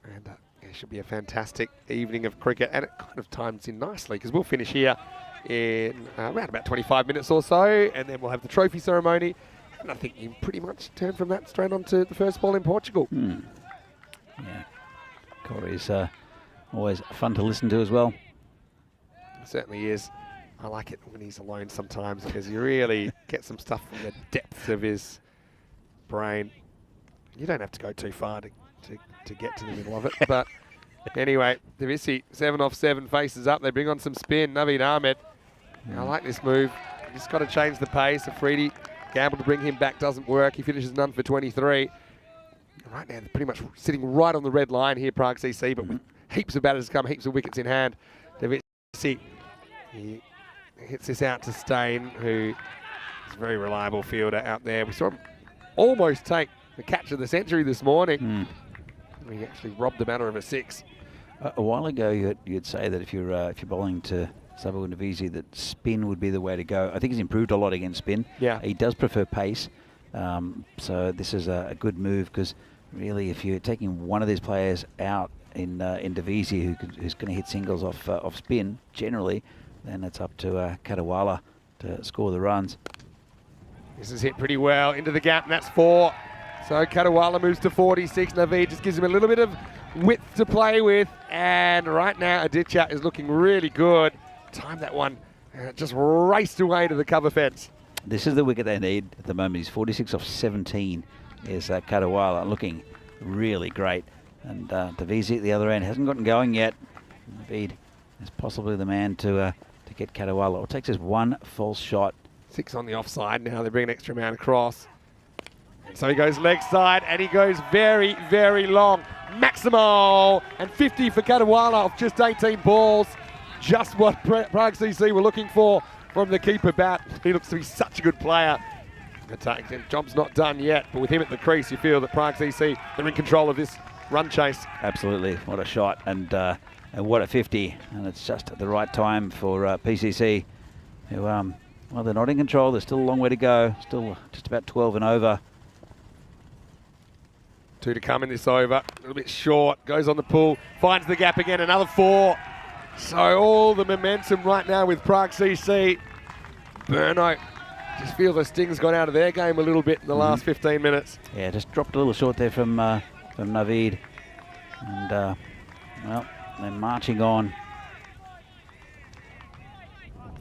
And it should be a fantastic evening of cricket. And it kind of times in nicely because we'll finish here in around about 25 minutes or so. And then we'll have the trophy ceremony. And I think you pretty much turn from that straight on to the first ball in Portugal. Yeah, Corey's always fun to listen to as well. It certainly is. I like it when he's alone sometimes because you really get some stuff from the depths of his brain. You don't have to go too far to get to the middle of it. But anyway, Davisi, 7 off 7, faces up. They bring on some spin. Naveed Ahmed. I like this move. Just got to change the pace. Afridi gamble to bring him back doesn't work. He finishes none for 23. Right now, they're pretty much sitting right on the red line here, Prague CC, but with heaps of batters to come, heaps of wickets in hand. Davisi, he hits this out to Stain, who is a very reliable fielder out there. We saw him almost take the catch of the century this morning. He actually robbed the batter of a 6. A while ago, you'd say that if you're bowling to Sabu Ndavisi, that spin would be the way to go. I think he's improved a lot against spin. Yeah, he does prefer pace. So this is a good move because really, if you're taking one of these players out in Ndavisi, who's going to hit singles off spin generally, then it's up to Katawala to score the runs. This is hit pretty well into the gap, and that's 4. So Katawala moves to 46. Naveed just gives him a little bit of width to play with. And right now, Aditya is looking really good. Timed that one, and it just raced away to the cover fence. This is the wicket they need at the moment. He's 46 off 17. Is Katawala looking really great. And Davisi at the other end hasn't gotten going yet. Naveed is possibly the man to get Katawala. It takes us one false shot. 6 on the offside now. They bring an extra man across. So he goes leg side, and he goes very, very long. Maximal, and 50 for Katawala off just 18 balls. Just what Prague CC were looking for from the keeper bat. He looks to be such a good player. The job's not done yet, but with him at the crease, you feel that Prague CC are in control of this run chase. Absolutely, what a shot, and what a 50. And it's just at the right time for PCC, who, well, they're not in control. There's still a long way to go. Still just about 12 and over. 2 to come in this over. A little bit short. Goes on the pull. Finds the gap again. Another 4. So all the momentum right now with Prague CC. Burno just feel the sting's gone out of their game a little bit in the last 15 minutes. Yeah, just dropped a little short there from Naveed. And, well, they're marching on.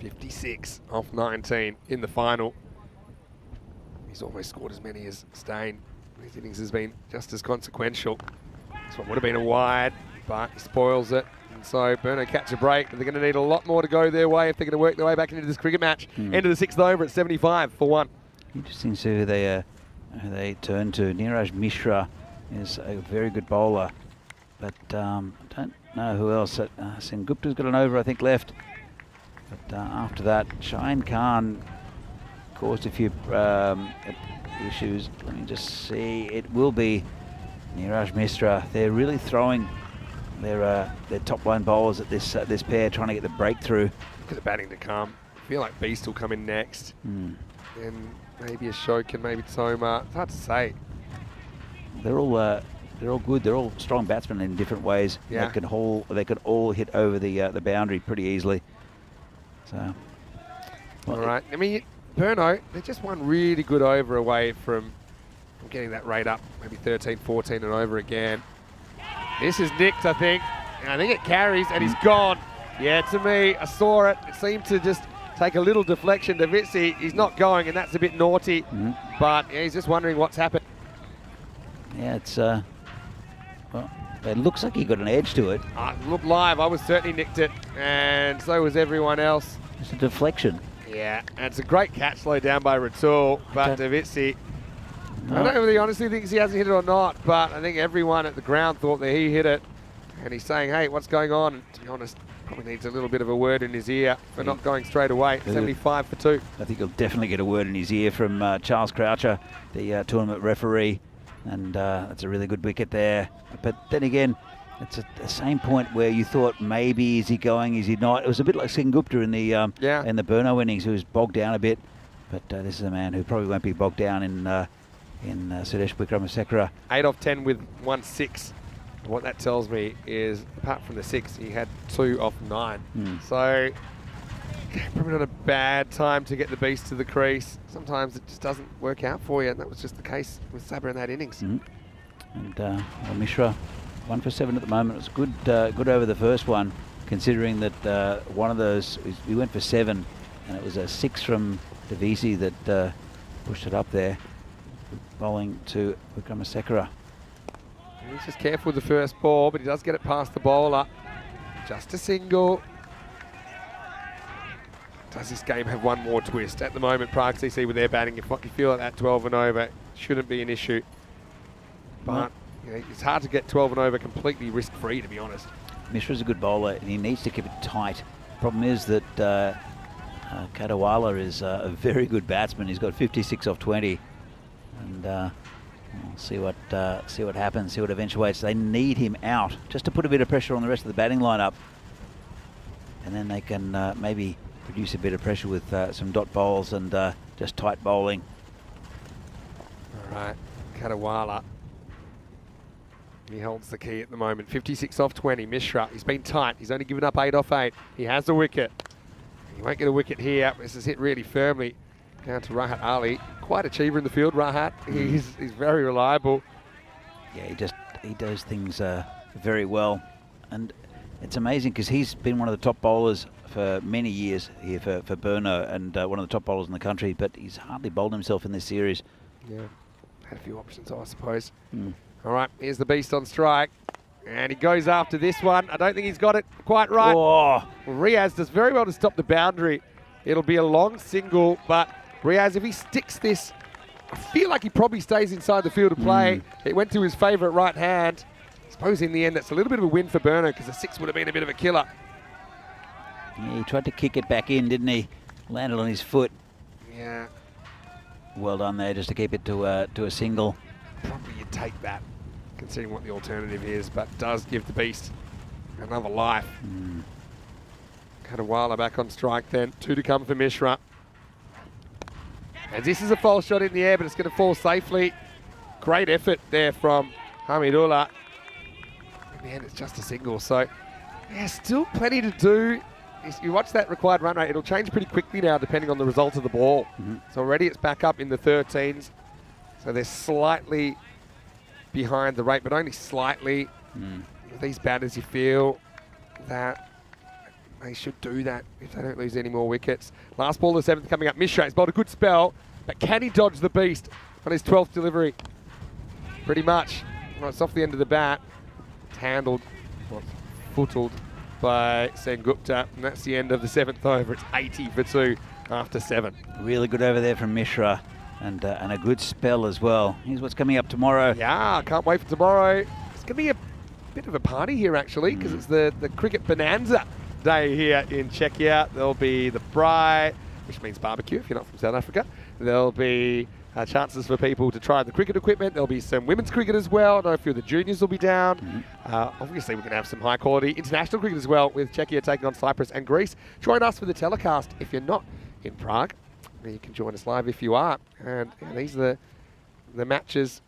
56 off 19 in the final. He's almost scored as many as Stain. His innings has been just as consequential. This one would have been a wide, but he spoils it. And so Burno catch a break, but they're going to need a lot more to go their way if they're going to work their way back into this cricket match. End of the 6th over at 75 for 1. Interesting to see who they turn to. Niraj Mishra is a very good bowler, but I don't know who else. Sengupta's got an over, I think, left. But after that, Shaheen Khan caused a few issues. Let me just see. It will be Niraj Mishra. They're really throwing their top line bowlers at this pair, trying to get the breakthrough. Look at the batting to come. I feel like Beast will come in next. And maybe Ashoka, maybe Toma. It's hard to say. They're all good. They're all strong batsmen in different ways. Yeah. They can all hit over the boundary pretty easily. So, all right. I mean, Burno, they're just one really good over away from getting that rate up, maybe 13, 14 and over again. This is nicked, I think. And I think it carries, and he's gone. Yeah, to me, I saw it. It seemed to just take a little deflection to Vitsi. He's not going, and that's a bit naughty. But yeah, he's just wondering what's happened. Yeah, it's well, it looks like he got an edge to it. Look, live, I was certainly nicked it, and so was everyone else. It's a deflection. Yeah, and it's a great catch slow down by Ratul, but Davitsi, I don't really honestly think he hasn't hit it or not, but I think everyone at the ground thought that he hit it, and he's saying, hey, what's going on? And to be honest, probably needs a little bit of a word in his ear for not going straight away. 75 for 2. I think he'll definitely get a word in his ear from Charles Croucher, the tournament referee, and that's a really good wicket there. But then again, it's at the same point where you thought maybe is he going, is he not? It was a bit like Sengupta in the Burno innings, who was bogged down a bit. But this is a man who probably won't be bogged down in Suresh Wickramasinghe. 8 off 10 with 1 6. And what that tells me is, apart from the 6, he had 2 off 9. So probably not a bad time to get the beast to the crease. Sometimes it just doesn't work out for you, and that was just the case with Sabah in that innings. And Mishra, 1 for 7 at the moment. It was good over the first one, considering that one of those, we went for 7, and it was a 6 from Davisi that pushed it up there, bowling to Wickramasinghe. He's just careful with the first ball, but he does get it past the bowler. Just a single. Does this game have one more twist? At the moment, Prague CC with their batting, if you feel like that 12 and over shouldn't be an issue. But you know, it's hard to get 12 and over completely risk-free, to be honest. Mishra's a good bowler, and he needs to keep it tight. Problem is that Kadawala is a very good batsman. He's got 56 off 20, and we'll see what happens. See what eventuates. They need him out just to put a bit of pressure on the rest of the batting lineup, and then they can maybe produce a bit of pressure with some dot bowls and just tight bowling. All right, Kadawala. He holds the key at the moment. 56 off 20. Mishra, he's been tight. He's only given up 8 off 8. He has a wicket. He won't get a wicket here. This is hit really firmly down to Rahat Ali. Quite a achiever in the field, Rahat. He's very reliable. Yeah, he does things very well, and it's amazing because he's been one of the top bowlers for many years here for Burno, and one of the top bowlers in the country, but he's hardly bowled himself in this series. Yeah, had a few options, I suppose. All right, here's the beast on strike, and he goes after this one. I don't think he's got it quite right. Oh. Well, Riaz does very well to stop the boundary. It'll be a long single, but Riaz, if he sticks this, I feel like he probably stays inside the field of play. It went to his favourite right hand. I suppose in the end that's a little bit of a win for Burno, because the 6 would have been a bit of a killer. Yeah, he tried to kick it back in, didn't he? Landed on his foot. Yeah. Well done there, just to keep it to a single. Probably you'd take that, considering what the alternative is, but does give the beast another life. Kadawala back on strike then. 2 to come for Mishra. And this is a false shot in the air, but it's going to fall safely. Great effort there from Hamidullah. In the end, it's just a single. So, yeah, still plenty to do. You watch that required run rate, it'll change pretty quickly now depending on the result of the ball. So already it's back up in the 13s. So they're slightly behind the rate, but only slightly. These batters, you feel that they should do that if they don't lose any more wickets. Last ball of the 7th coming up. Mishra has bowled a good spell, but can he dodge the beast on his 12th delivery? Pretty much. Well, it's off the end of the bat. It's handled, well, footled by Sengupta, and that's the end of the 7th over. It's 80 for 2 after 7. Really good over there from Mishra, and a good spell as well. Here's what's coming up tomorrow. Yeah, can't wait for tomorrow. It's going to be a bit of a party here, actually, because it's the cricket bonanza day here in Czechia. There'll be the braai, which means barbecue if you're not from South Africa. There'll be chances for people to try the cricket equipment. There'll be some women's cricket as well. I know a few of the juniors will be down. Obviously, we're going to have some high-quality international cricket as well, with Czechia taking on Cyprus and Greece. Join us for the telecast if you're not in Prague. You can join us live if you are. And these are the matches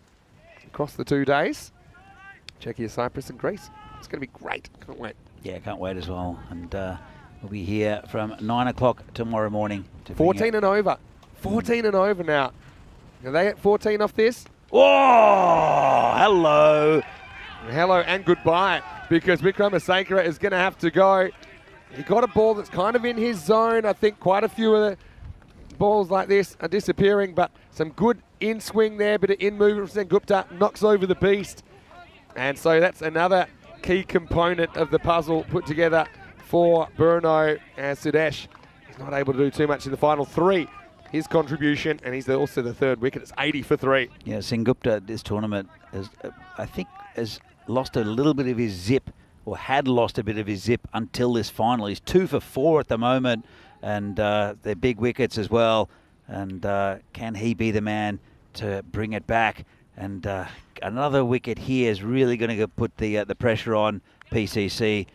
across the 2 days. Czechia, Cyprus and Greece. It's going to be great. Can't wait. Yeah, can't wait as well. And we'll be here from 9 o'clock tomorrow morning. 14 and over. 14 and over now. Are they at 14 off this? Oh, hello. Hello and goodbye, because Wickramasinghe is going to have to go. He got a ball that's kind of in his zone. I think quite a few of the balls like this are disappearing, but some good in-swing there, bit of in-movement from Sengupta, knocks over the beast. And so that's another key component of the puzzle put together for Bruno, and Sudesh is not able to do too much in the final 3. His contribution, and he's also the 3rd wicket. It's 80 for 3. Yeah, Sengupta this tournament has, I think, has lost a little bit of his zip, or had lost a bit of his zip until this final. He's 2 for 4 at the moment, and they're big wickets as well. And can he be the man to bring it back? And another wicket here is really going to put the pressure on PCC.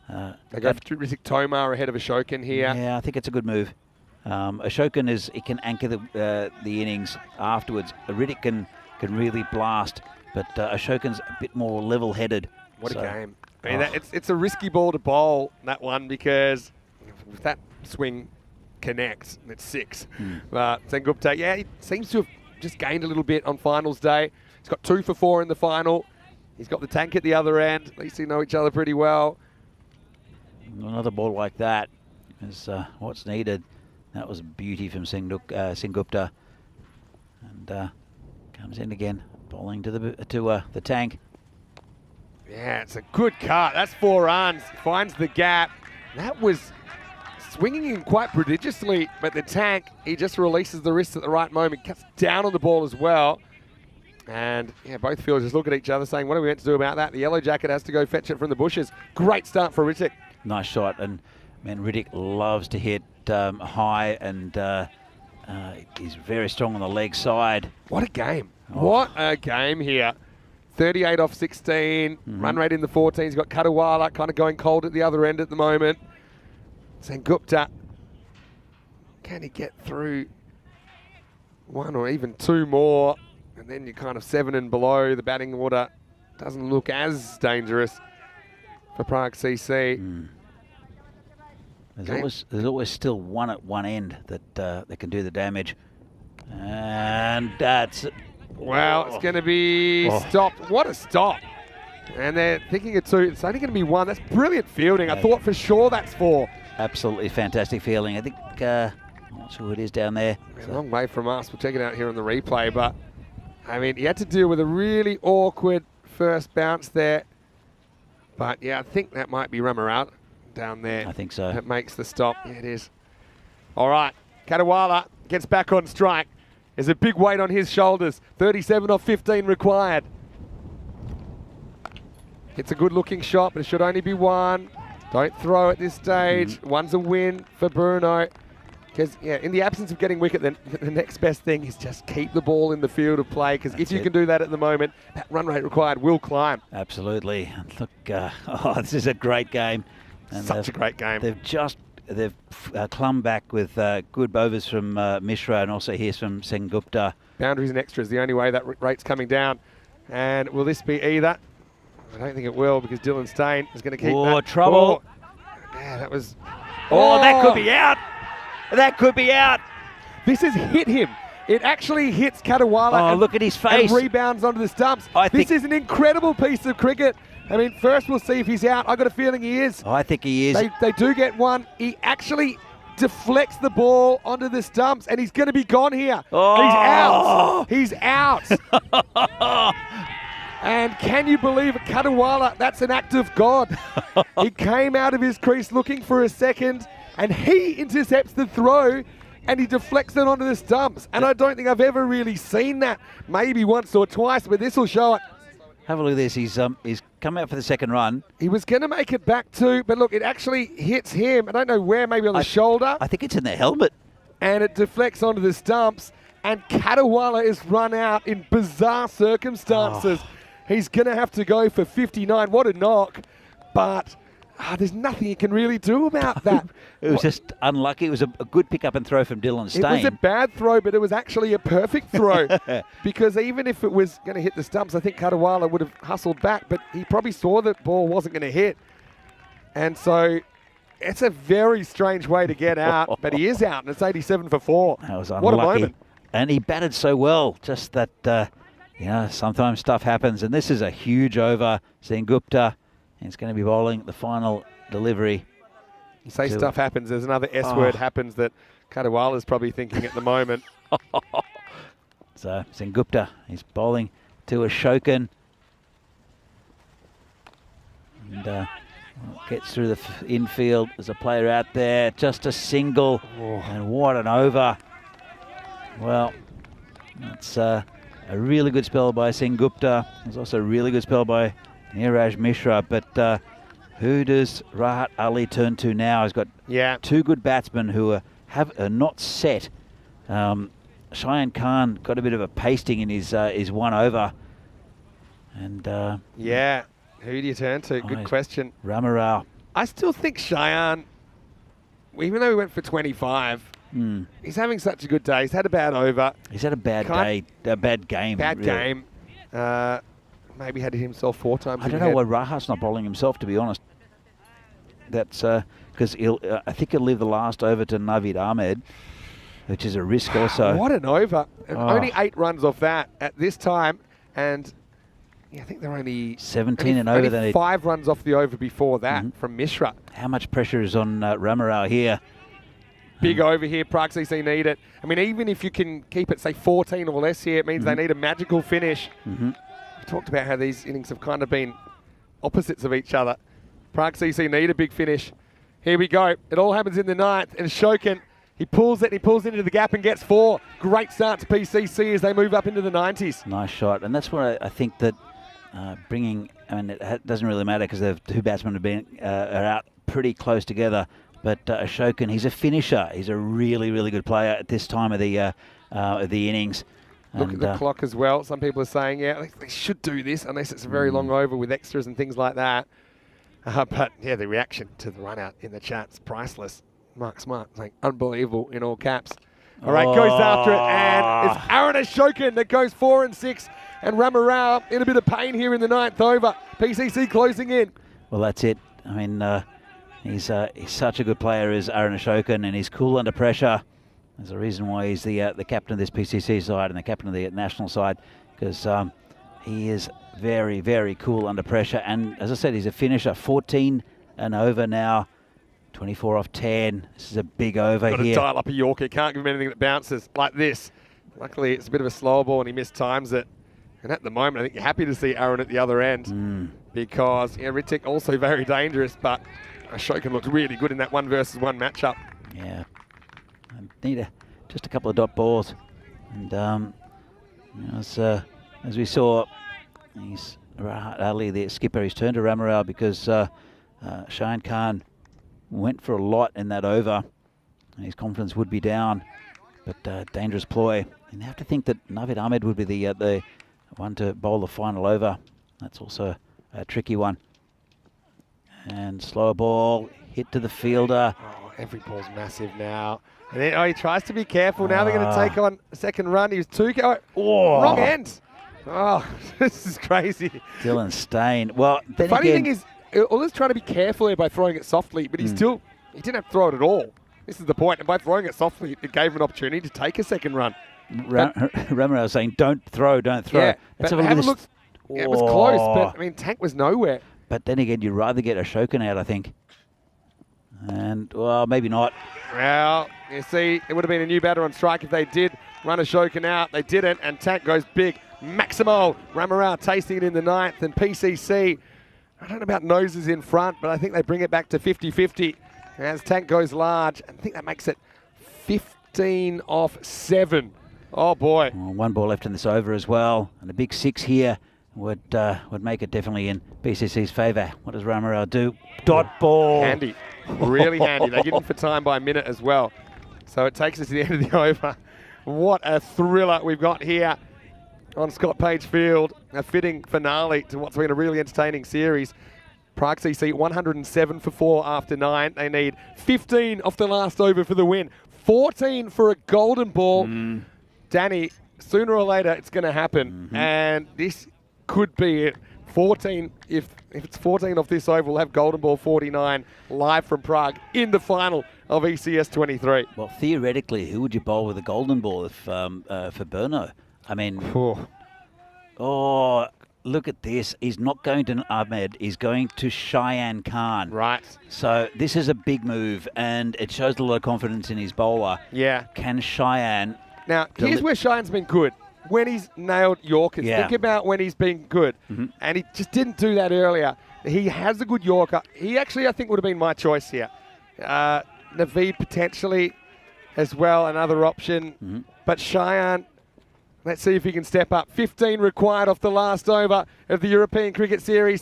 They go for Ritik Tomar ahead of Ashokan here. Yeah, I think it's a good move. Ashokan he can anchor the innings afterwards. Riddick can really blast, but Ashokan's a bit more level-headed. What a game! I mean, it's a risky ball to bowl, that one, because if that swing connects, it's 6. But Sengupta, yeah, he seems to have just gained a little bit on finals day. He's got 2 for 4 in the final. He's got the tank at the other end. At least they know each other pretty well. Another ball like that is what's needed. That was a beauty from Sengupta, and comes in again, bowling to the tank. Yeah, it's a good cut. That's 4 runs. Finds the gap. That was swinging in quite prodigiously, but the tank, he just releases the wrist at the right moment, cuts down on the ball as well. And yeah, both fielders just look at each other saying, what are we meant to do about that? The yellow jacket has to go fetch it from the bushes. Great start for Riddick. Nice shot, and man, Riddick loves to hit high, and he's very strong on the leg side. What a game. What a game here. 38 off 16, run rate in the 14s. He's got Katawala kind of going cold at the other end at the moment. Sengupta, can he get through 1 or even 2 more? And then you're kind of 7 and below. The batting order doesn't look as dangerous for Prague CC. There's always still one at one end that can do the damage. And that's... Well, it's going to be stopped. What a stop. And they're thinking of 2. It's only going to be 1. That's brilliant fielding. I thought for sure that's 4. Absolutely fantastic fielding. I think, I'm not sure who it is down there. A long way from us. We'll check it out here on the replay. But, I mean, he had to deal with a really awkward first bounce there. But, yeah, I think that might be Ramarat down there. I think so. That makes the stop. Yeah, it is. All right. Katawala gets back on strike. There's a big weight on his shoulders. 37 off 15 required. It's a good-looking shot, but it should only be 1. Don't throw at this stage. 1's a win for Bruno. Because, yeah, in the absence of getting wicket, then the next best thing is just keep the ball in the field of play. Because if you can do that at the moment, that run rate required will climb. Absolutely. Look, this is a great game. And such a great game. They've clumbed back with good overs from Mishra, and also here's from Sengupta. Boundaries and extras, the only way that rate's coming down. And will this be either? I don't think it will, because Dylan Stain is going to keep that. Trouble. Yeah, that was... Oh, that could be out. That could be out. This has hit him. It actually hits Katawala. Oh, look at his face. And rebounds onto the stumps. This is an incredible piece of cricket. I mean, first we'll see if he's out. I've got a feeling he is. I think he is. They do get one. He actually deflects the ball onto the stumps, and he's going to be gone here. Oh. He's out. He's out. And can you believe it, Katawala? That's an act of God. He came out of his crease looking for a second, and he intercepts the throw, and he deflects it onto the stumps. And I don't think I've ever really seen that. Maybe once or twice, but this will show it. Have a look at this. He's come out for the second run. He was going to make it back too, but look, it actually hits him. I don't know where, maybe on the shoulder. I think it's in the helmet. And it deflects onto the stumps, and Katawala is run out in bizarre circumstances. Oh. He's going to have to go for 59. What a knock. But there's nothing he can really do about that. It was just unlucky. It was a good pick-up and throw from Dylan Stain. It was a bad throw, but it was actually a perfect throw. Because even if it was going to hit the stumps, I think Katawala would have hustled back, but he probably saw that ball wasn't going to hit. And so it's a very strange way to get out, but he is out, and it's 87 for 4. That was unlucky. What a moment. And he batted so well, just that, sometimes stuff happens. And this is a huge over. Sengupta, he's going to be bowling the final delivery. You say stuff happens, there's another S word happens that Katawala's probably thinking at the moment. So Sengupta, he's bowling to Ashokan. And gets through the infield. There's a player out there, just a single. And what an over. Well, that's a really good spell by Sengupta. There's also a really good spell by Niraj Mishra, but who does Rahat Ali turn to now? He's got two good batsmen who are not set. Cheyenne Khan got a bit of a pasting in his one over. And who do you turn to? Good question. Ramarao. I still think Cheyenne, even though he went for 25, he's having such a good day. He's had a bad over. He's had a bad day, a bad game. Bad really. game. Maybe had it himself 4 times. I don't know why Rahat's not bowling himself, to be honest. That's because I think he'll leave the last over to Naveed Ahmed, which is a risk also. What an over. Only 8 runs off that at this time. And I think they're only 17 and over. Only 5 runs off the over before that from Mishra. How much pressure is on Ramarao here? Big over here. Prague EC need it. I mean, even if you can keep it, say, 14 or less here, it means they need a magical finish. We talked about how these innings have kind of been opposites of each other. Prague EC need a big finish. Here we go. It all happens in the 9th, and Shokin, he pulls into the gap and gets 4. Great start to PCC as they move up into the 90s. Nice shot, and that's what I think that it doesn't really matter because the 2 batsmen are out pretty close together. But Ashokan, he's a finisher. He's a really, really good player at this time of the innings. Look at the clock as well. Some people are saying, they should do this unless it's a very long over with extras and things like that. But the reaction to the run out in the chat's priceless. Mark Smart saying unbelievable in all caps. All right, goes after it, and it's Aaron Ashokan that goes 4 and 6, and Ramarao in a bit of pain here in the 9th over. PCC closing in. Well, that's it. I mean, he's such a good player as Aaron Ashokan, and he's cool under pressure. There's a reason why he's the captain of this PCC side and the captain of the national side, because he is very, very cool under pressure. And as I said, he's a finisher. 14 and over now. 24 off 10. This is a big over here. Got to dial up a Yorker. Can't give him anything that bounces like this. Luckily, it's a bit of a slower ball and he mistimes it. And at the moment, I think you're happy to see Aaron at the other end because Ritik also very dangerous, but Ashokan looked really good in that 1 versus 1 matchup. Yeah. I need just a couple of dot balls. And as we saw, he's Rahat Ali, the skipper, he's turned to Ramarao because Cheyenne Khan went for a lot in that over, and his confidence would be down. But dangerous ploy. And you have to think that Naveed Ahmed would be the one to bowl the final over. That's also a tricky one. And slower ball, hit to the fielder. Oh, every ball's massive now. And then, he tries to be careful. Now they're going to take on a second run. He was 2 go. Wrong end. Oh, this is crazy. Dylan Stain. Well, then The funny again, thing is, Ulla's trying to be careful here by throwing it softly, but he didn't have to throw it at all. This is the point. And by throwing it softly, it gave him an opportunity to take a second run. Ramiro was saying, don't throw. Yeah, Let's but have a look. It was close, but I mean, Tank was nowhere. But then again, you'd rather get Ashokan out, I think. And, well, maybe not. Well, you see, it would have been a new batter on strike if they did run Ashokan out. They didn't, and Tank goes big. Maximo Ramarao tasting it in the ninth, and PCC, I don't know about noses in front, but I think they bring it back to 50-50 as Tank goes large. I think that makes it 15 off 7. Oh, boy. Well, one ball left in this over as well, and a big 6 here would make it definitely in BCC's favour. What does Ramarao do? Dot ball. Handy. Really handy. They get in for time by a minute as well. So it takes us to the end of the over. What a thriller we've got here on Scott Page Field. A fitting finale to what's been a really entertaining series. Prague CC 107 for 4 after 9. They need 15 off the last over for the win. 14 for a golden ball. Danny, sooner or later it's going to happen. And this could be it. 14, if it's 14 off this over, we'll have golden ball 49 live from Prague in the final of ECS 23. Well, theoretically, who would you bowl with a golden ball if for Berno? I mean, oh, look at this. He's not going to Ahmed. He's going to Cheyenne Khan. Right. So this is a big move, and it shows a lot of confidence in his bowler. Yeah. Can Cheyenne... Now, here's where Cheyenne's been good. When he's nailed Yorkers. Yeah. Think about when he's been good. And he just didn't do that earlier. He has a good Yorker. He actually, I think, would have been my choice here. Naveed potentially as well, another option. But Cheyenne, let's see if he can step up. 15 required off the last over of the European Cricket Series.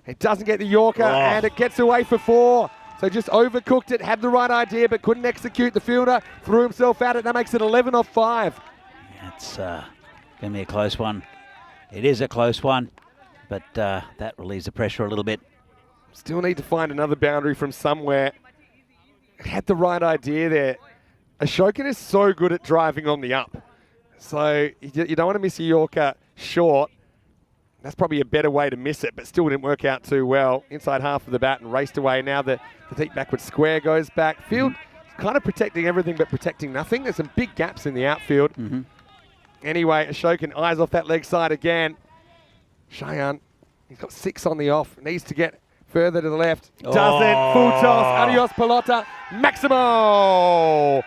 It doesn't get the Yorker, and it gets away for 4. So just overcooked it, had the right idea, but couldn't execute. The fielder threw himself at it. That makes it 11 off 5. It's going to be a close one. It is a close one, but that relieves the pressure a little bit. Still need to find another boundary from somewhere. Had the right idea there. Ashokan is so good at driving on the up. So you don't want to miss a Yorker short. That's probably a better way to miss it, but still didn't work out too well. Inside half of the bat and raced away. Now the deep backward square goes back. Field kind of protecting everything but protecting nothing. There's some big gaps in the outfield. Anyway, Ashokan eyes off that leg side again. Cheyenne, he's got 6 on the off. Needs to get further to the left. Doesn't. Full toss. Adios, Pelota. Maximo.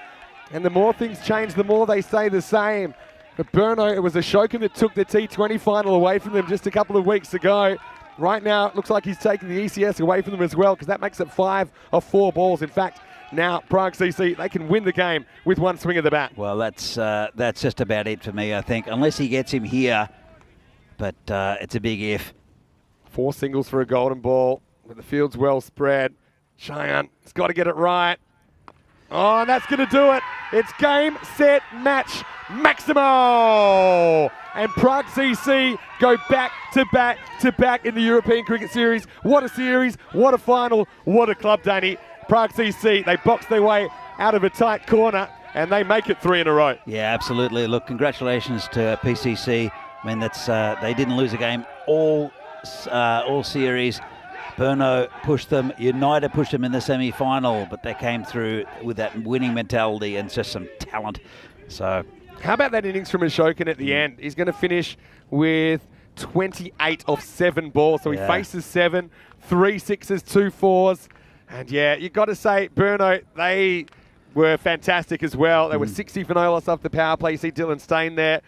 And the more things change, the more they stay the same. But Berno, it was Ashokan that took the T20 final away from them just a couple of weeks ago. Right now, it looks like he's taking the ECS away from them as well, because that makes it 5 of 4 balls. In fact, now Prague CC, they can win the game with one swing of the bat. Well, that's just about it for me, I think, unless he gets him here. But it's a big if. 4 singles for a golden ball, but the field's well spread. Cheyenne has got to get it right. Oh, and that's going to do it. It's game, set, match, Maximo! And Prague CC go back to back to back in the European Cricket Series. What a series, what a final, what a club, Danny. Prague CC, they box their way out of a tight corner and they make it 3 in a row. Yeah, absolutely. Look, congratulations to PCC. I mean, that's they didn't lose a game all series. Berno pushed them. United pushed them in the semi-final, but they came through with that winning mentality and just some talent. So, how about that innings from Ashokan at the end? He's going to finish with 28 off 7 balls. So he faces 7, 3 6s, 2 4s. And yeah, you've got to say, Berno, they were fantastic as well. They were 60 for no loss off the power play. You see Dylan Stain there.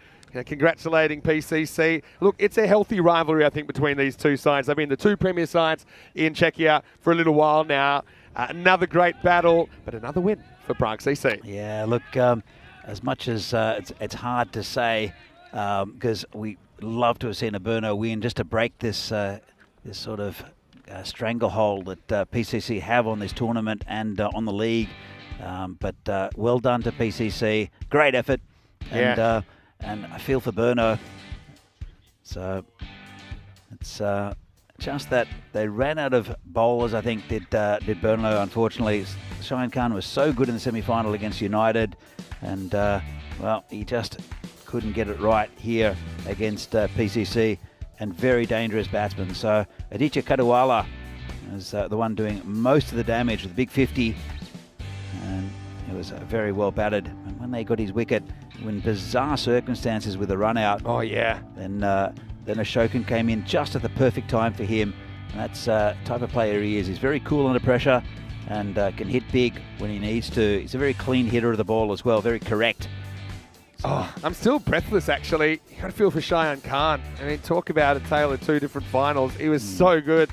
Congratulating PCC. Look, it's a healthy rivalry, I think, between these two sides. They've been the 2 premier sides in Czechia for a little while now. Another great battle, but another win for Prague CC. Yeah, look, as much as it's hard to say, because we love to have seen a Berno win, just to break this this sort of stranglehold that PCC have on this tournament and on the league. But well done to PCC. Great effort. And I feel for Berno. So it's just that they ran out of bowlers, I think, did Berno, unfortunately. Cheyenne Khan was so good in the semi-final against United. And, well, he just couldn't get it right here against PCC, and very dangerous batsmen. So Aditya Kadiwala is the one doing most of the damage with the big 50, and it was very well batted. And when they got his wicket, in bizarre circumstances with a run out, Oh, yeah. then Ashokan came in just at the perfect time for him. And that's the type of player he is. He's very cool under pressure and can hit big when he needs to. He's a very clean hitter of the ball as well, very correct. So, Oh, I'm still breathless, actually. You got to feel for Shayan Khan. I mean, talk about a tale of two different finals. He was so good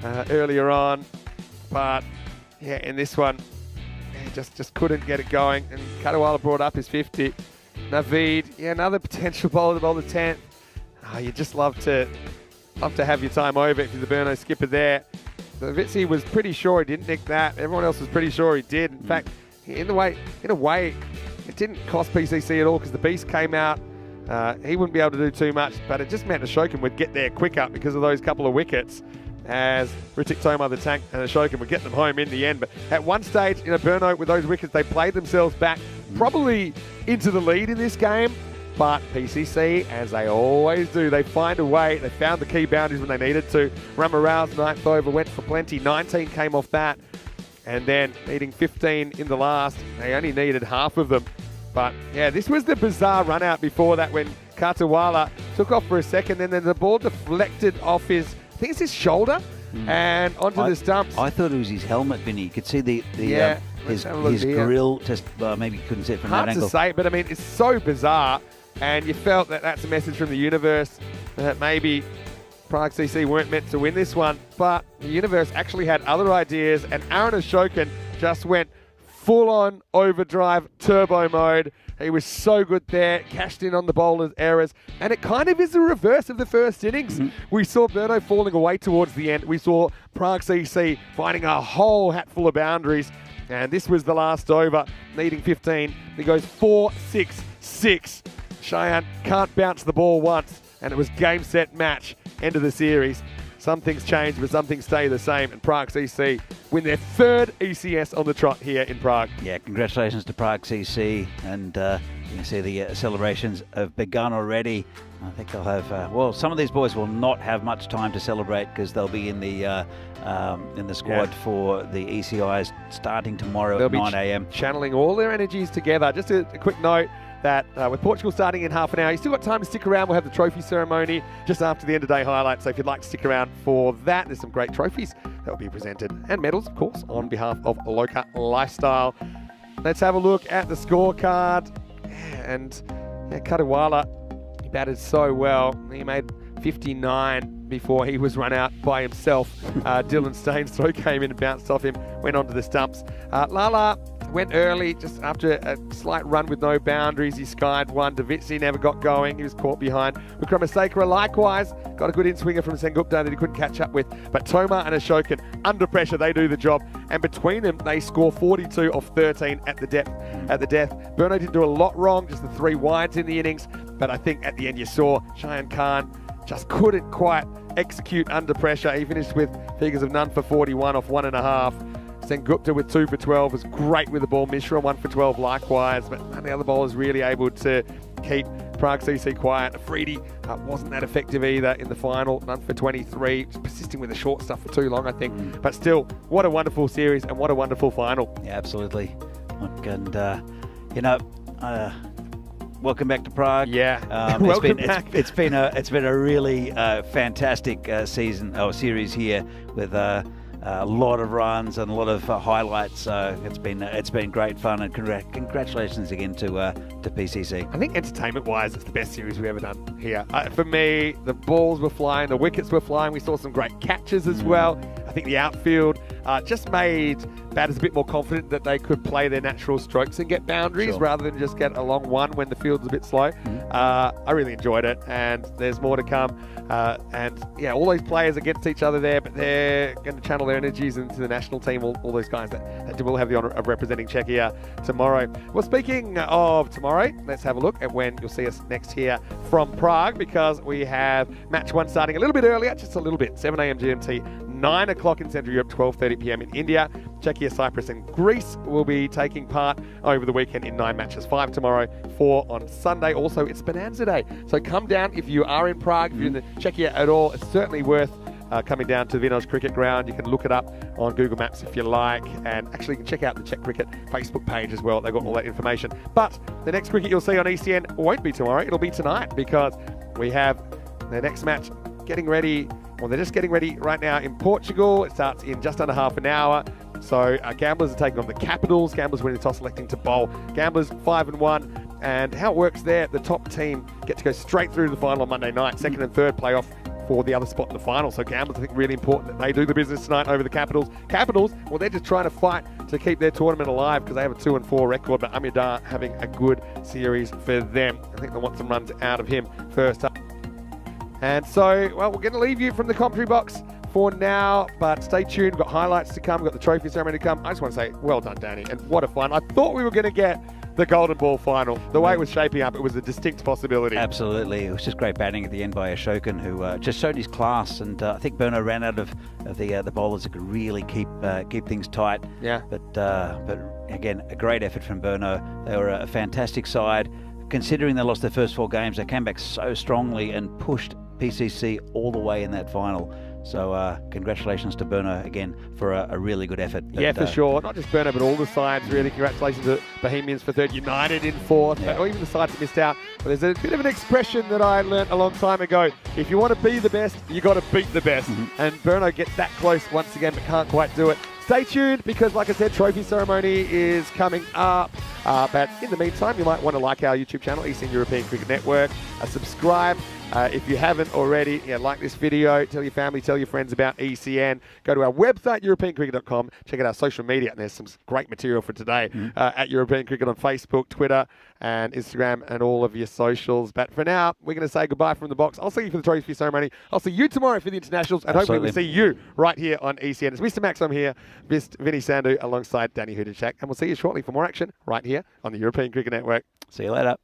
earlier on, but yeah, in this one, just couldn't get it going. And Kadiwala brought up his 50. Naveed, yeah, another potential bowler to bowl the 10th. Oh, you just love to have your time over if you're the Burno skipper there. So Vitsi was pretty sure he didn't nick that. Everyone else was pretty sure he did. In fact, in a way, it didn't cost PCC at all because the beast came out. He wouldn't be able to do too much, but it just meant Ashokan would get there quicker because of those couple of wickets, as Ritik Tomar, the tank, and Ashokan would get them home in the end. But at one stage, Burno, with those wickets, they played themselves back probably into the lead in this game. But PCC, as they always do, they find a way. They found the key boundaries when they needed to. Ramarau's ninth over went for plenty. 19 came off that. And then needing 15 in the last. They only needed half of them. But yeah, this was the bizarre run out before that when Kadiwala took off for a second. And then the ball deflected off his, I think it's his shoulder, and onto the stumps. I thought it was his helmet, Vinny. You could see his grill. Just maybe you couldn't see it from that angle. Hard to say, but I mean, it's so bizarre. And you felt that that's a message from the universe that maybe Prague CC weren't meant to win this one, but the universe actually had other ideas, and Aaron Ashokan just went full-on overdrive turbo mode. He was so good there, cashed in on the bowler's errors, and it kind of is the reverse of the first innings. We saw Burno falling away towards the end. We saw Prague CC finding a whole hatful of boundaries, and this was the last over, needing 15. He goes 4-6-6. Shayan can't bounce the ball once, and it was game, set, match, end of the series. Some things change, but some things stay the same, and Prague CC win their third ECS on the trot here in Prague. Yeah, congratulations to Prague CC, and you can see the celebrations have begun already. I think they'll have, well, some of these boys will not have much time to celebrate because they'll be in the squad for the ECIs starting tomorrow at 9 a.m. Channeling all their energies together. Just a quick note that with Portugal starting in half an hour, you still got time to stick around. We'll have the trophy ceremony just after the end of day highlights. So if you'd like to stick around for that, there's some great trophies that will be presented, and medals, of course, on behalf of Loka Lifestyle. Let's have a look at the scorecard. And Kadiwala, he batted so well. He made 59 before he was run out by himself. Dylan Staines' throw came in and bounced off him, went onto the stumps. Lala went early, just after a slight run with no boundaries. He skied one. Davitsi never got going. He was caught behind. Vikramasekara likewise got a good in-swinger from Sengupta that he couldn't catch up with. But Tomar and Ashokan, under pressure, they do the job. And between them, they score 42 off 13 at the death. Burno didn't do a lot wrong, just the 3 wides in the innings. But I think at the end you saw Shayan Khan just couldn't quite execute under pressure. He finished with figures of none for 41 off 1.5. Sengupta with 2 for 12 was great with the ball. Mishra 1 for 12 likewise, but none of the other bowlers really able to keep Prague CC quiet. Afridi wasn't that effective either in the final. None for 23, just persisting with the short stuff for too long, I think. But still, what a wonderful series and what a wonderful final. Yeah, absolutely. Look, and welcome back to Prague. Yeah, welcome back. It's been a really fantastic series here with a lot of runs and a lot of highlights. So it's been great fun, and congratulations again to PCC. I think entertainment-wise, it's the best series we've ever done here. For me, the balls were flying, the wickets were flying. We saw some great catches as well. I think the outfield just made batters a bit more confident that they could play their natural strokes and get boundaries rather than just get a long one when the field's a bit slow. I really enjoyed it, and there's more to come. And yeah, all those players against each other there, but they're going to channel their energies into the national team, all those guys that will have the honour of representing Czechia tomorrow. Well, speaking of tomorrow, let's have a look at when you'll see us next here from Prague, because we have match 1 starting a little bit earlier, just a little bit, 7 a.m. GMT, 9 o'clock in Central Europe, 12:30 p.m. in India. Czechia, Cyprus and Greece will be taking part over the weekend in 9 matches, 5 tomorrow, 4 on Sunday. Also, it's Bonanza Day, so come down if you are in Prague, if you're in the Czechia at all. It's certainly worth coming down to Vino's cricket ground. You can look it up on Google Maps if you like, and actually you can check out the Czech Cricket Facebook page as well. They've got all that information. But the next cricket you'll see on ECN won't be tomorrow, it'll be tonight, because we have the next match getting ready. Well, they're just getting ready right now in Portugal. It starts in just under half an hour. So Gamblers are taking on the Capitals. Gamblers winning the toss, electing to bowl. Gamblers 5-1. And how it works there, the top team get to go straight through to the final on Monday night. Second and third playoff for the other spot in the final. So Gamblers, I think, really important that they do the business tonight over the Capitals. Capitals, well, they're just trying to fight to keep their tournament alive because they have a 2-4 record, but Amidar having a good series for them. I think they want some runs out of him first up. And so, well, we're going to leave you from the commentary box for now, but stay tuned. We've got highlights to come. We've got the trophy ceremony to come. I just want to say, well done, Danny, and what a fun. I thought we were going to get the Golden Ball final. The way it was shaping up, it was a distinct possibility. Absolutely. It was just great batting at the end by Ashokan, who just showed his class, and I think Berno ran out of the bowlers that could really keep things tight. Yeah. But again, a great effort from Berno. They were a fantastic side. Considering they lost their first 4 games, they came back so strongly and pushed PCC all the way in that final. So congratulations to Berno again for a really good effort. Yeah, for sure. Not just Berno, but all the sides, really. Congratulations to Bohemians for 3rd, United in 4th, or even the sides that missed out. But there's a bit of an expression that I learnt a long time ago. If you want to be the best, you got to beat the best. And Berno gets that close once again, but can't quite do it. Stay tuned, because like I said, trophy ceremony is coming up. But in the meantime, you might want to like our YouTube channel, ECN European Cricket Network. Subscribe if you haven't already. Like this video, tell your family, tell your friends about ECN. Go to our website, europeancricket.com. Check out our social media, and there's some great material for today at European Cricket on Facebook, Twitter, and Instagram, and all of your socials. But for now, we're going to say goodbye from the box. I'll see you for the trophy ceremony. I'll see you tomorrow for the internationals, and hopefully we'll see you right here on ECN. It's Mr. Max, I'm here, Vinny Sandhu alongside Danny Hudacek, and we'll see you shortly for more action right here on the European Cricket Network. See you later.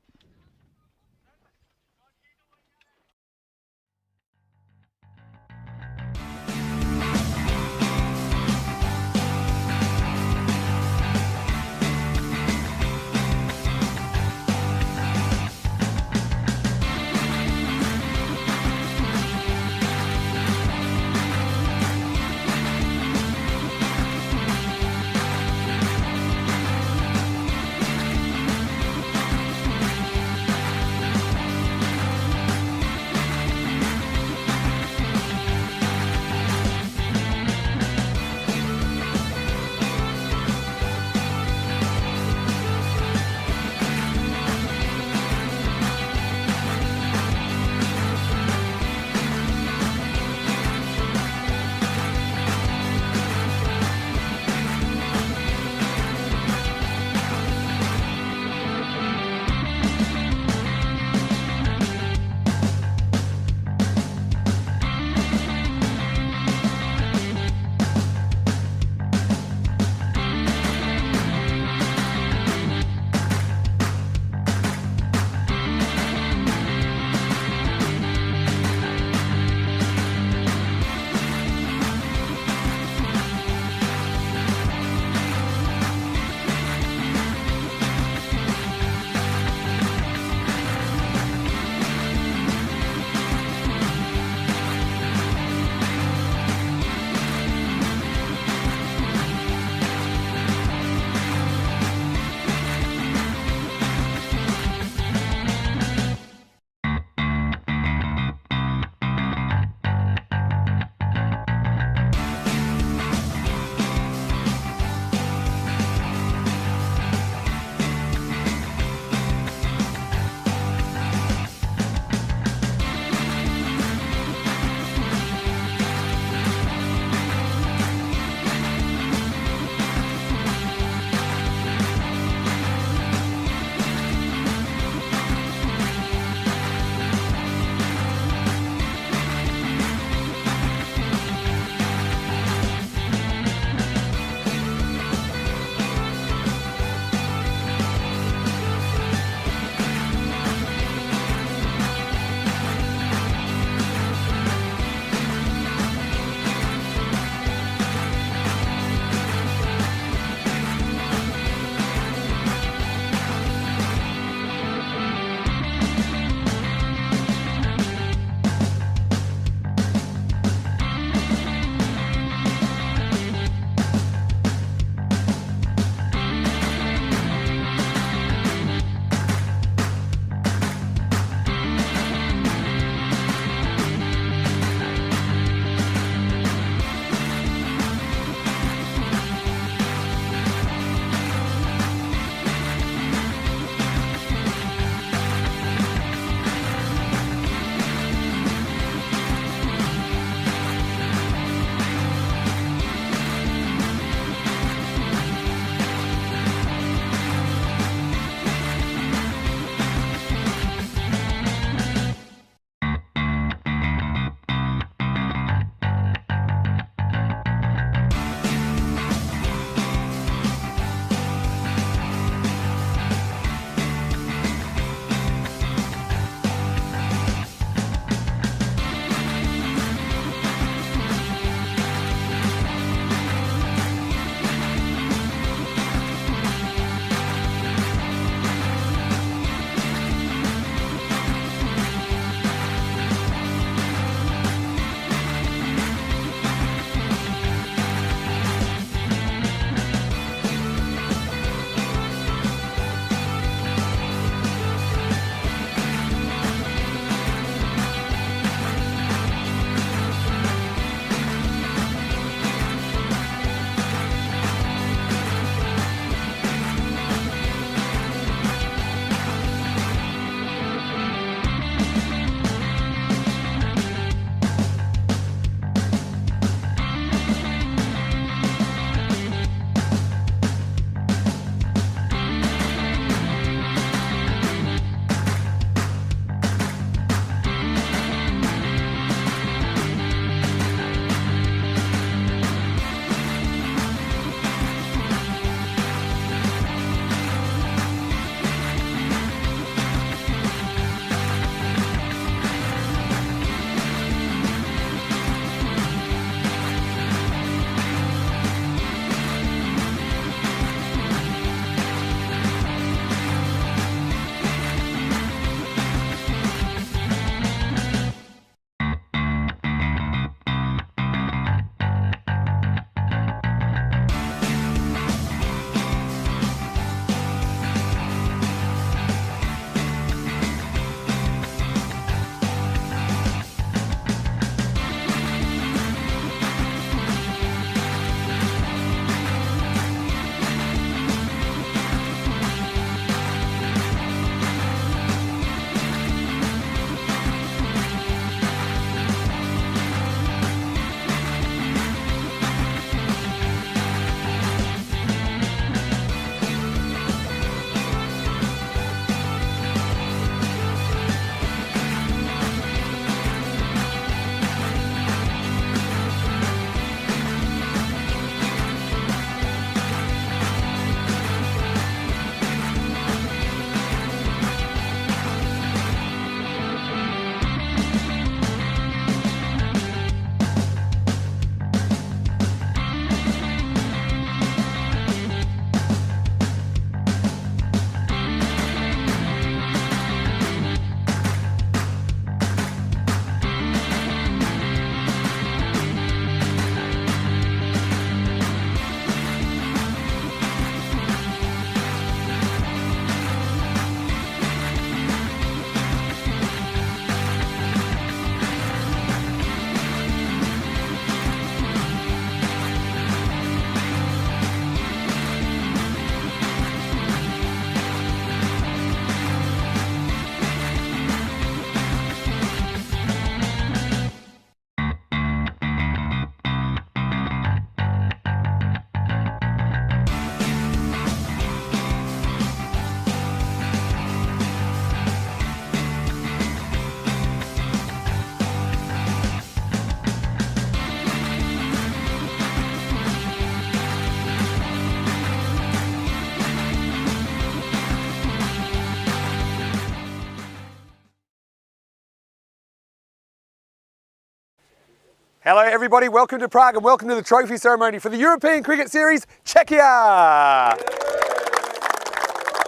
Hello everybody, welcome to Prague and welcome to the trophy ceremony for the European Cricket Series, Czechia!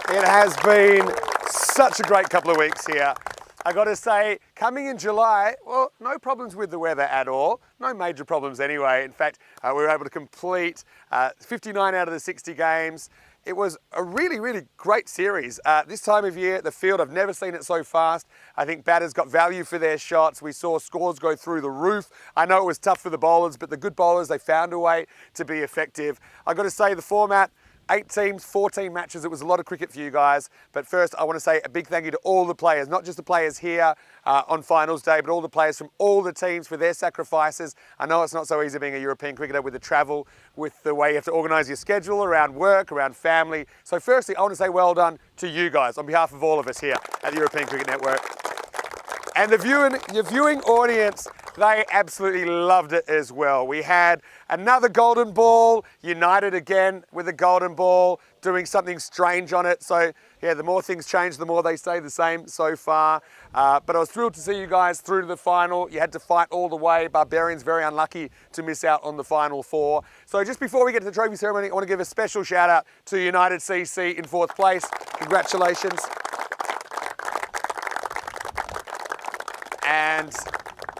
It has been such a great couple of weeks here. I got to say, coming in July, well, no problems with the weather at all. No major problems anyway. In fact, we were able to complete 59 out of the 60 games. It was a really, really great series. This time of year, the field, I've never seen it so fast. I think batters got value for their shots. We saw scores go through the roof. I know it was tough for the bowlers, but the good bowlers, they found a way to be effective. I got to say, the format, 8 teams, 14 matches. It was a lot of cricket for you guys. But first, I want to say a big thank you to all the players, not just the players here on finals day, but all the players from all the teams for their sacrifices. I know it's not so easy being a European cricketer with the travel, with the way you have to organise your schedule around work, around family. So firstly, I want to say well done to you guys on behalf of all of us here at the European Cricket Network. And the viewing audience, they absolutely loved it as well. We had another golden ball, united again with a golden ball, doing something strange on it. So yeah, the more things change, the more they stay the same so far. But I was thrilled to see you guys through to the final. You had to fight all the way. Barbarians very unlucky to miss out on the final 4. So just before we get to the trophy ceremony, I want to give a special shout out to United CC in 4th place. Congratulations. And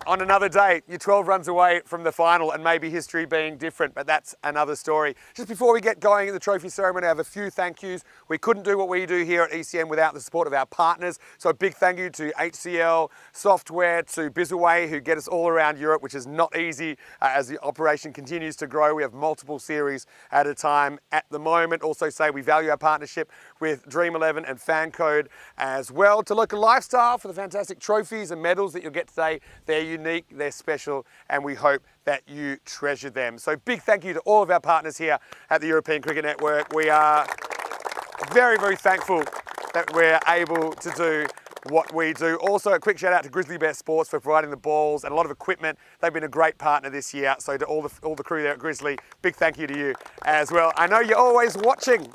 on another day, you're 12 runs away from the final and maybe history being different, but that's another story. Just before we get going in the trophy ceremony, I have a few thank yous. We couldn't do what we do here at ECN without the support of our partners. So a big thank you to HCL Software, to Bizaway, who get us all around Europe, which is not easy as the operation continues to grow. We have multiple series at a time at the moment. Also say we value our partnership with Dream 11 and Fancode as well. To Local Lifestyle for the fantastic trophies and medals that you'll get today. They're unique, they're special, and we hope that you treasure them. So big thank you to all of our partners here at the European Cricket Network. We are very, very thankful that we're able to do what we do. Also, a quick shout out to Grizzly Bear Sports for providing the balls and a lot of equipment. They've been a great partner this year. So to all the crew there at Grizzly, big thank you to you as well. I know you're always watching.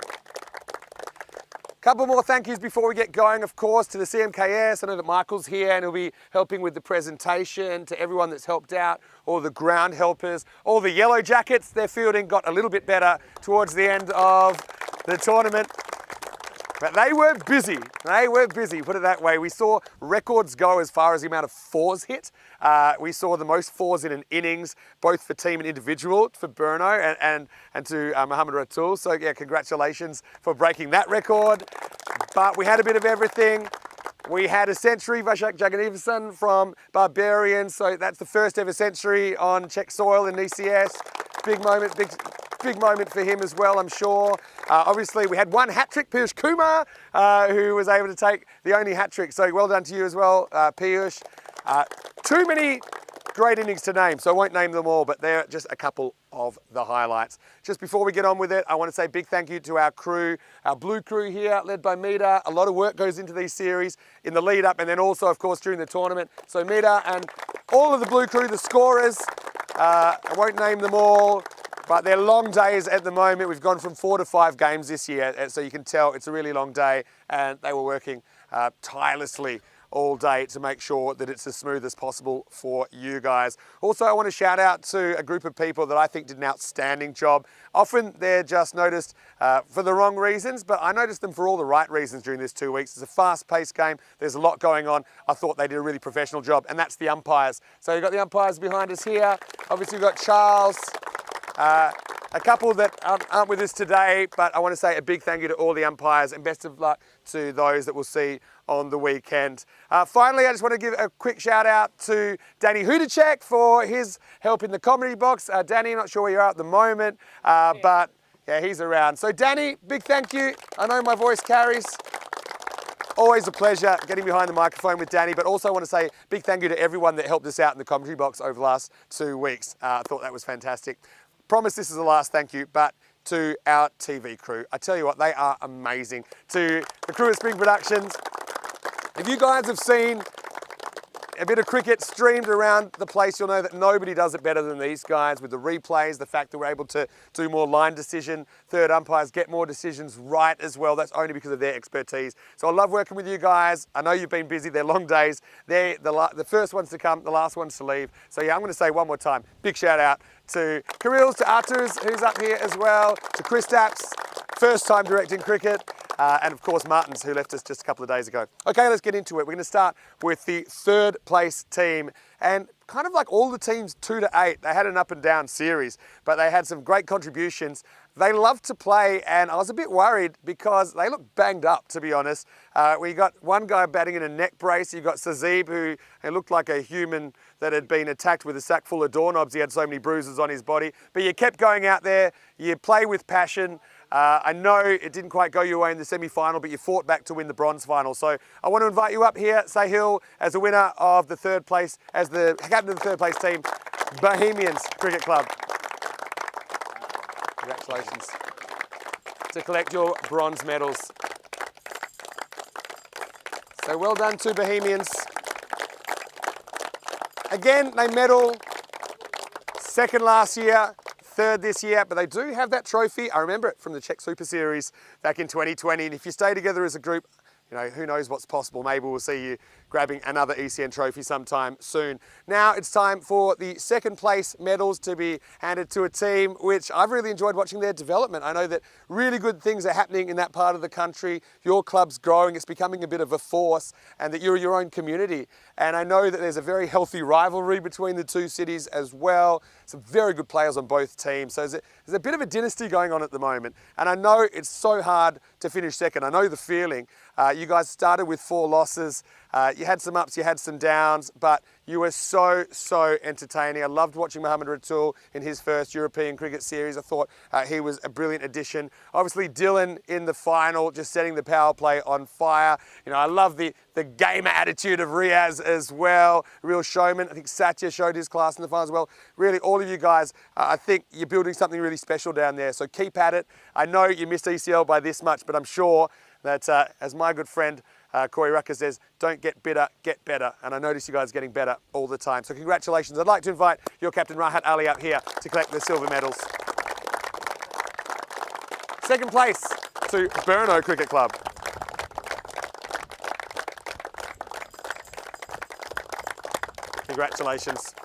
Couple more thank yous before we get going, of course, to the CMKS. I know that Michael's here and he'll be helping with the presentation, to everyone that's helped out, all the ground helpers, all the yellow jackets. Their fielding got a little bit better towards the end of the tournament. But they were busy. They were busy, put it that way. We saw records go as far as the amount of 4s hit. We saw the most 4s in an innings, both for team and individual, for Berno and to Mohammad Ratul. So yeah, congratulations for breaking that record. But we had a bit of everything. We had a century, Vashak Jagannathan from Barbarians. So that's the first ever century on Czech soil in ECS. Big moment, big moment for him as well, I'm sure. Obviously, we had one hat-trick, Piyush Kumar, who was able to take the only hat-trick. So well done to you as well, Piyush. Too many great innings to name, so I won't name them all, but they're just a couple of the highlights. Just before we get on with it, I want to say a big thank you to our crew, our blue crew here, led by Mida. A lot of work goes into these series in the lead up and then also, of course, during the tournament. So Mida and all of the blue crew, the scorers, I won't name them all, but they're long days at the moment. We've gone from 4 to 5 games this year, so you can tell it's a really long day, and they were working tirelessly all day to make sure that it's as smooth as possible for you guys. Also, I want to shout out to a group of people that I think did an outstanding job. Often they're just noticed for the wrong reasons, but I noticed them for all the right reasons during this 2 weeks. It's a fast-paced game. There's a lot going on. I thought they did a really professional job, and that's the umpires. So you've got the umpires behind us here. Obviously, we've got Charles. A couple that aren't with us today, but I want to say a big thank you to all the umpires and best of luck to those that we'll see on the weekend. Finally, I just want to give a quick shout out to Danny Hudacek for his help in the comedy box. Danny, not sure where you're at the moment, but yeah, he's around. So Danny, big thank you. I know my voice carries. Always a pleasure getting behind the microphone with Danny, but also I want to say big thank you to everyone that helped us out in the commentary box over the last 2 weeks. I thought that was fantastic. Promise this is the last thank you, but to our TV crew. I tell you what, they are amazing. To the crew at Spring Productions, if you guys have seen a bit of cricket streamed around the place, you'll know that nobody does it better than these guys with the replays, the fact that we're able to do more line decision, third umpires get more decisions right as well. That's only because of their expertise. So I love working with you guys. I know you've been busy. They're long days. They're the first ones to come, the last ones to leave. So yeah, I'm going to say one more time, big shout out to Kirill's, to Arturs, who's up here as well, to Kristaps, first time directing cricket. And of course Martins, who left us just a couple of days ago. Okay, let's get into it. We're going to start with the third place team. And kind of like all the teams 2 to 8, they had an up and down series, but they had some great contributions. They love to play, and I was a bit worried because they look banged up, to be honest. We got one guy batting in a neck brace. You got Sazib, who looked like a human that had been attacked with a sack full of doorknobs. He had so many bruises on his body. But you kept going out there. You play with passion. I know it didn't quite go your way in the semi-final, but you fought back to win the bronze final. So I want to invite you up here, Sahil, as the winner of the third place, as the captain of the third place team, Bohemians Cricket Club. Congratulations. To collect your bronze medals. So well done to Bohemians. Again, they medal second last year, third this year, but they do have that trophy. I remember it from the Czech Super Series back in 2020. And if you stay together as a group, you know, who knows what's possible. Maybe we'll see you grabbing another ECN trophy sometime soon. Now it's time for the second place medals to be handed to a team which I've really enjoyed watching their development. I know that really good things are happening in that part of the country. Your club's growing, it's becoming a bit of a force, and that you're your own community. And I know that there's a very healthy rivalry between the two cities as well. Some very good players on both teams. So there's a bit of a dynasty going on at the moment. And I know it's so hard to finish second. I know the feeling. You guys started with 4 losses. You had some ups, you had some downs, but you were so entertaining. I loved watching Mohammad Ratul in his first European cricket series. I thought he was a brilliant addition. Obviously, Dylan in the final, just setting the power play on fire. You know, I love the gamer attitude of Riaz as well. Real showman. I think Satya showed his class in the final as well. Really, all of you guys, I think you're building something really special down there. So keep at it. I know you missed ECL by this much, but I'm sure that, as my good friend Corey Rucker says, don't get bitter, get better. And I notice you guys getting better all the time. So congratulations. I'd like to invite your captain, Rahat Ali, up here to collect the silver medals. Second place to Brno Cricket Club. Congratulations.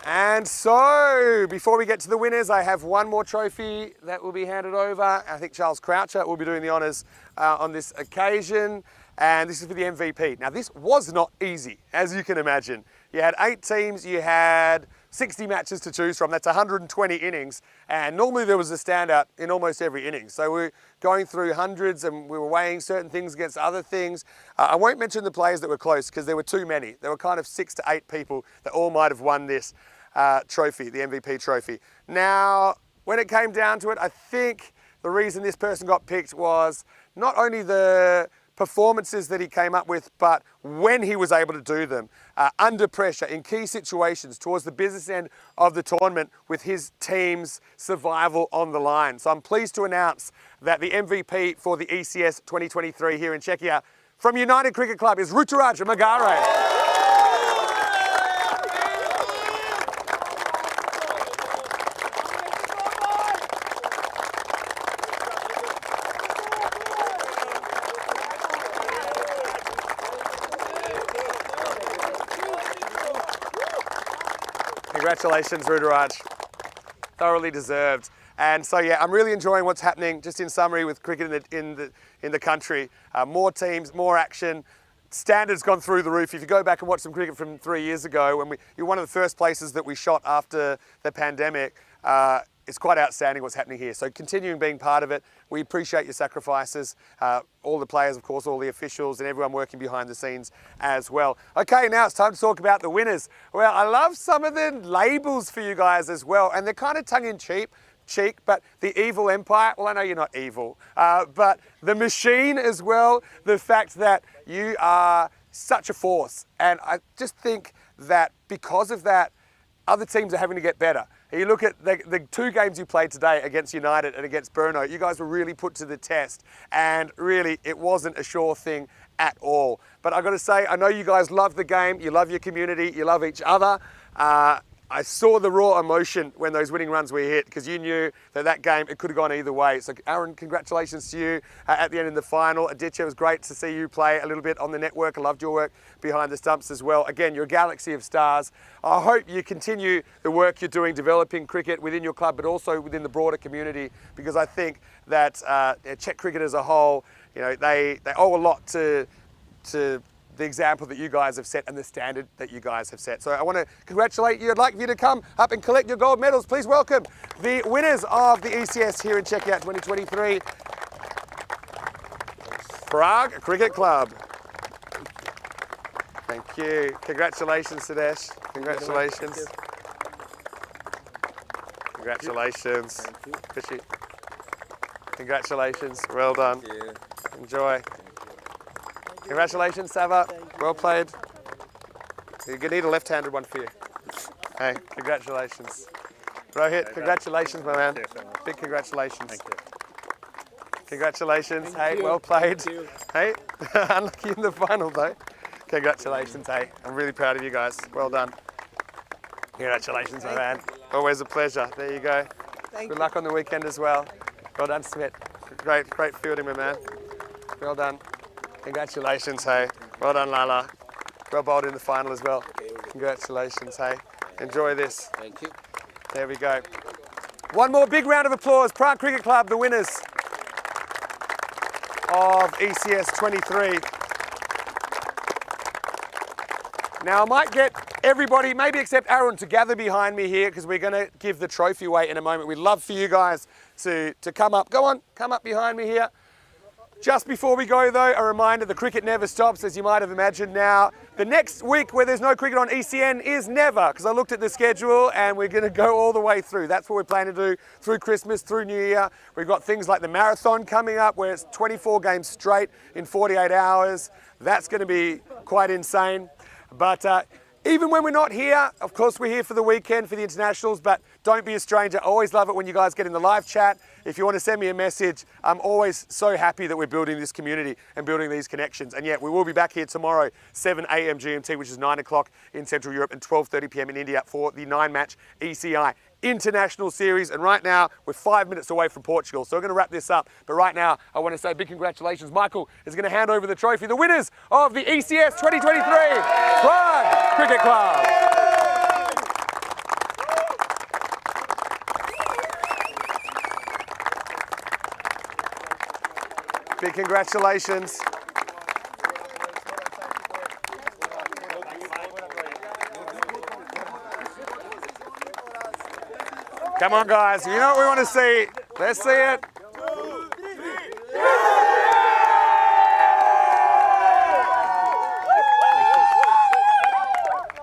And so, before we get to the winners, I have one more trophy that will be handed over. I think Charles Croucher will be doing the honours on this occasion. And this is for the MVP. Now, this was not easy, as you can imagine. You had 8 teams, you had 60 matches to choose from. That's 120 innings. And normally there was a standout in almost every inning. So we're going through hundreds and we were weighing certain things against other things. I won't mention the players that were close because there were too many. There were kind of 6 to 8 people that all might have won this trophy, the MVP trophy. Now, when it came down to it, I think the reason this person got picked was not only the performances that he came up with, but when he was able to do them, under pressure, in key situations, towards the business end of the tournament, with his team's survival on the line. So I'm pleased to announce that the MVP for the ECS 2023 here in Czechia from United Cricket Club is Ruturaj Magare. Congratulations, Ruturaj. Thoroughly deserved. And so, yeah, I'm really enjoying what's happening, just in summary, with cricket in the country. More teams, more action. Standards gone through the roof. If you go back and watch some cricket from 3 years ago, when you're one of the first places that we shot after the pandemic, it's quite outstanding what's happening here. So continuing being part of it, we appreciate your sacrifices, all the players, of course, all the officials and everyone working behind the scenes as well. Okay, now it's time to talk about the winners. Well, I love some of the labels for you guys as well, and they're kind of tongue-in-cheek, but the Evil Empire, well, I know you're not evil, but the Machine as well, the fact that you are such a force. And I just think that because of that, other teams are having to get better. You look at the 2 games you played today against United and against Brno, you guys were really put to the test, and really it wasn't a sure thing at all. But I've got to say, I know you guys love the game, you love your community, you love each other. I saw the raw emotion when those winning runs were hit, because you knew that game, it could have gone either way. So Aaron, congratulations to you at the end in the final. Aditya, it was great to see you play a little bit on the network. I loved your work behind the stumps as well. Again, you're a galaxy of stars. I hope you continue the work you're doing developing cricket within your club, but also within the broader community, because I think that Czech cricket as a whole, you know, they owe a lot to the example that you guys have set and the standard that you guys have set. So I want to congratulate you. I'd like you to come up and collect your gold medals. Please welcome the winners of the ECS here in Czechia 2023. Prague Cricket Club. Thank you. Congratulations, Sudesh. Congratulations. Congratulations. Thank you. Fishy. Congratulations. Well done. Thank you. Enjoy. Congratulations, Sava. Well played. You're going to need a left-handed one for you. Hey, congratulations. Rohit, congratulations, my man. Big congratulations. Thank you. Congratulations. Hey, well played. Hey, unlucky in the final, though. Congratulations, hey. I'm really proud of you guys. Well done. Congratulations, my man. Always a pleasure. There you go. Good luck on the weekend as well. Well done, Smith. Great fielding, my man. Well done. Congratulations, hey. Well done, Lala. Well bowled in the final as well. Congratulations, hey. Enjoy this. Thank you. There we go. One more big round of applause. Prague Cricket Club, the winners of ECS 23. Now, I might get everybody, maybe except Aaron, to gather behind me here, because we're going to give the trophy away in a moment. We'd love for you guys to come up. Go on, come up behind me here. Just before we go though, a reminder, the cricket never stops, as you might have imagined now. The next week where there's no cricket on ECN is never, because I looked at the schedule and we're going to go all the way through. That's what we're planning to do through Christmas, through New Year. We've got things like the marathon coming up, where it's 24 games straight in 48 hours. That's going to be quite insane. But even when we're not here, of course we're here for the weekend, for the internationals, but don't be a stranger. I always love it when you guys get in the live chat. If you want to send me a message, I'm always so happy that we're building this community and building these connections. And yeah, we will be back here tomorrow, 7 a.m. GMT, which is 9 o'clock in Central Europe, and 12:30 p.m. in India for the 9-match ECI International Series. And right now, we're 5 minutes away from Portugal, so we're going to wrap this up. But right now, I want to say big congratulations. Michael is going to hand over the trophy. The winners of the ECS 2023 Prague Cricket Club. Big congratulations. Come on, guys. You know what we want to see. Let's see it.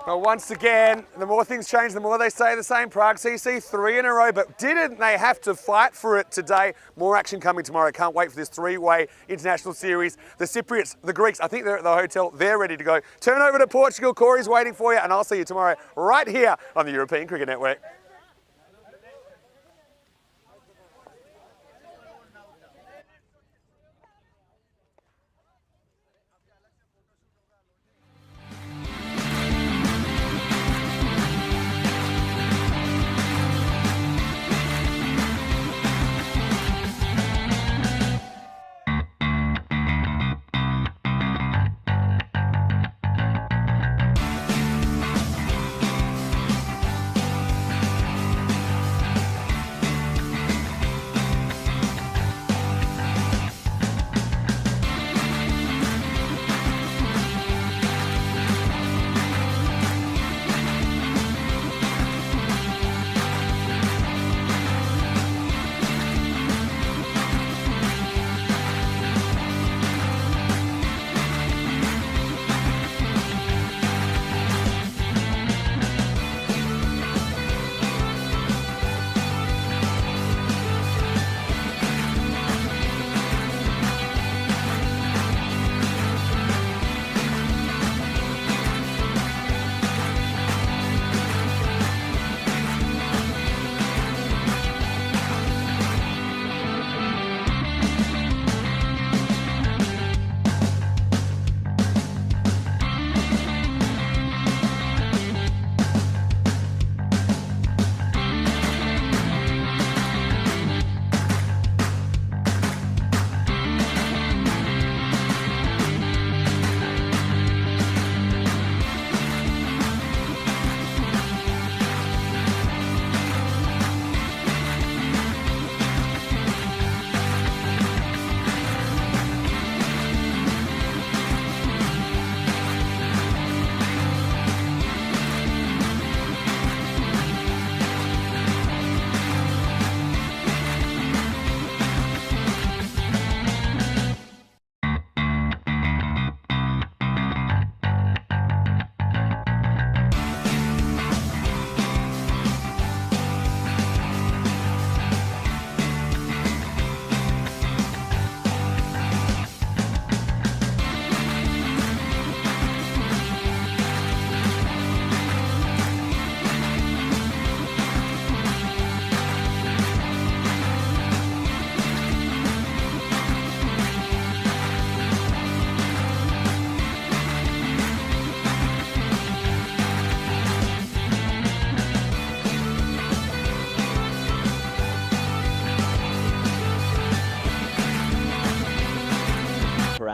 Well, once again, the more things change, the more they stay the same. Prague CC 3 in a row, but didn't they have to fight for it today? More action coming tomorrow. Can't wait for this 3-way international series. The Cypriots, the Greeks, I think they're at the hotel. They're ready to go. Turn over to Portugal. Corey's waiting for you, and I'll see you tomorrow right here on the European Cricket Network.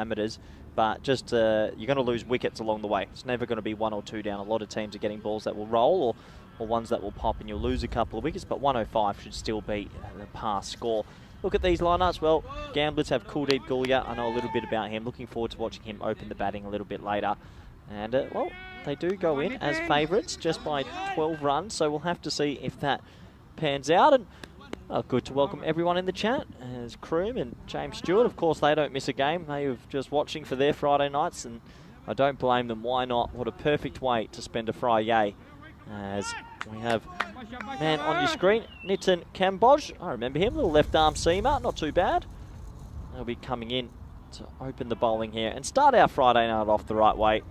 parameters, but just you're going to lose wickets along the way. It's never going to be 1 or 2 down. A lot of teams are getting balls that will roll or ones that will pop, and you'll lose a couple of wickets, but 105 should still be the pass score. Look at these lineups. Well, gamblers have Kuldeep Gullia. I know a little bit about him. Looking forward to watching him open the batting a little bit later. And, well, they do go in as favourites just by 12 runs, so we'll have to see if that pans out. And good to welcome everyone in the chat. As Kroom and James Stewart, of course, they don't miss a game. They were just watching for their Friday nights, and I don't blame them. Why not? What a perfect way to spend a Friday. As we have man on your screen, Nitin Kamboj. I remember him, little left arm seamer, not too bad. They'll be coming in to open the bowling here and start our Friday night off the right way.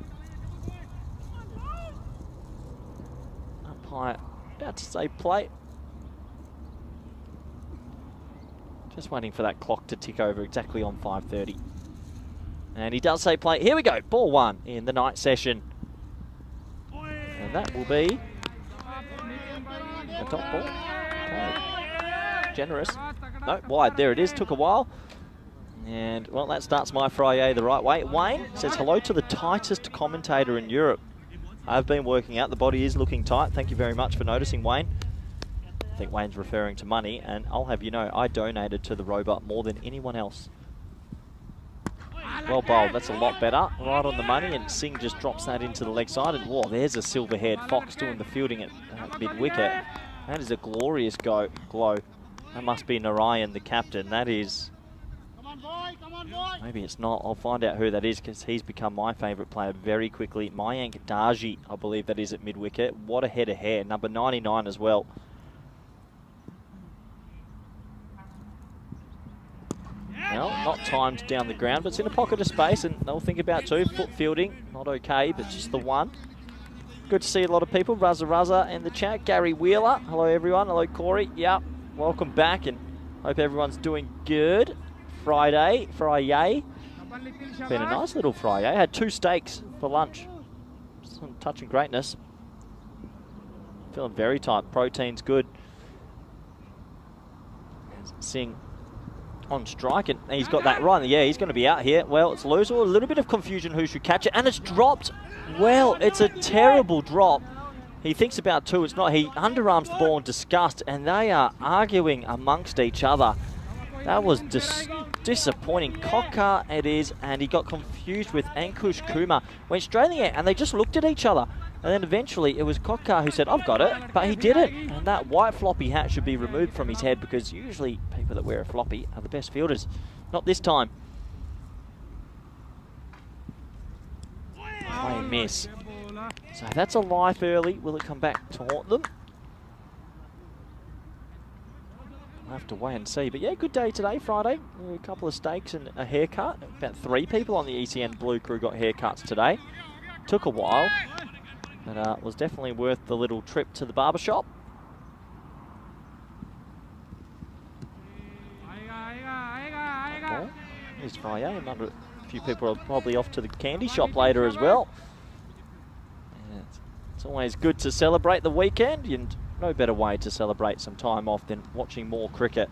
Umpire about to say play. Just waiting for that clock to tick over exactly on 5:30. And he does say play. Here we go, ball 1 in the night session. And that will be a top ball. Okay. Generous. No, wide. There it is. Took a while. And, well, that starts my Friday the right way. Wayne says hello to the tightest commentator in Europe. I've been working out. The body is looking tight. Thank you very much for noticing, Wayne. I think Wayne's referring to money. And I'll have you know, I donated to the robot more than anyone else. Well bowled, that's a lot better. Right on the money, and Singh just drops that into the leg side. And whoa, there's a silver-haired Fox doing the fielding at mid-wicket. That is a glorious glow. That must be Narayan, the captain. That is... Maybe it's not. I'll find out who that is, because he's become my favourite player very quickly. Mayank Darji, I believe that is at mid-wicket. What a head of hair. Number 99 as well. Well, not timed down the ground, but it's in a pocket of space, and they'll think about 2. Foot fielding, not okay, but just the 1. Good to see a lot of people. Raza in the chat. Gary Wheeler. Hello, everyone. Hello, Corey. Yep, welcome back, and hope everyone's doing good. Friday. Been a nice little Friday. Had 2 steaks for lunch. Some touching greatness. Feeling very tight. Protein's good. Singh on strike, and he's got that right. Yeah, he's going to be out here. Well, it's loose. Or a little bit of confusion who should catch it, and it's dropped. Well, it's a terrible drop. He thinks about 2. It's not. He underarms the ball in disgust, and they are arguing amongst each other. That was disappointing. Kokkar it is, and he got confused with Ankush Kumar. Went straight in the air, and they just looked at each other. And then eventually it was Kokkar who said, I've got it, but he didn't. And that white floppy hat should be removed from his head, because usually people that wear a floppy are the best fielders. Not this time. Play and miss. So that's a life early. Will it come back to haunt them? We'll have to wait and see. But yeah, good day today, Friday. A couple of steaks and a haircut. About 3 people on the ECN Blue crew got haircuts today. Took a while, but was definitely worth the little trip to the barber shop. Here's Friday. A few people are probably off to the candy shop later as well. And it's always good to celebrate the weekend, and no better way to celebrate some time off than watching more cricket.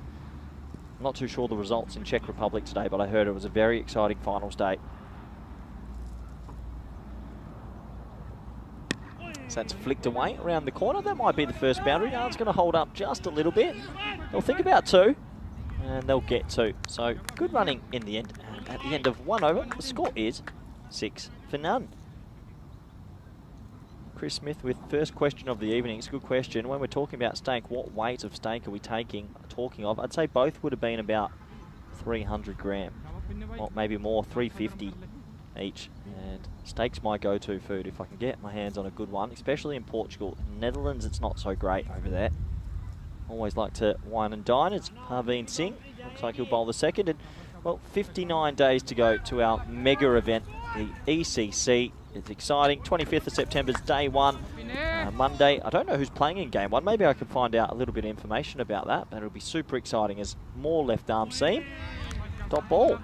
I'm not too sure the results in Czech Republic today, but I heard it was a very exciting finals day. So that's flicked away around the corner. That might be the first boundary. Now it's going to hold up just a little bit. They'll think about 2, and they'll get 2. So good running in the end. And at the end of 1 over, the score is 6 for none. Chris Smith with first question of the evening. It's a good question. When we're talking about steak, what weight of steak are we talking of? I'd say both would have been about 300 gram, or maybe more, 350 each. And steak's my go-to food if I can get my hands on a good one, especially in Portugal. In Netherlands, it's not so great over there. Always like to wine and dine. It's Harveen Singh. Looks like he'll bowl the second. And, well, 59 days to go to our mega event, the ECC. It's exciting. 25th of September's day 1, Monday. I don't know who's playing in game 1. Maybe I could find out a little bit of information about that, but it'll be super exciting as more left arm seam. Top ball.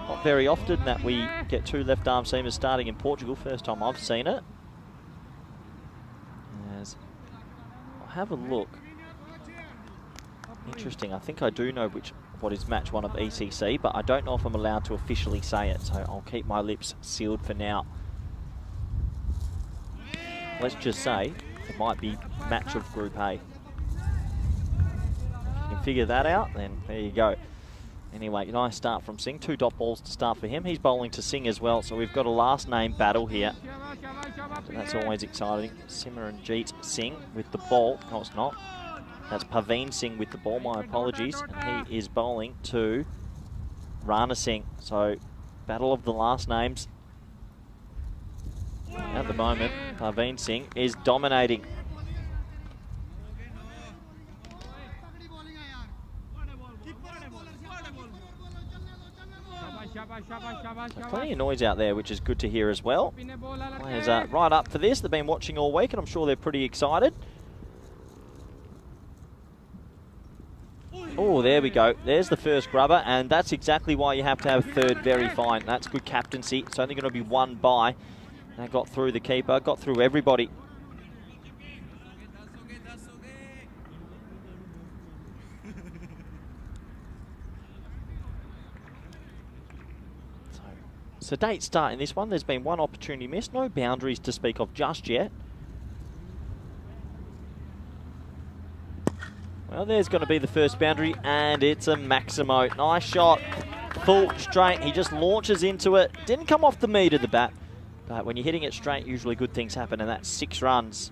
Not very often that we get 2 left arm seamers starting in Portugal. First time I've seen it. As I'll have a look. Interesting. I think I do know which what is match 1 of ECC, but I don't know if I'm allowed to officially say it, so I'll keep my lips sealed for now. Let's just say it might be match of Group A. If you can figure that out, then there you go. Anyway, nice start from Singh. 2 dot balls to start for him. He's bowling to Singh as well, so we've got a last name battle here. So that's always exciting. Simranjeet Singh with the ball. No, it's not. That's Paveen Singh with the ball. My apologies. And he is bowling to Rana Singh. So, battle of the last names. At the moment, Paveen Singh is dominating. There's plenty of noise out there, which is good to hear as well. Players are right up for this. They've been watching all week, and I'm sure they're pretty excited. Oh, there we go. There's the first grubber, and that's exactly why you have to have third very fine. That's good captaincy. It's only going to be 1 by. That got through the keeper, got through everybody. Sedate start in this one. There's been 1 opportunity missed. No boundaries to speak of just yet. Well, there's going to be the first boundary, and it's a Maximo. Nice shot. Full straight. He just launches into it. Didn't come off the meat of the bat. But when you're hitting it straight, usually good things happen, and that's 6 runs.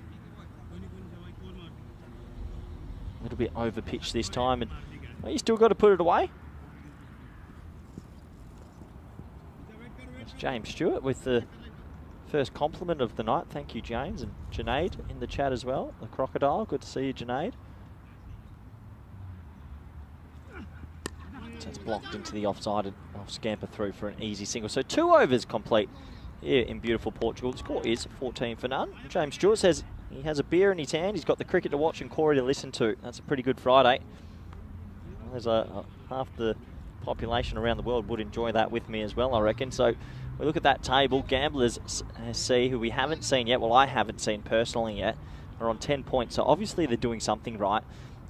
A little bit over pitch this time, and well, you still got to put it away. It's James Stewart with the first compliment of the night. Thank you, James, and Junaid in the chat as well. The crocodile, good to see you, Junaid. So it's blocked into the offside, and I'll scamper through for an easy single. So 2 overs complete here in beautiful Portugal. The score is 14 for none. James Stewart says he has a beer in his hand. He's got the cricket to watch and Corey to listen to. That's a pretty good Friday. Well, there's half the population around the world would enjoy that with me as well, I reckon. So we look at that table. Gamblers SC, who we haven't seen yet, well, I haven't seen personally yet, are on 10 points. So obviously they're doing something right.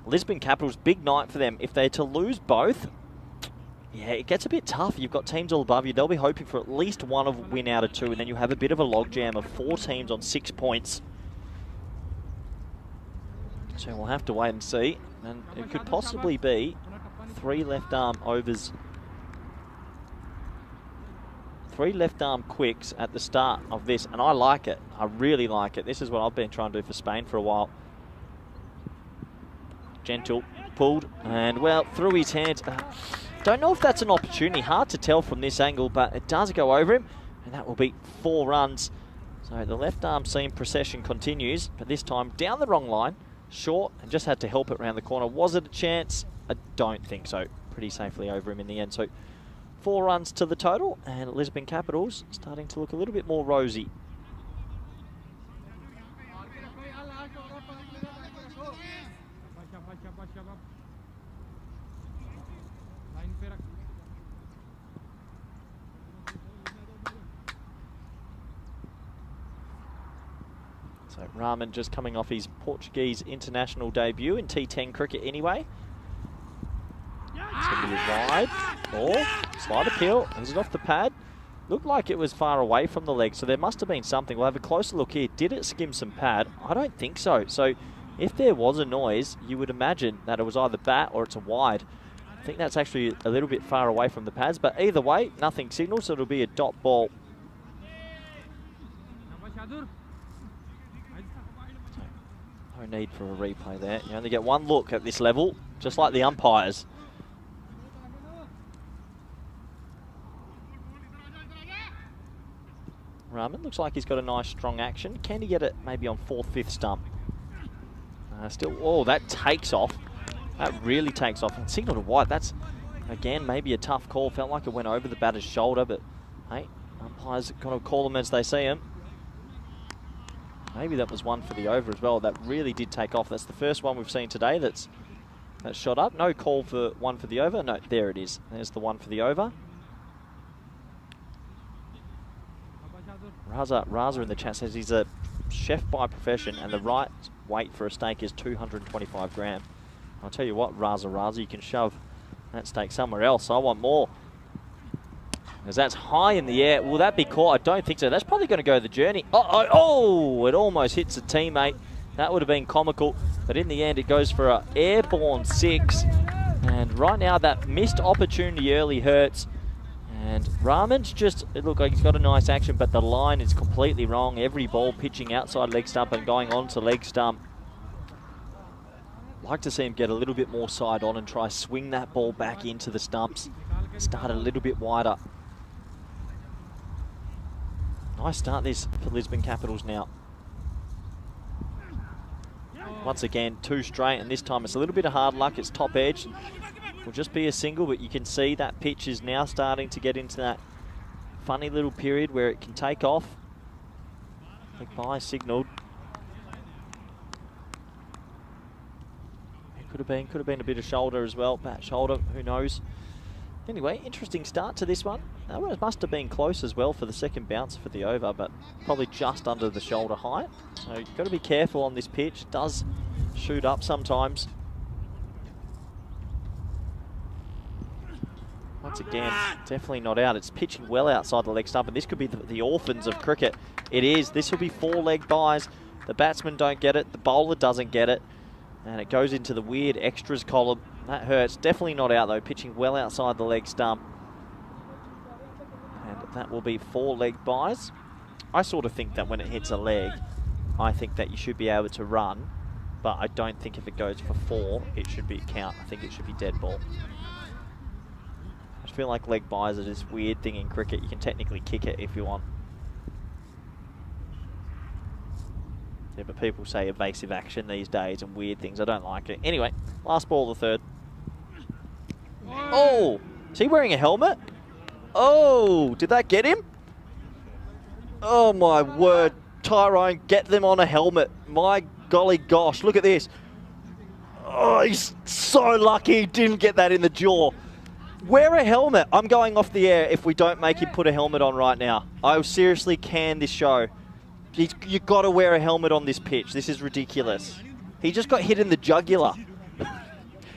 Lisbon Capitals, big night for them. If they're to lose both, yeah, it gets a bit tough. You've got teams all above you. They'll be hoping for at least 1 win out of 2, and then you have a bit of a logjam of 4 teams on 6 points. So we'll have to wait and see. And it could possibly be 3 left arm overs. 3 left arm quicks at the start of this, and I like it. I really like it. This is what I've been trying to do for Spain for a while. Gentle, pulled, and well, through his hands. Don't know if that's an opportunity. Hard to tell from this angle, but it does go over him, and that will be 4 runs. So the left arm seam procession continues, but this time down the wrong line, short, and just had to help it around the corner. Was it a chance? I don't think so. Pretty safely over him in the end. So 4 runs to the total, and Lisbon Capitals starting to look a little bit more rosy. So Rahman just coming off his Portuguese international debut in T10 cricket anyway. It's going to be wide. Or slide appeal. Is it off the pad? Looked like it was far away from the leg, so there must have been something. We'll have a closer look here. Did it skim some pad? I don't think so. So if there was a noise, you would imagine that it was either bat or it's a wide. I think that's actually a little bit far away from the pads, but either way, nothing signals, so it'll be a dot ball. No need for a replay there. You only get 1 look at this level, just like the umpires. Rahman looks like he's got a nice strong action. Can he get it maybe on 4th, 5th stump? Still, oh, that takes off. That really takes off. And signal to wide, that's, again, maybe a tough call. Felt like it went over the batter's shoulder, but, hey, umpires are going to call them as they see them. Maybe that was 1 for the over as well. That really did take off. That's the first one we've seen today that's shot up. No call for 1 for the over. No, there it is. There's the 1 for the over. Raza in the chat says he's a chef by profession, and the right weight for a steak is 225 grams. I'll tell you what, Raza, you can shove that stake somewhere else. I want more. As that's high in the air. Will that be caught? I don't think so. That's probably going to go the journey. Oh, it almost hits a teammate. That would have been comical. But in the end, it goes for an airborne 6. And right now, that missed opportunity early hurts. And Rahman's just, it looked like he's got a nice action, but the line is completely wrong. Every ball pitching outside leg stump and going on to leg stump. Like to see him get a little bit more side on and try swing that ball back into the stumps. Start a little bit wider. Nice start this for Lisbon Capitals now. Once again, 2 straight, and this time it's a little bit of hard luck. It's top edge. Will just be a single, but you can see that pitch is now starting to get into that funny little period where it can take off. Leg by signalled. It could have been a bit of shoulder as well. Bat shoulder, who knows? Anyway, interesting start to this one. It must have been close as well for the second bounce for the over, but probably just under the shoulder height. So you've got to be careful on this pitch. It does shoot up sometimes. Once again, definitely not out. It's pitching well outside the leg stump, and this could be the orphans of cricket. It is. This will be 4 leg byes. The batsmen don't get it. The bowler doesn't get it. And it goes into the weird extras column. That hurts. Definitely not out, though. Pitching well outside the leg stump. And that will be 4 leg byes. I sort of think that when it hits a leg, I think that you should be able to run. But I don't think if it goes for 4, it should be count. I think it should be dead ball. I feel like leg byes are this weird thing in cricket. You can technically kick it if you want. Yeah, but people say evasive action these days and weird things. I don't like it. Anyway, last ball of the third. Oh! Is he wearing a helmet? Oh! Did that get him? Oh my word. Tyrone, get them on a helmet. My golly gosh, look at this. Oh, he's so lucky he didn't get that in the jaw. Wear a helmet. I'm going off the air if we don't make him put a helmet on right now. I will seriously can this show. You've got to wear a helmet on this pitch. This is ridiculous. He just got hit in the jugular.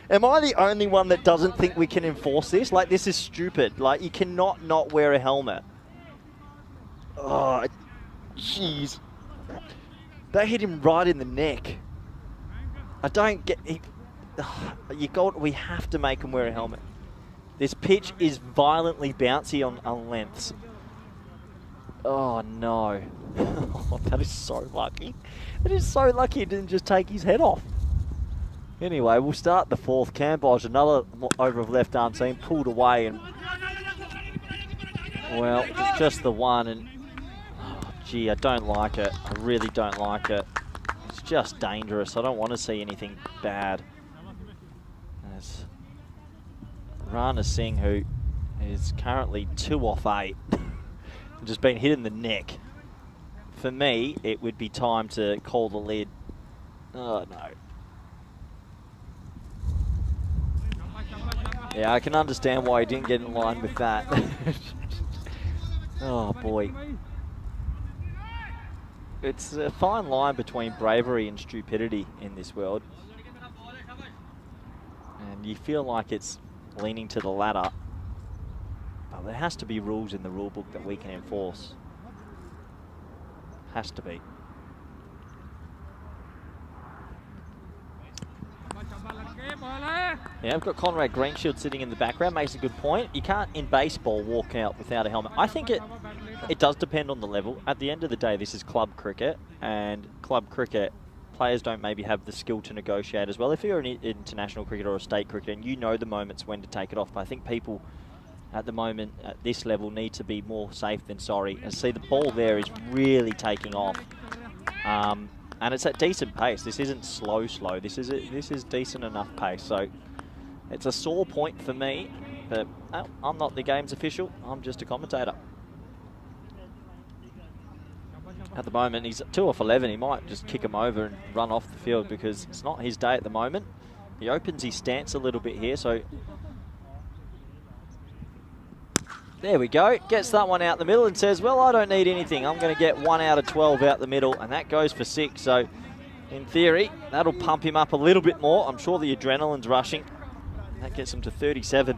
Am I the only one that doesn't think we can enforce this? Like, this is stupid. Like, you cannot not wear a helmet. Oh, jeez. That hit him right in the neck. I don't get... we have to make him wear a helmet. This pitch is violently bouncy on lengths. Oh, no. Oh, that is so lucky. It is so lucky it didn't just take his head off. Anyway, we'll start the 4th. Cambodge, another over of left arm seam, pulled away. And well, it's just the one. And oh, gee, I don't like it. I really don't like it. It's just dangerous. I don't want to see anything bad. There's Rana Singh, who is currently 2 off 8. Just been hit in the neck. For me, it would be time to call the lid. Oh, no. Yeah, I can understand why he didn't get in line with that. Oh, boy. It's a fine line between bravery and stupidity in this world. And you feel like it's leaning to the latter. But there has to be rules in the rule book that we can enforce. Has to be. Yeah, I've got Conrad Greenshield sitting in the background. Makes a good point. You can't, in baseball, walk out without a helmet. I think it does depend on the level. At the end of the day, this is club cricket. And club cricket, players don't maybe have the skill to negotiate as well. If you're an international cricketer or a state cricketer, and you know the moments when to take it off. But I think people at the moment at this level need to be more safe than sorry. And see, the ball there is really taking off. And it's at decent pace. This isn't slow. This is decent enough pace. So it's a sore point for me. But I'm not the game's official. I'm just a commentator. At the moment, he's 2 off 11. He might just kick him over and run off the field because it's not his day at the moment. He opens his stance a little bit here. So there we go. Gets that one out the middle and says, well, I don't need anything. I'm going to get 1 out of 12 out the middle, and that goes for 6. So in theory, that'll pump him up a little bit more. I'm sure the adrenaline's rushing. That gets them to 37.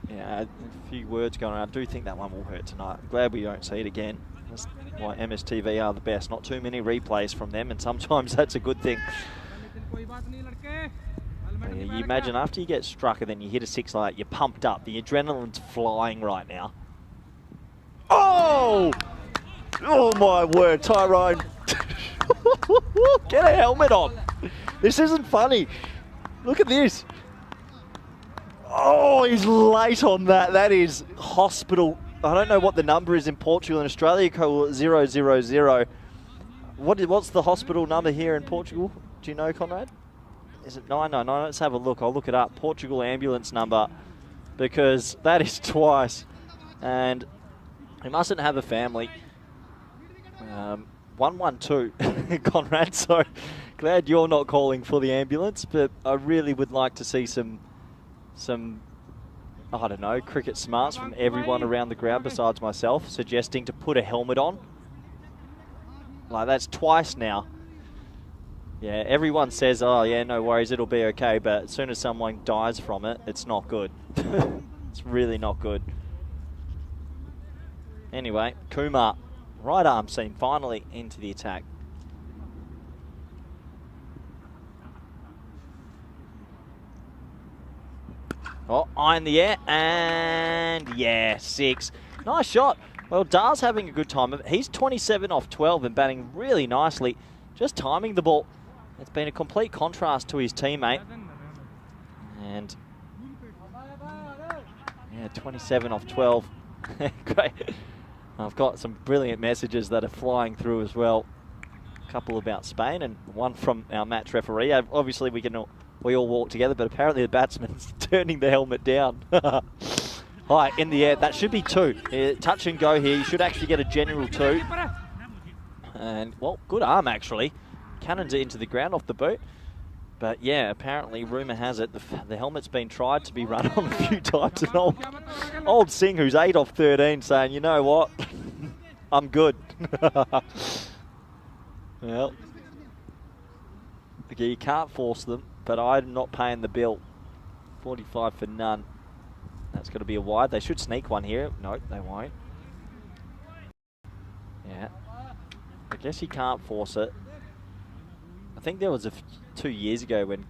Yeah, a few words going around. I do think that one will hurt tonight. I'm glad we don't see it again. That's why MSTV are the best. Not too many replays from them, and sometimes that's a good thing. You imagine after you get struck and then you hit a 6 like that, you're pumped up. The adrenaline's flying right now. Oh! Oh my word, Tyrone. Get a helmet on. This isn't funny. Look at this. Oh, he's late on that. That is hospital. I don't know what the number is in Portugal. In Australia, call it 000. What's the hospital number here in Portugal? Do you know, Conrad? Is it 999? Let's have a look. I'll look it up. Portugal ambulance number, because that is twice. And he mustn't have a family. 112, Conrad. So glad you're not calling for the ambulance, but I really would like to see some I don't know, cricket smarts from everyone around the ground besides myself suggesting to put a helmet on. Like, that's twice now. Yeah, everyone says, oh yeah, no worries, it'll be okay, but as soon as someone dies from it, it's not good. It's really not good. Anyway, Kumar, right arm seam, finally into the attack. Oh, eye in the air, and yeah, 6. Nice shot. Well, Dar's having a good time. He's 27 off 12 and batting really nicely, just timing the ball. It's been a complete contrast to his teammate. And yeah, 27 off 12. Great. I've got some brilliant messages that are flying through as well. A couple about Spain and one from our match referee. Obviously, we all walk together, but apparently the batsman's turning the helmet down. Hi, in the air. That should be 2. Touch and go here. You should actually get a general 2. And, well, good arm, actually. Cannons it into the ground off the boot. But, yeah, apparently, rumour has it, the helmet's been tried to be run on a few times. And old Singh, who's 8 off 13, saying, you know what? I'm good. Well, okay, you can't force them, but I'm not paying the bill. 45 for none. That's going to be a wide. They should sneak one here. No, they won't. Yeah. I guess you can't force it. I think there was 2 years ago when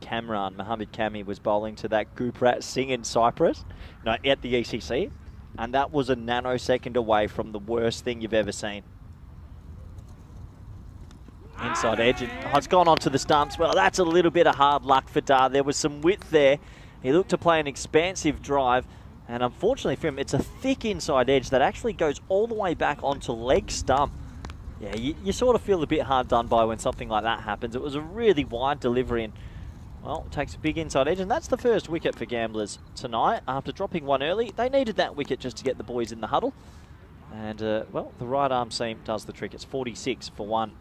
Mohammed Kami was bowling to that Guprat Singh in Cyprus, at the ECC, and that was a nanosecond away from the worst thing you've ever seen. Inside edge, and it's gone onto the stumps. Well, that's a little bit of hard luck for Dar. There was some width there. He looked to play an expansive drive, and unfortunately for him, it's a thick inside edge that actually goes all the way back onto leg stump. Yeah, you sort of feel a bit hard done by when something like that happens. It was a really wide delivery, and, well, it takes a big inside edge, and that's the first wicket for Gamblers tonight. After dropping one early, they needed that wicket just to get the boys in the huddle. And, well, the right arm seam does the trick. It's 46 for 1.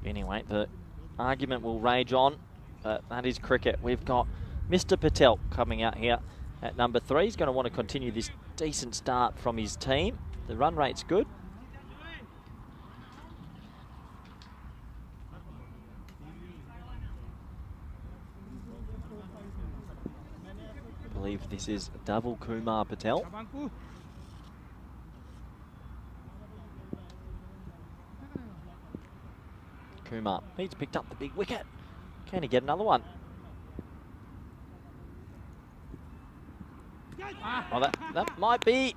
Anyway, the argument will rage on, but that is cricket. We've got Mr. Patel coming out here at number 3. He's going to want to continue this decent start from his team. The run rate's good. I believe this is double Kumar Patel. Kumar, he's picked up the big wicket. Can he get another one? Oh, that might be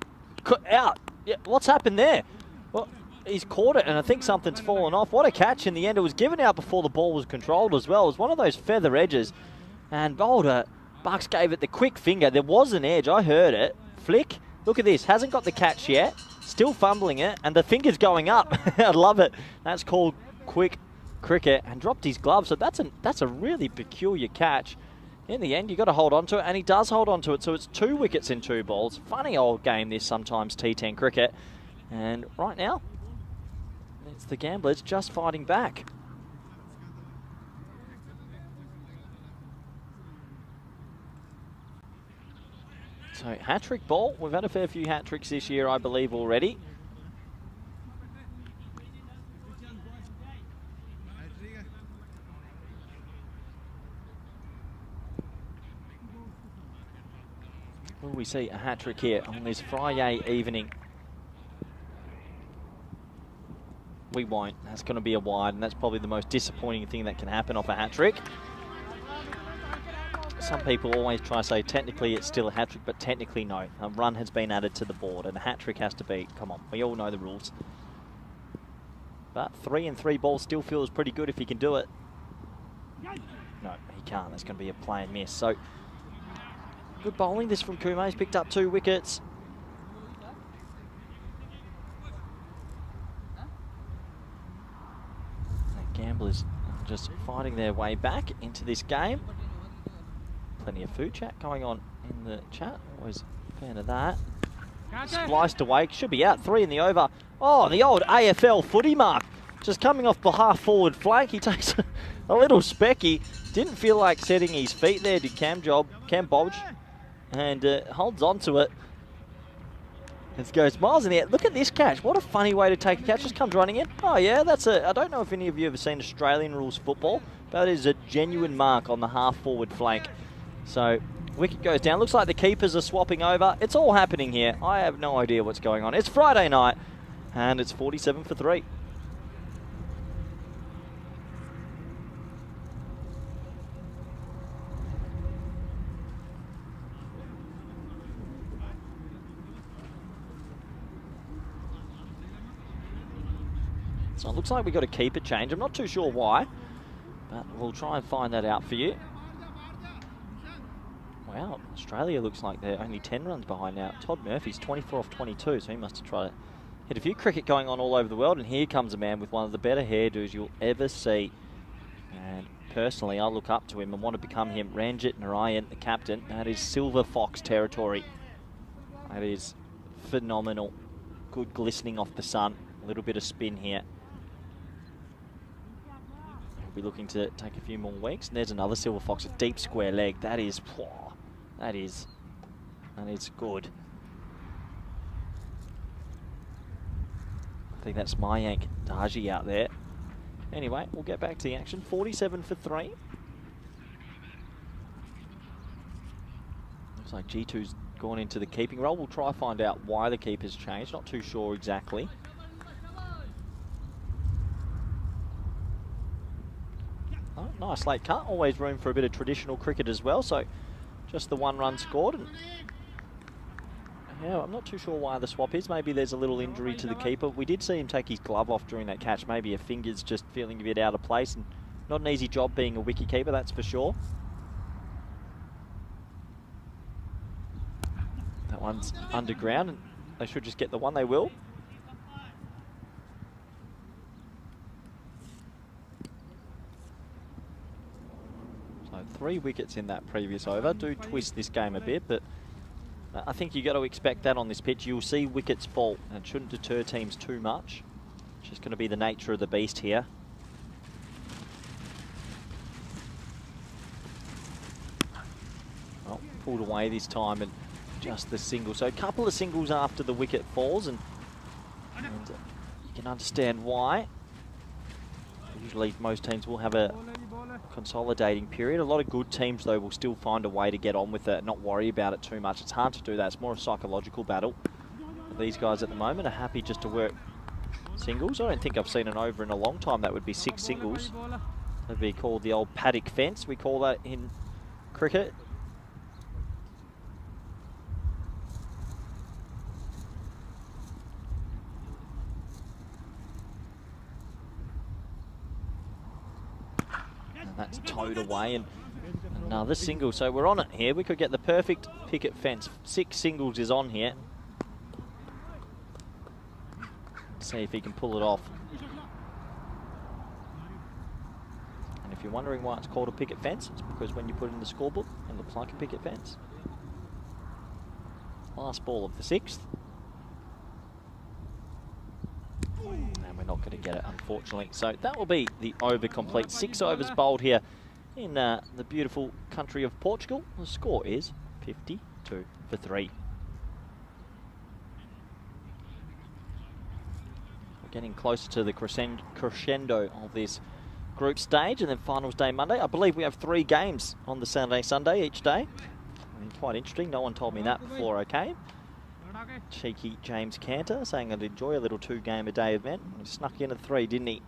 out. Yeah, what's happened there? Well, he's caught it, and I think something's fallen off. What a catch in the end. It was given out before the ball was controlled as well. It was one of those feather edges, and bowler Bucks gave it the quick finger. There was an edge. I heard it. Flick. Look at this. Hasn't got the catch yet. Still fumbling it, and the finger's going up. I love it. That's called quick cricket and dropped his glove. So that's a really peculiar catch. In the end, you've got to hold on to it, and he does hold on to it. So it's 2 wickets in 2 balls. Funny old game this sometimes, T10 cricket. And right now, it's the Gamblers just fighting back. So hat-trick ball. We've had a fair few hat-tricks this year, I believe, already. Will we see a hat-trick here on this Friday evening? We won't. That's going to be a wide, and that's probably the most disappointing thing that can happen off a hat-trick. Some people always try to say technically it's still a hat-trick, but technically no. A run has been added to the board, and a hat-trick has to be, come on, we all know the rules. But 3 in 3 balls still feels pretty good if he can do it. No, he can't. That's going to be a play and miss. So, good bowling this from Kume. He's picked up 2 wickets. The Gamblers just fighting their way back into this game. Plenty of food chat going on in the chat. Always a fan of that. Spliced away. Should be out. 3 in the over. Oh, the old AFL footy mark. Just coming off the half forward flank. He takes a little specky. Didn't feel like setting his feet there, did Cam Bodge. And holds on to it. It goes miles in the air. Look at this catch. What a funny way to take a catch. Just comes running in. Oh, yeah, that's a... I don't know if any of you have ever seen Australian rules football, but it is a genuine mark on the half forward flank. So, wicket goes down. Looks like the keepers are swapping over. It's all happening here. I have no idea what's going on. It's Friday night, and it's 47 for 3. So it looks like we've got a keeper change. I'm not too sure why, but we'll try and find that out for you. Wow, Australia looks like they're only 10 runs behind now. Todd Murphy's 24 off 22, so he must have tried to hit a few cricket going on all over the world. And here comes a man with one of the better hairdos you'll ever see. And personally, I look up to him and want to become him. Ranjit Narayan, the captain. That is Silver Fox territory. That is phenomenal. Good glistening off the sun. A little bit of spin here. We'll be looking to take a few more weeks. And there's another Silver Fox, a deep square leg. That is good. I think that's Mayank Daji out there. Anyway, we'll get back to the action. 47 for 3. Looks like G2's gone into the keeping role. We'll try to find out why the keeper's changed. Not too sure exactly. Oh, nice late cut. Always room for a bit of traditional cricket as well. So just the 1 run scored. And yeah, I'm not too sure why the swap is. Maybe there's a little injury to the keeper. We did see him take his glove off during that catch. Maybe a finger's just feeling a bit out of place. And not an easy job being a wicket keeper, that's for sure. That one's underground, and they should just get the one. They will. So 3 wickets in that previous over. Do twist this game a bit, but I think you've got to expect that on this pitch. You'll see wickets fall, and it shouldn't deter teams too much. It's just going to be the nature of the beast here. Well, pulled away this time, and just the single. So a couple of singles after the wicket falls, and you can understand why. Usually most teams will have a consolidating period. A lot of good teams, though, will still find a way to get on with it and not worry about it too much. It's hard to do that. It's more a psychological battle. But these guys at the moment are happy just to work singles. I don't think I've seen an over in a long time. That would be 6 singles. That'd be called the old paddock fence. We call that in cricket. That's towed away, and another single. So we're on it here. We could get the perfect picket fence. 6 singles is on here. Let's see if he can pull it off. you're wondering why it's called a picket fence, it's because when you put it in the scorebook, it looks like a picket fence. Last ball of the 6th. And we're not going to get it, unfortunately. So that will be the over complete. 6 overs bowled here in the beautiful country of Portugal. The score is 52 for 3. We're getting closer to the crescendo of this group stage, and then finals day Monday. I believe we have 3 games on the Saturday, Sunday each day. Quite interesting. No one told me that before I came. Cheeky James Cantor saying I'd enjoy a little 2-game-a-day event. He snuck in a 3, didn't he?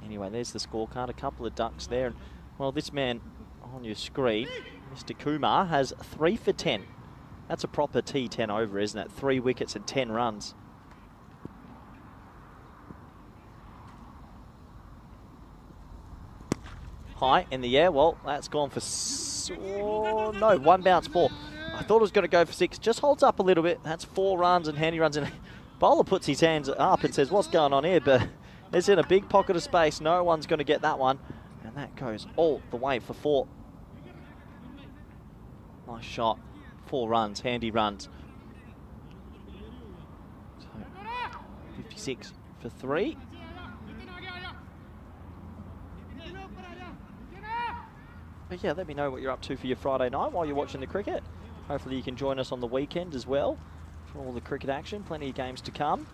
Anyway, there's the scorecard. A couple of ducks there. And, well, this man on your screen, Mr. Kumar, has 3 for 10. That's a proper T10 over, isn't it? 3 wickets and 10 runs. High in the air. Well, that's gone for... Oh, no, 1 bounce 4. I thought it was going to go for 6. Just holds up a little bit. That's 4 runs and handy runs. And bowler puts his hands up and says, what's going on here? But it's in a big pocket of space. No one's going to get that one. And that goes all the way for 4. Nice shot. 4 runs, handy runs. So, 56 for 3. But yeah, let me know what you're up to for your Friday night while you're watching the cricket. Hopefully you can join us on the weekend as well for all the cricket action. Plenty of games to come.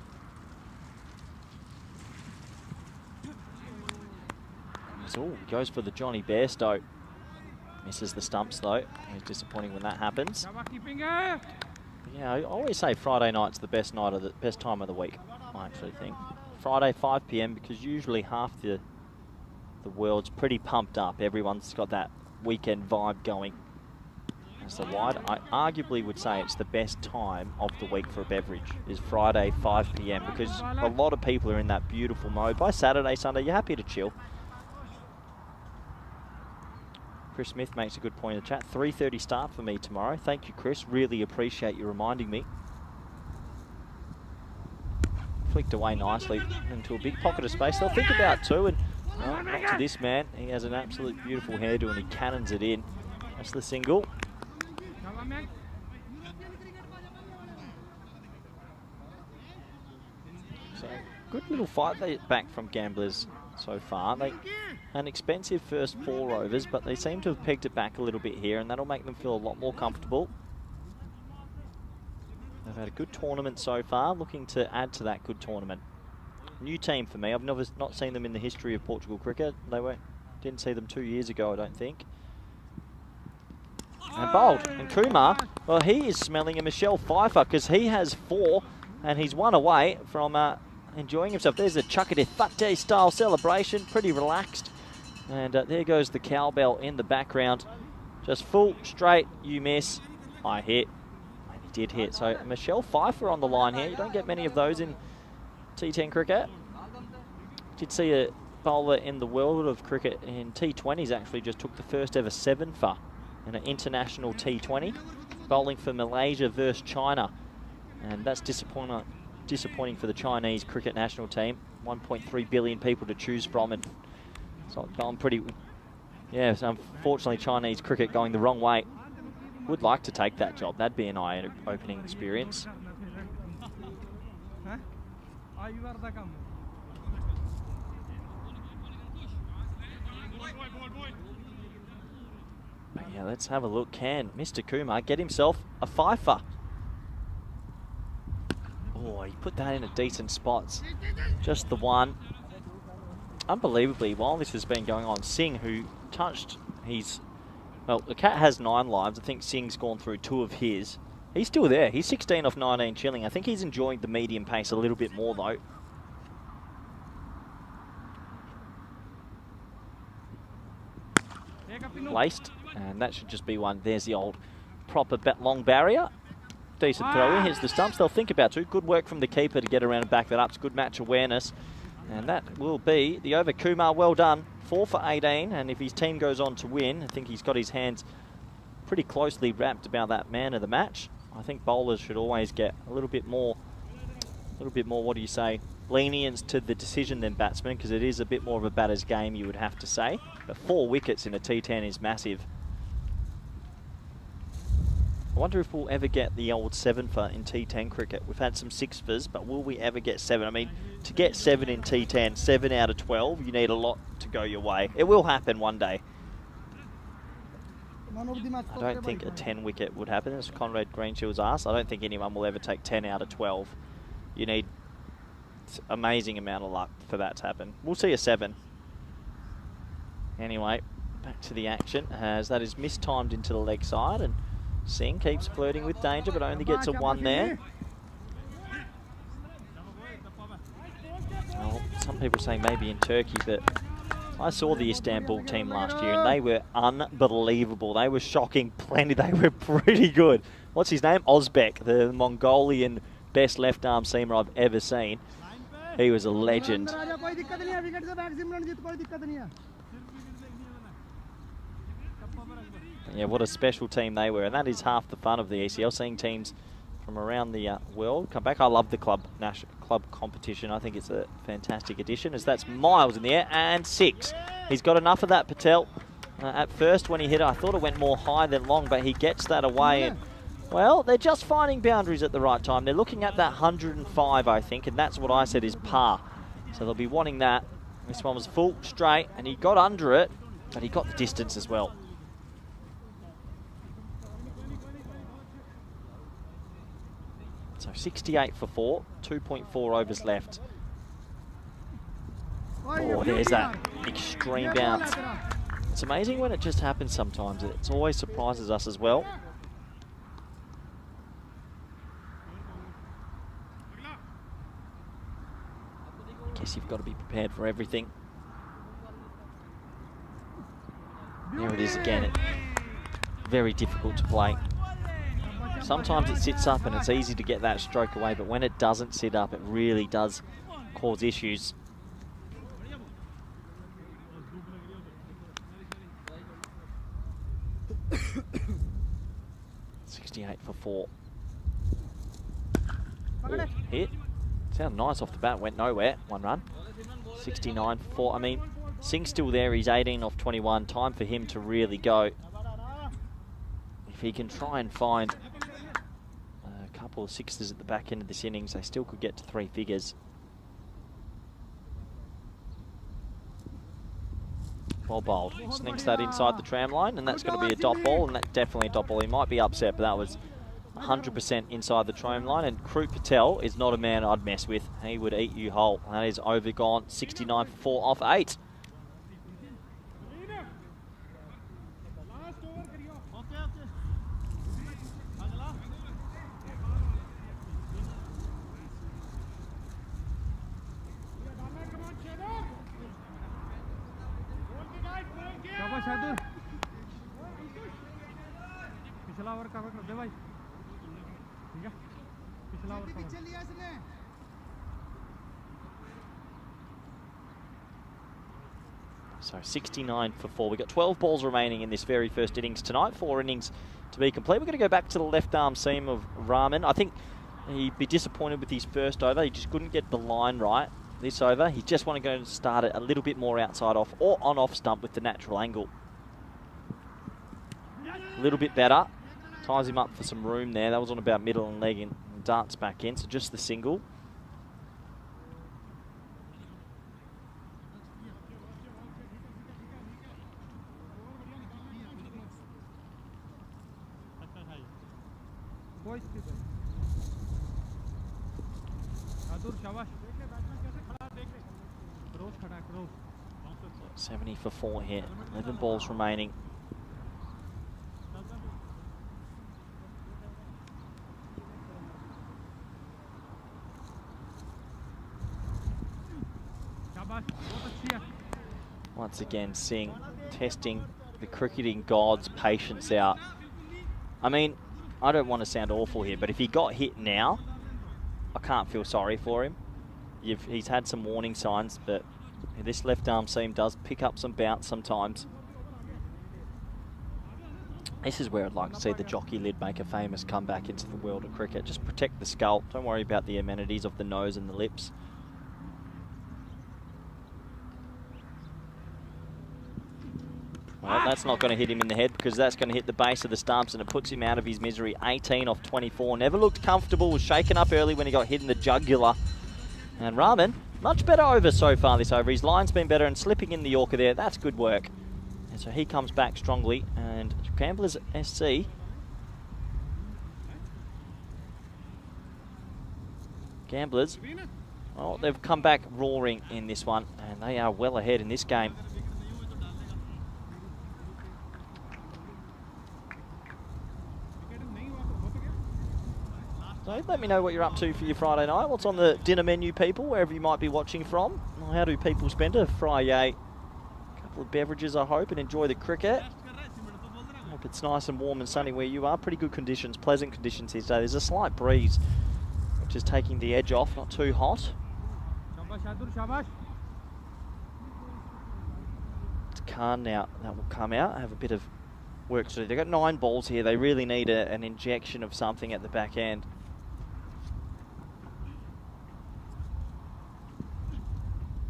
So he goes for the Johnny Bairstow. Misses the stumps though. It's disappointing when that happens. Yeah, I always say Friday night's the best time of the week. I actually think Friday 5 p.m. because usually half the world's pretty pumped up. Everyone's got that weekend vibe going. As the wide, I arguably would say it's the best time of the week for a beverage is Friday 5 p.m. because a lot of people are in that beautiful mode. By Saturday, Sunday, you're happy to chill. Chris Smith makes a good point in the chat. 3:30 start for me tomorrow. Thank you, Chris. Really appreciate you reminding me. Flicked away nicely into a big pocket of space. They'll think about too, and well, not to this man. He has an absolute beautiful hairdo and he cannons it in. That's the single. So, good little fight back from Gamblers so far. An expensive first 4 overs, but they seem to have pegged it back a little bit here, and that'll make them feel a lot more comfortable. They've had a good tournament so far, looking to add to that good tournament. New team for me. I've not seen them in the history of Portugal cricket. Didn't see them 2 years ago, I don't think. And bowled. And Kumar, well, he is smelling a Michelle Pfeiffer because he has 4 and he's 1 away from enjoying himself. There's a Chakadifate style celebration, pretty relaxed. And there goes the cowbell in the background. Just full, straight, you miss, I hit. And he did hit. So Michelle Pfeiffer on the line here. You don't get many of those in T10 cricket. Did see a bowler in the world of cricket in T20s actually just took the first ever 7 for in an international T20, bowling for Malaysia versus China. And that's disappointing for the Chinese cricket national team. 1.3 billion people to choose from, and it's not going pretty... Yeah, so unfortunately Chinese cricket going the wrong way. Would like to take that job. That'd be an eye-opening experience. But yeah, let's have a look. Can Mr. Kumar get himself a Pfeiffer? Oh, he put that in a decent spot. Just the one. Unbelievably, while this has been going on, Singh, who touched his... Well, the cat has 9 lives. I think Singh's gone through 2 of his. He's still there. He's 16 off 19 chilling. I think he's enjoying the medium pace a little bit more, though. Laced, and that should just be one. There's the old proper long barrier. Decent throw in. Here's the stumps. They'll think about it. Good work from the keeper to get around and back that up. It's good match awareness. And that will be the over. Kumar, well done. 4 for 18. And if his team goes on to win, I think he's got his hands pretty closely wrapped about that man of the match. I think bowlers should always get a little bit more, what do you say, lenience to the decision than batsmen, because it is a bit more of a batter's game, you would have to say. But 4 wickets in a T10 is massive. I wonder if we'll ever get the old 7-fer in T10 cricket. We've had some 6-fers, but will we ever get 7? I mean, to get 7 in T10, 7 out of 12, you need a lot to go your way. It will happen one day. I don't think a 10 wicket would happen, as Conrad Greenshield's asked. I don't think anyone will ever take 10 out of 12. You need amazing amount of luck for that to happen. We'll see a 7. Anyway, back to the action, as that is mistimed into the leg side, and Singh keeps flirting with danger, but only gets a 1 there. Well, some people are saying maybe in Turkey, but I saw the Istanbul team last year and they were unbelievable. They were shocking plenty. They were pretty good. What's his name? Ozbek, the Mongolian best left arm seamer I've ever seen. He was a legend. Yeah, what a special team they were, and that is half the fun of the ECL, seeing teams from around the world come back. I love the club competition. I think it's a fantastic addition, as that's miles in the air, and 6. He's got enough of that, Patel. At first when he hit it, I thought it went more high than long, but he gets that away. And, well, they're just finding boundaries at the right time. They're looking at that 105, I think, and that's what I said is par. So they'll be wanting that. This one was full, straight, and he got under it, but he got the distance as well. So 68 for 4, 2.4 overs left. Oh, there's that extreme bounce. It's amazing when it just happens sometimes. It always surprises us as well. I guess you've got to be prepared for everything. There it is again. Very difficult to play. Sometimes it sits up and it's easy to get that stroke away, but when it doesn't sit up, it really does cause issues. .68 for 4. Ooh, hit. Sounded nice off the bat, went nowhere. 1 run. 69 for 4. I mean, Singh's still there. He's 18 off 21. Time for him to really go. If he can try and find a couple of 6s at the back end of this innings, they still could get to 3 figures. Well bowled. Sneaks that inside the tram line, and that's going to be a dot ball, and that's definitely a dot ball. He might be upset, but that was 100% inside the tram line, and Krut Patel is not a man I'd mess with. He would eat you whole. That is overgone. 69 for 4 off 8. So 69 for 4. We've got 12 balls remaining in this very first innings tonight. 4 innings to be complete. We're going to go back to the left arm seam of Rahman. I think he'd be disappointed with his first over. He just couldn't get the line right this over. He just want to go and start it a little bit more outside off or on off stump with the natural angle. A little bit better. Ties him up for some room there. That was on about middle and leg and darts back in. So just the single. So 70 for 4 here. 11 balls remaining. Once again, Singh testing the cricketing gods' patience out. I mean, I don't want to sound awful here, but if he got hit now, I can't feel sorry for him. He's had some warning signs, but this left arm seam does pick up some bounce sometimes. This is where I'd like to see the jockey lid make a famous comeback into the world of cricket. Just protect the scalp. Don't worry about the amenities of the nose and the lips. Well, that's not going to hit him in the head because that's going to hit the base of the stumps and it puts him out of his misery. 18 off 24. Never looked comfortable. Was shaken up early when he got hit in the jugular. And Rahman, much better over so far this over. His line's been better and slipping in the Yorker there. That's good work. And so he comes back strongly. And Gamblers SC. Gamblers, well, they've come back roaring in this one. And they are well ahead in this game. So let me know what you're up to for your Friday night. What's on the dinner menu, people, wherever you might be watching from. How do people spend a Friday? A couple of beverages, I hope, and enjoy the cricket. Hope it's nice and warm and sunny where you are. Pretty good conditions, pleasant conditions here today. There's a slight breeze, which is taking the edge off, not too hot. It's Khan now. That will come out. Have a bit of work to do. They've got 9 balls here. They really need an injection of something at the back end.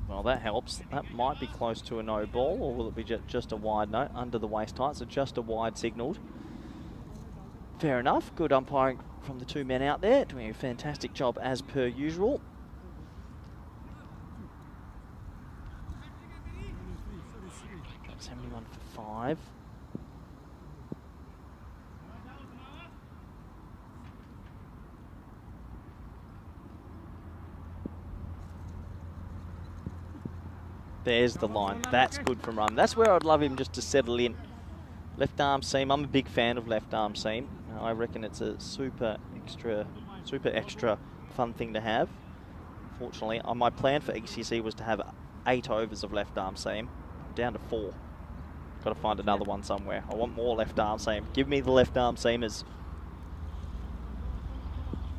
Well, that helps. That might be close to a no ball, or will it be just a wide? No, under the waist height, so just a wide signalled. Fair enough. Good umpiring from the 2 men out there, doing a fantastic job as per usual. Got 71 for 5. There's the line. That's good from Rum. That's where I'd love him just to settle in. Left arm seam. I'm a big fan of left arm seam. I reckon it's a super extra fun thing to have. Fortunately, my plan for ECC was to have 8 overs of left arm seam. I'm down to 4. Got to find another one somewhere. I want more left arm seam. Give me the left arm seamers.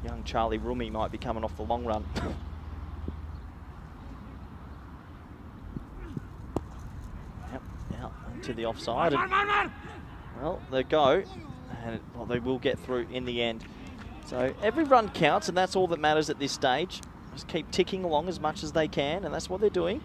Young Charlie Rumi might be coming off the long run. To the offside. And, well, they go, and well, they will get through in the end. So every run counts, and that's all that matters at this stage. Just keep ticking along as much as they can, and that's what they're doing.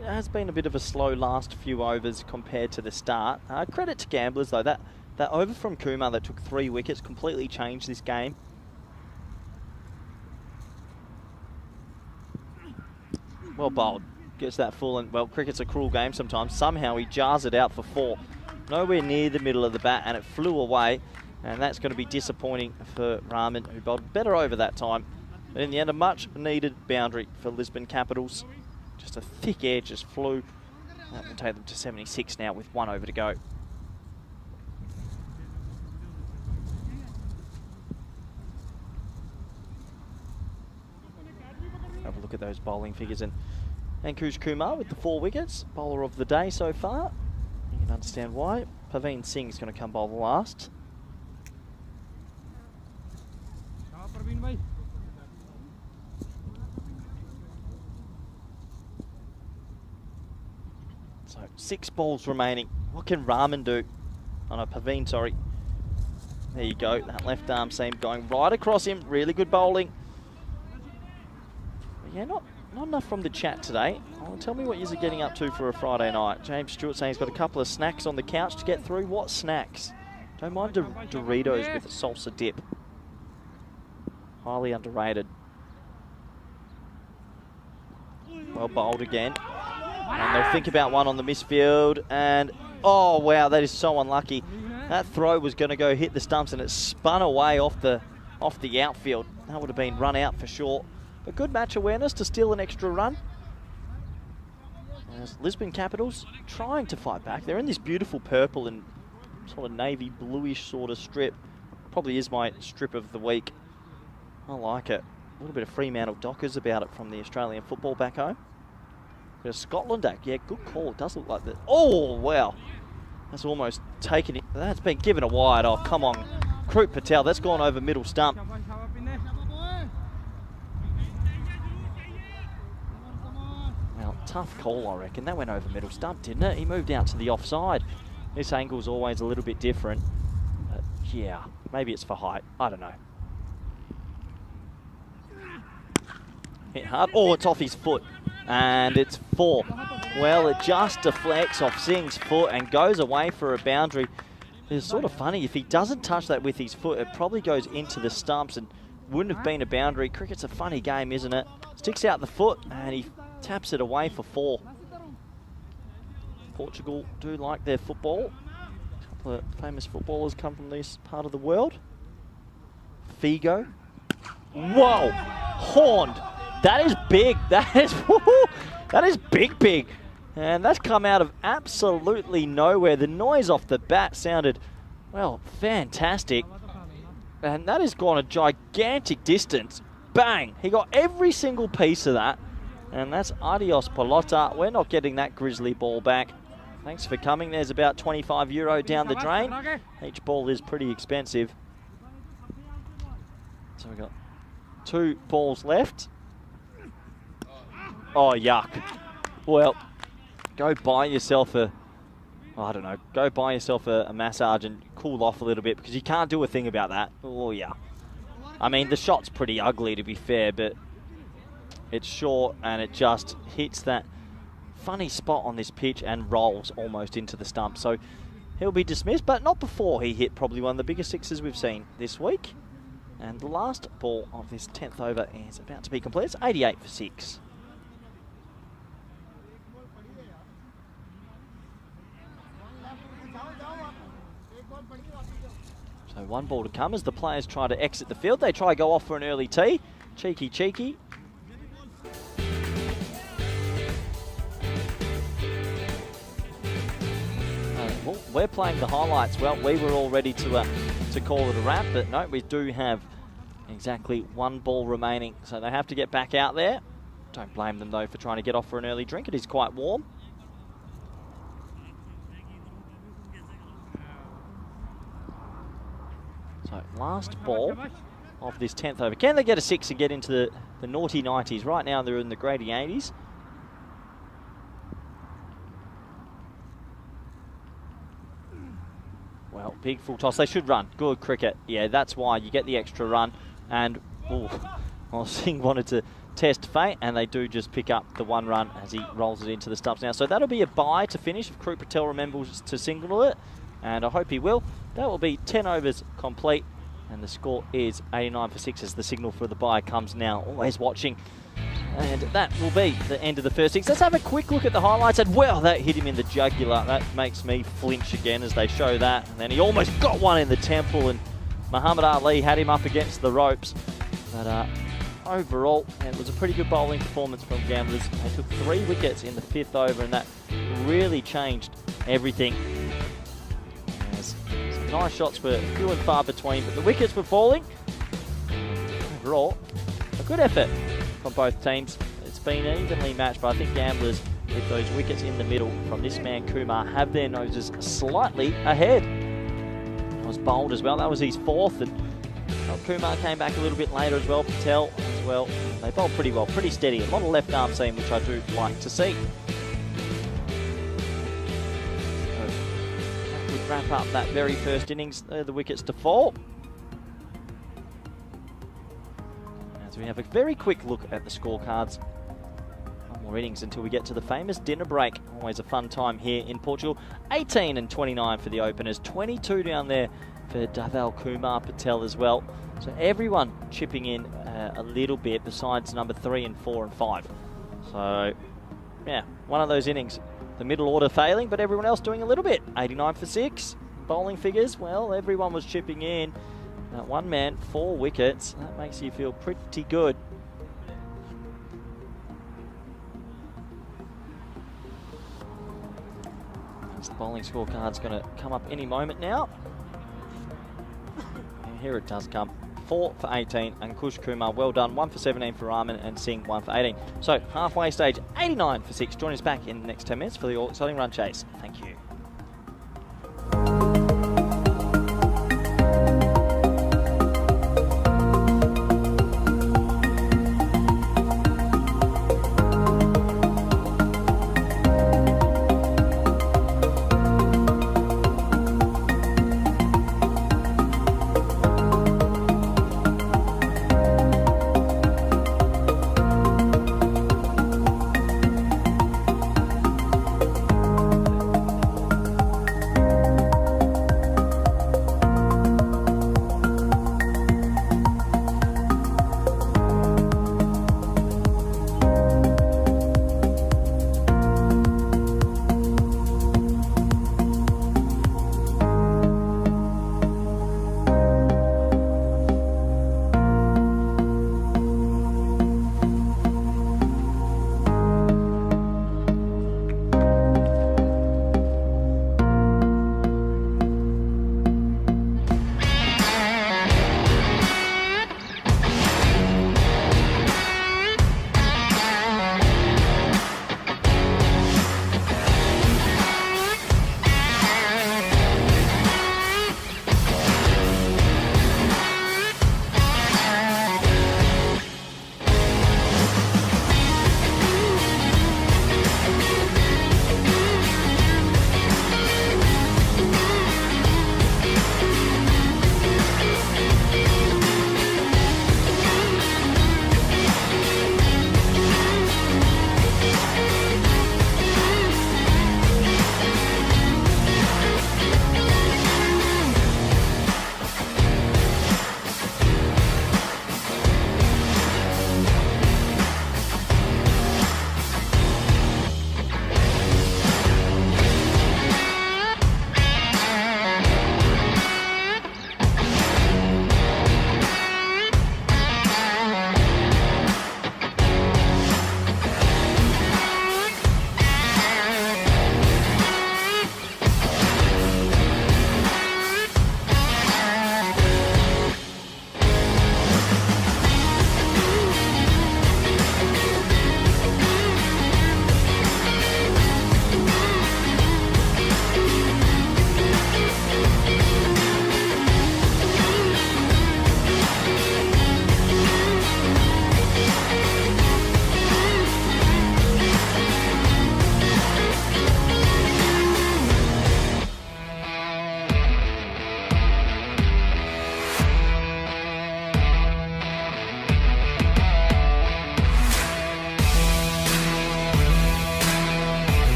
It has been a bit of a slow last few overs compared to the start. Credit to Gamblers, though. That over from Kumar that took 3 wickets completely changed this game. Well bowled. Gets that full, and well, cricket's a cruel game sometimes. Somehow he jars it out for 4. Nowhere near the middle of the bat, and it flew away. And that's going to be disappointing for Rahman, who bowled better over that time. But in the end, a much needed boundary for Lisbon Capitals. Just a thick edge just flew. That will take them to 76 now with 1 over to go. Have a look at those bowling figures. And Ankush Kumar with the 4 wickets, bowler of the day so far. You can understand why. Paveen Singh's going to come bowl the last. So 6 balls remaining. What can Rahman do? Oh no, Paveen, sorry. There you go. That left arm seam going right across him. Really good bowling. But yeah, not enough from the chat today. Oh, tell me what you're getting up to for a Friday night. James Stewart saying he's got a couple of snacks on the couch to get through. What snacks? Don't mind Doritos with a salsa dip. Highly underrated. Well bowled again. And they'll think about one on the misfield. And, oh, wow, that is so unlucky. That throw was going to go hit the stumps and it spun away off the outfield. That would have been run out for sure. But good match awareness to steal an extra run. As Lisbon Capitals trying to fight back. They're in this beautiful purple and sort of navy bluish sort of strip. Probably is my strip of the week. I like it. A little bit of Fremantle Dockers about it from the Australian football back home. Bit of Scotland act. Yeah, good call. It does look like that. Oh, wow. That's almost taken it. That's been given a wide. Oh, come on. Kroot Patel. That's gone over middle stump. Well, tough call, I reckon. That went over middle stump, didn't it? He moved out to the offside. This angle's always a little bit different. But, yeah, maybe it's for height. I don't know. Hit hard. Oh, it's off his foot. and it's 4. Well, it just deflects off Singh's foot and goes away for a boundary. It's sort of funny, if he doesn't touch that with his foot, it probably goes into the stumps and wouldn't have been a boundary. Cricket's a funny game, isn't it? Sticks out the foot and he taps it away for 4. Portugal do like their football. A couple of famous footballers come from this part of the world. Figo. Whoa! Horned. That is big. That is, that is big. And that's come out of absolutely nowhere. The noise off the bat sounded, well, fantastic. And that has gone a gigantic distance. Bang! He got every single piece of that. And that's adios pelota. We're not getting that grizzly ball back. Thanks for coming. There's about €25 down the drain. Each ball is pretty expensive. So we've got 2 balls left. Oh, yuck. Well, go buy yourself a, I don't know, go buy yourself a massage and cool off a little bit, because you can't do a thing about that. Oh, yeah. I mean, the shot's pretty ugly, to be fair, but it's short and it just hits that funny spot on this pitch and rolls almost into the stump. So he'll be dismissed, but not before he hit probably one of the biggest sixes we've seen this week. And the last ball of this 10th over is about to be complete. It's 88 for 6. So 1 ball to come as the players try to exit the field. They try to go off for an early tee. Cheeky. Well, we're playing the highlights. Well, we were all ready to call it a wrap, but no, we do have exactly 1 ball remaining. So they have to get back out there. Don't blame them, though, for trying to get off for an early drink. It is quite warm. So last ball of this 10th over. Can they get a 6 and get into the naughty 90s? Right now they're in the grady 80s. Well, big full toss. They should run. Good cricket. Yeah, that's why you get the extra run. And, well, Singh wanted to test fate, and they do just pick up the 1 run as he rolls it into the stumps now. So that'll be a bye to finish if Krut Patel remembers to single it. And I hope he will. That will be 10 overs complete. And the score is 89 for 6 as the signal for the bye comes now. Always watching. And that will be the end of the first 6. Let's have a quick look at the highlights. And, well, that hit him in the jugular. That makes me flinch again as they show that. And then he almost got one in the temple. And Muhammad Ali had him up against the ropes. But overall, it was a pretty good bowling performance from Gamblers. They took 3 wickets in the 5th over, and that really changed everything. Some nice shots were few and far between, but the wickets were falling. Overall, a good effort from both teams. It's been evenly matched, but I think Gamblers, with those wickets in the middle from this man Kumar, have their noses slightly ahead. It was bowled as well. That was his 4th, and Kumar came back a little bit later as well. Patel as well. They bowled pretty well, pretty steady. A lot of left arm seam, which I do like to see. Would wrap up that very first innings. The wickets to fall. As we have a very quick look at the scorecards. One more innings until we get to the famous dinner break. Always a fun time here in Portugal. 18 and 29 for the openers. 22 down there for Dhaval Kumar Patel as well. So everyone chipping in a little bit besides number 3 and 4 and 5. So, yeah, one of those innings. The middle order failing, but everyone else doing a little bit. 89 for 6. Bowling figures, well, everyone was chipping in. 1 man, 4 wickets. That makes you feel pretty good. The bowling scorecard's going to come up any moment now. And here it does come. 4 for 18, and Kush Kumar, well done. 1 for 17 for Rahman, and Singh 1 for 18. So halfway stage, 89 for 6. Join us back in the next 10 minutes for the all-exciting run chase. Thank you.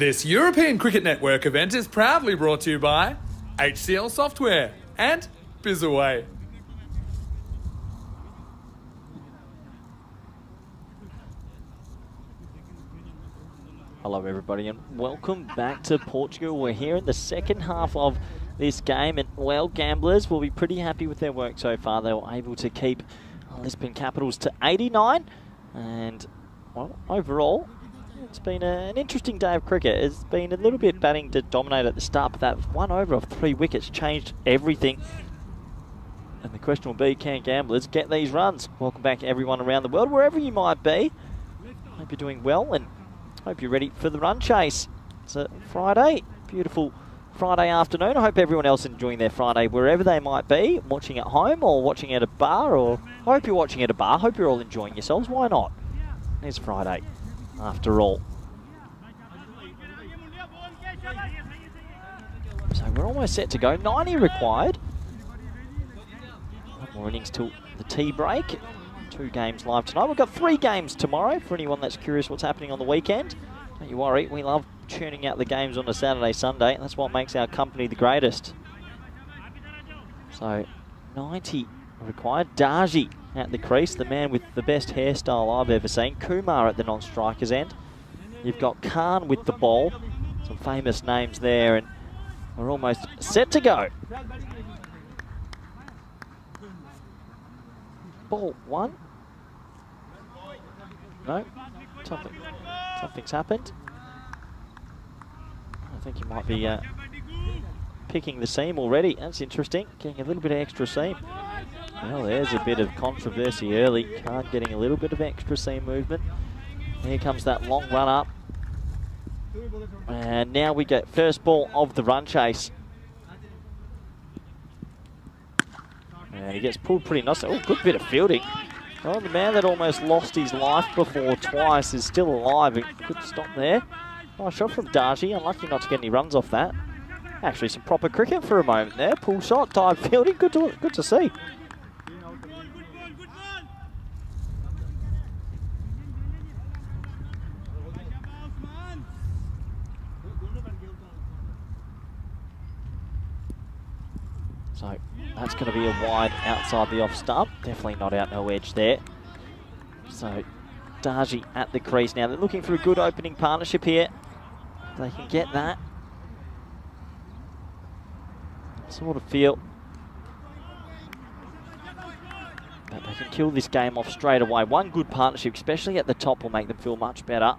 This European Cricket Network event is proudly brought to you by HCL Software and BizAway. Hello everybody and welcome back to Portugal. We're here in the second half of this game and, well, gamblers will be pretty happy with their work so far. They were able to keep Lisbon Capitals to 89 and, well, overall it's been an interesting day of cricket. It's been a little bit batting to dominate at the start, but that 1 over of 3 wickets changed everything. And the question will be, can gamblers get these runs? Welcome back everyone around the world, wherever you might be. Hope you're doing well and hope you're ready for the run chase. It's a Friday, beautiful Friday afternoon. I hope everyone else is enjoying their Friday wherever they might be, watching at home or watching at a bar, or I hope you're watching at a bar. Hope you're all enjoying yourselves. Why not? It's Friday, after all. So we're almost set to go. 90 required. One more innings till the tea break. 2 games live tonight. We've got 3 games tomorrow for anyone that's curious what's happening on the weekend. Don't you worry, we love churning out the games on a Saturday, Sunday. That's what makes our company the greatest. So 90 required. Darji at the crease, the man with the best hairstyle I've ever seen. Kumar at the non-strikers end. You've got Khan with the ball. Some famous names there, and we're almost set to go. Ball 1. No, something's happened. I think he might be picking the seam already. That's interesting, getting a little bit of extra seam. Well, there's a bit of controversy early. Khan getting a little bit of extra seam movement. Here comes that long run up. And now we get first ball of the run chase. And he gets pulled pretty nicely. Oh, good bit of fielding. Well, the man that almost lost his life before twice is still alive and could stop there. Nice shot from Darji. Unlucky not to get any runs off that. Actually, some proper cricket for a moment there. Pull shot, dive fielding. Good to see. So that's going to be a wide outside the off stump. Definitely not out no edge there. So Darji at the crease now. They're looking for a good opening partnership here. They can get that. Sort of feel that they can kill this game off straight away. One good partnership, especially at the top, will make them feel much better.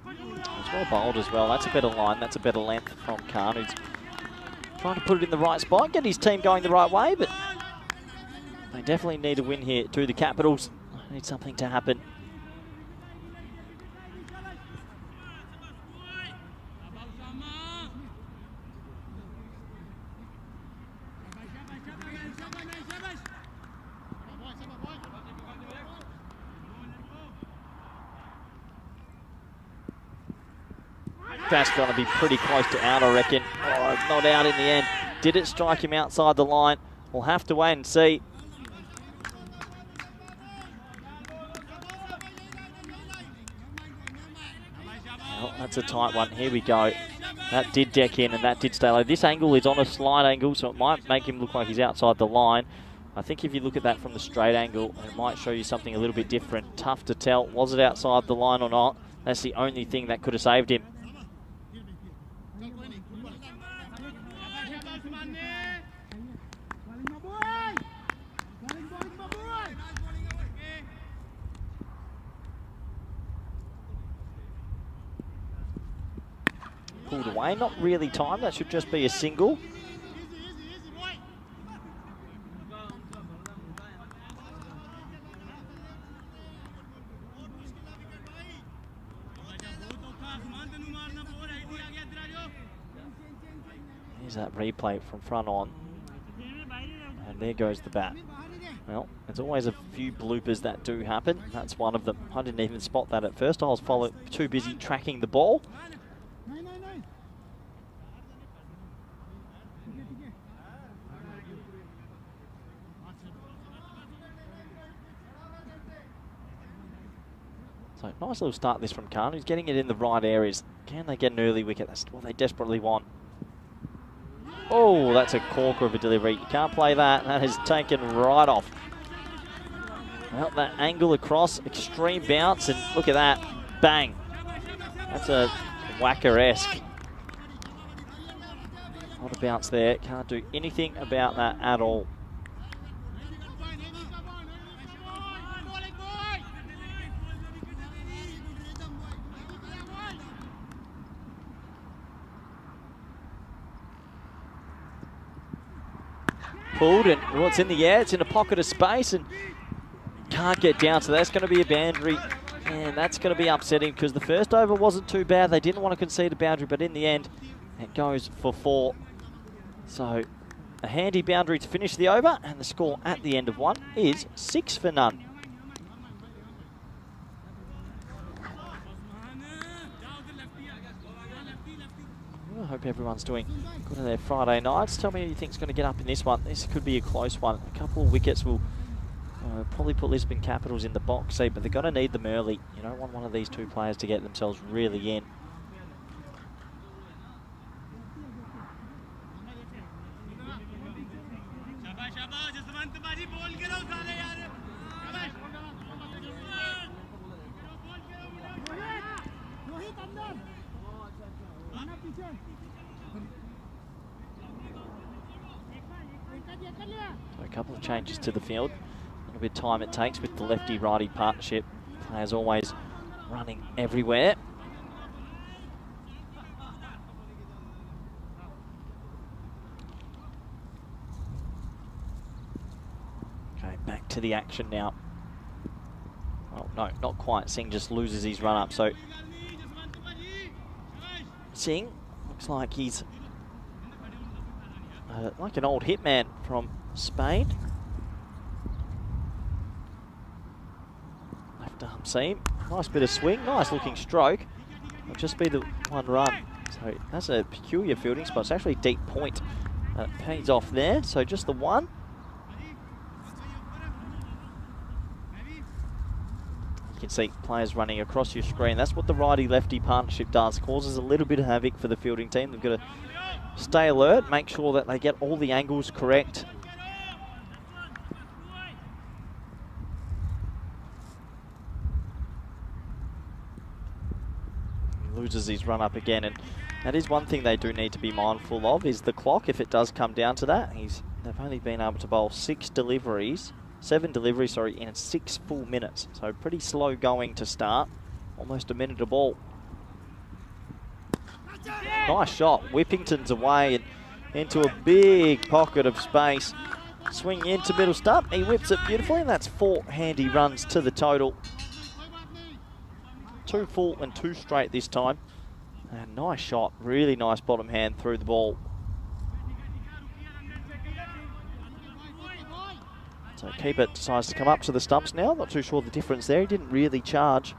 It's well bowled as well. That's a better line. That's a better length from Khan, who's trying to put it in the right spot, get his team going the right way, but they definitely need a win here to the Capitals. They need something to happen. That's going to be pretty close to out, I reckon. Oh, not out in the end. Did it strike him outside the line? We'll have to wait and see. Well, that's a tight one. Here we go. That did deck in and that did stay low. This angle is on a slight angle, so it might make him look like he's outside the line. I think if you look at that from the straight angle, it might show you something a little bit different. Tough to tell. Was it outside the line or not? That's the only thing that could have saved him. Pulled away, not really timed. That should just be a single. Here's that replay from front on. And there goes the bat. Well, there's always a few bloopers that do happen. That's one of them. I didn't even spot that at first. I was too busy tracking the ball. So nice little start this from Khan, who's getting it in the right areas. Can they get an early wicket? That's what they desperately want. Oh, that's a corker of a delivery. You can't play that. That is taken right off. Well, that angle across, extreme bounce, and look at that. Bang. That's a whacker-esque. Not a bounce there. Can't do anything about that at all. Pulled, and well, it's in the air. It's in a pocket of space and can't get down. So that's going to be a boundary, and that's going to be upsetting because the first over wasn't too bad. They didn't want to concede a boundary, but in the end, it goes for 4. So a handy boundary to finish the over, and the score at the end of 1 is 6 for none. I hope everyone's doing good on their Friday nights. Tell me who you think's going to get up in this one. This could be a close one. A couple of wickets will probably put Lisbon Capitals in the box seat, but they're going to need them early. You don't want one of these two players to get themselves really in. So a couple of changes to the field. A little bit of time it takes with the lefty-righty partnership. Players always running everywhere. Okay, back to the action now. Oh, no, not quite. Singh just loses his run-up. So Singh looks like he's like an old hitman from Spain. Left arm seam. Nice bit of swing. Nice looking stroke. It'll just be the 1 run. So that's a peculiar fielding spot. It's actually deep point. Pays off there. So just the 1. You can see players running across your screen. That's what the righty-lefty partnership does. Causes a little bit of havoc for the fielding team. They've got to stay alert, make sure that they get all the angles correct. He loses his run up again, and that is one thing they do need to be mindful of, is the clock, if it does come down to that. They've only been able to bowl 7 deliveries, in 6 full minutes. So pretty slow going to start. Almost a minute a ball. Nice shot. Whippington's away and into a big pocket of space. Swing into middle stump. He whips it beautifully, and that's 4 handy runs to the total. 2 full and 2 straight this time. And nice shot. Really nice bottom hand through the ball. So keeper decides to come up to the stumps now. Not too sure the difference there. He didn't really charge.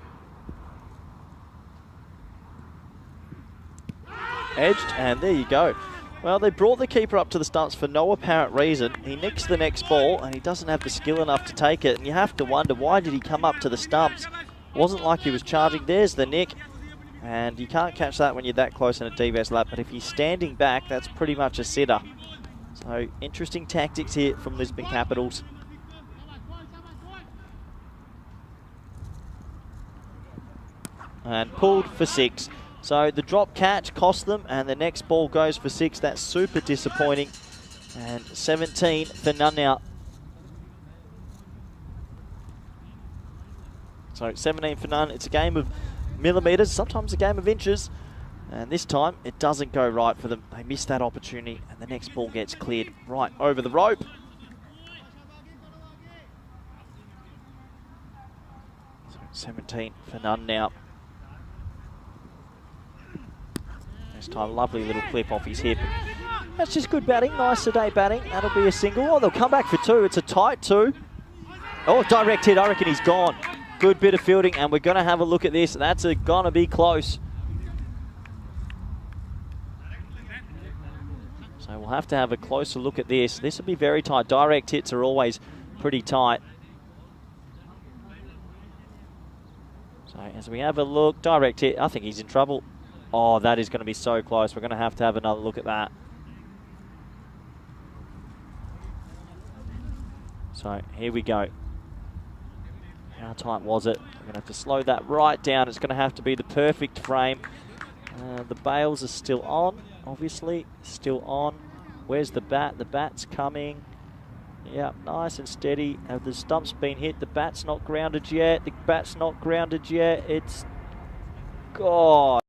Edged, and there you go. Well, they brought the keeper up to the stumps for no apparent reason. He nicks the next ball, and he doesn't have the skill enough to take it. And you have to wonder, why did he come up to the stumps? Wasn't like he was charging. There's the nick. And you can't catch that when you're that close in a DVS lap. But if he's standing back, that's pretty much a sitter. So, interesting tactics here from Lisbon Capitals. And pulled for 6. So the drop catch cost them, and the next ball goes for 6. That's super disappointing. And 17 for none now. So 17 for none. It's a game of millimetres, sometimes a game of inches. And this time, it doesn't go right for them. They miss that opportunity, and the next ball gets cleared right over the rope. So 17 for none now. This time, lovely little clip off his hip. That's just good batting, nice sedate batting. That'll be a single. Oh, they'll come back for 2. It's a tight 2. Oh, direct hit. I reckon he's gone. Good bit of fielding, and we're going to have a look at this. That's going to be close. So we'll have to have a closer look at this. This will be very tight. Direct hits are always pretty tight. So as we have a look, direct hit, I think he's in trouble. Oh, that is going to be so close. We're going to have another look at that. So here we go. How tight was it? We're going to have to slow that right down. It's going to have to be the perfect frame. The bails are still on, obviously, still on. Where's the bat? The bat's coming. Yeah, nice and steady. Have the stumps been hit? The bat's not grounded yet. The bat's not grounded yet. It's... God,